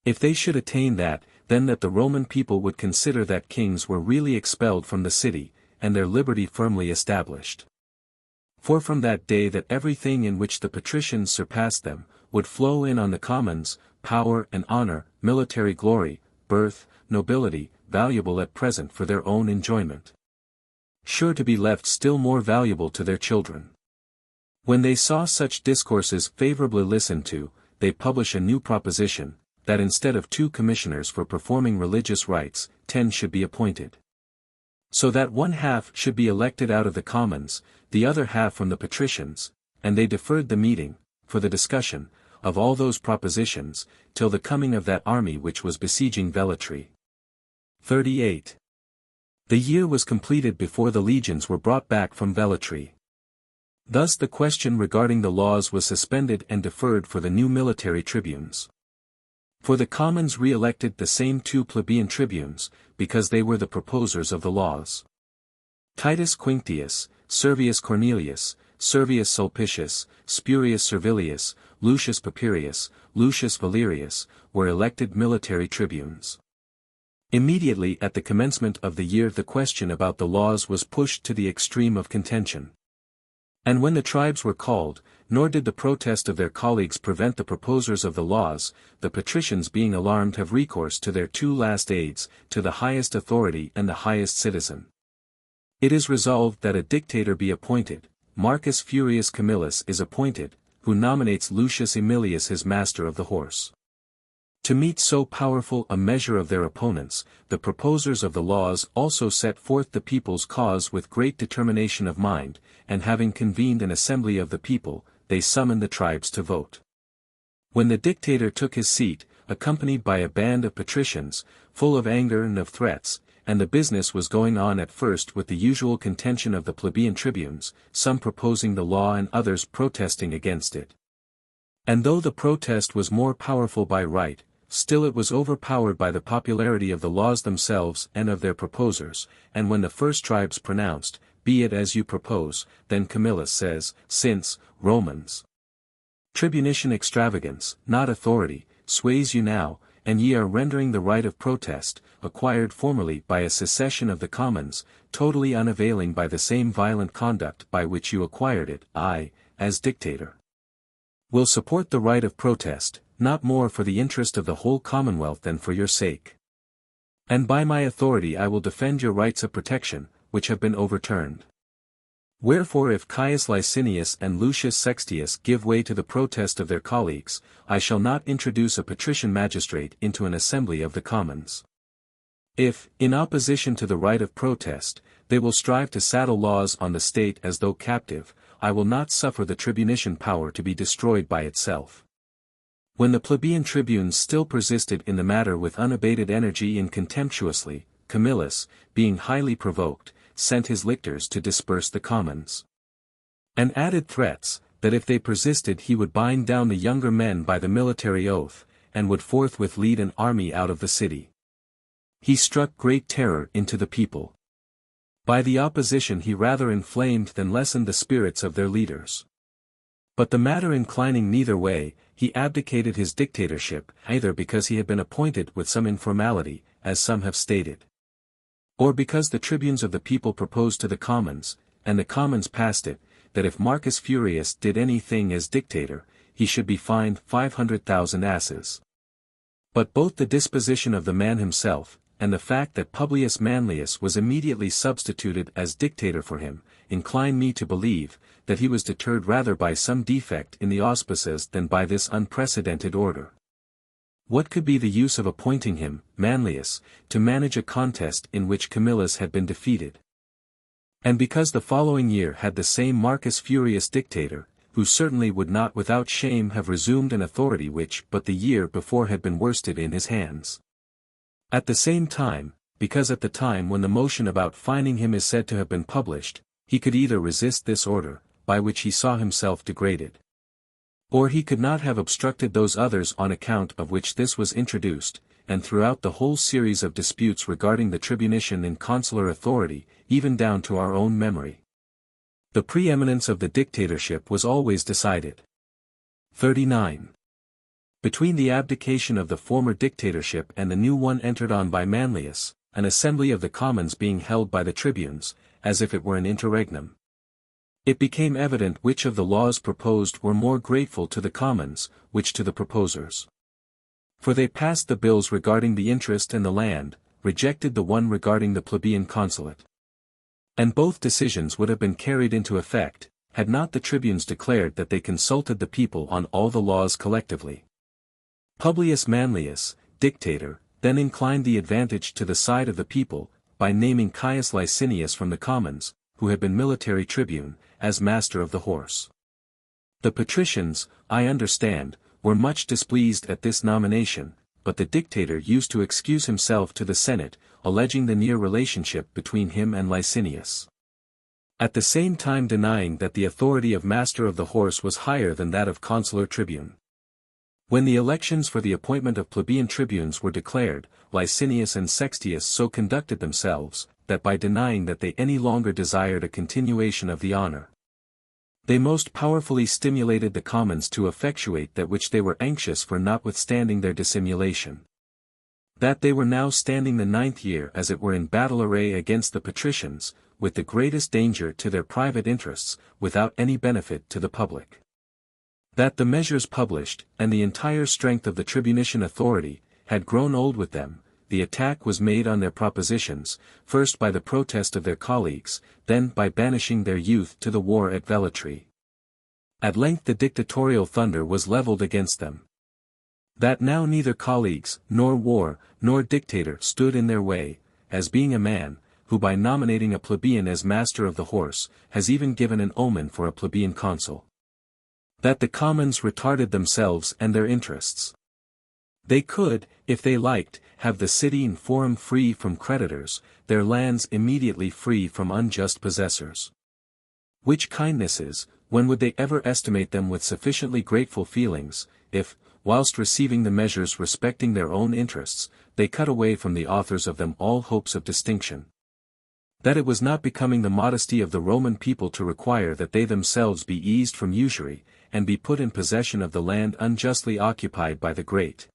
Speaker 1: If they should attain that, then that the Roman people would consider that kings were really expelled from the city, and their liberty firmly established. For from that day that everything in which the patricians surpassed them, would flow in on the commons, power and honor, military glory, birth, nobility, valuable at present for their own enjoyment, sure to be left still more valuable to their children. When they saw such discourses favorably listened to, they publish a new proposition, that instead of 2 commissioners for performing religious rites, 10 should be appointed. So that 1/2 should be elected out of the commons, the other half from the patricians, and they deferred the meeting, for the discussion, of all those propositions, till the coming of that army which was besieging Velletri. 38. The year was completed before the legions were brought back from Velletri. Thus the question regarding the laws was suspended and deferred for the new military tribunes. For the commons re-elected the same 2 plebeian tribunes, because they were the proposers of the laws. Titus Quinctius, Servius Cornelius, Servius Sulpicius, Spurius Servilius, Lucius Papirius, Lucius Valerius, were elected military tribunes. Immediately at the commencement of the year the question about the laws was pushed to the extreme of contention. And when the tribes were called, nor did the protest of their colleagues prevent the proposers of the laws, the patricians being alarmed have recourse to their 2 last aids, to the highest authority and the highest citizen. It is resolved that a dictator be appointed. Marcus Furius Camillus is appointed, who nominates Lucius Aemilius his master of the horse. To meet so powerful a measure of their opponents, the proposers of the laws also set forth the people's cause with great determination of mind, and having convened an assembly of the people, they summoned the tribes to vote. When the dictator took his seat, accompanied by a band of patricians, full of anger and of threats, and the business was going on at first with the usual contention of the plebeian tribunes, some proposing the law and others protesting against it. And though the protest was more powerful by right, still it was overpowered by the popularity of the laws themselves and of their proposers, and when the first tribes pronounced, be it as you propose, then Camillus says, since, Romans, tribunician extravagance, not authority, sways you now, and ye are rendering the right of protest, acquired formerly by a secession of the commons, totally unavailing by the same violent conduct by which you acquired it, I, as dictator, will support the right of protest, not more for the interest of the whole commonwealth than for your sake. And by my authority I will defend your rights of protection, which have been overturned. Wherefore if Caius Licinius and Lucius Sextius give way to the protest of their colleagues, I shall not introduce a patrician magistrate into an assembly of the commons. If, in opposition to the right of protest, they will strive to saddle laws on the state as though captive, I will not suffer the tribunician power to be destroyed by itself. When the plebeian tribunes still persisted in the matter with unabated energy and contemptuously, Camillus, being highly provoked, sent his lictors to disperse the commons, and added threats, that if they persisted he would bind down the younger men by the military oath, and would forthwith lead an army out of the city. He struck great terror into the people. By the opposition he rather inflamed than lessened the spirits of their leaders. But the matter inclining neither way, he abdicated his dictatorship, either because he had been appointed with some informality, as some have stated, or because the tribunes of the people proposed to the commons, and the commons passed it, that if Marcus Furius did any thing as dictator, he should be fined 500,000 asses. But both the disposition of the man himself, and the fact that Publius Manlius was immediately substituted as dictator for him, incline me to believe, that he was deterred rather by some defect in the auspices than by this unprecedented order. What could be the use of appointing him, Manlius, to manage a contest in which Camillus had been defeated? And because the following year had the same Marcus Furius dictator, who certainly would not without shame have resumed an authority which but the year before had been worsted in his hands. At the same time, because at the time when the motion about fining him is said to have been published, he could either resist this order, by which he saw himself degraded, or he could not have obstructed those others on account of which this was introduced, and throughout the whole series of disputes regarding the tribunician and consular authority, even down to our own memory, the preeminence of the dictatorship was always decided. 39. Between the abdication of the former dictatorship and the new one entered on by Manlius, an assembly of the commons being held by the tribunes, as if it were an interregnum, it became evident which of the laws proposed were more grateful to the commons, which to the proposers. For they passed the bills regarding the interest and the land, rejected the one regarding the plebeian consulate. And both decisions would have been carried into effect, had not the tribunes declared that they consulted the people on all the laws collectively. Publius Manlius, dictator, then inclined the advantage to the side of the people, by naming Caius Licinius from the commons, who had been military tribune, as master of the horse. The patricians, I understand, were much displeased at this nomination, but the dictator used to excuse himself to the Senate, alleging the near relationship between him and Licinius, at the same time denying that the authority of master of the horse was higher than that of consular tribune. When the elections for the appointment of plebeian tribunes were declared, Licinius and Sextius so conducted themselves, that by denying that they any longer desired a continuation of the honor, they most powerfully stimulated the commons to effectuate that which they were anxious for, notwithstanding their dissimulation. That they were now standing the 9th year as it were in battle array against the patricians, with the greatest danger to their private interests, without any benefit to the public. That the measures published, and the entire strength of the tribunician authority, had grown old with them, the attack was made on their propositions, first by the protest of their colleagues, then by banishing their youth to the war at Velletri. At length the dictatorial thunder was levelled against them. That now neither colleagues, nor war, nor dictator stood in their way, as being a man, who by nominating a plebeian as master of the horse, has even given an omen for a plebeian consul. That the commons retarded themselves and their interests. They could, if they liked, have the city in forum free from creditors, their lands immediately free from unjust possessors. Which kindnesses, when would they ever estimate them with sufficiently grateful feelings, if, whilst receiving the measures respecting their own interests, they cut away from the authors of them all hopes of distinction? That it was not becoming the modesty of the Roman people to require that they themselves be eased from usury, and be put in possession of the land unjustly occupied by the great.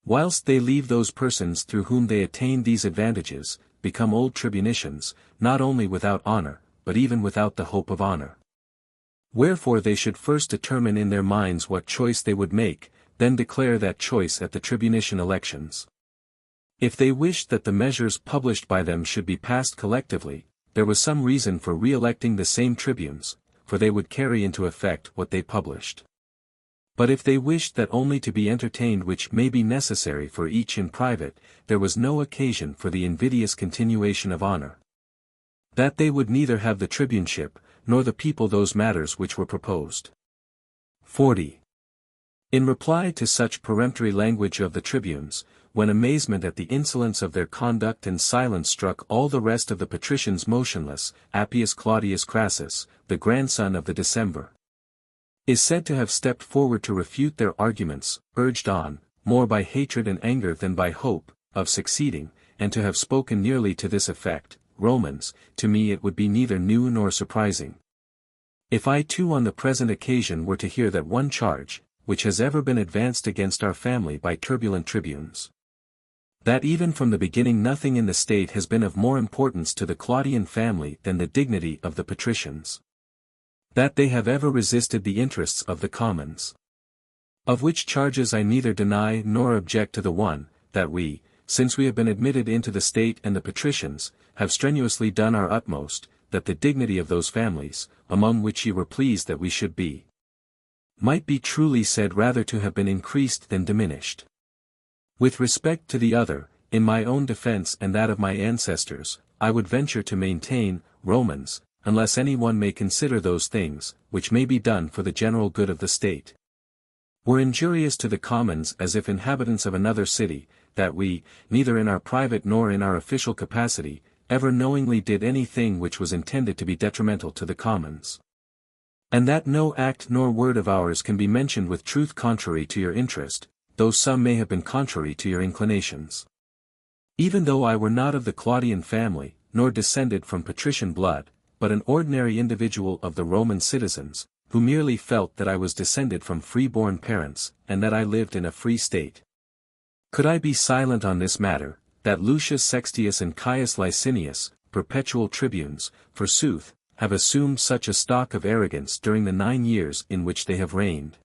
Speaker 1: Whilst they leave those persons through whom they attain these advantages, become old tribunicians, not only without honor, but even without the hope of honor. Wherefore they should first determine in their minds what choice they would make, then declare that choice at the tribunician elections. If they wished that the measures published by them should be passed collectively, there was some reason for re-electing the same tribunes, for they would carry into effect what they published. But if they wished that only to be entertained which may be necessary for each in private, there was no occasion for the invidious continuation of honor. That they would neither have the tribuneship, nor the people those matters which were proposed. 40. In reply to such peremptory language of the tribunes, when amazement at the insolence of their conduct and silence struck all the rest of the patricians motionless, Appius Claudius Crassus, the grandson of the Decemvir, is said to have stepped forward to refute their arguments, urged on, more by hatred and anger than by hope, of succeeding, and to have spoken nearly to this effect: Romans, to me it would be neither new nor surprising, if I too on the present occasion were to hear that one charge, which has ever been advanced against our family by turbulent tribunes, that even from the beginning nothing in the state has been of more importance to the Claudian family than the dignity of the patricians. That they have ever resisted the interests of the commons. Of which charges I neither deny nor object to the one, that we, since we have been admitted into the state and the patricians, have strenuously done our utmost, that the dignity of those families, among which ye were pleased that we should be, might be truly said rather to have been increased than diminished. With respect to the other, in my own defense and that of my ancestors, I would venture to maintain, Romans, unless any one may consider those things, which may be done for the general good of the state, were injurious to the commons as if inhabitants of another city, that we, neither in our private nor in our official capacity, ever knowingly did any thing which was intended to be detrimental to the commons. And that no act nor word of ours can be mentioned with truth contrary to your interest, though some may have been contrary to your inclinations. Even though I were not of the Claudian family, nor descended from patrician blood, but an ordinary individual of the Roman citizens, who merely felt that I was descended from free-born parents, and that I lived in a free state. Could I be silent on this matter, that Lucius Sextius and Caius Licinius, perpetual tribunes, forsooth, have assumed such a stock of arrogance during the 9 years in which they have reigned,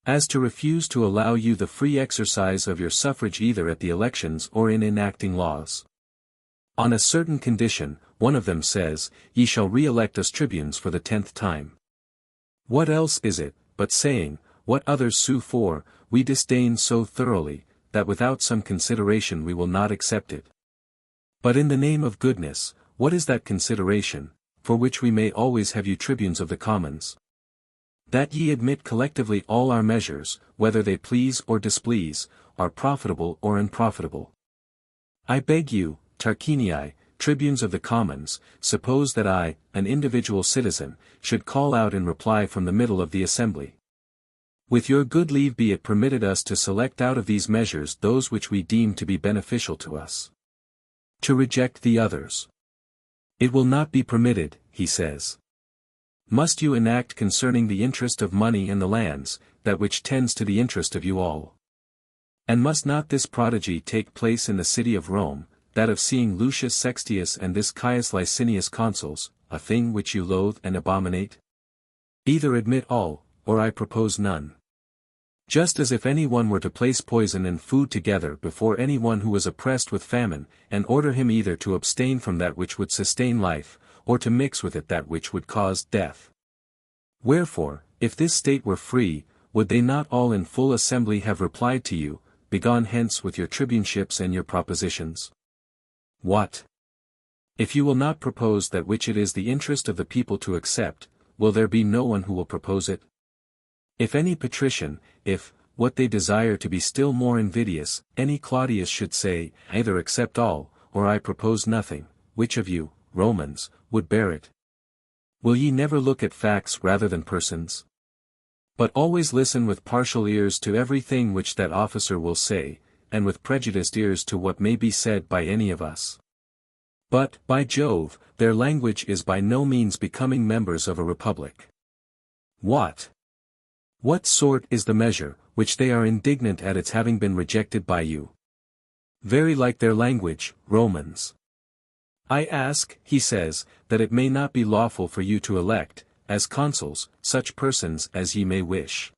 Speaker 1: as to refuse to allow you the free exercise of your suffrage either at the elections or in enacting laws? On a certain condition, one of them says, ye shall re-elect us tribunes for the 10th time. What else is it, but saying, what others sue for, we disdain so thoroughly, that without some consideration we will not accept it. But in the name of goodness, what is that consideration, for which we may always have you tribunes of the commons? That ye admit collectively all our measures, whether they please or displease, are profitable or unprofitable. I beg you, Tarquinii, tribunes of the commons, suppose that I, an individual citizen, should call out in reply from the middle of the assembly. With your good leave be it permitted us to select out of these measures those which we deem to be beneficial to us. To reject the others. It will not be permitted, he says. Must you enact concerning the interest of money and the lands, that which tends to the interest of you all? And must not this prodigy take place in the city of Rome, that of seeing Lucius Sextius and this Caius Licinius consuls, a thing which you loathe and abominate? Either admit all, or I propose none. Just as if any one were to place poison and food together before any one who was oppressed with famine, and order him either to abstain from that which would sustain life, or to mix with it that which would cause death. Wherefore, if this state were free, would they not all in full assembly have replied to you, begone hence with your tribuneships and your propositions? What? If you will not propose that which it is the interest of the people to accept, will there be no one who will propose it? If any patrician, if, what they desire to be still more invidious, any Claudius should say, either accept all, or I propose nothing, which of you, Romans, would bear it? Will ye never look at facts rather than persons? But always listen with partial ears to everything which that officer will say, and with prejudiced ears to what may be said by any of us. But, by Jove, their language is by no means becoming members of a republic. What sort is the measure, which they are indignant at its having been rejected by you? Very like their language, Romans. I ask, he says, that it may not be lawful for you to elect, as consuls, such persons as ye may wish.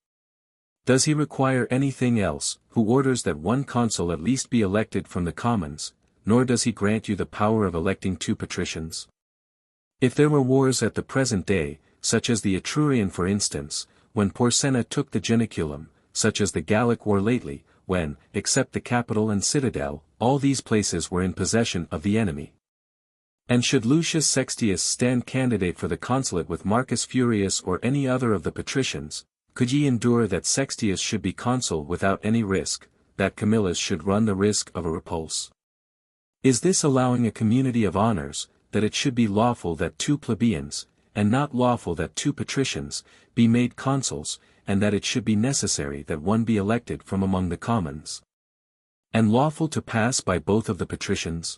Speaker 1: Does he require anything else, who orders that one consul at least be elected from the commons, nor does he grant you the power of electing 2 patricians? If there were wars at the present day, such as the Etrurian for instance, when Porsenna took the Janiculum, such as the Gallic war lately, when, except the capital and citadel, all these places were in possession of the enemy. And should Lucius Sextius stand candidate for the consulate with Marcus Furius or any other of the patricians, could ye endure that Sextius should be consul without any risk, that Camillus should run the risk of a repulse? Is this allowing a community of honors, that it should be lawful that 2 plebeians, and not lawful that 2 patricians, be made consuls, and that it should be necessary that one be elected from among the commons? And lawful to pass by both of the patricians?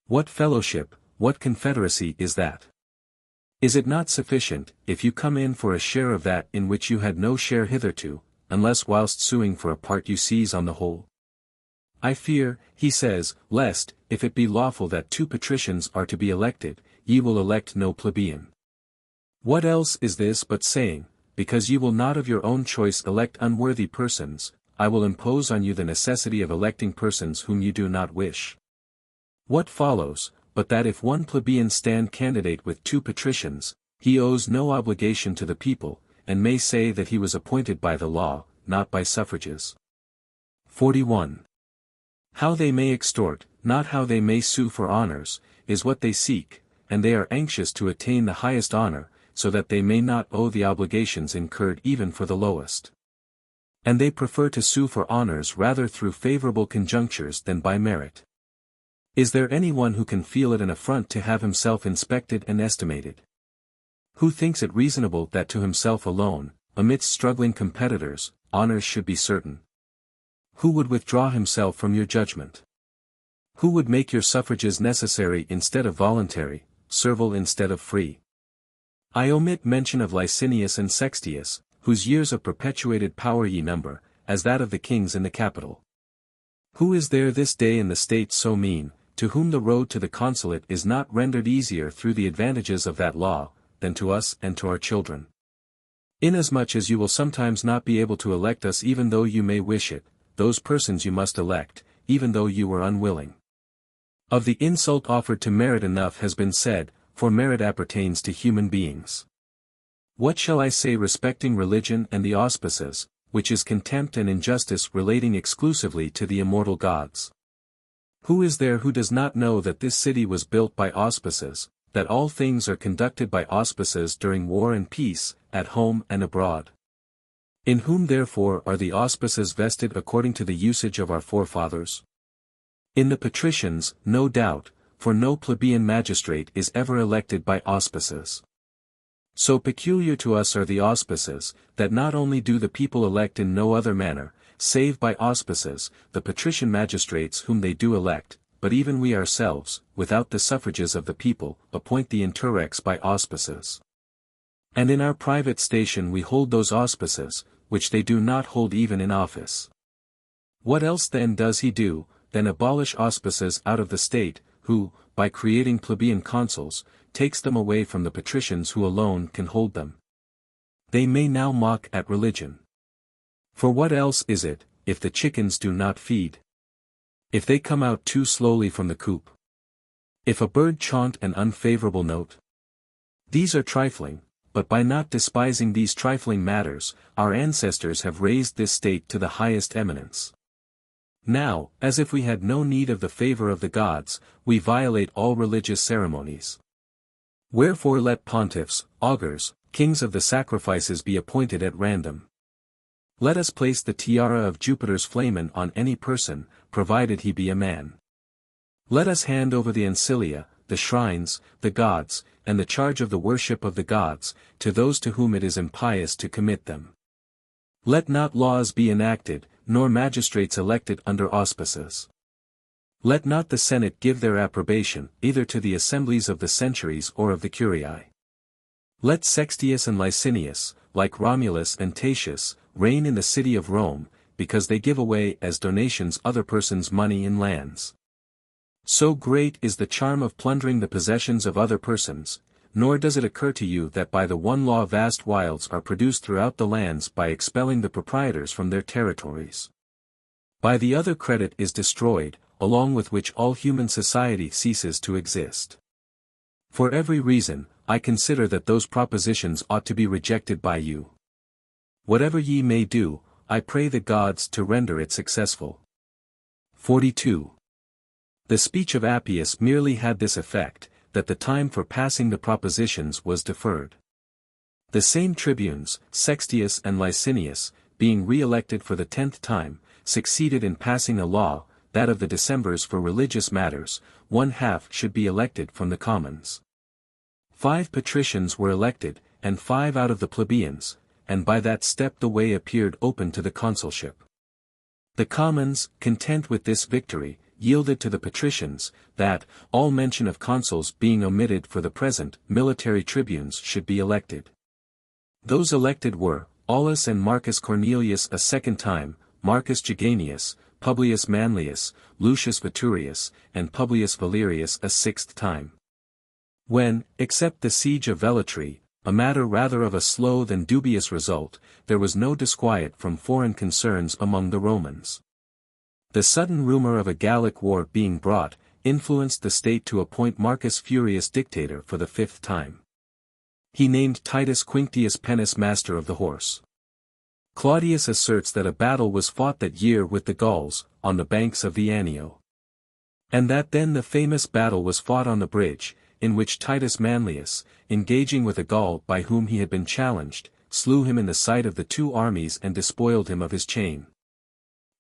Speaker 1: What fellowship, what confederacy is that? Is it not sufficient, if you come in for a share of that in which you had no share hitherto, unless whilst suing for a part you seize on the whole? I fear, he says, lest, if it be lawful that 2 patricians are to be elected, ye will elect no plebeian. What else is this but saying, because ye will not of your own choice elect unworthy persons, I will impose on you the necessity of electing persons whom you do not wish? What follows, but that if one plebeian stand candidate with 2 patricians, he owes no obligation to the people, and may say that he was appointed by the law, not by suffrages. 41. How they may extort, not how they may sue for honors, is what they seek, and they are anxious to attain the highest honor, so that they may not owe the obligations incurred even for the lowest. And they prefer to sue for honors rather through favorable conjunctures than by merit. Is there any one who can feel it an affront to have himself inspected and estimated? Who thinks it reasonable that to himself alone, amidst struggling competitors, honors should be certain? Who would withdraw himself from your judgment? Who would make your suffrages necessary instead of voluntary, servile instead of free? I omit mention of Licinius and Sextius, whose years of perpetuated power ye number, as that of the kings in the capital. Who is there this day in the state so mean, to whom the road to the consulate is not rendered easier through the advantages of that law, than to us and to our children? Inasmuch as you will sometimes not be able to elect us even though you may wish it, those persons you must elect, even though you were unwilling. Of the insult offered to merit enough has been said, for merit appertains to human beings. What shall I say respecting religion and the auspices, which is contempt and injustice relating exclusively to the immortal gods? Who is there who does not know that this city was built by auspices, that all things are conducted by auspices during war and peace, at home and abroad? In whom therefore are the auspices vested according to the usage of our forefathers? In the patricians, no doubt, for no plebeian magistrate is ever elected by auspices. So peculiar to us are the auspices, that not only do the people elect in no other manner, save by auspices, the patrician magistrates whom they do elect, but even we ourselves, without the suffrages of the people, appoint the interrex by auspices. And in our private station we hold those auspices, which they do not hold even in office. What else then does he do, than abolish auspices out of the state, who, by creating plebeian consuls, takes them away from the patricians who alone can hold them? They may now mock at religion. For what else is it, if the chickens do not feed? If they come out too slowly from the coop? If a bird chaunt an unfavorable note? These are trifling, but by not despising these trifling matters, our ancestors have raised this state to the highest eminence. Now, as if we had no need of the favor of the gods, we violate all religious ceremonies. Wherefore let pontiffs, augurs, kings of the sacrifices be appointed at random. Let us place the tiara of Jupiter's flamen on any person, provided he be a man. Let us hand over the ancilia, the shrines, the gods, and the charge of the worship of the gods, to those to whom it is impious to commit them. Let not laws be enacted, nor magistrates elected under auspices. Let not the Senate give their approbation, either to the assemblies of the centuries or of the curiae. Let Sextius and Licinius, like Romulus and Tatius, reign in the city of Rome, because they give away as donations other persons' money and lands. So great is the charm of plundering the possessions of other persons, nor does it occur to you that by the one law vast wilds are produced throughout the lands by expelling the proprietors from their territories. By the other credit is destroyed, along with which all human society ceases to exist. For every reason, I consider that those propositions ought to be rejected by you. Whatever ye may do, I pray the gods to render it successful. 42. The speech of Appius merely had this effect, that the time for passing the propositions was deferred. The same tribunes, Sextius and Licinius, being re-elected for the 10th time, succeeded in passing a law, that of the Decemvirs for religious matters, 1/2 should be elected from the commons. 5 patricians were elected, and 5 out of the plebeians, and by that step the way appeared open to the consulship. The commons, content with this victory, yielded to the patricians, that, all mention of consuls being omitted for the present, military tribunes should be elected. Those elected were, Aulus and Marcus Cornelius a second time, Marcus Jaganius, Publius Manlius, Lucius Veturius, and Publius Valerius a 6th time. When, except the siege of Velletri, a matter rather of a slow than dubious result, there was no disquiet from foreign concerns among the Romans. The sudden rumor of a Gallic war being brought, influenced the state to appoint Marcus Furius dictator for the 5th time. He named Titus Quinctius Pennis master of the horse. Claudius asserts that a battle was fought that year with the Gauls, on the banks of the Anio. And that then the famous battle was fought on the bridge, in which Titus Manlius, engaging with a Gaul by whom he had been challenged, slew him in the sight of the 2 armies and despoiled him of his chain.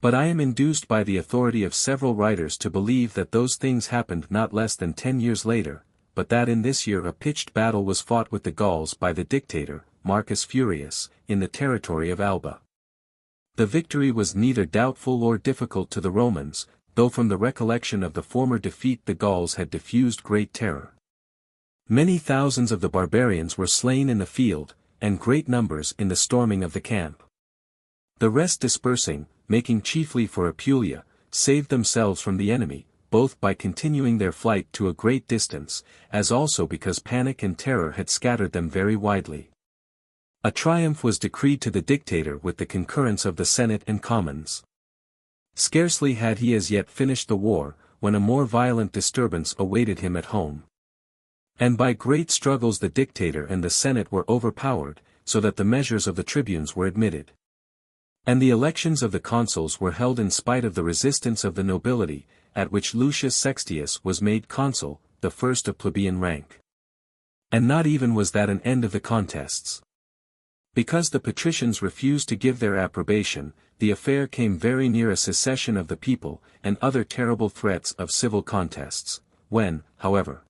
Speaker 1: But I am induced by the authority of several writers to believe that those things happened not less than 10 years later, but that in this year a pitched battle was fought with the Gauls by the dictator, Marcus Furius, in the territory of Alba. The victory was neither doubtful or difficult to the Romans, though from the recollection of the former defeat the Gauls had diffused great terror. Many thousands of the barbarians were slain in the field, and great numbers in the storming of the camp. The rest dispersing, making chiefly for Apulia, saved themselves from the enemy, both by continuing their flight to a great distance, as also because panic and terror had scattered them very widely. A triumph was decreed to the dictator with the concurrence of the Senate and Commons. Scarcely had he as yet finished the war, when a more violent disturbance awaited him at home. And by great struggles the dictator and the Senate were overpowered, so that the measures of the tribunes were admitted. And the elections of the consuls were held in spite of the resistance of the nobility, at which Lucius Sextius was made consul, the first of plebeian rank. And not even was that an end of the contests. Because the patricians refused to give their approbation, the affair came very near a secession of the people, and other terrible threats of civil contests, when, however,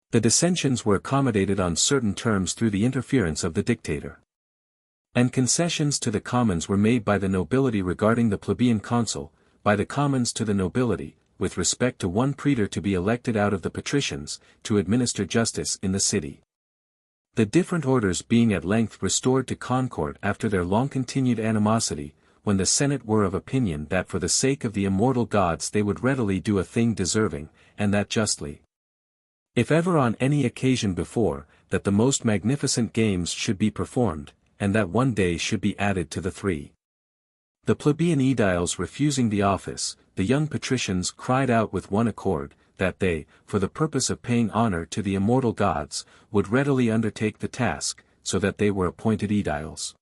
Speaker 1: the dissensions were accommodated on certain terms through the interference of the dictator. And concessions to the commons were made by the nobility regarding the plebeian consul, by the commons to the nobility, with respect to one praetor to be elected out of the patricians, to administer justice in the city. The different orders being at length restored to concord after their long-continued animosity, when the Senate were of opinion that for the sake of the immortal gods they would readily do a thing deserving, and that justly. If ever on any occasion before, that the most magnificent games should be performed, and that one day should be added to the 3. The plebeian aediles refusing the office, the young patricians cried out with one accord, that they, for the purpose of paying honor to the immortal gods, would readily undertake the task, so that they were appointed aediles.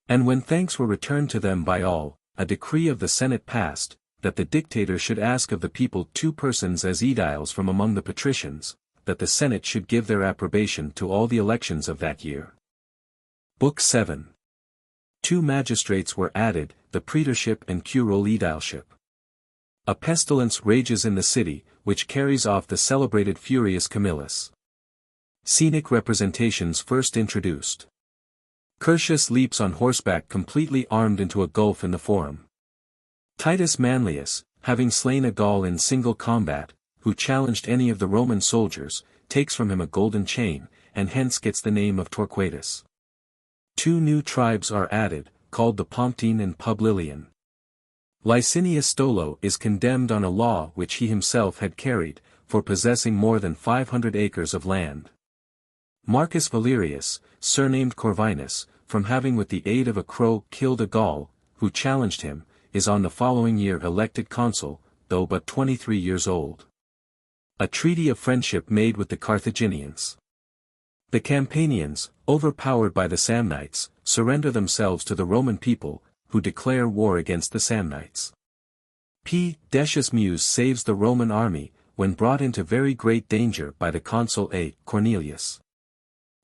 Speaker 1: And when thanks were returned to them by all, a decree of the Senate passed, that the dictator should ask of the people 2 persons as aediles from among the patricians, that the Senate should give their approbation to all the elections of that year. Book 7. 2 magistrates were added, the praetorship and curule aedileship. A pestilence rages in the city, which carries off the celebrated Furius Camillus. Scenic representations first introduced. Curtius leaps on horseback completely armed into a gulf in the forum. Titus Manlius, having slain a Gaul in single combat, who challenged any of the Roman soldiers, takes from him a golden chain, and hence gets the name of Torquatus. 2 new tribes are added, called the Pomptine and Publilian. Licinius Stolo is condemned on a law which he himself had carried, for possessing more than 500 acres of land. Marcus Valerius, surnamed Corvinus, from having with the aid of a crow killed a Gaul, who challenged him, is on the following year elected consul, though but 23 years old. A treaty of friendship made with the Carthaginians. The Campanians, overpowered by the Samnites, surrender themselves to the Roman people, who declare war against the Samnites. P. Decius Mus saves the Roman army, when brought into very great danger by the consul A. Cornelius.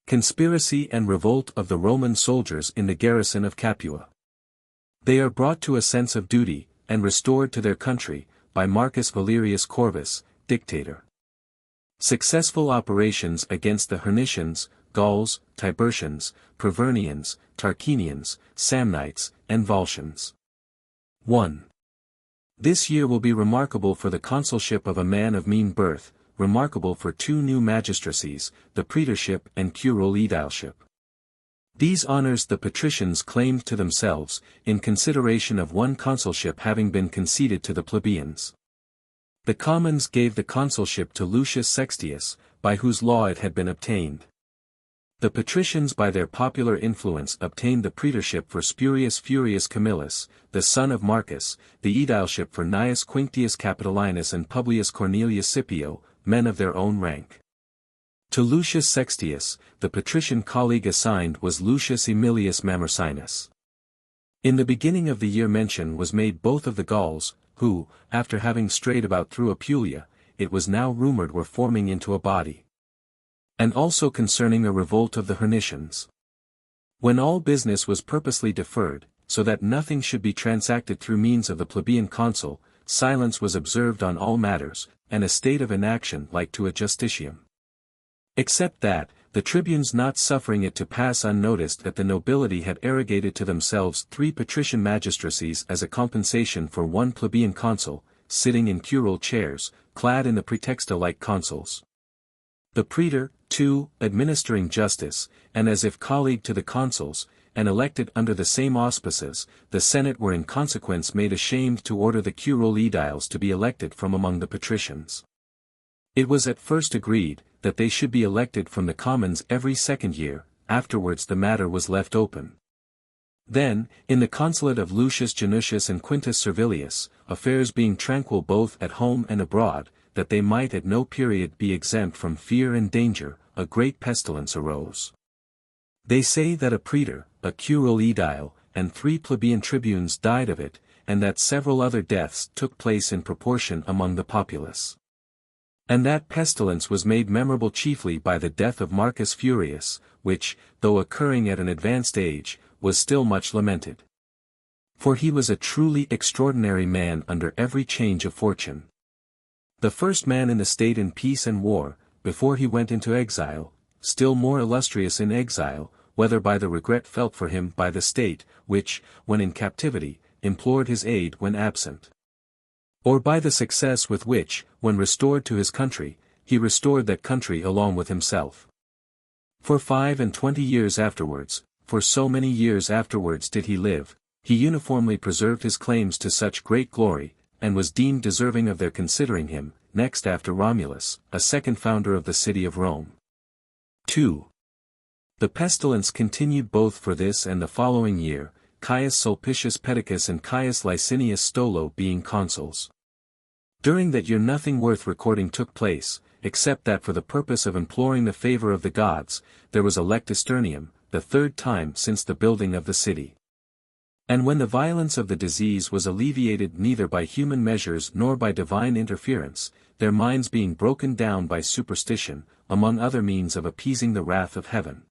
Speaker 1: Conspiracy and revolt of the Roman soldiers in the garrison of Capua. They are brought to a sense of duty, and restored to their country, by Marcus Valerius Corvus, dictator. Successful operations against the Hernicians, Gauls, Tiburtians, Pravernians, Tarquinians, Samnites, and Volscians. 1. This year will be remarkable for the consulship of a man of mean birth, remarkable for 2 new magistracies, the praetorship and curule aedileship. These honors the patricians claimed to themselves, in consideration of 1 consulship having been conceded to the plebeians. The commons gave the consulship to Lucius Sextius, by whose law it had been obtained. The patricians by their popular influence obtained the praetorship for Spurius Furius Camillus, the son of Marcus, the aedileship for Gnaeus Quinctius Capitolinus and Publius Cornelius Scipio, men of their own rank. To Lucius Sextius, the patrician colleague assigned was Lucius Aemilius Mamercinus. In the beginning of the year mention was made both of the Gauls, who, after having strayed about through Apulia, it was now rumored were forming into a body. And also concerning a revolt of the Hernicians. When all business was purposely deferred, so that nothing should be transacted through means of the plebeian consul, silence was observed on all matters, and a state of inaction like to a justicium. Except that, the tribunes not suffering it to pass unnoticed that the nobility had arrogated to themselves 3 patrician magistracies as a compensation for 1 plebeian consul, sitting in curule chairs, clad in the praetexta like consuls. The praetor, too, administering justice, and as if colleague to the consuls, and elected under the same auspices, the Senate were in consequence made ashamed to order the curule aediles to be elected from among the patricians. It was at first agreed, that they should be elected from the commons every 2nd year, afterwards the matter was left open. Then, in the consulate of Lucius Janutius and Quintus Servilius, affairs being tranquil both at home and abroad, that they might at no period be exempt from fear and danger, a great pestilence arose. They say that a praetor, a curule aedile, and 3 plebeian tribunes died of it, and that several other deaths took place in proportion among the populace. And that pestilence was made memorable chiefly by the death of Marcus Furius, which, though occurring at an advanced age, was still much lamented. For he was a truly extraordinary man under every change of fortune. The first man in the state in peace and war, before he went into exile, still more illustrious in exile, whether by the regret felt for him by the state, which, when in captivity, implored his aid when absent, or by the success with which, when restored to his country, he restored that country along with himself. For 25 years afterwards, for so many years afterwards did he live, he uniformly preserved his claims to such great glory, and was deemed deserving of their considering him, next after Romulus, a second founder of the city of Rome. 2. The pestilence continued both for this and the following year, Caius Sulpicius Pedicus and Caius Licinius Stolo being consuls. During that year nothing worth recording took place, except that for the purpose of imploring the favor of the gods, there was a lectisternium, the 3rd time since the building of the city. And when the violence of the disease was alleviated neither by human measures nor by divine interference, their minds being broken down by superstition, among other means of appeasing the wrath of heaven.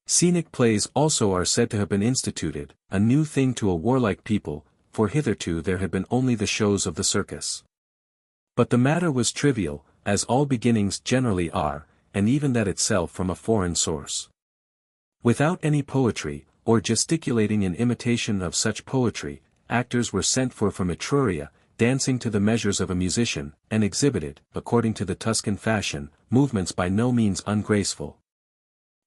Speaker 1: Scenic plays also are said to have been instituted, a new thing to a warlike people, for hitherto there had been only the shows of the circus. But the matter was trivial, as all beginnings generally are, and even that itself from a foreign source. Without any poetry, or gesticulating in imitation of such poetry, actors were sent for from Etruria, dancing to the measures of a musician, and exhibited, according to the Tuscan fashion, movements by no means ungraceful.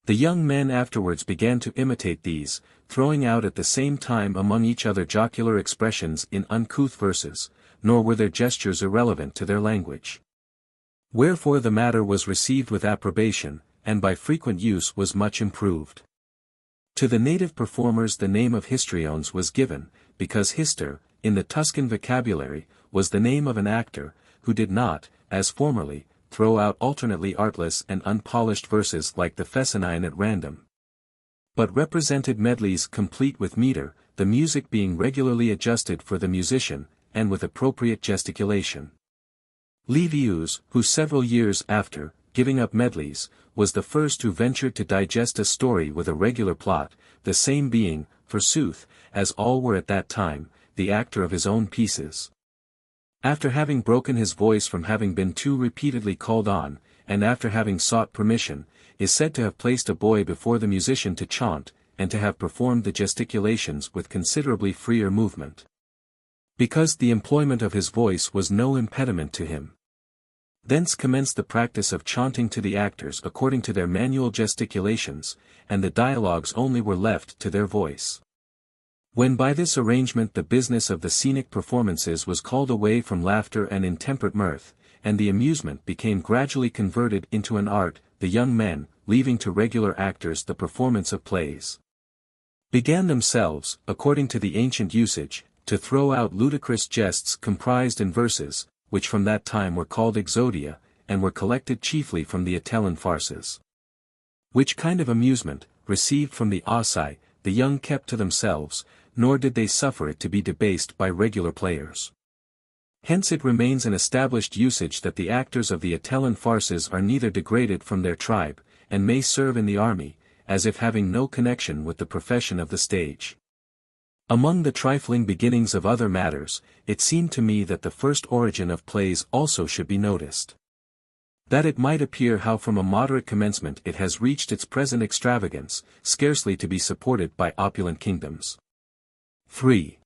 Speaker 1: The young men afterwards began to imitate these, throwing out at the same time among each other jocular expressions in uncouth verses, nor were their gestures irrelevant to their language. Wherefore the matter was received with approbation, and by frequent use was much improved. To the native performers the name of histriones was given, because hister, in the Tuscan vocabulary, was the name of an actor, who did not, as formerly, throw out alternately artless and unpolished verses like the Fescennine at random, but represented medleys complete with meter, the music being regularly adjusted for the musician, and with appropriate gesticulation. Livius, who several years after, giving up medleys, was the first who ventured to digest a story with a regular plot, the same being, forsooth, as all were at that time, the actor of his own pieces. After having broken his voice from having been too repeatedly called on, and after having sought permission, is said to have placed a boy before the musician to chaunt, and to have performed the gesticulations with considerably freer movement. Because the employment of his voice was no impediment to him. Thence commenced the practice of chaunting to the actors according to their manual gesticulations, and the dialogues only were left to their voice. When by this arrangement the business of the scenic performances was called away from laughter and intemperate mirth, and the amusement became gradually converted into an art, the young men, leaving to regular actors the performance of plays, began themselves, according to the ancient usage, to throw out ludicrous jests comprised in verses, which from that time were called exodia, and were collected chiefly from the Atellan farces. Which kind of amusement, received from the Ossi, the young kept to themselves, nor did they suffer it to be debased by regular players. Hence it remains an established usage that the actors of the Atellan farces are neither degraded from their tribe, and may serve in the army, as if having no connection with the profession of the stage. Among the trifling beginnings of other matters, it seemed to me that the first origin of plays also should be noticed. That it might appear how from a moderate commencement it has reached its present extravagance, scarcely to be supported by opulent kingdoms. 3.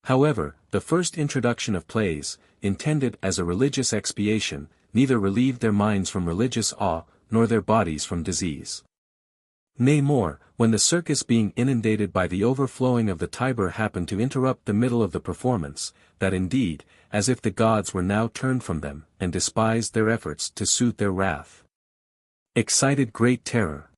Speaker 1: However, the first introduction of plays, intended as a religious expiation, neither relieved their minds from religious awe, nor their bodies from disease. Nay more, when the circus being inundated by the overflowing of the Tiber happened to interrupt the middle of the performance, that indeed, as if the gods were now turned from them, and despised their efforts to suit their wrath, excited great terror.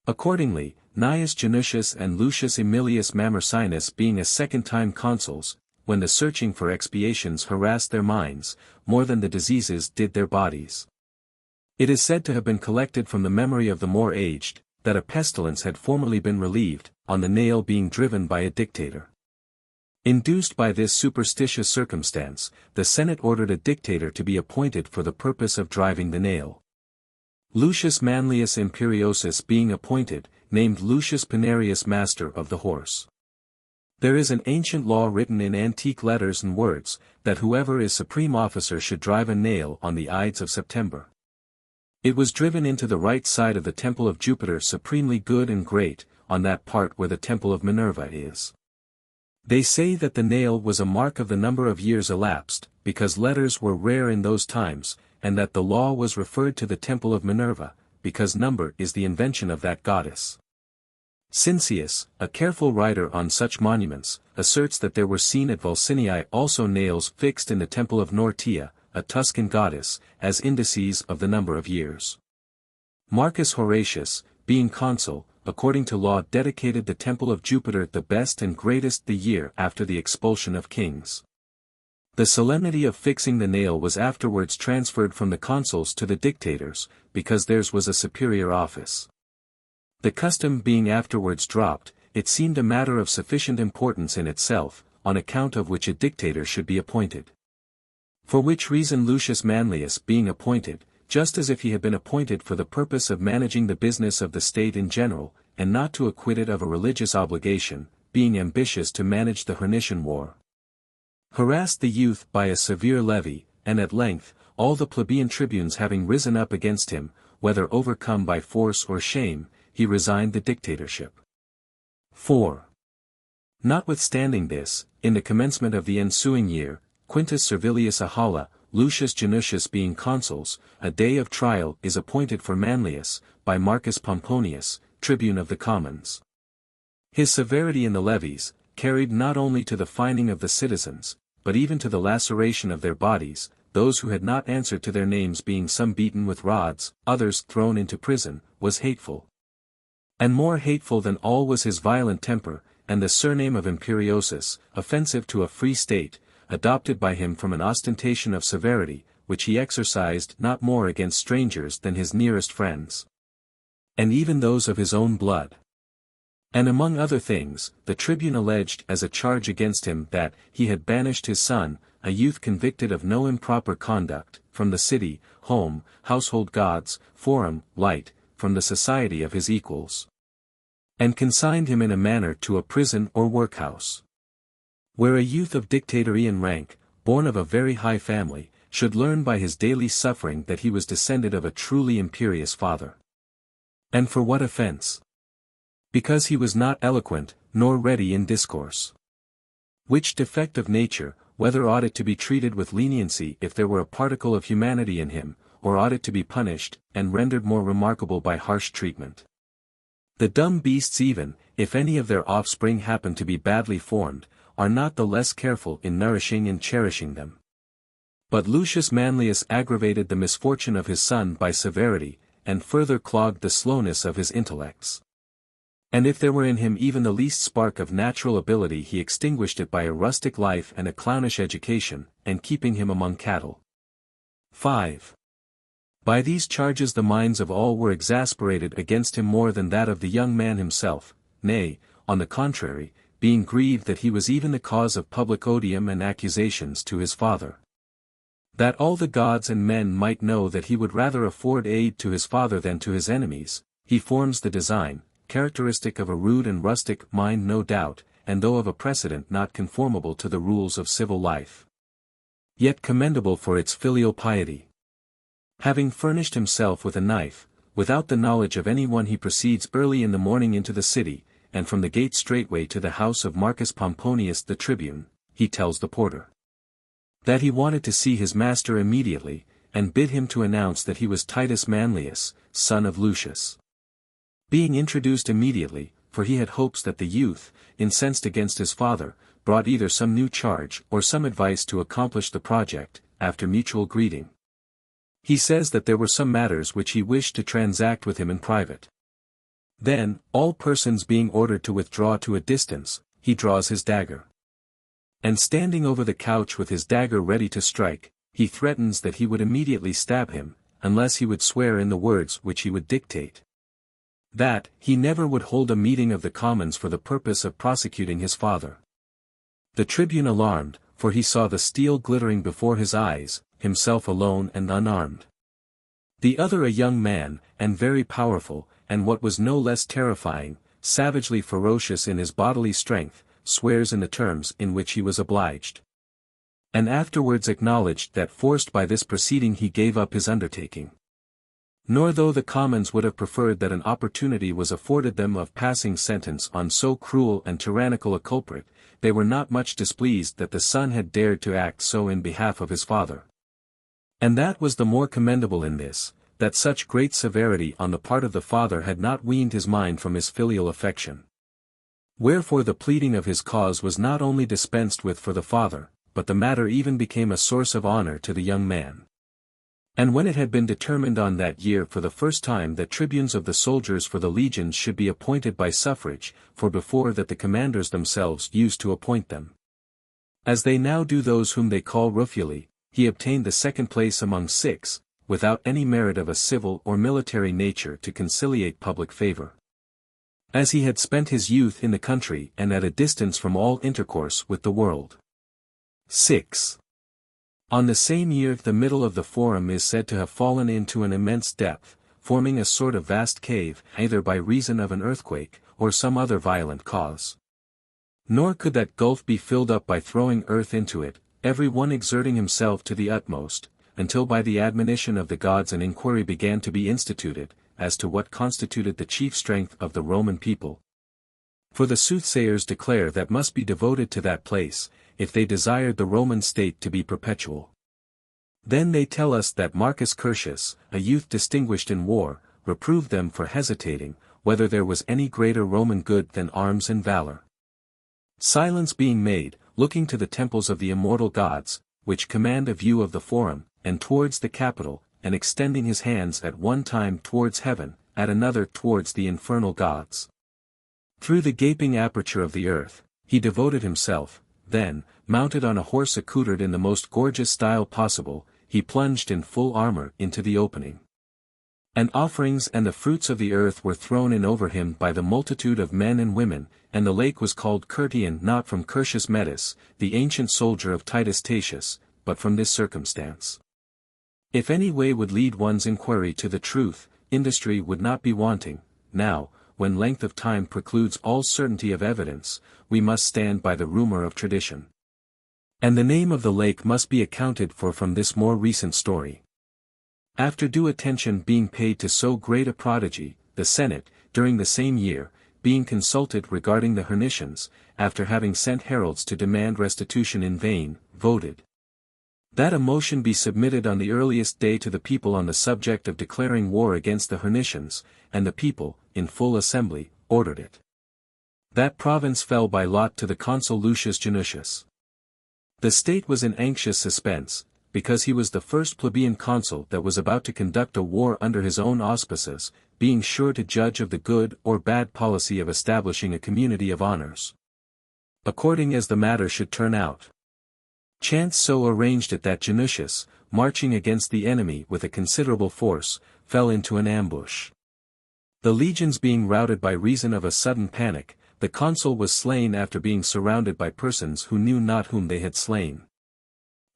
Speaker 1: Accordingly, Gnaeus Janutius and Lucius Aemilius Mamercinus being a second time consuls, when the searching for expiations harassed their minds, more than the diseases did their bodies. It is said to have been collected from the memory of the more aged, that a pestilence had formerly been relieved, on the nail being driven by a dictator. Induced by this superstitious circumstance, the Senate ordered a dictator to be appointed for the purpose of driving the nail. Lucius Manlius Imperiosus being appointed, named Lucius Pinarius master of the horse. There is an ancient law written in antique letters and words, that whoever is supreme officer should drive a nail on the Ides of September. It was driven into the right side of the temple of Jupiter supremely good and great, on that part where the temple of Minerva is. They say that the nail was a mark of the number of years elapsed, because letters were rare in those times, and that the law was referred to the temple of Minerva, because number is the invention of that goddess. Cincius, a careful writer on such monuments, asserts that there were seen at Vulcinii also nails fixed in the temple of Nortia, a Tuscan goddess, as indices of the number of years. Marcus Horatius, being consul, according to law dedicated the temple of Jupiter the best and greatest the year after the expulsion of kings. The solemnity of fixing the nail was afterwards transferred from the consuls to the dictators, because theirs was a superior office. The custom being afterwards dropped, it seemed a matter of sufficient importance in itself, on account of which a dictator should be appointed. For which reason Lucius Manlius being appointed, just as if he had been appointed for the purpose of managing the business of the state in general, and not to acquit it of a religious obligation, being ambitious to manage the Hernician war, harassed the youth by a severe levy, and at length, all the plebeian tribunes having risen up against him, whether overcome by force or shame, he resigned the dictatorship. 4. Notwithstanding this, in the commencement of the ensuing year, Quintus Servilius Ahala, Lucius Janutius being consuls, a day of trial is appointed for Manlius, by Marcus Pomponius, tribune of the commons. His severity in the levies, carried not only to the fining of the citizens, but even to the laceration of their bodies, those who had not answered to their names being some beaten with rods, others thrown into prison, was hateful. And more hateful than all was his violent temper, and the surname of Imperiosus, offensive to a free state, adopted by him from an ostentation of severity, which he exercised not more against strangers than his nearest friends, and even those of his own blood. And among other things, the tribune alleged as a charge against him that he had banished his son, a youth convicted of no improper conduct, from the city, home, household gods, forum, light, from the society of his equals, and consigned him in a manner to a prison or workhouse, where a youth of dictatorian rank, born of a very high family, should learn by his daily suffering that he was descended of a truly imperious father. And for what offense? Because he was not eloquent, nor ready in discourse. Which defect of nature, whether ought it to be treated with leniency if there were a particle of humanity in him, or ought it to be punished, and rendered more remarkable by harsh treatment? The dumb beasts even, if any of their offspring happen to be badly formed, are not the less careful in nourishing and cherishing them. But Lucius Manlius aggravated the misfortune of his son by severity, and further clogged the slowness of his intellects. And if there were in him even the least spark of natural ability, he extinguished it by a rustic life and a clownish education, and keeping him among cattle. 5. By these charges the minds of all were exasperated against him more than that of the young man himself, nay, on the contrary, being grieved that he was even the cause of public odium and accusations to his father. That all the gods and men might know that he would rather afford aid to his father than to his enemies, he forms the design, characteristic of a rude and rustic mind no doubt, and though of a precedent not conformable to the rules of civil life, yet commendable for its filial piety. Having furnished himself with a knife, without the knowledge of any one he proceeds early in the morning into the city, and from the gate straightway to the house of Marcus Pomponius the tribune, he tells the porter that he wanted to see his master immediately, and bid him to announce that he was Titus Manlius, son of Lucius. Being introduced immediately, for he had hopes that the youth, incensed against his father, brought either some new charge or some advice to accomplish the project, after mutual greeting, he says that there were some matters which he wished to transact with him in private. Then, all persons being ordered to withdraw to a distance, he draws his dagger. And standing over the couch with his dagger ready to strike, he threatens that he would immediately stab him, unless he would swear in the words which he would dictate, that he never would hold a meeting of the commons for the purpose of prosecuting his father. The tribune alarmed, for he saw the steel glittering before his eyes, himself alone and unarmed. The other a young man, and very powerful, and what was no less terrifying, savagely ferocious in his bodily strength, swears in the terms in which he was obliged, and afterwards acknowledged that forced by this proceeding he gave up his undertaking. Nor though the commons would have preferred that an opportunity was afforded them of passing sentence on so cruel and tyrannical a culprit, they were not much displeased that the son had dared to act so in behalf of his father. And that was the more commendable in this, that such great severity on the part of the father had not weaned his mind from his filial affection. Wherefore the pleading of his cause was not only dispensed with for the father, but the matter even became a source of honor to the young man. And when it had been determined on that year for the first time that tribunes of the soldiers for the legions should be appointed by suffrage, for before that the commanders themselves used to appoint them, as they now do those whom they call rufuli, he obtained the second place among 6, without any merit of a civil or military nature to conciliate public favor, as he had spent his youth in the country and at a distance from all intercourse with the world. 6. On the same year the middle of the forum is said to have fallen into an immense depth, forming a sort of vast cave, either by reason of an earthquake, or some other violent cause. Nor could that gulf be filled up by throwing earth into it, every one exerting himself to the utmost, until by the admonition of the gods an inquiry began to be instituted, as to what constituted the chief strength of the Roman people. For the soothsayers declare that must be devoted to that place, if they desired the Roman state to be perpetual. Then they tell us that Marcus Curtius, a youth distinguished in war, reproved them for hesitating, whether there was any greater Roman good than arms and valor. Silence being made, looking to the temples of the immortal gods, which command a view of the Forum, and towards the Capitol, and extending his hands at one time towards heaven, at another towards the infernal gods. Through the gaping aperture of the earth, he devoted himself, then, mounted on a horse accoutred in the most gorgeous style possible, he plunged in full armor into the opening. And offerings and the fruits of the earth were thrown in over him by the multitude of men and women, and the lake was called Curtian not from Curtius Metus, the ancient soldier of Titus Tatius, but from this circumstance. If any way would lead one's inquiry to the truth, industry would not be wanting. Now, when length of time precludes all certainty of evidence, we must stand by the rumor of tradition. And the name of the lake must be accounted for from this more recent story. After due attention being paid to so great a prodigy, the Senate, during the same year, being consulted regarding the Hernicians, after having sent heralds to demand restitution in vain, voted that a motion be submitted on the earliest day to the people on the subject of declaring war against the Hernicians, and the people, in full assembly, ordered it. That province fell by lot to the consul Lucius Janutius. The state was in anxious suspense, because he was the first plebeian consul that was about to conduct a war under his own auspices, being sure to judge of the good or bad policy of establishing a community of honors, according as the matter should turn out. Chance so arranged it that Janutius, marching against the enemy with a considerable force, fell into an ambush. The legions being routed by reason of a sudden panic, the consul was slain after being surrounded by persons who knew not whom they had slain.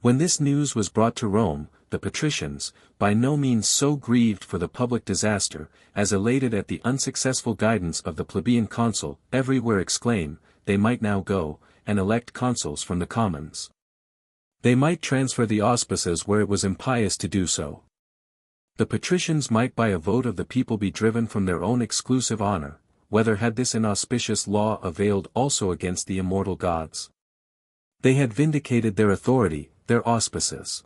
Speaker 1: When this news was brought to Rome, the patricians, by no means so grieved for the public disaster, as elated at the unsuccessful guidance of the plebeian consul, everywhere exclaim, they might now go, and elect consuls from the commons. They might transfer the auspices where it was impious to do so. The patricians might by a vote of the people be driven from their own exclusive honor, whether had this inauspicious law availed also against the immortal gods. They had vindicated their authority, their auspices,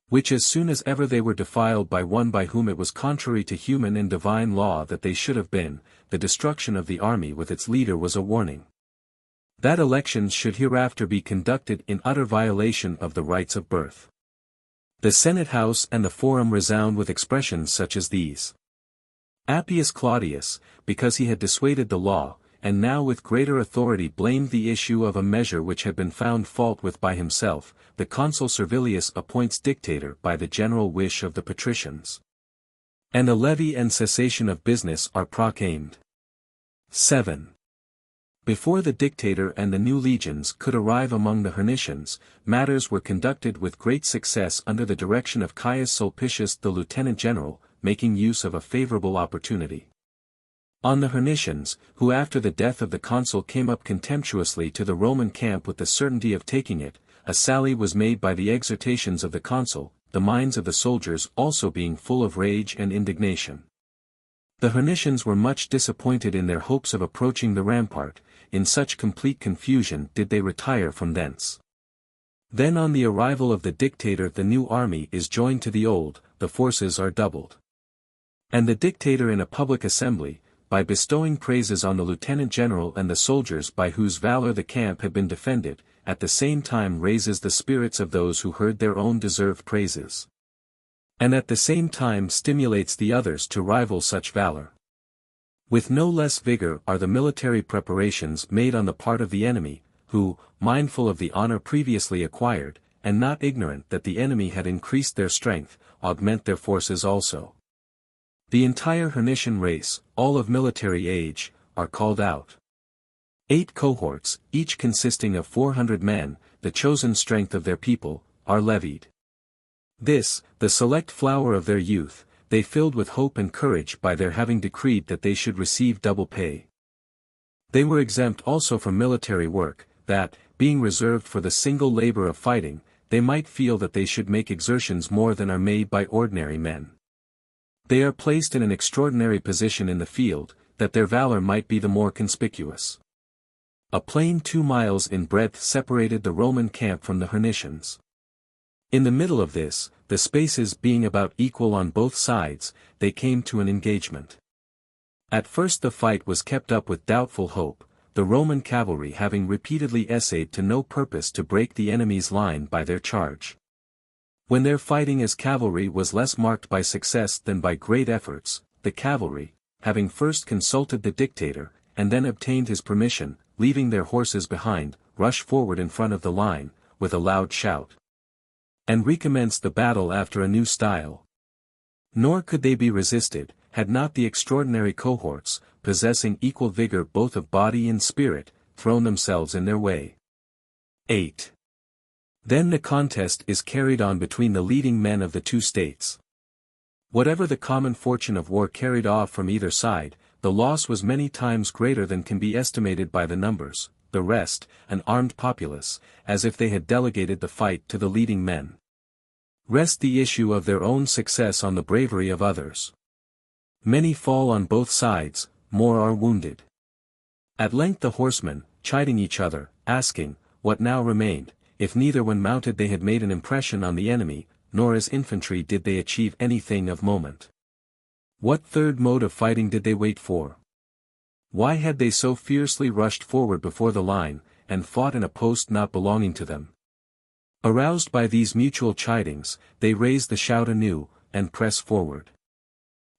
Speaker 1: which as soon as ever they were defiled by one by whom it was contrary to human and divine law that they should have been, the destruction of the army with its leader was a warning. That elections should hereafter be conducted in utter violation of the rights of birth. The Senate House and the Forum resound with expressions such as these. Appius Claudius, because he had dissuaded the law, and now with greater authority blamed the issue of a measure which had been found fault with by himself, the consul Servilius appoints dictator by the general wish of the patricians. And a levy and cessation of business are proclaimed. 7. Before the dictator and the new legions could arrive among the Hernicians, matters were conducted with great success under the direction of Caius Sulpicius the lieutenant general, making use of a favorable opportunity. On the Hernicians, who after the death of the consul came up contemptuously to the Roman camp with the certainty of taking it, a sally was made by the exhortations of the consul, the minds of the soldiers also being full of rage and indignation. The Hernicians were much disappointed in their hopes of approaching the rampart, in such complete confusion did they retire from thence. Then on the arrival of the dictator the new army is joined to the old, the forces are doubled. And the dictator in a public assembly, by bestowing praises on the lieutenant general and the soldiers by whose valor the camp had been defended, at the same time raises the spirits of those who heard their own deserved praises. And at the same time stimulates the others to rival such valor. With no less vigor are the military preparations made on the part of the enemy, who, mindful of the honor previously acquired, and not ignorant that the enemy had increased their strength, augment their forces also. The entire Hernician race, all of military age, are called out. 8 cohorts, each consisting of 400 men, the chosen strength of their people, are levied. This, the select flower of their youth, they filled with hope and courage by their having decreed that they should receive double pay. They were exempt also from military work, that, being reserved for the single labor of fighting, they might feel that they should make exertions more than are made by ordinary men. They are placed in an extraordinary position in the field, that their valor might be the more conspicuous. A plain 2 miles in breadth separated the Roman camp from the Hernicians. In the middle of this, the spaces being about equal on both sides, they came to an engagement. At first the fight was kept up with doubtful hope, the Roman cavalry having repeatedly essayed to no purpose to break the enemy's line by their charge. When their fighting as cavalry was less marked by success than by great efforts, the cavalry, having first consulted the dictator, and then obtained his permission, leaving their horses behind, rushed forward in front of the line, with a loud shout, and recommenced the battle after a new style. Nor could they be resisted, had not the extraordinary cohorts, possessing equal vigor both of body and spirit, thrown themselves in their way. 8. Then the contest is carried on between the leading men of the two states. Whatever the common fortune of war carried off from either side, the loss was many times greater than can be estimated by the numbers, the rest, an armed populace, as if they had delegated the fight to the leading men. Rest the issue of their own success on the bravery of others. Many fall on both sides, more are wounded. At length the horsemen, chiding each other, asking, what now remained, if neither when mounted they had made an impression on the enemy, nor as infantry did they achieve anything of moment. What third mode of fighting did they wait for? Why had they so fiercely rushed forward before the line, and fought in a post not belonging to them? Aroused by these mutual chidings, they raised the shout anew, and pressed forward.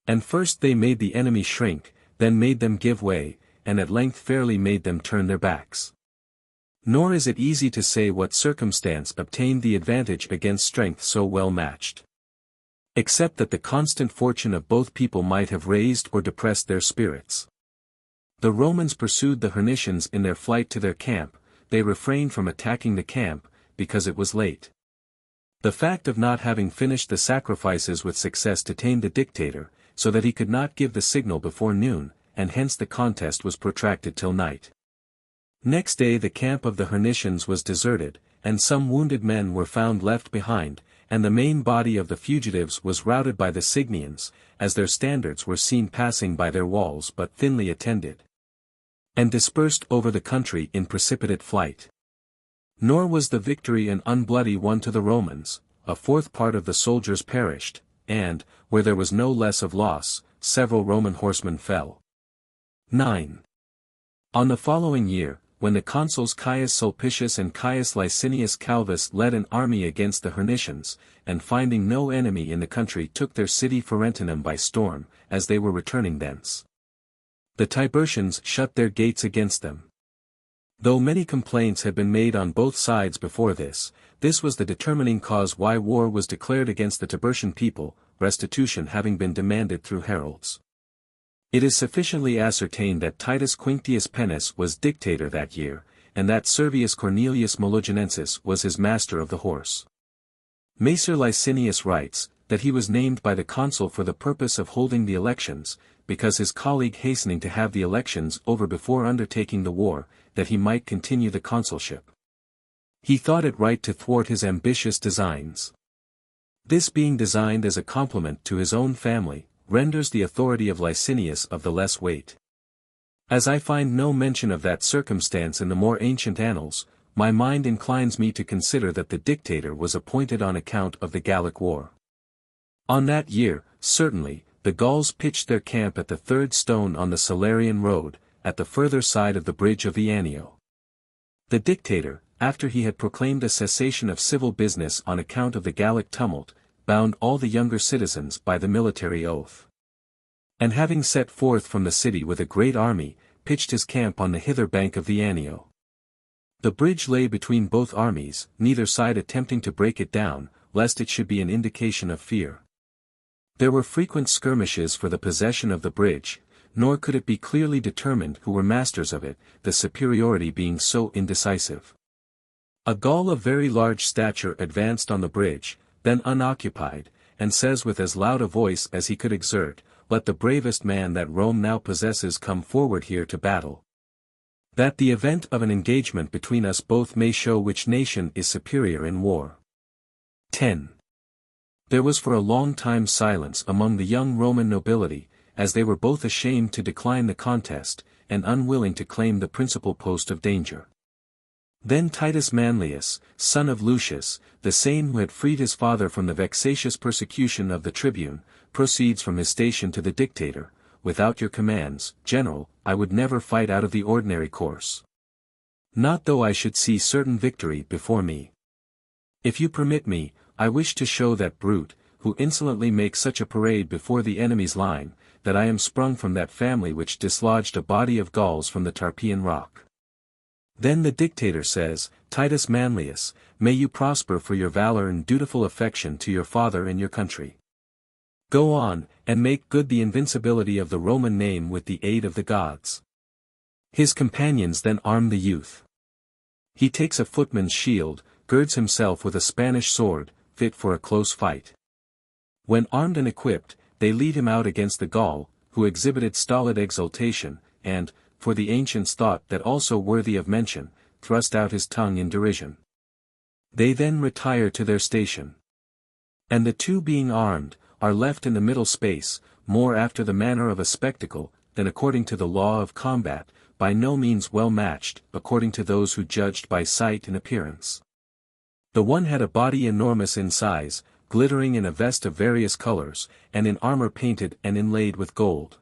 Speaker 1: And first they made the enemy shrink, then made them give way, and at length fairly made them turn their backs. Nor is it easy to say what circumstance obtained the advantage against strength so well matched. Except that the constant fortune of both people might have raised or depressed their spirits. The Romans pursued the Hernicians in their flight to their camp, they refrained from attacking the camp, because it was late. The fact of not having finished the sacrifices with success detained the dictator, so that he could not give the signal before noon, and hence the contest was protracted till night. Next day the camp of the Hernicians was deserted, and some wounded men were found left behind, and the main body of the fugitives was routed by the Signians, as their standards were seen passing by their walls but thinly attended, and dispersed over the country in precipitate flight. Nor was the victory an unbloody one to the Romans, a fourth part of the soldiers perished, and, where there was no less of loss, several Roman horsemen fell. 9. On the following year, when the consuls Caius Sulpicius and Caius Licinius Calvus led an army against the Hernicians, and finding no enemy in the country took their city Ferentinum by storm, as they were returning thence. The Tiburtians shut their gates against them. Though many complaints had been made on both sides before this was the determining cause why war was declared against the Tiburtian people, restitution having been demanded through heralds. It is sufficiently ascertained that Titus Quinctius Penus was dictator that year, and that Servius Cornelius Mologinensis was his master of the horse. Macer Licinius writes, that he was named by the consul for the purpose of holding the elections, because his colleague hastening to have the elections over before undertaking the war, that he might continue the consulship. He thought it right to thwart his ambitious designs. This being designed as a compliment to his own family, renders the authority of Licinius of the less weight. As I find no mention of that circumstance in the more ancient annals, my mind inclines me to consider that the dictator was appointed on account of the Gallic War. On that year, certainly, the Gauls pitched their camp at the third stone on the Salarian road, at the further side of the bridge of the Anio. The dictator, after he had proclaimed a cessation of civil business on account of the Gallic tumult, bound all the younger citizens by the military oath. And having set forth from the city with a great army, pitched his camp on the hither bank of the Anio. The bridge lay between both armies, neither side attempting to break it down, lest it should be an indication of fear. There were frequent skirmishes for the possession of the bridge, nor could it be clearly determined who were masters of it, the superiority being so indecisive. A Gaul of very large stature advanced on the bridge, then unoccupied, and says with as loud a voice as he could exert, "Let the bravest man that Rome now possesses come forward here to battle. That the event of an engagement between us both may show which nation is superior in war." 10. There was for a long time silence among the young Roman nobility, as they were both ashamed to decline the contest, and unwilling to claim the principal post of danger. Then Titus Manlius, son of Lucius, the same who had freed his father from the vexatious persecution of the tribune, proceeds from his station to the dictator: "Without your commands, General, I would never fight out of the ordinary course. Not though I should see certain victory before me. If you permit me, I wish to show that brute, who insolently makes such a parade before the enemy's line, that I am sprung from that family which dislodged a body of Gauls from the Tarpeian rock." Then the dictator says, "Titus Manlius, may you prosper for your valor and dutiful affection to your father and your country. Go on, and make good the invincibility of the Roman name with the aid of the gods." His companions then arm the youth. He takes a footman's shield, girds himself with a Spanish sword, fit for a close fight. When armed and equipped, they lead him out against the Gaul, who exhibited stolid exultation, and, for the ancients thought that also worthy of mention, thrust out his tongue in derision. They then retire to their station. And the two being armed, are left in the middle space, more after the manner of a spectacle, than according to the law of combat, by no means well matched, according to those who judged by sight and appearance. The one had a body enormous in size, glittering in a vest of various colors, and in armor painted and inlaid with gold.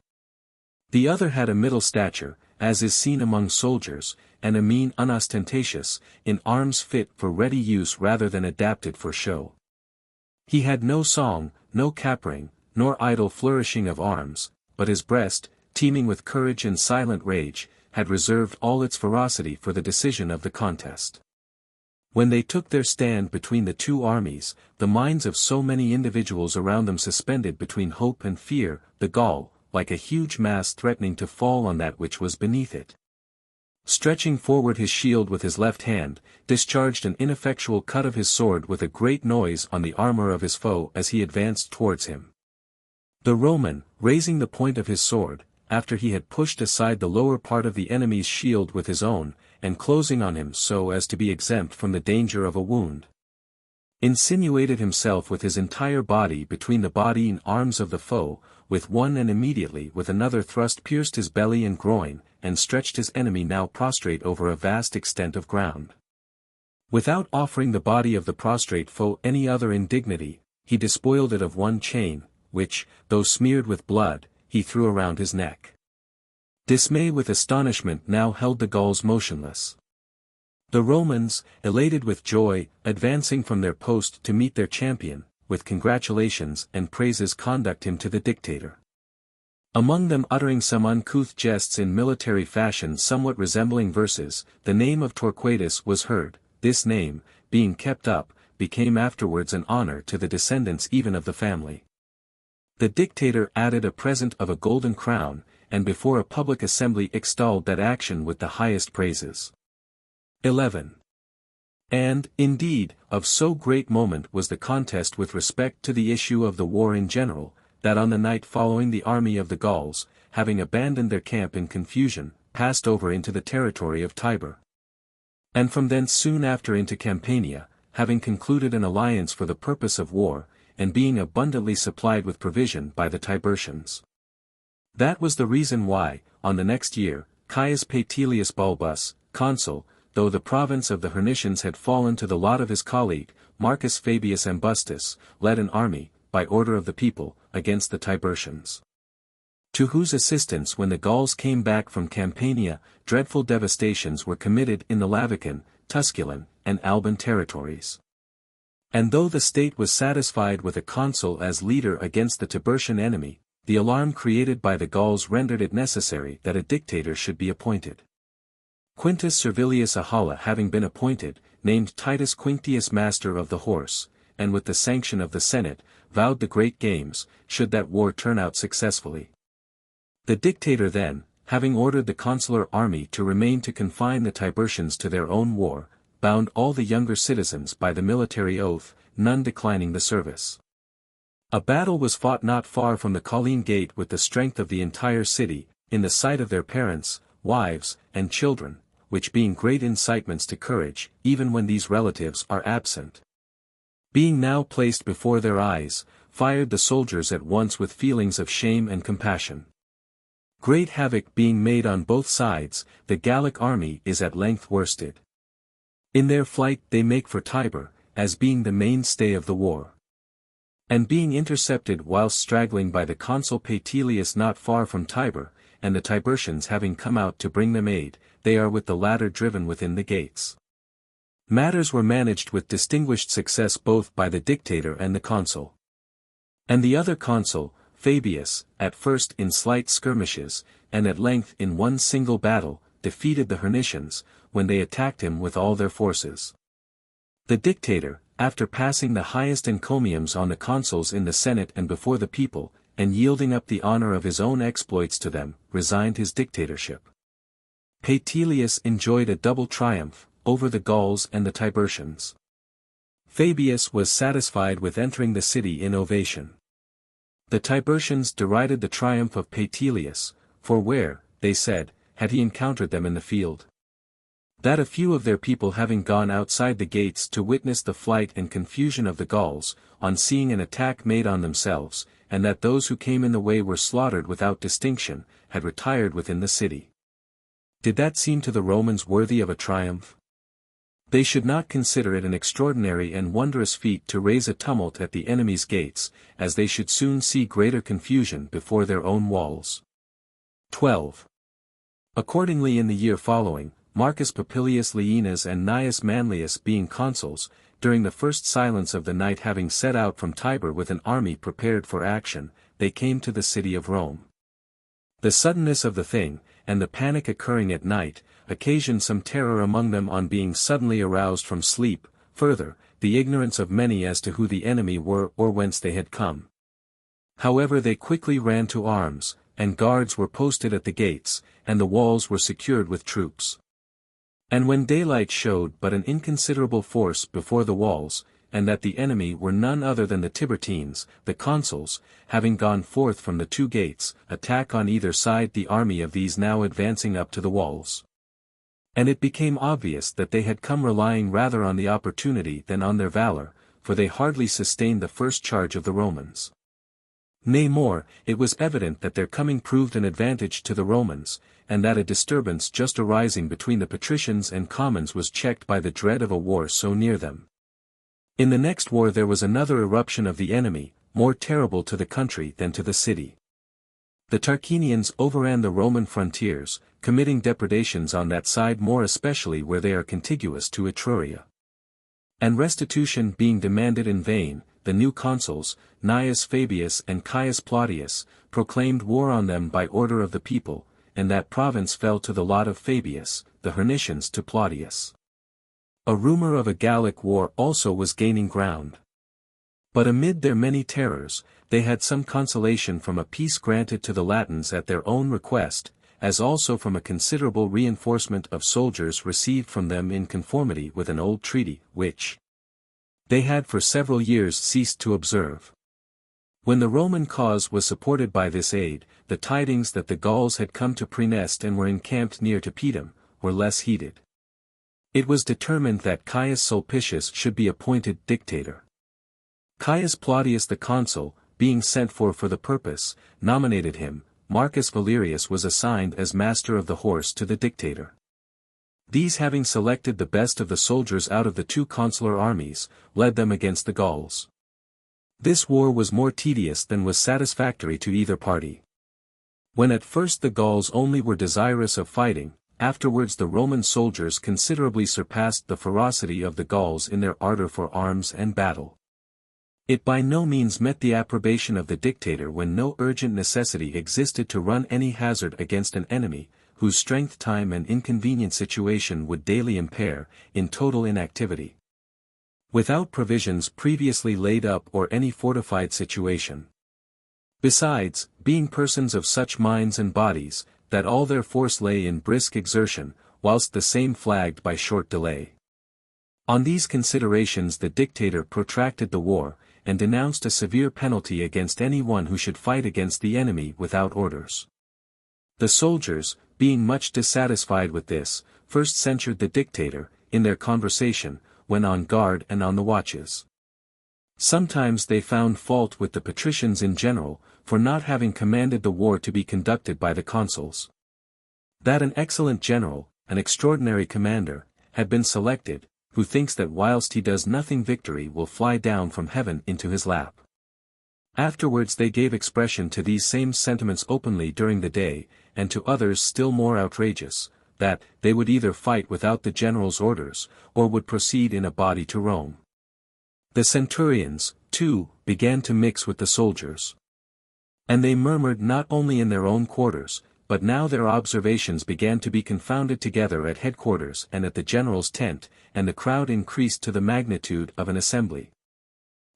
Speaker 1: The other had a middle stature, as is seen among soldiers, and a mien unostentatious, in arms fit for ready use rather than adapted for show. He had no song, no capering, nor idle flourishing of arms, but his breast, teeming with courage and silent rage, had reserved all its ferocity for the decision of the contest. When they took their stand between the two armies, the minds of so many individuals around them suspended between hope and fear, the Gaul, like a huge mass threatening to fall on that which was beneath it, stretching forward his shield with his left hand, discharged an ineffectual cut of his sword with a great noise on the armor of his foe as he advanced towards him. The Roman, raising the point of his sword, after he had pushed aside the lower part of the enemy's shield with his own, and closing on him so as to be exempt from the danger of a wound, insinuated himself with his entire body between the body and arms of the foe, with one, and immediately with another thrust pierced his belly and groin, and stretched his enemy now prostrate over a vast extent of ground. Without offering the body of the prostrate foe any other indignity, he despoiled it of one chain, which, though smeared with blood, he threw around his neck. Dismay with astonishment now held the Gauls motionless. The Romans, elated with joy, advancing from their post to meet their champion, with congratulations and praises conduct him to the dictator. Among them uttering some uncouth jests in military fashion somewhat resembling verses, the name of Torquatus was heard. This name, being kept up, became afterwards an honor to the descendants even of the family. The dictator added a present of a golden crown, and before a public assembly extolled that action with the highest praises. 11. And, indeed, of so great moment was the contest with respect to the issue of the war in general, that on the night following the army of the Gauls, having abandoned their camp in confusion, passed over into the territory of Tibur. And from thence soon after into Campania, having concluded an alliance for the purpose of war, and being abundantly supplied with provision by the Tiburtians. That was the reason why, on the next year, Caius Paetilius Balbus, consul, though the province of the Hernicians had fallen to the lot of his colleague, Marcus Fabius Ambustus, led an army, by order of the people, against the Tiburtians. To whose assistance when the Gauls came back from Campania, dreadful devastations were committed in the Lavican, Tusculan, and Alban territories. And though the state was satisfied with a consul as leader against the Tiburtian enemy, the alarm created by the Gauls rendered it necessary that a dictator should be appointed. Quintus Servilius Ahala having been appointed, named Titus Quinctius master of the horse, and with the sanction of the Senate, vowed the great games, should that war turn out successfully. The dictator then, having ordered the consular army to remain to confine the Tiburtians to their own war, bound all the younger citizens by the military oath, none declining the service. A battle was fought not far from the Colline gate with the strength of the entire city, in the sight of their parents, wives, and children, which being great incitements to courage, even when these relatives are absent. Being now placed before their eyes, fired the soldiers at once with feelings of shame and compassion. Great havoc being made on both sides, the Gallic army is at length worsted. In their flight they make for Tibur, as being the mainstay of the war. And being intercepted whilst straggling by the consul Paetilius not far from Tibur, and the Tiburtians having come out to bring them aid, they are with the latter driven within the gates. Matters were managed with distinguished success both by the dictator and the consul. And the other consul, Fabius, at first in slight skirmishes, and at length in one single battle, defeated the Hernicians, when they attacked him with all their forces. The dictator, after passing the highest encomiums on the consuls in the Senate and before the people, and yielding up the honor of his own exploits to them, resigned his dictatorship. Paetilius enjoyed a double triumph, over the Gauls and the Tiburtians. Fabius was satisfied with entering the city in ovation. The Tiburtians derided the triumph of Paetilius, for where, they said, had he encountered them in the field? That a few of their people having gone outside the gates to witness the flight and confusion of the Gauls, on seeing an attack made on themselves, and that those who came in the way were slaughtered without distinction, had retired within the city. Did that seem to the Romans worthy of a triumph? They should not consider it an extraordinary and wondrous feat to raise a tumult at the enemy's gates, as they should soon see greater confusion before their own walls. 12. Accordingly in the year following, Marcus Popilius Laenas and Gnaeus Manlius being consuls, during the first silence of the night having set out from Tibur with an army prepared for action, they came to the city of Rome. The suddenness of the thing, and the panic occurring at night, occasioned some terror among them on being suddenly aroused from sleep, further, the ignorance of many as to who the enemy were or whence they had come. However they quickly ran to arms, and guards were posted at the gates, and the walls were secured with troops. And when daylight showed but an inconsiderable force before the walls, and that the enemy were none other than the Tiburtines, the consuls, having gone forth from the two gates, attack on either side the army of these now advancing up to the walls. And it became obvious that they had come relying rather on the opportunity than on their valor, for they hardly sustained the first charge of the Romans. Nay more, it was evident that their coming proved an advantage to the Romans, and that a disturbance just arising between the patricians and commons was checked by the dread of a war so near them. In the next war there was another eruption of the enemy, more terrible to the country than to the city. The Tarquinians overran the Roman frontiers, committing depredations on that side more especially where they are contiguous to Etruria. And restitution being demanded in vain, the new consuls, Gnaeus Fabius and Caius Plautius, proclaimed war on them by order of the people, and that province fell to the lot of Fabius, the Hernicians to Plautius. A rumor of a Gallic war also was gaining ground. But amid their many terrors, they had some consolation from a peace granted to the Latins at their own request, as also from a considerable reinforcement of soldiers received from them in conformity with an old treaty, which they had for several years ceased to observe. When the Roman cause was supported by this aid, the tidings that the Gauls had come to Praeneste and were encamped near to Pedum, were less heeded. It was determined that Caius Sulpicius should be appointed dictator. Caius Plautius the consul, being sent for the purpose, nominated him. Marcus Valerius was assigned as master of the horse to the dictator. These having selected the best of the soldiers out of the two consular armies, led them against the Gauls. This war was more tedious than was satisfactory to either party. When at first the Gauls only were desirous of fighting, afterwards the Roman soldiers considerably surpassed the ferocity of the Gauls in their ardor for arms and battle. It by no means met the approbation of the dictator when no urgent necessity existed to run any hazard against an enemy, whose strength time and inconvenient situation would daily impair, in total inactivity. Without provisions previously laid up or any fortified situation. Besides, being persons of such minds and bodies, that all their force lay in brisk exertion, whilst the same flagged by short delay. On these considerations the dictator protracted the war, and denounced a severe penalty against any one who should fight against the enemy without orders. The soldiers, being much dissatisfied with this, first censured the dictator, in their conversation, when on guard and on the watches. Sometimes they found fault with the patricians in general, for not having commanded the war to be conducted by the consuls. That an excellent general, an extraordinary commander, had been selected, who thinks that whilst he does nothing victory will fly down from heaven into his lap. Afterwards they gave expression to these same sentiments openly during the day, and to others still more outrageous, that they would either fight without the general's orders, or would proceed in a body to Rome. The centurions, too, began to mix with the soldiers. And they murmured not only in their own quarters, but now their observations began to be confounded together at headquarters and at the general's tent, and the crowd increased to the magnitude of an assembly.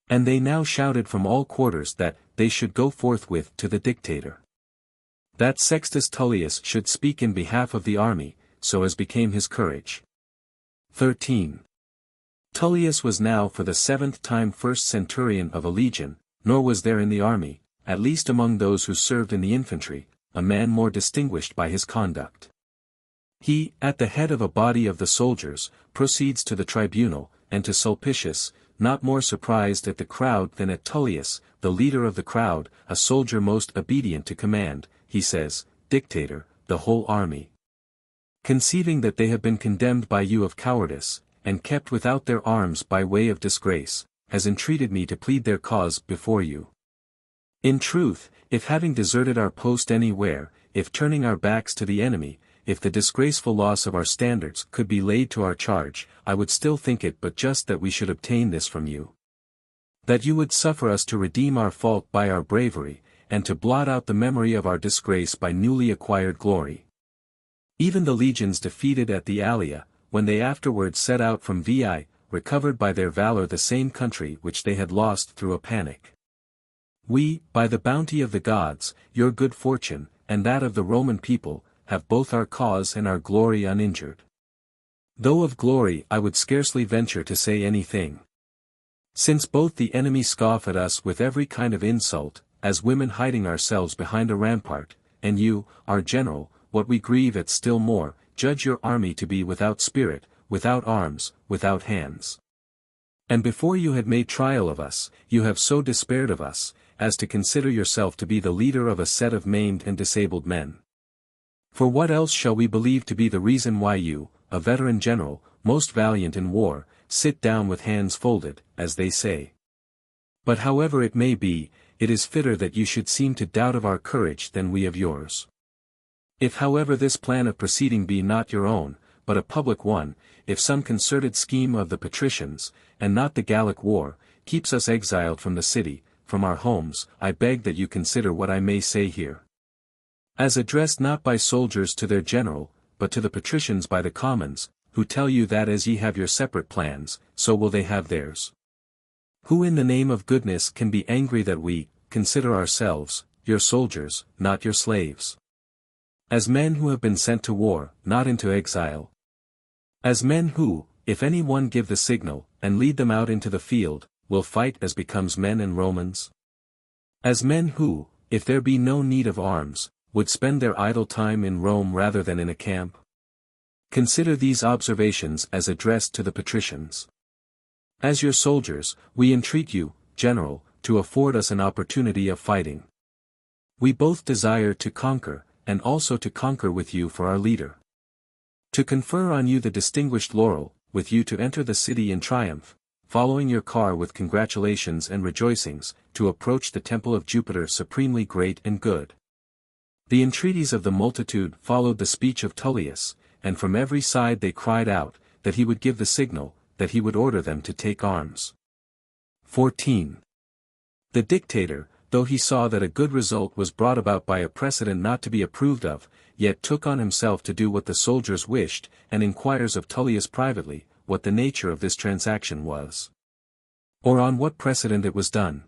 Speaker 1: And they now shouted from all quarters that they should go forthwith to the dictator. That Sextus Tullius should speak in behalf of the army, so as became his courage. 13. Tullius was now for the 7th time first centurion of a legion, nor was there in the army, at least among those who served in the infantry, a man more distinguished by his conduct. He, at the head of a body of the soldiers, proceeds to the tribunal, and to Sulpicius, not more surprised at the crowd than at Tullius, the leader of the crowd, a soldier most obedient to command, he says, Dictator, the whole army, conceiving that they have been condemned by you of cowardice, and kept without their arms by way of disgrace, has entreated me to plead their cause before you. In truth, if having deserted our post anywhere, if turning our backs to the enemy, if the disgraceful loss of our standards could be laid to our charge, I would still think it but just that we should obtain this from you. That you would suffer us to redeem our fault by our bravery, and to blot out the memory of our disgrace by newly acquired glory. Even the legions defeated at the Allia, when they afterwards set out from Veii, recovered by their valor the same country which they had lost through a panic. We, by the bounty of the gods, your good fortune, and that of the Roman people, have both our cause and our glory uninjured. Though of glory I would scarcely venture to say anything. Since both the enemy scoff at us with every kind of insult, as women hiding ourselves behind a rampart, and you, our general, what we grieve at still more, judge your army to be without spirit, without arms, without hands. And before you had made trial of us, you have so despaired of us, as to consider yourself to be the leader of a set of maimed and disabled men. For what else shall we believe to be the reason why you, a veteran general, most valiant in war, sit down with hands folded, as they say? But however it may be, it is fitter that you should seem to doubt of our courage than we of yours. If however this plan of proceeding be not your own, but a public one, if some concerted scheme of the patricians, and not the Gallic war, keeps us exiled from the city, from our homes, I beg that you consider what I may say here. As addressed not by soldiers to their general, but to the patricians by the commons, who tell you that as ye have your separate plans, so will they have theirs. Who in the name of goodness can be angry that we, consider ourselves, your soldiers, not your slaves? As men who have been sent to war, not into exile. As men who, if any one give the signal, and lead them out into the field, will fight as becomes men and Romans? As men who, if there be no need of arms, would spend their idle time in Rome rather than in a camp? Consider these observations as addressed to the patricians. As your soldiers, we entreat you, General, to afford us an opportunity of fighting. We both desire to conquer, and also to conquer with you for our leader. To confer on you the distinguished laurel, with you to enter the city in triumph, following your car with congratulations and rejoicings, to approach the temple of Jupiter supremely great and good. The entreaties of the multitude followed the speech of Tullius, and from every side they cried out, that he would give the signal, that he would order them to take arms. 14. The dictator, though he saw that a good result was brought about by a precedent not to be approved of, yet took on himself to do what the soldiers wished, and inquires of Tullius privately, what the nature of this transaction was, or on what precedent it was done.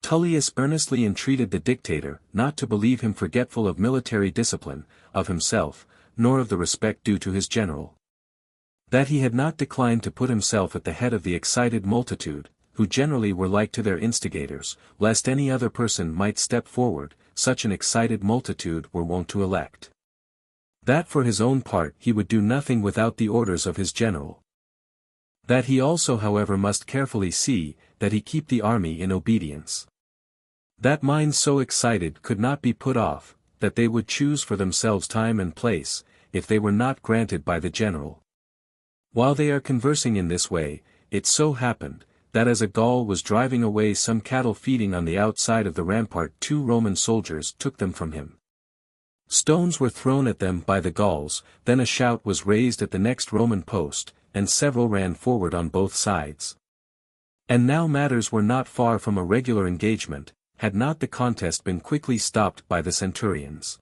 Speaker 1: Tullius earnestly entreated the dictator not to believe him forgetful of military discipline, of himself, nor of the respect due to his general. That he had not declined to put himself at the head of the excited multitude, who generally were like to their instigators, lest any other person might step forward, such an excited multitude were wont to elect. That for his own part he would do nothing without the orders of his general. That he also however must carefully see, that he keep the army in obedience. That minds so excited could not be put off, that they would choose for themselves time and place, if they were not granted by the general. While they are conversing in this way, it so happened, that as a Gaul was driving away some cattle feeding on the outside of the rampart, 2 Roman soldiers took them from him. Stones were thrown at them by the Gauls, then a shout was raised at the next Roman post, and several ran forward on both sides. And now matters were not far from a regular engagement, had not the contest been quickly stopped by the centurions.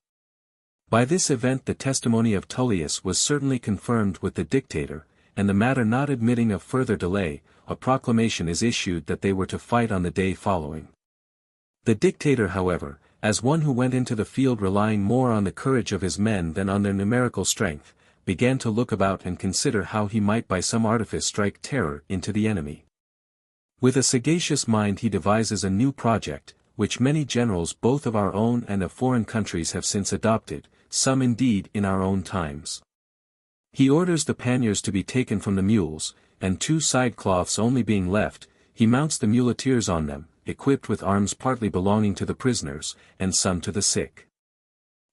Speaker 1: By this event the testimony of Tullius was certainly confirmed with the dictator, and the matter not admitting of further delay, a proclamation is issued that they were to fight on the day following. The dictator, however, as one who went into the field relying more on the courage of his men than on their numerical strength, began to look about and consider how he might by some artifice strike terror into the enemy. With a sagacious mind he devises a new project, which many generals both of our own and of foreign countries have since adopted, some indeed in our own times. He orders the panniers to be taken from the mules, and 2 side cloths only being left, he mounts the muleteers on them, equipped with arms partly belonging to the prisoners, and some to the sick.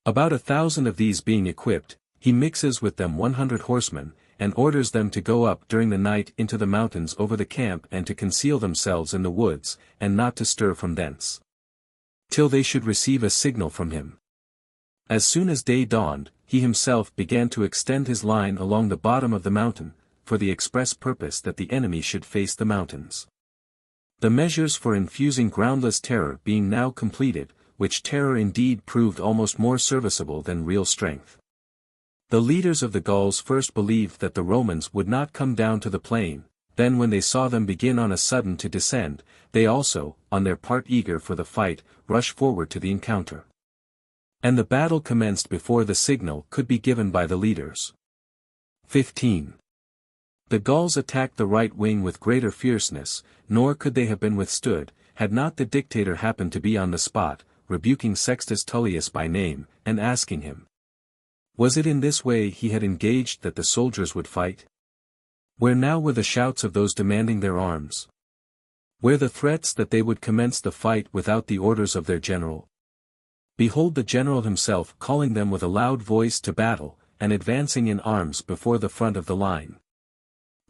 Speaker 1: About 1,000 of these being equipped, he mixes with them 100 horsemen, and orders them to go up during the night into the mountains over the camp and to conceal themselves in the woods, and not to stir from thence, till they should receive a signal from him. As soon as day dawned, he himself began to extend his line along the bottom of the mountain, for the express purpose that the enemy should face the mountains. The measures for infusing groundless terror being now completed, which terror indeed proved almost more serviceable than real strength. The leaders of the Gauls first believed that the Romans would not come down to the plain, then when they saw them begin on a sudden to descend, they also, on their part eager for the fight, rushed forward to the encounter. And the battle commenced before the signal could be given by the leaders. 15. The Gauls attacked the right wing with greater fierceness, nor could they have been withstood, had not the dictator happened to be on the spot, rebuking Sextus Tullius by name, and asking him, was it in this way he had engaged that the soldiers would fight? Where now were the shouts of those demanding their arms? Where the threats that they would commence the fight without the orders of their general? Behold the general himself calling them with a loud voice to battle, and advancing in arms before the front of the line.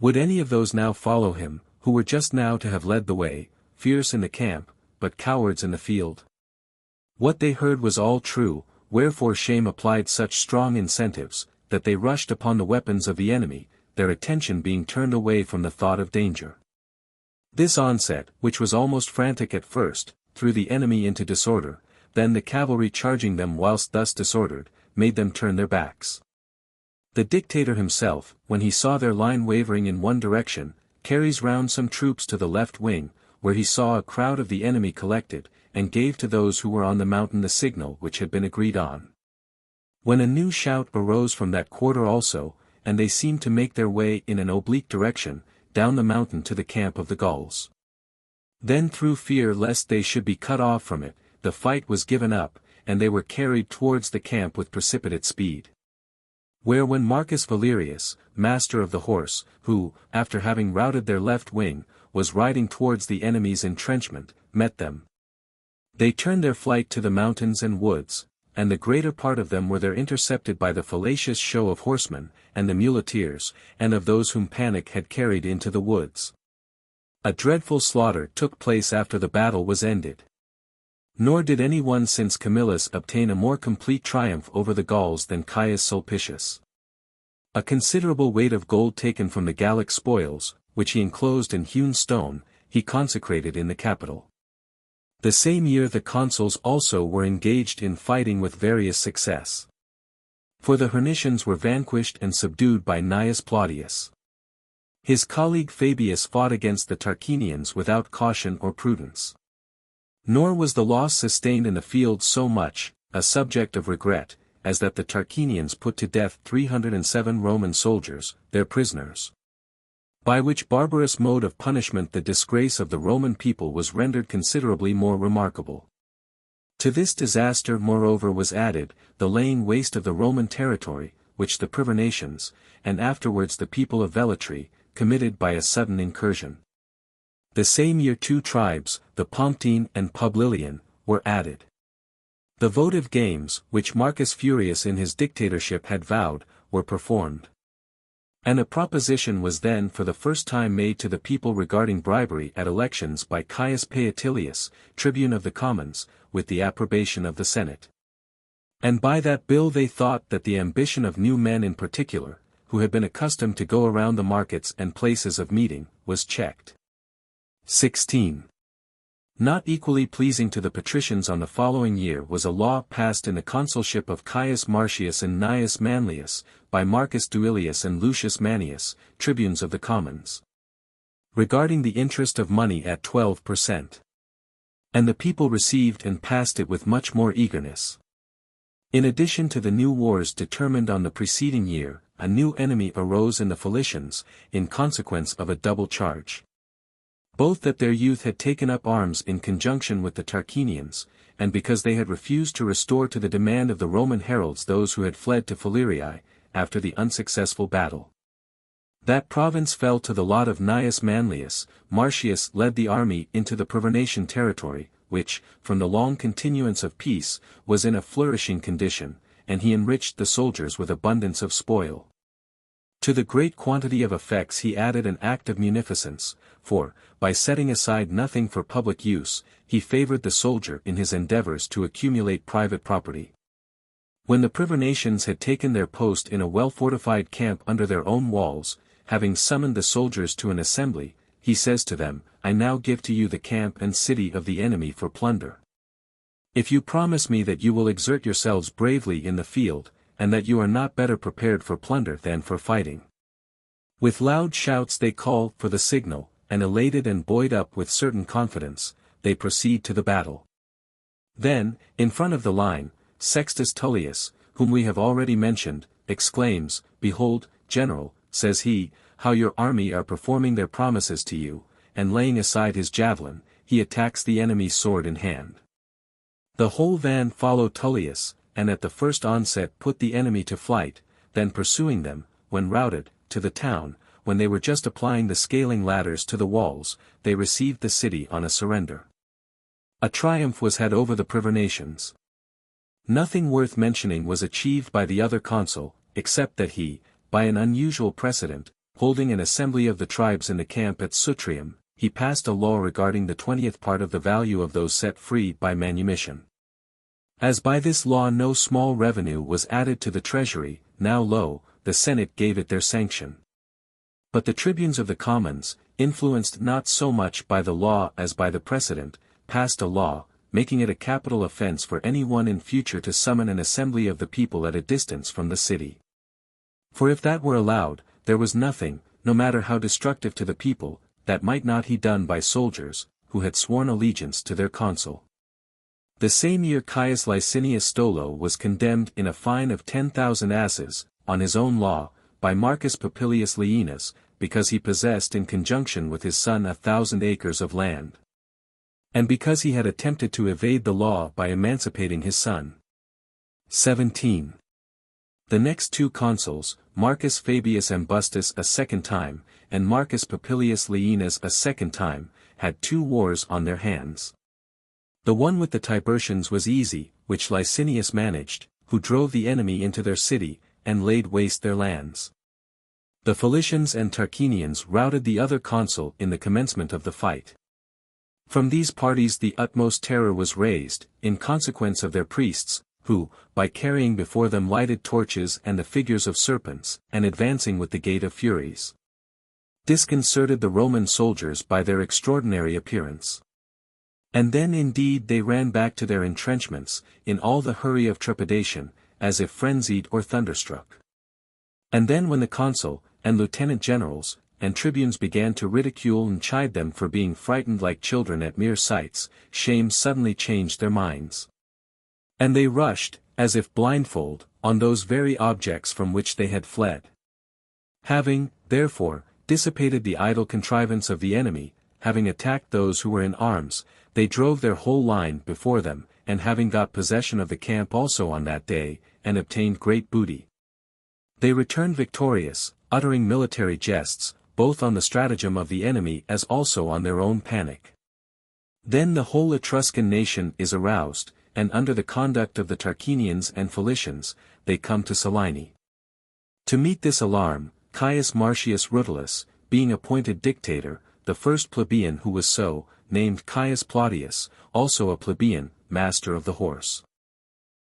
Speaker 1: Would any of those now follow him, who were just now to have led the way, fierce in the camp, but cowards in the field? What they heard was all true, wherefore shame applied such strong incentives, that they rushed upon the weapons of the enemy, their attention being turned away from the thought of danger. This onset, which was almost frantic at first, threw the enemy into disorder, then the cavalry charging them whilst thus disordered, made them turn their backs. The dictator himself, when he saw their line wavering in one direction, carries round some troops to the left wing, where he saw a crowd of the enemy collected, and gave to those who were on the mountain the signal which had been agreed on. When a new shout arose from that quarter also, and they seemed to make their way in an oblique direction, down the mountain to the camp of the Gauls. Then through fear lest they should be cut off from it, the fight was given up, and they were carried towards the camp with precipitate speed. Where when Marcus Valerius, master of the horse, who, after having routed their left wing, was riding towards the enemy's entrenchment, met them. They turned their flight to the mountains and woods, and the greater part of them were there intercepted by the fallacious show of horsemen, and the muleteers, and of those whom panic had carried into the woods. A dreadful slaughter took place after the battle was ended. Nor did any one since Camillus obtain a more complete triumph over the Gauls than Caius Sulpicius. A considerable weight of gold taken from the Gallic spoils, which he enclosed in hewn stone, he consecrated in the Capitol. The same year the consuls also were engaged in fighting with various success. For the Hernicians were vanquished and subdued by Gnaeus Plautius. His colleague Fabius fought against the Tarquinians without caution or prudence. Nor was the loss sustained in the field so much, a subject of regret, as that the Tarquinians put to death 307 Roman soldiers, their prisoners. By which barbarous mode of punishment the disgrace of the Roman people was rendered considerably more remarkable. To this disaster moreover was added, the laying waste of the Roman territory, which the Privernatians, and afterwards the people of Velatri, committed by a sudden incursion. The same year 2 tribes, the Pomptine and Publilian, were added. The votive games, which Marcus Furius in his dictatorship had vowed, were performed. And a proposition was then for the first time made to the people regarding bribery at elections by Caius Paetilius, tribune of the commons, with the approbation of the Senate. And by that bill they thought that the ambition of new men in particular, who had been accustomed to go around the markets and places of meeting, was checked. 16. Not equally pleasing to the patricians on the following year was a law passed in the consulship of Caius Marcius and Gnaeus Manlius, by Marcus Duilius and Lucius Manius, tribunes of the commons, regarding the interest of money at 12%. And the people received and passed it with much more eagerness. In addition to the new wars determined on the preceding year, a new enemy arose in the Philicians, in consequence of a double charge. Both that their youth had taken up arms in conjunction with the Tarquinians, and because they had refused to restore to the demand of the Roman heralds those who had fled to Phalerii, after the unsuccessful battle. That province fell to the lot of Gnaeus Manlius. Marcius led the army into the Privernatian territory, which, from the long continuance of peace, was in a flourishing condition, and he enriched the soldiers with abundance of spoil. To the great quantity of effects he added an act of munificence, for, by setting aside nothing for public use, he favored the soldier in his endeavors to accumulate private property. When the Privernatians had taken their post in a well-fortified camp under their own walls, having summoned the soldiers to an assembly, he says to them, I now give to you the camp and city of the enemy for plunder. If you promise me that you will exert yourselves bravely in the field, and that you are not better prepared for plunder than for fighting. With loud shouts they call for the signal, and elated and buoyed up with certain confidence, they proceed to the battle. Then, in front of the line, Sextus Tullius, whom we have already mentioned, exclaims, Behold, General, says he, how your army are performing their promises to you, and laying aside his javelin, he attacks the enemy sword in hand. The whole van follow Tullius, and at the first onset put the enemy to flight, then pursuing them, when routed, to the town, when they were just applying the scaling ladders to the walls, they received the city on a surrender. A triumph was had over the Privernatians. Nothing worth mentioning was achieved by the other consul, except that he, by an unusual precedent, holding an assembly of the tribes in the camp at Sutrium, he passed a law regarding the 20th part of the value of those set free by manumission. As by this law no small revenue was added to the treasury, now lo, the Senate gave it their sanction. But the tribunes of the commons, influenced not so much by the law as by the precedent, passed a law, making it a capital offense for any one in future to summon an assembly of the people at a distance from the city. For if that were allowed, there was nothing, no matter how destructive to the people, that might not be done by soldiers, who had sworn allegiance to their consul. The same year Caius Licinius Stolo was condemned in a fine of 10,000 asses, on his own law, by Marcus Popilius Laenas, because he possessed in conjunction with his son 1,000 acres of land. And because he had attempted to evade the law by emancipating his son. 17. The next 2 consuls, Marcus Fabius Ambustus a second time, and Marcus Popilius Laenas a second time, had 2 wars on their hands. The one with the Tiburtians was easy, which Licinius managed, who drove the enemy into their city, and laid waste their lands. The Philicians and Tarquinians routed the other consul in the commencement of the fight. From these parties the utmost terror was raised, in consequence of their priests, who, by carrying before them lighted torches and the figures of serpents, and advancing with the gait of furies, disconcerted the Roman soldiers by their extraordinary appearance. And then indeed they ran back to their entrenchments, in all the hurry of trepidation, as if frenzied or thunderstruck. And then when the consul, and lieutenant generals, and tribunes began to ridicule and chide them for being frightened like children at mere sights, shame suddenly changed their minds. And they rushed, as if blindfold, on those very objects from which they had fled. Having, therefore, dissipated the idle contrivance of the enemy, having attacked those who were in arms, they drove their whole line before them, and having got possession of the camp also on that day, and obtained great booty, they returned victorious, uttering military jests, both on the stratagem of the enemy as also on their own panic. Then the whole Etruscan nation is aroused, and under the conduct of the Tarquinians and Felicians, they come to Salini. To meet this alarm, Caius Marcius Rutilius, being appointed dictator, the first plebeian who was so, named Caius Plautius, also a plebeian, master of the horse.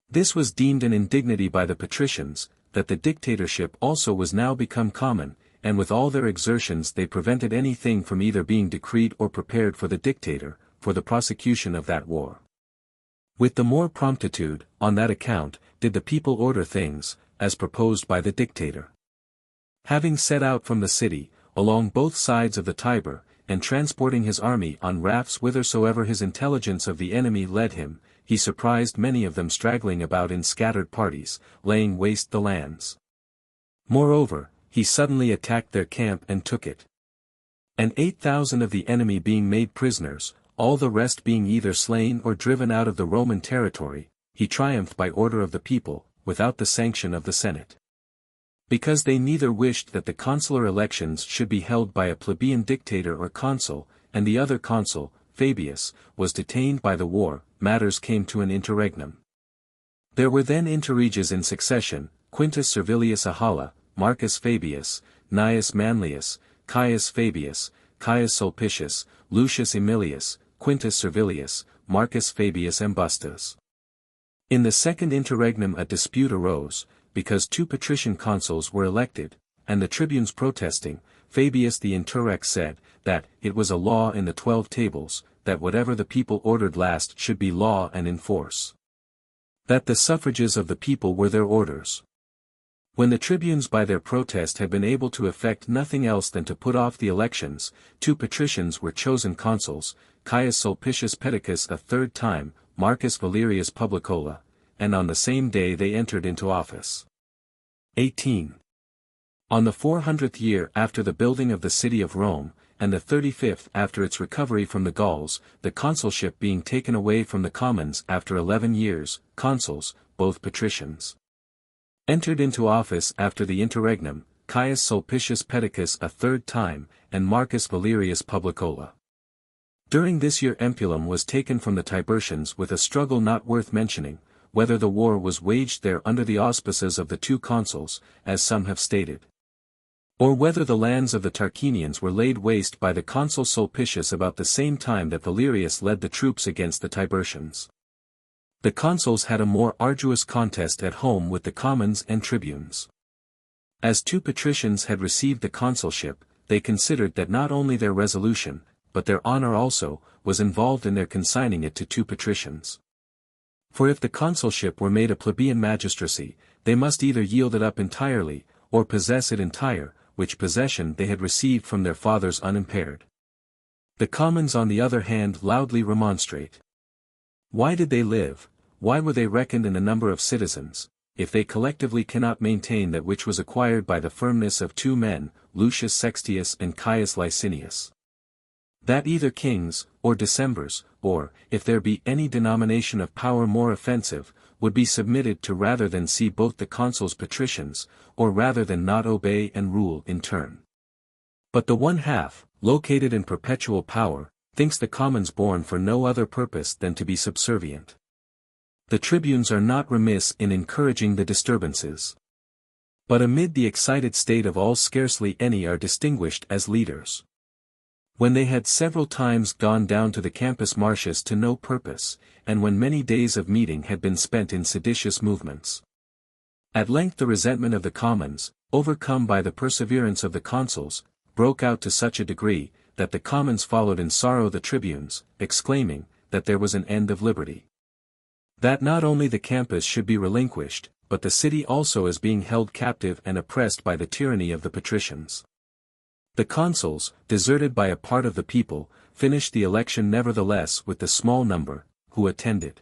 Speaker 1: This was deemed an indignity by the patricians, that the dictatorship also was now become common, and with all their exertions they prevented anything from either being decreed or prepared for the dictator, for the prosecution of that war. With the more promptitude, on that account, did the people order things, as proposed by the dictator. Having set out from the city, along both sides of the Tiber, and transporting his army on rafts whithersoever his intelligence of the enemy led him, he surprised many of them straggling about in scattered parties, laying waste the lands. Moreover, he suddenly attacked their camp and took it. And 8,000 of the enemy being made prisoners, all the rest being either slain or driven out of the Roman territory, he triumphed by order of the people, without the sanction of the Senate. Because they neither wished that the consular elections should be held by a plebeian dictator or consul, and the other consul, Fabius, was detained by the war, matters came to an interregnum. There were then interreges in succession, Quintus Servilius Ahala, Marcus Fabius, Gnaeus Manlius, Caius Fabius, Caius Sulpicius, Lucius Aemilius, Quintus Servilius, Marcus Fabius Ambustus. In the second interregnum a dispute arose, because 2 patrician consuls were elected, and the tribunes protesting, Fabius the Interrex said, that it was a law in the 12 tables, that whatever the people ordered last should be law and in force. That the suffrages of the people were their orders. When the tribunes by their protest had been able to effect nothing else than to put off the elections, 2 patricians were chosen consuls, Caius Sulpicius Pedicus a third time, Marcus Valerius Publicola, and on the same day they entered into office. 18. On the 400th year after the building of the city of Rome, and the 35th after its recovery from the Gauls, the consulship being taken away from the commons after 11 years, consuls, both patricians, entered into office after the interregnum, Caius Sulpicius Pedicus a third time, and Marcus Valerius Publicola. During this year Empulum was taken from the Tiburtians with a struggle not worth mentioning, whether the war was waged there under the auspices of the 2 consuls, as some have stated, or whether the lands of the Tarquinians were laid waste by the consul Sulpicius about the same time that Valerius led the troops against the Tiburtians. The consuls had a more arduous contest at home with the commons and tribunes. As 2 patricians had received the consulship, they considered that not only their resolution, but their honor also, was involved in their consigning it to 2 patricians. For if the consulship were made a plebeian magistracy, they must either yield it up entirely, or possess it entire, which possession they had received from their fathers unimpaired. The commons on the other hand loudly remonstrate. Why did they live, why were they reckoned in the number of citizens, if they collectively cannot maintain that which was acquired by the firmness of 2 men, Lucius Sextius and Caius Licinius? That either kings, or decemvirs, or, if there be any denomination of power more offensive, would be submitted to rather than see both the consuls patricians, or rather than not obey and rule in turn. But the one half, located in perpetual power, thinks the commons born for no other purpose than to be subservient. The tribunes are not remiss in encouraging the disturbances. But amid the excited state of all scarcely any are distinguished as leaders. When they had several times gone down to the Campus Martius to no purpose, and when many days of meeting had been spent in seditious movements. At length the resentment of the commons, overcome by the perseverance of the consuls, broke out to such a degree, that the commons followed in sorrow the tribunes, exclaiming, that there was an end of liberty. That not only the campus should be relinquished, but the city also as being held captive and oppressed by the tyranny of the patricians. The consuls, deserted by a part of the people, finished the election nevertheless with the small number, who attended.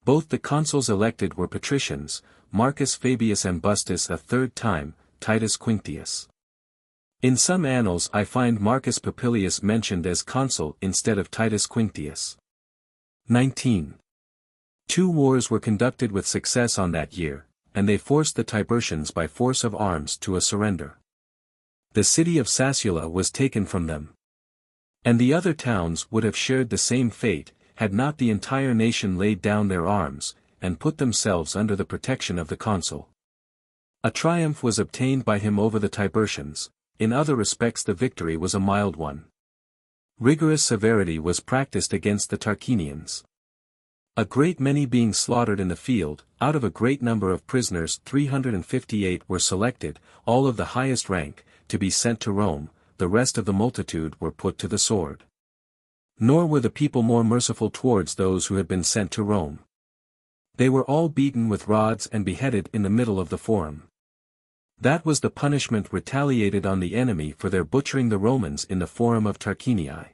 Speaker 1: Both the consuls elected were patricians, Marcus Fabius Ambustus a third time, Titus Quinctius. In some annals I find Marcus Popilius mentioned as consul instead of Titus Quinctius. 19. 2 wars were conducted with success on that year, and they forced the Tiburtians by force of arms to a surrender. The city of Sassula was taken from them. And the other towns would have shared the same fate, had not the entire nation laid down their arms, and put themselves under the protection of the consul. A triumph was obtained by him over the Tiburtians. In other respects the victory was a mild one. Rigorous severity was practiced against the Tarquinians. A great many being slaughtered in the field, out of a great number of prisoners 358 were selected, all of the highest rank, to be sent to Rome, the rest of the multitude were put to the sword. Nor were the people more merciful towards those who had been sent to Rome. They were all beaten with rods and beheaded in the middle of the forum. That was the punishment retaliated on the enemy for their butchering the Romans in the forum of Tarquinii.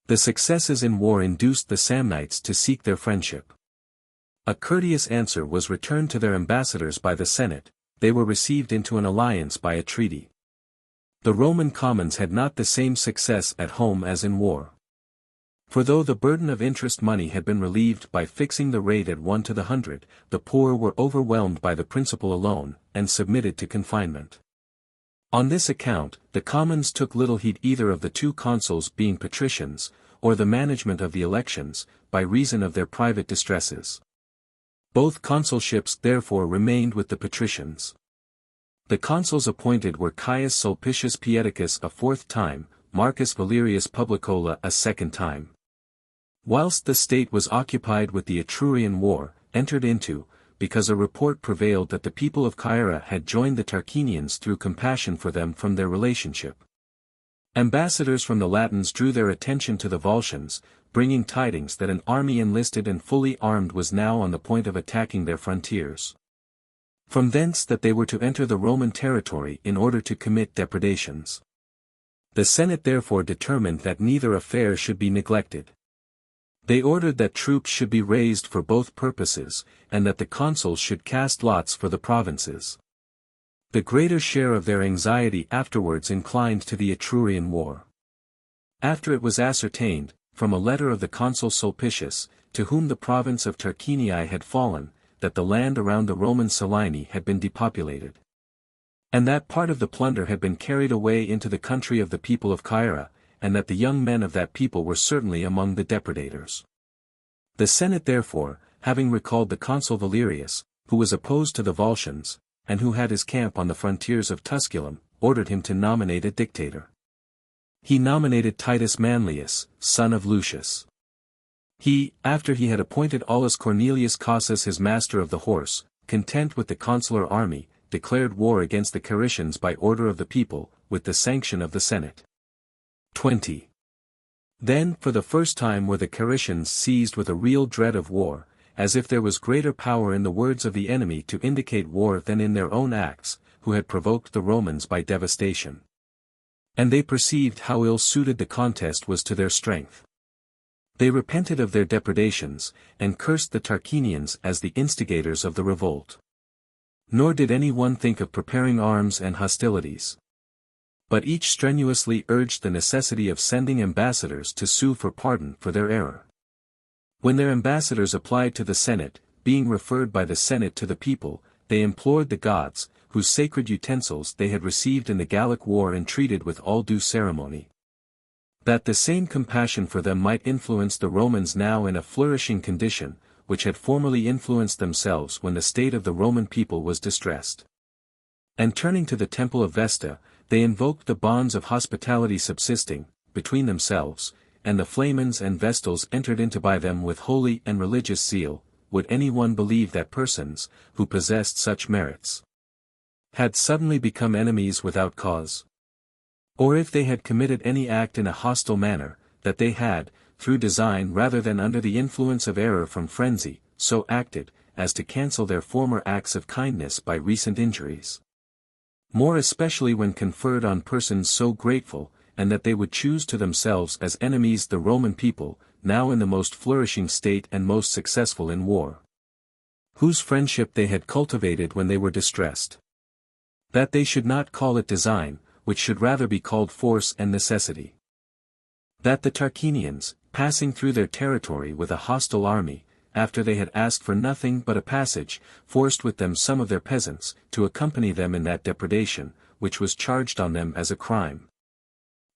Speaker 1: The successes in war induced the Samnites to seek their friendship. A courteous answer was returned to their ambassadors by the Senate, they were received into an alliance by a treaty. The Roman commons had not the same success at home as in war. For though the burden of interest money had been relieved by fixing the rate at 1 to the 100, the poor were overwhelmed by the principal alone, and submitted to confinement. On this account, the commons took little heed either of the two consuls being patricians, or the management of the elections, by reason of their private distresses. Both consulships therefore remained with the patricians. The consuls appointed were Caius Sulpicius Piedicus a fourth time, Marcus Valerius Publicola a second time. Whilst the state was occupied with the Etrurian War, entered into, because a report prevailed that the people of Caira had joined the Tarquinians through compassion for them from their relationship. Ambassadors from the Latins drew their attention to the Volscians, bringing tidings that an army enlisted and fully armed was now on the point of attacking their frontiers. From thence that they were to enter the Roman territory in order to commit depredations. The Senate therefore determined that neither affair should be neglected. They ordered that troops should be raised for both purposes, and that the consuls should cast lots for the provinces. The greater share of their anxiety afterwards inclined to the Etrurian War. After it was ascertained, from a letter of the consul Sulpicius, to whom the province of Tarquinii had fallen, that the land around the Roman Salini had been depopulated, and that part of the plunder had been carried away into the country of the people of Caira, and that the young men of that people were certainly among the depredators. The Senate therefore, having recalled the consul Valerius, who was opposed to the Volscians, and who had his camp on the frontiers of Tusculum, ordered him to nominate a dictator. He nominated Titus Manlius, son of Lucius. He, after he had appointed Aulus Cornelius Causas his master of the horse, content with the consular army, declared war against the Cairicians by order of the people, with the sanction of the Senate. 20. Then for the first time were the Cairicians seized with a real dread of war, as if there was greater power in the words of the enemy to indicate war than in their own acts, who had provoked the Romans by devastation. And they perceived how ill-suited the contest was to their strength. They repented of their depredations, and cursed the Tarquinians as the instigators of the revolt. Nor did any one think of preparing arms and hostilities. But each strenuously urged the necessity of sending ambassadors to sue for pardon for their error. When their ambassadors applied to the Senate, being referred by the Senate to the people, they implored the gods, whose sacred utensils they had received in the Gallic War and treated with all due ceremony, that the same compassion for them might influence the Romans now in a flourishing condition, which had formerly influenced themselves when the state of the Roman people was distressed. And turning to the temple of Vesta, they invoked the bonds of hospitality subsisting, between themselves, and the Flamens and Vestals entered into by them with holy and religious zeal. Would any one believe that persons, who possessed such merits, had suddenly become enemies without cause? Or if they had committed any act in a hostile manner, that they had, through design rather than under the influence of error from frenzy, so acted, as to cancel their former acts of kindness by recent injuries? More especially when conferred on persons so grateful, and that they would choose to themselves as enemies the Roman people, now in the most flourishing state and most successful in war, whose friendship they had cultivated when they were distressed. That they should not call it design, which should rather be called force and necessity. That the Tarquinians, passing through their territory with a hostile army, after they had asked for nothing but a passage, forced with them some of their peasants, to accompany them in that depredation, which was charged on them as a crime.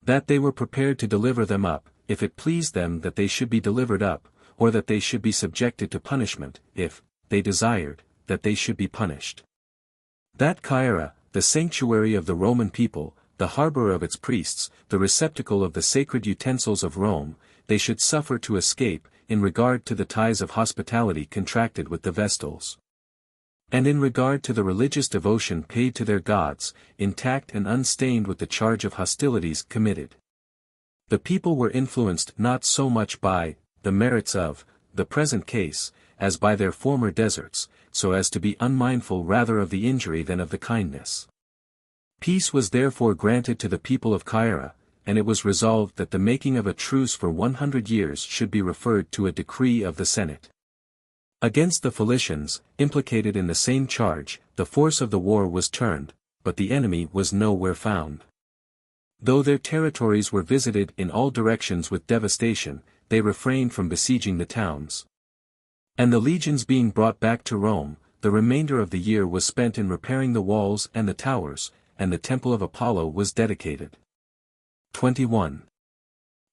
Speaker 1: That they were prepared to deliver them up, if it pleased them that they should be delivered up, or that they should be subjected to punishment, if they desired that they should be punished. That Caira, the sanctuary of the Roman people, the harbor of its priests, the receptacle of the sacred utensils of Rome, they should suffer to escape, in regard to the ties of hospitality contracted with the Vestals. And in regard to the religious devotion paid to their gods, intact and unstained with the charge of hostilities committed. The people were influenced not so much by the merits of the present case, as by their former deserts, so as to be unmindful rather of the injury than of the kindness. Peace was therefore granted to the people of Caira, and it was resolved that the making of a truce for 100 years should be referred to a decree of the Senate. Against the Philicians, implicated in the same charge, the force of the war was turned, but the enemy was nowhere found. Though their territories were visited in all directions with devastation, they refrained from besieging the towns. And the legions being brought back to Rome, the remainder of the year was spent in repairing the walls and the towers, and the temple of Apollo was dedicated. 21.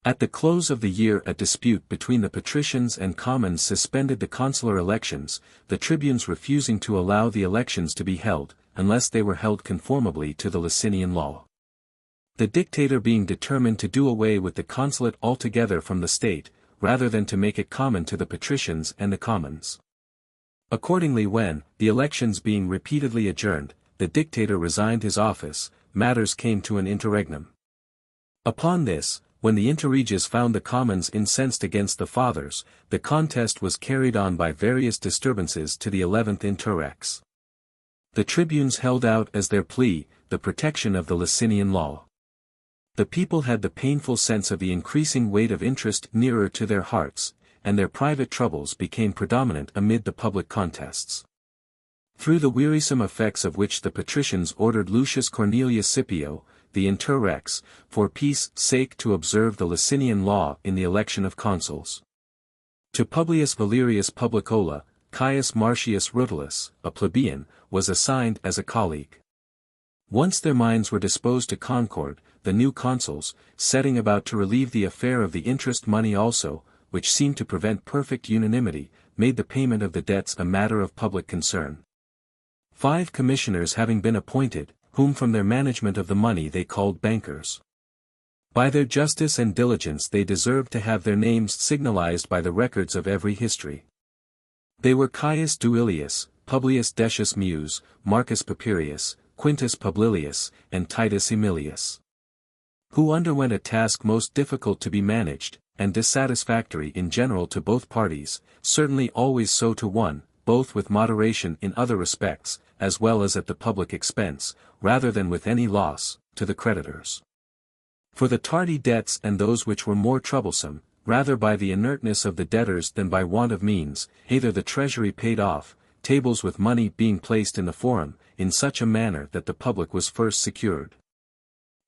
Speaker 1: At the close of the year a dispute between the patricians and commons suspended the consular elections, the tribunes refusing to allow the elections to be held, unless they were held conformably to the Licinian law. The dictator being determined to do away with the consulate altogether from the state, rather than to make it common to the patricians and the commons. Accordingly, when, the elections being repeatedly adjourned, the dictator resigned his office, matters came to an interregnum. Upon this, when the interreges found the commons incensed against the fathers, the contest was carried on by various disturbances to the 11th interrex. The tribunes held out as their plea, the protection of the Licinian law. The people had the painful sense of the increasing weight of interest nearer to their hearts, and their private troubles became predominant amid the public contests. Through the wearisome effects of which the patricians ordered Lucius Cornelius Scipio, the interrex, for peace sake to observe the Licinian law in the election of consuls. To Publius Valerius Publicola, Caius Marcius Rutilius, a plebeian, was assigned as a colleague. Once their minds were disposed to concord, the new consuls, setting about to relieve the affair of the interest money also, which seemed to prevent perfect unanimity, made the payment of the debts a matter of public concern. 5 commissioners having been appointed, whom from their management of the money they called bankers. By their justice and diligence they deserved to have their names signalized by the records of every history. They were Caius Duilius, Publius Decius Mus, Marcus Papirius, Quintus Publilius, and Titus Aemilius. Who underwent a task most difficult to be managed, and dissatisfactory in general to both parties, certainly always so to one, both with moderation in other respects, as well as at the public expense, rather than with any loss, to the creditors. For the tardy debts and those which were more troublesome, rather by the inertness of the debtors than by want of means, either the treasury paid off, tables with money being placed in the forum, in such a manner that the public was first secured.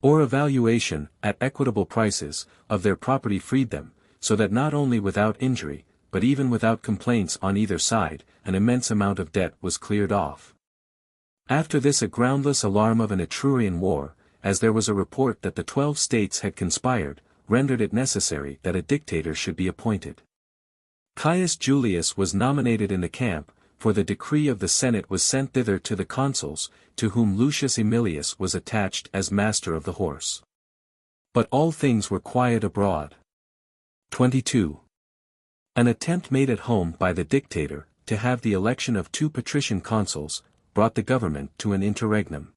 Speaker 1: Or a valuation, at equitable prices, of their property freed them, so that not only without injury, but even without complaints on either side, an immense amount of debt was cleared off. After this a groundless alarm of an Etrurian war, as there was a report that the 12 states had conspired, rendered it necessary that a dictator should be appointed. Caius Julius was nominated in the camp, for the decree of the Senate was sent thither to the consuls, to whom Lucius Aemilius was attached as master of the horse. But all things were quiet abroad. 22. An attempt made at home by the dictator, to have the election of 2 patrician consuls, brought the government to an interregnum.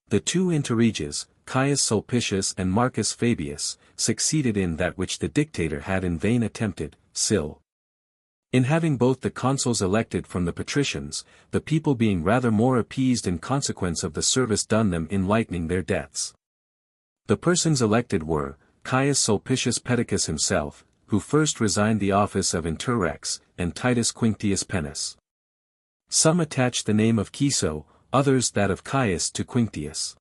Speaker 1: The 2 interreges, Caius Sulpicius and Marcus Fabius, succeeded in that which the dictator had in vain attempted, in having both the consuls elected from the patricians, the people being rather more appeased in consequence of the service done them in lightening their debts. The persons elected were, Caius Sulpicius Pedicus himself, who first resigned the office of interrex, and Titus Quinctius Pennus. Some attached the name of Ciso, others that of Caius to Quinctius.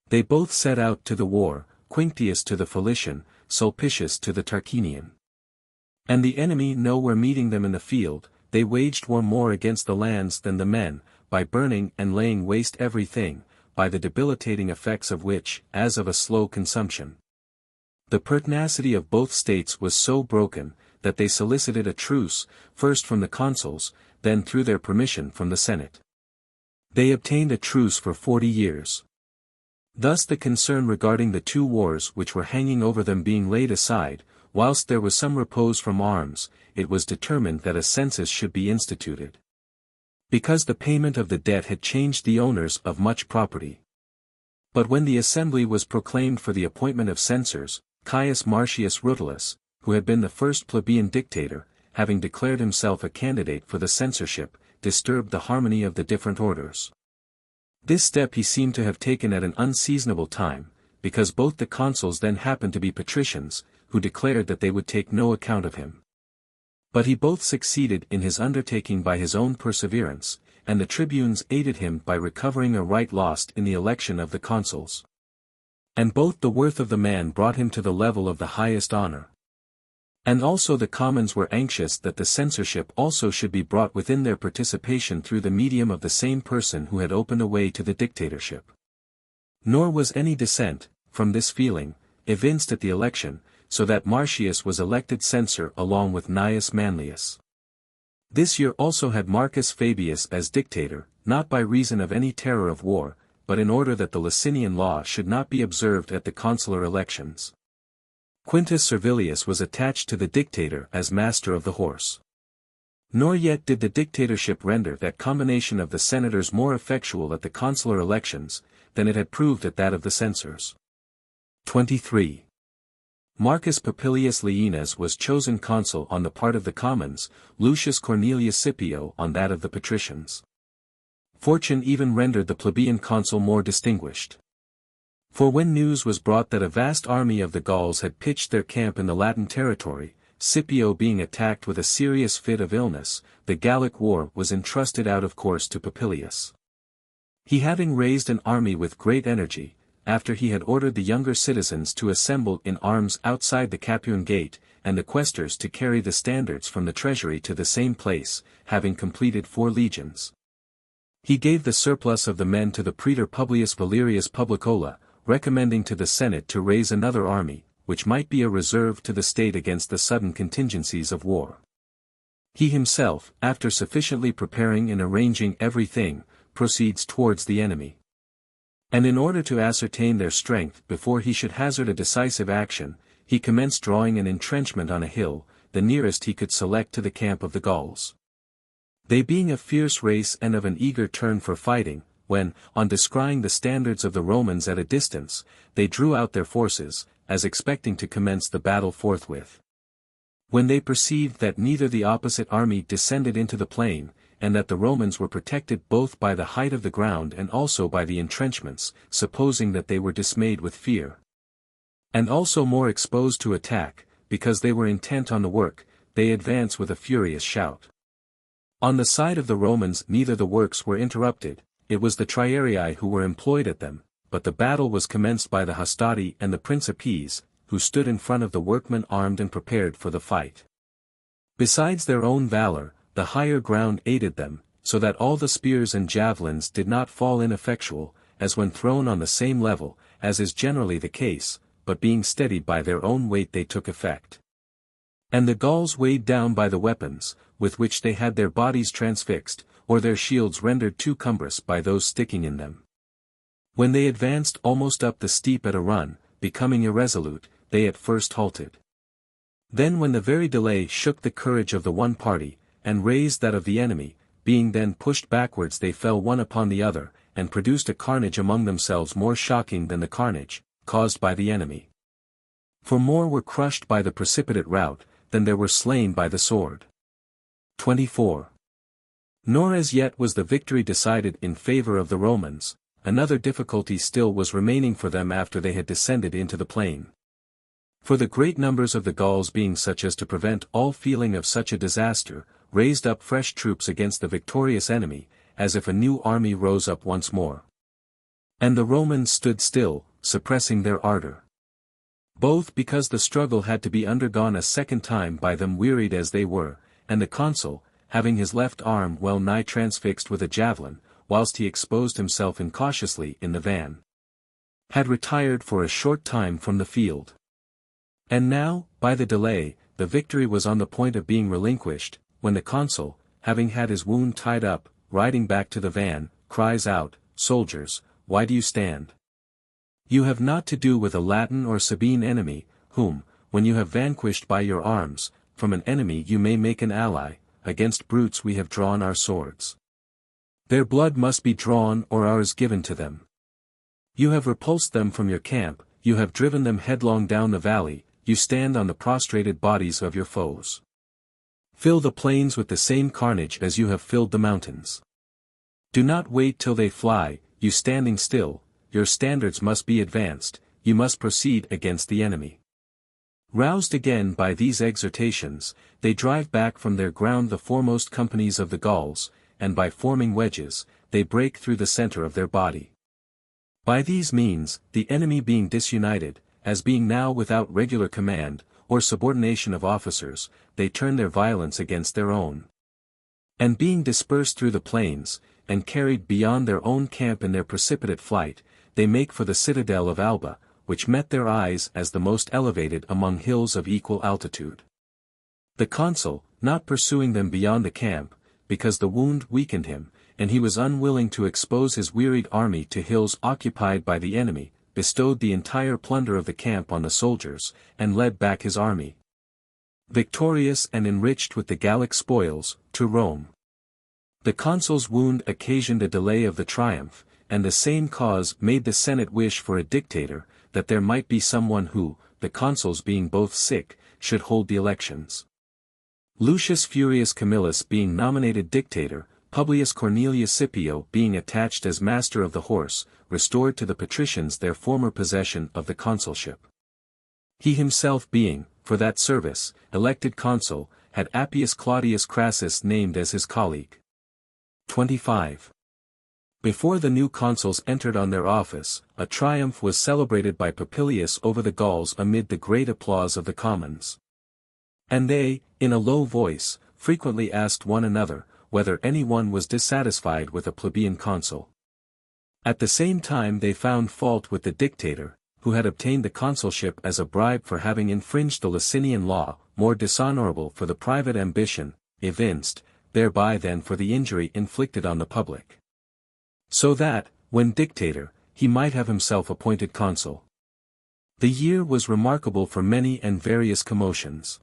Speaker 1: They both set out to the war, Quinctius to the Philician, Sulpicius to the Tarquinian. And the enemy nowhere meeting them in the field, they waged war more against the lands than the men, by burning and laying waste everything, by the debilitating effects of which, as of a slow consumption. The pertinacity of both states was so broken, that they solicited a truce, first from the consuls, then through their permission from the Senate. They obtained a truce for 40 years. Thus the concern regarding the two wars which were hanging over them being laid aside, whilst there was some repose from arms, it was determined that a census should be instituted. Because the payment of the debt had changed the owners of much property. But when the assembly was proclaimed for the appointment of censors, Caius Marcius Rutilius, who had been the first plebeian dictator, having declared himself a candidate for the censorship, disturbed the harmony of the different orders. This step he seemed to have taken at an unseasonable time, because both the consuls then happened to be patricians, who declared that they would take no account of him. But he both succeeded in his undertaking by his own perseverance, and the tribunes aided him by recovering a right lost in the election of the consuls. And both the worth of the man brought him to the level of the highest honor. And also the commons were anxious that the censorship also should be brought within their participation through the medium of the same person who had opened a way to the dictatorship. Nor was any dissent, from this feeling, evinced at the election, so that Marcius was elected censor along with Gnaeus Manlius. This year also had Marcus Fabius as dictator, not by reason of any terror of war, but in order that the Licinian law should not be observed at the consular elections. Quintus Servilius was attached to the dictator as master of the horse. Nor yet did the dictatorship render that combination of the senators more effectual at the consular elections, than it had proved at that of the censors. 23. Marcus Popilius Laenas was chosen consul on the part of the commons, Lucius Cornelius Scipio on that of the patricians. Fortune even rendered the plebeian consul more distinguished. For when news was brought that a vast army of the Gauls had pitched their camp in the Latin territory, Scipio being attacked with a serious fit of illness, the Gallic war was entrusted out of course to Popilius. He having raised an army with great energy, after he had ordered the younger citizens to assemble in arms outside the Capuan gate, and the quaestors to carry the standards from the treasury to the same place, having completed 4 legions. He gave the surplus of the men to the praetor Publius Valerius Publicola, recommending to the Senate to raise another army, which might be a reserve to the state against the sudden contingencies of war. He himself, after sufficiently preparing and arranging everything, proceeds towards the enemy. And in order to ascertain their strength before he should hazard a decisive action, he commenced drawing an entrenchment on a hill, the nearest he could select to the camp of the Gauls. They being a fierce race and of an eager turn for fighting, when, on descrying the standards of the Romans at a distance, they drew out their forces, as expecting to commence the battle forthwith. When they perceived that neither the opposite army descended into the plain, and that the Romans were protected both by the height of the ground and also by the entrenchments, supposing that they were dismayed with fear, and also more exposed to attack, because they were intent on the work, they advanced with a furious shout. On the side of the Romans neither the works were interrupted, it was the Triarii who were employed at them, but the battle was commenced by the Hastati and the Principes, who stood in front of the workmen armed and prepared for the fight. Besides their own valor, the higher ground aided them, so that all the spears and javelins did not fall ineffectual, as when thrown on the same level, as is generally the case, but being steadied by their own weight they took effect. And the Gauls weighed down by the weapons, with which they had their bodies transfixed, or their shields rendered too cumbrous by those sticking in them. When they advanced almost up the steep at a run, becoming irresolute, they at first halted. Then when the very delay shook the courage of the one party, and raised that of the enemy, being then pushed backwards they fell one upon the other, and produced a carnage among themselves more shocking than the carnage, caused by the enemy. For more were crushed by the precipitate rout, than there were slain by the sword. 24. Nor as yet was the victory decided in favor of the Romans, another difficulty still was remaining for them after they had descended into the plain. For the great numbers of the Gauls being such as to prevent all feeling of such a disaster, raised up fresh troops against the victorious enemy, as if a new army rose up once more. And the Romans stood still, suppressing their ardor. Both because the struggle had to be undergone a second time by them wearied as they were, and the consul, having his left arm well nigh transfixed with a javelin, whilst he exposed himself incautiously in the van, had retired for a short time from the field. And now, by the delay, the victory was on the point of being relinquished, when the consul, having had his wound tied up, riding back to the van, cries out, "Soldiers, why do you stand? You have not to do with a Latin or Sabine enemy, whom, when you have vanquished by your arms, from an enemy you may make an ally, against brutes we have drawn our swords. Their blood must be drawn or ours given to them. You have repulsed them from your camp, you have driven them headlong down the valley, you stand on the prostrated bodies of your foes. Fill the plains with the same carnage as you have filled the mountains. Do not wait till they fly, you standing still, your standards must be advanced, you must proceed against the enemy." Roused again by these exhortations, they drive back from their ground the foremost companies of the Gauls, and by forming wedges, they break through the center of their body. By these means, the enemy being disunited, as being now without regular command, or subordination of officers, they turn their violence against their own. And being dispersed through the plains, and carried beyond their own camp in their precipitate flight, they make for the citadel of Alba, which met their eyes as the most elevated among hills of equal altitude. The consul, not pursuing them beyond the camp, because the wound weakened him, and he was unwilling to expose his wearied army to hills occupied by the enemy, bestowed the entire plunder of the camp on the soldiers, and led back his army, victorious and enriched with the Gallic spoils, to Rome. The consul's wound occasioned a delay of the triumph, and the same cause made the Senate wish for a dictator, that there might be someone who, the consuls being both sick, should hold the elections. Lucius Furius Camillus being nominated dictator, Publius Cornelius Scipio being attached as master of the horse, restored to the patricians their former possession of the consulship. He himself being, for that service, elected consul, had Appius Claudius Crassus named as his colleague. 25. Before the new consuls entered on their office, a triumph was celebrated by Popilius over the Gauls amid the great applause of the commons. And they, in a low voice, frequently asked one another, whether any one was dissatisfied with a plebeian consul. At the same time they found fault with the dictator, who had obtained the consulship as a bribe for having infringed the Licinian law, more dishonorable for the private ambition, evinced, thereby than for the injury inflicted on the public. So that, when dictator, he might have himself appointed consul. The year was remarkable for many and various commotions.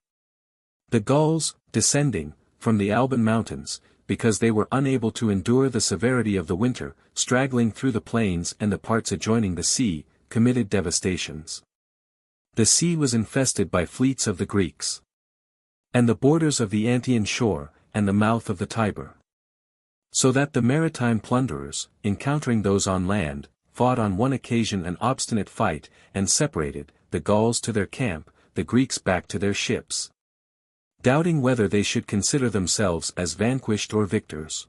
Speaker 1: The Gauls, descending, from the Alban mountains, because they were unable to endure the severity of the winter, straggling through the plains and the parts adjoining the sea, committed devastations. The sea was infested by fleets of the Greeks. And the borders of the Antian shore, and the mouth of the Tiber. So that the maritime plunderers, encountering those on land, fought on one occasion an obstinate fight, and separated, the Gauls to their camp, the Greeks back to their ships, doubting whether they should consider themselves as vanquished or victors.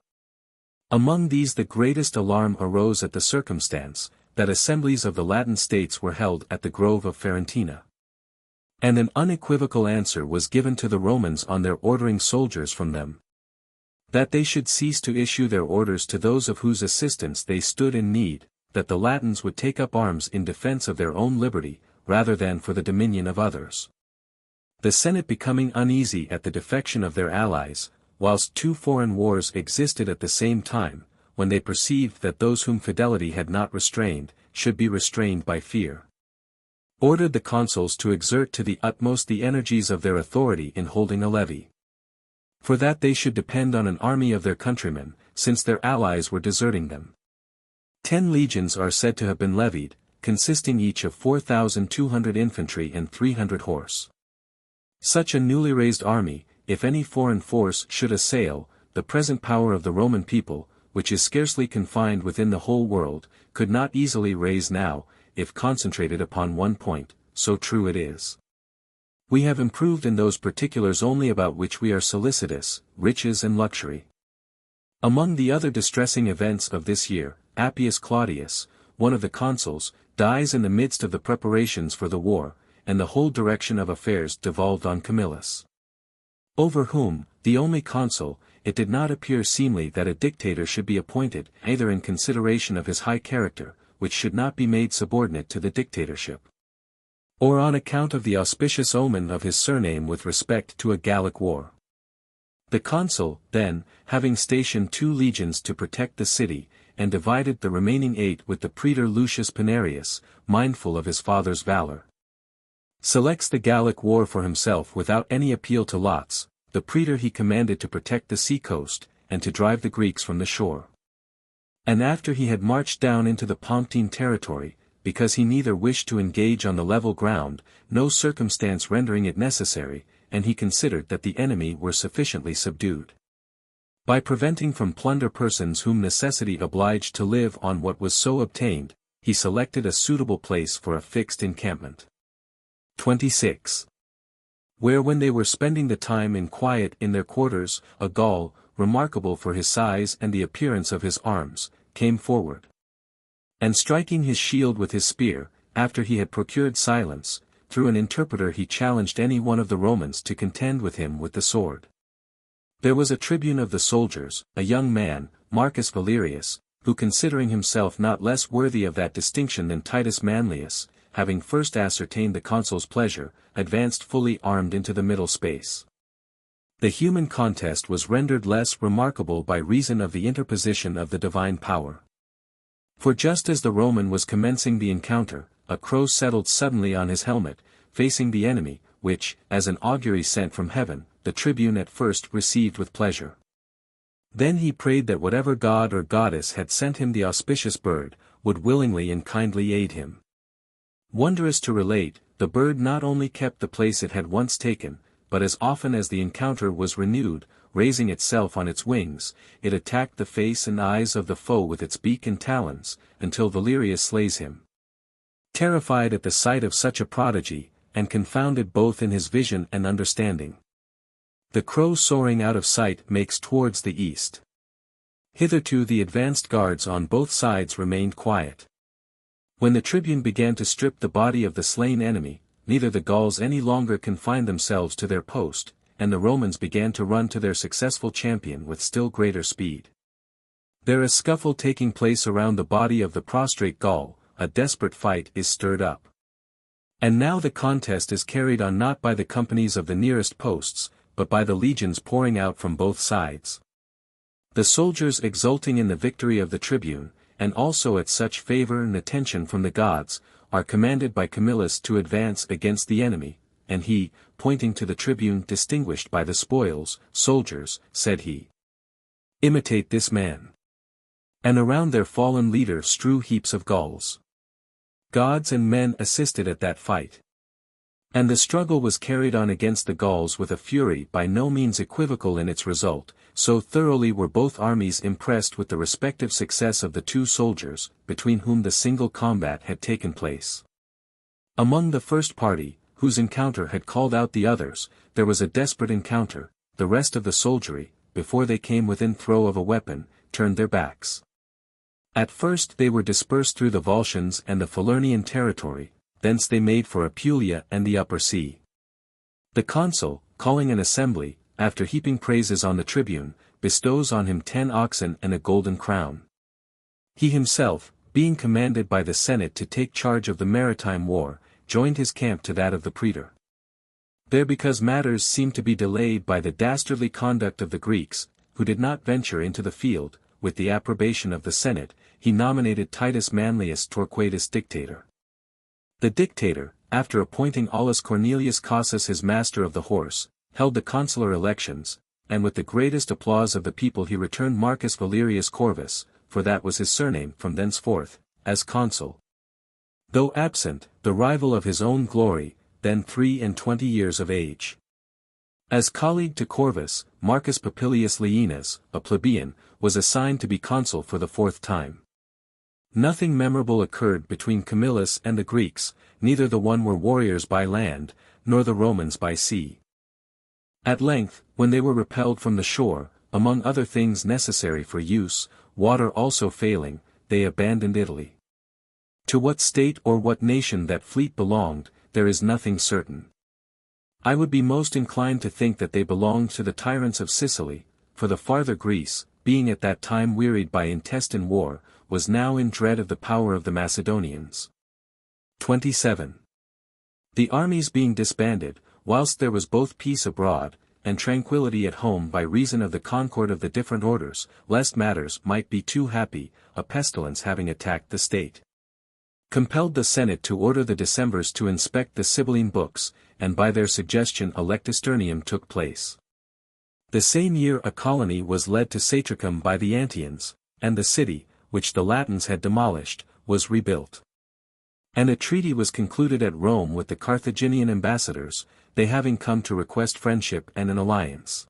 Speaker 1: Among these the greatest alarm arose at the circumstance, that assemblies of the Latin states were held at the grove of Ferentina. And an unequivocal answer was given to the Romans on their ordering soldiers from them, that they should cease to issue their orders to those of whose assistance they stood in need, that the Latins would take up arms in defense of their own liberty, rather than for the dominion of others. The Senate becoming uneasy at the defection of their allies, whilst two foreign wars existed at the same time, when they perceived that those whom fidelity had not restrained, should be restrained by fear, ordered the consuls to exert to the utmost the energies of their authority in holding a levy. For that they should depend on an army of their countrymen, since their allies were deserting them. 10 legions are said to have been levied, consisting each of 4,200 infantry and 300 horse. Such a newly raised army, if any foreign force should assail, the present power of the Roman people, which is scarcely confined within the whole world, could not easily raise now, if concentrated upon one point, so true it is. We have improved in those particulars only about which we are solicitous, riches and luxury. Among the other distressing events of this year, Appius Claudius, one of the consuls, dies in the midst of the preparations for the war, and the whole direction of affairs devolved on Camillus, over whom, the only consul, it did not appear seemly that a dictator should be appointed, either in consideration of his high character, which should not be made subordinate to the dictatorship, or on account of the auspicious omen of his surname with respect to a Gallic war. The consul, then, having stationed 2 legions to protect the city, and divided the remaining 8 with the praetor Lucius Pinarius, mindful of his father's valor, selects the Gallic war for himself without any appeal to lots. The praetor he commanded to protect the sea-coast, and to drive the Greeks from the shore. And after he had marched down into the Pontine territory, because he neither wished to engage on the level ground, no circumstance rendering it necessary, and he considered that the enemy were sufficiently subdued, by preventing from plunder persons whom necessity obliged to live on what was so obtained, he selected a suitable place for a fixed encampment. 26. Where when they were spending the time in quiet in their quarters, a Gaul, remarkable for his size and the appearance of his arms, came forward. And striking his shield with his spear, after he had procured silence, through an interpreter he challenged any one of the Romans to contend with him with the sword. There was a tribune of the soldiers, a young man, Marcus Valerius, who considering himself not less worthy of that distinction than Titus Manlius, having first ascertained the consul's pleasure, advanced fully armed into the middle space. The human contest was rendered less remarkable by reason of the interposition of the divine power. For just as the Roman was commencing the encounter, a crow settled suddenly on his helmet, facing the enemy, which, as an augury sent from heaven, the tribune at first received with pleasure. Then he prayed that whatever god or goddess had sent him the auspicious bird, would willingly and kindly aid him. Wondrous to relate, the bird not only kept the place it had once taken, but as often as the encounter was renewed, raising itself on its wings, it attacked the face and eyes of the foe with its beak and talons, until Valerius slays him. Terrified at the sight of such a prodigy, and confounded both in his vision and understanding, the crow soaring out of sight makes towards the east. Hitherto the advanced guards on both sides remained quiet. When the tribune began to strip the body of the slain enemy, neither the Gauls any longer confined themselves to their post, and the Romans began to run to their successful champion with still greater speed. There is scuffle taking place around the body of the prostrate Gaul, a desperate fight is stirred up. And now the contest is carried on not by the companies of the nearest posts, but by the legions pouring out from both sides. The soldiers exulting in the victory of the tribune, and also at such favor and attention from the gods, are commanded by Camillus to advance against the enemy, and he, pointing to the tribune distinguished by the spoils, soldiers, said he, "Imitate this man." And around their fallen leader strew heaps of Gauls. Gods and men assisted at that fight. And the struggle was carried on against the Gauls with a fury by no means equivocal in its result, so thoroughly were both armies impressed with the respective success of the 2 soldiers, between whom the single combat had taken place. Among the first party, whose encounter had called out the others, there was a desperate encounter. The rest of the soldiery, before they came within throw of a weapon, turned their backs. At first they were dispersed through the Volscians and the Falernian territory, thence they made for Apulia and the Upper Sea. The consul, calling an assembly, after heaping praises on the tribune, bestows on him 10 oxen and a golden crown. He himself, being commanded by the Senate to take charge of the maritime war, joined his camp to that of the praetor. There, because matters seemed to be delayed by the dastardly conduct of the Greeks, who did not venture into the field, with the approbation of the Senate, he nominated Titus Manlius Torquatus dictator. The dictator, after appointing Aulus Cornelius Casus his master of the horse, held the consular elections, and with the greatest applause of the people he returned Marcus Valerius Corvus, for that was his surname from thenceforth, as consul. Though absent, the rival of his own glory, then 23 years of age. As colleague to Corvus, Marcus Popilius Laenas, a plebeian, was assigned to be consul for the 4th time. Nothing memorable occurred between Camillus and the Greeks, neither the one were warriors by land, nor the Romans by sea. At length, when they were repelled from the shore, among other things necessary for use, water also failing, they abandoned Italy. To what state or what nation that fleet belonged, there is nothing certain. I would be most inclined to think that they belonged to the tyrants of Sicily, for the farther Greece, being at that time wearied by intestine war, was now in dread of the power of the Macedonians. 27. The armies being disbanded, whilst there was both peace abroad, and tranquillity at home by reason of the concord of the different orders, lest matters might be too happy, a pestilence having attacked the state, compelled the Senate to order the Decemvirs to inspect the Sibylline books, and by their suggestion a lectisternium took place. The same year a colony was led to Satricum by the Antians, and the city, which the Latins had demolished, was rebuilt. And a treaty was concluded at Rome with the Carthaginian ambassadors, they having come to request friendship and an alliance.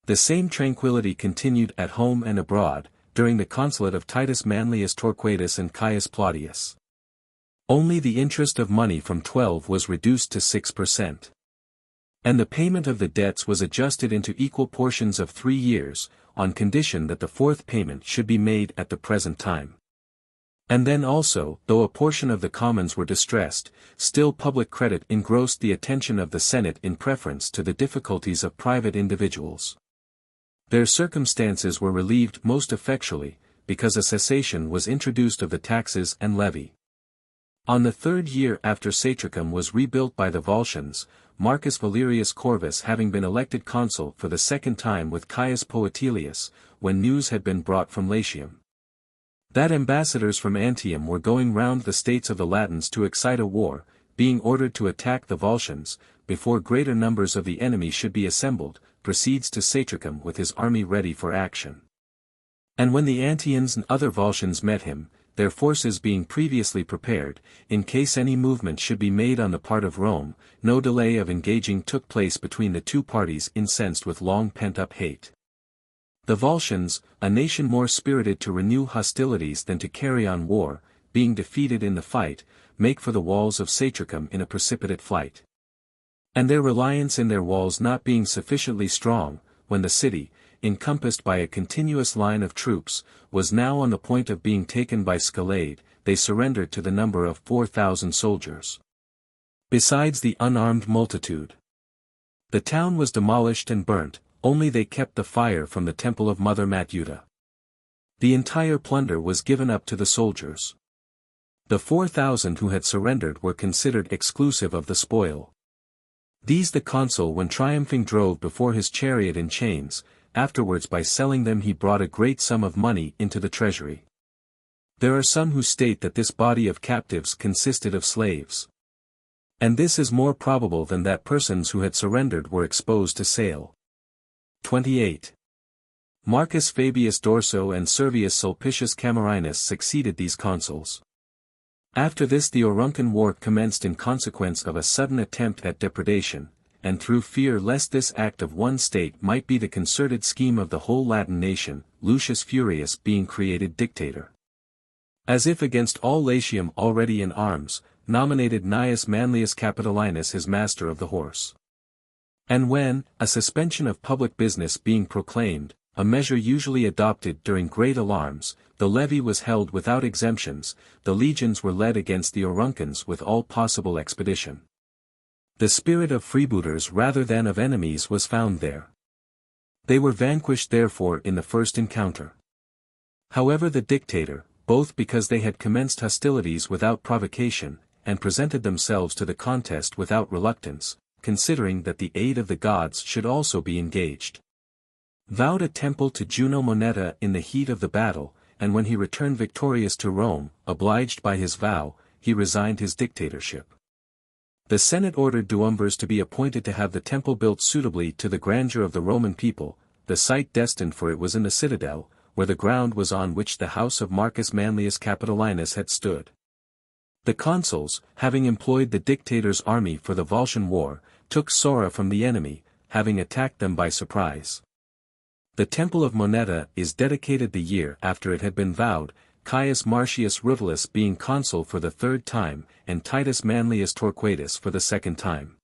Speaker 1: The same tranquillity continued at home and abroad, during the consulate of Titus Manlius Torquatus and Caius Plautius. Only the interest of money from 12 was reduced to 6%. And the payment of the debts was adjusted into equal portions of 3 years, on condition that the fourth payment should be made at the present time. And then also, though a portion of the commons were distressed, still public credit engrossed the attention of the Senate in preference to the difficulties of private individuals. Their circumstances were relieved most effectually, because a cessation was introduced of the taxes and levy. On the 3rd year after Satricum was rebuilt by the Volscians, Marcus Valerius Corvus having been elected consul for the 2nd time with Caius Poetilius, when news had been brought from Latium that ambassadors from Antium were going round the states of the Latins to excite a war, being ordered to attack the Volscians, before greater numbers of the enemy should be assembled, proceeds to Satricum with his army ready for action. And when the Antians and other Volscians met him, their forces being previously prepared, in case any movement should be made on the part of Rome, no delay of engaging took place between the two parties incensed with long pent-up hate. The Volscians, a nation more spirited to renew hostilities than to carry on war, being defeated in the fight, make for the walls of Satricum in a precipitate flight. And their reliance in their walls not being sufficiently strong, when the city, encompassed by a continuous line of troops, was now on the point of being taken by Scalade, they surrendered to the number of 4,000 soldiers. Besides the unarmed multitude, the town was demolished and burnt, only they kept the fire from the temple of Mother Matuta. The entire plunder was given up to the soldiers. The 4,000 who had surrendered were considered exclusive of the spoil. These the consul when triumphing drove before his chariot in chains, afterwards by selling them he brought a great sum of money into the treasury. There are some who state that this body of captives consisted of slaves. And this is more probable than that persons who had surrendered were exposed to sale. 28. Marcus Fabius Dorso and Servius Sulpicius Camerinus succeeded these consuls. After this the Auruncan War commenced in consequence of a sudden attempt at depredation, and through fear lest this act of one state might be the concerted scheme of the whole Latin nation, Lucius Furius being created dictator. As if against all Latium already in arms, nominated Gnaeus Manlius Capitolinus his master of the horse. And when, a suspension of public business being proclaimed, a measure usually adopted during great alarms, the levy was held without exemptions, the legions were led against the Auruncans with all possible expedition. The spirit of freebooters rather than of enemies was found there. They were vanquished therefore in the first encounter. However the dictator, both because they had commenced hostilities without provocation, and presented themselves to the contest without reluctance, considering that the aid of the gods should also be engaged, vowed a temple to Juno Moneta in the heat of the battle, and when he returned victorious to Rome, obliged by his vow, he resigned his dictatorship. The Senate ordered Duumvirs to be appointed to have the temple built suitably to the grandeur of the Roman people. The site destined for it was in the citadel, where the ground was on which the house of Marcus Manlius Capitolinus had stood. The consuls, having employed the dictator's army for the Volscian war, took Sora from the enemy, having attacked them by surprise. The temple of Moneta is dedicated the year after it had been vowed, Caius Marcius Rutilius being consul for the 3rd time, and Titus Manlius Torquatus for the 2nd time.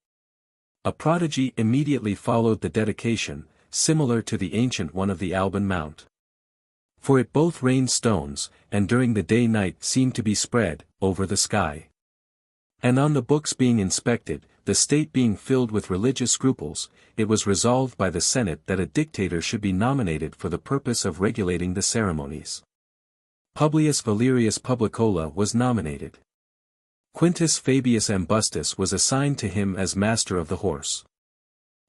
Speaker 1: A prodigy immediately followed the dedication, similar to the ancient one of the Alban Mount. For it both rained stones, and during the day-night seemed to be spread, over the sky. And on the books being inspected, the the state being filled with religious scruples, it was resolved by the Senate that a dictator should be nominated for the purpose of regulating the ceremonies. Publius Valerius Publicola was nominated. Quintus Fabius Ambustus was assigned to him as master of the horse.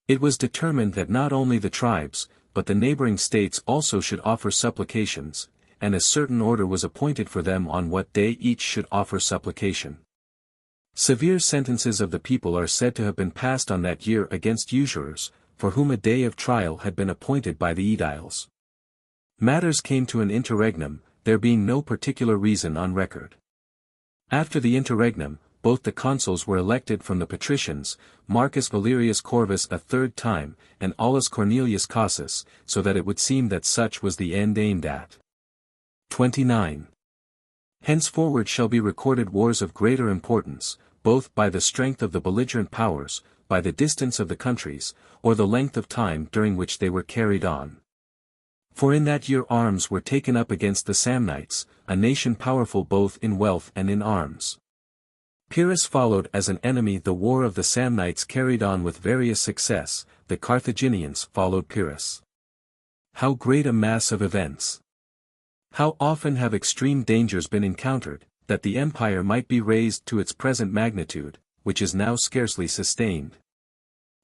Speaker 1: It was determined that not only the tribes, but the neighboring states also should offer supplications, and a certain order was appointed for them on what day each should offer supplication. Severe sentences of the people are said to have been passed on that year against usurers, for whom a day of trial had been appointed by the aediles. Matters came to an interregnum, there being no particular reason on record. After the interregnum, both the consuls were elected from the patricians, Marcus Valerius Corvus a third time, and Aulus Cornelius Cassius, so that it would seem that such was the end aimed at. 29. Henceforward shall be recorded wars of greater importance, both by the strength of the belligerent powers, by the distance of the countries, or the length of time during which they were carried on. For in that year arms were taken up against the Samnites, a nation powerful both in wealth and in arms. Pyrrhus followed as an enemy the war of the Samnites carried on with various success, the Carthaginians followed Pyrrhus. How great a mass of events! How often have extreme dangers been encountered, that the empire might be raised to its present magnitude, which is now scarcely sustained.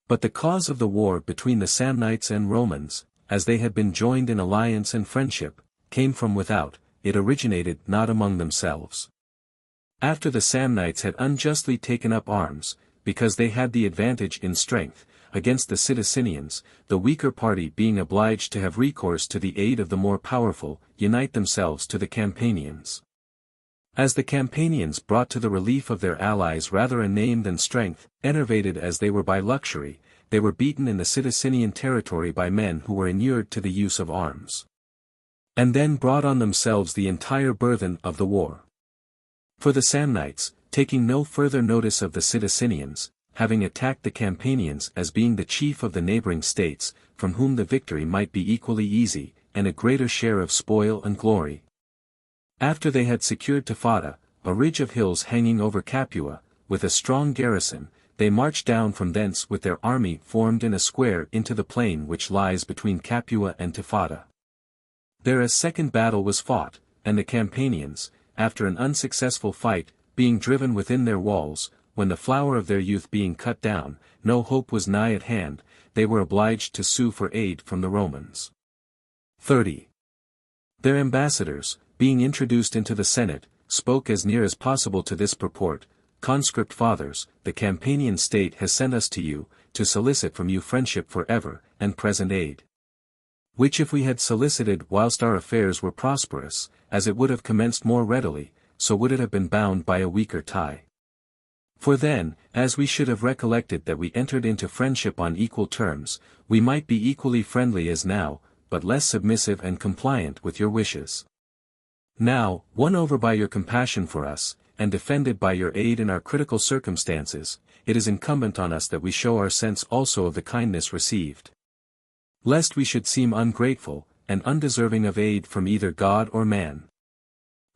Speaker 1: But the cause of the war between the Samnites and Romans, as they had been joined in alliance and friendship, came from without, it originated not among themselves. After the Samnites had unjustly taken up arms, because they had the advantage in strength, against the Sidicinians, the weaker party being obliged to have recourse to the aid of the more powerful, unite themselves to the Campanians. As the Campanians brought to the relief of their allies rather a name than strength, enervated as they were by luxury, they were beaten in the Sidicinian territory by men who were inured to the use of arms. And then brought on themselves the entire burthen of the war. For the Samnites, taking no further notice of the Sidicinians, having attacked the Campanians as being the chief of the neighboring states, from whom the victory might be equally easy, and a greater share of spoil and glory. After they had secured Tifata, a ridge of hills hanging over Capua, with a strong garrison, they marched down from thence with their army formed in a square into the plain which lies between Capua and Tifata. There a second battle was fought, and the Campanians, after an unsuccessful fight, being driven within their walls, when the flower of their youth being cut down, no hope was nigh at hand, they were obliged to sue for aid from the Romans. 30. Their ambassadors, being introduced into the Senate, spoke as near as possible to this purport: Conscript fathers, the Campanian state has sent us to you, to solicit from you friendship for ever, and present aid. Which if we had solicited whilst our affairs were prosperous, as it would have commenced more readily, so would it have been bound by a weaker tie. For then, as we should have recollected that we entered into friendship on equal terms, we might be equally friendly as now, but less submissive and compliant with your wishes. Now, won over by your compassion for us, and defended by your aid in our critical circumstances, it is incumbent on us that we show our sense also of the kindness received. Lest we should seem ungrateful, and undeserving of aid from either God or man.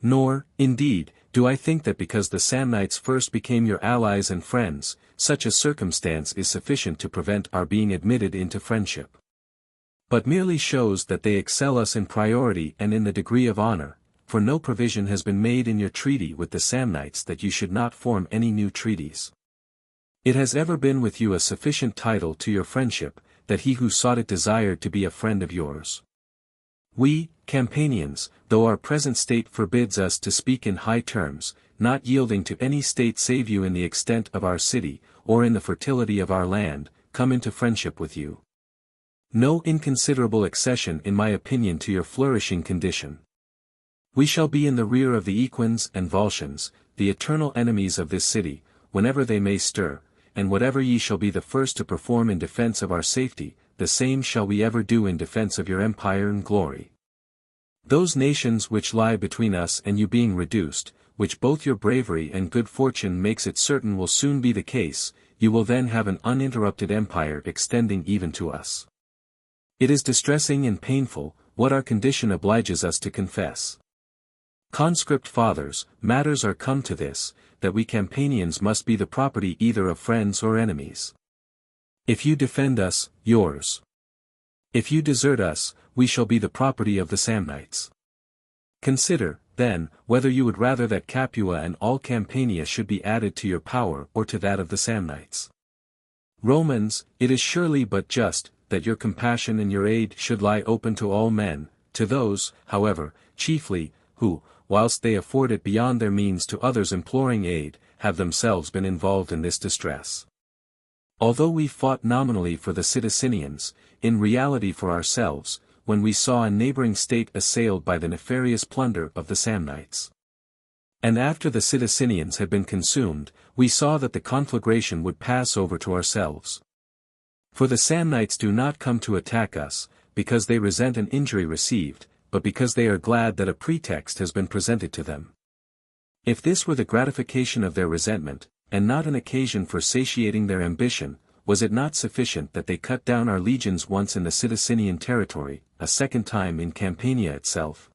Speaker 1: Nor, indeed, do I think that because the Samnites first became your allies and friends, such a circumstance is sufficient to prevent our being admitted into friendship. But merely shows that they excel us in priority and in the degree of honor, for no provision has been made in your treaty with the Samnites that you should not form any new treaties. It has ever been with you a sufficient title to your friendship, that he who sought it desired to be a friend of yours. We, Campanians, though our present state forbids us to speak in high terms, not yielding to any state save you in the extent of our city, or in the fertility of our land, come into friendship with you. No inconsiderable accession in my opinion to your flourishing condition. We shall be in the rear of the Equins and Volscians, the eternal enemies of this city, whenever they may stir, and whatever ye shall be the first to perform in defense of our safety, the same shall we ever do in defense of your empire and glory. Those nations which lie between us and you being reduced, which both your bravery and good fortune makes it certain will soon be the case, you will then have an uninterrupted empire extending even to us. It is distressing and painful, what our condition obliges us to confess. Conscript fathers, matters are come to this, that we Campanians must be the property either of friends or enemies. If you defend us, yours. If you desert us, we shall be the property of the Samnites. Consider, then, whether you would rather that Capua and all Campania should be added to your power or to that of the Samnites. Romans, it is surely but just, that your compassion and your aid should lie open to all men, to those, however, chiefly, who, whilst they afford it beyond their means to others imploring aid, have themselves been involved in this distress. Although we fought nominally for the Sidicinians, in reality for ourselves, when we saw a neighboring state assailed by the nefarious plunder of the Samnites. And after the Sidicinians had been consumed, we saw that the conflagration would pass over to ourselves. For the Samnites do not come to attack us, because they resent an injury received, but because they are glad that a pretext has been presented to them. If this were the gratification of their resentment, and not an occasion for satiating their ambition, was it not sufficient that they cut down our legions once in the Sidicinian territory, a second time in Campania itself?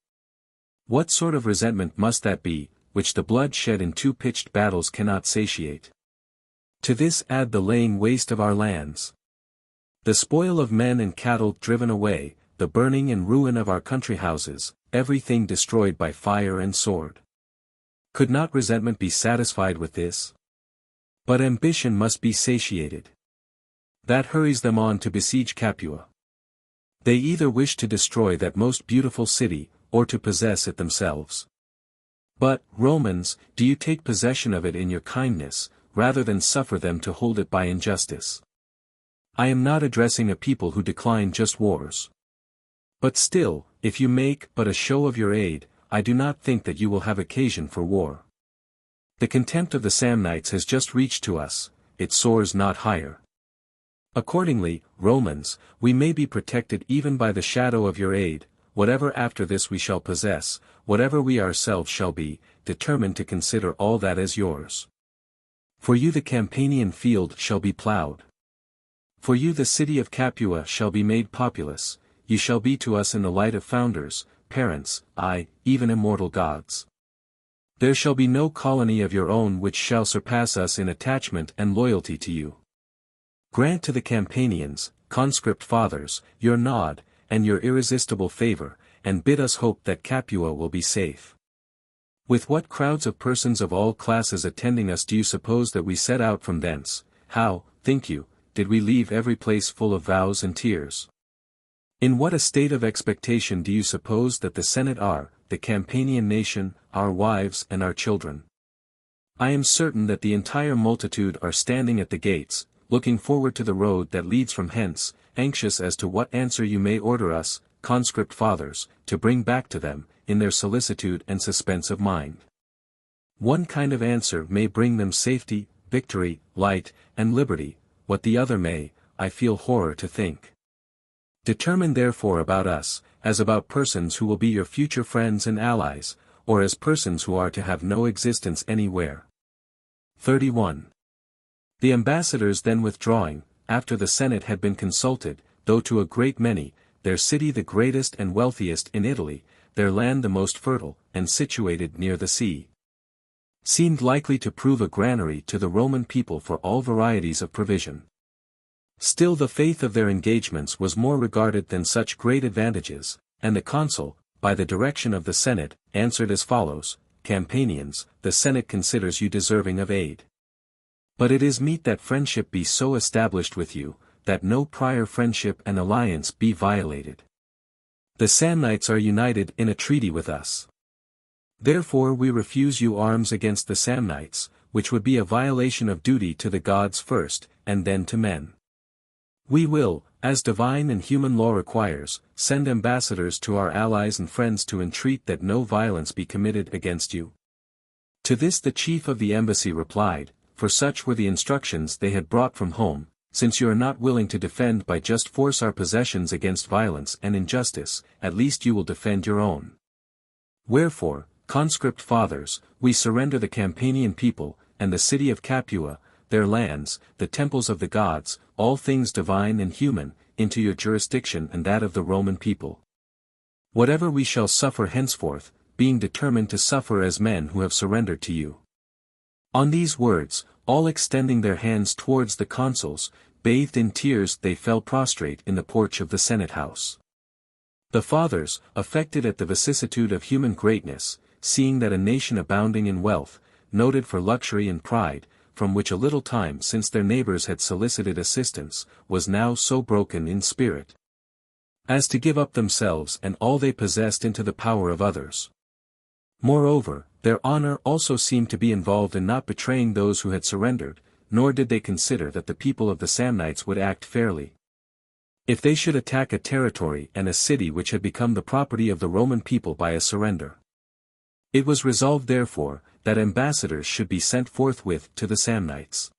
Speaker 1: What sort of resentment must that be, which the blood shed in two pitched battles cannot satiate? To this add the laying waste of our lands, the spoil of men and cattle driven away, the burning and ruin of our country houses, everything destroyed by fire and sword. Could not resentment be satisfied with this? But ambition must be satiated. That hurries them on to besiege Capua. They either wish to destroy that most beautiful city, or to possess it themselves. But, Romans, do you take possession of it in your kindness, rather than suffer them to hold it by injustice? I am not addressing a people who decline just wars. But still, if you make but a show of your aid, I do not think that you will have occasion for war. The contempt of the Samnites has just reached to us, it soars not higher. Accordingly, Romans, we may be protected even by the shadow of your aid, whatever after this we shall possess, whatever we ourselves shall be, determined to consider all that as yours. For you the Campanian field shall be ploughed. For you the city of Capua shall be made populous, you shall be to us in the light of founders, parents, aye, even immortal gods. There shall be no colony of your own which shall surpass us in attachment and loyalty to you. Grant to the Campanians, conscript fathers, your nod, and your irresistible favor, and bid us hope that Capua will be safe. With what crowds of persons of all classes attending us do you suppose that we set out from thence? How, think you, did we leave every place full of vows and tears? In what a state of expectation do you suppose that the Senate are, the Campanian nation, our wives and our children? I am certain that the entire multitude are standing at the gates, looking forward to the road that leads from hence, anxious as to what answer you may order us, conscript fathers, to bring back to them, in their solicitude and suspense of mind. One kind of answer may bring them safety, victory, light, and liberty, what the other may, I feel horror to think. Determine therefore about us, as about persons who will be your future friends and allies, or as persons who are to have no existence anywhere. 31. The ambassadors then withdrawing, after the Senate had been consulted, though to a great many, their city the greatest and wealthiest in Italy, their land the most fertile, and situated near the sea, seemed likely to prove a granary to the Roman people for all varieties of provision. Still the faith of their engagements was more regarded than such great advantages, and the consul, by the direction of the Senate, answered as follows: Campanians, the Senate considers you deserving of aid. But it is meet that friendship be so established with you, that no prior friendship and alliance be violated. The Samnites are united in a treaty with us. Therefore we refuse you arms against the Samnites, which would be a violation of duty to the gods first, and then to men. We will, as divine and human law requires, send ambassadors to our allies and friends to entreat that no violence be committed against you. To this the chief of the embassy replied, for such were the instructions they had brought from home, since you are not willing to defend by just force our possessions against violence and injustice, at least you will defend your own. Wherefore, conscript fathers, we surrender the Campanian people, and the city of Capua, their lands, the temples of the gods, all things divine and human, into your jurisdiction and that of the Roman people. Whatever we shall suffer henceforth, being determined to suffer as men who have surrendered to you. On these words, all extending their hands towards the consuls, bathed in tears they fell prostrate in the porch of the Senate house. The fathers, affected at the vicissitude of human greatness, seeing that a nation abounding in wealth, noted for luxury and pride, from which a little time since their neighbors had solicited assistance, was now so broken in spirit as to give up themselves and all they possessed into the power of others. Moreover, their honor also seemed to be involved in not betraying those who had surrendered, nor did they consider that the people of the Samnites would act fairly. If they should attack a territory and a city which had become the property of the Roman people by a surrender. It was resolved therefore, that ambassadors should be sent forthwith to the Samnites.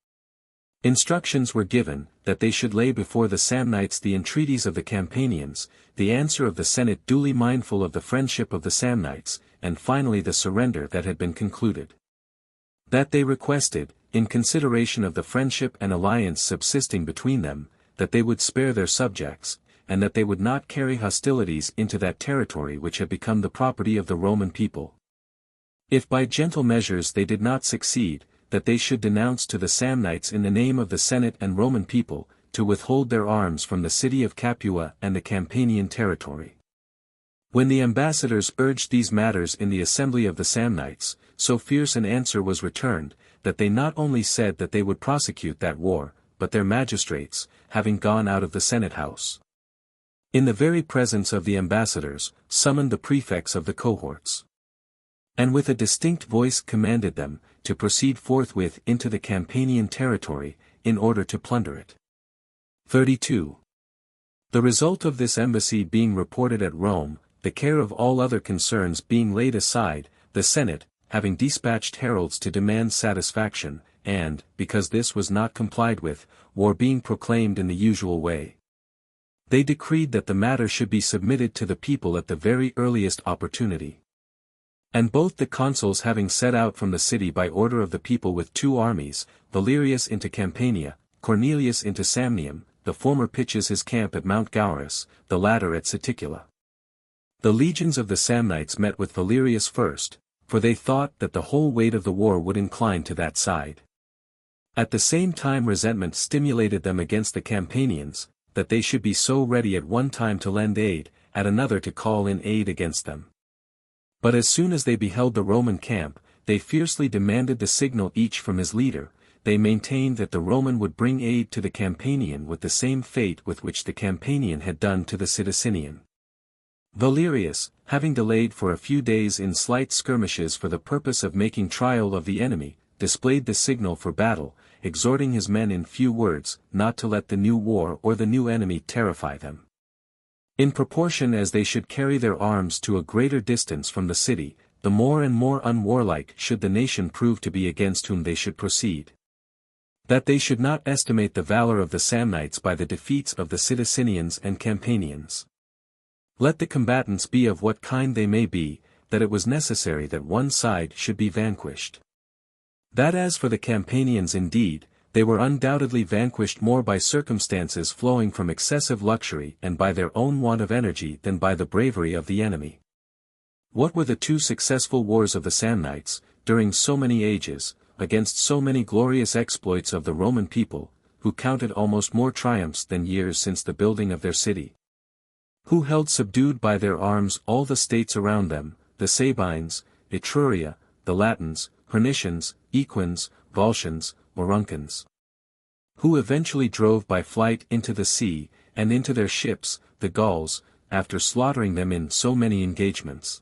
Speaker 1: Instructions were given, that they should lay before the Samnites the entreaties of the Campanians, the answer of the Senate duly mindful of the friendship of the Samnites, and finally the surrender that had been concluded. That they requested, in consideration of the friendship and alliance subsisting between them, that they would spare their subjects, and that they would not carry hostilities into that territory which had become the property of the Roman people. If by gentle measures they did not succeed, that they should denounce to the Samnites in the name of the Senate and Roman people, to withhold their arms from the city of Capua and the Campanian territory. When the ambassadors urged these matters in the assembly of the Samnites, so fierce an answer was returned, that they not only said that they would prosecute that war, but their magistrates, having gone out of the Senate house, in the very presence of the ambassadors, summoned the prefects of the cohorts, and with a distinct voice commanded them, to proceed forthwith into the Campanian territory, in order to plunder it. 32. The result of this embassy being reported at Rome, the care of all other concerns being laid aside, the Senate, having dispatched heralds to demand satisfaction, and, because this was not complied with, war being proclaimed in the usual way, they decreed that the matter should be submitted to the people at the very earliest opportunity. And both the consuls having set out from the city by order of the people with 2 armies, Valerius into Campania, Cornelius into Samnium, the former pitches his camp at Mount Gaurus, the latter at Siticula. The legions of the Samnites met with Valerius first, for they thought that the whole weight of the war would incline to that side. At the same time resentment stimulated them against the Campanians, that they should be so ready at one time to lend aid, at another to call in aid against them. But as soon as they beheld the Roman camp, they fiercely demanded the signal each from his leader. They maintained that the Roman would bring aid to the Campanian with the same fate with which the Campanian had done to the Sidicinian. Valerius, having delayed for a few days in slight skirmishes for the purpose of making trial of the enemy, displayed the signal for battle, exhorting his men in few words, not to let the new war or the new enemy terrify them. In proportion as they should carry their arms to a greater distance from the city, the more and more unwarlike should the nation prove to be against whom they should proceed. That they should not estimate the valor of the Samnites by the defeats of the Sidicinians and Campanians. Let the combatants be of what kind they may be, that it was necessary that one side should be vanquished. That as for the Campanians indeed, they were undoubtedly vanquished more by circumstances flowing from excessive luxury and by their own want of energy than by the bravery of the enemy. What were the 2 successful wars of the Samnites, during so many ages, against so many glorious exploits of the Roman people, who counted almost more triumphs than years since the building of their city? Who held subdued by their arms all the states around them, the Sabines, Etruria, the Latins, Hernicians, Equins, Volscians, Auruncans. Who eventually drove by flight into the sea, and into their ships, the Gauls, after slaughtering them in so many engagements.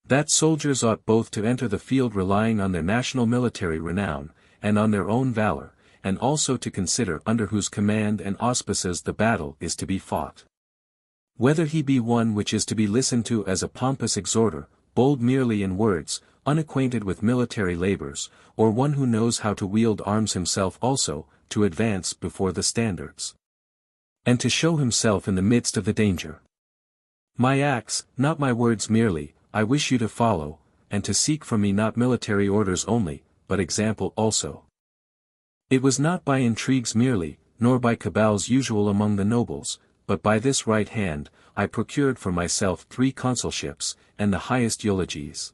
Speaker 1: That soldiers ought both to enter the field relying on their national military renown, and on their own valor, and also to consider under whose command and auspices the battle is to be fought. Whether he be one which is to be listened to as a pompous exhorter, bold merely in words, unacquainted with military labors, or one who knows how to wield arms himself also, to advance before the standards, and to show himself in the midst of the danger. My acts, not my words merely, I wish you to follow, and to seek from me not military orders only, but example also. It was not by intrigues merely, nor by cabals usual among the nobles, but by this right hand, I procured for myself 3 consulships, and the highest eulogies.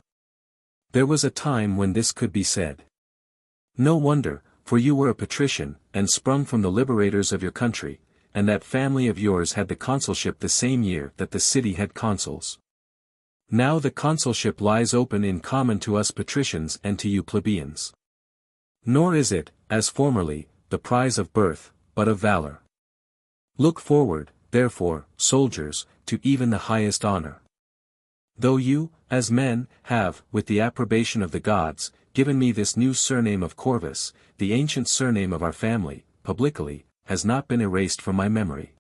Speaker 1: There was a time when this could be said. No wonder, for you were a patrician, and sprung from the liberators of your country, and that family of yours had the consulship the same year that the city had consuls. Now the consulship lies open in common to us patricians and to you plebeians. Nor is it, as formerly, the prize of birth, but of valor. Look forward, therefore, soldiers, to even the highest honor. Though you, as men, have, with the approbation of the gods, given me this new surname of Corvus, the ancient surname of our family, publicly, has not been erased from my memory.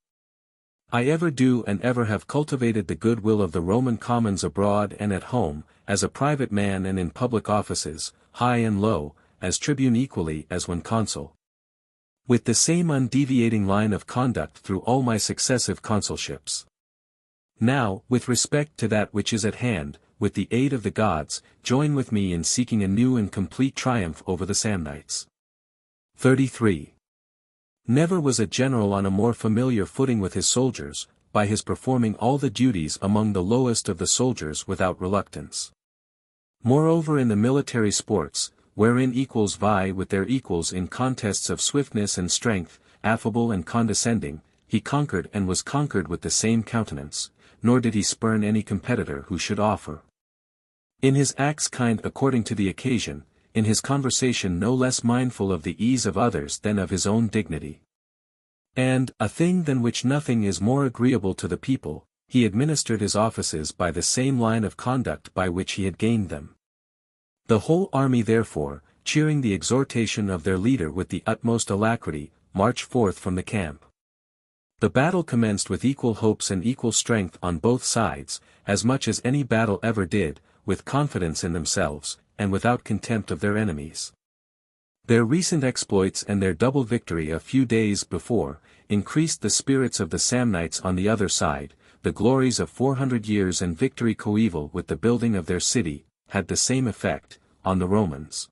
Speaker 1: I ever do and ever have cultivated the goodwill of the Roman commons abroad and at home, as a private man and in public offices, high and low, as tribune equally as when consul. With the same undeviating line of conduct through all my successive consulships. Now, with respect to that which is at hand, with the aid of the gods, join with me in seeking a new and complete triumph over the Samnites. 33. Never was a general on a more familiar footing with his soldiers, by his performing all the duties among the lowest of the soldiers without reluctance. Moreover in the military sports, wherein equals vie with their equals in contests of swiftness and strength, affable and condescending, he conquered and was conquered with the same countenance, nor did he spurn any competitor who should offer. In his acts kind according to the occasion, in his conversation no less mindful of the ease of others than of his own dignity. And, a thing than which nothing is more agreeable to the people, he administered his offices by the same line of conduct by which he had gained them. The whole army therefore, cheering the exhortation of their leader with the utmost alacrity, marched forth from the camp. The battle commenced with equal hopes and equal strength on both sides, as much as any battle ever did, with confidence in themselves, and without contempt of their enemies. Their recent exploits and their double victory a few days before, increased the spirits of the Samnites on the other side. The glories of 400 years and victory coeval with the building of their city, had the same effect, on the Romans.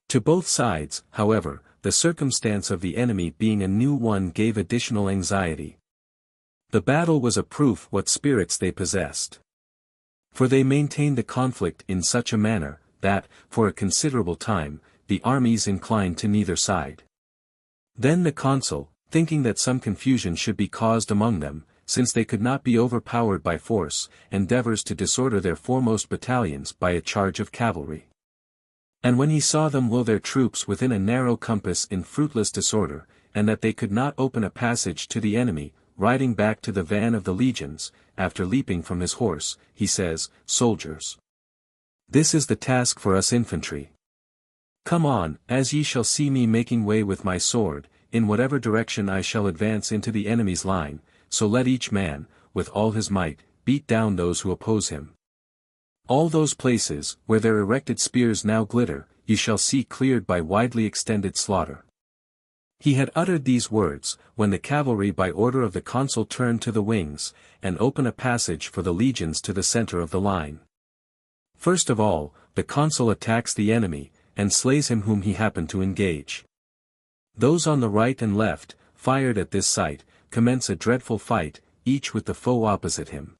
Speaker 1: To both sides, however, the circumstance of the enemy being a new one gave additional anxiety. The battle was a proof what spirits they possessed. For they maintained the conflict in such a manner, that, for a considerable time, the armies inclined to neither side. Then the consul, thinking that some confusion should be caused among them, since they could not be overpowered by force, endeavors to disorder their foremost battalions by a charge of cavalry. And when he saw them will their troops within a narrow compass in fruitless disorder, and that they could not open a passage to the enemy, riding back to the van of the legions, after leaping from his horse, he says, Soldiers, this is the task for us infantry. Come on, as ye shall see me making way with my sword, in whatever direction I shall advance into the enemy's line, so let each man, with all his might, beat down those who oppose him. All those places, where their erected spears now glitter, you shall see cleared by widely extended slaughter. He had uttered these words, when the cavalry by order of the consul turned to the wings, and opened a passage for the legions to the center of the line. First of all, the consul attacks the enemy, and slays him whom he happened to engage. Those on the right and left, fired at this sight, commence a dreadful fight, each with the foe opposite him.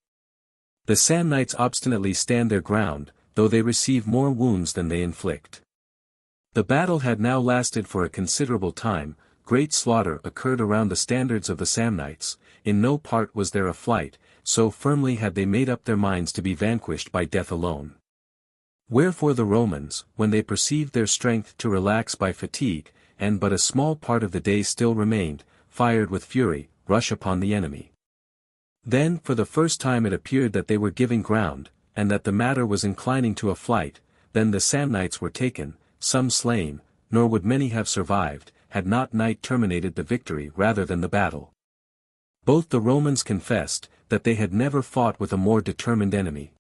Speaker 1: The Samnites obstinately stand their ground, though they receive more wounds than they inflict. The battle had now lasted for a considerable time. Great slaughter occurred around the standards of the Samnites. In no part was there a flight, so firmly had they made up their minds to be vanquished by death alone. Wherefore the Romans, when they perceived their strength to relax by fatigue, and but a small part of the day still remained, fired with fury, rush upon the enemy. Then for the first time it appeared that they were giving ground, and that the matter was inclining to a flight. Then the Samnites were taken, some slain, nor would many have survived, had not night terminated the victory rather than the battle. Both the Romans confessed, that they had never fought with a more determined enemy.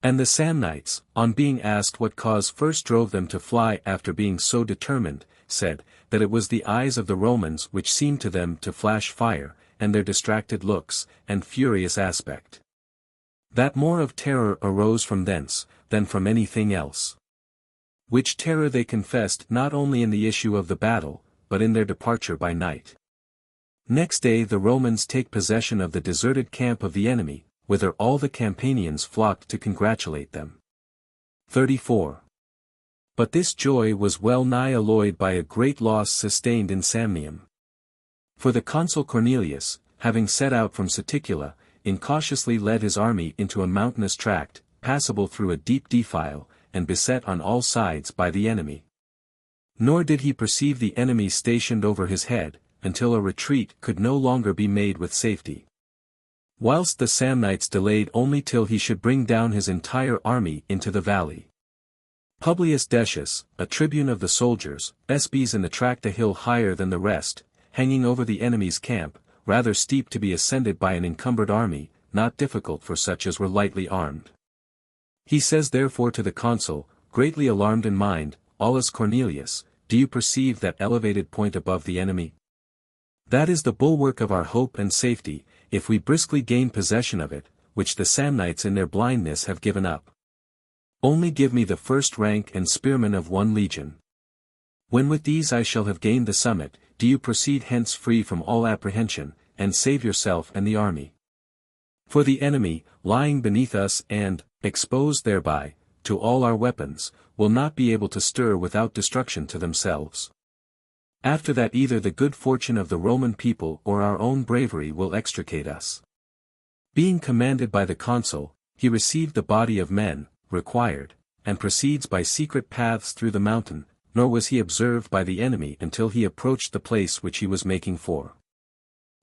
Speaker 1: And the Samnites, on being asked what cause first drove them to fly after being so determined, said, that it was the eyes of the Romans which seemed to them to flash fire, and their distracted looks, and furious aspect. That more of terror arose from thence, than from anything else. Which terror they confessed not only in the issue of the battle, but in their departure by night. Next day the Romans take possession of the deserted camp of the enemy, whither all the Campanians flocked to congratulate them. 34. But this joy was well nigh alloyed by a great loss sustained in Samnium. For the consul Cornelius, having set out from Saticula, incautiously led his army into a mountainous tract, passable through a deep defile, and beset on all sides by the enemy. Nor did he perceive the enemy stationed over his head, until a retreat could no longer be made with safety. Whilst the Samnites delayed only till he should bring down his entire army into the valley. Publius Decius, a tribune of the soldiers, espies in the tract a hill higher than the rest, hanging over the enemy's camp, rather steep to be ascended by an encumbered army, not difficult for such as were lightly armed. He says therefore to the consul, greatly alarmed in mind, Aulus Cornelius, do you perceive that elevated point above the enemy? That is the bulwark of our hope and safety, if we briskly gain possession of it, which the Samnites in their blindness have given up. Only give me the first rank and spearmen of 1 legion. When with these I shall have gained the summit, do you proceed hence free from all apprehension, and save yourself and the army. For the enemy, lying beneath us and, exposed thereby, to all our weapons, will not be able to stir without destruction to themselves. After that either the good fortune of the Roman people or our own bravery will extricate us. Being commanded by the consul, he received the body of men, required, and proceeds by secret paths through the mountain, nor was he observed by the enemy until he approached the place which he was making for.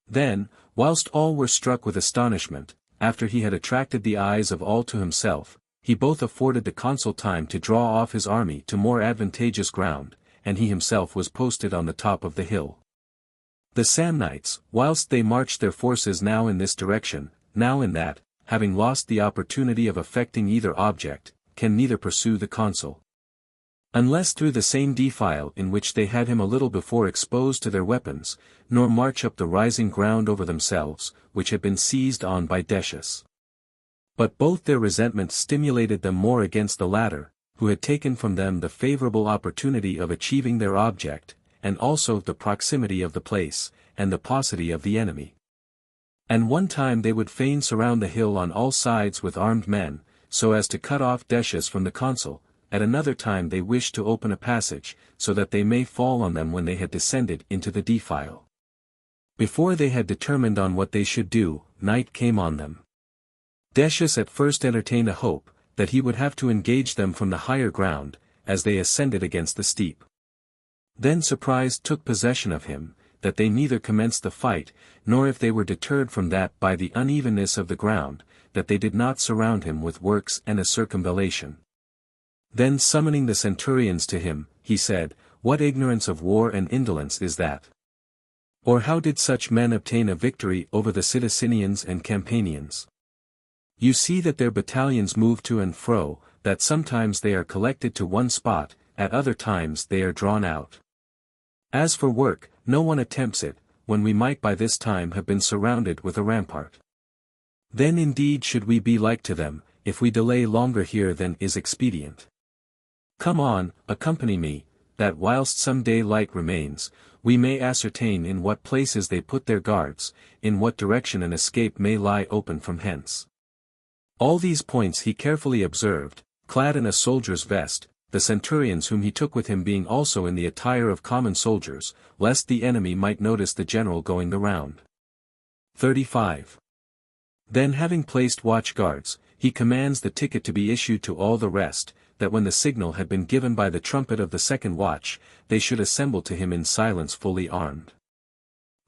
Speaker 1: Then, whilst all were struck with astonishment, after he had attracted the eyes of all to himself, he both afforded the consul time to draw off his army to more advantageous ground, and he himself was posted on the top of the hill. The Samnites, whilst they marched their forces now in this direction, now in that, having lost the opportunity of effecting either object, can neither pursue the consul. Unless through the same defile in which they had him a little before exposed to their weapons, nor march up the rising ground over themselves, which had been seized on by Decius. But both their resentment stimulated them more against the latter, who had taken from them the favourable opportunity of achieving their object, and also the proximity of the place, and the paucity of the enemy. And one time they would fain surround the hill on all sides with armed men, so as to cut off Decius from the consul, at another time they wished to open a passage, so that they may fall on them when they had descended into the defile. Before they had determined on what they should do, night came on them. Decius at first entertained a hope, that he would have to engage them from the higher ground, as they ascended against the steep. Then surprise took possession of him, that they neither commenced the fight, nor if they were deterred from that by the unevenness of the ground, that they did not surround him with works and a circumvallation. Then summoning the centurions to him, he said, what ignorance of war and indolence is that? Or how did such men obtain a victory over the Sidicinians and Campanians? You see that their battalions move to and fro, that sometimes they are collected to one spot, at other times they are drawn out. As for work, no one attempts it, when we might by this time have been surrounded with a rampart. Then indeed should we be like to them, if we delay longer here than is expedient. Come on, accompany me, that whilst some daylight remains, we may ascertain in what places they put their guards, in what direction an escape may lie open from hence. All these points he carefully observed, clad in a soldier's vest, the centurions whom he took with him being also in the attire of common soldiers, lest the enemy might notice the general going the round. 35. Then having placed watch guards, he commands the ticket to be issued to all the rest, that when the signal had been given by the trumpet of the second watch, they should assemble to him in silence fully armed.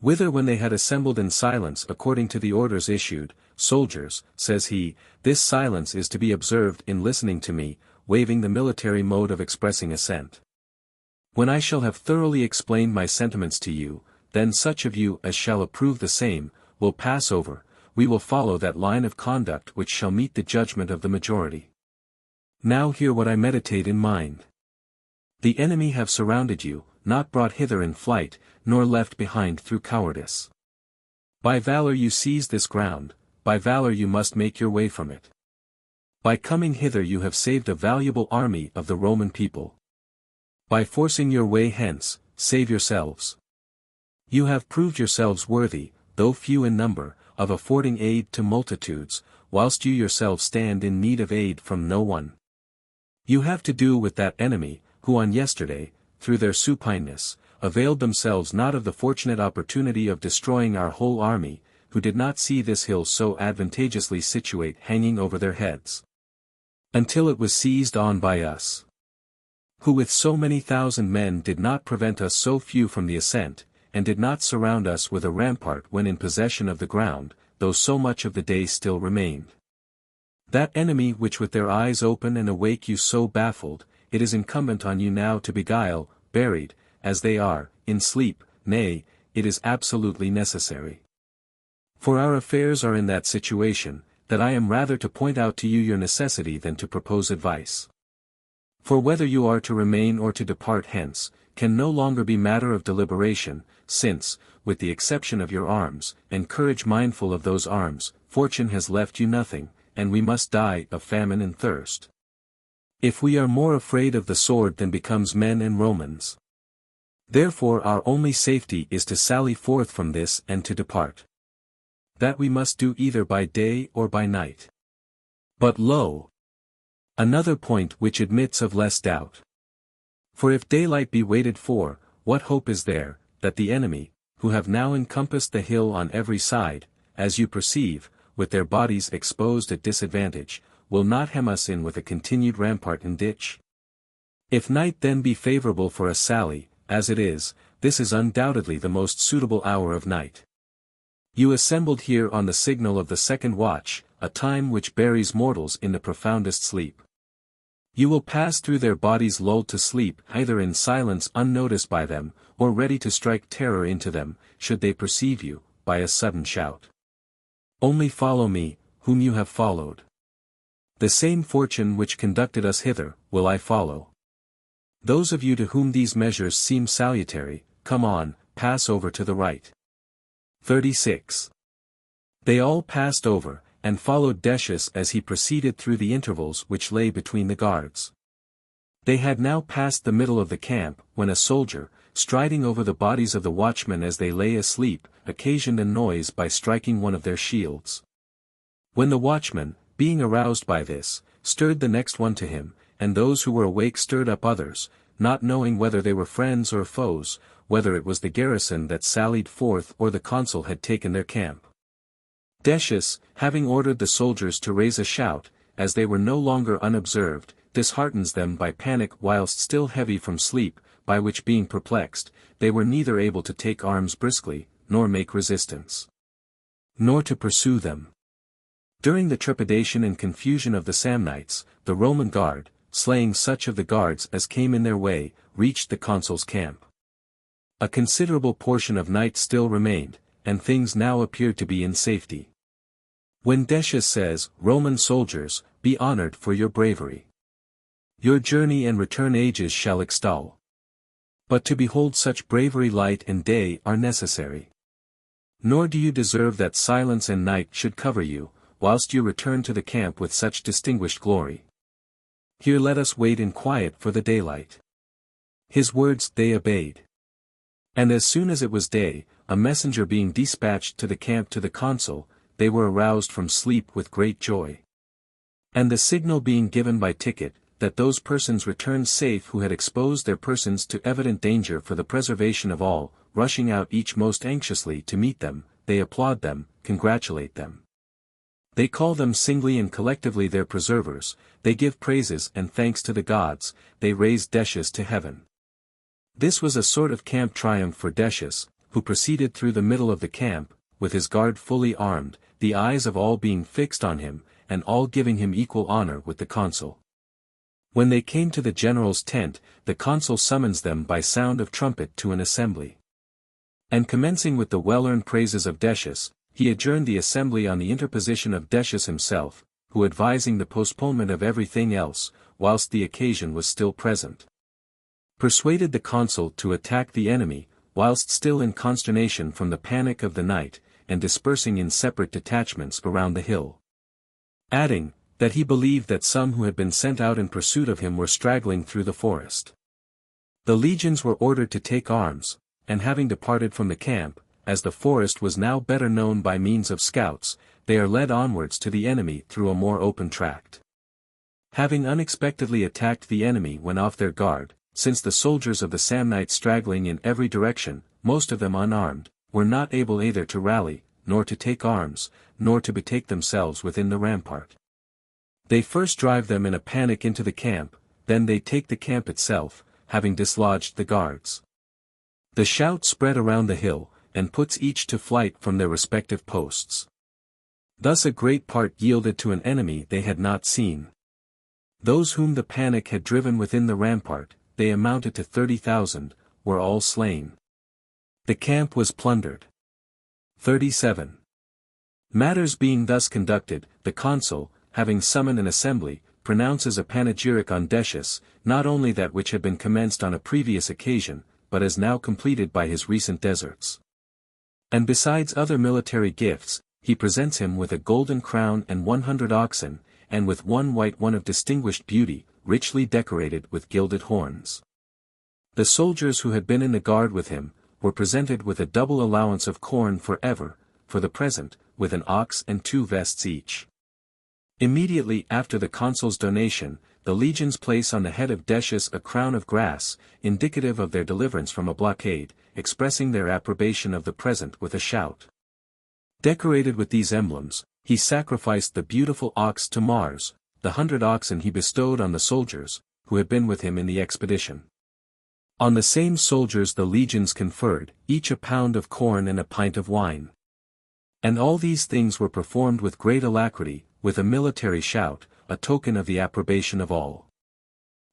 Speaker 1: Whither when they had assembled in silence according to the orders issued, soldiers, says he, this silence is to be observed in listening to me, waiving the military mode of expressing assent. When I shall have thoroughly explained my sentiments to you, then such of you as shall approve the same, will pass over, we will follow that line of conduct which shall meet the judgment of the majority. Now hear what I meditate in mind. The enemy have surrounded you, not brought hither in flight, nor left behind through cowardice. By valor you seize this ground, by valor you must make your way from it. By coming hither you have saved a valuable army of the Roman people. By forcing your way hence, save yourselves. You have proved yourselves worthy, though few in number, of affording aid to multitudes, whilst you yourselves stand in need of aid from no one. You have to do with that enemy, who on yesterday, through their supineness, availed themselves not of the fortunate opportunity of destroying our whole army, who did not see this hill so advantageously situate hanging over their heads, until it was seized on by us, who with so many thousand men did not prevent us so few from the ascent, and did not surround us with a rampart when in possession of the ground, though so much of the day still remained. That enemy which with their eyes open and awake you so baffled, it is incumbent on you now to beguile, buried, as they are, in sleep, nay, it is absolutely necessary. For our affairs are in that situation, that I am rather to point out to you your necessity than to propose advice. For whether you are to remain or to depart hence, can no longer be matter of deliberation, since, with the exception of your arms, and courage mindful of those arms, fortune has left you nothing, and we must die of famine and thirst. If we are more afraid of the sword than becomes men and Romans. Therefore our only safety is to sally forth from this and to depart. That we must do either by day or by night. But lo! Another point which admits of less doubt. For if daylight be waited for, what hope is there, that the enemy, who have now encompassed the hill on every side, as you perceive, with their bodies exposed at disadvantage, will not hem us in with a continued rampart and ditch? If night then be favourable for a sally, as it is, this is undoubtedly the most suitable hour of night. You assembled here on the signal of the second watch, a time which buries mortals in the profoundest sleep. You will pass through their bodies lulled to sleep either in silence unnoticed by them, or ready to strike terror into them, should they perceive you, by a sudden shout. Only follow me, whom you have followed. The same fortune which conducted us hither, will I follow. Those of you to whom these measures seem salutary, come on, pass over to the right. 36. They all passed over, and followed Decius as he proceeded through the intervals which lay between the guards. They had now passed the middle of the camp, when a soldier, striding over the bodies of the watchmen as they lay asleep, occasioned a noise by striking one of their shields. When the watchman, being aroused by this, stirred the next one to him, and those who were awake stirred up others, not knowing whether they were friends or foes, whether it was the garrison that sallied forth or the consul had taken their camp. Decius, having ordered the soldiers to raise a shout, as they were no longer unobserved, disheartens them by panic whilst still heavy from sleep, by which being perplexed, they were neither able to take arms briskly, nor make resistance, nor to pursue them. During the trepidation and confusion of the Samnites, the Roman guard, slaying such of the guards as came in their way, reached the consul's camp. A considerable portion of night still remained, and things now appeared to be in safety. When Decius says, Roman soldiers, be honored for your bravery. Your journey and return ages shall extol. But to behold such bravery light and day are necessary. Nor do you deserve that silence and night should cover you, whilst you return to the camp with such distinguished glory. Here let us wait in quiet for the daylight. His words they obeyed. And as soon as it was day, a messenger being dispatched to the camp to the consul, they were aroused from sleep with great joy. And the signal being given by ticket, that those persons returned safe who had exposed their persons to evident danger for the preservation of all, rushing out each most anxiously to meet them, they applaud them, congratulate them. They call them singly and collectively their preservers, they give praises and thanks to the gods, they raise Decius to heaven. This was a sort of camp triumph for Decius, who proceeded through the middle of the camp, with his guard fully armed, the eyes of all being fixed on him, and all giving him equal honor with the consul. When they came to the general's tent, the consul summons them by sound of trumpet to an assembly. And commencing with the well-earned praises of Decius, he adjourned the assembly on the interposition of Decius himself, who advising the postponement of everything else, whilst the occasion was still present, persuaded the consul to attack the enemy, whilst still in consternation from the panic of the night, and dispersing in separate detachments around the hill. Adding, that he believed that some who had been sent out in pursuit of him were straggling through the forest. The legions were ordered to take arms, and having departed from the camp, as the forest was now better known by means of scouts, they are led onwards to the enemy through a more open tract. Having unexpectedly attacked the enemy when off their guard, since the soldiers of the Samnites straggling in every direction, most of them unarmed, were not able either to rally, nor to take arms, nor to betake themselves within the rampart. They first drive them in a panic into the camp, then they take the camp itself, having dislodged the guards. The shout spread around the hill, and puts each to flight from their respective posts. Thus a great part yielded to an enemy they had not seen. Those whom the panic had driven within the rampart, they amounted to 30,000, were all slain. The camp was plundered. 37. Matters being thus conducted, the consul, having summoned an assembly, pronounces a panegyric on Decius, not only that which had been commenced on a previous occasion, but as now completed by his recent deserts. And besides other military gifts, he presents him with a golden crown and 100 oxen, and with one white one of distinguished beauty, richly decorated with gilded horns. The soldiers who had been in the guard with him, were presented with a double allowance of corn forever, for the present, with an ox and 2 vests each. Immediately after the consul's donation, the legions place on the head of Decius a crown of grass, indicative of their deliverance from a blockade, expressing their approbation of the present with a shout. Decorated with these emblems, he sacrificed the beautiful ox to Mars, the 100 oxen he bestowed on the soldiers, who had been with him in the expedition. On the same soldiers the legions conferred, each a pound of corn and a pint of wine. And all these things were performed with great alacrity, with a military shout, a token of the approbation of all.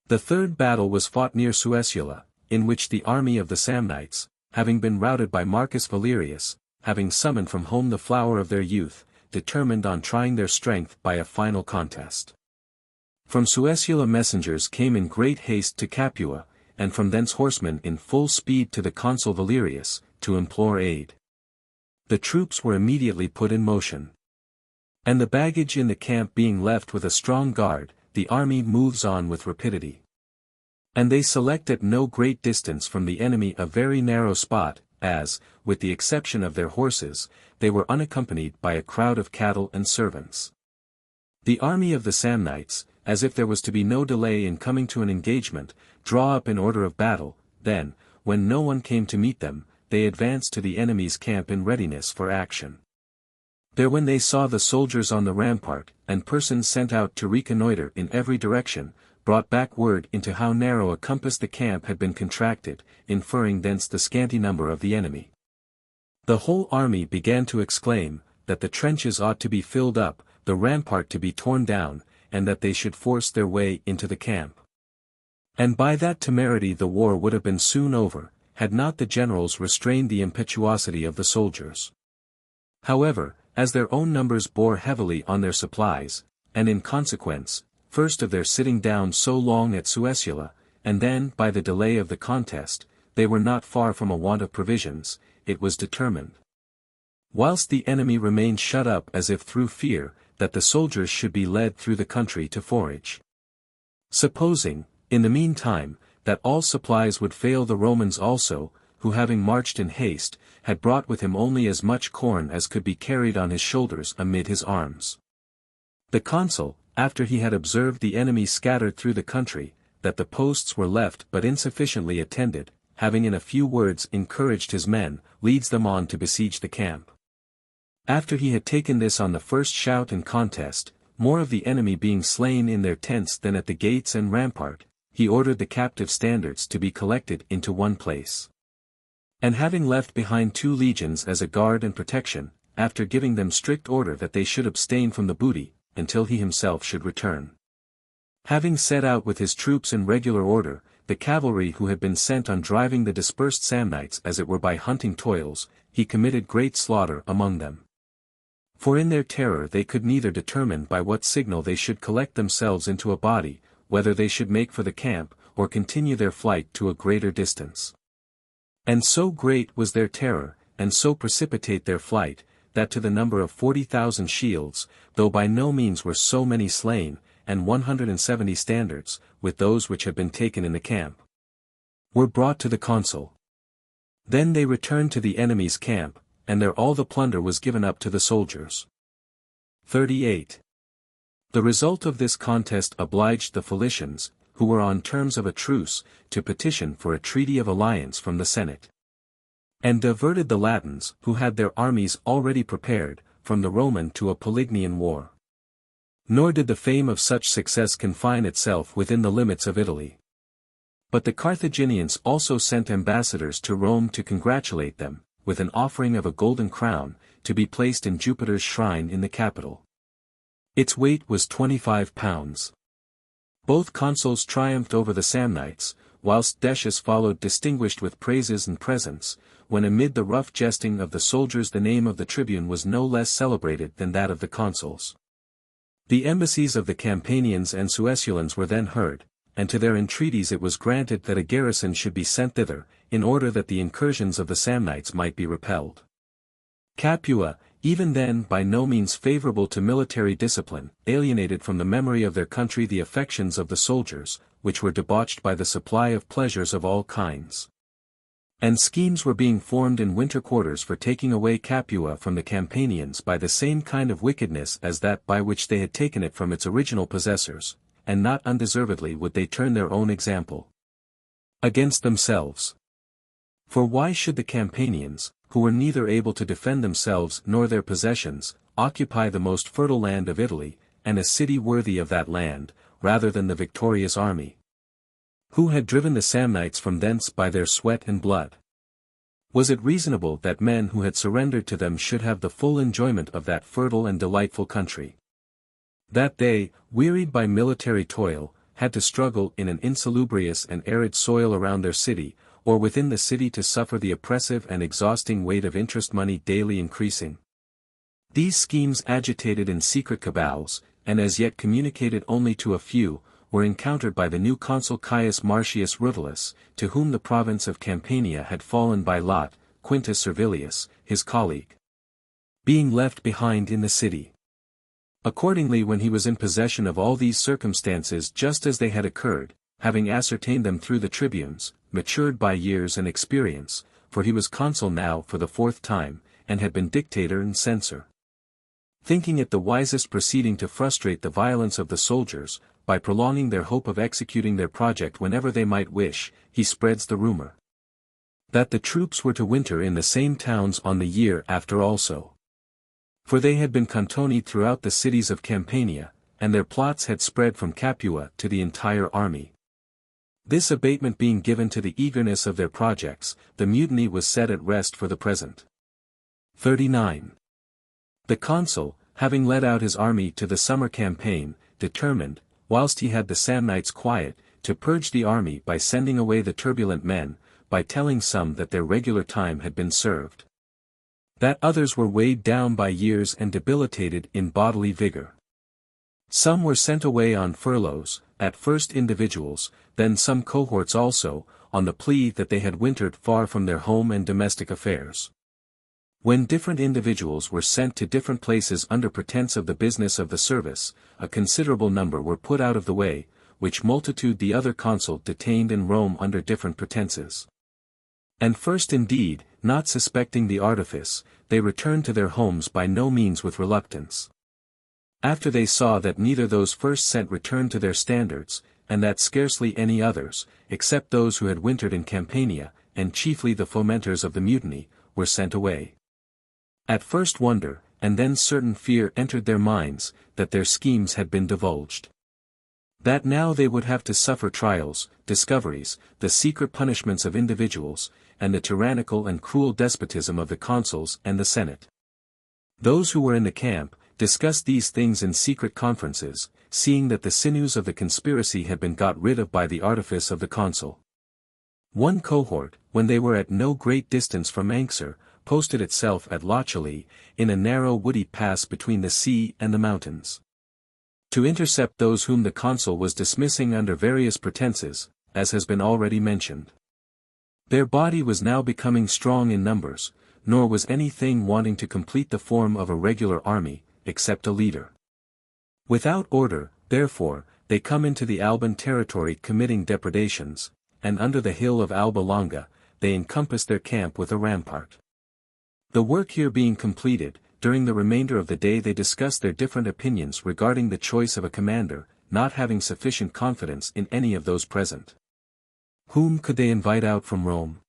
Speaker 1: The third battle was fought near Suessula, in which the army of the Samnites, having been routed by Marcus Valerius, having summoned from home the flower of their youth, determined on trying their strength by a final contest. From Suessula messengers came in great haste to Capua, and from thence horsemen in full speed to the consul Valerius, to implore aid. The troops were immediately put in motion. And the baggage in the camp being left with a strong guard, the army moves on with rapidity. And they select at no great distance from the enemy a very narrow spot, as, with the exception of their horses, they were unaccompanied by a crowd of cattle and servants. The army of the Samnites, as if there was to be no delay in coming to an engagement, draw up in order of battle, then, when no one came to meet them, they advanced to the enemy's camp in readiness for action. There when they saw the soldiers on the rampart, and persons sent out to reconnoiter in every direction, brought back word into how narrow a compass the camp had been contracted, inferring thence the scanty number of the enemy. The whole army began to exclaim, that the trenches ought to be filled up, the rampart to be torn down, and that they should force their way into the camp. And by that temerity the war would have been soon over, had not the generals restrained the impetuosity of the soldiers. However, as their own numbers bore heavily on their supplies, and in consequence, first of their sitting down so long at Suessula, and then by the delay of the contest, they were not far from a want of provisions, it was determined, whilst the enemy remained shut up as if through fear, that the soldiers should be led through the country to forage. Supposing, in the meantime, that all supplies would fail the Romans also, who having marched in haste, had brought with him only as much corn as could be carried on his shoulders amid his arms. The consul, after he had observed the enemy scattered through the country, that the posts were left but insufficiently attended, having in a few words encouraged his men, leads them on to besiege the camp. After he had taken this on the first shout and contest, more of the enemy being slain in their tents than at the gates and rampart, he ordered the captive standards to be collected into one place. And having left behind 2 legions as a guard and protection, after giving them strict order that they should abstain from the booty, until he himself should return. Having set out with his troops in regular order, the cavalry who had been sent on driving the dispersed Samnites as it were by hunting toils, he committed great slaughter among them. For in their terror they could neither determine by what signal they should collect themselves into a body, whether they should make for the camp, or continue their flight to a greater distance. And so great was their terror, and so precipitate their flight, that to the number of 40,000 shields, though by no means were so many slain, and 170 standards, with those which had been taken in the camp, were brought to the consul. Then they returned to the enemy's camp, and there all the plunder was given up to the soldiers. 38. The result of this contest obliged the Philicians, who were on terms of a truce, to petition for a treaty of alliance from the Senate. And diverted the Latins, who had their armies already prepared, from the Roman to a Polignian war. Nor did the fame of such success confine itself within the limits of Italy. But the Carthaginians also sent ambassadors to Rome to congratulate them, with an offering of a golden crown, to be placed in Jupiter's shrine in the capital. Its weight was 25 pounds. Both consuls triumphed over the Samnites, whilst Decius followed distinguished with praises and presents, when amid the rough jesting of the soldiers the name of the tribune was no less celebrated than that of the consuls. The embassies of the Campanians and Suessulans were then heard, and to their entreaties it was granted that a garrison should be sent thither, in order that the incursions of the Samnites might be repelled. Capua, even then by no means favorable to military discipline, alienated from the memory of their country the affections of the soldiers, which were debauched by the supply of pleasures of all kinds. And schemes were being formed in winter quarters for taking away Capua from the Campanians by the same kind of wickedness as that by which they had taken it from its original possessors, and not undeservedly would they turn their own example against themselves. For why should the Campanians, who were neither able to defend themselves nor their possessions, occupy the most fertile land of Italy, and a city worthy of that land, rather than the victorious army, who had driven the Samnites from thence by their sweat and blood? Was it reasonable that men who had surrendered to them should have the full enjoyment of that fertile and delightful country? That they, wearied by military toil, had to struggle in an insalubrious and arid soil around their city, or within the city to suffer the oppressive and exhausting weight of interest money daily increasing? These schemes agitated in secret cabals, and as yet communicated only to a few, were encountered by the new consul Caius Marcius Rutilius, to whom the province of Campania had fallen by lot, Quintus Servilius, his colleague, being left behind in the city. Accordingly, when he was in possession of all these circumstances just as they had occurred, having ascertained them through the tribunes, matured by years and experience, for he was consul now for the 4th time, and had been dictator and censor, thinking it the wisest proceeding to frustrate the violence of the soldiers, by prolonging their hope of executing their project whenever they might wish, he spreads the rumor that the troops were to winter in the same towns on the year after also. For they had been cantonied throughout the cities of Campania, and their plots had spread from Capua to the entire army. This abatement being given to the eagerness of their projects, the mutiny was set at rest for the present. 39. The consul, having led out his army to the summer campaign, determined, whilst he had the Samnites quiet, to purge the army by sending away the turbulent men, by telling some that their regular time had been served, that others were weighed down by years and debilitated in bodily vigor. Some were sent away on furloughs, at first individuals, then some cohorts also, on the plea that they had wintered far from their home and domestic affairs. When different individuals were sent to different places under pretense of the business of the service, a considerable number were put out of the way, which multitude the other consul detained in Rome under different pretenses. And first indeed, not suspecting the artifice, they returned to their homes by no means with reluctance. After they saw that neither those first sent returned to their standards, and that scarcely any others, except those who had wintered in Campania, and chiefly the fomenters of the mutiny, were sent away. At first wonder, and then certain fear entered their minds, that their schemes had been divulged. That now they would have to suffer trials, discoveries, the secret punishments of individuals, and the tyrannical and cruel despotism of the consuls and the Senate. Those who were in the camp, discussed these things in secret conferences, seeing that the sinews of the conspiracy had been got rid of by the artifice of the consul. One cohort, when they were at no great distance from Anxur, posted itself at Lochley, in a narrow woody pass between the sea and the mountains, to intercept those whom the consul was dismissing under various pretenses, as has been already mentioned. Their body was now becoming strong in numbers, nor was anything wanting to complete the form of a regular army, except a leader. Without order, therefore, they come into the Alban territory committing depredations, and under the hill of Alba Longa, they encompassed their camp with a rampart. The work here being completed, during the remainder of the day they discussed their different opinions regarding the choice of a commander, not having sufficient confidence in any of those present. Whom could they invite out from Rome?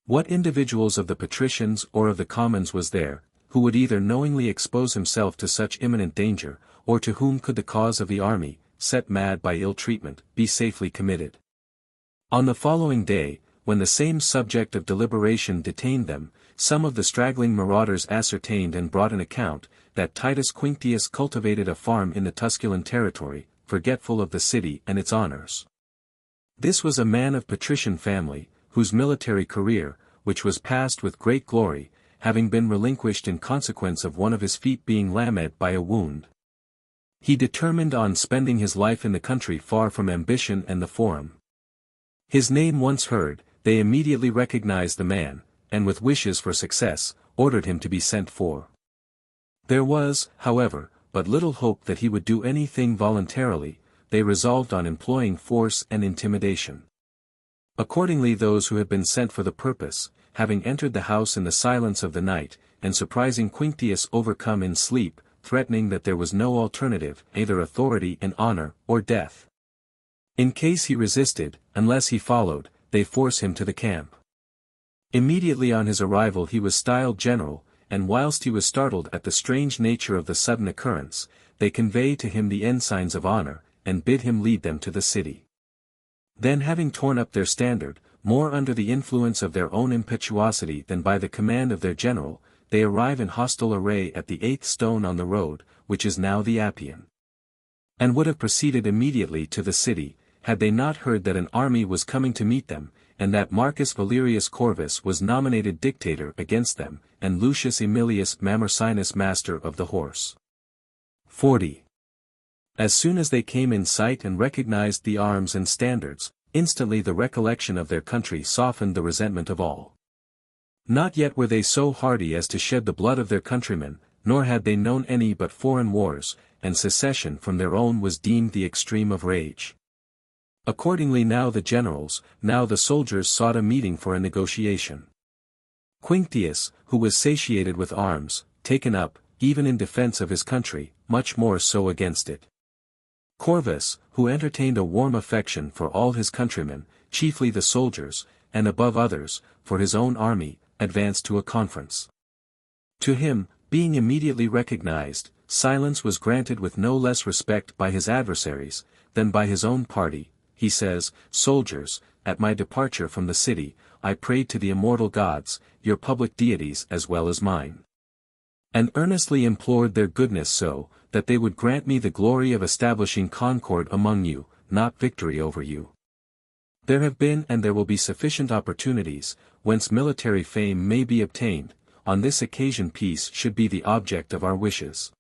Speaker 1: What individuals of the patricians or of the commons was there, who would either knowingly expose himself to such imminent danger, or to whom could the cause of the army, set mad by ill treatment, be safely committed? On the following day, when the same subject of deliberation detained them, some of the straggling marauders ascertained and brought an account, that Titus Quinctius cultivated a farm in the Tusculan territory, forgetful of the city and its honors. This was a man of patrician family, whose military career, which was passed with great glory, having been relinquished in consequence of one of his feet being lamed by a wound. He determined on spending his life in the country far from ambition and the forum. His name once heard, they immediately recognized the man, and with wishes for success, ordered him to be sent for. There was, however, but little hope that he would do anything voluntarily. They resolved on employing force and intimidation. Accordingly those who had been sent for the purpose, having entered the house in the silence of the night, and surprising Quinctius overcome in sleep, threatening that there was no alternative, either authority and honor, or death. In case he resisted, unless he followed, they force him to the camp. Immediately on his arrival he was styled general, and whilst he was startled at the strange nature of the sudden occurrence, they convey to him the ensigns of honor, and bid him lead them to the city. Then having torn up their standard, more under the influence of their own impetuosity than by the command of their general, they arrive in hostile array at the 8th stone on the road, which is now the Appian. And would have proceeded immediately to the city, had they not heard that an army was coming to meet them, and that Marcus Valerius Corvus was nominated dictator against them, and Lucius Aemilius Mamercinus master of the horse. 40. As soon as they came in sight and recognized the arms and standards, instantly the recollection of their country softened the resentment of all. Not yet were they so hardy as to shed the blood of their countrymen, nor had they known any but foreign wars, and secession from their own was deemed the extreme of rage. Accordingly now the generals, now the soldiers sought a meeting for a negotiation. Quinctius, who was satiated with arms, taken up, even in defense of his country, much more so against it. Corvus, who entertained a warm affection for all his countrymen, chiefly the soldiers, and above others, for his own army, advanced to a conference. To him, being immediately recognized, silence was granted with no less respect by his adversaries, than by his own party. He says, "Soldiers, at my departure from the city, I prayed to the immortal gods, your public deities as well as mine, and earnestly implored their goodness so, that they would grant me the glory of establishing concord among you, not victory over you. There have been and there will be sufficient opportunities, whence military fame may be obtained. On this occasion peace should be the object of our wishes.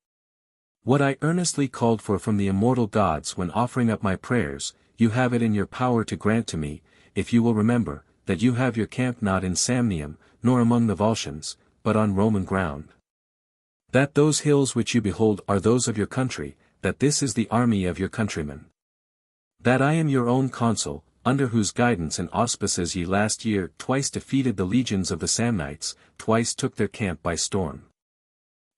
Speaker 1: What I earnestly called for from the immortal gods when offering up my prayers, you have it in your power to grant to me, if you will remember, that you have your camp not in Samnium, nor among the Volscians, but on Roman ground. That those hills which you behold are those of your country, that this is the army of your countrymen. That I am your own consul, under whose guidance and auspices ye last year twice defeated the legions of the Samnites, twice took their camp by storm.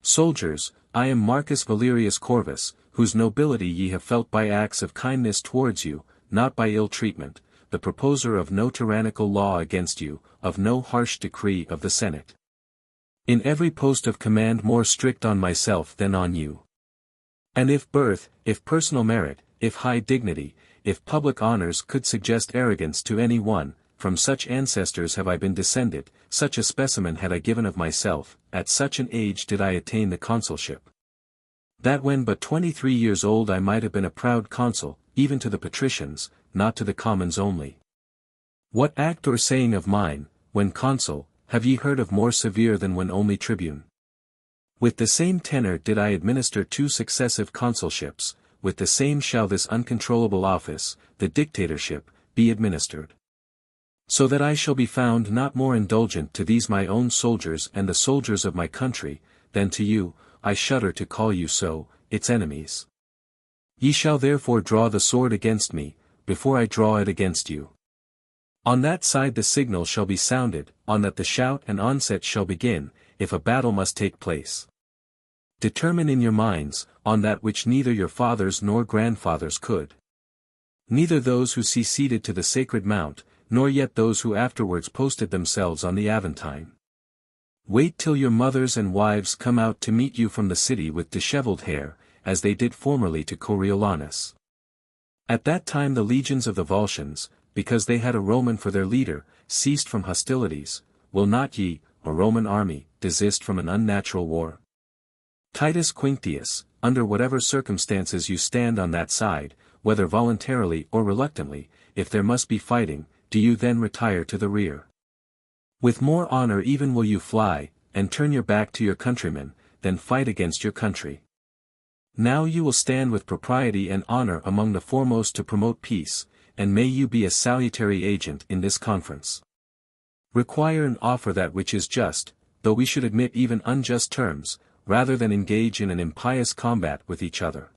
Speaker 1: Soldiers, I am Marcus Valerius Corvus, whose nobility ye have felt by acts of kindness towards you, not by ill treatment, the proposer of no tyrannical law against you, of no harsh decree of the Senate. In every post of command more strict on myself than on you. And if birth, if personal merit, if high dignity, if public honors could suggest arrogance to any one, from such ancestors have I been descended, such a specimen had I given of myself, at such an age did I attain the consulship. That when but 23 years old I might have been a proud consul, even to the patricians, not to the commons only. What act or saying of mine, when consul, have ye heard of more severe than when only tribune? With the same tenor did I administer 2 successive consulships, with the same shall this uncontrollable office, the dictatorship, be administered. So that I shall be found not more indulgent to these my own soldiers and the soldiers of my country, than to you, I shudder to call you so, its enemies. Ye shall therefore draw the sword against me, before I draw it against you. On that side the signal shall be sounded, on that the shout and onset shall begin, if a battle must take place. Determine in your minds, on that which neither your fathers nor grandfathers could. Neither those who see seated to the sacred mount, nor yet those who afterwards posted themselves on the Aventine. Wait till your mothers and wives come out to meet you from the city with dishevelled hair, as they did formerly to Coriolanus. At that time the legions of the Volscians, because they had a Roman for their leader, ceased from hostilities. Will not ye, a Roman army, desist from an unnatural war? Titus Quinctius, under whatever circumstances you stand on that side, whether voluntarily or reluctantly, if there must be fighting, do you then retire to the rear? With more honor even will you fly, and turn your back to your countrymen, than fight against your country. Now you will stand with propriety and honor among the foremost to promote peace, and may you be a salutary agent in this conference. Require and offer that which is just, though we should admit even unjust terms, rather than engage in an impious combat with each other.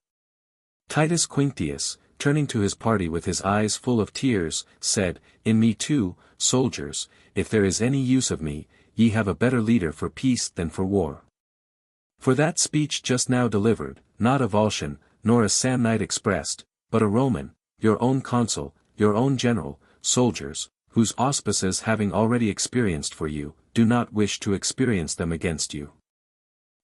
Speaker 1: Titus Quinctius, turning to his party with his eyes full of tears, said, In me too, soldiers, if there is any use of me, ye have a better leader for peace than for war. For that speech just now delivered, not a Volscian, nor a Samnite expressed, but a Roman, your own consul, your own general, soldiers, whose auspices having already experienced for you, do not wish to experience them against you.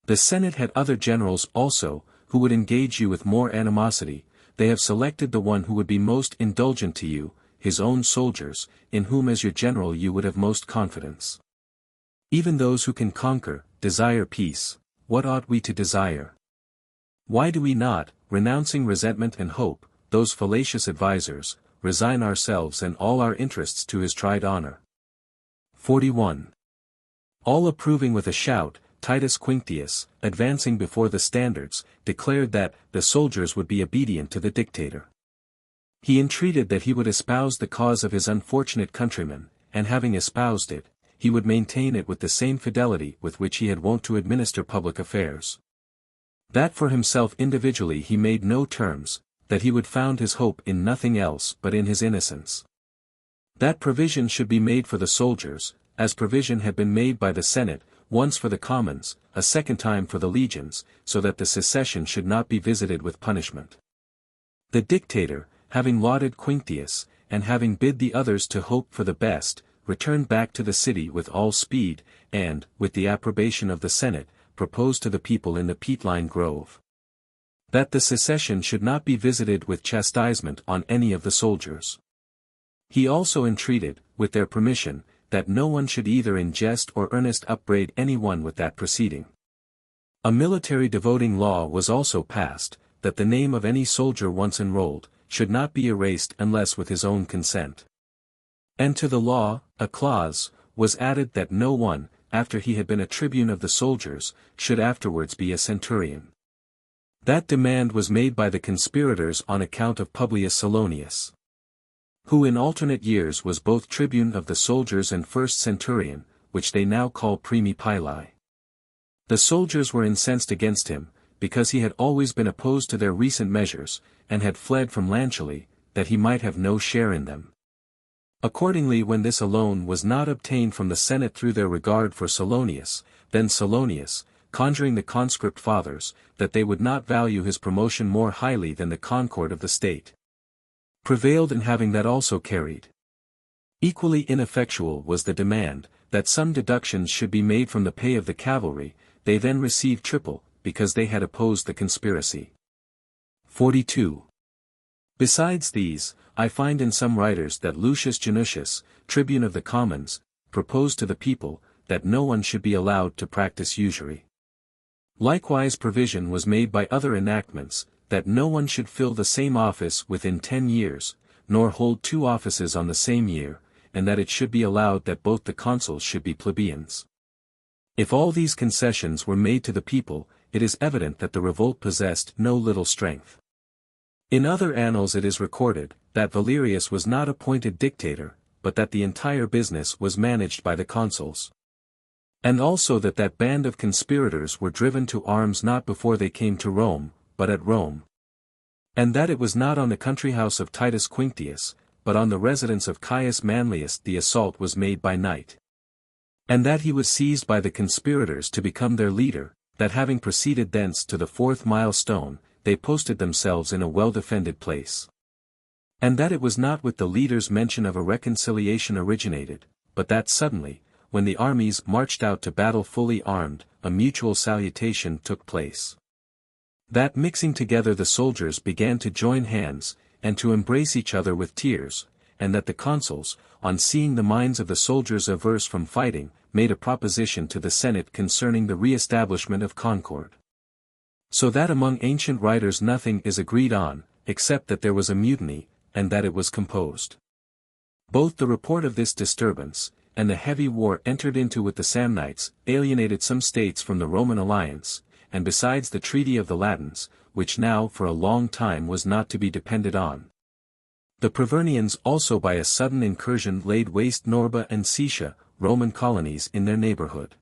Speaker 1: The Senate had other generals also, who would engage you with more animosity. They have selected the one who would be most indulgent to you, his own soldiers, in whom as your general you would have most confidence. Even those who can conquer, desire peace. What ought we to desire? Why do we not, renouncing resentment and hope, those fallacious advisers, resign ourselves and all our interests to his tried honor? 41. All approving with a shout, Titus Quinctius, advancing before the standards, declared that the soldiers would be obedient to the dictator. He entreated that he would espouse the cause of his unfortunate countrymen, and having espoused it, he would maintain it with the same fidelity with which he had wont to administer public affairs. That for himself individually he made no terms, that he would found his hope in nothing else but in his innocence. That provision should be made for the soldiers, as provision had been made by the Senate, once for the commons, a second time for the legions, so that the secession should not be visited with punishment. The dictator, having lauded Quinctius, and having bid the others to hope for the best, returned back to the city with all speed, and, with the approbation of the Senate, proposed to the people in the Peatline Grove that the secession should not be visited with chastisement on any of the soldiers. He also entreated, with their permission, that no one should either in jest or earnest upbraid any one with that proceeding. A military devoting law was also passed, that the name of any soldier once enrolled, should not be erased unless with his own consent. And to the law, a clause, was added that no one, after he had been a tribune of the soldiers, should afterwards be a centurion. That demand was made by the conspirators on account of Publius Salonius, who in alternate years was both tribune of the soldiers and first centurion, which they now call primi pili. The soldiers were incensed against him, because he had always been opposed to their recent measures, and had fled from Lancially, that he might have no share in them. Accordingly when this alone was not obtained from the Senate through their regard for Salonius, then Salonius, conjuring the conscript fathers, that they would not value his promotion more highly than the concord of the state, prevailed in having that also carried. Equally ineffectual was the demand, that some deductions should be made from the pay of the cavalry. They then received triple, because they had opposed the conspiracy. 42. Besides these, I find in some writers that Lucius Janutius, tribune of the commons, proposed to the people, that no one should be allowed to practice usury. Likewise provision was made by other enactments, that no one should fill the same office within 10 years, nor hold 2 offices on the same year, and that it should be allowed that both the consuls should be plebeians. If all these concessions were made to the people, it is evident that the revolt possessed no little strength. In other annals it is recorded, that Valerius was not appointed dictator, but that the entire business was managed by the consuls. And also that that band of conspirators were driven to arms not before they came to Rome, but at Rome. And that it was not on the country house of Titus Quinctius, but on the residence of Caius Manlius the assault was made by night. And that he was seized by the conspirators to become their leader, that having proceeded thence to the 4th milestone, they posted themselves in a well-defended place. And that it was not with the leaders mention of a reconciliation originated, but that suddenly, when the armies marched out to battle fully armed, a mutual salutation took place. That mixing together the soldiers began to join hands, and to embrace each other with tears, and that the consuls, on seeing the minds of the soldiers averse from fighting, made a proposition to the Senate concerning the re-establishment of concord. So that among ancient writers nothing is agreed on, except that there was a mutiny, and that it was composed. Both the report of this disturbance, and the heavy war entered into with the Samnites, alienated some states from the Roman alliance, and besides the treaty of the Latins, which now for a long time was not to be depended on. The Prevernaians also by a sudden incursion laid waste Norba and Caesia, Roman colonies in their neighborhood.